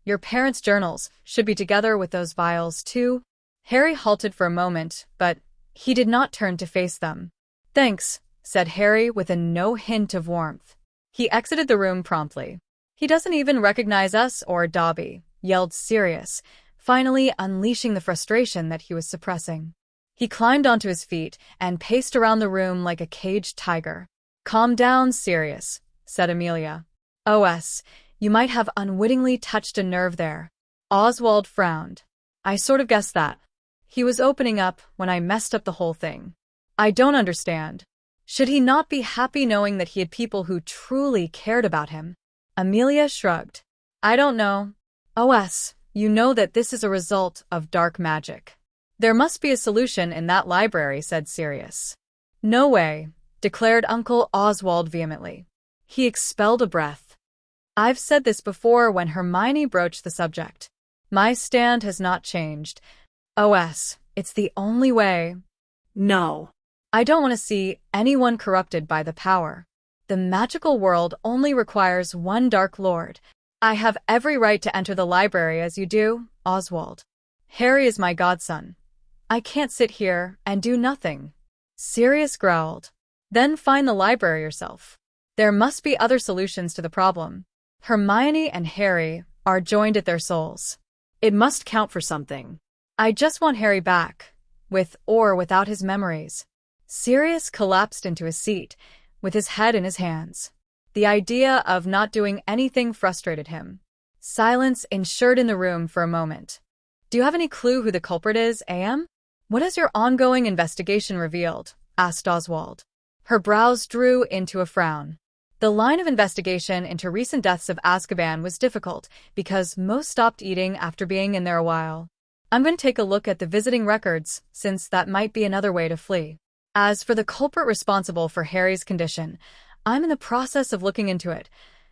"Your parents' journals should be together with those vials, too." Harry halted for a moment, but he did not turn to face them. "Thanks," said Harry with no hint of warmth. He exited the room promptly. "He doesn't even recognize us or Dobby," yelled Sirius, finally unleashing the frustration that he was suppressing. He climbed onto his feet and paced around the room like a caged tiger. "Calm down, Sirius," said Amelia. "OS, you might have unwittingly touched a nerve there." Oswald frowned. "I sort of guessed that. He was opening up when I messed up the whole thing." I don't understand. Should he not be happy knowing that he had people who truly cared about him? Amelia shrugged. I don't know. OS, you know that this is a result of dark magic. There must be a solution in that library, said Sirius. No way, declared Uncle Oswald vehemently. He expelled a breath. I've said this before when Hermione broached the subject. My stand has not changed. OS, it's the only way. No. I don't want to see anyone corrupted by the power. The magical world only requires one Dark Lord. I have every right to enter the library as you do, Oswald. Harry is my godson. I can't sit here and do nothing. Sirius growled. Then find the library yourself. There must be other solutions to the problem. Hermione and Harry are joined at their souls. It must count for something. I just want Harry back, with or without his memories. Sirius collapsed into his seat, with his head in his hands. The idea of not doing anything frustrated him. Silence ensured in the room for a moment. Do you have any clue who the culprit is, Am? What has your ongoing investigation revealed? Asked Oswald. Her brows drew into a frown. The line of investigation into recent deaths of Azkaban was difficult because most stopped eating after being in there a while. I'm going to take a look at the visiting records, since that might be another way to flee. As for the culprit responsible for Harry's condition, I'm in the process of looking into it.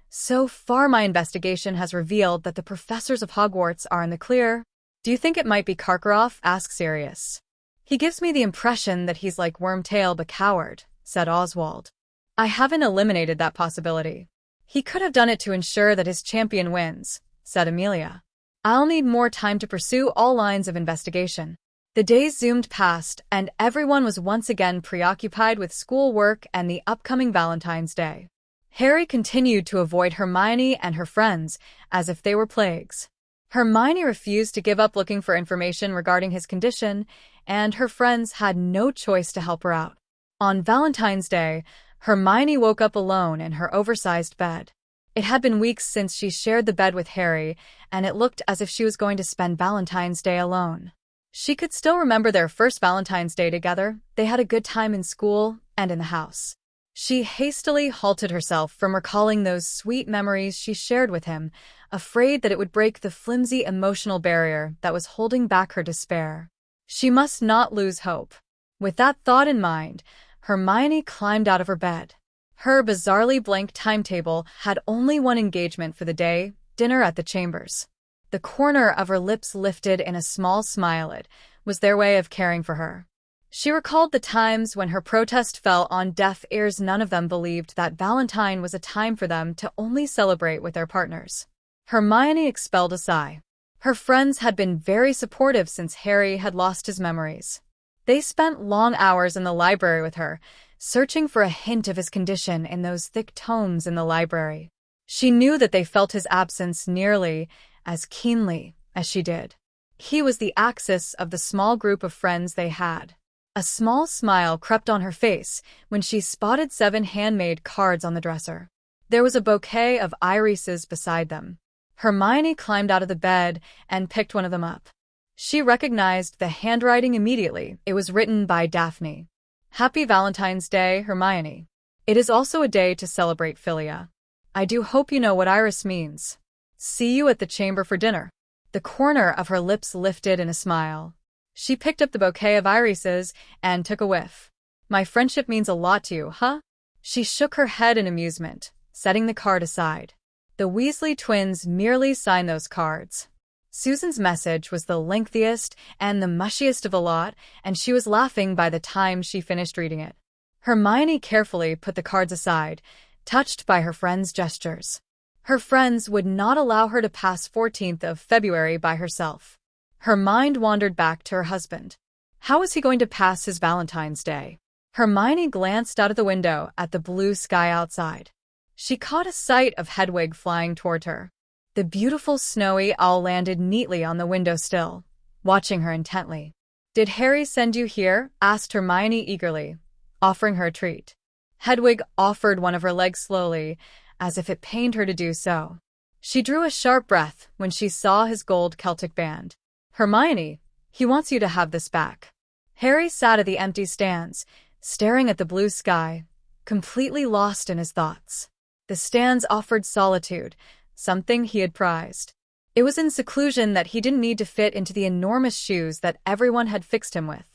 So far, my investigation has revealed that the professors of Hogwarts are in the clear. Do you think it might be Karkaroff? Asked Sirius. He gives me the impression that he's like Wormtail but coward, said Oswald. I haven't eliminated that possibility. He could have done it to ensure that his champion wins, said Amelia. I'll need more time to pursue all lines of investigation. The days zoomed past, and everyone was once again preoccupied with schoolwork and the upcoming Valentine's Day. Harry continued to avoid Hermione and her friends as if they were plagues. Hermione refused to give up looking for information regarding his condition, and her friends had no choice to help her out. On Valentine's Day, Hermione woke up alone in her oversized bed. It had been weeks since she shared the bed with Harry, and it looked as if she was going to spend Valentine's Day alone. She could still remember their first Valentine's Day together. They had a good time in school and in the house. She hastily halted herself from recalling those sweet memories she shared with him, afraid that it would break the flimsy emotional barrier that was holding back her despair. She must not lose hope. With that thought in mind, Hermione climbed out of her bed. Her bizarrely blank timetable had only one engagement for the day, dinner at the Chambers. The corner of her lips lifted in a small smile. It was their way of caring for her. She recalled the times when her protest fell on deaf ears. None of them believed that Valentine was a time for them to only celebrate with their partners. Hermione expelled a sigh. Her friends had been very supportive since Harry had lost his memories. They spent long hours in the library with her, searching for a hint of his condition in those thick tomes in the library. She knew that they felt his absence nearly as keenly as she did. He was the axis of the small group of friends they had. A small smile crept on her face when she spotted 7 handmade cards on the dresser. There was a bouquet of irises beside them. Hermione climbed out of the bed and picked one of them up. She recognized the handwriting immediately. It was written by Daphne. Happy Valentine's Day, Hermione. It is also a day to celebrate Philia. I do hope you know what iris means. See you at the chamber for dinner. The corner of her lips lifted in a smile. She picked up the bouquet of irises and took a whiff. My friendship means a lot to you, huh? She shook her head in amusement, setting the card aside. The Weasley twins merely signed those cards. Susan's message was the lengthiest and the mushiest of the lot, and she was laughing by the time she finished reading it. Hermione carefully put the cards aside, touched by her friend's gestures. Her friends would not allow her to pass 14th of February by herself. Her mind wandered back to her husband. How was he going to pass his Valentine's Day? Hermione glanced out of the window at the blue sky outside. She caught a sight of Hedwig flying toward her. The beautiful snowy owl landed neatly on the windowsill, watching her intently. Did Harry send you here? Asked Hermione eagerly, offering her a treat. Hedwig offered one of her legs slowly, as if it pained her to do so. She drew a sharp breath when she saw his gold Celtic band. Hermione, he wants you to have this back. Harry sat at the empty stands, staring at the blue sky, completely lost in his thoughts. The stands offered solitude, something he had prized. It was in seclusion that he didn't need to fit into the enormous shoes that everyone had fixed him with.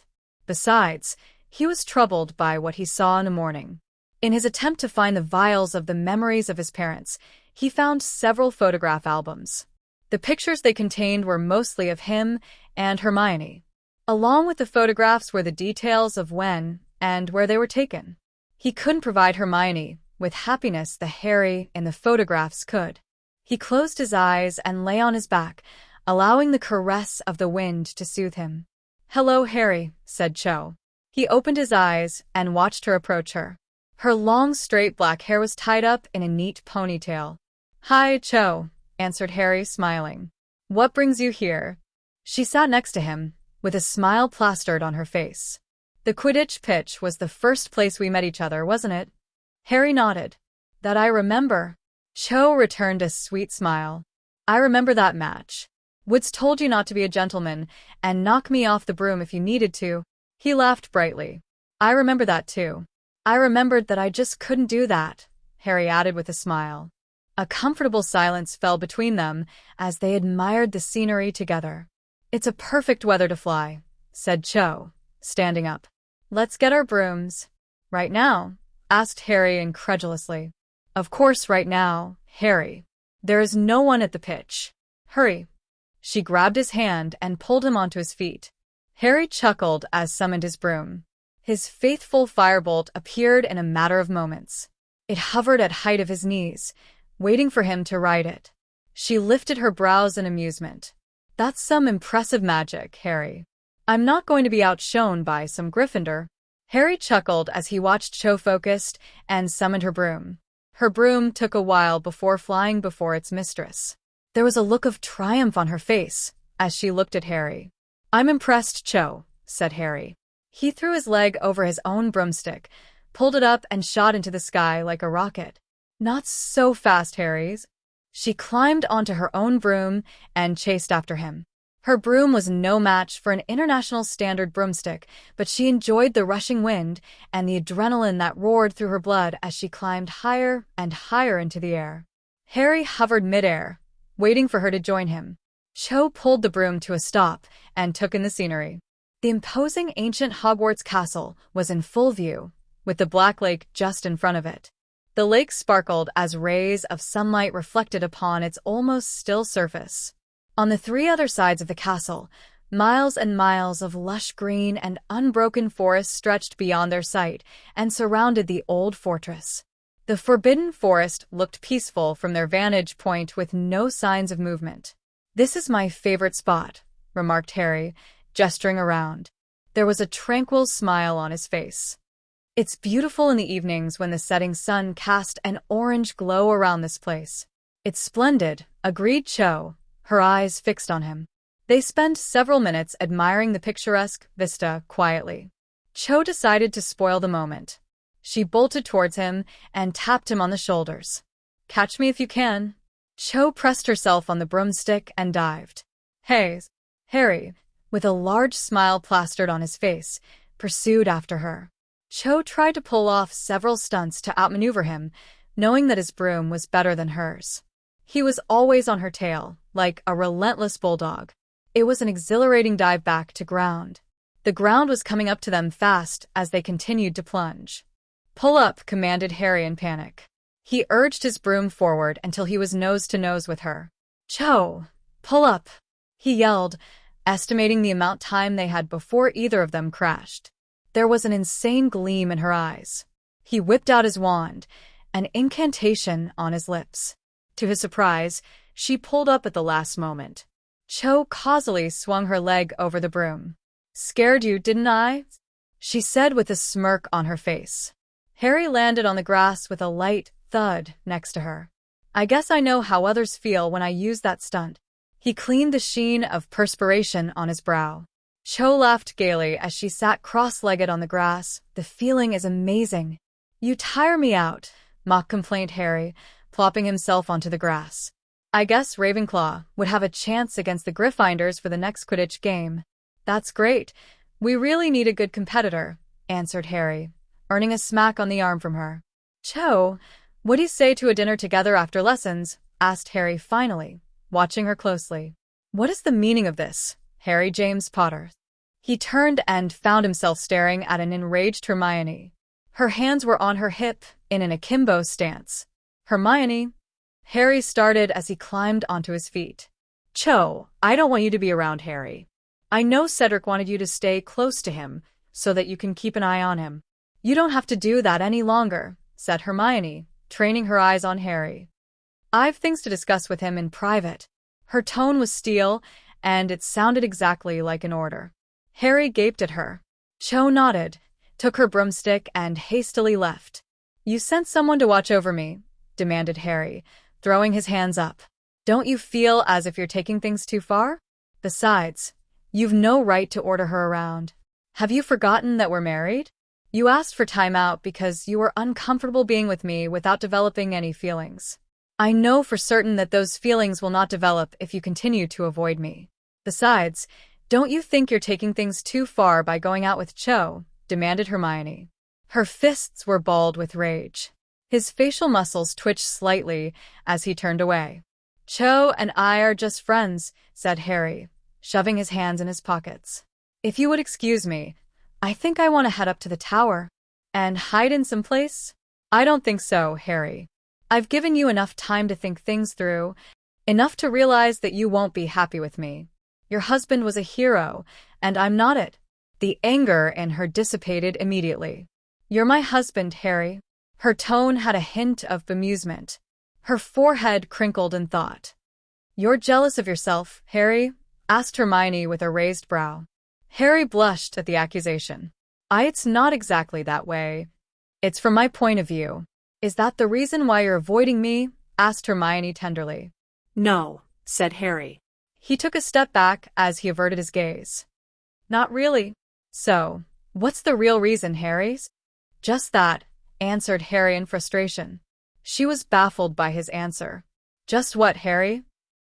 Besides, he was troubled by what he saw in the morning. In his attempt to find the vials of the memories of his parents, he found several photograph albums. The pictures they contained were mostly of him and Hermione. Along with the photographs were the details of when and where they were taken. He couldn't provide Hermione with happiness the Harry in the photographs could. He closed his eyes and lay on his back, allowing the caress of the wind to soothe him. "Hello, Harry," said Cho. He opened his eyes and watched her approach her. Her long, straight black hair was tied up in a neat ponytail. "Hi, Cho," answered Harry, smiling. "What brings you here?" She sat next to him, with a smile plastered on her face. "The Quidditch pitch was the first place we met each other, wasn't it?" Harry nodded. "That I remember." Cho returned a sweet smile. "I remember that match. Woods told you not to be a gentleman and knock me off the broom if you needed to." He laughed brightly. "I remember that too. I remembered that I just couldn't do that," Harry added with a smile. A comfortable silence fell between them as they admired the scenery together. "It's a perfect weather to fly," said Cho, standing up. "Let's get our brooms." "Right now?" asked Harry incredulously. "Of course right now, Harry. There is no one at the pitch. Hurry." She grabbed his hand and pulled him onto his feet. Harry chuckled as summoned his broom. His faithful firebolt appeared in a matter of moments. It hovered at height of his knees, waiting for him to ride it. She lifted her brows in amusement. "That's some impressive magic, Harry. I'm not going to be outshone by some Gryffindor." Harry chuckled as he watched Cho focused and summoned her broom. Her broom took a while before flying before its mistress. There was a look of triumph on her face as she looked at Harry. "I'm impressed, Cho," said Harry. He threw his leg over his own broomstick, pulled it up and shot into the sky like a rocket. "Not so fast, Harry's." She climbed onto her own broom and chased after him. Her broom was no match for an international standard broomstick, but she enjoyed the rushing wind and the adrenaline that roared through her blood as she climbed higher and higher into the air. Harry hovered midair, waiting for her to join him. Cho pulled the broom to a stop and took in the scenery. The imposing ancient Hogwarts castle was in full view, with the Black Lake just in front of it. The lake sparkled as rays of sunlight reflected upon its almost still surface. On the three other sides of the castle, miles and miles of lush green and unbroken forest stretched beyond their sight and surrounded the old fortress. The forbidden forest looked peaceful from their vantage point with no signs of movement. "This is my favorite spot," remarked Harry, gesturing around. There was a tranquil smile on his face. "It's beautiful in the evenings when the setting sun cast an orange glow around this place." "It's splendid," agreed Cho, her eyes fixed on him. They spent several minutes admiring the picturesque vista quietly. Cho decided to spoil the moment. She bolted towards him and tapped him on the shoulders. "Catch me if you can." Cho pressed herself on the broomstick and dived. "Hey, Harry," with a large smile plastered on his face, pursued after her. Cho tried to pull off several stunts to outmaneuver him, knowing that his broom was better than hers. He was always on her tail, like a relentless bulldog. It was an exhilarating dive back to ground. The ground was coming up to them fast as they continued to plunge. "Pull up," commanded Harry in panic. He urged his broom forward until he was nose to nose with her. "Cho, pull up," he yelled, estimating the amount of time they had before either of them crashed. There was an insane gleam in her eyes. He whipped out his wand, an incantation on his lips. To his surprise, she pulled up at the last moment. Cho causally swung her leg over the broom. "Scared you, didn't I?" she said with a smirk on her face. Harry landed on the grass with a light thud next to her. "I guess I know how others feel when I use that stunt." He cleaned the sheen of perspiration on his brow. Cho laughed gaily as she sat cross-legged on the grass. "The feeling is amazing." "You tire me out," mock-complained Harry, plopping himself onto the grass. "I guess Ravenclaw would have a chance against the Gryffindors for the next Quidditch game." "That's great. We really need a good competitor," answered Harry, earning a smack on the arm from her. "Cho, what do you say to a dinner together after lessons?" asked Harry finally, watching her closely. "What is the meaning of this, Harry James Potter?" He turned and found himself staring at an enraged Hermione. Her hands were on her hip, in an akimbo stance. "Hermione?" Harry started as he climbed onto his feet. Cho, I don't want you to be around Harry. I know Cedric wanted you to stay close to him, so that you can keep an eye on him. "You don't have to do that any longer," said Hermione, training her eyes on Harry. "I've things to discuss with him in private." Her tone was steel, and it sounded exactly like an order. Harry gaped at her. Cho nodded, took her broomstick, and hastily left. "You sent someone to watch over me?" demanded Harry, throwing his hands up. "Don't you feel as if you're taking things too far? Besides, you've no right to order her around. Have you forgotten that we're married? You asked for time out because you were uncomfortable being with me without developing any feelings. I know for certain that those feelings will not develop if you continue to avoid me. Besides, don't you think you're taking things too far by going out with Cho?" demanded Hermione. Her fists were balled with rage. His facial muscles twitched slightly as he turned away. "Cho and I are just friends," said Harry, shoving his hands in his pockets. "If you would excuse me, I think I want to head up to the tower and hide in some place." "I don't think so, Harry. I've given you enough time to think things through, enough to realize that you won't be happy with me. Your husband was a hero, and I'm not it." The anger in her dissipated immediately. "You're my husband, Harry." Her tone had a hint of bemusement. Her forehead crinkled in thought. "You're jealous of yourself, Harry?" asked Hermione with a raised brow. Harry blushed at the accusation. "It's not exactly that way. It's from my point of view." "Is that the reason why you're avoiding me?" asked Hermione tenderly. "No," said Harry. He took a step back as he averted his gaze. "Not really. So, what's the real reason, Harry?" "Just that," answered Harry in frustration. She was baffled by his answer. "Just what, Harry?"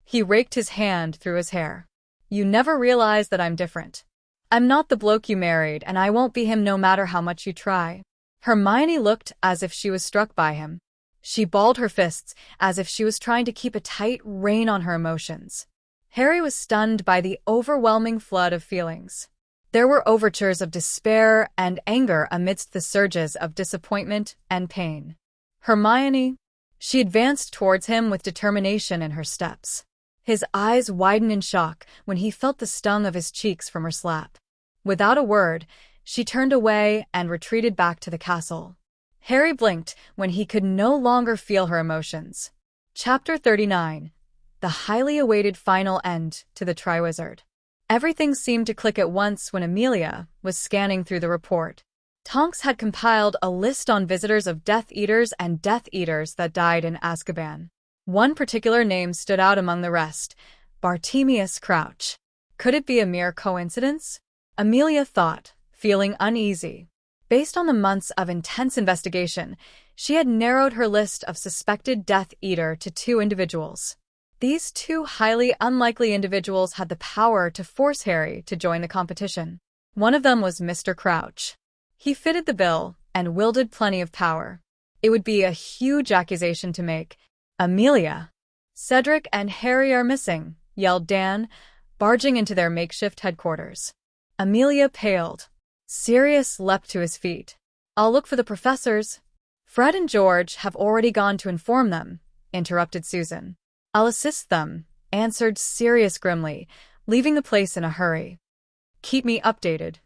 He raked his hand through his hair. "You never realize that I'm different. I'm not the bloke you married, and I won't be him no matter how much you try." Hermione looked as if she was struck by him. She balled her fists as if she was trying to keep a tight rein on her emotions. Harry was stunned by the overwhelming flood of feelings. There were overtures of despair and anger amidst the surges of disappointment and pain. "Hermione?" She advanced towards him with determination in her steps. His eyes widened in shock when he felt the stung of his cheeks from her slap. Without a word, she turned away and retreated back to the castle. Harry blinked when he could no longer feel her emotions. Chapter 39. The highly awaited final end to the triwizard. Everything seemed to click at once when Amelia was scanning through the report. Tonks had compiled a list on visitors of Death Eaters and Death Eaters that died in Azkaban. One particular name stood out among the rest: Bartemius Crouch. Could it be a mere coincidence? Amelia thought, feeling uneasy. Based on the months of intense investigation, she had narrowed her list of suspected Death Eater to 2 individuals. These 2 highly unlikely individuals had the power to force Harry to join the competition. One of them was Mr. Crouch. He fitted the bill and wielded plenty of power. It would be a huge accusation to make. "Amelia! Cedric and Harry are missing," yelled Dan, barging into their makeshift headquarters. Amelia paled. Sirius leapt to his feet. "I'll look for the professors." "Fred and George have already gone to inform them," interrupted Susan. "I'll assist them," answered Sirius grimly, leaving the place in a hurry. "Keep me updated."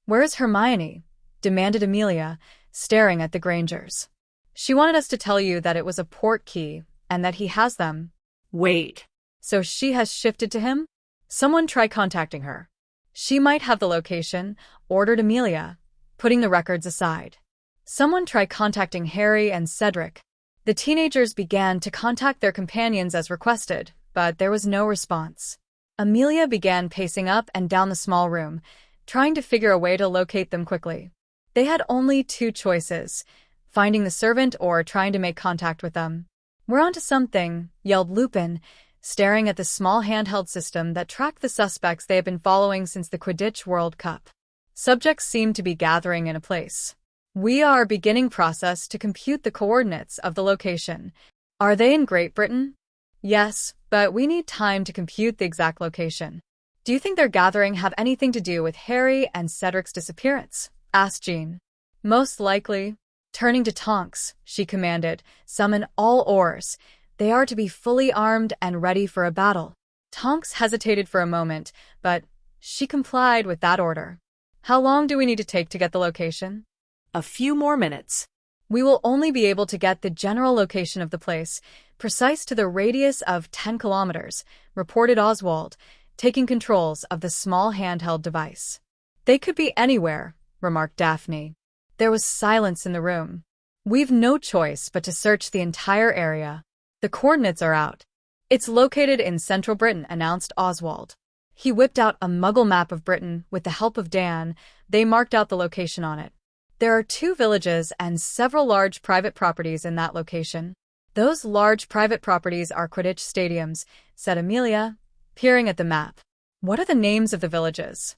"Where is Hermione?" demanded Amelia, staring at the Grangers. "She wanted us to tell you that it was a port key, and that he has them." "Wait. So she has shifted to him? Someone try contacting her. She might have the location," ordered Amelia, putting the records aside. "Someone try contacting Harry and Cedric." The teenagers began to contact their companions as requested, but there was no response. Amelia began pacing up and down the small room, trying to figure a way to locate them quickly. They had only 2 choices: finding the servant or trying to make contact with them. "We're onto something," yelled Lupin, staring at the small handheld system that tracked the suspects they had been following since the Quidditch World Cup. Subjects seemed to be gathering in a place. We are beginning process to compute the coordinates of the location. Are they in Great Britain? Yes, but we need time to compute the exact location. Do you think their gathering have anything to do with Harry and Cedric's disappearance? Asked Jean. Most likely. Turning to Tonks, she commanded, summon all oars. They are to be fully armed and ready for a battle. Tonks hesitated for a moment, but she complied with that order. How long do we need to take to get the location? A few more minutes. We will only be able to get the general location of the place, precise to the radius of 10 kilometers, reported Oswald, taking controls of the small handheld device. They could be anywhere, remarked Daphne. There was silence in the room. We've no choice but to search the entire area. The coordinates are out. It's located in central Britain, announced Oswald. He whipped out a muggle map of Britain with the help of Dan. They marked out the location on it. There are 2 villages and several large private properties in that location. Those large private properties are Quidditch stadiums, said Amelia, peering at the map. What are the names of the villages?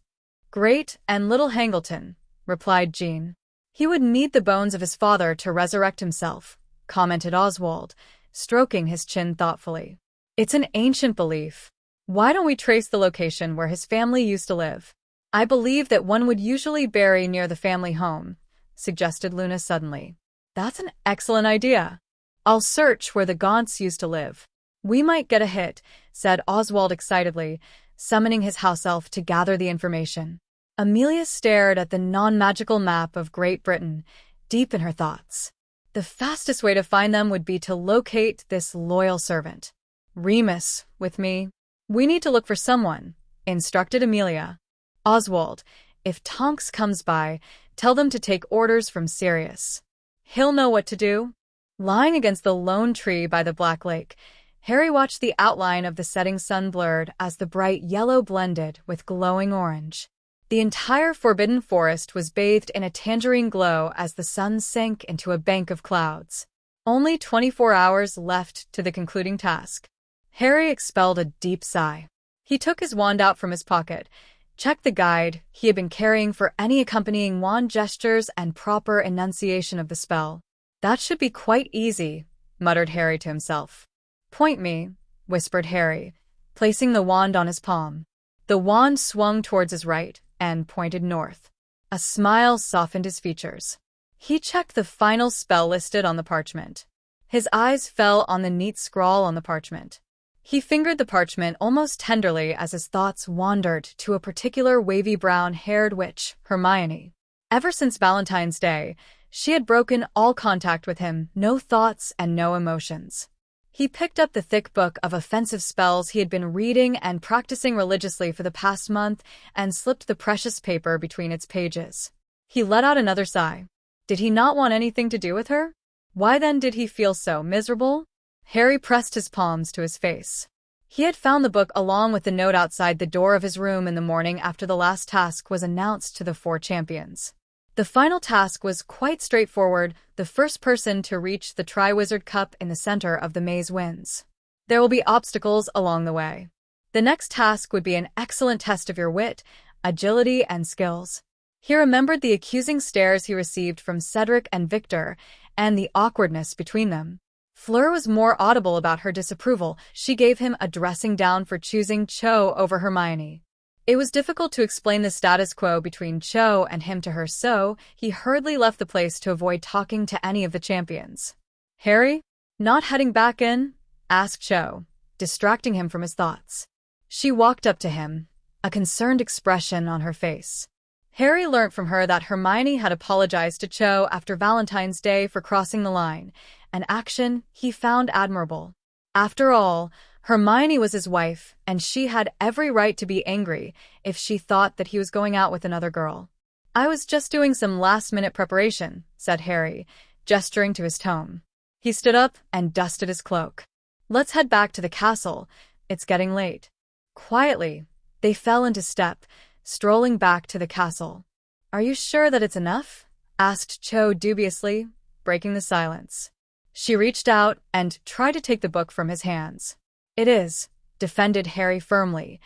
Great and Little Hangleton, replied Jean. He would need the bones of his father to resurrect himself, commented Oswald, stroking his chin thoughtfully. It's an ancient belief. Why don't we trace the location where his family used to live? I believe that one would usually bury near the family home, suggested Luna suddenly. That's an excellent idea. I'll search where the Gaunts used to live. We might get a hit, said Oswald excitedly, summoning his house elf to gather the information. Amelia stared at the non-magical map of Great Britain, deep in her thoughts. The fastest way to find them would be to locate this loyal servant. Remus, with me. We need to look for someone, instructed Amelia. Oswald, if Tonks comes by, tell them to take orders from Sirius. He'll know what to do. Lying against the lone tree by the Black Lake, Harry watched the outline of the setting sun blurred as the bright yellow blended with glowing orange. The entire Forbidden Forest was bathed in a tangerine glow as the sun sank into a bank of clouds. Only 24 hours left to the concluding task. Harry expelled a deep sigh. He took his wand out from his pocket, checked the guide he had been carrying for any accompanying wand gestures and proper enunciation of the spell. That should be quite easy, muttered Harry to himself. Point me, whispered Harry, placing the wand on his palm. The wand swung towards his right and pointed north. A smile softened his features. He checked the final spell listed on the parchment. His eyes fell on the neat scrawl on the parchment. He fingered the parchment almost tenderly as his thoughts wandered to a particular wavy brown-haired witch, Hermione. Ever since Valentine's Day, she had broken all contact with him, no thoughts and no emotions. He picked up the thick book of offensive spells he had been reading and practicing religiously for the past month and slipped the precious paper between its pages. He let out another sigh. Did he not want anything to do with her? Why then did he feel so miserable? Harry pressed his palms to his face. He had found the book along with the note outside the door of his room in the morning after the last task was announced to the 4 champions. The final task was quite straightforward. The first person to reach the Triwizard Cup in the center of the maze wins. There will be obstacles along the way. The next task would be an excellent test of your wit, agility, and skills. He remembered the accusing stares he received from Cedric and Victor, and the awkwardness between them. Fleur was more audible about her disapproval. She gave him a dressing down for choosing Cho over Hermione. It was difficult to explain the status quo between Cho and him to her, so he hurriedly left the place to avoid talking to any of the champions. Harry? Not heading back in? Asked Cho, distracting him from his thoughts. She walked up to him, a concerned expression on her face. Harry learnt from her that Hermione had apologized to Cho after Valentine's Day for crossing the line, an action he found admirable. After all, Hermione was his wife, and she had every right to be angry if she thought that he was going out with another girl. I was just doing some last-minute preparation, said Harry, gesturing to his tome. He stood up and dusted his cloak. Let's head back to the castle. It's getting late. Quietly, they fell into step, strolling back to the castle. Are you sure that it's enough? Asked Cho dubiously, breaking the silence. She reached out and tried to take the book from his hands. It is, defended Harry firmly,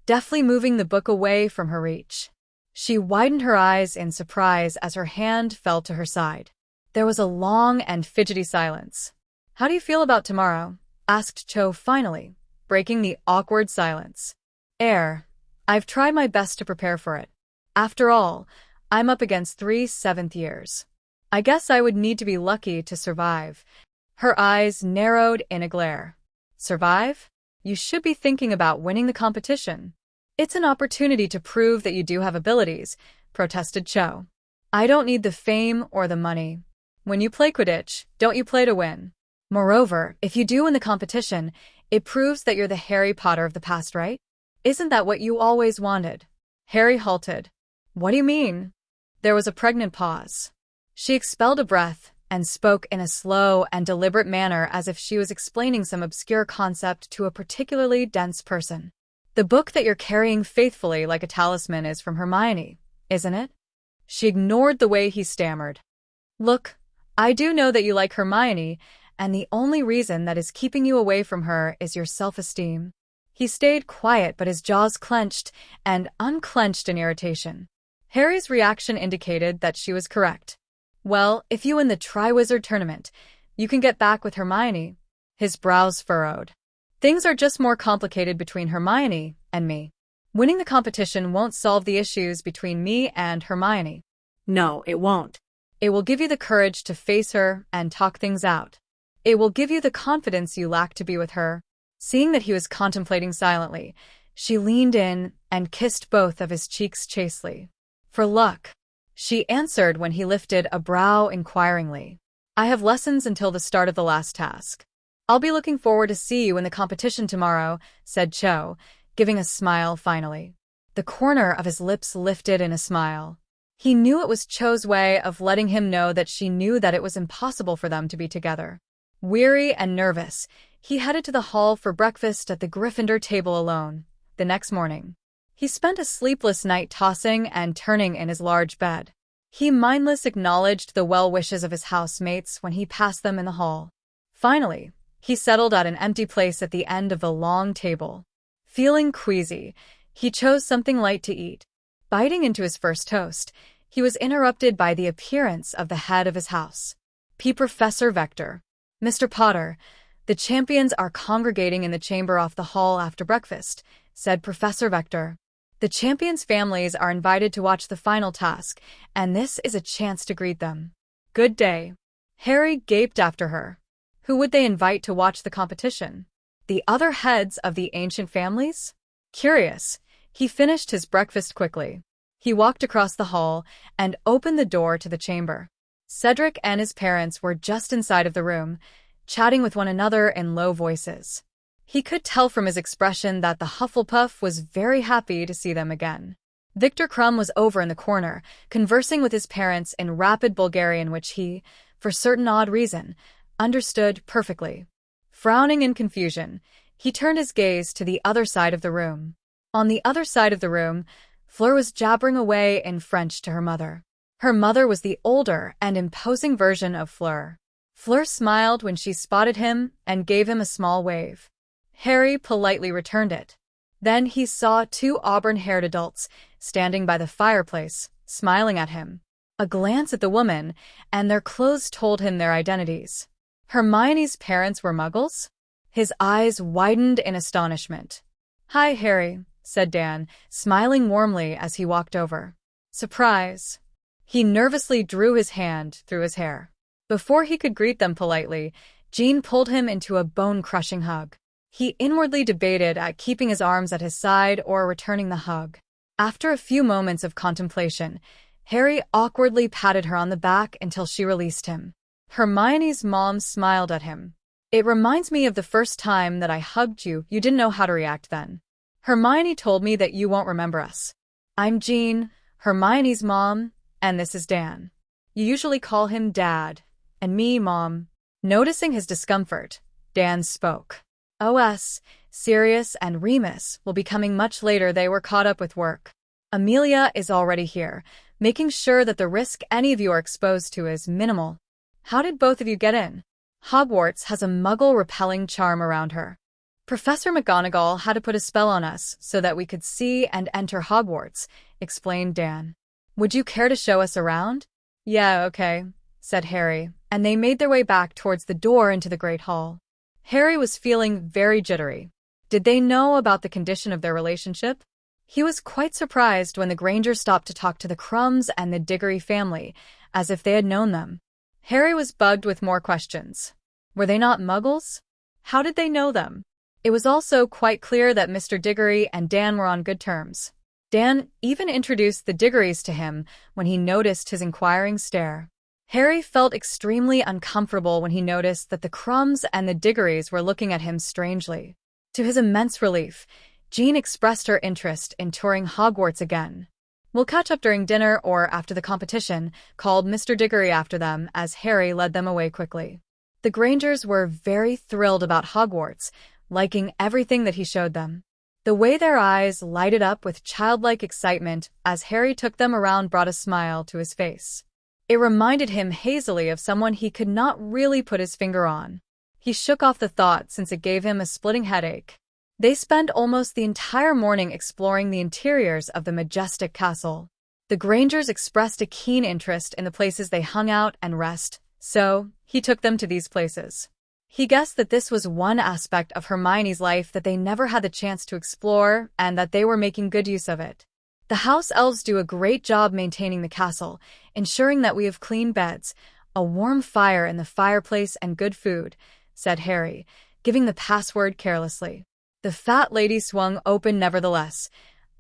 deftly moving the book away from her reach. She widened her eyes in surprise as her hand fell to her side. There was a long and fidgety silence. "How do you feel about tomorrow?" asked Cho finally, breaking the awkward silence. I've tried my best to prepare for it. After all, I'm up against 3 7th years. I guess I would need to be lucky to survive." Her eyes narrowed in a glare. "Survive? You should be thinking about winning the competition. It's an opportunity to prove that you do have abilities," protested Cho. "I don't need the fame or the money. When you play Quidditch, don't you play to win? Moreover, if you do win the competition, it proves that you're the Harry Potter of the past, right? Isn't that what you always wanted?" Harry halted. "What do you mean?" There was a pregnant pause. She expelled a breath and spoke in a slow and deliberate manner as if she was explaining some obscure concept to a particularly dense person. "The book that you're carrying faithfully like a talisman is from Hermione, isn't it?" She ignored the way he stammered. "Look, I do know that you like Hermione, and the only reason that is keeping you away from her is your self-esteem." He stayed quiet, but his jaws clenched and unclenched in irritation. Harry's reaction indicated that she was correct. "Well, if you win the triwizard tournament, you can get back with Hermione." His brows furrowed. "Things are just more complicated between Hermione and me. Winning the competition won't solve the issues between me and Hermione." "No, it won't." "It will give you the courage to face her and talk things out. It will give you the confidence you lack to be with her." Seeing that he was contemplating silently, she leaned in and kissed both of his cheeks chastely. "For luck," she answered when he lifted a brow inquiringly. "I have lessons until the start of the last task." "I'll be looking forward to see you in the competition tomorrow," said Cho, giving a smile finally. The corner of his lips lifted in a smile. He knew it was Cho's way of letting him know that she knew that it was impossible for them to be together. Weary and nervous, he headed to the hall for breakfast at the Gryffindor table alone. The next morning, he spent a sleepless night tossing and turning in his large bed. He mindlessly acknowledged the well wishes of his housemates when he passed them in the hall. Finally, he settled at an empty place at the end of the long table. Feeling queasy, he chose something light to eat. Biting into his first toast, he was interrupted by the appearance of the head of his house. Professor Vector. "Mr. Potter, the champions are congregating in the chamber off the hall after breakfast," said Professor Vector. "The champions' families are invited to watch the final task, and this is a chance to greet them." "Good day." Harry gaped after her. Who would they invite to watch the competition? The other heads of the ancient families? Curious, he finished his breakfast quickly. He walked across the hall and opened the door to the chamber. Cedric and his parents were just inside of the room, chatting with one another in low voices. He could tell from his expression that the Hufflepuff was very happy to see them again. Victor Crumb was over in the corner, conversing with his parents in rapid Bulgarian which he, for certain odd reason, understood perfectly. Frowning in confusion, he turned his gaze to the other side of the room. On the other side of the room, Fleur was jabbering away in French to her mother. Her mother was the older and imposing version of Fleur. Fleur smiled when she spotted him and gave him a small wave. Harry politely returned it. Then he saw 2 auburn-haired adults standing by the fireplace, smiling at him. A glance at the woman, and their clothes told him their identities. Hermione's parents were Muggles? His eyes widened in astonishment. "Hi, Harry," said Dan, smiling warmly as he walked over. "Surprise." He nervously drew his hand through his hair. Before he could greet them politely, Jean pulled him into a bone-crushing hug. He inwardly debated at keeping his arms at his side or returning the hug. After a few moments of contemplation, Harry awkwardly patted her on the back until she released him. Hermione's mom smiled at him. "It reminds me of the first time that I hugged you. You didn't know how to react then. Hermione told me that you won't remember us. I'm Jean, Hermione's mom, and this is Dan. You usually call him Dad, and me Mom." Noticing his discomfort, Dan spoke. Sirius and Remus will be coming much later. They were caught up with work. Amelia is already here, making sure that the risk any of you are exposed to is minimal. How did both of you get in? Hogwarts has a muggle-repelling charm around her. Professor McGonagall had to put a spell on us so that we could see and enter Hogwarts, explained Dan. Would you care to show us around? Yeah, okay, said Harry, and they made their way back towards the door into the Great Hall. Harry was feeling very jittery. Did they know about the condition of their relationship? He was quite surprised when the Grangers stopped to talk to the Crumbs and the Diggory family, as if they had known them. Harry was bugged with more questions. Were they not Muggles? How did they know them? It was also quite clear that Mr. Diggory and Dan were on good terms. Dan even introduced the Diggorys to him when he noticed his inquiring stare. Harry felt extremely uncomfortable when he noticed that the Crumbs and the Diggorys were looking at him strangely. To his immense relief, Jean expressed her interest in touring Hogwarts again. We'll catch up during dinner or after the competition, called Mr. Diggory after them as Harry led them away quickly. The Grangers were very thrilled about Hogwarts, liking everything that he showed them. The way their eyes lighted up with childlike excitement as Harry took them around brought a smile to his face. It reminded him hazily of someone he could not really put his finger on. He shook off the thought since it gave him a splitting headache. They spent almost the entire morning exploring the interiors of the majestic castle. The Grangers expressed a keen interest in the places they hung out and rest, so he took them to these places. He guessed that this was one aspect of Hermione's life that they never had the chance to explore and that they were making good use of it. The house elves do a great job maintaining the castle, ensuring that we have clean beds, a warm fire in the fireplace and good food, said Harry, giving the password carelessly. The fat lady swung open nevertheless,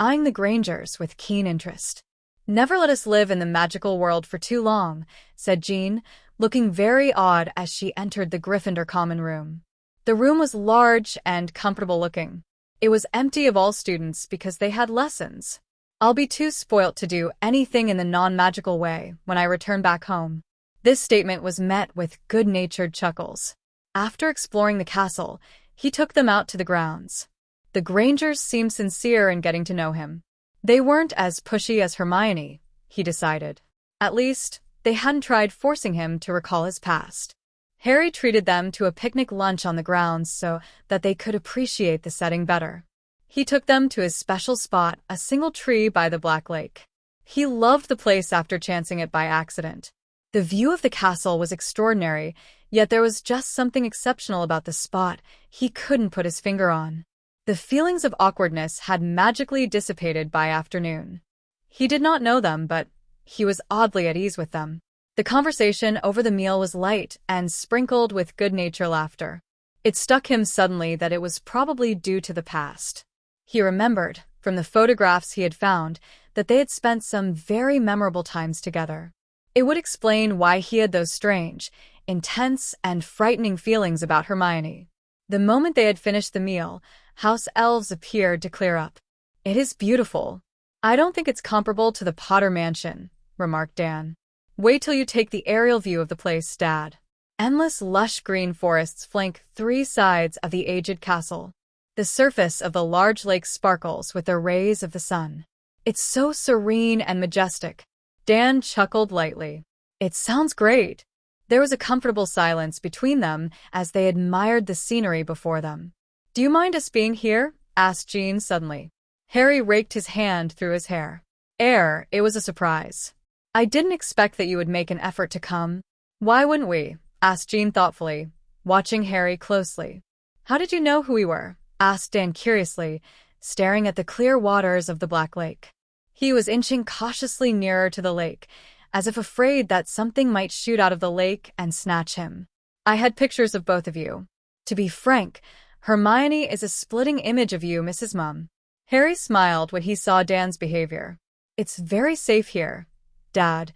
eyeing the Grangers with keen interest. Never let us live in the magical world for too long, said Jean, looking very odd as she entered the Gryffindor common room. The room was large and comfortable-looking. It was empty of all students because they had lessons. I'll be too spoilt to do anything in the non-magical way when I return back home. This statement was met with good-natured chuckles. After exploring the castle, he took them out to the grounds. The Grangers seemed sincere in getting to know him. They weren't as pushy as Hermione, he decided. At least, they hadn't tried forcing him to recall his past. Harry treated them to a picnic lunch on the grounds so that they could appreciate the setting better. He took them to his special spot, a single tree by the Black Lake. He loved the place after chancing it by accident. The view of the castle was extraordinary, yet there was just something exceptional about the spot he couldn't put his finger on. The feelings of awkwardness had magically dissipated by afternoon. He did not know them, but he was oddly at ease with them. The conversation over the meal was light and sprinkled with good-natured laughter. It struck him suddenly that it was probably due to the past. He remembered, from the photographs he had found, that they had spent some very memorable times together. It would explain why he had those strange, intense, and frightening feelings about Hermione. The moment they had finished the meal, house elves appeared to clear up. It is beautiful. I don't think it's comparable to the Potter Mansion, remarked Dan. Wait till you take the aerial view of the place, Dad. Endless lush green forests flank three sides of the aged castle. The surface of the large lake sparkles with the rays of the sun. It's so serene and majestic. Dan chuckled lightly. It sounds great. There was a comfortable silence between them as they admired the scenery before them. Do you mind us being here? Asked Jean suddenly. Harry raked his hand through his hair. It was a surprise. I didn't expect that you would make an effort to come. Why wouldn't we? Asked Jean thoughtfully, watching Harry closely. How did you know who we were? Asked Dan curiously, staring at the clear waters of the Black Lake. He was inching cautiously nearer to the lake, as if afraid that something might shoot out of the lake and snatch him. I had pictures of both of you. To be frank, Hermione is a splitting image of you, Mrs. Mum. Harry smiled when he saw Dan's behavior. It's very safe here, Dad.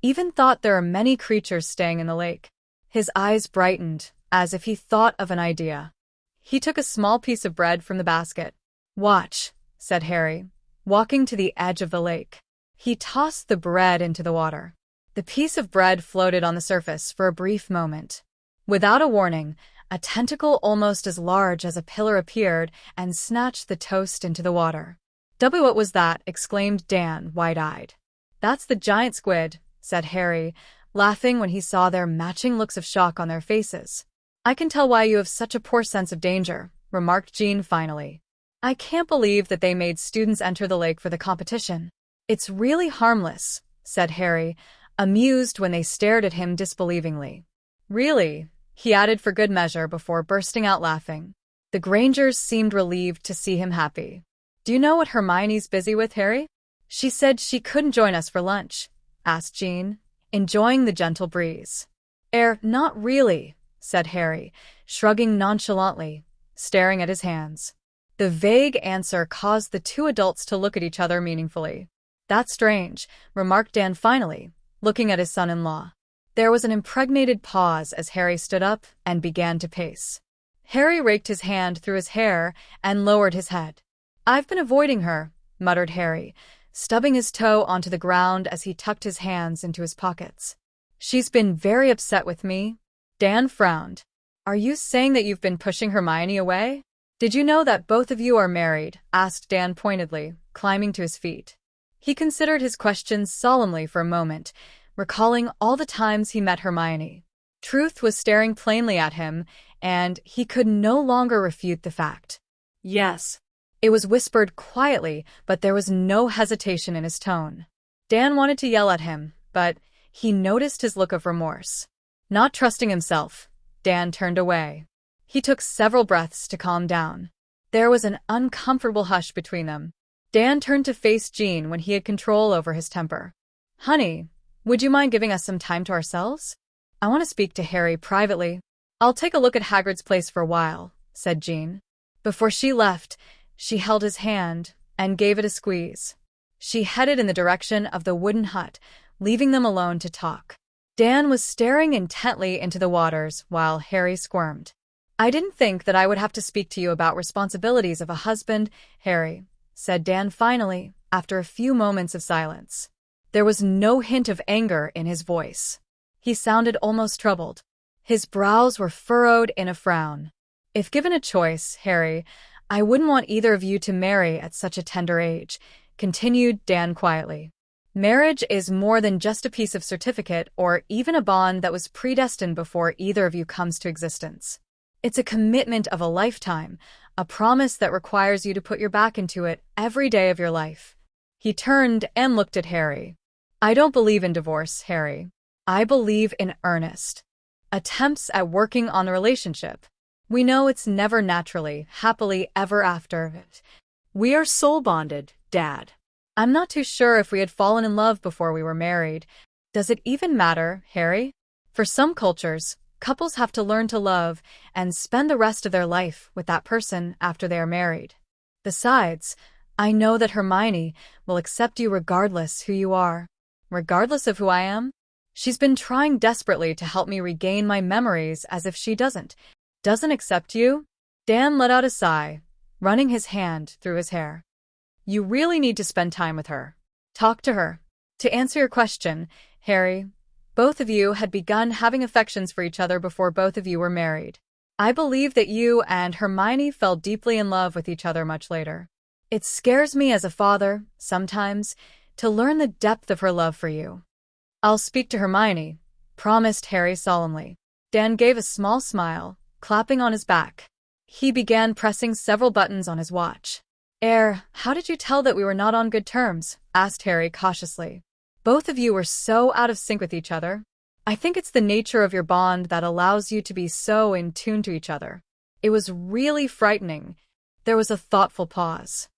Even thought there are many creatures staying in the lake. His eyes brightened, as if he thought of an idea. He took a small piece of bread from the basket. Watch, said Harry, walking to the edge of the lake. He tossed the bread into the water. The piece of bread floated on the surface for a brief moment. Without a warning, a tentacle almost as large as a pillar appeared and snatched the toast into the water. What was that? Exclaimed Dan, wide-eyed. That's the giant squid, said Harry, laughing when he saw their matching looks of shock on their faces. I can tell why you have such a poor sense of danger, remarked Jean finally. I can't believe that they made students enter the lake for the competition. It's really harmless, said Harry, amused when they stared at him disbelievingly. Really? He added for good measure before bursting out laughing. The Grangers seemed relieved to see him happy. Do you know what Hermione's busy with, Harry? She said she couldn't join us for lunch, asked Jean, enjoying the gentle breeze. Not really, said Harry, shrugging nonchalantly, staring at his hands. The vague answer caused the two adults to look at each other meaningfully. That's strange, remarked Dan finally, looking at his son-in-law. There was an impregnated pause as Harry stood up and began to pace. Harry raked his hand through his hair and lowered his head. I've been avoiding her, muttered Harry, stubbing his toe onto the ground as he tucked his hands into his pockets. She's been very upset with me. Dan frowned. Are you saying that you've been pushing Hermione away? Did you know that both of you are married? Asked Dan pointedly, climbing to his feet. He considered his questions solemnly for a moment, recalling all the times he met Hermione. Truth was staring plainly at him, and he could no longer refute the fact. Yes. It was whispered quietly, but there was no hesitation in his tone. Dan wanted to yell at him, but he noticed his look of remorse. Not trusting himself, Dan turned away. He took several breaths to calm down. There was an uncomfortable hush between them. Dan turned to face Jean when he had control over his temper. Honey, would you mind giving us some time to ourselves? I want to speak to Harry privately. I'll take a look at Hagrid's place for a while, said Jean. Before she left, she held his hand and gave it a squeeze. She headed in the direction of the wooden hut, leaving them alone to talk. Dan was staring intently into the waters while Harry squirmed. I didn't think that I would have to speak to you about responsibilities of a husband, Harry, said Dan finally, after a few moments of silence. There was no hint of anger in his voice. He sounded almost troubled. His brows were furrowed in a frown. If given a choice, Harry, I wouldn't want either of you to marry at such a tender age, continued Dan quietly. Marriage is more than just a piece of certificate or even a bond that was predestined before either of you comes to existence. It's a commitment of a lifetime, a promise that requires you to put your back into it every day of your life. He turned and looked at Harry. I don't believe in divorce, Harry. I believe in earnest. Attempts at working on the relationship. We know it's never naturally, happily ever after. We are soul-bonded, Dad. I'm not too sure if we had fallen in love before we were married. Does it even matter, Harry? For some cultures, couples have to learn to love and spend the rest of their life with that person after they are married. Besides, I know that Hermione will accept you regardless who you are. Regardless of who I am? She's been trying desperately to help me regain my memories as if she doesn't accept you? Dan let out a sigh, running his hand through his hair. You really need to spend time with her. Talk to her. To answer your question, Harry, both of you had begun having affections for each other before both of you were married. I believe that you and Hermione fell deeply in love with each other much later. It scares me as a father, sometimes, to learn the depth of her love for you. I'll speak to Hermione, promised Harry solemnly. Dan gave a small smile, clapping on his back. He began pressing several buttons on his watch. How did you tell that we were not on good terms? Asked Harry cautiously. Both of you were so out of sync with each other. I think it's the nature of your bond that allows you to be so in tune to each other. It was really frightening. There was a thoughtful pause.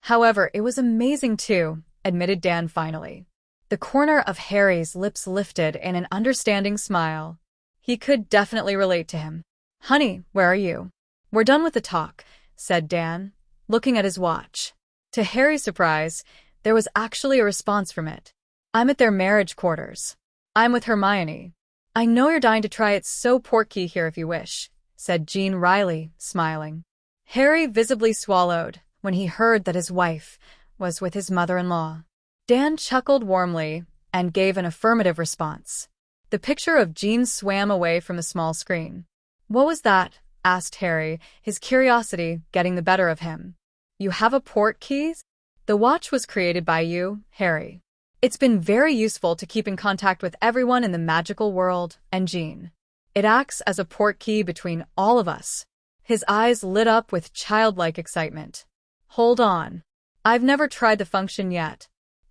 However, it was amazing too, admitted Dan finally. The corner of Harry's lips lifted in an understanding smile. He could definitely relate to him. Honey, where are you? We're done with the talk, said Dan, looking at his watch. To Harry's surprise, there was actually a response from it. I'm at their marriage quarters. I'm with Hermione. I know you're dying to try it so porky here if you wish, said Jean wryly, smiling. Harry visibly swallowed when he heard that his wife was with his mother-in-law. Dan chuckled warmly and gave an affirmative response. The picture of Jean swam away from the small screen. What was that? Asked Harry, his curiosity getting the better of him. You have a port key? The watch was created by you, Harry. It's been very useful to keep in contact with everyone in the magical world and Jean. It acts as a port key between all of us. His eyes lit up with childlike excitement. Hold on. I've never tried the function yet.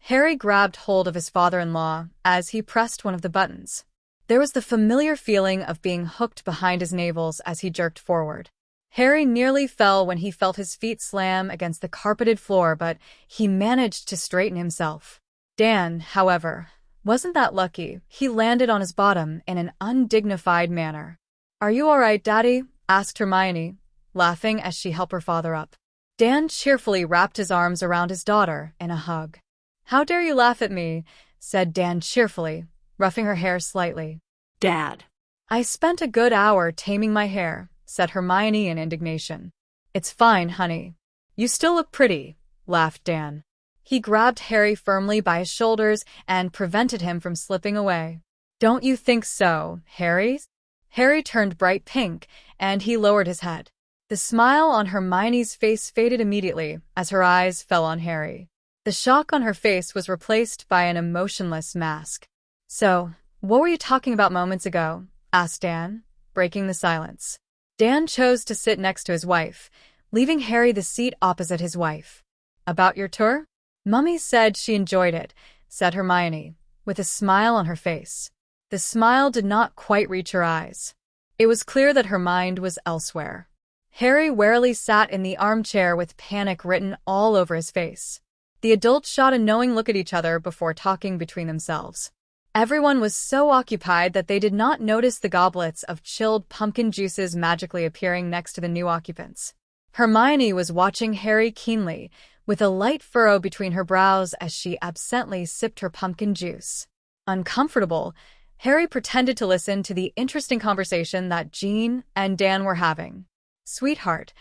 Harry grabbed hold of his father-in-law as he pressed one of the buttons. There was the familiar feeling of being hooked behind his navels as he jerked forward. Harry nearly fell when he felt his feet slam against the carpeted floor, but he managed to straighten himself. Dan, however, wasn't that lucky. He landed on his bottom in an undignified manner. "Are you all right, Daddy?" asked Hermione, laughing as she helped her father up. Dan cheerfully wrapped his arms around his daughter in a hug. "How dare you laugh at me?" said Dan cheerfully, ruffing her hair slightly. "Dad." "I spent a good hour taming my hair," said Hermione in indignation. "It's fine, honey. You still look pretty," laughed Dan. He grabbed Harry firmly by his shoulders and prevented him from slipping away. "Don't you think so, Harry?" Harry turned bright pink, and he lowered his head. The smile on Hermione's face faded immediately as her eyes fell on Harry. The shock on her face was replaced by an emotionless mask. "So, what were you talking about moments ago?" asked Dan, breaking the silence. Dan chose to sit next to his wife, leaving Harry the seat opposite his wife. "About your tour? Mummy said she enjoyed it," said Hermione, with a smile on her face. The smile did not quite reach her eyes. It was clear that her mind was elsewhere. Harry warily sat in the armchair with panic written all over his face. The adults shot a knowing look at each other before talking between themselves. Everyone was so occupied that they did not notice the goblets of chilled pumpkin juices magically appearing next to the new occupants. Hermione was watching Harry keenly, with a light furrow between her brows as she absently sipped her pumpkin juice. Uncomfortable, Harry pretended to listen to the interesting conversation that Jean and Dan were having. "Sweetheart,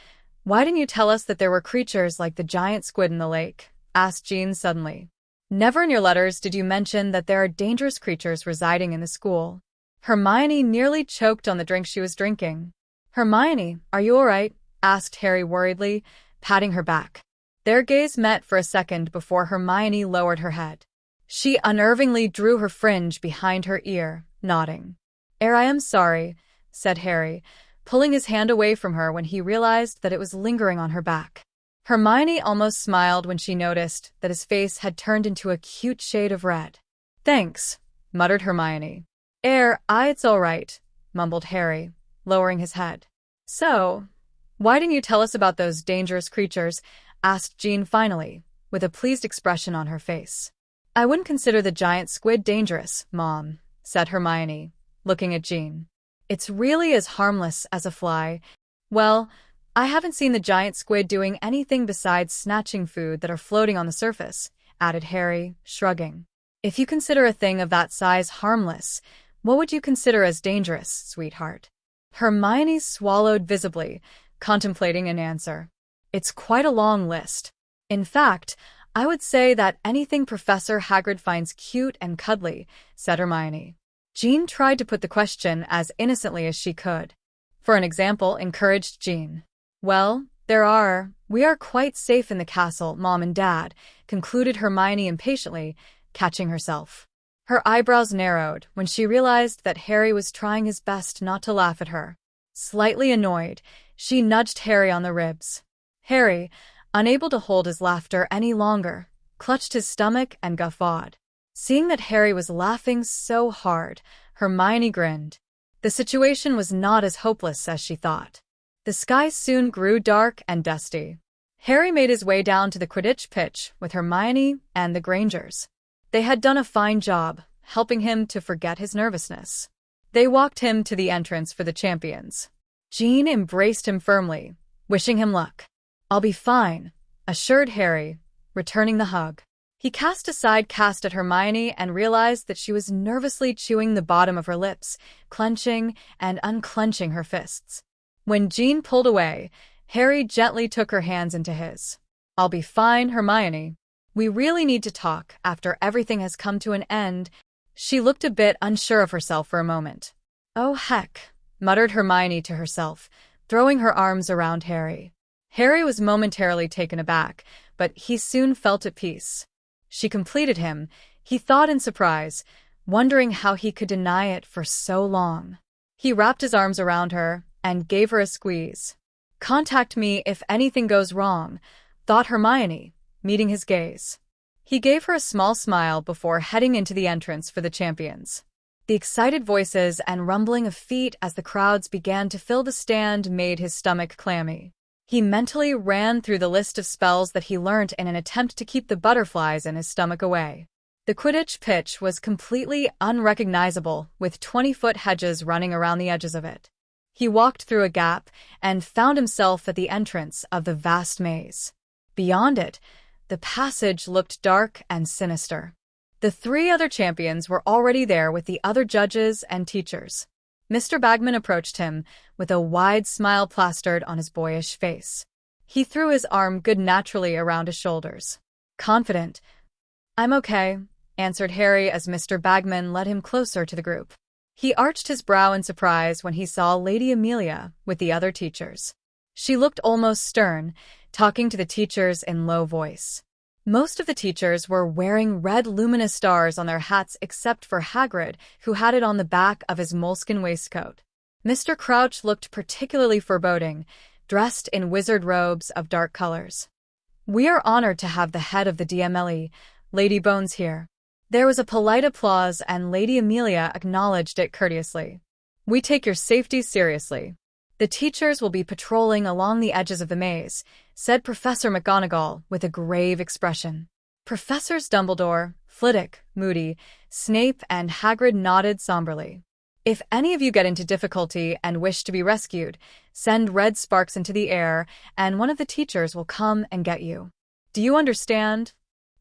why didn't you tell us that there were creatures like the giant squid in the lake?" asked Jean suddenly. "Never in your letters did you mention that there are dangerous creatures residing in the school." Hermione nearly choked on the drink she was drinking. "Hermione, are you all right?" asked Harry worriedly, patting her back. Their gaze met for a second before Hermione lowered her head. She unnervingly drew her fringe behind her ear, nodding. "I am sorry," said Harry, pulling his hand away from her when he realized that it was lingering on her back. Hermione almost smiled when she noticed that his face had turned into a cute shade of red. "Thanks," muttered Hermione. It's all right," mumbled Harry, lowering his head. "So, why didn't you tell us about those dangerous creatures?" asked Jean finally, with a pleased expression on her face. "I wouldn't consider the giant squid dangerous, Mom," said Hermione, looking at Jean. "It's really as harmless as a fly. Well, I haven't seen the giant squid doing anything besides snatching food that are floating on the surface," added Harry, shrugging. "If you consider a thing of that size harmless, what would you consider as dangerous, sweetheart?" Hermione swallowed visibly, contemplating an answer. "It's quite a long list. In fact, I would say that anything Professor Hagrid finds cute and cuddly," said Hermione. Jean tried to put the question as innocently as she could. "For an example," encouraged Jean. "Well, we are quite safe in the castle, Mom and Dad," concluded Hermione impatiently, catching herself. Her eyebrows narrowed when she realized that Harry was trying his best not to laugh at her. Slightly annoyed, she nudged Harry on the ribs. Harry, unable to hold his laughter any longer, clutched his stomach and guffawed. Seeing that Harry was laughing so hard, Hermione grinned. The situation was not as hopeless as she thought. The sky soon grew dark and dusty. Harry made his way down to the Quidditch pitch with Hermione and the Grangers. They had done a fine job, helping him to forget his nervousness. They walked him to the entrance for the champions. Jean embraced him firmly, wishing him luck. "I'll be fine," assured Harry, returning the hug. He cast a side cast at Hermione and realized that she was nervously chewing the bottom of her lips, clenching and unclenching her fists. When Jean pulled away, Harry gently took her hands into his. "I'll be fine, Hermione. We really need to talk after everything has come to an end." She looked a bit unsure of herself for a moment. "Oh heck," muttered Hermione to herself, throwing her arms around Harry. Harry was momentarily taken aback, but he soon felt at peace. She completed him, he thought in surprise, wondering how he could deny it for so long. He wrapped his arms around her and gave her a squeeze. Contact me if anything goes wrong, thought Hermione, meeting his gaze. He gave her a small smile before heading into the entrance for the champions. The excited voices and rumbling of feet as the crowds began to fill the stand made his stomach clammy. He mentally ran through the list of spells that he learnt in an attempt to keep the butterflies in his stomach away. The Quidditch pitch was completely unrecognizable, with 20-foot hedges running around the edges of it. He walked through a gap and found himself at the entrance of the vast maze. Beyond it, the passage looked dark and sinister. The 3 other champions were already there with the other judges and teachers. Mr. Bagman approached him with a wide smile plastered on his boyish face. He threw his arm good-naturally around his shoulders. Confident, "I'm okay," answered Harry as Mr. Bagman led him closer to the group. He arched his brow in surprise when he saw Lady Amelia with the other teachers. She looked almost stern, talking to the teachers in low voice. Most of the teachers were wearing red luminous stars on their hats except for Hagrid, who had it on the back of his moleskin waistcoat. Mr. Crouch looked particularly foreboding, dressed in wizard robes of dark colors. "We are honored to have the head of the DMLE, Lady Bones, here." There was a polite applause and Lady Amelia acknowledged it courteously. "We take your safety seriously. The teachers will be patrolling along the edges of the maze," said Professor McGonagall with a grave expression. Professors Dumbledore, Flitwick, Moody, Snape, and Hagrid nodded somberly. "If any of you get into difficulty and wish to be rescued, send red sparks into the air, and one of the teachers will come and get you. Do you understand?"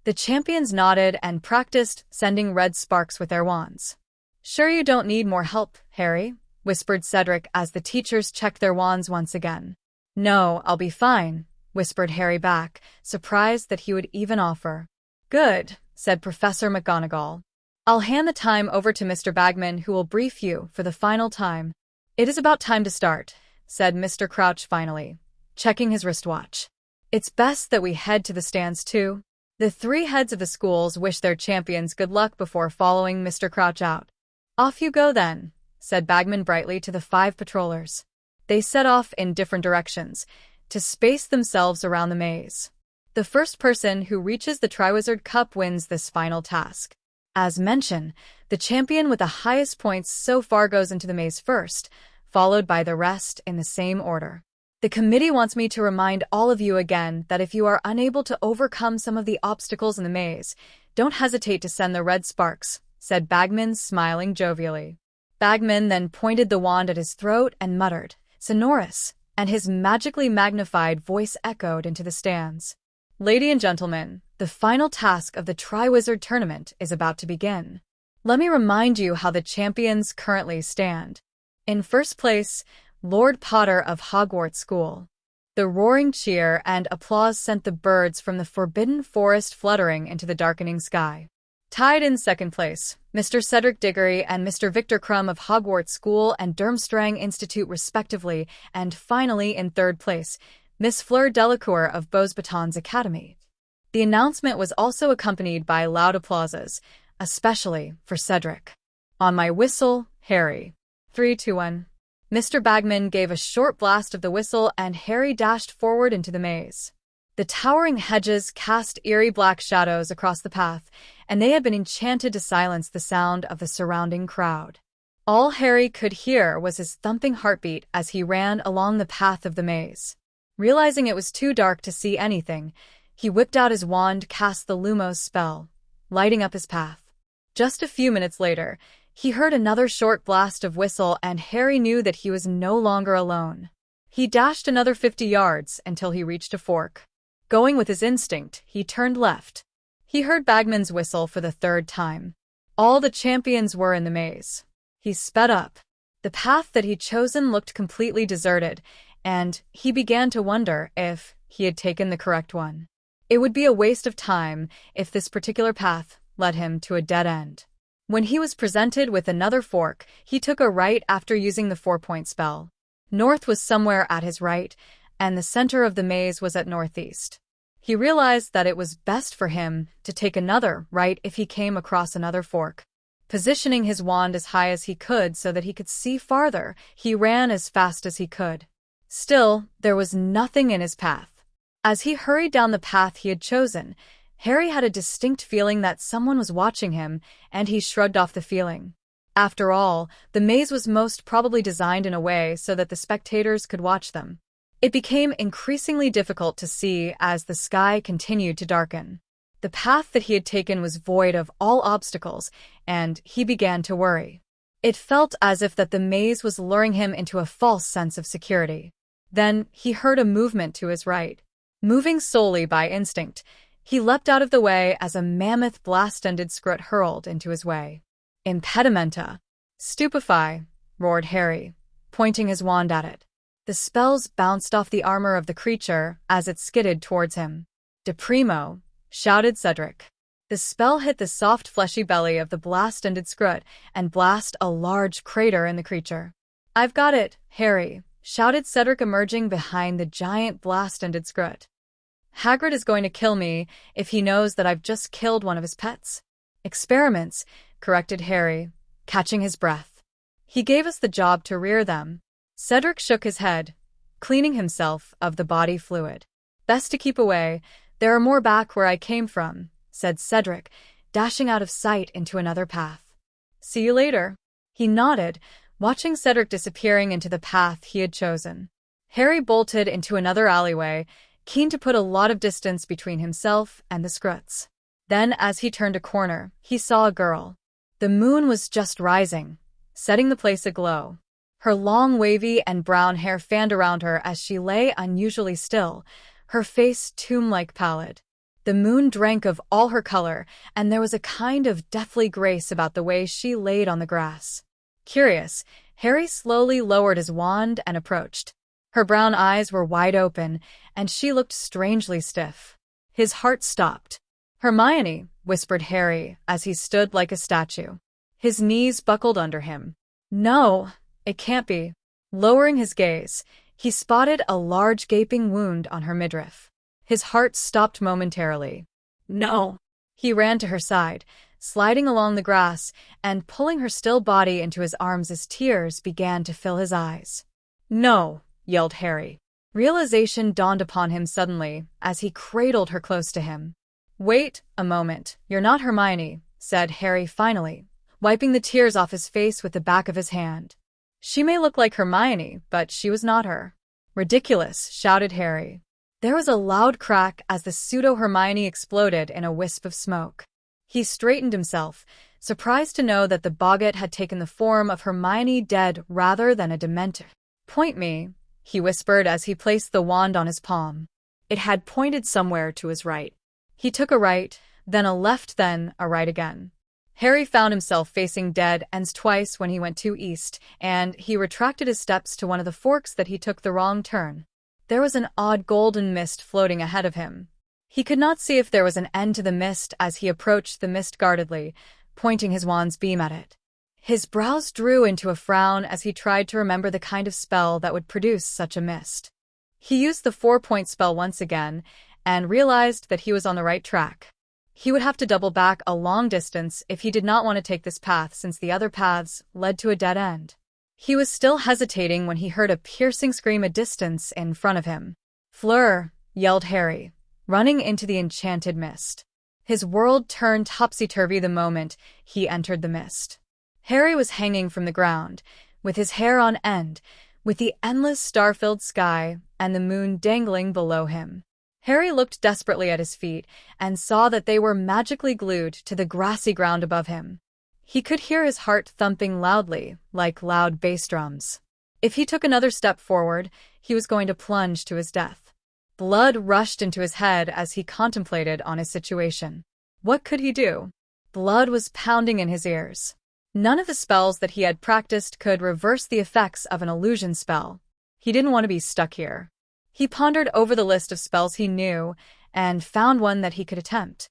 The champions nodded and practiced sending red sparks with their wands. "Sure you don't need more help, Harry?" whispered Cedric as the teachers checked their wands once again. "No, I'll be fine," whispered Harry back, surprised that he would even offer. "Good," said Professor McGonagall. "I'll hand the time over to Mr. Bagman, who will brief you for the final time." "It is about time to start," said Mr. Crouch finally, checking his wristwatch. "It's best that we head to the stands too." The 3 heads of the schools wished their champions good luck before following Mr. Crouch out. "Off you go then," said Bagman brightly to the 5 patrollers. They set off in different directions, to space themselves around the maze. The first person who reaches the Triwizard Cup wins this final task. As mentioned, the champion with the highest points so far goes into the maze first, followed by the rest in the same order. "The committee wants me to remind all of you again that if you are unable to overcome some of the obstacles in the maze, don't hesitate to send the red sparks," said Bagman, smiling jovially. Bagman then pointed the wand at his throat and muttered, "Sonorous," and his magically magnified voice echoed into the stands. "Ladies and gentlemen, the final task of the Triwizard Tournament is about to begin. Let me remind you how the champions currently stand. In first place, Lord Potter of Hogwarts School." The roaring cheer and applause sent the birds from the Forbidden Forest fluttering into the darkening sky. Tied in second place, Mr. Cedric Diggory and Mr. Victor Crumb of Hogwarts School and Durmstrang Institute respectively, and finally in third place, Miss Fleur Delacour of Beauxbatons Academy. The announcement was also accompanied by loud applauses, especially for Cedric. "On my whistle, Harry. 3, 2, 1. Mr. Bagman gave a short blast of the whistle and Harry dashed forward into the maze. The towering hedges cast eerie black shadows across the path, and they had been enchanted to silence the sound of the surrounding crowd. All Harry could hear was his thumping heartbeat as he ran along the path of the maze. Realizing it was too dark to see anything, he whipped out his wand, cast the Lumos spell, lighting up his path. Just a few minutes later, he heard another short blast of whistle and Harry knew that he was no longer alone. He dashed another 50 yards until he reached a fork. Going with his instinct, he turned left. He heard Bagman's whistle for the 3rd time. All the champions were in the maze. He sped up. The path that he'd chosen looked completely deserted, and he began to wonder if he had taken the correct one. It would be a waste of time if this particular path led him to a dead end. When he was presented with another fork, he took a right after using the 4-point spell. North was somewhere at his right, and the center of the maze was at northeast. He realized that it was best for him to take another right if he came across another fork. Positioning his wand as high as he could so that he could see farther, he ran as fast as he could. Still, there was nothing in his path. As he hurried down the path he had chosen, Harry had a distinct feeling that someone was watching him, and he shrugged off the feeling. After all, the maze was most probably designed in a way so that the spectators could watch them. It became increasingly difficult to see as the sky continued to darken. The path that he had taken was void of all obstacles, and he began to worry. It felt as if that the maze was luring him into a false sense of security. Then he heard a movement to his right. Moving solely by instinct, he leapt out of the way as a mammoth blast-ended scrut hurled into his way. Impedimenta. Stupefy, roared Harry, pointing his wand at it. The spells bounced off the armor of the creature as it skidded towards him. De primo, shouted Cedric. The spell hit the soft fleshy belly of the blast-ended scrut and blasted a large crater in the creature. I've got it, Harry, shouted Cedric emerging behind the giant blast-ended scrut. Hagrid is going to kill me if he knows that I've just killed one of his pets. Experiments, corrected Harry, catching his breath. He gave us the job to rear them. Cedric shook his head, cleaning himself of the body fluid. Best to keep away. There are more back where I came from, said Cedric, dashing out of sight into another path. See you later. He nodded, watching Cedric disappearing into the path he had chosen. Harry bolted into another alleyway, keen to put a lot of distance between himself and the scruts. Then, as he turned a corner, he saw a girl. The moon was just rising, setting the place aglow. Her long, wavy, and brown hair fanned around her as she lay unusually still, her face tomb-like pallid. The moon drank of all her color, and there was a kind of deathly grace about the way she laid on the grass. Curious, Harry slowly lowered his wand and approached. Her brown eyes were wide open, and she looked strangely stiff. His heart stopped. Hermione, whispered Harry as he stood like a statue. His knees buckled under him. No, it can't be. Lowering his gaze, he spotted a large gaping wound on her midriff. His heart stopped momentarily. No. He ran to her side, sliding along the grass and pulling her still body into his arms as tears began to fill his eyes. No, yelled Harry. Realization dawned upon him suddenly as he cradled her close to him. Wait a moment, you're not Hermione, said Harry finally, wiping the tears off his face with the back of his hand. She may look like Hermione, but she was not her. Ridiculous, shouted Harry. There was a loud crack as the pseudo-Hermione exploded in a wisp of smoke. He straightened himself, surprised to know that the boggart had taken the form of Hermione dead rather than a Dementor. Point me, he whispered as he placed the wand on his palm. It had pointed somewhere to his right. He took a right, then a left, then a right again. Harry found himself facing dead ends twice when he went due east, and he retracted his steps to one of the forks that he took the wrong turn. There was an odd golden mist floating ahead of him. He could not see if there was an end to the mist as he approached the mist guardedly, pointing his wand's beam at it. His brows drew into a frown as he tried to remember the kind of spell that would produce such a mist. He used the 4-point spell once again, and realized that he was on the right track. He would have to double back a long distance if he did not want to take this path since the other paths led to a dead end. He was still hesitating when he heard a piercing scream a distance in front of him. Fleur, yelled Harry, running into the enchanted mist. His world turned topsy-turvy the moment he entered the mist. Harry was hanging from the ground, with his hair on end, with the endless star-filled sky and the moon dangling below him. Harry looked desperately at his feet and saw that they were magically glued to the grassy ground above him. He could hear his heart thumping loudly, like loud bass drums. If he took another step forward, he was going to plunge to his death. Blood rushed into his head as he contemplated on his situation. What could he do? Blood was pounding in his ears. None of the spells that he had practiced could reverse the effects of an illusion spell. He didn't want to be stuck here. He pondered over the list of spells he knew and found one that he could attempt.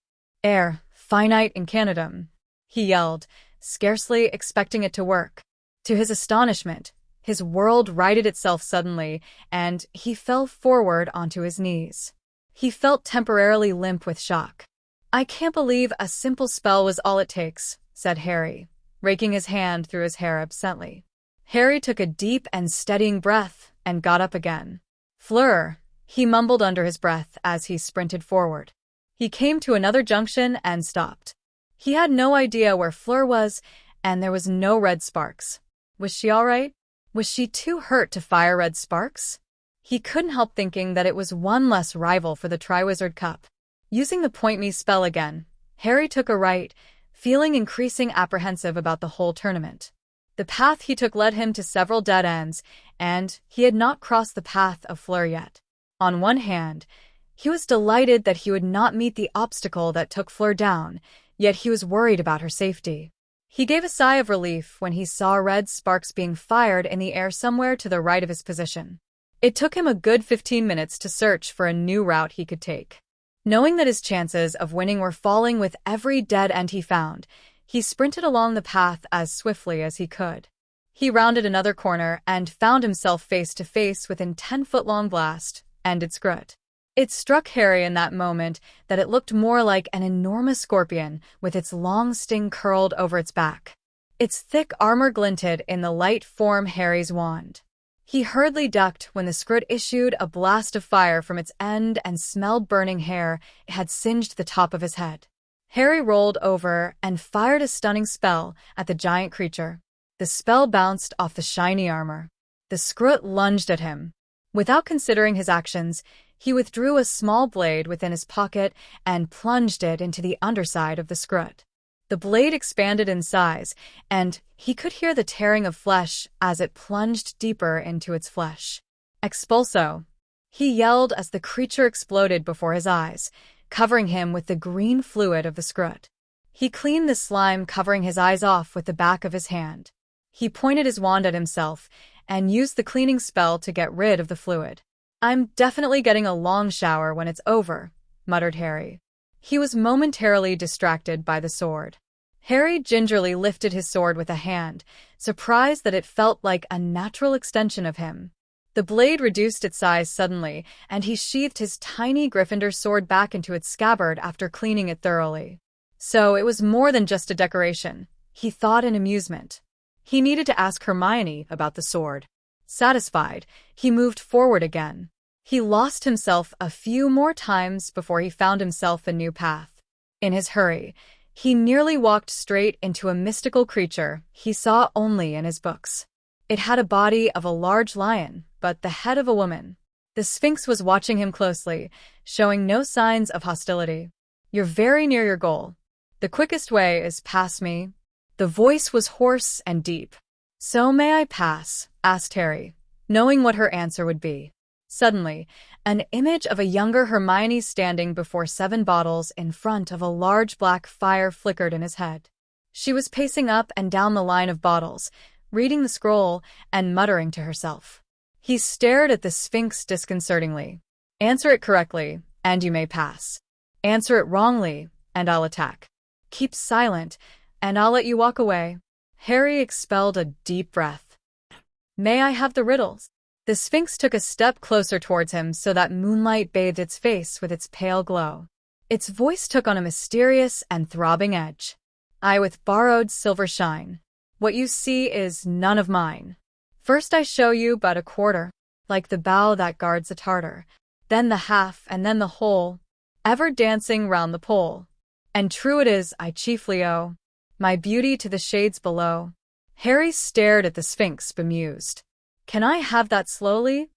Finite incantum, he yelled, scarcely expecting it to work. To his astonishment, his world righted itself suddenly, and he fell forward onto his knees. He felt temporarily limp with shock. I can't believe a simple spell was all it takes, said Harry, raking his hand through his hair absently. Harry took a deep and steadying breath and got up again. Fleur, he mumbled under his breath as he sprinted forward. He came to another junction and stopped. He had no idea where Fleur was, and there was no red sparks. Was she all right? Was she too hurt to fire red sparks? He couldn't help thinking that it was one less rival for the Triwizard Cup. Using the Point Me spell again, Harry took a right, feeling increasing apprehensive about the whole tournament. The path he took led him to several dead ends, and he had not crossed the path of Fleur yet. On one hand, he was delighted that he would not meet the obstacle that took Fleur down, yet he was worried about her safety. He gave a sigh of relief when he saw red sparks being fired in the air somewhere to the right of his position. It took him a good 15 minutes to search for a new route he could take. Knowing that his chances of winning were falling with every dead end he found, he sprinted along the path as swiftly as he could. He rounded another corner and found himself face to face with a 10-foot-long blast and its Scrut. It struck Harry in that moment that it looked more like an enormous scorpion with its long sting curled over its back. Its thick armor glinted in the light from Harry's wand. He hurriedly ducked when the Scrut issued a blast of fire from its end and smelled burning hair. It had singed the top of his head. Harry rolled over and fired a stunning spell at the giant creature. The spell bounced off the shiny armor. The Scrut lunged at him. Without considering his actions, he withdrew a small blade within his pocket and plunged it into the underside of the Scrut. The blade expanded in size, and he could hear the tearing of flesh as it plunged deeper into its flesh. Expulso! He yelled as the creature exploded before his eyes, covering him with the green fluid of the Scrut. He cleaned the slime covering his eyes off with the back of his hand. He pointed his wand at himself and used the cleaning spell to get rid of the fluid. "I'm definitely getting a long shower when it's over," muttered Harry. He was momentarily distracted by the sword. Harry gingerly lifted his sword with a hand, surprised that it felt like a natural extension of him. The blade reduced its size suddenly, and he sheathed his tiny Gryffindor sword back into its scabbard after cleaning it thoroughly. So it was more than just a decoration, he thought in amusement. He needed to ask Hermione about the sword. Satisfied, he moved forward again. He lost himself a few more times before he found himself a new path. In his hurry, he nearly walked straight into a mystical creature he saw only in his books. It had a body of a large lion, but the head of a woman. The Sphinx was watching him closely, showing no signs of hostility. "You're very near your goal. The quickest way is past me." The voice was hoarse and deep. "So may I pass?" asked Harry, knowing what her answer would be. Suddenly, an image of a younger Hermione standing before 7 bottles in front of a large black fire flickered in his head. She was pacing up and down the line of bottles, reading the scroll and muttering to herself. He stared at the Sphinx disconcertingly. "Answer it correctly, and you may pass. Answer it wrongly, and I'll attack. Keep silent, and I'll let you walk away." Harry expelled a deep breath. "May I have the riddles?" The Sphinx took a step closer towards him so that moonlight bathed its face with its pale glow. Its voice took on a mysterious and throbbing edge. "I with borrowed silver shine. What you see is none of mine. First I show you but a quarter, like the bough that guards a Tartar, then the half and then the whole, ever dancing round the pole. And true it is I chiefly owe my beauty to the shades below." Harry stared at the Sphinx bemused. "Can I have that slowly?"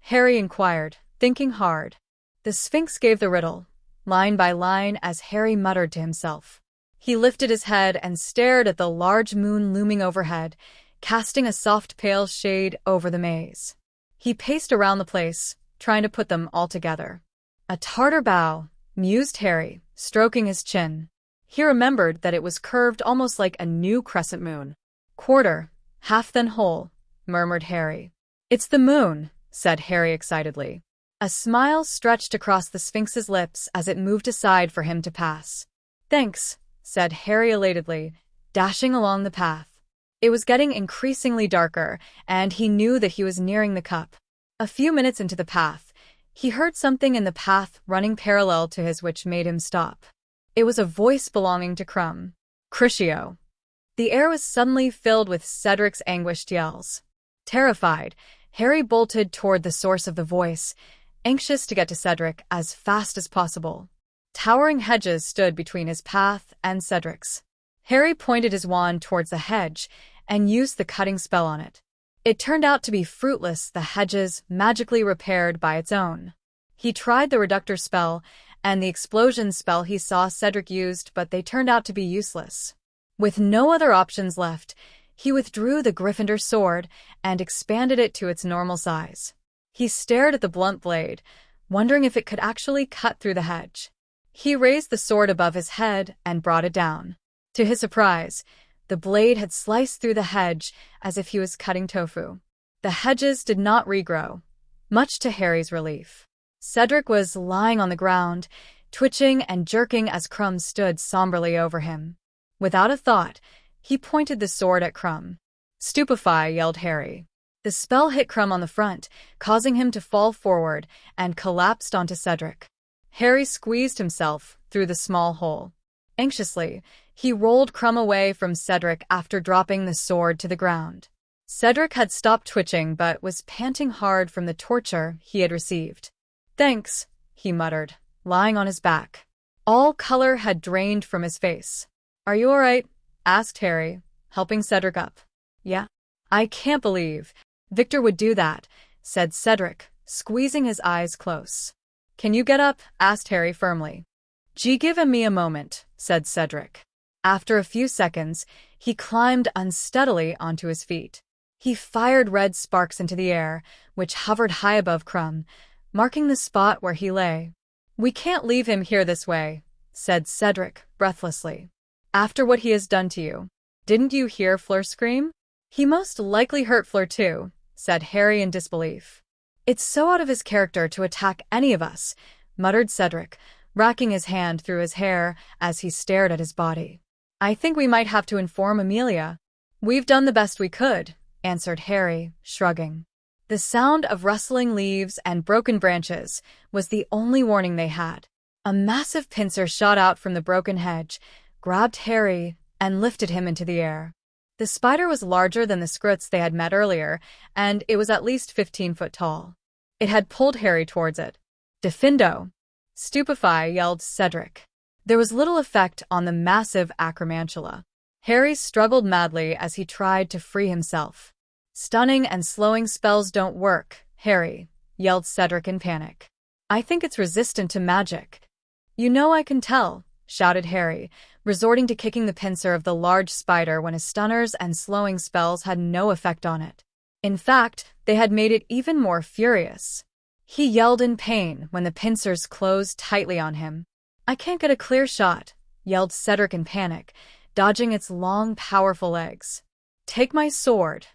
Harry inquired, thinking hard. The Sphinx gave the riddle, line by line, as Harry muttered to himself. He lifted his head and stared at the large moon looming overhead, casting a soft pale shade over the maze. He paced around the place, trying to put them all together. "A Tartar bow," mused Harry, stroking his chin. He remembered that it was curved almost like a new crescent moon. "Quarter, half then whole," murmured Harry. "It's the moon," said Harry excitedly. A smile stretched across the Sphinx's lips as it moved aside for him to pass. "Thanks," said Harry elatedly, dashing along the path. It was getting increasingly darker, and he knew that he was nearing the cup. A few minutes into the path, he heard something in the path running parallel to his which made him stop. It was a voice belonging to Crumb. "Crucio." The air was suddenly filled with Cedric's anguished yells. Terrified, Harry bolted toward the source of the voice, anxious to get to Cedric as fast as possible. Towering hedges stood between his path and Cedric's. Harry pointed his wand towards the hedge and used the cutting spell on it. It turned out to be fruitless, the hedges magically repaired by its own. He tried the reductor spell and the explosion spell he saw Cedric used, but they turned out to be useless. With no other options left, he withdrew the Gryffindor sword and expanded it to its normal size. He stared at the blunt blade, wondering if it could actually cut through the hedge. He raised the sword above his head and brought it down. To his surprise, the blade had sliced through the hedge as if he was cutting tofu. The hedges did not regrow, much to Harry's relief. Cedric was lying on the ground, twitching and jerking as Crumb stood somberly over him. Without a thought, he pointed the sword at Crumb. "Stupefy," yelled Harry. The spell hit Crumb on the front, causing him to fall forward and collapsed onto Cedric. Harry squeezed himself through the small hole. Anxiously, he rolled Crumb away from Cedric after dropping the sword to the ground. Cedric had stopped twitching but was panting hard from the torture he had received. "Thanks," he muttered, lying on his back. All color had drained from his face. "Are you all right?" asked Harry, helping Cedric up. "Yeah." "I can't believe Victor would do that," said Cedric, squeezing his eyes close. "Can you get up?" asked Harry firmly. "Give me a moment," said Cedric. After a few seconds, he climbed unsteadily onto his feet. He fired red sparks into the air, which hovered high above Crumb, marking the spot where he lay. "We can't leave him here this way," said Cedric breathlessly. "After what he has done to you. Didn't you hear Fleur scream?" "He most likely hurt Fleur too," said Harry in disbelief. "It's so out of his character to attack any of us," muttered Cedric, racking his hand through his hair as he stared at his body. "I think we might have to inform Amelia." "We've done the best we could," answered Harry, shrugging. The sound of rustling leaves and broken branches was the only warning they had. A massive pincer shot out from the broken hedge, grabbed Harry, and lifted him into the air. The spider was larger than the Skrutz they had met earlier, and it was at least 15 foot tall. It had pulled Harry towards it. "Diffindo!" "Stupefy," yelled Cedric. There was little effect on the massive acromantula. Harry struggled madly as he tried to free himself. "Stunning and slowing spells don't work, Harry," yelled Cedric in panic. "I think it's resistant to magic." "You know I can tell," shouted Harry, resorting to kicking the pincer of the large spider when his stunners and slowing spells had no effect on it. In fact, they had made it even more furious. He yelled in pain when the pincers closed tightly on him. "I can't get a clear shot," yelled Cedric in panic, dodging its long, powerful legs. "Take my sword."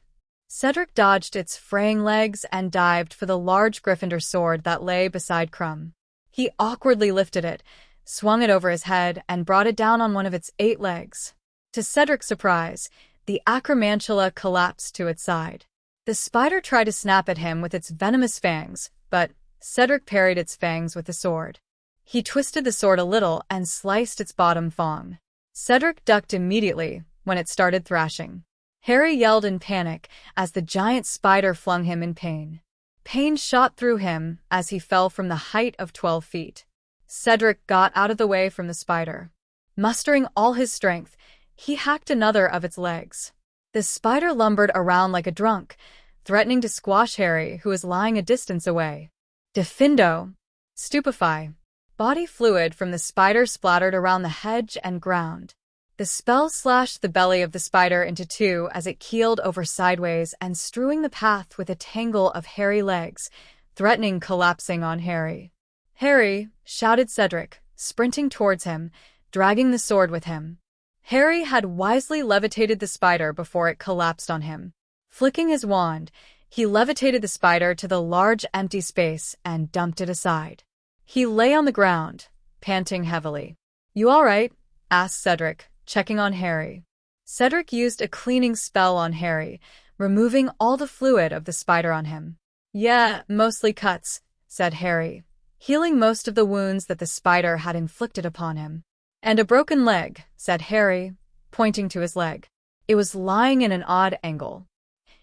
Cedric dodged its fraying legs and dived for the large Gryffindor sword that lay beside Crumb. He awkwardly lifted it, swung it over his head, and brought it down on one of its 8 legs. To Cedric's surprise, the acromantula collapsed to its side. The spider tried to snap at him with its venomous fangs, but Cedric parried its fangs with the sword. He twisted the sword a little and sliced its bottom thong. Cedric ducked immediately when it started thrashing. Harry yelled in panic as the giant spider flung him in pain. Pain shot through him as he fell from the height of 12 feet. Cedric got out of the way from the spider. Mustering all his strength, he hacked another of its legs. The spider lumbered around like a drunk, threatening to squash Harry, who was lying a distance away. "Diffindo!" "Stupefy!" Body fluid from the spider splattered around the hedge and ground. The spell slashed the belly of the spider into 2 as it keeled over sideways and strewing the path with a tangle of hairy legs, threatening collapsing on Harry. "Harry!" shouted Cedric, sprinting towards him, dragging the sword with him. Harry had wisely levitated the spider before it collapsed on him. Flicking his wand, he levitated the spider to the large empty space and dumped it aside. He lay on the ground, panting heavily. "You all right?" asked Cedric, checking on Harry. Cedric used a cleaning spell on Harry, removing all the fluid of the spider on him. "Yeah, mostly cuts," said Harry, healing most of the wounds that the spider had inflicted upon him. "And a broken leg," said Harry, pointing to his leg. It was lying in an odd angle.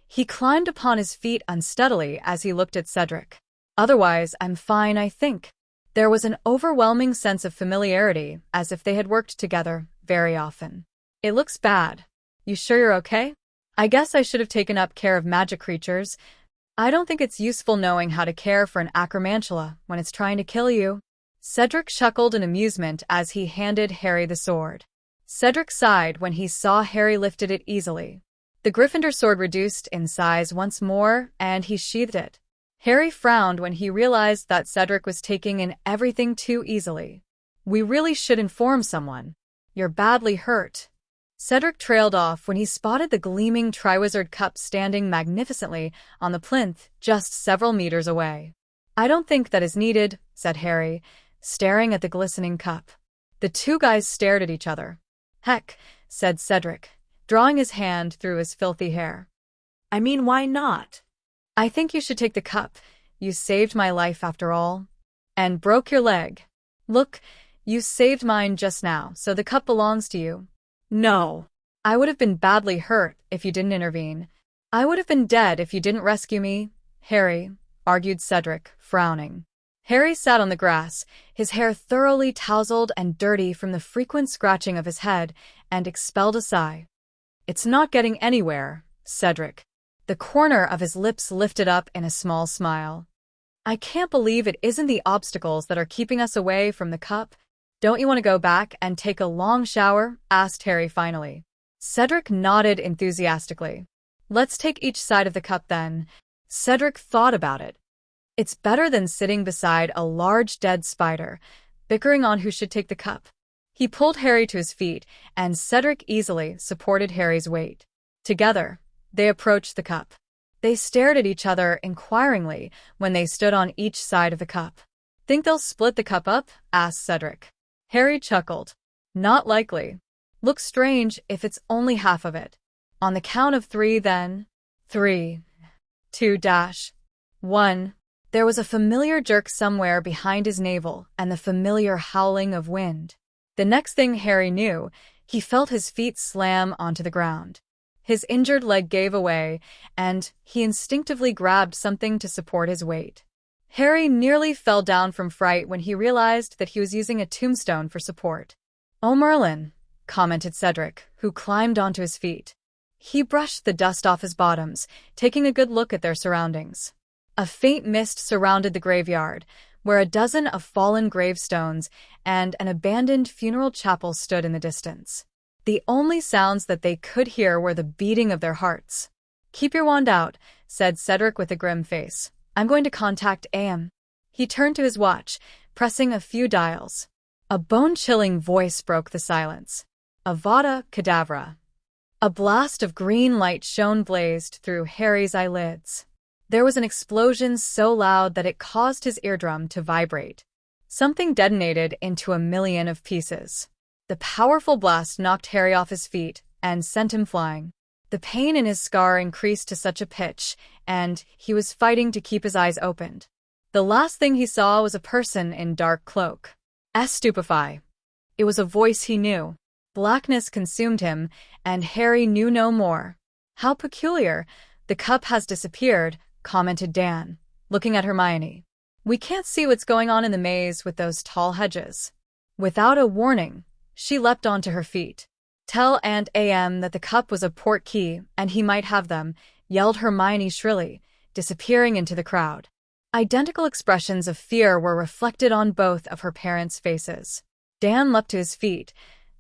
He climbed upon his feet unsteadily as he looked at Cedric. "Otherwise, I'm fine, I think." There was an overwhelming sense of familiarity, as if they had worked together very often. "It looks bad. You sure you're okay?" "I guess I should have taken up care of magic creatures. I don't think it's useful knowing how to care for an acromantula when it's trying to kill you." Cedric chuckled in amusement as he handed Harry the sword. Cedric sighed when he saw Harry lifted it easily. The Gryffindor sword reduced in size once more, and he sheathed it. Harry frowned when he realized that Cedric was taking in everything too easily. "We really should inform someone. You're badly hurt." Cedric trailed off when he spotted the gleaming triwizard cup standing magnificently on the plinth just several meters away. "I don't think that is needed," said Harry, staring at the glistening cup. The two guys stared at each other. "Heck," said Cedric, drawing his hand through his filthy hair. "I mean, why not?" "I think you should take the cup. You saved my life after all. And broke your leg. Look, you saved mine just now, so the cup belongs to you." "No." "I would have been badly hurt if you didn't intervene. I would have been dead if you didn't rescue me, Harry," argued Cedric, frowning. Harry sat on the grass, his hair thoroughly tousled and dirty from the frequent scratching of his head, and expelled a sigh. "It's not getting anywhere, Cedric." The corner of his lips lifted up in a small smile. "I can't believe it isn't the obstacles that are keeping us away from the cup." "Don't you want to go back and take a long shower?" asked Harry finally. Cedric nodded enthusiastically. "Let's take each side of the cup then." Cedric thought about it. It's better than sitting beside a large dead spider, bickering on who should take the cup. He pulled Harry to his feet, and Cedric easily supported Harry's weight. Together, they approached the cup. They stared at each other inquiringly when they stood on each side of the cup. "Think they'll split the cup up?" asked Cedric. Harry chuckled. "Not likely. Looks strange if it's only half of it. On the count of 3 then. 3, 2, 1. There was a familiar jerk somewhere behind his navel and the familiar howling of wind. The next thing Harry knew, he felt his feet slam onto the ground. His injured leg gave away, and he instinctively grabbed something to support his weight. Harry nearly fell down from fright when he realized that he was using a tombstone for support. "Oh, Merlin," commented Cedric, who climbed onto his feet. He brushed the dust off his bottoms, taking a good look at their surroundings. A faint mist surrounded the graveyard, where a dozen of fallen gravestones and an abandoned funeral chapel stood in the distance. The only sounds that they could hear were the beating of their hearts. "Keep your wand out," said Cedric with a grim face. "I'm going to contact AM." He turned to his watch, pressing a few dials. A bone-chilling voice broke the silence. "Avada Kedavra." A blast of green light shone blazed through Harry's eyelids. There was an explosion so loud that it caused his eardrum to vibrate. Something detonated into a million of pieces. The powerful blast knocked Harry off his feet and sent him flying. The pain in his scar increased to such a pitch, and he was fighting to keep his eyes opened. The last thing he saw was a person in dark cloak. Stupefy. It was a voice he knew. Blackness consumed him, and Harry knew no more. "How peculiar. The cup has disappeared," commented Dan, looking at Hermione. "We can't see what's going on in the maze with those tall hedges." Without a warning, she leapt onto her feet. "Tell Aunt AM that the cup was a port key, and he might have them," yelled Hermione shrilly, disappearing into the crowd. Identical expressions of fear were reflected on both of her parents' faces. Dan leapt to his feet,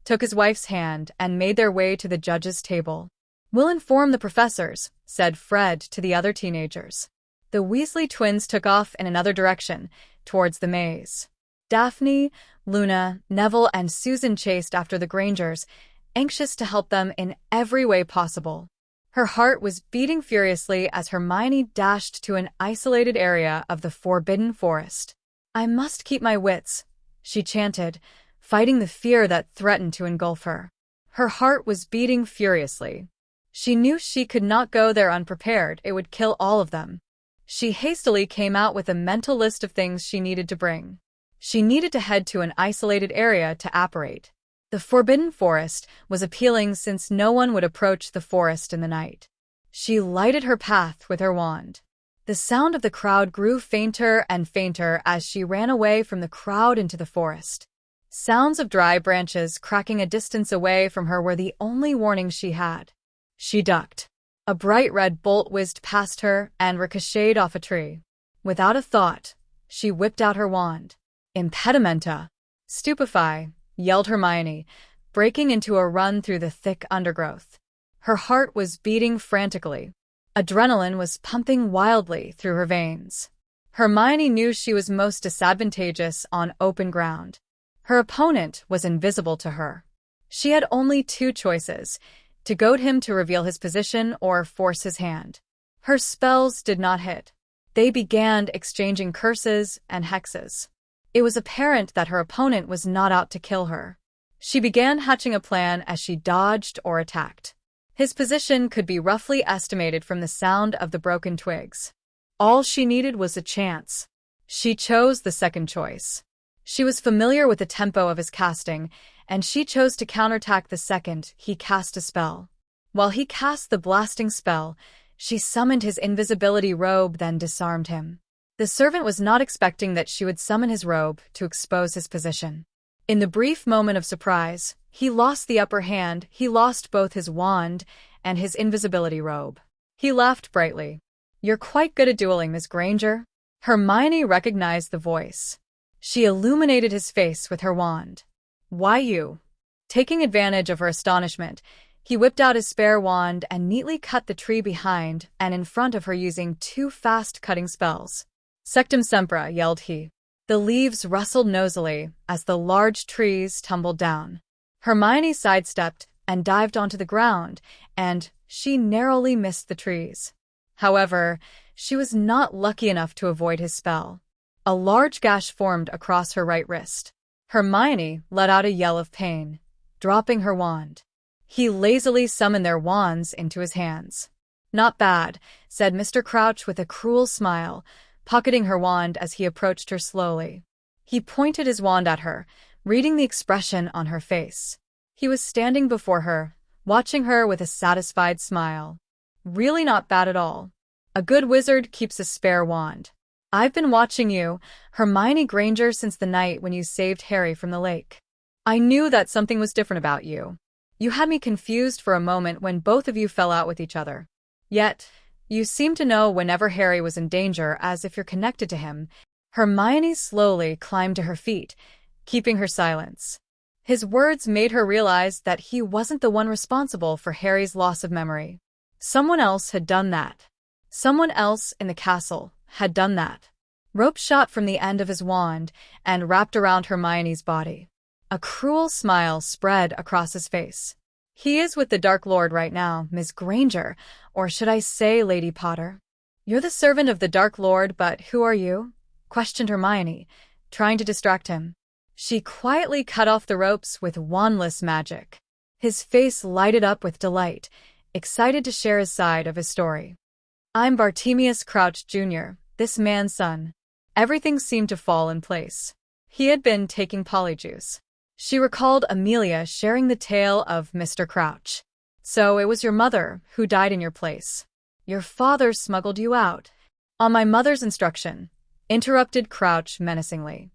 took his wife's hand, and made their way to the judge's table. "We'll inform the professors," said Fred to the other teenagers. The Weasley twins took off in another direction, towards the maze. Daphne, Luna, Neville, and Susan chased after the Grangers, anxious to help them in every way possible. Her heart was beating furiously as Hermione dashed to an isolated area of the Forbidden Forest. "I must keep my wits," she chanted, fighting the fear that threatened to engulf her. Her heart was beating furiously. She knew she could not go there unprepared, it would kill all of them. She hastily came out with a mental list of things she needed to bring. She needed to head to an isolated area to apparate. The forbidden forest was appealing since no one would approach the forest in the night. She lighted her path with her wand. The sound of the crowd grew fainter and fainter as she ran away from the crowd into the forest. Sounds of dry branches cracking a distance away from her were the only warning she had. She ducked. A bright red bolt whizzed past her and ricocheted off a tree. Without a thought, she whipped out her wand. Impedimenta! Stupefy! Yelled Hermione, breaking into a run through the thick undergrowth. Her heart was beating frantically. Adrenaline was pumping wildly through her veins. Hermione knew she was most disadvantageous on open ground. Her opponent was invisible to her. She had only two choices: to goad him to reveal his position or force his hand. Her spells did not hit. They began exchanging curses and hexes. It was apparent that her opponent was not out to kill her. She began hatching a plan as she dodged or attacked. His position could be roughly estimated from the sound of the broken twigs. All she needed was a chance. She chose the second choice. She was familiar with the tempo of his casting, and she chose to counterattack the second he cast a spell. While he cast the blasting spell, she summoned his invisibility robe, then disarmed him. The servant was not expecting that she would summon his robe to expose his position. In the brief moment of surprise, he lost the upper hand. He lost both his wand and his invisibility robe. He laughed brightly. "You're quite good at dueling, Miss Granger." Hermione recognized the voice. She illuminated his face with her wand. "Why you?" Taking advantage of her astonishment, he whipped out his spare wand and neatly cut the tree behind and in front of her using two fast-cutting spells. "Sectum sempra," yelled he. The leaves rustled noisily as the large trees tumbled down. Hermione sidestepped and dived onto the ground, and she narrowly missed the trees. However, she was not lucky enough to avoid his spell. A large gash formed across her right wrist. Hermione let out a yell of pain, dropping her wand. He lazily summoned their wands into his hands. "Not bad," said Mr. Crouch with a cruel smile, pocketing her wand as he approached her slowly. He pointed his wand at her, reading the expression on her face. He was standing before her, watching her with a satisfied smile. "Really not bad at all. A good wizard keeps a spare wand. I've been watching you, Hermione Granger, since the night when you saved Harry from the lake. I knew that something was different about you. You had me confused for a moment when both of you fell out with each other. Yet, you seemed to know whenever Harry was in danger, as if you're connected to him." Hermione slowly climbed to her feet, keeping her silence. His words made her realize that he wasn't the one responsible for Harry's loss of memory. Someone else had done that. Someone else in the castle had done that. Rope shot from the end of his wand and wrapped around Hermione's body. A cruel smile spread across his face. "He is with the Dark Lord right now, Miss Granger, or should I say Lady Potter?" "You're the servant of the Dark Lord, but who are you?" questioned Hermione, trying to distract him. She quietly cut off the ropes with wandless magic. His face lighted up with delight, excited to share his side of his story. "I'm Bartemius Crouch Jr., this man's son." Everything seemed to fall in place. He had been taking polyjuice. She recalled Amelia sharing the tale of Mr. Crouch. "So it was your mother who died in your place. Your father smuggled you out." "On my mother's instruction," interrupted Crouch menacingly.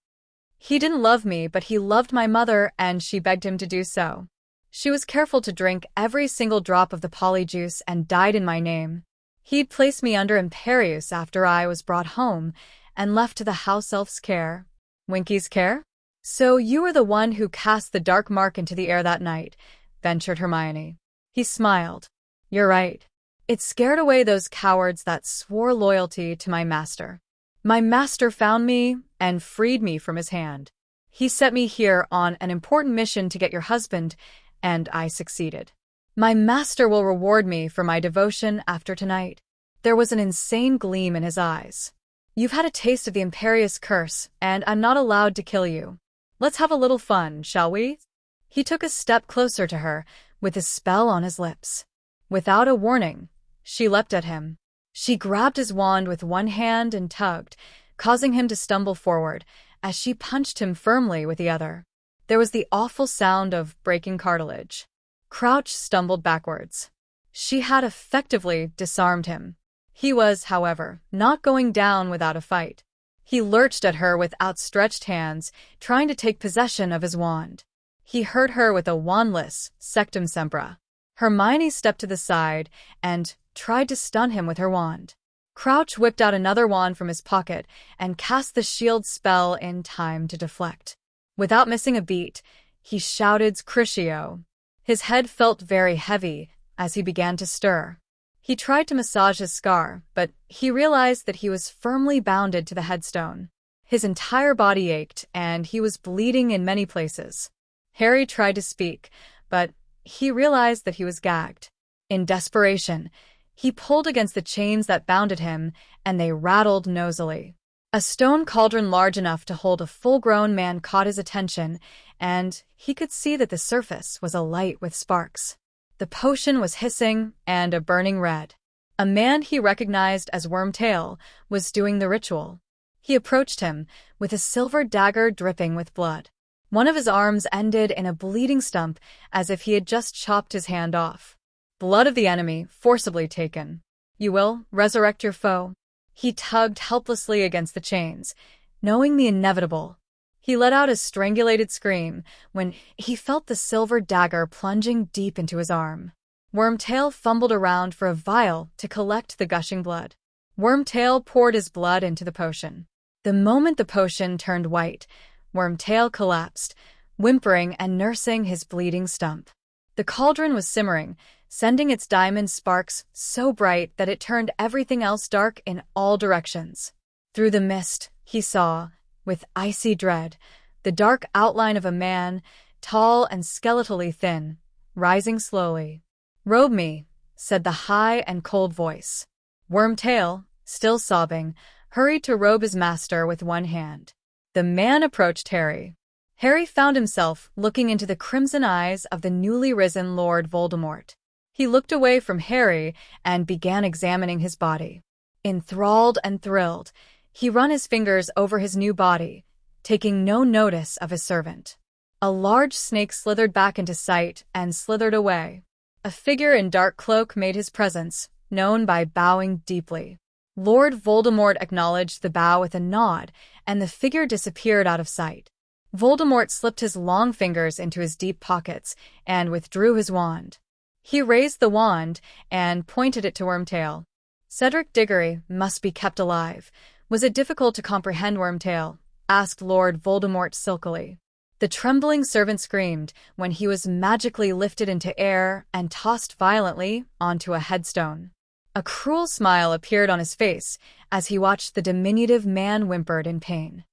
"He didn't love me, but he loved my mother, and she begged him to do so. She was careful to drink every single drop of the polyjuice and died in my name. He'd placed me under Imperius after I was brought home and left to the house elf's care." "Winky's care? So you were the one who cast the dark mark into the air that night," ventured Hermione. He smiled. "You're right. It scared away those cowards that swore loyalty to my master. My master found me and freed me from his hand. He set me here on an important mission to get your husband, and I succeeded. My master will reward me for my devotion after tonight." There was an insane gleam in his eyes. "You've had a taste of the Imperius curse, and I'm not allowed to kill you. Let's have a little fun, shall we?" He took a step closer to her, with his spell on his lips. Without a warning, she leapt at him. She grabbed his wand with one hand and tugged, causing him to stumble forward, as she punched him firmly with the other. There was the awful sound of breaking cartilage. Crouch stumbled backwards. She had effectively disarmed him. He was, however, not going down without a fight. He lurched at her with outstretched hands, trying to take possession of his wand. He hurt her with a wandless sectum sempra. Hermione stepped to the side and tried to stun him with her wand. Crouch whipped out another wand from his pocket and cast the shield spell in time to deflect. Without missing a beat, he shouted Crucio. His head felt very heavy as he began to stir. He tried to massage his scar, but he realized that he was firmly bounded to the headstone. His entire body ached, and he was bleeding in many places. Harry tried to speak, but he realized that he was gagged. In desperation, he pulled against the chains that bounded him, and they rattled noisily. A stone cauldron large enough to hold a full-grown man caught his attention, and he could see that the surface was alight with sparks. The potion was hissing and a burning red. A man he recognized as Wormtail was doing the ritual. He approached him, with a silver dagger dripping with blood. One of his arms ended in a bleeding stump, as if he had just chopped his hand off. Blood of the enemy forcibly taken. You will resurrect your foe. He tugged helplessly against the chains, knowing the inevitable. He let out a strangulated scream when he felt the silver dagger plunging deep into his arm. Wormtail fumbled around for a vial to collect the gushing blood. Wormtail poured his blood into the potion. The moment the potion turned white, Wormtail collapsed, whimpering and nursing his bleeding stump. The cauldron was simmering, sending its diamond sparks so bright that it turned everything else dark in all directions. Through the mist, he saw, with icy dread, the dark outline of a man, tall and skeletally thin, rising slowly. "Robe me," said the high and cold voice. Wormtail, still sobbing, hurried to robe his master with one hand. The man approached Harry. Harry found himself looking into the crimson eyes of the newly risen Lord Voldemort. He looked away from Harry and began examining his body. Enthralled and thrilled, he ran his fingers over his new body, taking no notice of his servant. A large snake slithered back into sight and slithered away. A figure in dark cloak made his presence known by bowing deeply. Lord Voldemort acknowledged the bow with a nod, and the figure disappeared out of sight. Voldemort slipped his long fingers into his deep pockets and withdrew his wand. He raised the wand and pointed it to Wormtail. Cedric Diggory must be kept alive. Was it difficult to comprehend Wormtail? Asked Lord Voldemort silkily. The trembling servant screamed when he was magically lifted into air and tossed violently onto a headstone. A cruel smile appeared on his face as he watched the diminutive man whimpered in pain.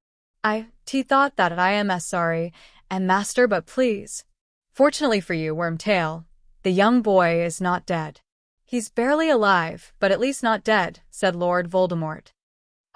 "I thought that I am as sorry, and master, but please." "Fortunately for you, Wormtail, the young boy is not dead." "He's barely alive, but at least not dead," said Lord Voldemort.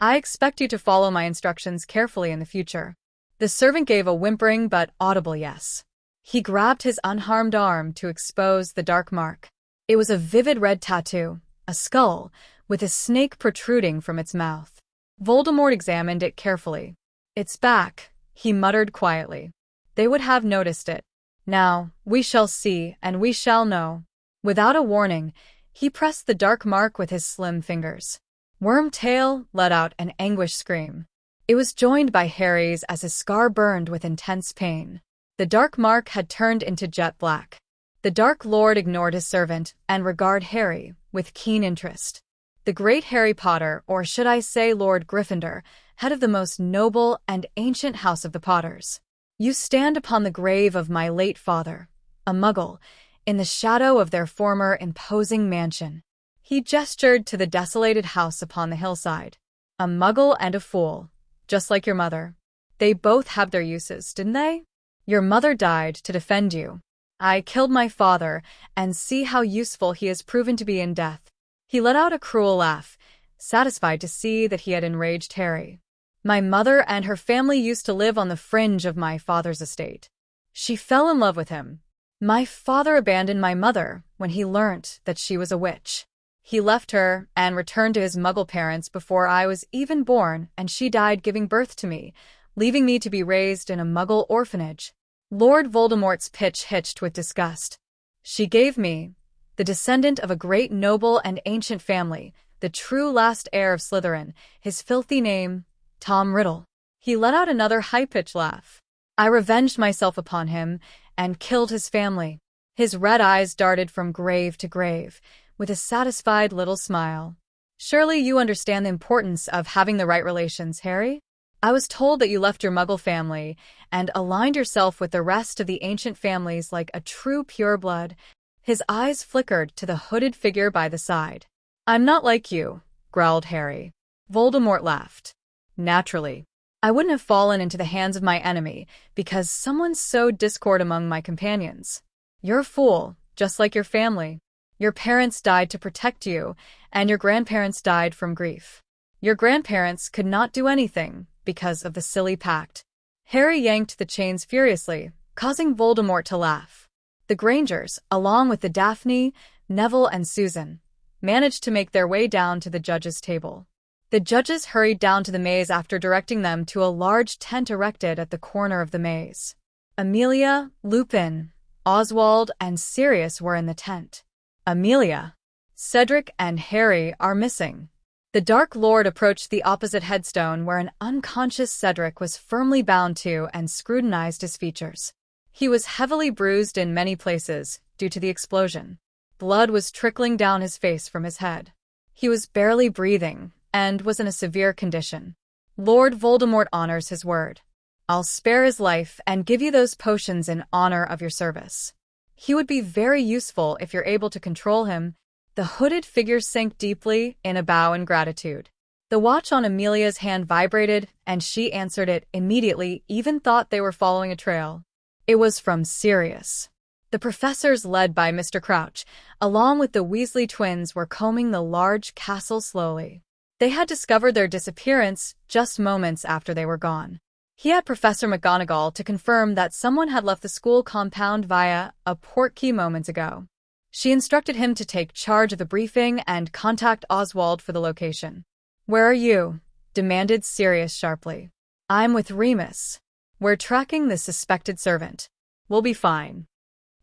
"I expect you to follow my instructions carefully in the future." The servant gave a whimpering but audible yes. He grabbed his unharmed arm to expose the dark mark. It was a vivid red tattoo, a skull, with a snake protruding from its mouth. Voldemort examined it carefully. "It's back," he muttered quietly. "They would have noticed it. Now, we shall see, and we shall know." Without a warning, he pressed the dark mark with his slim fingers. Wormtail let out an anguished scream. It was joined by Harry's as his scar burned with intense pain. The dark mark had turned into jet black. The Dark Lord ignored his servant and regarded Harry with keen interest. The great Harry Potter, or should I say Lord Gryffindor, head of the most noble and ancient house of the Potters. "You stand upon the grave of my late father, a Muggle, in the shadow of their former imposing mansion." He gestured to the desolated house upon the hillside. "A Muggle and a fool, just like your mother. They both have their uses, didn't they? Your mother died to defend you. I killed my father, and see how useful he has proven to be in death." He let out a cruel laugh, satisfied to see that he had enraged Harry. "My mother and her family used to live on the fringe of my father's estate. She fell in love with him. My father abandoned my mother when he learnt that she was a witch. He left her and returned to his Muggle parents before I was even born, and she died giving birth to me, leaving me to be raised in a Muggle orphanage." Lord Voldemort's pitch hitched with disgust. She gave me, the descendant of a great noble and ancient family, the true last heir of Slytherin, his filthy name, Tom Riddle. He let out another high-pitched laugh. I revenged myself upon him and killed his family. His red eyes darted from grave to grave, with a satisfied little smile. Surely you understand the importance of having the right relations, Harry? I was told that you left your Muggle family and aligned yourself with the rest of the ancient families like a true pureblood. His eyes flickered to the hooded figure by the side. I'm not like you, growled Harry. Voldemort laughed. Naturally. I wouldn't have fallen into the hands of my enemy because someone sowed discord among my companions. You're a fool, just like your family. Your parents died to protect you, and your grandparents died from grief. Your grandparents could not do anything because of the silly pact. Harry yanked the chains furiously, causing Voldemort to laugh. The Grangers, along with the Daphne, Neville, and Susan, managed to make their way down to the judges' table. The judges hurried down to the maze after directing them to a large tent erected at the corner of the maze. Amelia, Lupin, Oswald, and Sirius were in the tent. Amelia, Cedric, and Harry are missing. The Dark Lord approached the opposite headstone where an unconscious Cedric was firmly bound to and scrutinized his features. He was heavily bruised in many places due to the explosion. Blood was trickling down his face from his head. He was barely breathing and was in a severe condition. Lord Voldemort honors his word. I'll spare his life and give you those potions in honor of your service. He would be very useful if you're able to control him. The hooded figure sank deeply in a bow in gratitude. The watch on Amelia's hand vibrated, and she answered it immediately, even thought they were following a trail. It was from Sirius. The professors, led by Mr. Crouch, along with the Weasley twins, were combing the large castle slowly. They had discovered their disappearance just moments after they were gone. He had Professor McGonagall to confirm that someone had left the school compound via a portkey moments ago. She instructed him to take charge of the briefing and contact Oswald for the location. "Where are you?" demanded Sirius sharply. "I'm with Remus. We're tracking the suspected servant. We'll be fine."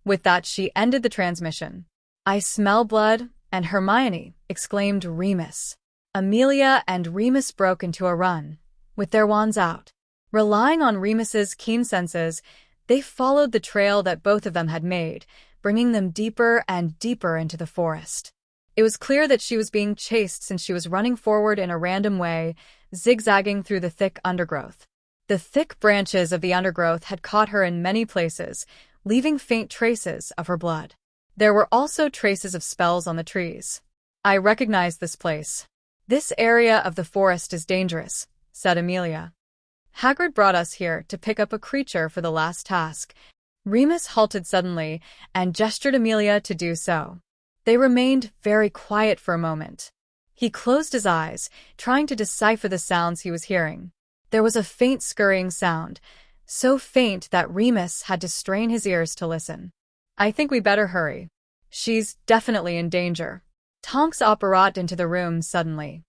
With that, she ended the transmission. "I smell blood," and Hermione, exclaimed Remus. Amelia and Remus broke into a run, with their wands out. Relying on Remus's keen senses, they followed the trail that both of them had made, bringing them deeper and deeper into the forest. It was clear that she was being chased since she was running forward in a random way, zigzagging through the thick undergrowth. The thick branches of the undergrowth had caught her in many places, leaving faint traces of her blood. There were also traces of spells on the trees. "I recognize this place. This area of the forest is dangerous," said Amelia. "Hagrid brought us here to pick up a creature for the last task." Remus halted suddenly and gestured Amelia to do so. They remained very quiet for a moment. He closed his eyes, trying to decipher the sounds he was hearing. There was a faint scurrying sound, so faint that Remus had to strain his ears to listen. "I think we better hurry. She's definitely in danger." Tonks apparat into the room suddenly.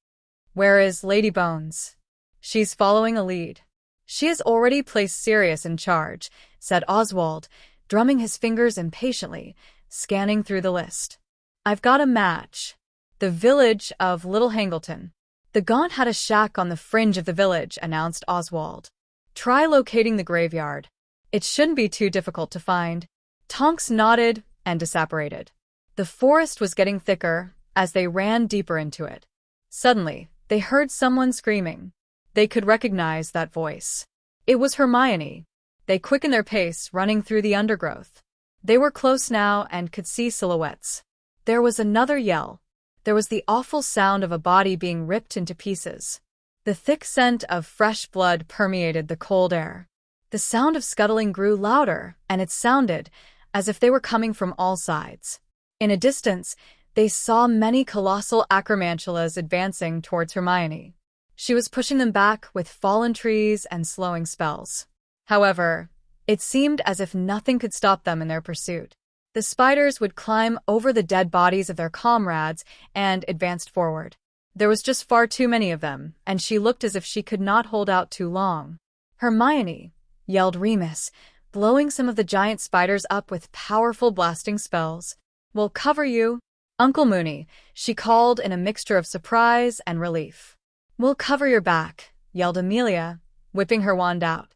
"Where is Lady Bones?" "She's following a lead. She has already placed Sirius in charge," said Oswald, drumming his fingers impatiently, scanning through the list. "I've got a match. The village of Little Hangleton." "The Gaunt had a shack on the fringe of the village," announced Oswald. "Try locating the graveyard. It shouldn't be too difficult to find." Tonks nodded and disapparated. The forest was getting thicker as they ran deeper into it. Suddenly, they heard someone screaming. They could recognize that voice. It was Hermione. They quickened their pace, running through the undergrowth. They were close now and could see silhouettes. There was another yell. There was the awful sound of a body being ripped into pieces. The thick scent of fresh blood permeated the cold air. The sound of scuttling grew louder, and it sounded as if they were coming from all sides. In a distance, they saw many colossal acromantulas advancing towards Hermione. She was pushing them back with fallen trees and slowing spells. However, it seemed as if nothing could stop them in their pursuit. The spiders would climb over the dead bodies of their comrades and advanced forward. There was just far too many of them, and she looked as if she could not hold out too long. "Hermione!" yelled Remus, blowing some of the giant spiders up with powerful blasting spells. "We'll cover you, Uncle Mooney," she called in a mixture of surprise and relief. "We'll cover your back," yelled Amelia, whipping her wand out.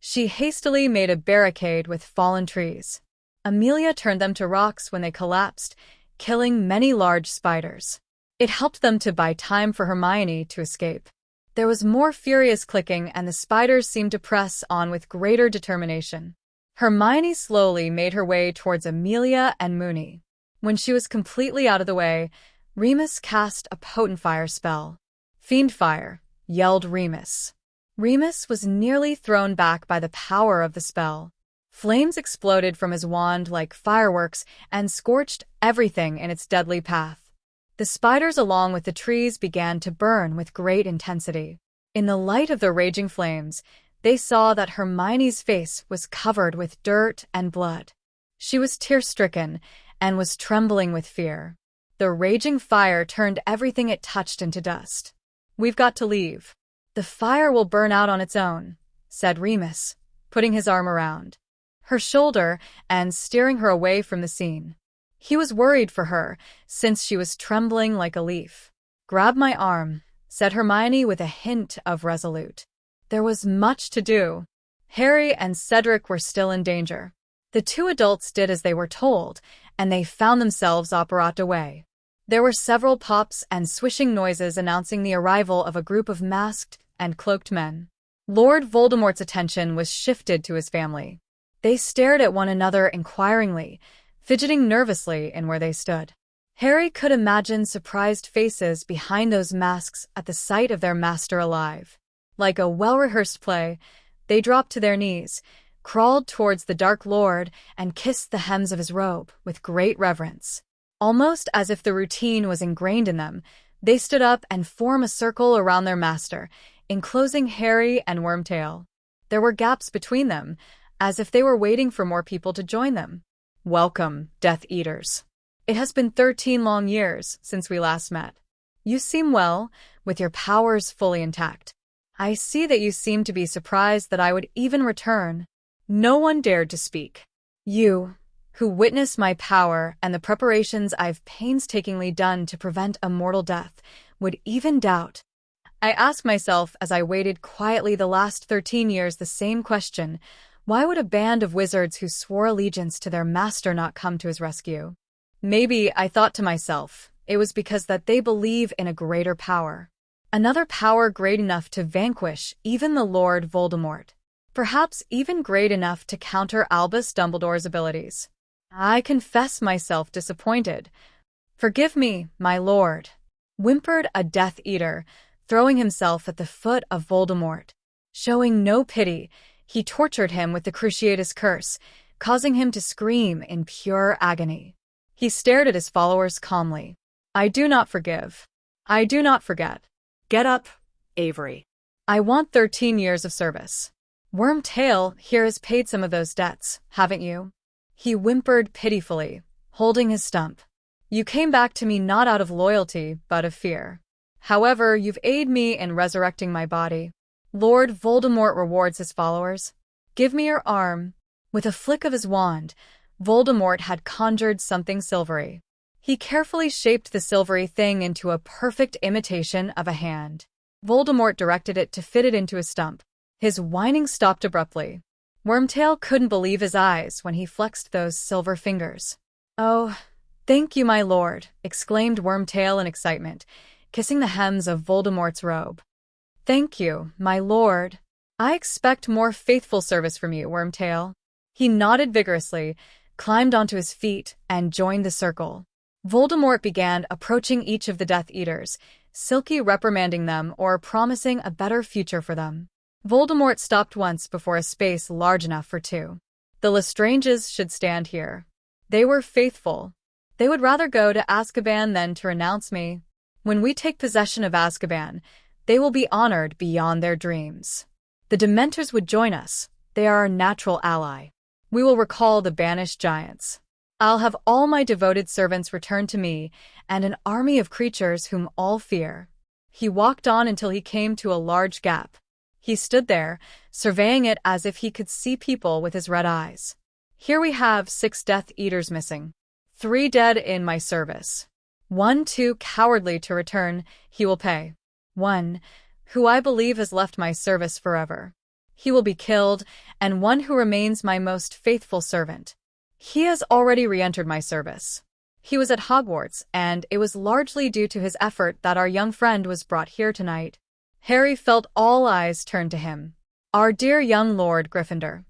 She hastily made a barricade with fallen trees. Amelia turned them to rocks when they collapsed, killing many large spiders. It helped them to buy time for Hermione to escape. There was more furious clicking, and the spiders seemed to press on with greater determination. Hermione slowly made her way towards Amelia and Mooney. When she was completely out of the way, Remus cast a potent fire spell. "Fiend fire," yelled Remus. Remus was nearly thrown back by the power of the spell. Flames exploded from his wand like fireworks and scorched everything in its deadly path. The spiders along with the trees began to burn with great intensity. In the light of the raging flames, they saw that Hermione's face was covered with dirt and blood. She was tear-stricken and was trembling with fear. The raging fire turned everything it touched into dust. "We've got to leave. The fire will burn out on its own," said Remus, putting his arm around her shoulder and steering her away from the scene. He was worried for her, since she was trembling like a leaf. "Grab my arm," said Hermione with a hint of resolute. There was much to do. Harry and Cedric were still in danger. The two adults did as they were told, and they found themselves apparat away. There were several pops and swishing noises announcing the arrival of a group of masked and cloaked men. Lord Voldemort's attention was shifted to his family. They stared at one another inquiringly, fidgeting nervously in where they stood. Harry could imagine surprised faces behind those masks at the sight of their master alive. Like a well-rehearsed play, they dropped to their knees, crawled towards the Dark Lord, and kissed the hems of his robe with great reverence. Almost as if the routine was ingrained in them, they stood up and formed a circle around their master, enclosing Harry and Wormtail. There were gaps between them, as if they were waiting for more people to join them. "Welcome, Death Eaters. It has been 13 long years since we last met. You seem well, with your powers fully intact. I see that you seem to be surprised that I would even return." No one dared to speak. "You, who witnessed my power and the preparations I've painstakingly done to prevent a mortal death, would even doubt." I asked myself as I waited quietly the last 13 years the same question: why would a band of wizards who swore allegiance to their master not come to his rescue? Maybe, I thought to myself, it was because that they believe in a greater power. Another power great enough to vanquish even the Lord Voldemort. Perhaps even great enough to counter Albus Dumbledore's abilities. I confess myself disappointed. "Forgive me, my lord," whimpered a Death Eater, throwing himself at the foot of Voldemort. Showing no pity, he tortured him with the Cruciatus Curse, causing him to scream in pure agony. He stared at his followers calmly. "I do not forgive. I do not forget." Get up, Avery. "I want 13 years of service. Wormtail here has paid some of those debts, haven't you?" He whimpered pitifully, holding his stump. "You came back to me not out of loyalty, but of fear. However, you've aided me in resurrecting my body. Lord Voldemort rewards his followers. Give me your arm." With a flick of his wand, Voldemort had conjured something silvery. He carefully shaped the silvery thing into a perfect imitation of a hand. Voldemort directed it to fit it into his stump. His whining stopped abruptly. Wormtail couldn't believe his eyes when he flexed those silver fingers. "Oh, thank you, my lord," exclaimed Wormtail in excitement, kissing the hems of Voldemort's robe. "Thank you, my lord. I expect more faithful service from you, Wormtail." He nodded vigorously, climbed onto his feet, and joined the circle. Voldemort began approaching each of the Death Eaters, silky reprimanding them or promising a better future for them. Voldemort stopped once before a space large enough for two. "The Lestranges should stand here. They were faithful. They would rather go to Azkaban than to renounce me. When we take possession of Azkaban, they will be honored beyond their dreams. The Dementors would join us. They are our natural ally. We will recall the banished giants. I'll have all my devoted servants return to me, and an army of creatures whom all fear." He walked on until he came to a large gap. He stood there, surveying it as if he could see people with his red eyes. Here we have 6 Death Eaters missing. 3 dead in my service. 1 too cowardly to return, he will pay. 1, who I believe has left my service forever. He will be killed, and 1 who remains my most faithful servant. He has already re-entered my service. He was at Hogwarts, and it was largely due to his effort that our young friend was brought here tonight. Harry felt all eyes turn to him. Our dear young Lord Gryffindor,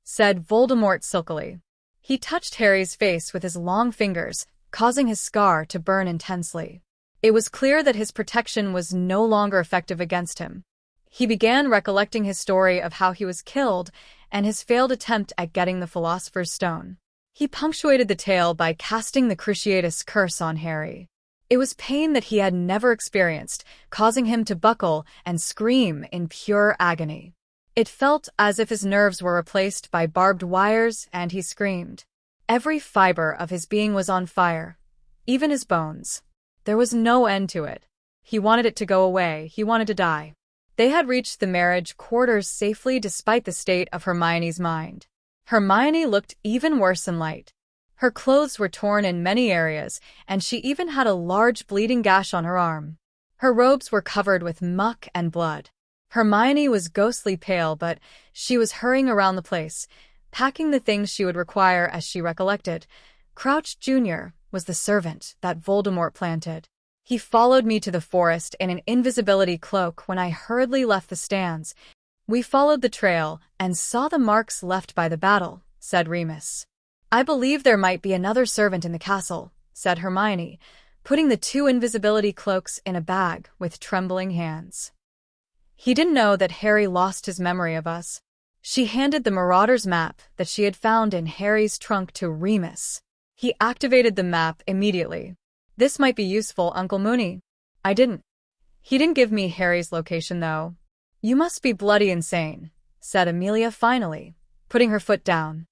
said Voldemort silkily. He touched Harry's face with his long fingers, causing his scar to burn intensely. It was clear that his protection was no longer effective against him. He began recollecting his story of how he was killed and his failed attempt at getting the Philosopher's Stone. He punctuated the tale by casting the Cruciatus Curse on Harry. It was pain that he had never experienced, causing him to buckle and scream in pure agony. It felt as if his nerves were replaced by barbed wires, and he screamed. Every fiber of his being was on fire, even his bones. There was no end to it. He wanted it to go away, he wanted to die. They had reached the marriage quarters safely despite the state of Hermione's mind. Hermione looked even worse in light. Her clothes were torn in many areas, and she even had a large bleeding gash on her arm. Her robes were covered with muck and blood. Hermione was ghostly pale, but she was hurrying around the place, packing the things she would require as she recollected. Crouch Jr. was the servant that Voldemort planted. He followed me to the forest in an invisibility cloak when I hurriedly left the stands. We followed the trail and saw the marks left by the battle, said Remus. I believe there might be another servant in the castle, said Hermione, putting the 2 invisibility cloaks in a bag with trembling hands. He didn't know that Harry lost his memory of us. She handed the Marauder's map that she had found in Harry's trunk to Remus. He activated the map immediately. This might be useful, Uncle Mooney. I didn't. He didn't give me Harry's location, though. You must be bloody insane, said Amelia finally, putting her foot down.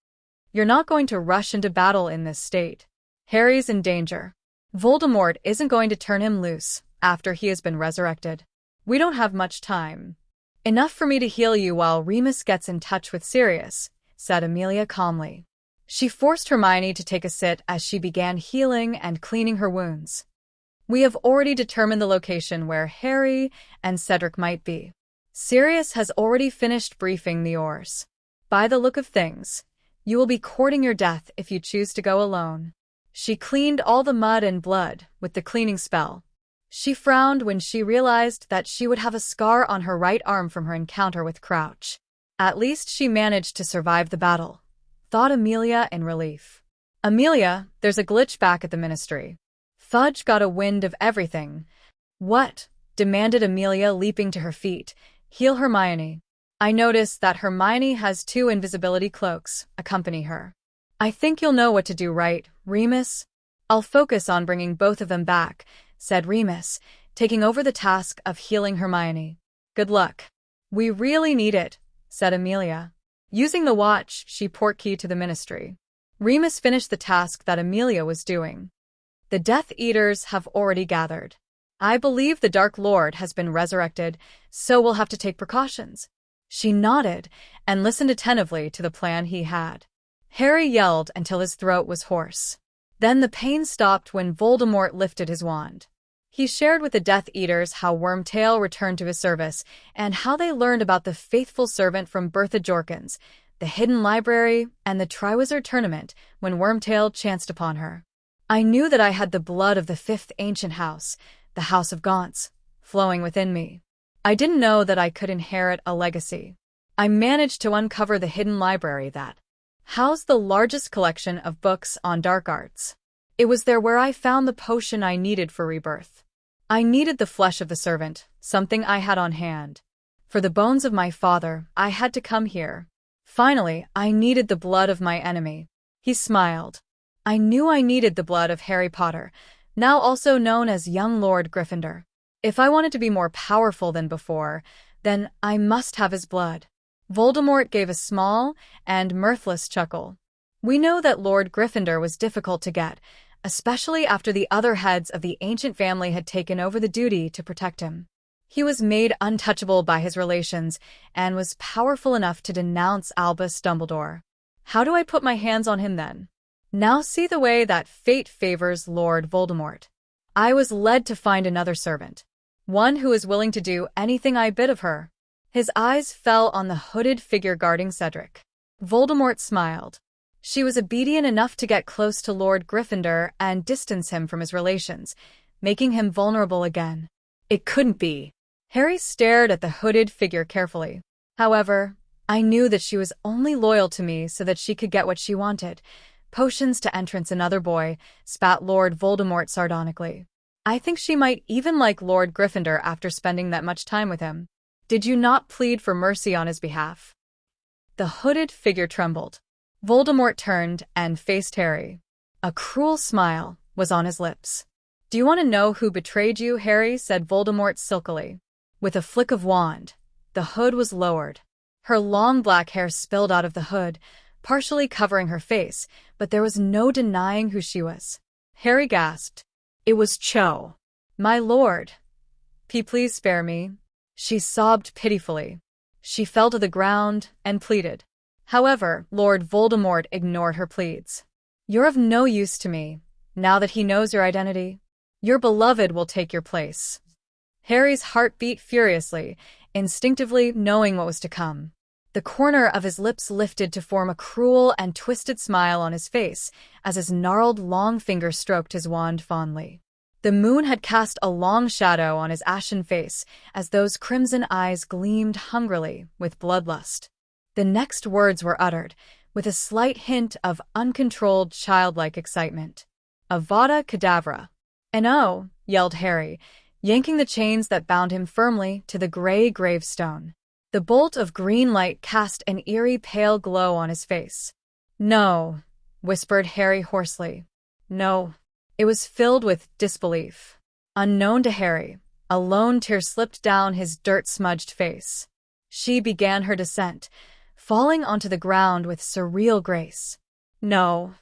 You're not going to rush into battle in this state. Harry's in danger. Voldemort isn't going to turn him loose after he has been resurrected. We don't have much time. Enough for me to heal you while Remus gets in touch with Sirius, said Amelia calmly. She forced Hermione to take a sit as she began healing and cleaning her wounds. We have already determined the location where Harry and Cedric might be. Sirius has already finished briefing the Oars. By the look of things, you will be courting your death if you choose to go alone. She cleaned all the mud and blood with the cleaning spell. She frowned when she realized that she would have a scar on her right arm from her encounter with Crouch. At least she managed to survive the battle, thought Amelia in relief. Amelia, there's a glitch back at the Ministry. Fudge got a wind of everything. What? Demanded Amelia, leaping to her feet. Heal Hermione. I noticed that Hermione has 2 invisibility cloaks. Accompany her. I think you'll know what to do, right, Remus? I'll focus on bringing both of them back, said Remus, taking over the task of healing Hermione. Good luck. We really need it, said Amelia. Using the watch, she portkeyed to the Ministry. Remus finished the task that Amelia was doing. The Death Eaters have already gathered. I believe the Dark Lord has been resurrected, so we'll have to take precautions. She nodded and listened attentively to the plan he had. Harry yelled until his throat was hoarse. Then the pain stopped when Voldemort lifted his wand. He shared with the Death Eaters how Wormtail returned to his service and how they learned about the faithful servant from Bertha Jorkins, the hidden library, and the Triwizard tournament when Wormtail chanced upon her. I knew that I had the blood of the 5th ancient house, the House of Gaunts, flowing within me. I didn't know that I could inherit a legacy. I managed to uncover the hidden library that housed the largest collection of books on dark arts. It was there where I found the potion I needed for rebirth. I needed the flesh of the servant, something I had on hand. For the bones of my father, I had to come here. Finally, I needed the blood of my enemy. He smiled. I knew I needed the blood of Harry Potter, now also known as young Lord Gryffindor. If I wanted to be more powerful than before, then I must have his blood. Voldemort gave a small and mirthless chuckle. We know that Lord Gryffindor was difficult to get, especially after the other heads of the ancient family had taken over the duty to protect him. He was made untouchable by his relations and was powerful enough to denounce Albus Dumbledore. How do I put my hands on him then? Now see the way that fate favors Lord Voldemort. I was led to find another servant, one who is willing to do anything I bid of her. His eyes fell on the hooded figure guarding Cedric. Voldemort smiled. She was obedient enough to get close to Lord Gryffindor and distance him from his relations, making him vulnerable again. It couldn't be. Harry stared at the hooded figure carefully. However, I knew that she was only loyal to me so that she could get what she wanted. Potions to entrance another boy, spat Lord Voldemort sardonically. I think she might even like Lord Gryffindor after spending that much time with him. Did you not plead for mercy on his behalf? The hooded figure trembled. Voldemort turned and faced Harry. A cruel smile was on his lips. Do you want to know who betrayed you, Harry? Said Voldemort silkily. With a flick of wand, the hood was lowered. Her long black hair spilled out of the hood, partially covering her face, but there was no denying who she was. Harry gasped. It was Cho. My lord. Please spare me. She sobbed pitifully. She fell to the ground and pleaded. However, Lord Voldemort ignored her pleads. You're of no use to me, now that he knows your identity. Your beloved will take your place. Harry's heart beat furiously, instinctively knowing what was to come. The corner of his lips lifted to form a cruel and twisted smile on his face as his gnarled long finger stroked his wand fondly. The moon had cast a long shadow on his ashen face as those crimson eyes gleamed hungrily with bloodlust. The next words were uttered, with a slight hint of uncontrolled childlike excitement. Avada Kedavra. And oh, yelled Harry, yanking the chains that bound him firmly to the gray gravestone. The bolt of green light cast an eerie pale glow on his face. No, whispered Harry hoarsely. No. It was filled with disbelief. Unknown to Harry, a lone tear slipped down his dirt-smudged face. She began her descent, falling onto the ground with surreal grace. No,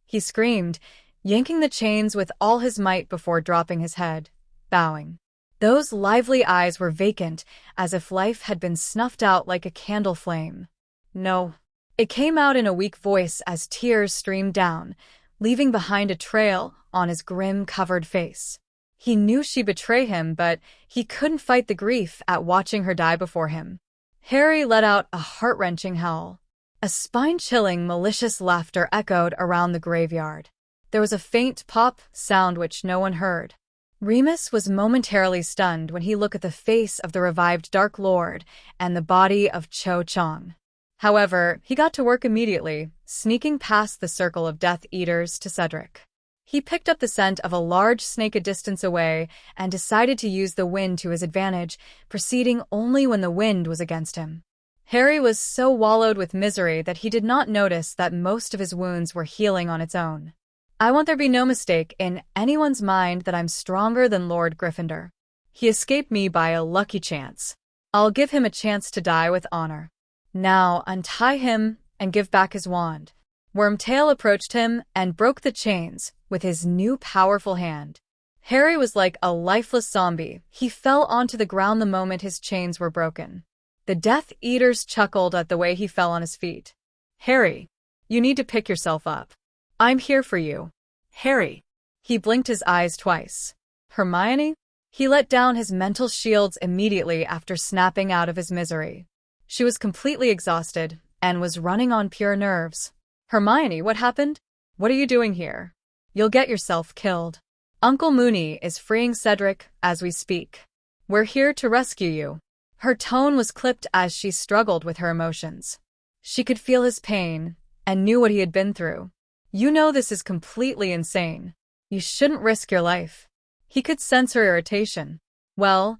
he screamed, yanking the chains with all his might before dropping his head, bowing. Those lively eyes were vacant, as if life had been snuffed out like a candle flame. No. It came out in a weak voice as tears streamed down, leaving behind a trail on his grim-covered face. He knew she'd betray him, but he couldn't fight the grief at watching her die before him. Harry let out a heart-wrenching howl. A spine-chilling, malicious laughter echoed around the graveyard. There was a faint pop sound which no one heard. Remus was momentarily stunned when he looked at the face of the revived Dark Lord and the body of Cho Chang. However, he got to work immediately, sneaking past the circle of Death Eaters to Cedric. He picked up the scent of a large snake a distance away and decided to use the wind to his advantage, proceeding only when the wind was against him. Harry was so wallowed with misery that he did not notice that most of his wounds were healing on its own. I want there be no mistake in anyone's mind that I'm stronger than Lord Gryffindor. He escaped me by a lucky chance. I'll give him a chance to die with honor. Now untie him and give back his wand. Wormtail approached him and broke the chains with his new powerful hand. Harry was like a lifeless zombie. He fell onto the ground the moment his chains were broken. The Death Eaters chuckled at the way he fell on his feet. Harry, you need to pick yourself up. I'm here for you. Harry. He blinked his eyes twice. Hermione? He let down his mental shields immediately after snapping out of his misery. She was completely exhausted and was running on pure nerves. Hermione, what happened? What are you doing here? You'll get yourself killed. Uncle Moony is freeing Cedric as we speak. We're here to rescue you. Her tone was clipped as she struggled with her emotions. She could feel his pain and knew what he had been through. You know this is completely insane. You shouldn't risk your life. He could sense her irritation. Well,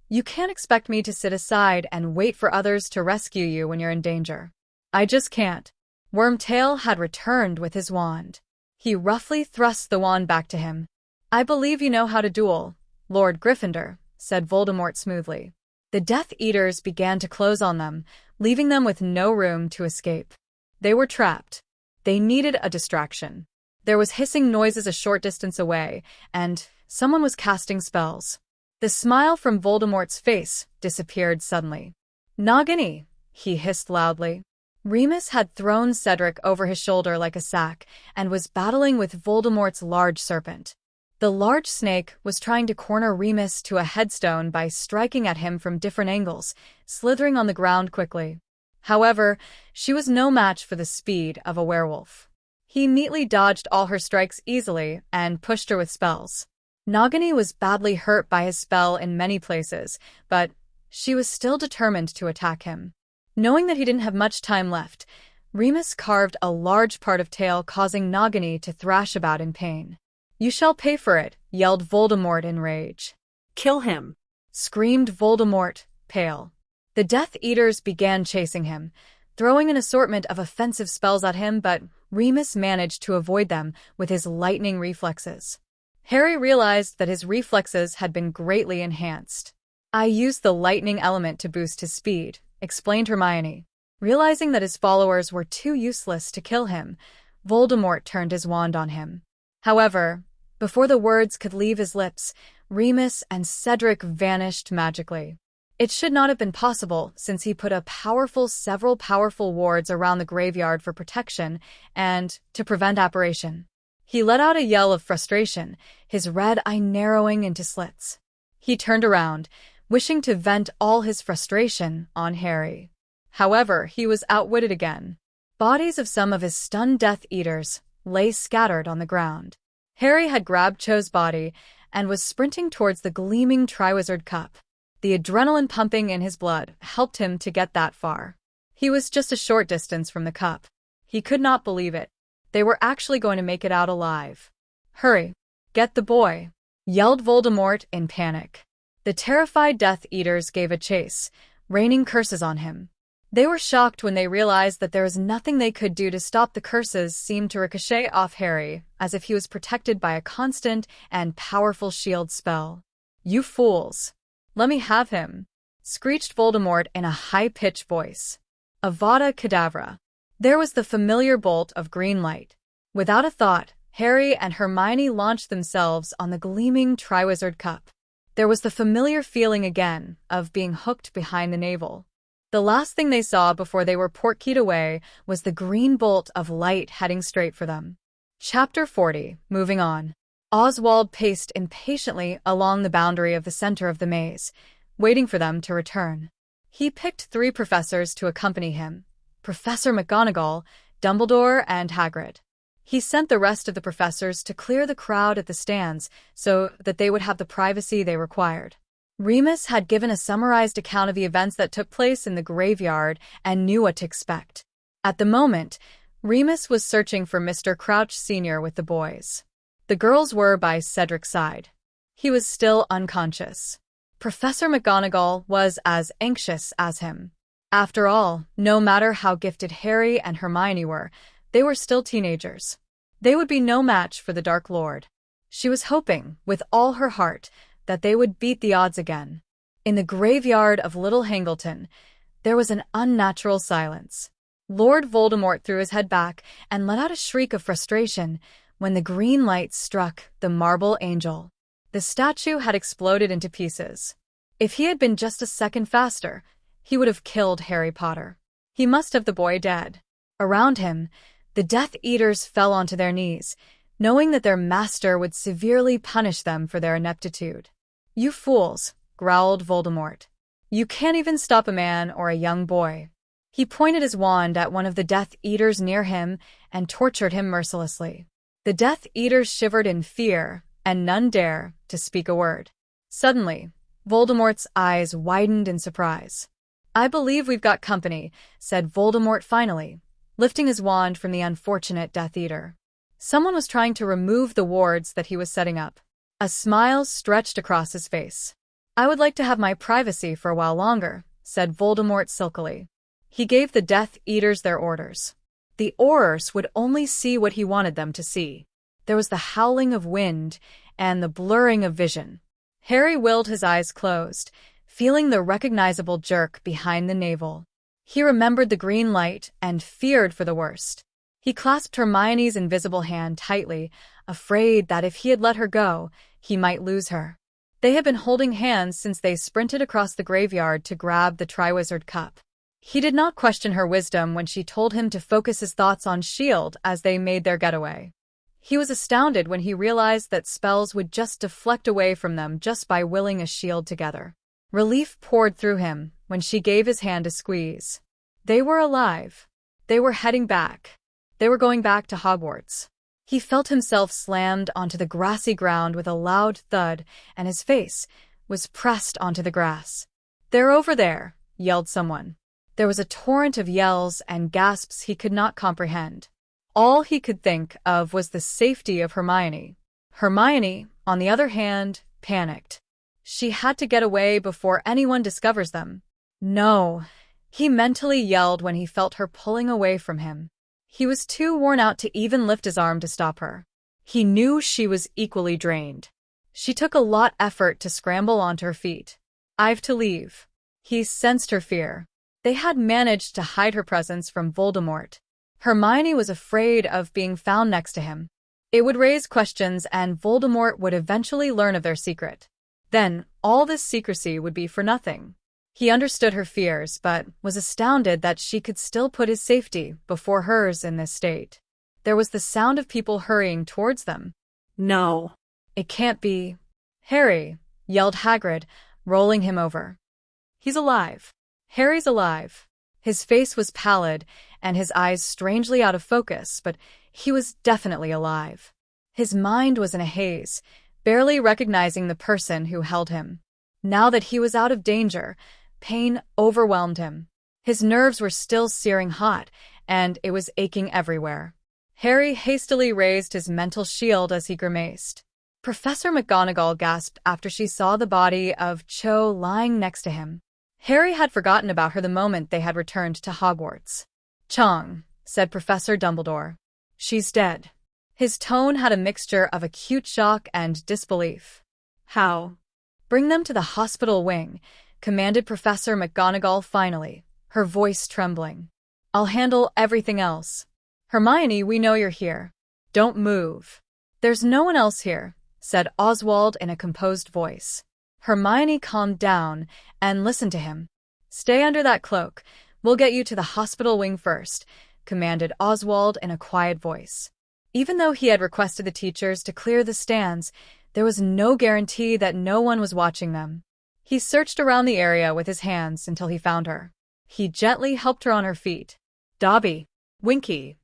you can't expect me to sit aside and wait for others to rescue you when you're in danger. I just can't. Wormtail had returned with his wand. He roughly thrust the wand back to him. I believe you know how to duel, Lord Gryffindor, said Voldemort smoothly. The Death Eaters began to close on them, leaving them with no room to escape. They were trapped. They needed a distraction. There was hissing noises a short distance away, and someone was casting spells. The smile from Voldemort's face disappeared suddenly. "Nagini!" he hissed loudly. Remus had thrown Cedric over his shoulder like a sack and was battling with Voldemort's large serpent. The large snake was trying to corner Remus to a headstone by striking at him from different angles, slithering on the ground quickly. However, she was no match for the speed of a werewolf. He neatly dodged all her strikes easily and pushed her with spells. Nagini was badly hurt by his spell in many places, but she was still determined to attack him. Knowing that he didn't have much time left, Remus carved a large part of tail, causing Nagini to thrash about in pain. "You shall pay for it," yelled Voldemort in rage. Kill him, Screamed Voldemort, pale. The Death Eaters began chasing him, throwing an assortment of offensive spells at him, but Remus managed to avoid them with his lightning reflexes. Harry realized that his reflexes had been greatly enhanced. "I used the lightning element to boost his speed," explained Hermione. Realizing that his followers were too useless to kill him, Voldemort turned his wand on him. However, before the words could leave his lips, Remus and Cedric vanished magically. It should not have been possible, since he put several powerful wards around the graveyard for protection and to prevent apparition. He let out a yell of frustration, his red eye narrowing into slits. He turned around, wishing to vent all his frustration on Harry. However, he was outwitted again. Bodies of some of his stunned Death Eaters lay scattered on the ground. Harry had grabbed Cho's body and was sprinting towards the gleaming triwizard cup. The adrenaline pumping in his blood helped him to get that far. He was just a short distance from the cup. He could not believe it. They were actually going to make it out alive. "Hurry! Get the boy!" yelled Voldemort in panic. The terrified Death Eaters gave a chase, raining curses on him. They were shocked when they realized that there was nothing they could do to stop the curses seemed to ricochet off Harry, as if he was protected by a constant and powerful shield spell. "You fools! Let me have him!" screeched Voldemort in a high-pitched voice. Avada Kedavra. There was the familiar bolt of green light. Without a thought, Harry and Hermione launched themselves on the gleaming triwizard cup. There was the familiar feeling again of being hooked behind the navel. The last thing they saw before they were portkeyed away was the green bolt of light heading straight for them. Chapter 40. Moving on. Oswald paced impatiently along the boundary of the center of the maze, waiting for them to return. He picked 3 professors to accompany him: Professor McGonagall, Dumbledore, and Hagrid. He sent the rest of the professors to clear the crowd at the stands so that they would have the privacy they required. Remus had given a summarized account of the events that took place in the graveyard and knew what to expect. At the moment, Remus was searching for Mr. Crouch Sr. with the boys. The girls were by Cedric's side. He was still unconscious. Professor McGonagall was as anxious as him. After all, no matter how gifted Harry and Hermione were, they were still teenagers. They would be no match for the Dark Lord. She was hoping, with all her heart, that they would beat the odds again. In the graveyard of Little Hangleton, there was an unnatural silence. Lord Voldemort threw his head back and let out a shriek of frustration when the green light struck the marble angel. The statue had exploded into pieces. If he had been just a second faster, he would have killed Harry Potter. He must have the boy dead. Around him, the Death Eaters fell onto their knees, knowing that their master would severely punish them for their ineptitude. "You fools," growled Voldemort. "You can't even stop a man or a young boy." He pointed his wand at one of the Death Eaters near him and tortured him mercilessly. The Death Eaters shivered in fear, and none dared to speak a word. Suddenly, Voldemort's eyes widened in surprise. "I believe we've got company," said Voldemort finally, lifting his wand from the unfortunate Death Eater. Someone was trying to remove the wards that he was setting up. A smile stretched across his face. "I would like to have my privacy for a while longer," said Voldemort silkily. He gave the Death Eaters their orders. The Aurors would only see what he wanted them to see. There was the howling of wind and the blurring of vision. Harry willed his eyes closed, feeling the recognizable jerk behind the navel. He remembered the green light and feared for the worst. He clasped Hermione's invisible hand tightly, afraid that if he had let her go, he might lose her. They had been holding hands since they sprinted across the graveyard to grab the triwizard cup. He did not question her wisdom when she told him to focus his thoughts on shield as they made their getaway. He was astounded when he realized that spells would just deflect away from them just by willing a shield together. Relief poured through him when she gave his hand a squeeze. They were alive. They were heading back. They were going back to Hogwarts. He felt himself slammed onto the grassy ground with a loud thud, and his face was pressed onto the grass. "They're over there," yelled someone. There was a torrent of yells and gasps he could not comprehend. All he could think of was the safety of Hermione. Hermione, on the other hand, panicked. She had to get away before anyone discovers them. "No," he mentally yelled when he felt her pulling away from him. He was too worn out to even lift his arm to stop her. He knew she was equally drained. She took a lot of effort to scramble onto her feet. "I've to leave." He sensed her fear. They had managed to hide her presence from Voldemort. Hermione was afraid of being found next to him. It would raise questions and Voldemort would eventually learn of their secret. Then, all this secrecy would be for nothing. He understood her fears, but was astounded that she could still put his safety before hers in this state. There was the sound of people hurrying towards them. No. "It can't be." "Harry," yelled Hagrid, rolling him over. "He's alive. Harry's alive." His face was pallid and his eyes strangely out of focus, but he was definitely alive. His mind was in a haze, barely recognizing the person who held him. Now that he was out of danger, pain overwhelmed him. His nerves were still searing hot, and it was aching everywhere. Harry hastily raised his mental shield as he grimaced. Professor McGonagall gasped after she saw the body of Cho lying next to him. Harry had forgotten about her the moment they had returned to Hogwarts. "Chong," said Professor Dumbledore. "She's dead." His tone had a mixture of acute shock and disbelief. How? "Bring them to the hospital wing," commanded Professor McGonagall finally, her voice trembling. "I'll handle everything else. Hermione, we know you're here. Don't move." "There's no one else here," said Oswald in a composed voice. Hermione calmed down and listened to him. "Stay under that cloak. We'll get you to the hospital wing first," commanded Oswald in a quiet voice. Even though he had requested the teachers to clear the stands, there was no guarantee that no one was watching them. He searched around the area with his hands until he found her. He gently helped her on her feet. "Dobby, Winky."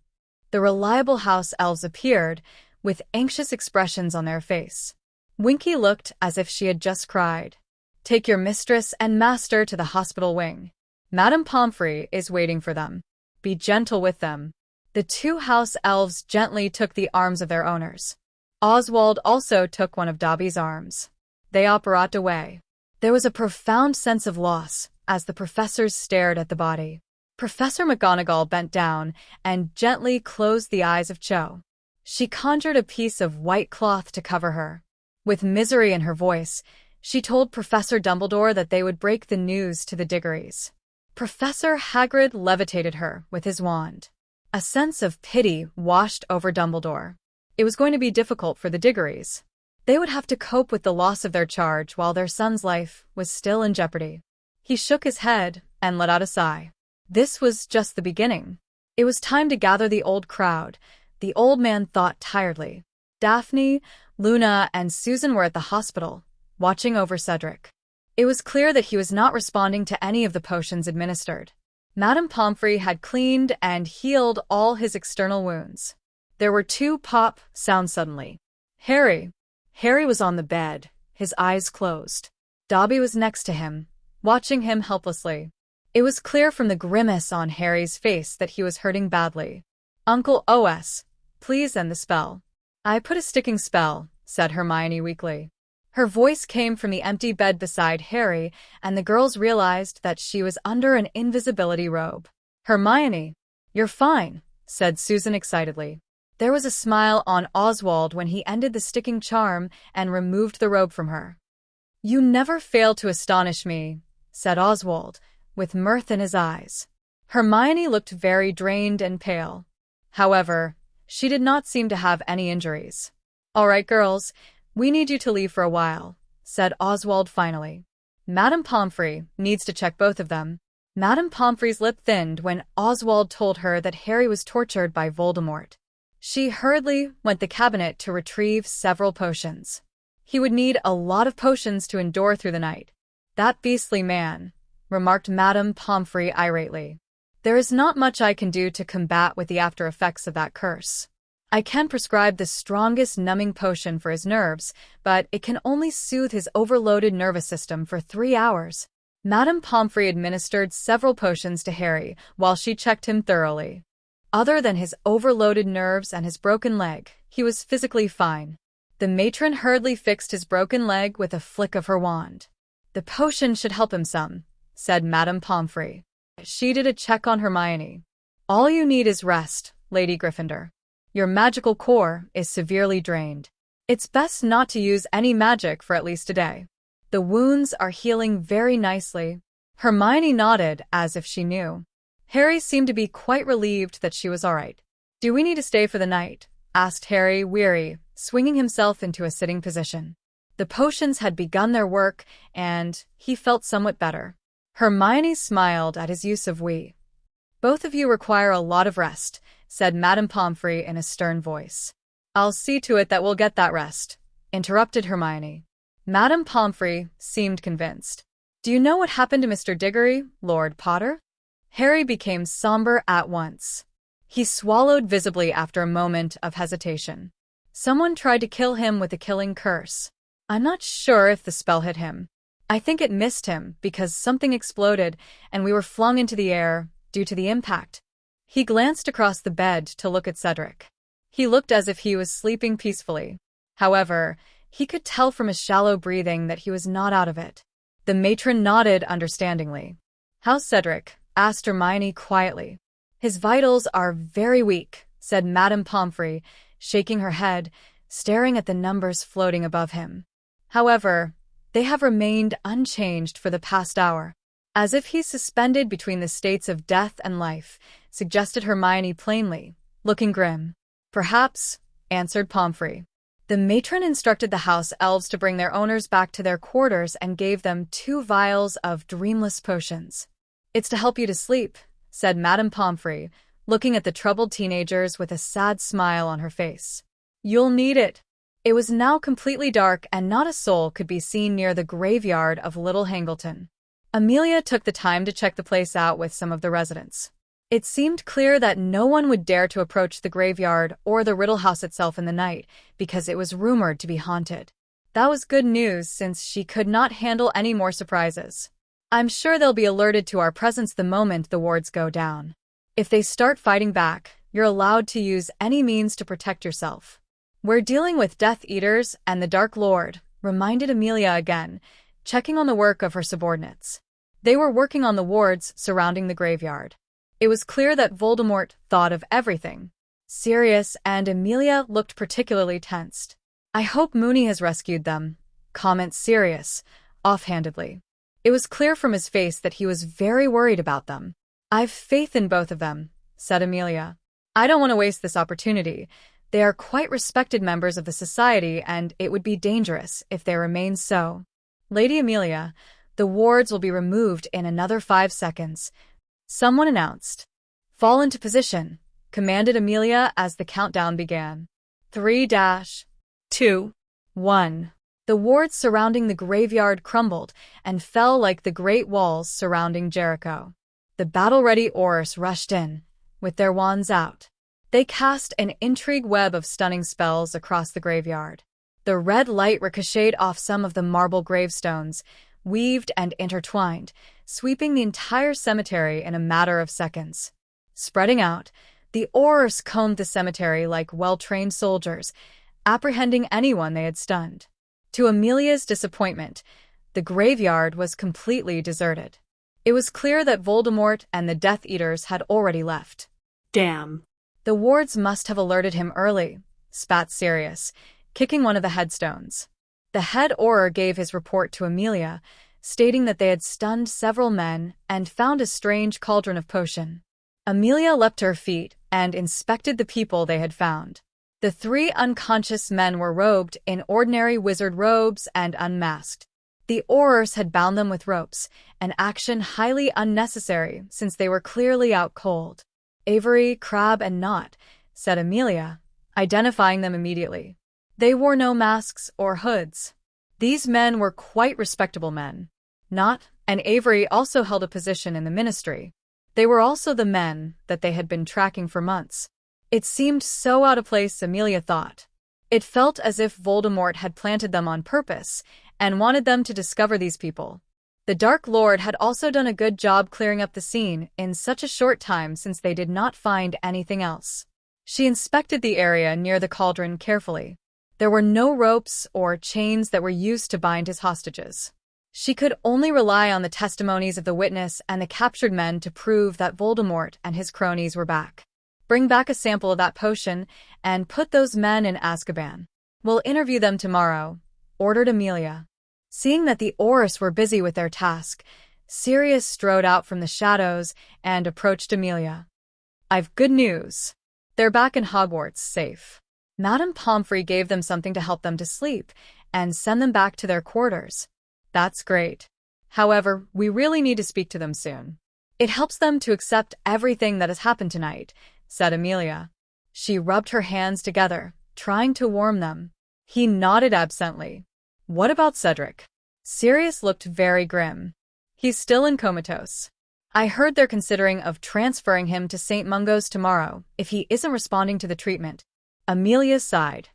The reliable house elves appeared, with anxious expressions on their face. Winky looked as if she had just cried. "Take your mistress and master to the hospital wing. Madame Pomfrey is waiting for them. Be gentle with them." The two house elves gently took the arms of their owners. Oswald also took one of Dobby's arms. They operated away. There was a profound sense of loss as the professors stared at the body. Professor McGonagall bent down and gently closed the eyes of Cho. She conjured a piece of white cloth to cover her. With misery in her voice, she told Professor Dumbledore that they would break the news to the Diggories. Professor Hagrid levitated her with his wand. A sense of pity washed over Dumbledore. It was going to be difficult for the Diggories. They would have to cope with the loss of their charge while their son's life was still in jeopardy. He shook his head and let out a sigh. This was just the beginning. It was time to gather the old crowd, the old man thought tiredly. Daphne, Luna, and Susan were at the hospital, watching over Cedric. It was clear that he was not responding to any of the potions administered. Madame Pomfrey had cleaned and healed all his external wounds. There were two pop sounds suddenly. Harry. Harry was on the bed, his eyes closed. Dobby was next to him, watching him helplessly. It was clear from the grimace on Harry's face that he was hurting badly. "Uncle OS, please end the spell." "I put a sticking spell," said Hermione weakly. Her voice came from the empty bed beside Harry, and the girls realized that she was under an invisibility robe. "Hermione, you're fine," said Susan excitedly. There was a smile on Oswald when he ended the sticking charm and removed the robe from her. "You never fail to astonish me," said Oswald, with mirth in his eyes. Hermione looked very drained and pale. However, she did not seem to have any injuries. "All right, girls, we need you to leave for a while," said Oswald finally. Madame Pomfrey needs to check both of them. Madame Pomfrey's lip thinned when Oswald told her that Harry was tortured by Voldemort. She hurriedly went to the cabinet to retrieve several potions. He would need a lot of potions to endure through the night. That beastly man, remarked Madame Pomfrey irately. There is not much I can do to combat with the after effects of that curse. I can prescribe the strongest numbing potion for his nerves, but it can only soothe his overloaded nervous system for 3 hours. Madame Pomfrey administered several potions to Harry while she checked him thoroughly. Other than his overloaded nerves and his broken leg, he was physically fine. The matron hurriedly fixed his broken leg with a flick of her wand. The potion should help him some, said Madame Pomfrey. She did a check on Hermione. All you need is rest, Lady Gryffindor. Your magical core is severely drained. It's best not to use any magic for at least a day. The wounds are healing very nicely. Hermione nodded as if she knew. Harry seemed to be quite relieved that she was all right. Do we need to stay for the night? Asked Harry, weary, swinging himself into a sitting position. The potions had begun their work, and he felt somewhat better. Hermione smiled at his use of we. Both of you require a lot of rest, said Madame Pomfrey in a stern voice. I'll see to it that we'll get that rest, interrupted Hermione. Madame Pomfrey seemed convinced. Do you know what happened to Mr. Diggory, Lord Potter? Harry became somber at once. He swallowed visibly after a moment of hesitation. Someone tried to kill him with a killing curse. I'm not sure if the spell hit him. I think it missed him because something exploded and we were flung into the air due to the impact. He glanced across the bed to look at Cedric. He looked as if he was sleeping peacefully. However, he could tell from his shallow breathing that he was not out of it. The matron nodded understandingly. How's Cedric? Asked Hermione quietly. His vitals are very weak, said Madame Pomfrey, shaking her head, staring at the numbers floating above him. However, they have remained unchanged for the past hour. As if he's suspended between the states of death and life, suggested Hermione plainly, looking grim. Perhaps, answered Pomfrey. The matron instructed the house elves to bring their owners back to their quarters and gave them 2 vials of dreamless potions. It's to help you to sleep, said Madame Pomfrey, looking at the troubled teenagers with a sad smile on her face. You'll need it. It was now completely dark and not a soul could be seen near the graveyard of Little Hangleton. Amelia took the time to check the place out with some of the residents. It seemed clear that no one would dare to approach the graveyard or the Riddle House itself in the night because it was rumored to be haunted. That was good news since she could not handle any more surprises. I'm sure they'll be alerted to our presence the moment the wards go down. If they start fighting back, you're allowed to use any means to protect yourself. We're dealing with Death Eaters and the Dark Lord, reminded Amelia again, checking on the work of her subordinates. They were working on the wards surrounding the graveyard. It was clear that Voldemort thought of everything. Sirius and Amelia looked particularly tensed. I hope Moony has rescued them, comments Sirius, offhandedly. It was clear from his face that he was very worried about them. I've faith in both of them, said Amelia. I don't want to waste this opportunity. They are quite respected members of the society, and it would be dangerous if they remain so. Lady Amelia, the wards will be removed in another 5 seconds, someone announced. Fall into position, commanded Amelia as the countdown began. 3-2, 1. The wards surrounding the graveyard crumbled and fell like the great walls surrounding Jericho. The battle-ready Aurors rushed in, with their wands out. They cast an intrigue web of stunning spells across the graveyard. The red light ricocheted off some of the marble gravestones, weaved and intertwined, sweeping the entire cemetery in a matter of seconds. Spreading out, the Aurors combed the cemetery like well-trained soldiers, apprehending anyone they had stunned. To Amelia's disappointment, the graveyard was completely deserted. It was clear that Voldemort and the Death Eaters had already left. Damn. The wards must have alerted him early, spat Sirius, kicking one of the headstones. The head Auror gave his report to Amelia, stating that they had stunned several men and found a strange cauldron of potion. Amelia leapt to her feet and inspected the people they had found. The 3 unconscious men were robed in ordinary wizard robes and unmasked. The Aurors had bound them with ropes, an action highly unnecessary since they were clearly out cold. Avery, Crab, and Knot, said Amelia, identifying them immediately. They wore no masks or hoods. These men were quite respectable men. Knot and Avery also held a position in the ministry. They were also the men that they had been tracking for months. It seemed so out of place, Amelia thought. It felt as if Voldemort had planted them on purpose and wanted them to discover these people. The Dark Lord had also done a good job clearing up the scene in such a short time since they did not find anything else. She inspected the area near the cauldron carefully. There were no ropes or chains that were used to bind his hostages. She could only rely on the testimonies of the witness and the captured men to prove that Voldemort and his cronies were back. Bring back a sample of that potion and put those men in Azkaban. We'll interview them tomorrow, ordered Amelia. Seeing that the Aurors were busy with their task, Sirius strode out from the shadows and approached Amelia. I've good news. They're back in Hogwarts, safe. Madame Pomfrey gave them something to help them to sleep and send them back to their quarters. That's great. However, we really need to speak to them soon. It helps them to accept everything that has happened tonight, said Amelia. She rubbed her hands together, trying to warm them. He nodded absently. What about Cedric? Sirius looked very grim. He's still in comatose. I heard they're considering of transferring him to St. Mungo's tomorrow if he isn't responding to the treatment. Amelia sighed.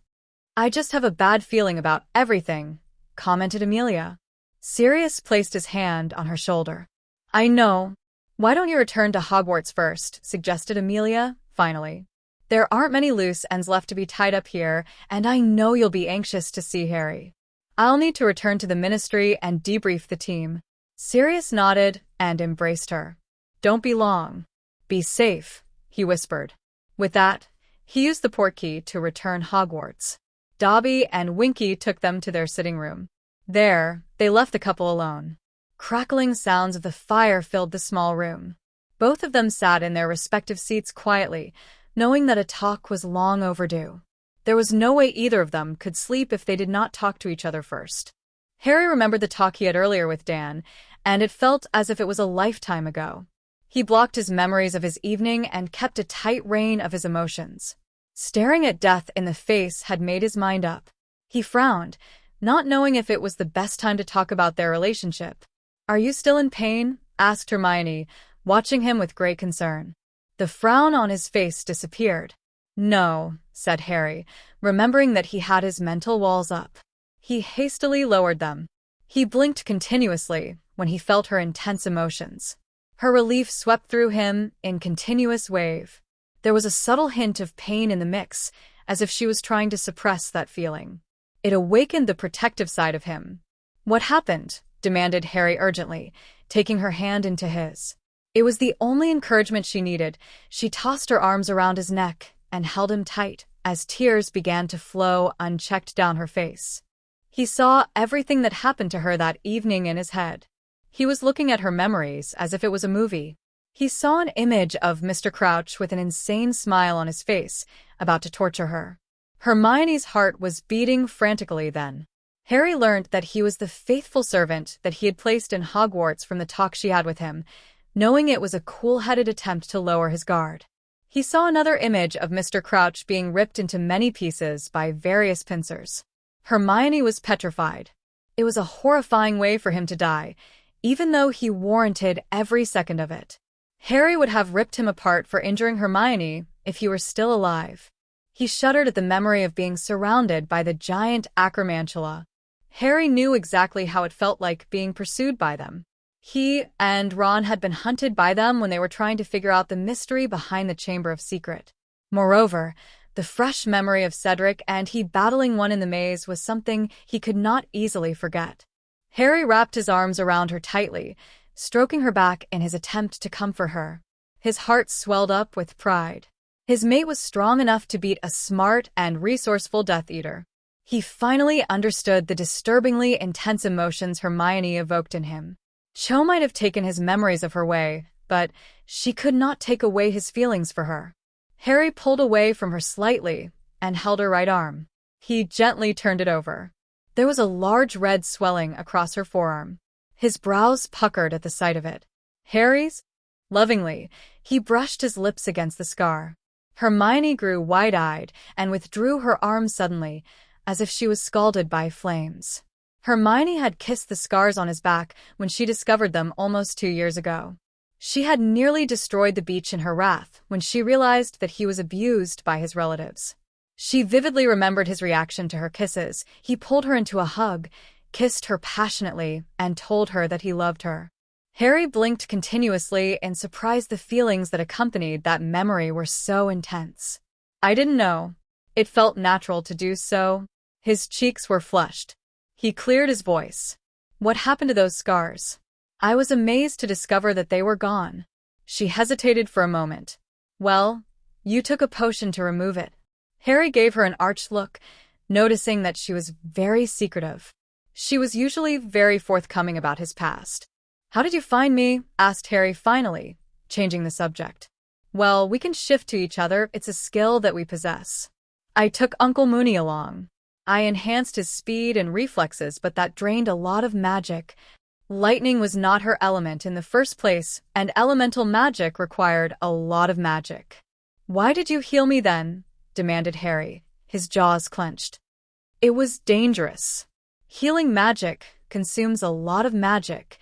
I just have a bad feeling about everything, commented Amelia. Sirius placed his hand on her shoulder. I know. Why don't you return to Hogwarts first, suggested Amelia, finally. There aren't many loose ends left to be tied up here, and I know you'll be anxious to see Harry. I'll need to return to the ministry and debrief the team. Sirius nodded and embraced her. Don't be long. Be safe, he whispered. With that, he used the portkey to return Hogwarts. Dobby and Winky took them to their sitting room. There, they left the couple alone. Crackling sounds of the fire filled the small room. Both of them sat in their respective seats quietly, knowing that a talk was long overdue. There was no way either of them could sleep if they did not talk to each other first. Harry remembered the talk he had earlier with Dan, and it felt as if it was a lifetime ago. He blocked his memories of his evening and kept a tight rein of his emotions. Staring at death in the face had made his mind up. He frowned, not knowing if it was the best time to talk about their relationship. Are you still in pain? Asked Hermione, watching him with great concern. The frown on his face disappeared. No, said Harry, remembering that he had his mental walls up. He hastily lowered them. He blinked continuously when he felt her intense emotions. Her relief swept through him in continuous wave. There was a subtle hint of pain in the mix, as if she was trying to suppress that feeling. It awakened the protective side of him. What happened? Demanded Harry urgently, taking her hand into his. It was the only encouragement she needed. She tossed her arms around his neck and held him tight as tears began to flow unchecked down her face. He saw everything that happened to her that evening in his head. He was looking at her memories as if it was a movie. He saw an image of Mr. Crouch with an insane smile on his face, about to torture her. Hermione's heart was beating frantically then. Harry learned that he was the faithful servant that he had placed in Hogwarts from the talk she had with him, knowing it was a cool-headed attempt to lower his guard. He saw another image of Mr. Crouch being ripped into many pieces by various pincers. Hermione was petrified. It was a horrifying way for him to die, even though he warranted every second of it. Harry would have ripped him apart for injuring Hermione if he were still alive. He shuddered at the memory of being surrounded by the giant acromantula. Harry knew exactly how it felt like being pursued by them. He and Ron had been hunted by them when they were trying to figure out the mystery behind the Chamber of Secret. Moreover, the fresh memory of Cedric and he battling one in the maze was something he could not easily forget. Harry wrapped his arms around her tightly, stroking her back in his attempt to comfort her. His heart swelled up with pride. His mate was strong enough to beat a smart and resourceful Death Eater. He finally understood the disturbingly intense emotions Hermione evoked in him. Cho might have taken his memories of her way, but she could not take away his feelings for her. Harry pulled away from her slightly and held her right arm. He gently turned it over. There was a large red swelling across her forearm. His brows puckered at the sight of it. Harry's? Lovingly, he brushed his lips against the scar. Hermione grew wide-eyed and withdrew her arm suddenly, as if she was scalded by flames. Hermione had kissed the scars on his back when she discovered them almost 2 years ago. She had nearly destroyed the beach in her wrath when she realized that he was abused by his relatives. She vividly remembered his reaction to her kisses. He pulled her into a hug, kissed her passionately, and told her that he loved her. Harry blinked continuously in surprise. The feelings that accompanied that memory were so intense. I didn't know. It felt natural to do so. His cheeks were flushed. He cleared his voice. What happened to those scars? I was amazed to discover that they were gone. She hesitated for a moment. Well, you took a potion to remove it. Harry gave her an arch look, noticing that she was very secretive. She was usually very forthcoming about his past. How did you find me? Asked Harry finally, changing the subject. Well, we can shift to each other. It's a skill that we possess. I took Uncle Mooney along. I enhanced his speed and reflexes, but that drained a lot of magic. Lightning was not her element in the first place, and elemental magic required a lot of magic. Why did you heal me then? Demanded Harry, his jaws clenched. It was dangerous. Healing magic consumes a lot of magic.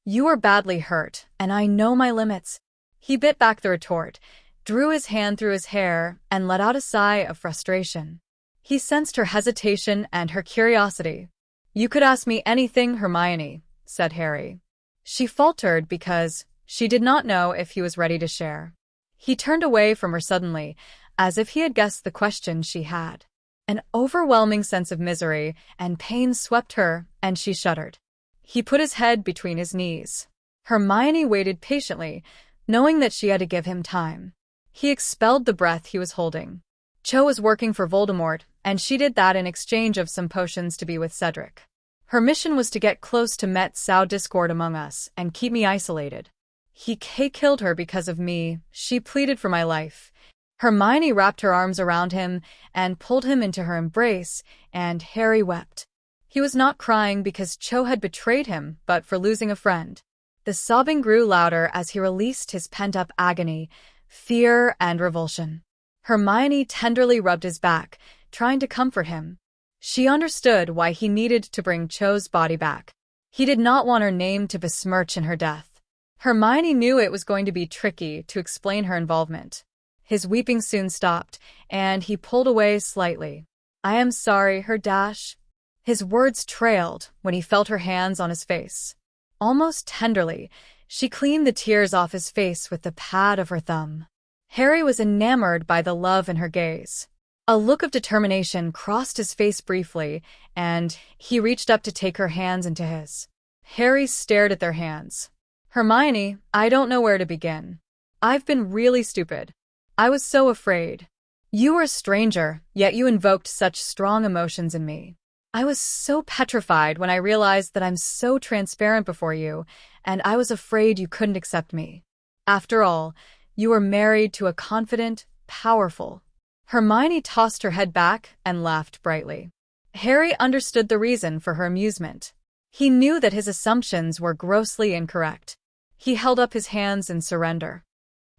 You were badly hurt, and I know my limits. He bit back the retort, drew his hand through his hair, and let out a sigh of frustration. He sensed her hesitation and her curiosity. You could ask me anything, Hermione, said Harry. She faltered because she did not know if he was ready to share. He turned away from her suddenly, as if he had guessed the question she had. An overwhelming sense of misery and pain swept her, and she shuddered. He put his head between his knees. Hermione waited patiently, knowing that she had to give him time. He expelled the breath he was holding. Cho was working for Voldemort, and she did that in exchange of some potions to be with Cedric. Her mission was to get close to sow discord among us and keep me isolated. He killed her because of me. She pleaded for my life. Hermione wrapped her arms around him and pulled him into her embrace, and Harry wept. He was not crying because Cho had betrayed him, but for losing a friend. The sobbing grew louder as he released his pent-up agony, fear, and revulsion. Hermione tenderly rubbed his back, trying to comfort him. She understood why he needed to bring Cho's body back. He did not want her name to besmirch in her death. Hermione knew it was going to be tricky to explain her involvement. His weeping soon stopped, and he pulled away slightly. I am sorry, her dash. His words trailed when he felt her hands on his face. Almost tenderly, she cleaned the tears off his face with the pad of her thumb. Harry was enamored by the love in her gaze. A look of determination crossed his face briefly, and he reached up to take her hands into his. Harry stared at their hands. Hermione, I don't know where to begin. I've been really stupid. I was so afraid. You were a stranger, yet you invoked such strong emotions in me. I was so petrified when I realized that I'm so transparent before you, and I was afraid you couldn't accept me. After all, you were married to a confident, powerful. Hermione tossed her head back and laughed brightly. Harry understood the reason for her amusement. He knew that his assumptions were grossly incorrect. He held up his hands in surrender.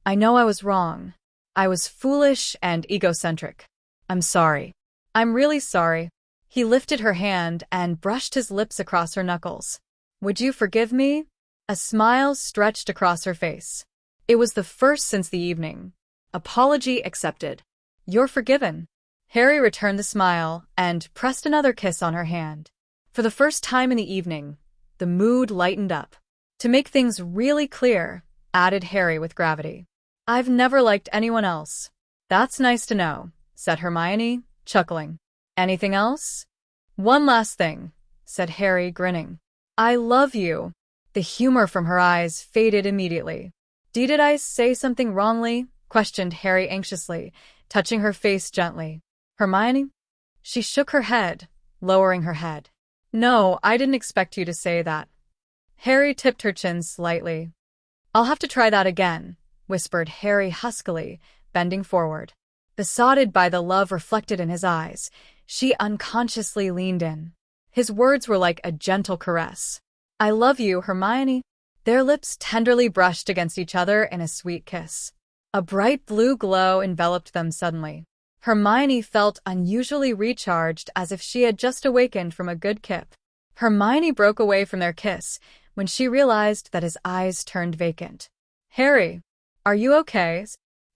I know I was wrong. I was foolish and egocentric. I'm sorry. I'm really sorry. He lifted her hand and brushed his lips across her knuckles. Would you forgive me? A smile stretched across her face. It was the first since the evening. Apology accepted. You're forgiven. Harry returned the smile and pressed another kiss on her hand. For the first time in the evening, the mood lightened up. To make things really clear, added Harry with gravity, I've never liked anyone else. That's nice to know, said Hermione, chuckling. Anything else? One last thing, said Harry, grinning. I love you. The humor from her eyes faded immediately. Did I say something wrongly? Questioned Harry anxiously, touching her face gently. Hermione? She shook her head, lowering her head. No, I didn't expect you to say that. Harry tipped her chin slightly. I'll have to try that again, whispered Harry huskily, bending forward. Besotted by the love reflected in his eyes, she unconsciously leaned in. His words were like a gentle caress. "I love you, Hermione." Their lips tenderly brushed against each other in a sweet kiss. A bright blue glow enveloped them suddenly. Hermione felt unusually recharged, as if she had just awakened from a good kip. Hermione broke away from their kiss when she realized that his eyes turned vacant. "Harry, are you okay?"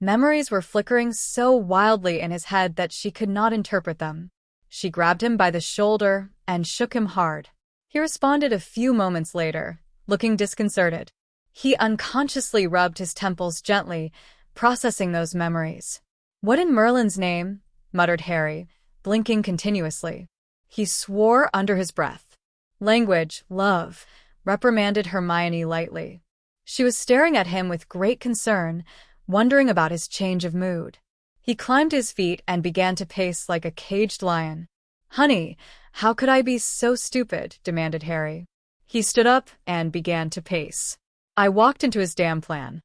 Memories were flickering so wildly in his head that she could not interpret them. She grabbed him by the shoulder and shook him hard. He responded a few moments later, looking disconcerted. He unconsciously rubbed his temples gently, processing those memories. "What in Merlin's name?" muttered Harry, blinking continuously. He swore under his breath. "Language, love," reprimanded Hermione lightly. She was staring at him with great concern, wondering about his change of mood. He climbed to his feet and began to pace like a caged lion. "Honey, how could I be so stupid?" demanded Harry. He stood up and began to pace. "I walked into his damn plan.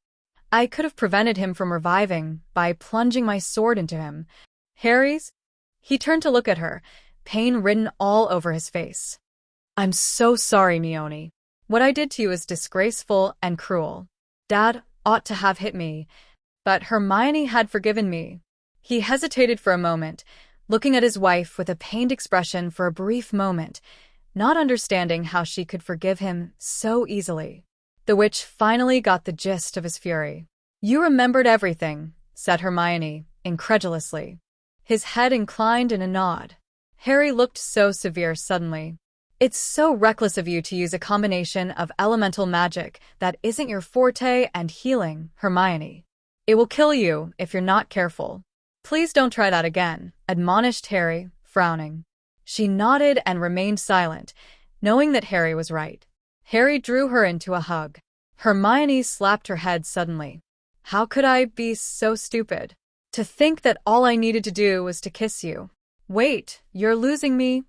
I could have prevented him from reviving by plunging my sword into him." "Harry's?" He turned to look at her, pain written all over his face. "I'm so sorry, Mione. What I did to you is disgraceful and cruel. Dad ought to have hit me, but Hermione had forgiven me." He hesitated for a moment, looking at his wife with a pained expression for a brief moment, not understanding how she could forgive him so easily. The witch finally got the gist of his fury. "You remembered everything," said Hermione, incredulously. His head inclined in a nod. Harry looked so severe suddenly. "It's so reckless of you to use a combination of elemental magic that isn't your forte and healing, Hermione. It will kill you if you're not careful." "Please don't try that again," admonished Harry, frowning. She nodded and remained silent, knowing that Harry was right. Harry drew her into a hug. Hermione slapped her head suddenly. "How could I be so stupid? To think that all I needed to do was to kiss you. Wait, you're losing me.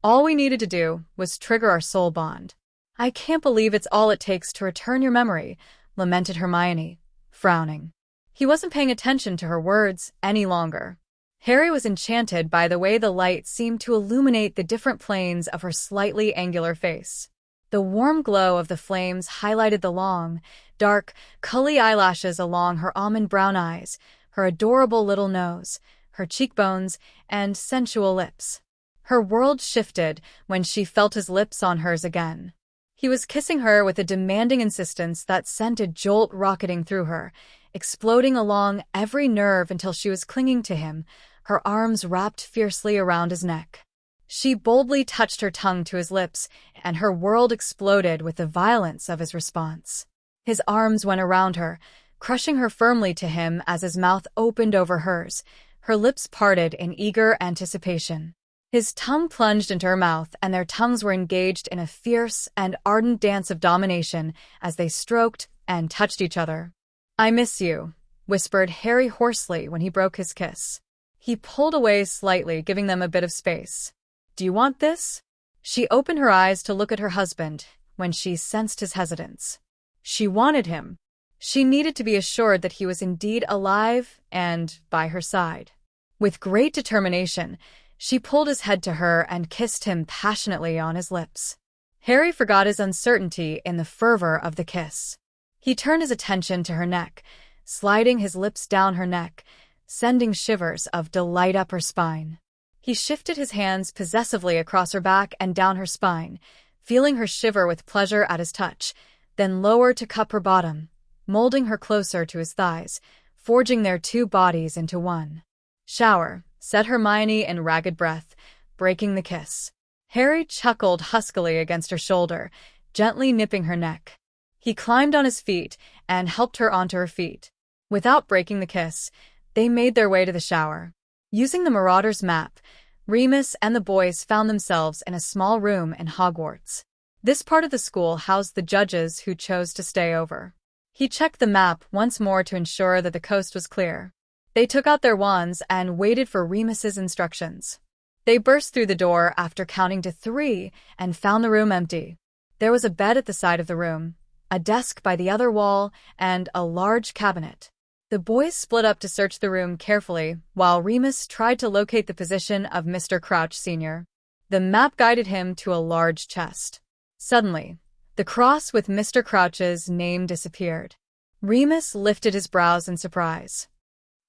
All we needed to do was trigger our soul bond. I can't believe it's all it takes to return your memory," lamented Hermione, frowning. He wasn't paying attention to her words any longer. Harry was enchanted by the way the light seemed to illuminate the different planes of her slightly angular face. The warm glow of the flames highlighted the long, dark, curly eyelashes along her almond brown eyes, her adorable little nose, her cheekbones, and sensual lips. Her world shifted when she felt his lips on hers again. He was kissing her with a demanding insistence that sent a jolt rocketing through her, exploding along every nerve until she was clinging to him, her arms wrapped fiercely around his neck. She boldly touched her tongue to his lips, and her world exploded with the violence of his response. His arms went around her, crushing her firmly to him as his mouth opened over hers, her lips parted in eager anticipation. His tongue plunged into her mouth, and their tongues were engaged in a fierce and ardent dance of domination as they stroked and touched each other. "I miss you," whispered Harry hoarsely when he broke his kiss. He pulled away slightly, giving them a bit of space. "Do you want this?" She opened her eyes to look at her husband when she sensed his hesitance. She wanted him. She needed to be assured that he was indeed alive and by her side. With great determination, she pulled his head to her and kissed him passionately on his lips. Harry forgot his uncertainty in the fervor of the kiss. He turned his attention to her neck, sliding his lips down her neck, sending shivers of delight up her spine. He shifted his hands possessively across her back and down her spine, feeling her shiver with pleasure at his touch, then lower to cup her bottom, molding her closer to his thighs, forging their two bodies into one. "Shower," said Hermione in ragged breath, breaking the kiss. Harry chuckled huskily against her shoulder, gently nipping her neck. He climbed on his feet and helped her onto her feet. Without breaking the kiss, they made their way to the shower. Using the Marauder's map, Remus and the boys found themselves in a small room in Hogwarts. This part of the school housed the judges who chose to stay over. He checked the map once more to ensure that the coast was clear. They took out their wands and waited for Remus's instructions. They burst through the door after counting to 3 and found the room empty. There was a bed at the side of the room, a desk by the other wall, and a large cabinet. The boys split up to search the room carefully, while Remus tried to locate the position of Mr. Crouch Sr. The map guided him to a large chest. Suddenly, the cross with Mr. Crouch's name disappeared. Remus lifted his brows in surprise.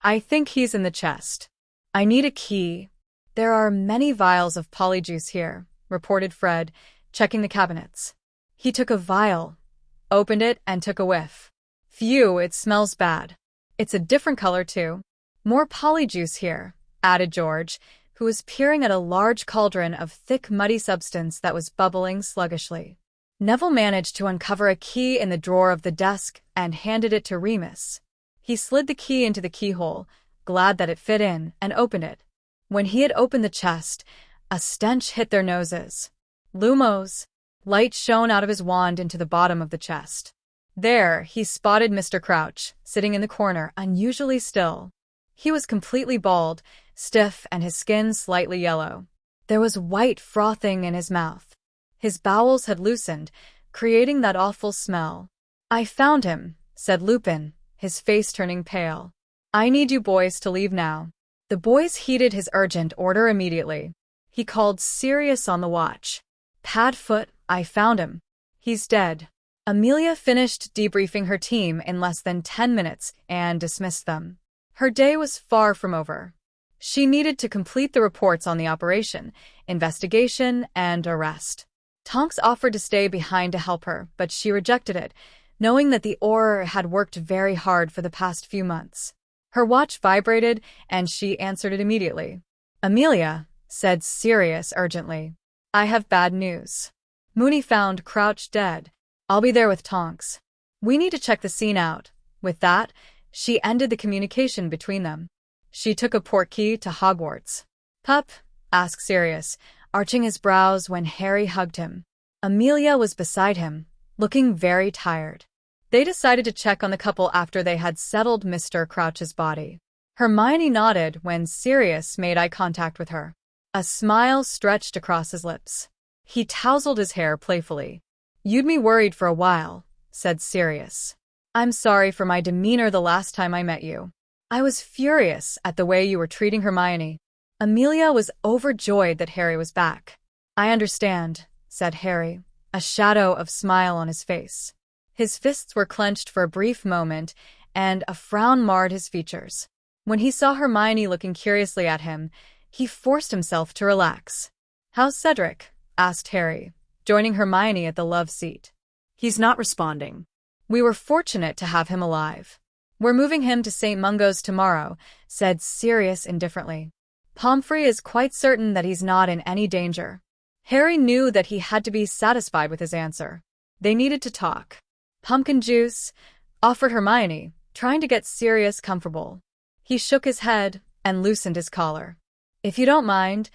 I think he's in the chest. I need a key. There are many vials of polyjuice here, reported Fred, checking the cabinets. He took a vial, opened it, and took a whiff. Phew, it smells bad. It's a different color, too. More polyjuice here, added George, who was peering at a large cauldron of thick, muddy substance that was bubbling sluggishly. Neville managed to uncover a key in the drawer of the desk and handed it to Remus. He slid the key into the keyhole, glad that it fit in, and opened it. When he had opened the chest, a stench hit their noses. Lumos! Light shone out of his wand into the bottom of the chest. There, he spotted Mr. Crouch, sitting in the corner, unusually still. He was completely bald, stiff, and his skin slightly yellow. There was white frothing in his mouth. His bowels had loosened, creating that awful smell. I found him, said Lupin, his face turning pale. I need you boys to leave now. The boys heeded his urgent order immediately. He called Sirius on the watch. Padfoot, I found him. He's dead. Amelia finished debriefing her team in less than 10 minutes and dismissed them. Her day was far from over. She needed to complete the reports on the operation, investigation, and arrest. Tonks offered to stay behind to help her, but she rejected it, knowing that the Auror had worked very hard for the past few months. Her watch vibrated, and she answered it immediately. Amelia, said Sirius urgently. I have bad news. Mooney found Crouch dead. I'll be there with Tonks. We need to check the scene out. With that, she ended the communication between them. She took a portkey to Hogwarts. Pup? Asked Sirius, arching his brows when Harry hugged him. Amelia was beside him, looking very tired. They decided to check on the couple after they had settled Mr. Crouch's body. Hermione nodded when Sirius made eye contact with her. A smile stretched across his lips. He tousled his hair playfully. You'd me worried for a while, said Sirius. I'm sorry for my demeanor the last time I met you. I was furious at the way you were treating Hermione. Amelia was overjoyed that Harry was back. I understand, said Harry, a shadow of smile on his face. His fists were clenched for a brief moment, and a frown marred his features. When he saw Hermione looking curiously at him, he forced himself to relax. How's Cedric? Asked Harry, joining Hermione at the love seat. He's not responding. We were fortunate to have him alive. We're moving him to St. Mungo's tomorrow, said Sirius indifferently. Pomfrey is quite certain that he's not in any danger. Harry knew that he had to be satisfied with his answer. They needed to talk. Pumpkin juice, offered Hermione, trying to get Sirius comfortable. He shook his head and loosened his collar. If you don't mind,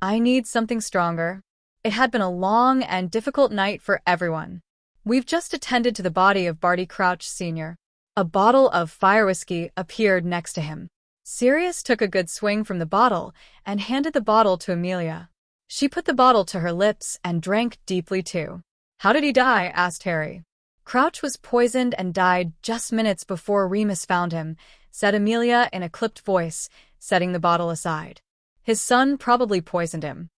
I need something stronger. It had been a long and difficult night for everyone. We've just attended to the body of Barty Crouch Sr. A bottle of fire whiskey appeared next to him. Sirius took a good swing from the bottle and handed the bottle to Amelia. She put the bottle to her lips and drank deeply too. How did he die? Asked Harry. Crouch was poisoned and died just minutes before Remus found him, said Amelia in a clipped voice, setting the bottle aside. His son probably poisoned him.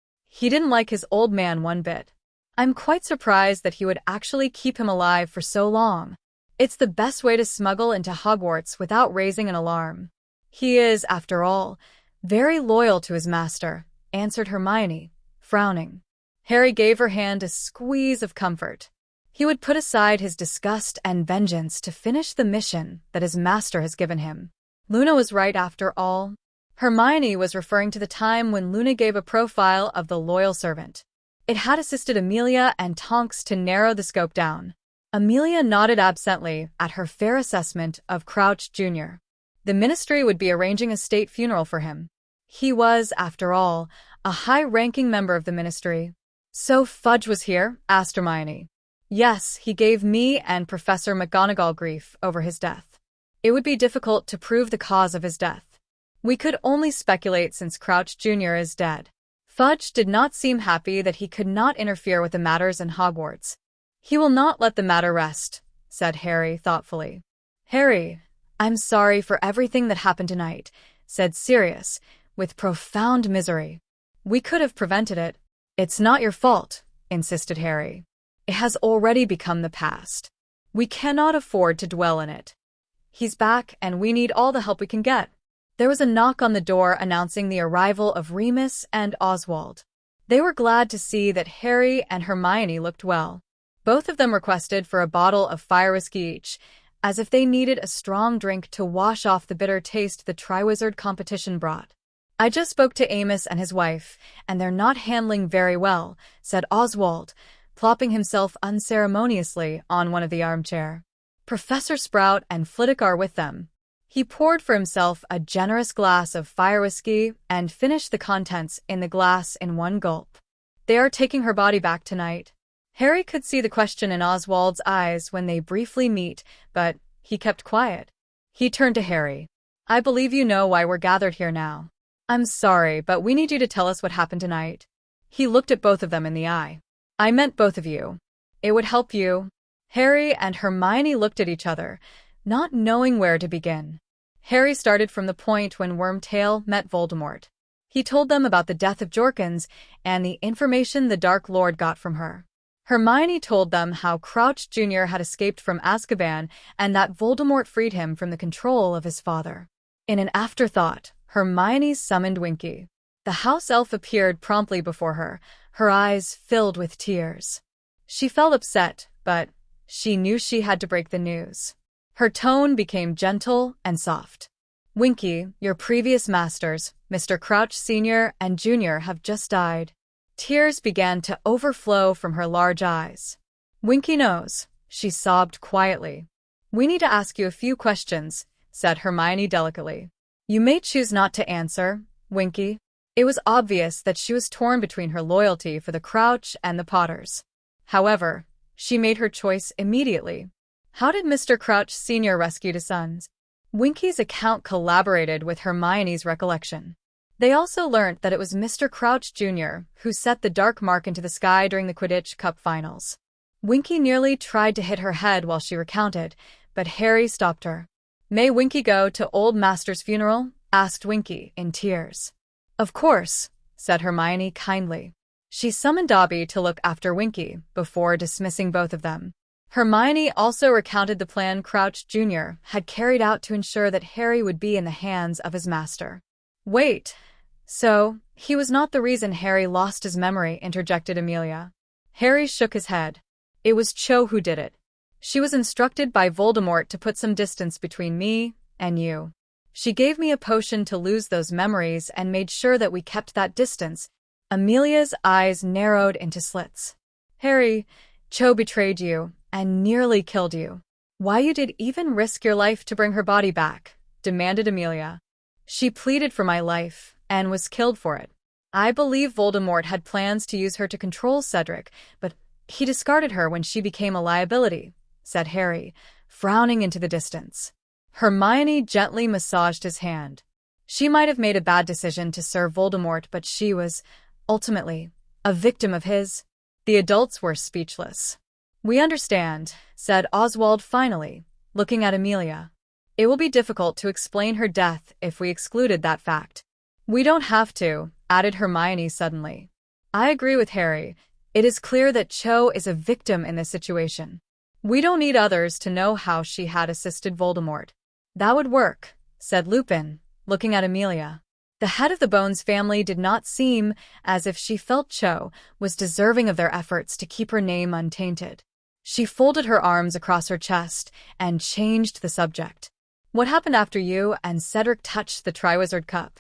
He didn't like his old man one bit. I'm quite surprised that he would actually keep him alive for so long. It's the best way to smuggle into Hogwarts without raising an alarm. He is, after all, very loyal to his master, answered Hermione, frowning. Harry gave her hand a squeeze of comfort. He would put aside his disgust and vengeance to finish the mission that his master has given him. Luna was right after all. Hermione was referring to the time when Luna gave a profile of the loyal servant. It had assisted Amelia and Tonks to narrow the scope down. Amelia nodded absently at her fair assessment of Crouch Jr. The ministry would be arranging a state funeral for him. He was, after all, a high-ranking member of the ministry. So Fudge was here? Asked Hermione. Yes, he gave me and Professor McGonagall grief over his death. It would be difficult to prove the cause of his death. We could only speculate since Crouch Jr. is dead. Fudge did not seem happy that he could not interfere with the matters in Hogwarts. He will not let the matter rest, said Harry thoughtfully. Harry, I'm sorry for everything that happened tonight, said Sirius, with profound misery. We could have prevented it. It's not your fault, insisted Harry. It has already become the past. We cannot afford to dwell in it. He's back, and we need all the help we can get. There was a knock on the door announcing the arrival of Remus and Oswald. They were glad to see that Harry and Hermione looked well. Both of them requested for a bottle of fire whiskey each, as if they needed a strong drink to wash off the bitter taste the triwizard competition brought. I just spoke to Amos and his wife, and they're not handling very well, said Oswald, plopping himself unceremoniously on one of the armchair. Professor Sprout and Flitwick are with them. He poured for himself a generous glass of fire whiskey and finished the contents in the glass in one gulp. They are taking her body back tonight. Harry could see the question in Oswald's eyes when they briefly meet, but he kept quiet. He turned to Harry. I believe you know why we're gathered here now. I'm sorry, but we need you to tell us what happened tonight. He looked at both of them in the eye. I meant both of you. It would help you. Harry and Hermione looked at each other, not knowing where to begin. Harry started from the point when Wormtail met Voldemort. He told them about the death of Jorkins and the information the Dark Lord got from her. Hermione told them how Crouch Jr. had escaped from Azkaban and that Voldemort freed him from the control of his father. In an afterthought, Hermione summoned Winky. The house elf appeared promptly before her, her eyes filled with tears. She felt upset, but she knew she had to break the news. Her tone became gentle and soft. Winky, your previous masters, Mr. Crouch Sr. and Jr. have just died. Tears began to overflow from her large eyes. Winky knows, she sobbed quietly. We need to ask you a few questions, said Hermione delicately. You may choose not to answer, Winky. It was obvious that she was torn between her loyalty for the Crouch and the Potters. However, she made her choice immediately. How did Mr. Crouch Sr. rescue his sons? Winky's account collaborated with Hermione's recollection. They also learnt that it was Mr. Crouch Jr. who set the dark mark into the sky during the Quidditch Cup finals. Winky nearly tried to hit her head while she recounted, but Harry stopped her. May Winky go to Old Master's funeral? Asked Winky, in tears. Of course, said Hermione kindly. She summoned Dobby to look after Winky before dismissing both of them. Hermione also recounted the plan Crouch Jr. had carried out to ensure that Harry would be in the hands of his master. Wait, so he was not the reason Harry lost his memory, interjected Amelia. Harry shook his head. It was Cho who did it. She was instructed by Voldemort to put some distance between me and you. She gave me a potion to lose those memories and made sure that we kept that distance. Amelia's eyes narrowed into slits. Harry, Cho betrayed you and nearly killed you. Why you did even risk your life to bring her body back? Demanded Amelia. She pleaded for my life and was killed for it. I believe Voldemort had plans to use her to control Cedric, but he discarded her when she became a liability, said Harry, frowning into the distance. Hermione gently massaged his hand. She might have made a bad decision to serve Voldemort, but she was, ultimately, a victim of his. The adults were speechless. We understand, said Oswald finally, looking at Amelia. It will be difficult to explain her death if we excluded that fact. We don't have to, added Hermione suddenly. I agree with Harry. It is clear that Cho is a victim in this situation. We don't need others to know how she had assisted Voldemort. That would work, said Lupin, looking at Amelia. The head of the Bones family did not seem as if she felt Cho was deserving of their efforts to keep her name untainted. She folded her arms across her chest and changed the subject. What happened after you and Cedric touched the Triwizard Cup?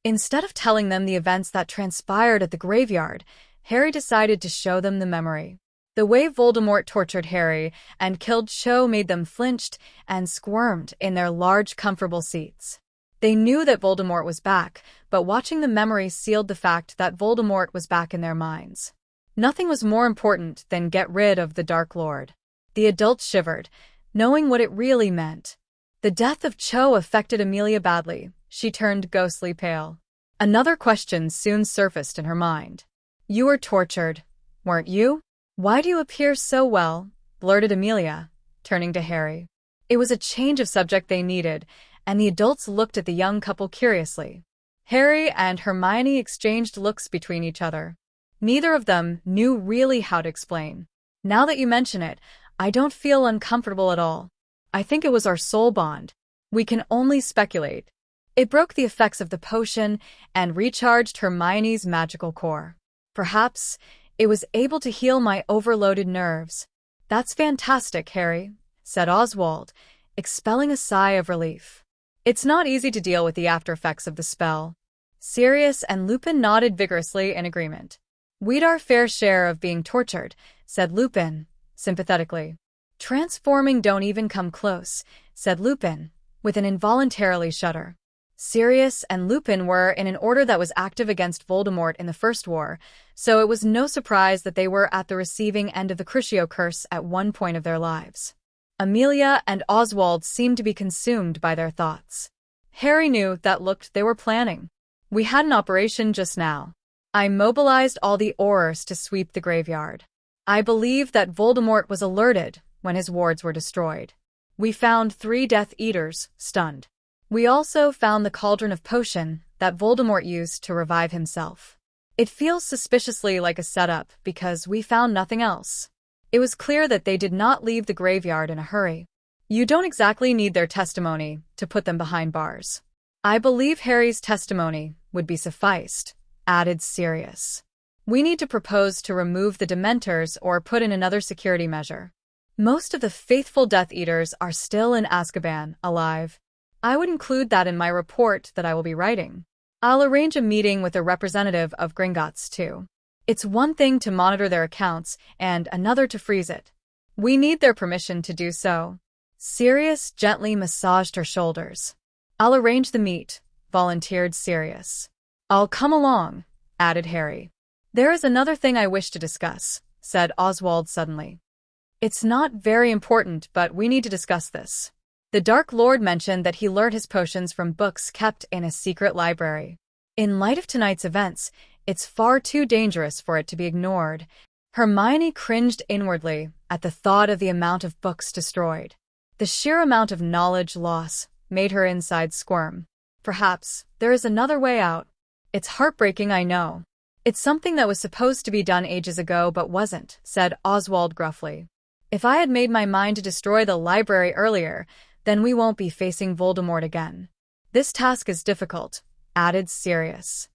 Instead of telling them the events that transpired at the graveyard, Harry decided to show them the memory. The way Voldemort tortured Harry and killed Cho made them flinched and squirmed in their large, comfortable seats. They knew that Voldemort was back, but watching the memory sealed the fact that Voldemort was back in their minds. Nothing was more important than get rid of the Dark Lord. The adults shivered, knowing what it really meant. The death of Cho affected Amelia badly. She turned ghostly pale. Another question soon surfaced in her mind. You were tortured, weren't you? Why do you appear so well? Blurted Amelia, turning to Harry. It was a change of subject they needed, and the adults looked at the young couple curiously. Harry and Hermione exchanged looks between each other. Neither of them knew really how to explain. Now that you mention it, I don't feel uncomfortable at all. I think it was our soul bond. We can only speculate. It broke the effects of the potion and recharged Hermione's magical core. Perhaps it was able to heal my overloaded nerves. That's fantastic, Harry, said Oswald, expelling a sigh of relief. It's not easy to deal with the after-effects of the spell. Sirius and Lupin nodded vigorously in agreement. We'd our fair share of being tortured, said Lupin, sympathetically. Transforming don't even come close, said Lupin, with an involuntarily shudder. Sirius and Lupin were in an order that was active against Voldemort in the First War, so it was no surprise that they were at the receiving end of the Crucio curse at one point of their lives. Amelia and Oswald seemed to be consumed by their thoughts. Harry knew that looked they were planning. We had an operation just now. I mobilized all the Aurors to sweep the graveyard. I believe that Voldemort was alerted when his wards were destroyed. We found 3 Death Eaters, stunned. We also found the cauldron of potion that Voldemort used to revive himself. It feels suspiciously like a setup because we found nothing else. It was clear that they did not leave the graveyard in a hurry. You don't exactly need their testimony to put them behind bars. I believe Harry's testimony would be sufficed, added Sirius. We need to propose to remove the Dementors or put in another security measure. Most of the faithful Death Eaters are still in Azkaban, alive. I would include that in my report that I will be writing. I'll arrange a meeting with a representative of Gringotts, too. It's one thing to monitor their accounts and another to freeze it. We need their permission to do so. Sirius gently massaged her shoulders. I'll arrange the meet, volunteered Sirius. I'll come along, added Harry. There is another thing I wish to discuss, said Oswald suddenly. It's not very important, but we need to discuss this. The Dark Lord mentioned that he learned his potions from books kept in a secret library. In light of tonight's events, it's far too dangerous for it to be ignored. Hermione cringed inwardly at the thought of the amount of books destroyed. The sheer amount of knowledge loss made her inside squirm. Perhaps there is another way out. It's heartbreaking, I know. It's something that was supposed to be done ages ago but wasn't, said Oswald gruffly. If I had made my mind to destroy the library earlier, then we won't be facing Voldemort again. This task is difficult, added Sirius.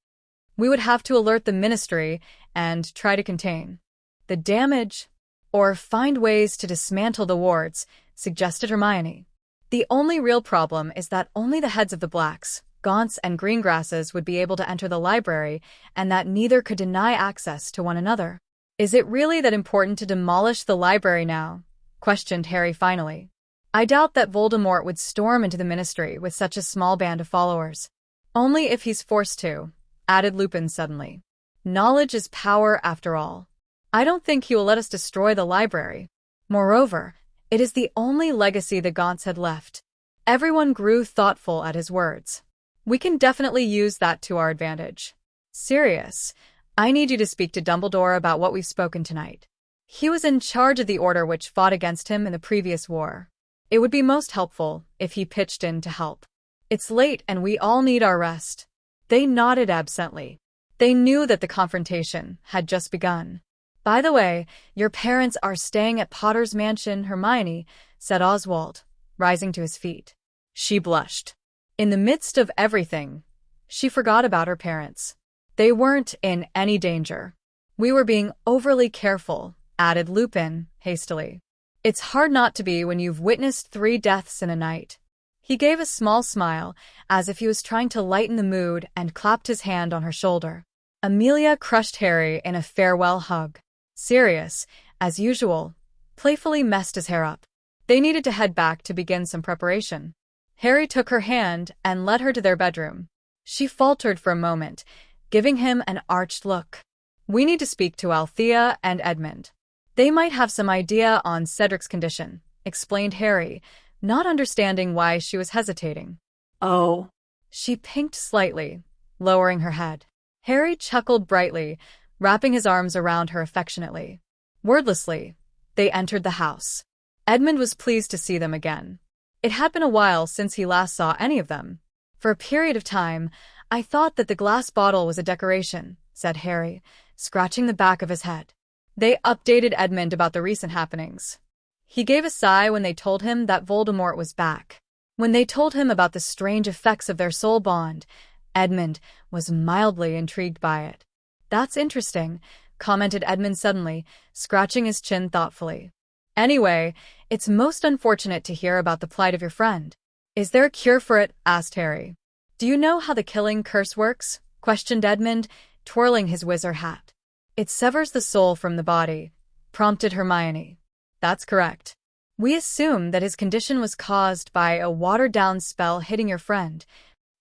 We would have to alert the Ministry and try to contain the damage, or find ways to dismantle the wards, suggested Hermione. The only real problem is that only the heads of the Blacks, Gaunts, and Greengrasses would be able to enter the library, and that neither could deny access to one another. Is it really that important to demolish the library now? Questioned Harry finally. I doubt that Voldemort would storm into the Ministry with such a small band of followers. Only if he's forced to, added Lupin suddenly. Knowledge is power after all. I don't think he will let us destroy the library. Moreover, it is the only legacy the Gaunts had left. Everyone grew thoughtful at his words. We can definitely use that to our advantage. Sirius, I need you to speak to Dumbledore about what we've spoken tonight. He was in charge of the order which fought against him in the previous war. It would be most helpful if he pitched in to help. It's late and we all need our rest. They nodded absently. They knew that the confrontation had just begun. By the way, your parents are staying at Potter's mansion, Hermione, said Oswald, rising to his feet. She blushed. In the midst of everything, she forgot about her parents. They weren't in any danger. We were being overly careful, added Lupin, hastily. It's hard not to be when you've witnessed 3 deaths in a night. He gave a small smile, as if he was trying to lighten the mood, and clapped his hand on her shoulder. Amelia crushed Harry in a farewell hug. Sirius, as usual, playfully messed his hair up. They needed to head back to begin some preparation. Harry took her hand and led her to their bedroom. She faltered for a moment, giving him an arched look. We need to speak to Althea and Edmund. They might have some idea on Cedric's condition, explained Harry, not understanding why she was hesitating. Oh. She pinked slightly, lowering her head. Harry chuckled brightly, wrapping his arms around her affectionately. Wordlessly, they entered the house. Edmund was pleased to see them again. It had been a while since he last saw any of them. For a period of time, I thought that the glass bottle was a decoration, said Harry, scratching the back of his head. They updated Edmund about the recent happenings. He gave a sigh when they told him that Voldemort was back. When they told him about the strange effects of their soul bond, Edmund was mildly intrigued by it. That's interesting, commented Edmund suddenly, scratching his chin thoughtfully. Anyway, it's most unfortunate to hear about the plight of your friend. Is there a cure for it? Asked Harry. Do you know how the killing curse works? Questioned Edmund, twirling his wizard hat. It severs the soul from the body, prompted Hermione. That's correct. We assume that his condition was caused by a watered-down spell hitting your friend.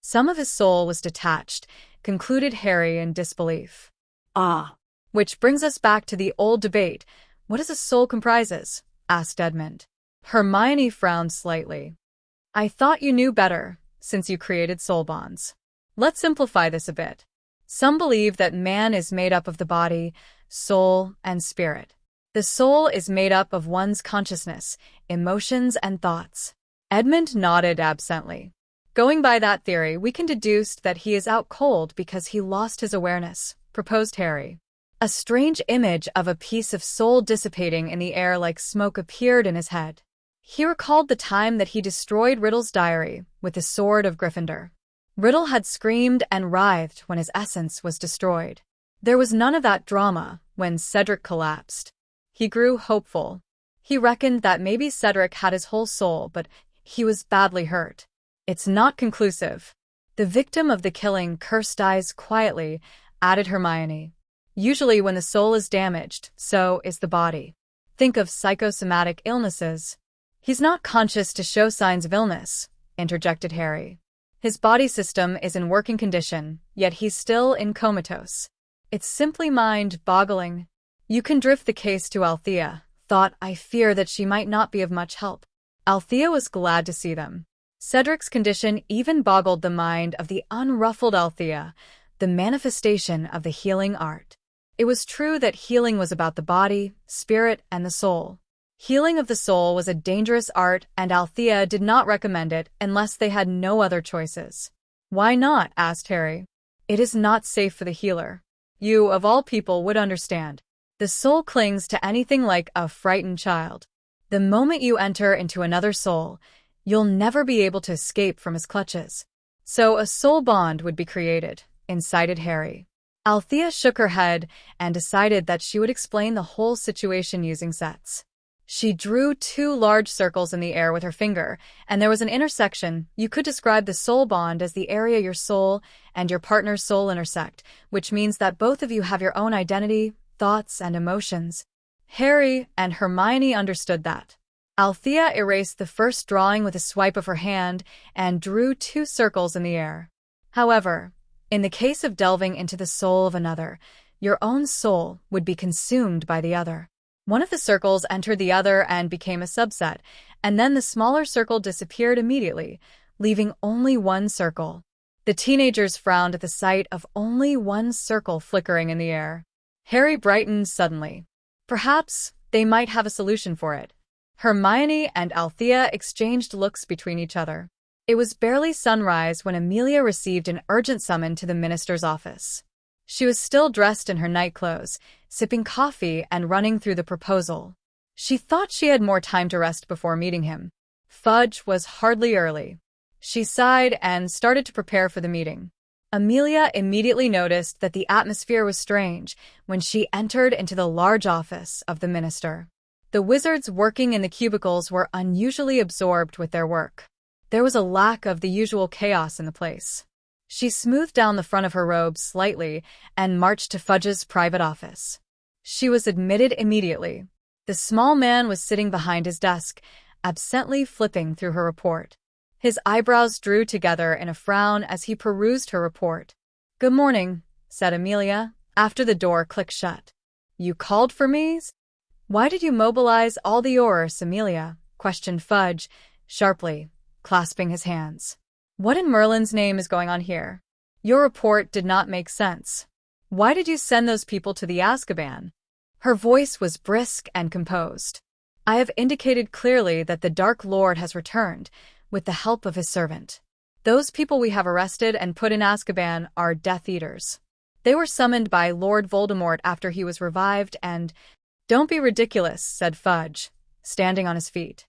Some of his soul was detached, concluded Harry in disbelief. Ah. Which brings us back to the old debate. What does a soul comprises? Asked Edmund. Hermione frowned slightly. I thought you knew better, since you created soul bonds. Let's simplify this a bit. Some believe that man is made up of the body, soul, and spirit. The soul is made up of one's consciousness, emotions, and thoughts. Edmund nodded absently. Going by that theory, we can deduce that he is out cold because he lost his awareness, proposed Harry. A strange image of a piece of soul dissipating in the air like smoke appeared in his head. He recalled the time that he destroyed Riddle's diary with the sword of Gryffindor. Riddle had screamed and writhed when his essence was destroyed. There was none of that drama when Cedric collapsed. He grew hopeful. He reckoned that maybe Cedric had his whole soul, but he was badly hurt. It's not conclusive. The victim of the killing curse dies quietly, added Hermione. Usually when the soul is damaged, so is the body. Think of psychosomatic illnesses. He's not conscious to show signs of illness, interjected Harry. His body system is in working condition, yet he's still in comatose. It's simply mind-boggling. You can drift the case to Althea. I fear that she might not be of much help. Althea was glad to see them. Cedric's condition even boggled the mind of the unruffled Althea, the manifestation of the healing art. It was true that healing was about the body, spirit, and the soul. Healing of the soul was a dangerous art, and Althea did not recommend it unless they had no other choices. Why not? Asked Harry. It is not safe for the healer. You, of all people, would understand. The soul clings to anything like a frightened child. The moment you enter into another soul, you'll never be able to escape from his clutches. So a soul bond would be created, incited Harry. Althea shook her head and decided that she would explain the whole situation using sets. She drew 2 large circles in the air with her finger, and there was an intersection. You could describe the soul bond as the area your soul and your partner's soul intersect, which means that both of you have your own identity, thoughts, and emotions. Harry and Hermione understood that. Althea erased the first drawing with a swipe of her hand and drew 2 circles in the air. However, in the case of delving into the soul of another, your own soul would be consumed by the other. One of the circles entered the other and became a subset, and then the smaller circle disappeared immediately, leaving only one circle. The teenagers frowned at the sight of only one circle flickering in the air. Harry brightened suddenly. Perhaps they might have a solution for it. Hermione and Althea exchanged looks between each other. It was barely sunrise when Amelia received an urgent summons to the minister's office. She was still dressed in her nightclothes, sipping coffee and running through the proposal. She thought she had more time to rest before meeting him. Fudge was hardly early. She sighed and started to prepare for the meeting. Amelia immediately noticed that the atmosphere was strange when she entered into the large office of the minister. The wizards working in the cubicles were unusually absorbed with their work. There was a lack of the usual chaos in the place. She smoothed down the front of her robe slightly and marched to Fudge's private office. She was admitted immediately. The small man was sitting behind his desk, absently flipping through her report. His eyebrows drew together in a frown as he perused her report. "Good morning," said Amelia, after the door clicked shut. "You called for me?" "Why did you mobilize all the Aurors, Amelia?" questioned Fudge, sharply, clasping his hands. "What in Merlin's name is going on here? Your report did not make sense. Why did you send those people to the Azkaban?" Her voice was brisk and composed. I have indicated clearly that the Dark Lord has returned, with the help of his servant. Those people we have arrested and put in Azkaban are Death Eaters. They were summoned by Lord Voldemort after he was revived and— "Don't be ridiculous," said Fudge, standing on his feet.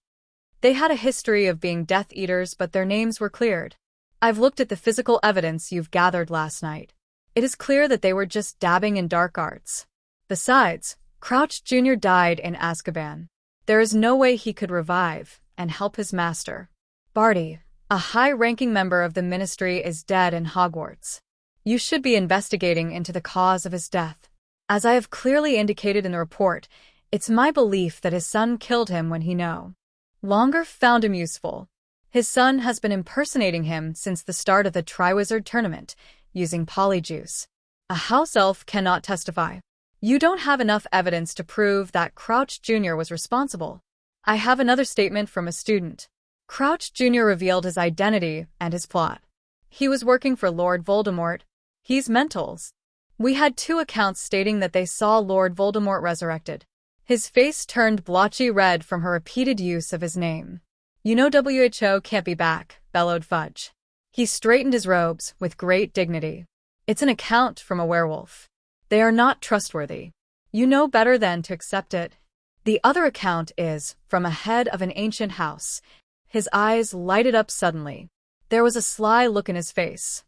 "They had a history of being Death Eaters, but their names were cleared. I've looked at the physical evidence you've gathered last night. It is clear that they were just dabbing in dark arts. Besides, Crouch Jr. died in Azkaban. There is no way he could revive and help his master. Barty, a high-ranking member of the Ministry, is dead in Hogwarts. You should be investigating into the cause of his death. As I have clearly indicated in the report, it's my belief that his son killed him when he no longer found him useful. His son has been impersonating him since the start of the triwizard tournament, using polyjuice. A house elf cannot testify. You don't have enough evidence to prove that Crouch Jr. was responsible. I have another statement from a student. Crouch Jr. revealed his identity and his plot. He was working for Lord Voldemort. He's mentals. We had 2 accounts stating that they saw Lord Voldemort resurrected. His face turned blotchy red from her repeated use of his name. You know WHO can't be back, bellowed Fudge. He straightened his robes with great dignity. It's an account from a werewolf. They are not trustworthy. You know better than to accept it. The other account is from a head of an ancient house. His eyes lighted up suddenly. There was a sly look in his face.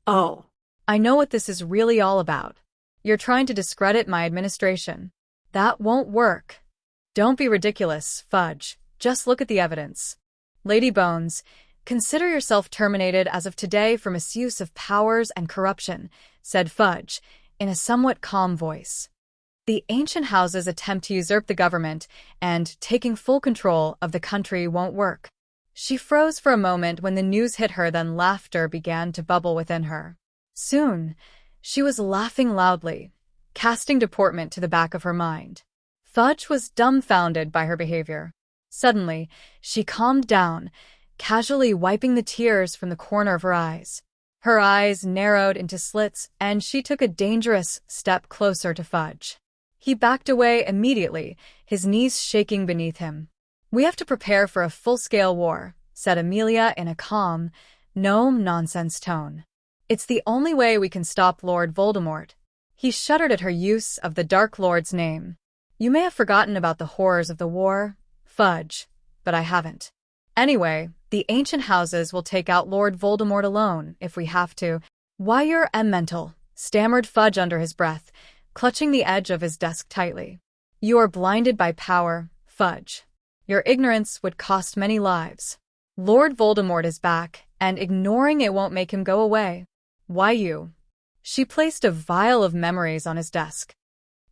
Oh. I know what this is really all about. You're trying to discredit my administration. That won't work. Don't be ridiculous, Fudge. Just look at the evidence. Lady Bones, consider yourself terminated as of today for misuse of powers and corruption, said Fudge, in a somewhat calm voice. The ancient houses attempt to usurp the government, and taking full control of the country won't work. She froze for a moment when the news hit her, then laughter began to bubble within her. Soon, she was laughing loudly, casting deportment to the back of her mind. Fudge was dumbfounded by her behavior. Suddenly, she calmed down, casually wiping the tears from the corner of her eyes. Her eyes narrowed into slits, and she took a dangerous step closer to Fudge. He backed away immediately, his knees shaking beneath him. "We have to prepare for a full-scale war," said Amelia in a calm, no-nonsense tone. "It's the only way we can stop Lord Voldemort." He shuddered at her use of the Dark Lord's name. "You may have forgotten about the horrors of the war, Fudge, but I haven't. Anyway, the ancient houses will take out Lord Voldemort alone if we have to." "Why, you're mental," stammered Fudge under his breath, clutching the edge of his desk tightly. "You are blinded by power, Fudge. Your ignorance would cost many lives. Lord Voldemort is back, and ignoring it won't make him go away. Why you?" She placed a vial of memories on his desk.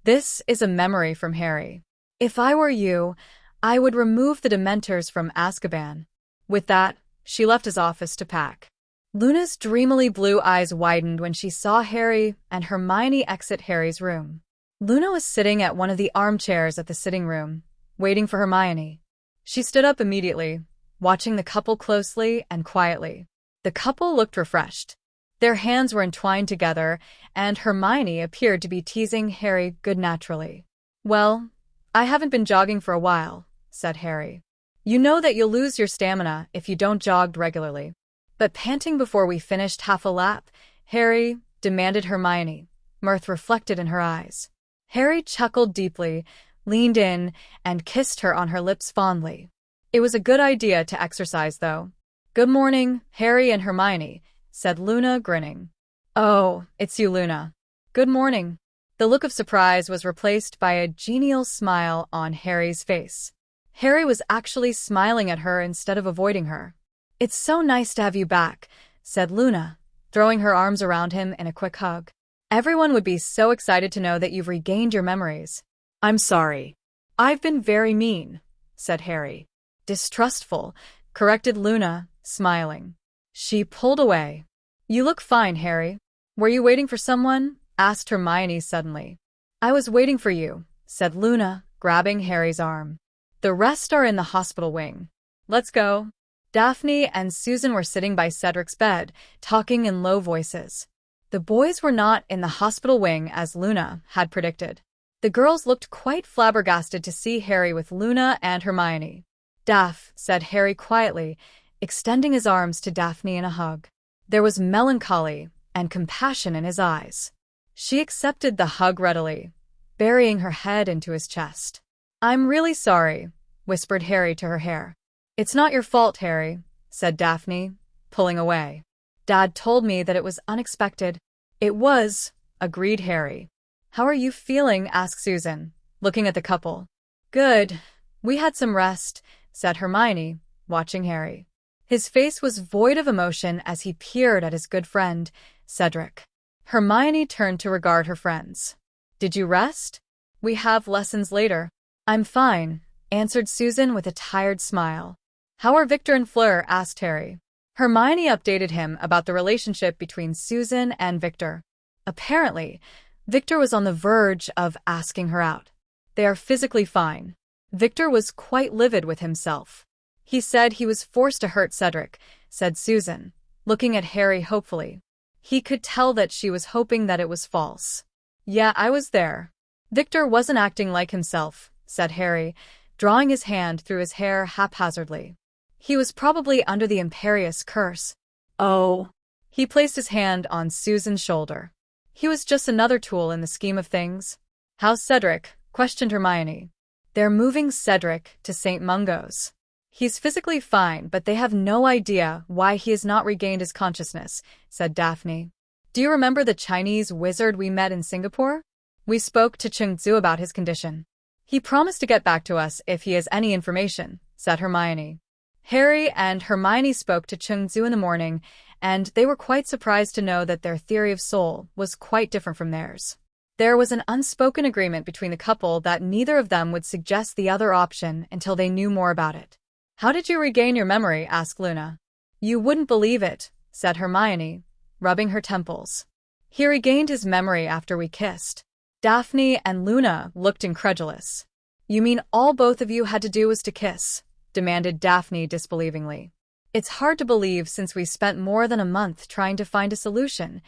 "This is a memory from Harry. If I were you, I would remove the Dementors from Azkaban." With that, she left his office to pack. Luna's dreamily blue eyes widened when she saw Harry and Hermione exit Harry's room. Luna was sitting at one of the armchairs at the sitting room, waiting for Hermione. She stood up immediately, watching the couple closely and quietly. The couple looked refreshed. Their hands were entwined together, and Hermione appeared to be teasing Harry good-naturally. "Well, I haven't been jogging for a while," said Harry. "You know that you'll lose your stamina if you don't jog regularly." "But panting before we finished half a lap, Harry," demanded Hermione, mirth reflected in her eyes. Harry chuckled deeply, leaned in, and kissed her on her lips fondly. "It was a good idea to exercise, though." "Good morning, Harry and Hermione," said Luna, grinning. "Oh, it's you, Luna. Good morning." The look of surprise was replaced by a genial smile on Harry's face. Harry was actually smiling at her instead of avoiding her. "It's so nice to have you back," said Luna, throwing her arms around him in a quick hug. "Everyone would be so excited to know that you've regained your memories." I'm sorry. "I've been very mean," said Harry. "Distrustful," corrected Luna, smiling. She pulled away. "You look fine, Harry. Were you waiting for someone?" asked Hermione suddenly. "I was waiting for you," said Luna, grabbing Harry's arm. "The rest are in the hospital wing. Let's go." Daphne and Susan were sitting by Cedric's bed, talking in low voices. The boys were not in the hospital wing as Luna had predicted. The girls looked quite flabbergasted to see Harry with Luna and Hermione. "Daph," said Harry quietly, extending his arms to Daphne in a hug. There was melancholy and compassion in his eyes. She accepted the hug readily, burying her head into his chest. "I'm really sorry," whispered Harry to her hair. "It's not your fault, Harry," said Daphne, pulling away. "Dad told me that it was unexpected." "It was," agreed Harry. "How are you feeling?" asked Susan, looking at the couple. "Good. We had some rest," said Hermione, watching Harry. His face was void of emotion as he peered at his good friend, Cedric. Hermione turned to regard her friends. "Did you rest? We have lessons later." "I'm fine," answered Susan with a tired smile. "How are Victor and Fleur?" asked Harry. Hermione updated him about the relationship between Susan and Victor. Apparently, Victor was on the verge of asking her out. "They are physically fine." Victor was quite livid with himself. "He said he was forced to hurt Cedric," said Susan, looking at Harry hopefully. He could tell that she was hoping that it was false. "Yeah, I was there." "Victor wasn't acting like himself," said Harry, drawing his hand through his hair haphazardly. "He was probably under the imperious curse." Oh. He placed his hand on Susan's shoulder. "He was just another tool in the scheme of things." "How's Cedric?" questioned Hermione. "They're moving Cedric to St. Mungo's. He's physically fine, but they have no idea why he has not regained his consciousness," said Daphne. "Do you remember the Chinese wizard we met in Singapore? We spoke to Chengzu about his condition. He promised to get back to us if he has any information," said Hermione. Harry and Hermione spoke to Chengzu in the morning, and they were quite surprised to know that their theory of soul was quite different from theirs. There was an unspoken agreement between the couple that neither of them would suggest the other option until they knew more about it. "How did you regain your memory?" asked Luna. "You wouldn't believe it," said Hermione, rubbing her temples. "He regained his memory after we kissed." Daphne and Luna looked incredulous. "You mean all both of you had to do was to kiss?" demanded Daphne disbelievingly. "It's hard to believe since we spent more than a month trying to find a solution."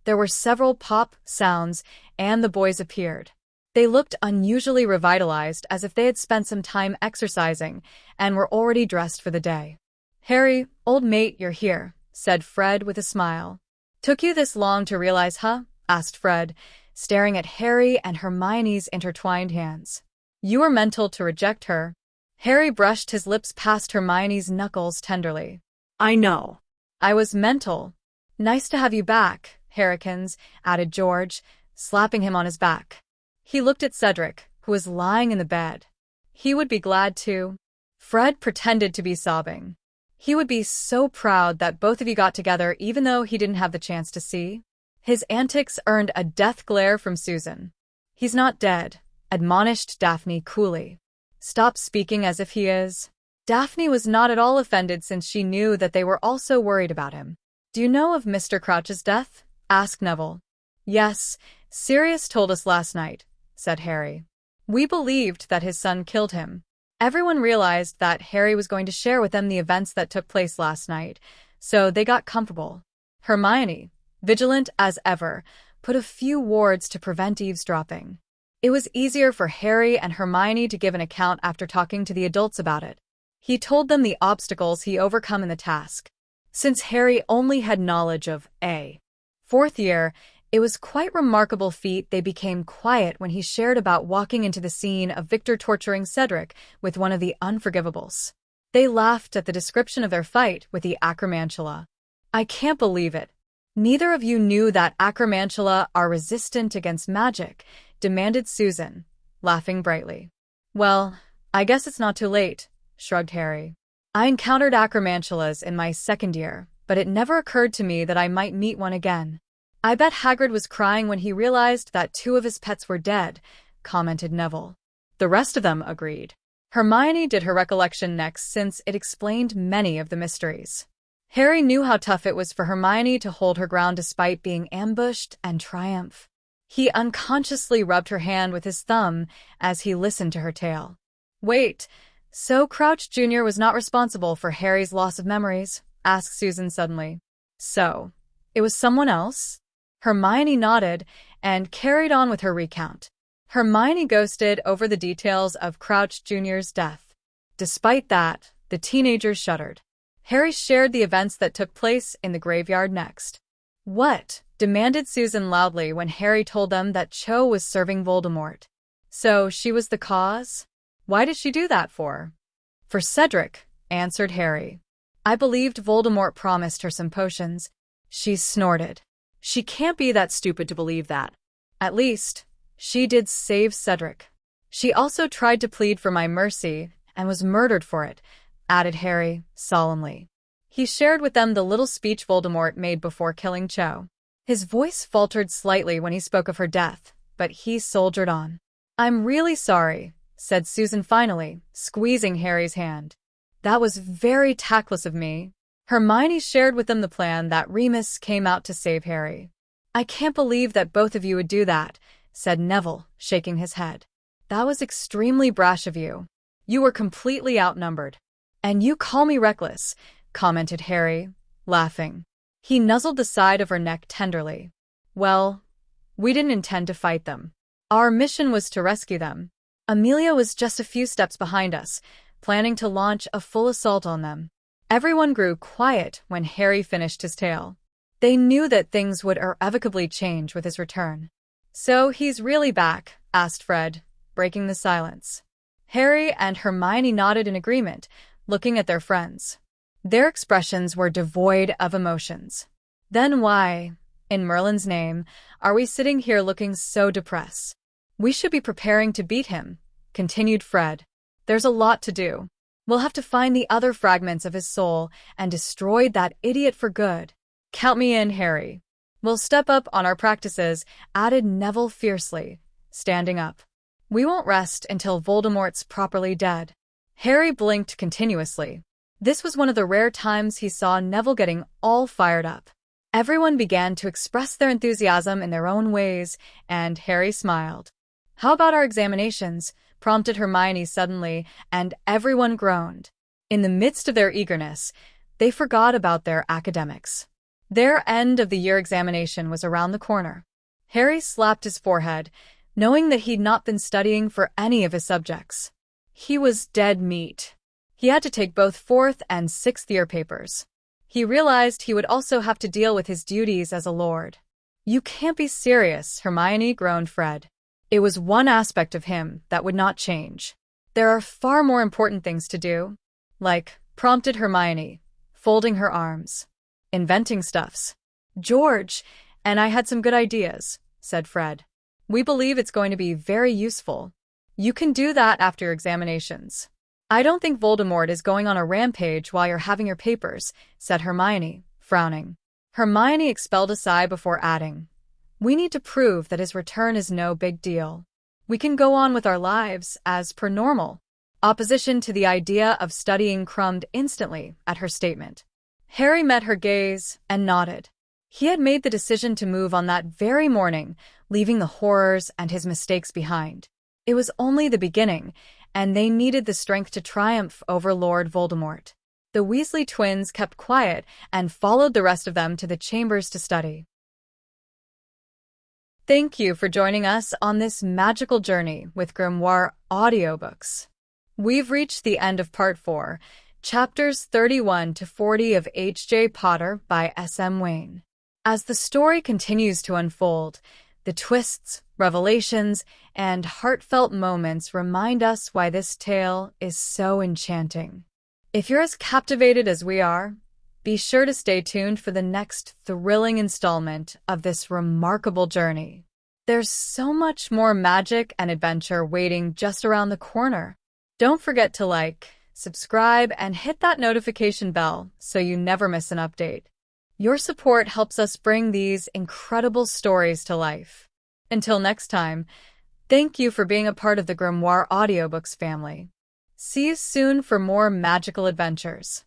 There were several pop sounds, and the boys appeared. They looked unusually revitalized, as if they had spent some time exercising and were already dressed for the day. "Harry, old mate, you're here," said Fred with a smile. "Took you this long to realize, huh?" asked Fred, staring at Harry and Hermione's intertwined hands. "You were mental to reject her." Harry brushed his lips past Hermione's knuckles tenderly. I know. "I was mental." "Nice to have you back, Harrikins," added George, slapping him on his back. He looked at Cedric, who was lying in the bed. "He would be glad to." Fred pretended to be sobbing. "He would be so proud that both of you got together even though he didn't have the chance to see." His antics earned a death glare from Susan. "He's not dead," admonished Daphne coolly. "Stop speaking as if he is." Daphne was not at all offended since she knew that they were also worried about him. "Do you know of Mr. Crouch's death?" asked Neville. "Yes, Sirius told us last night," said Harry. "We believed that his son killed him." Everyone realized that Harry was going to share with them the events that took place last night, so they got comfortable. Hermione, vigilant as ever, put a few wards to prevent eavesdropping. It was easier for Harry and Hermione to give an account after talking to the adults about it. He told them the obstacles he overcome in the task. Since Harry only had knowledge of a fourth year, it was quite remarkable feat they became quiet when he shared about walking into the scene of Victor torturing Cedric with one of the unforgivables. They laughed at the description of their fight with the acromantula. "I can't believe it. Neither of you knew that acromantula are resistant against magic," demanded Susan, laughing brightly. "Well, I guess it's not too late," shrugged Harry. "I encountered acromantulas in my second year, but it never occurred to me that I might meet one again." "I bet Hagrid was crying when he realized that 2 of his pets were dead," commented Neville. The rest of them agreed. Hermione did her recollection next since it explained many of the mysteries. Harry knew how tough it was for Hermione to hold her ground despite being ambushed and triumph. He unconsciously rubbed her hand with his thumb as he listened to her tale. "Wait, so Crouch Jr. was not responsible for Harry's loss of memories?" asked Susan suddenly. "So, it was someone else?" Hermione nodded and carried on with her recount. Hermione ghosted over the details of Crouch Jr.'s death. Despite that, the teenagers shuddered. Harry shared the events that took place in the graveyard next. "What?" demanded Susan loudly when Harry told them that Cho was serving Voldemort. "So she was the cause? Why did she do that for?" "For Cedric," answered Harry. "I believed Voldemort promised her some potions." She snorted. "She can't be that stupid to believe that. At least, she did save Cedric. She also tried to plead for my mercy and was murdered for it," added Harry solemnly. He shared with them the little speech Voldemort made before killing Cho. His voice faltered slightly when he spoke of her death, but he soldiered on. "I'm really sorry," said Susan finally, squeezing Harry's hand. "That was very tactless of me." Hermione shared with them the plan that Remus came out to save Harry. "I can't believe that both of you would do that," said Neville, shaking his head. "That was extremely brash of you. You were completely outnumbered." "And you call me reckless," commented Harry, laughing. He nuzzled the side of her neck tenderly. "Well, we didn't intend to fight them. Our mission was to rescue them. Amelia was just a few steps behind us, planning to launch a full assault on them." Everyone grew quiet when Harry finished his tale. They knew that things would irrevocably change with his return. "So he's really back?" asked Fred, breaking the silence. Harry and Hermione nodded in agreement, looking at their friends. Their expressions were devoid of emotions. "Then why, in Merlin's name, are we sitting here looking so depressed?" "We should be preparing to beat him," continued Fred. "There's a lot to do. We'll have to find the other fragments of his soul and destroy that idiot for good." "Count me in, Harry." "We'll step up on our practices," added Neville fiercely, standing up. "We won't rest until Voldemort's properly dead." Harry blinked continuously. This was one of the rare times he saw Neville getting all fired up. Everyone began to express their enthusiasm in their own ways, and Harry smiled. "How about our examinations?" prompted Hermione suddenly, and everyone groaned. In the midst of their eagerness, they forgot about their academics. Their end-of-the-year examination was around the corner. Harry slapped his forehead, knowing that he'd not been studying for any of his subjects. He was dead meat. He had to take both 4th and 6th year papers. He realized he would also have to deal with his duties as a lord. "You can't be serious," Hermione groaned Fred. It was one aspect of him that would not change. "There are far more important things to do." "Like," prompted Hermione, folding her arms. "Inventing stuffs." "George and I had some good ideas," said Fred. "We believe it's going to be very useful." "You can do that after your examinations." "I don't think Voldemort is going on a rampage while you're having your papers," said Hermione, frowning. Hermione expelled a sigh before adding, "We need to prove that his return is no big deal. We can go on with our lives as per normal." Opposition to the idea of studying crumbed instantly at her statement. Harry met her gaze and nodded. He had made the decision to move on that very morning, leaving the horrors and his mistakes behind. It was only the beginning, and they needed the strength to triumph over Lord Voldemort. The Weasley twins kept quiet and followed the rest of them to the chambers to study. Thank you for joining us on this magical journey with Grimoire Audiobooks. We've reached the end of Part 4, Chapters 31 to 40 of H.J. Potter by S.M. Wane. As the story continues to unfold, the twists, revelations, and heartfelt moments remind us why this tale is so enchanting. If you're as captivated as we are, be sure to stay tuned for the next thrilling installment of this remarkable journey. There's so much more magic and adventure waiting just around the corner. Don't forget to like, subscribe, and hit that notification bell so you never miss an update. Your support helps us bring these incredible stories to life. Until next time, thank you for being a part of the Grimoire Audiobooks family. See you soon for more magical adventures.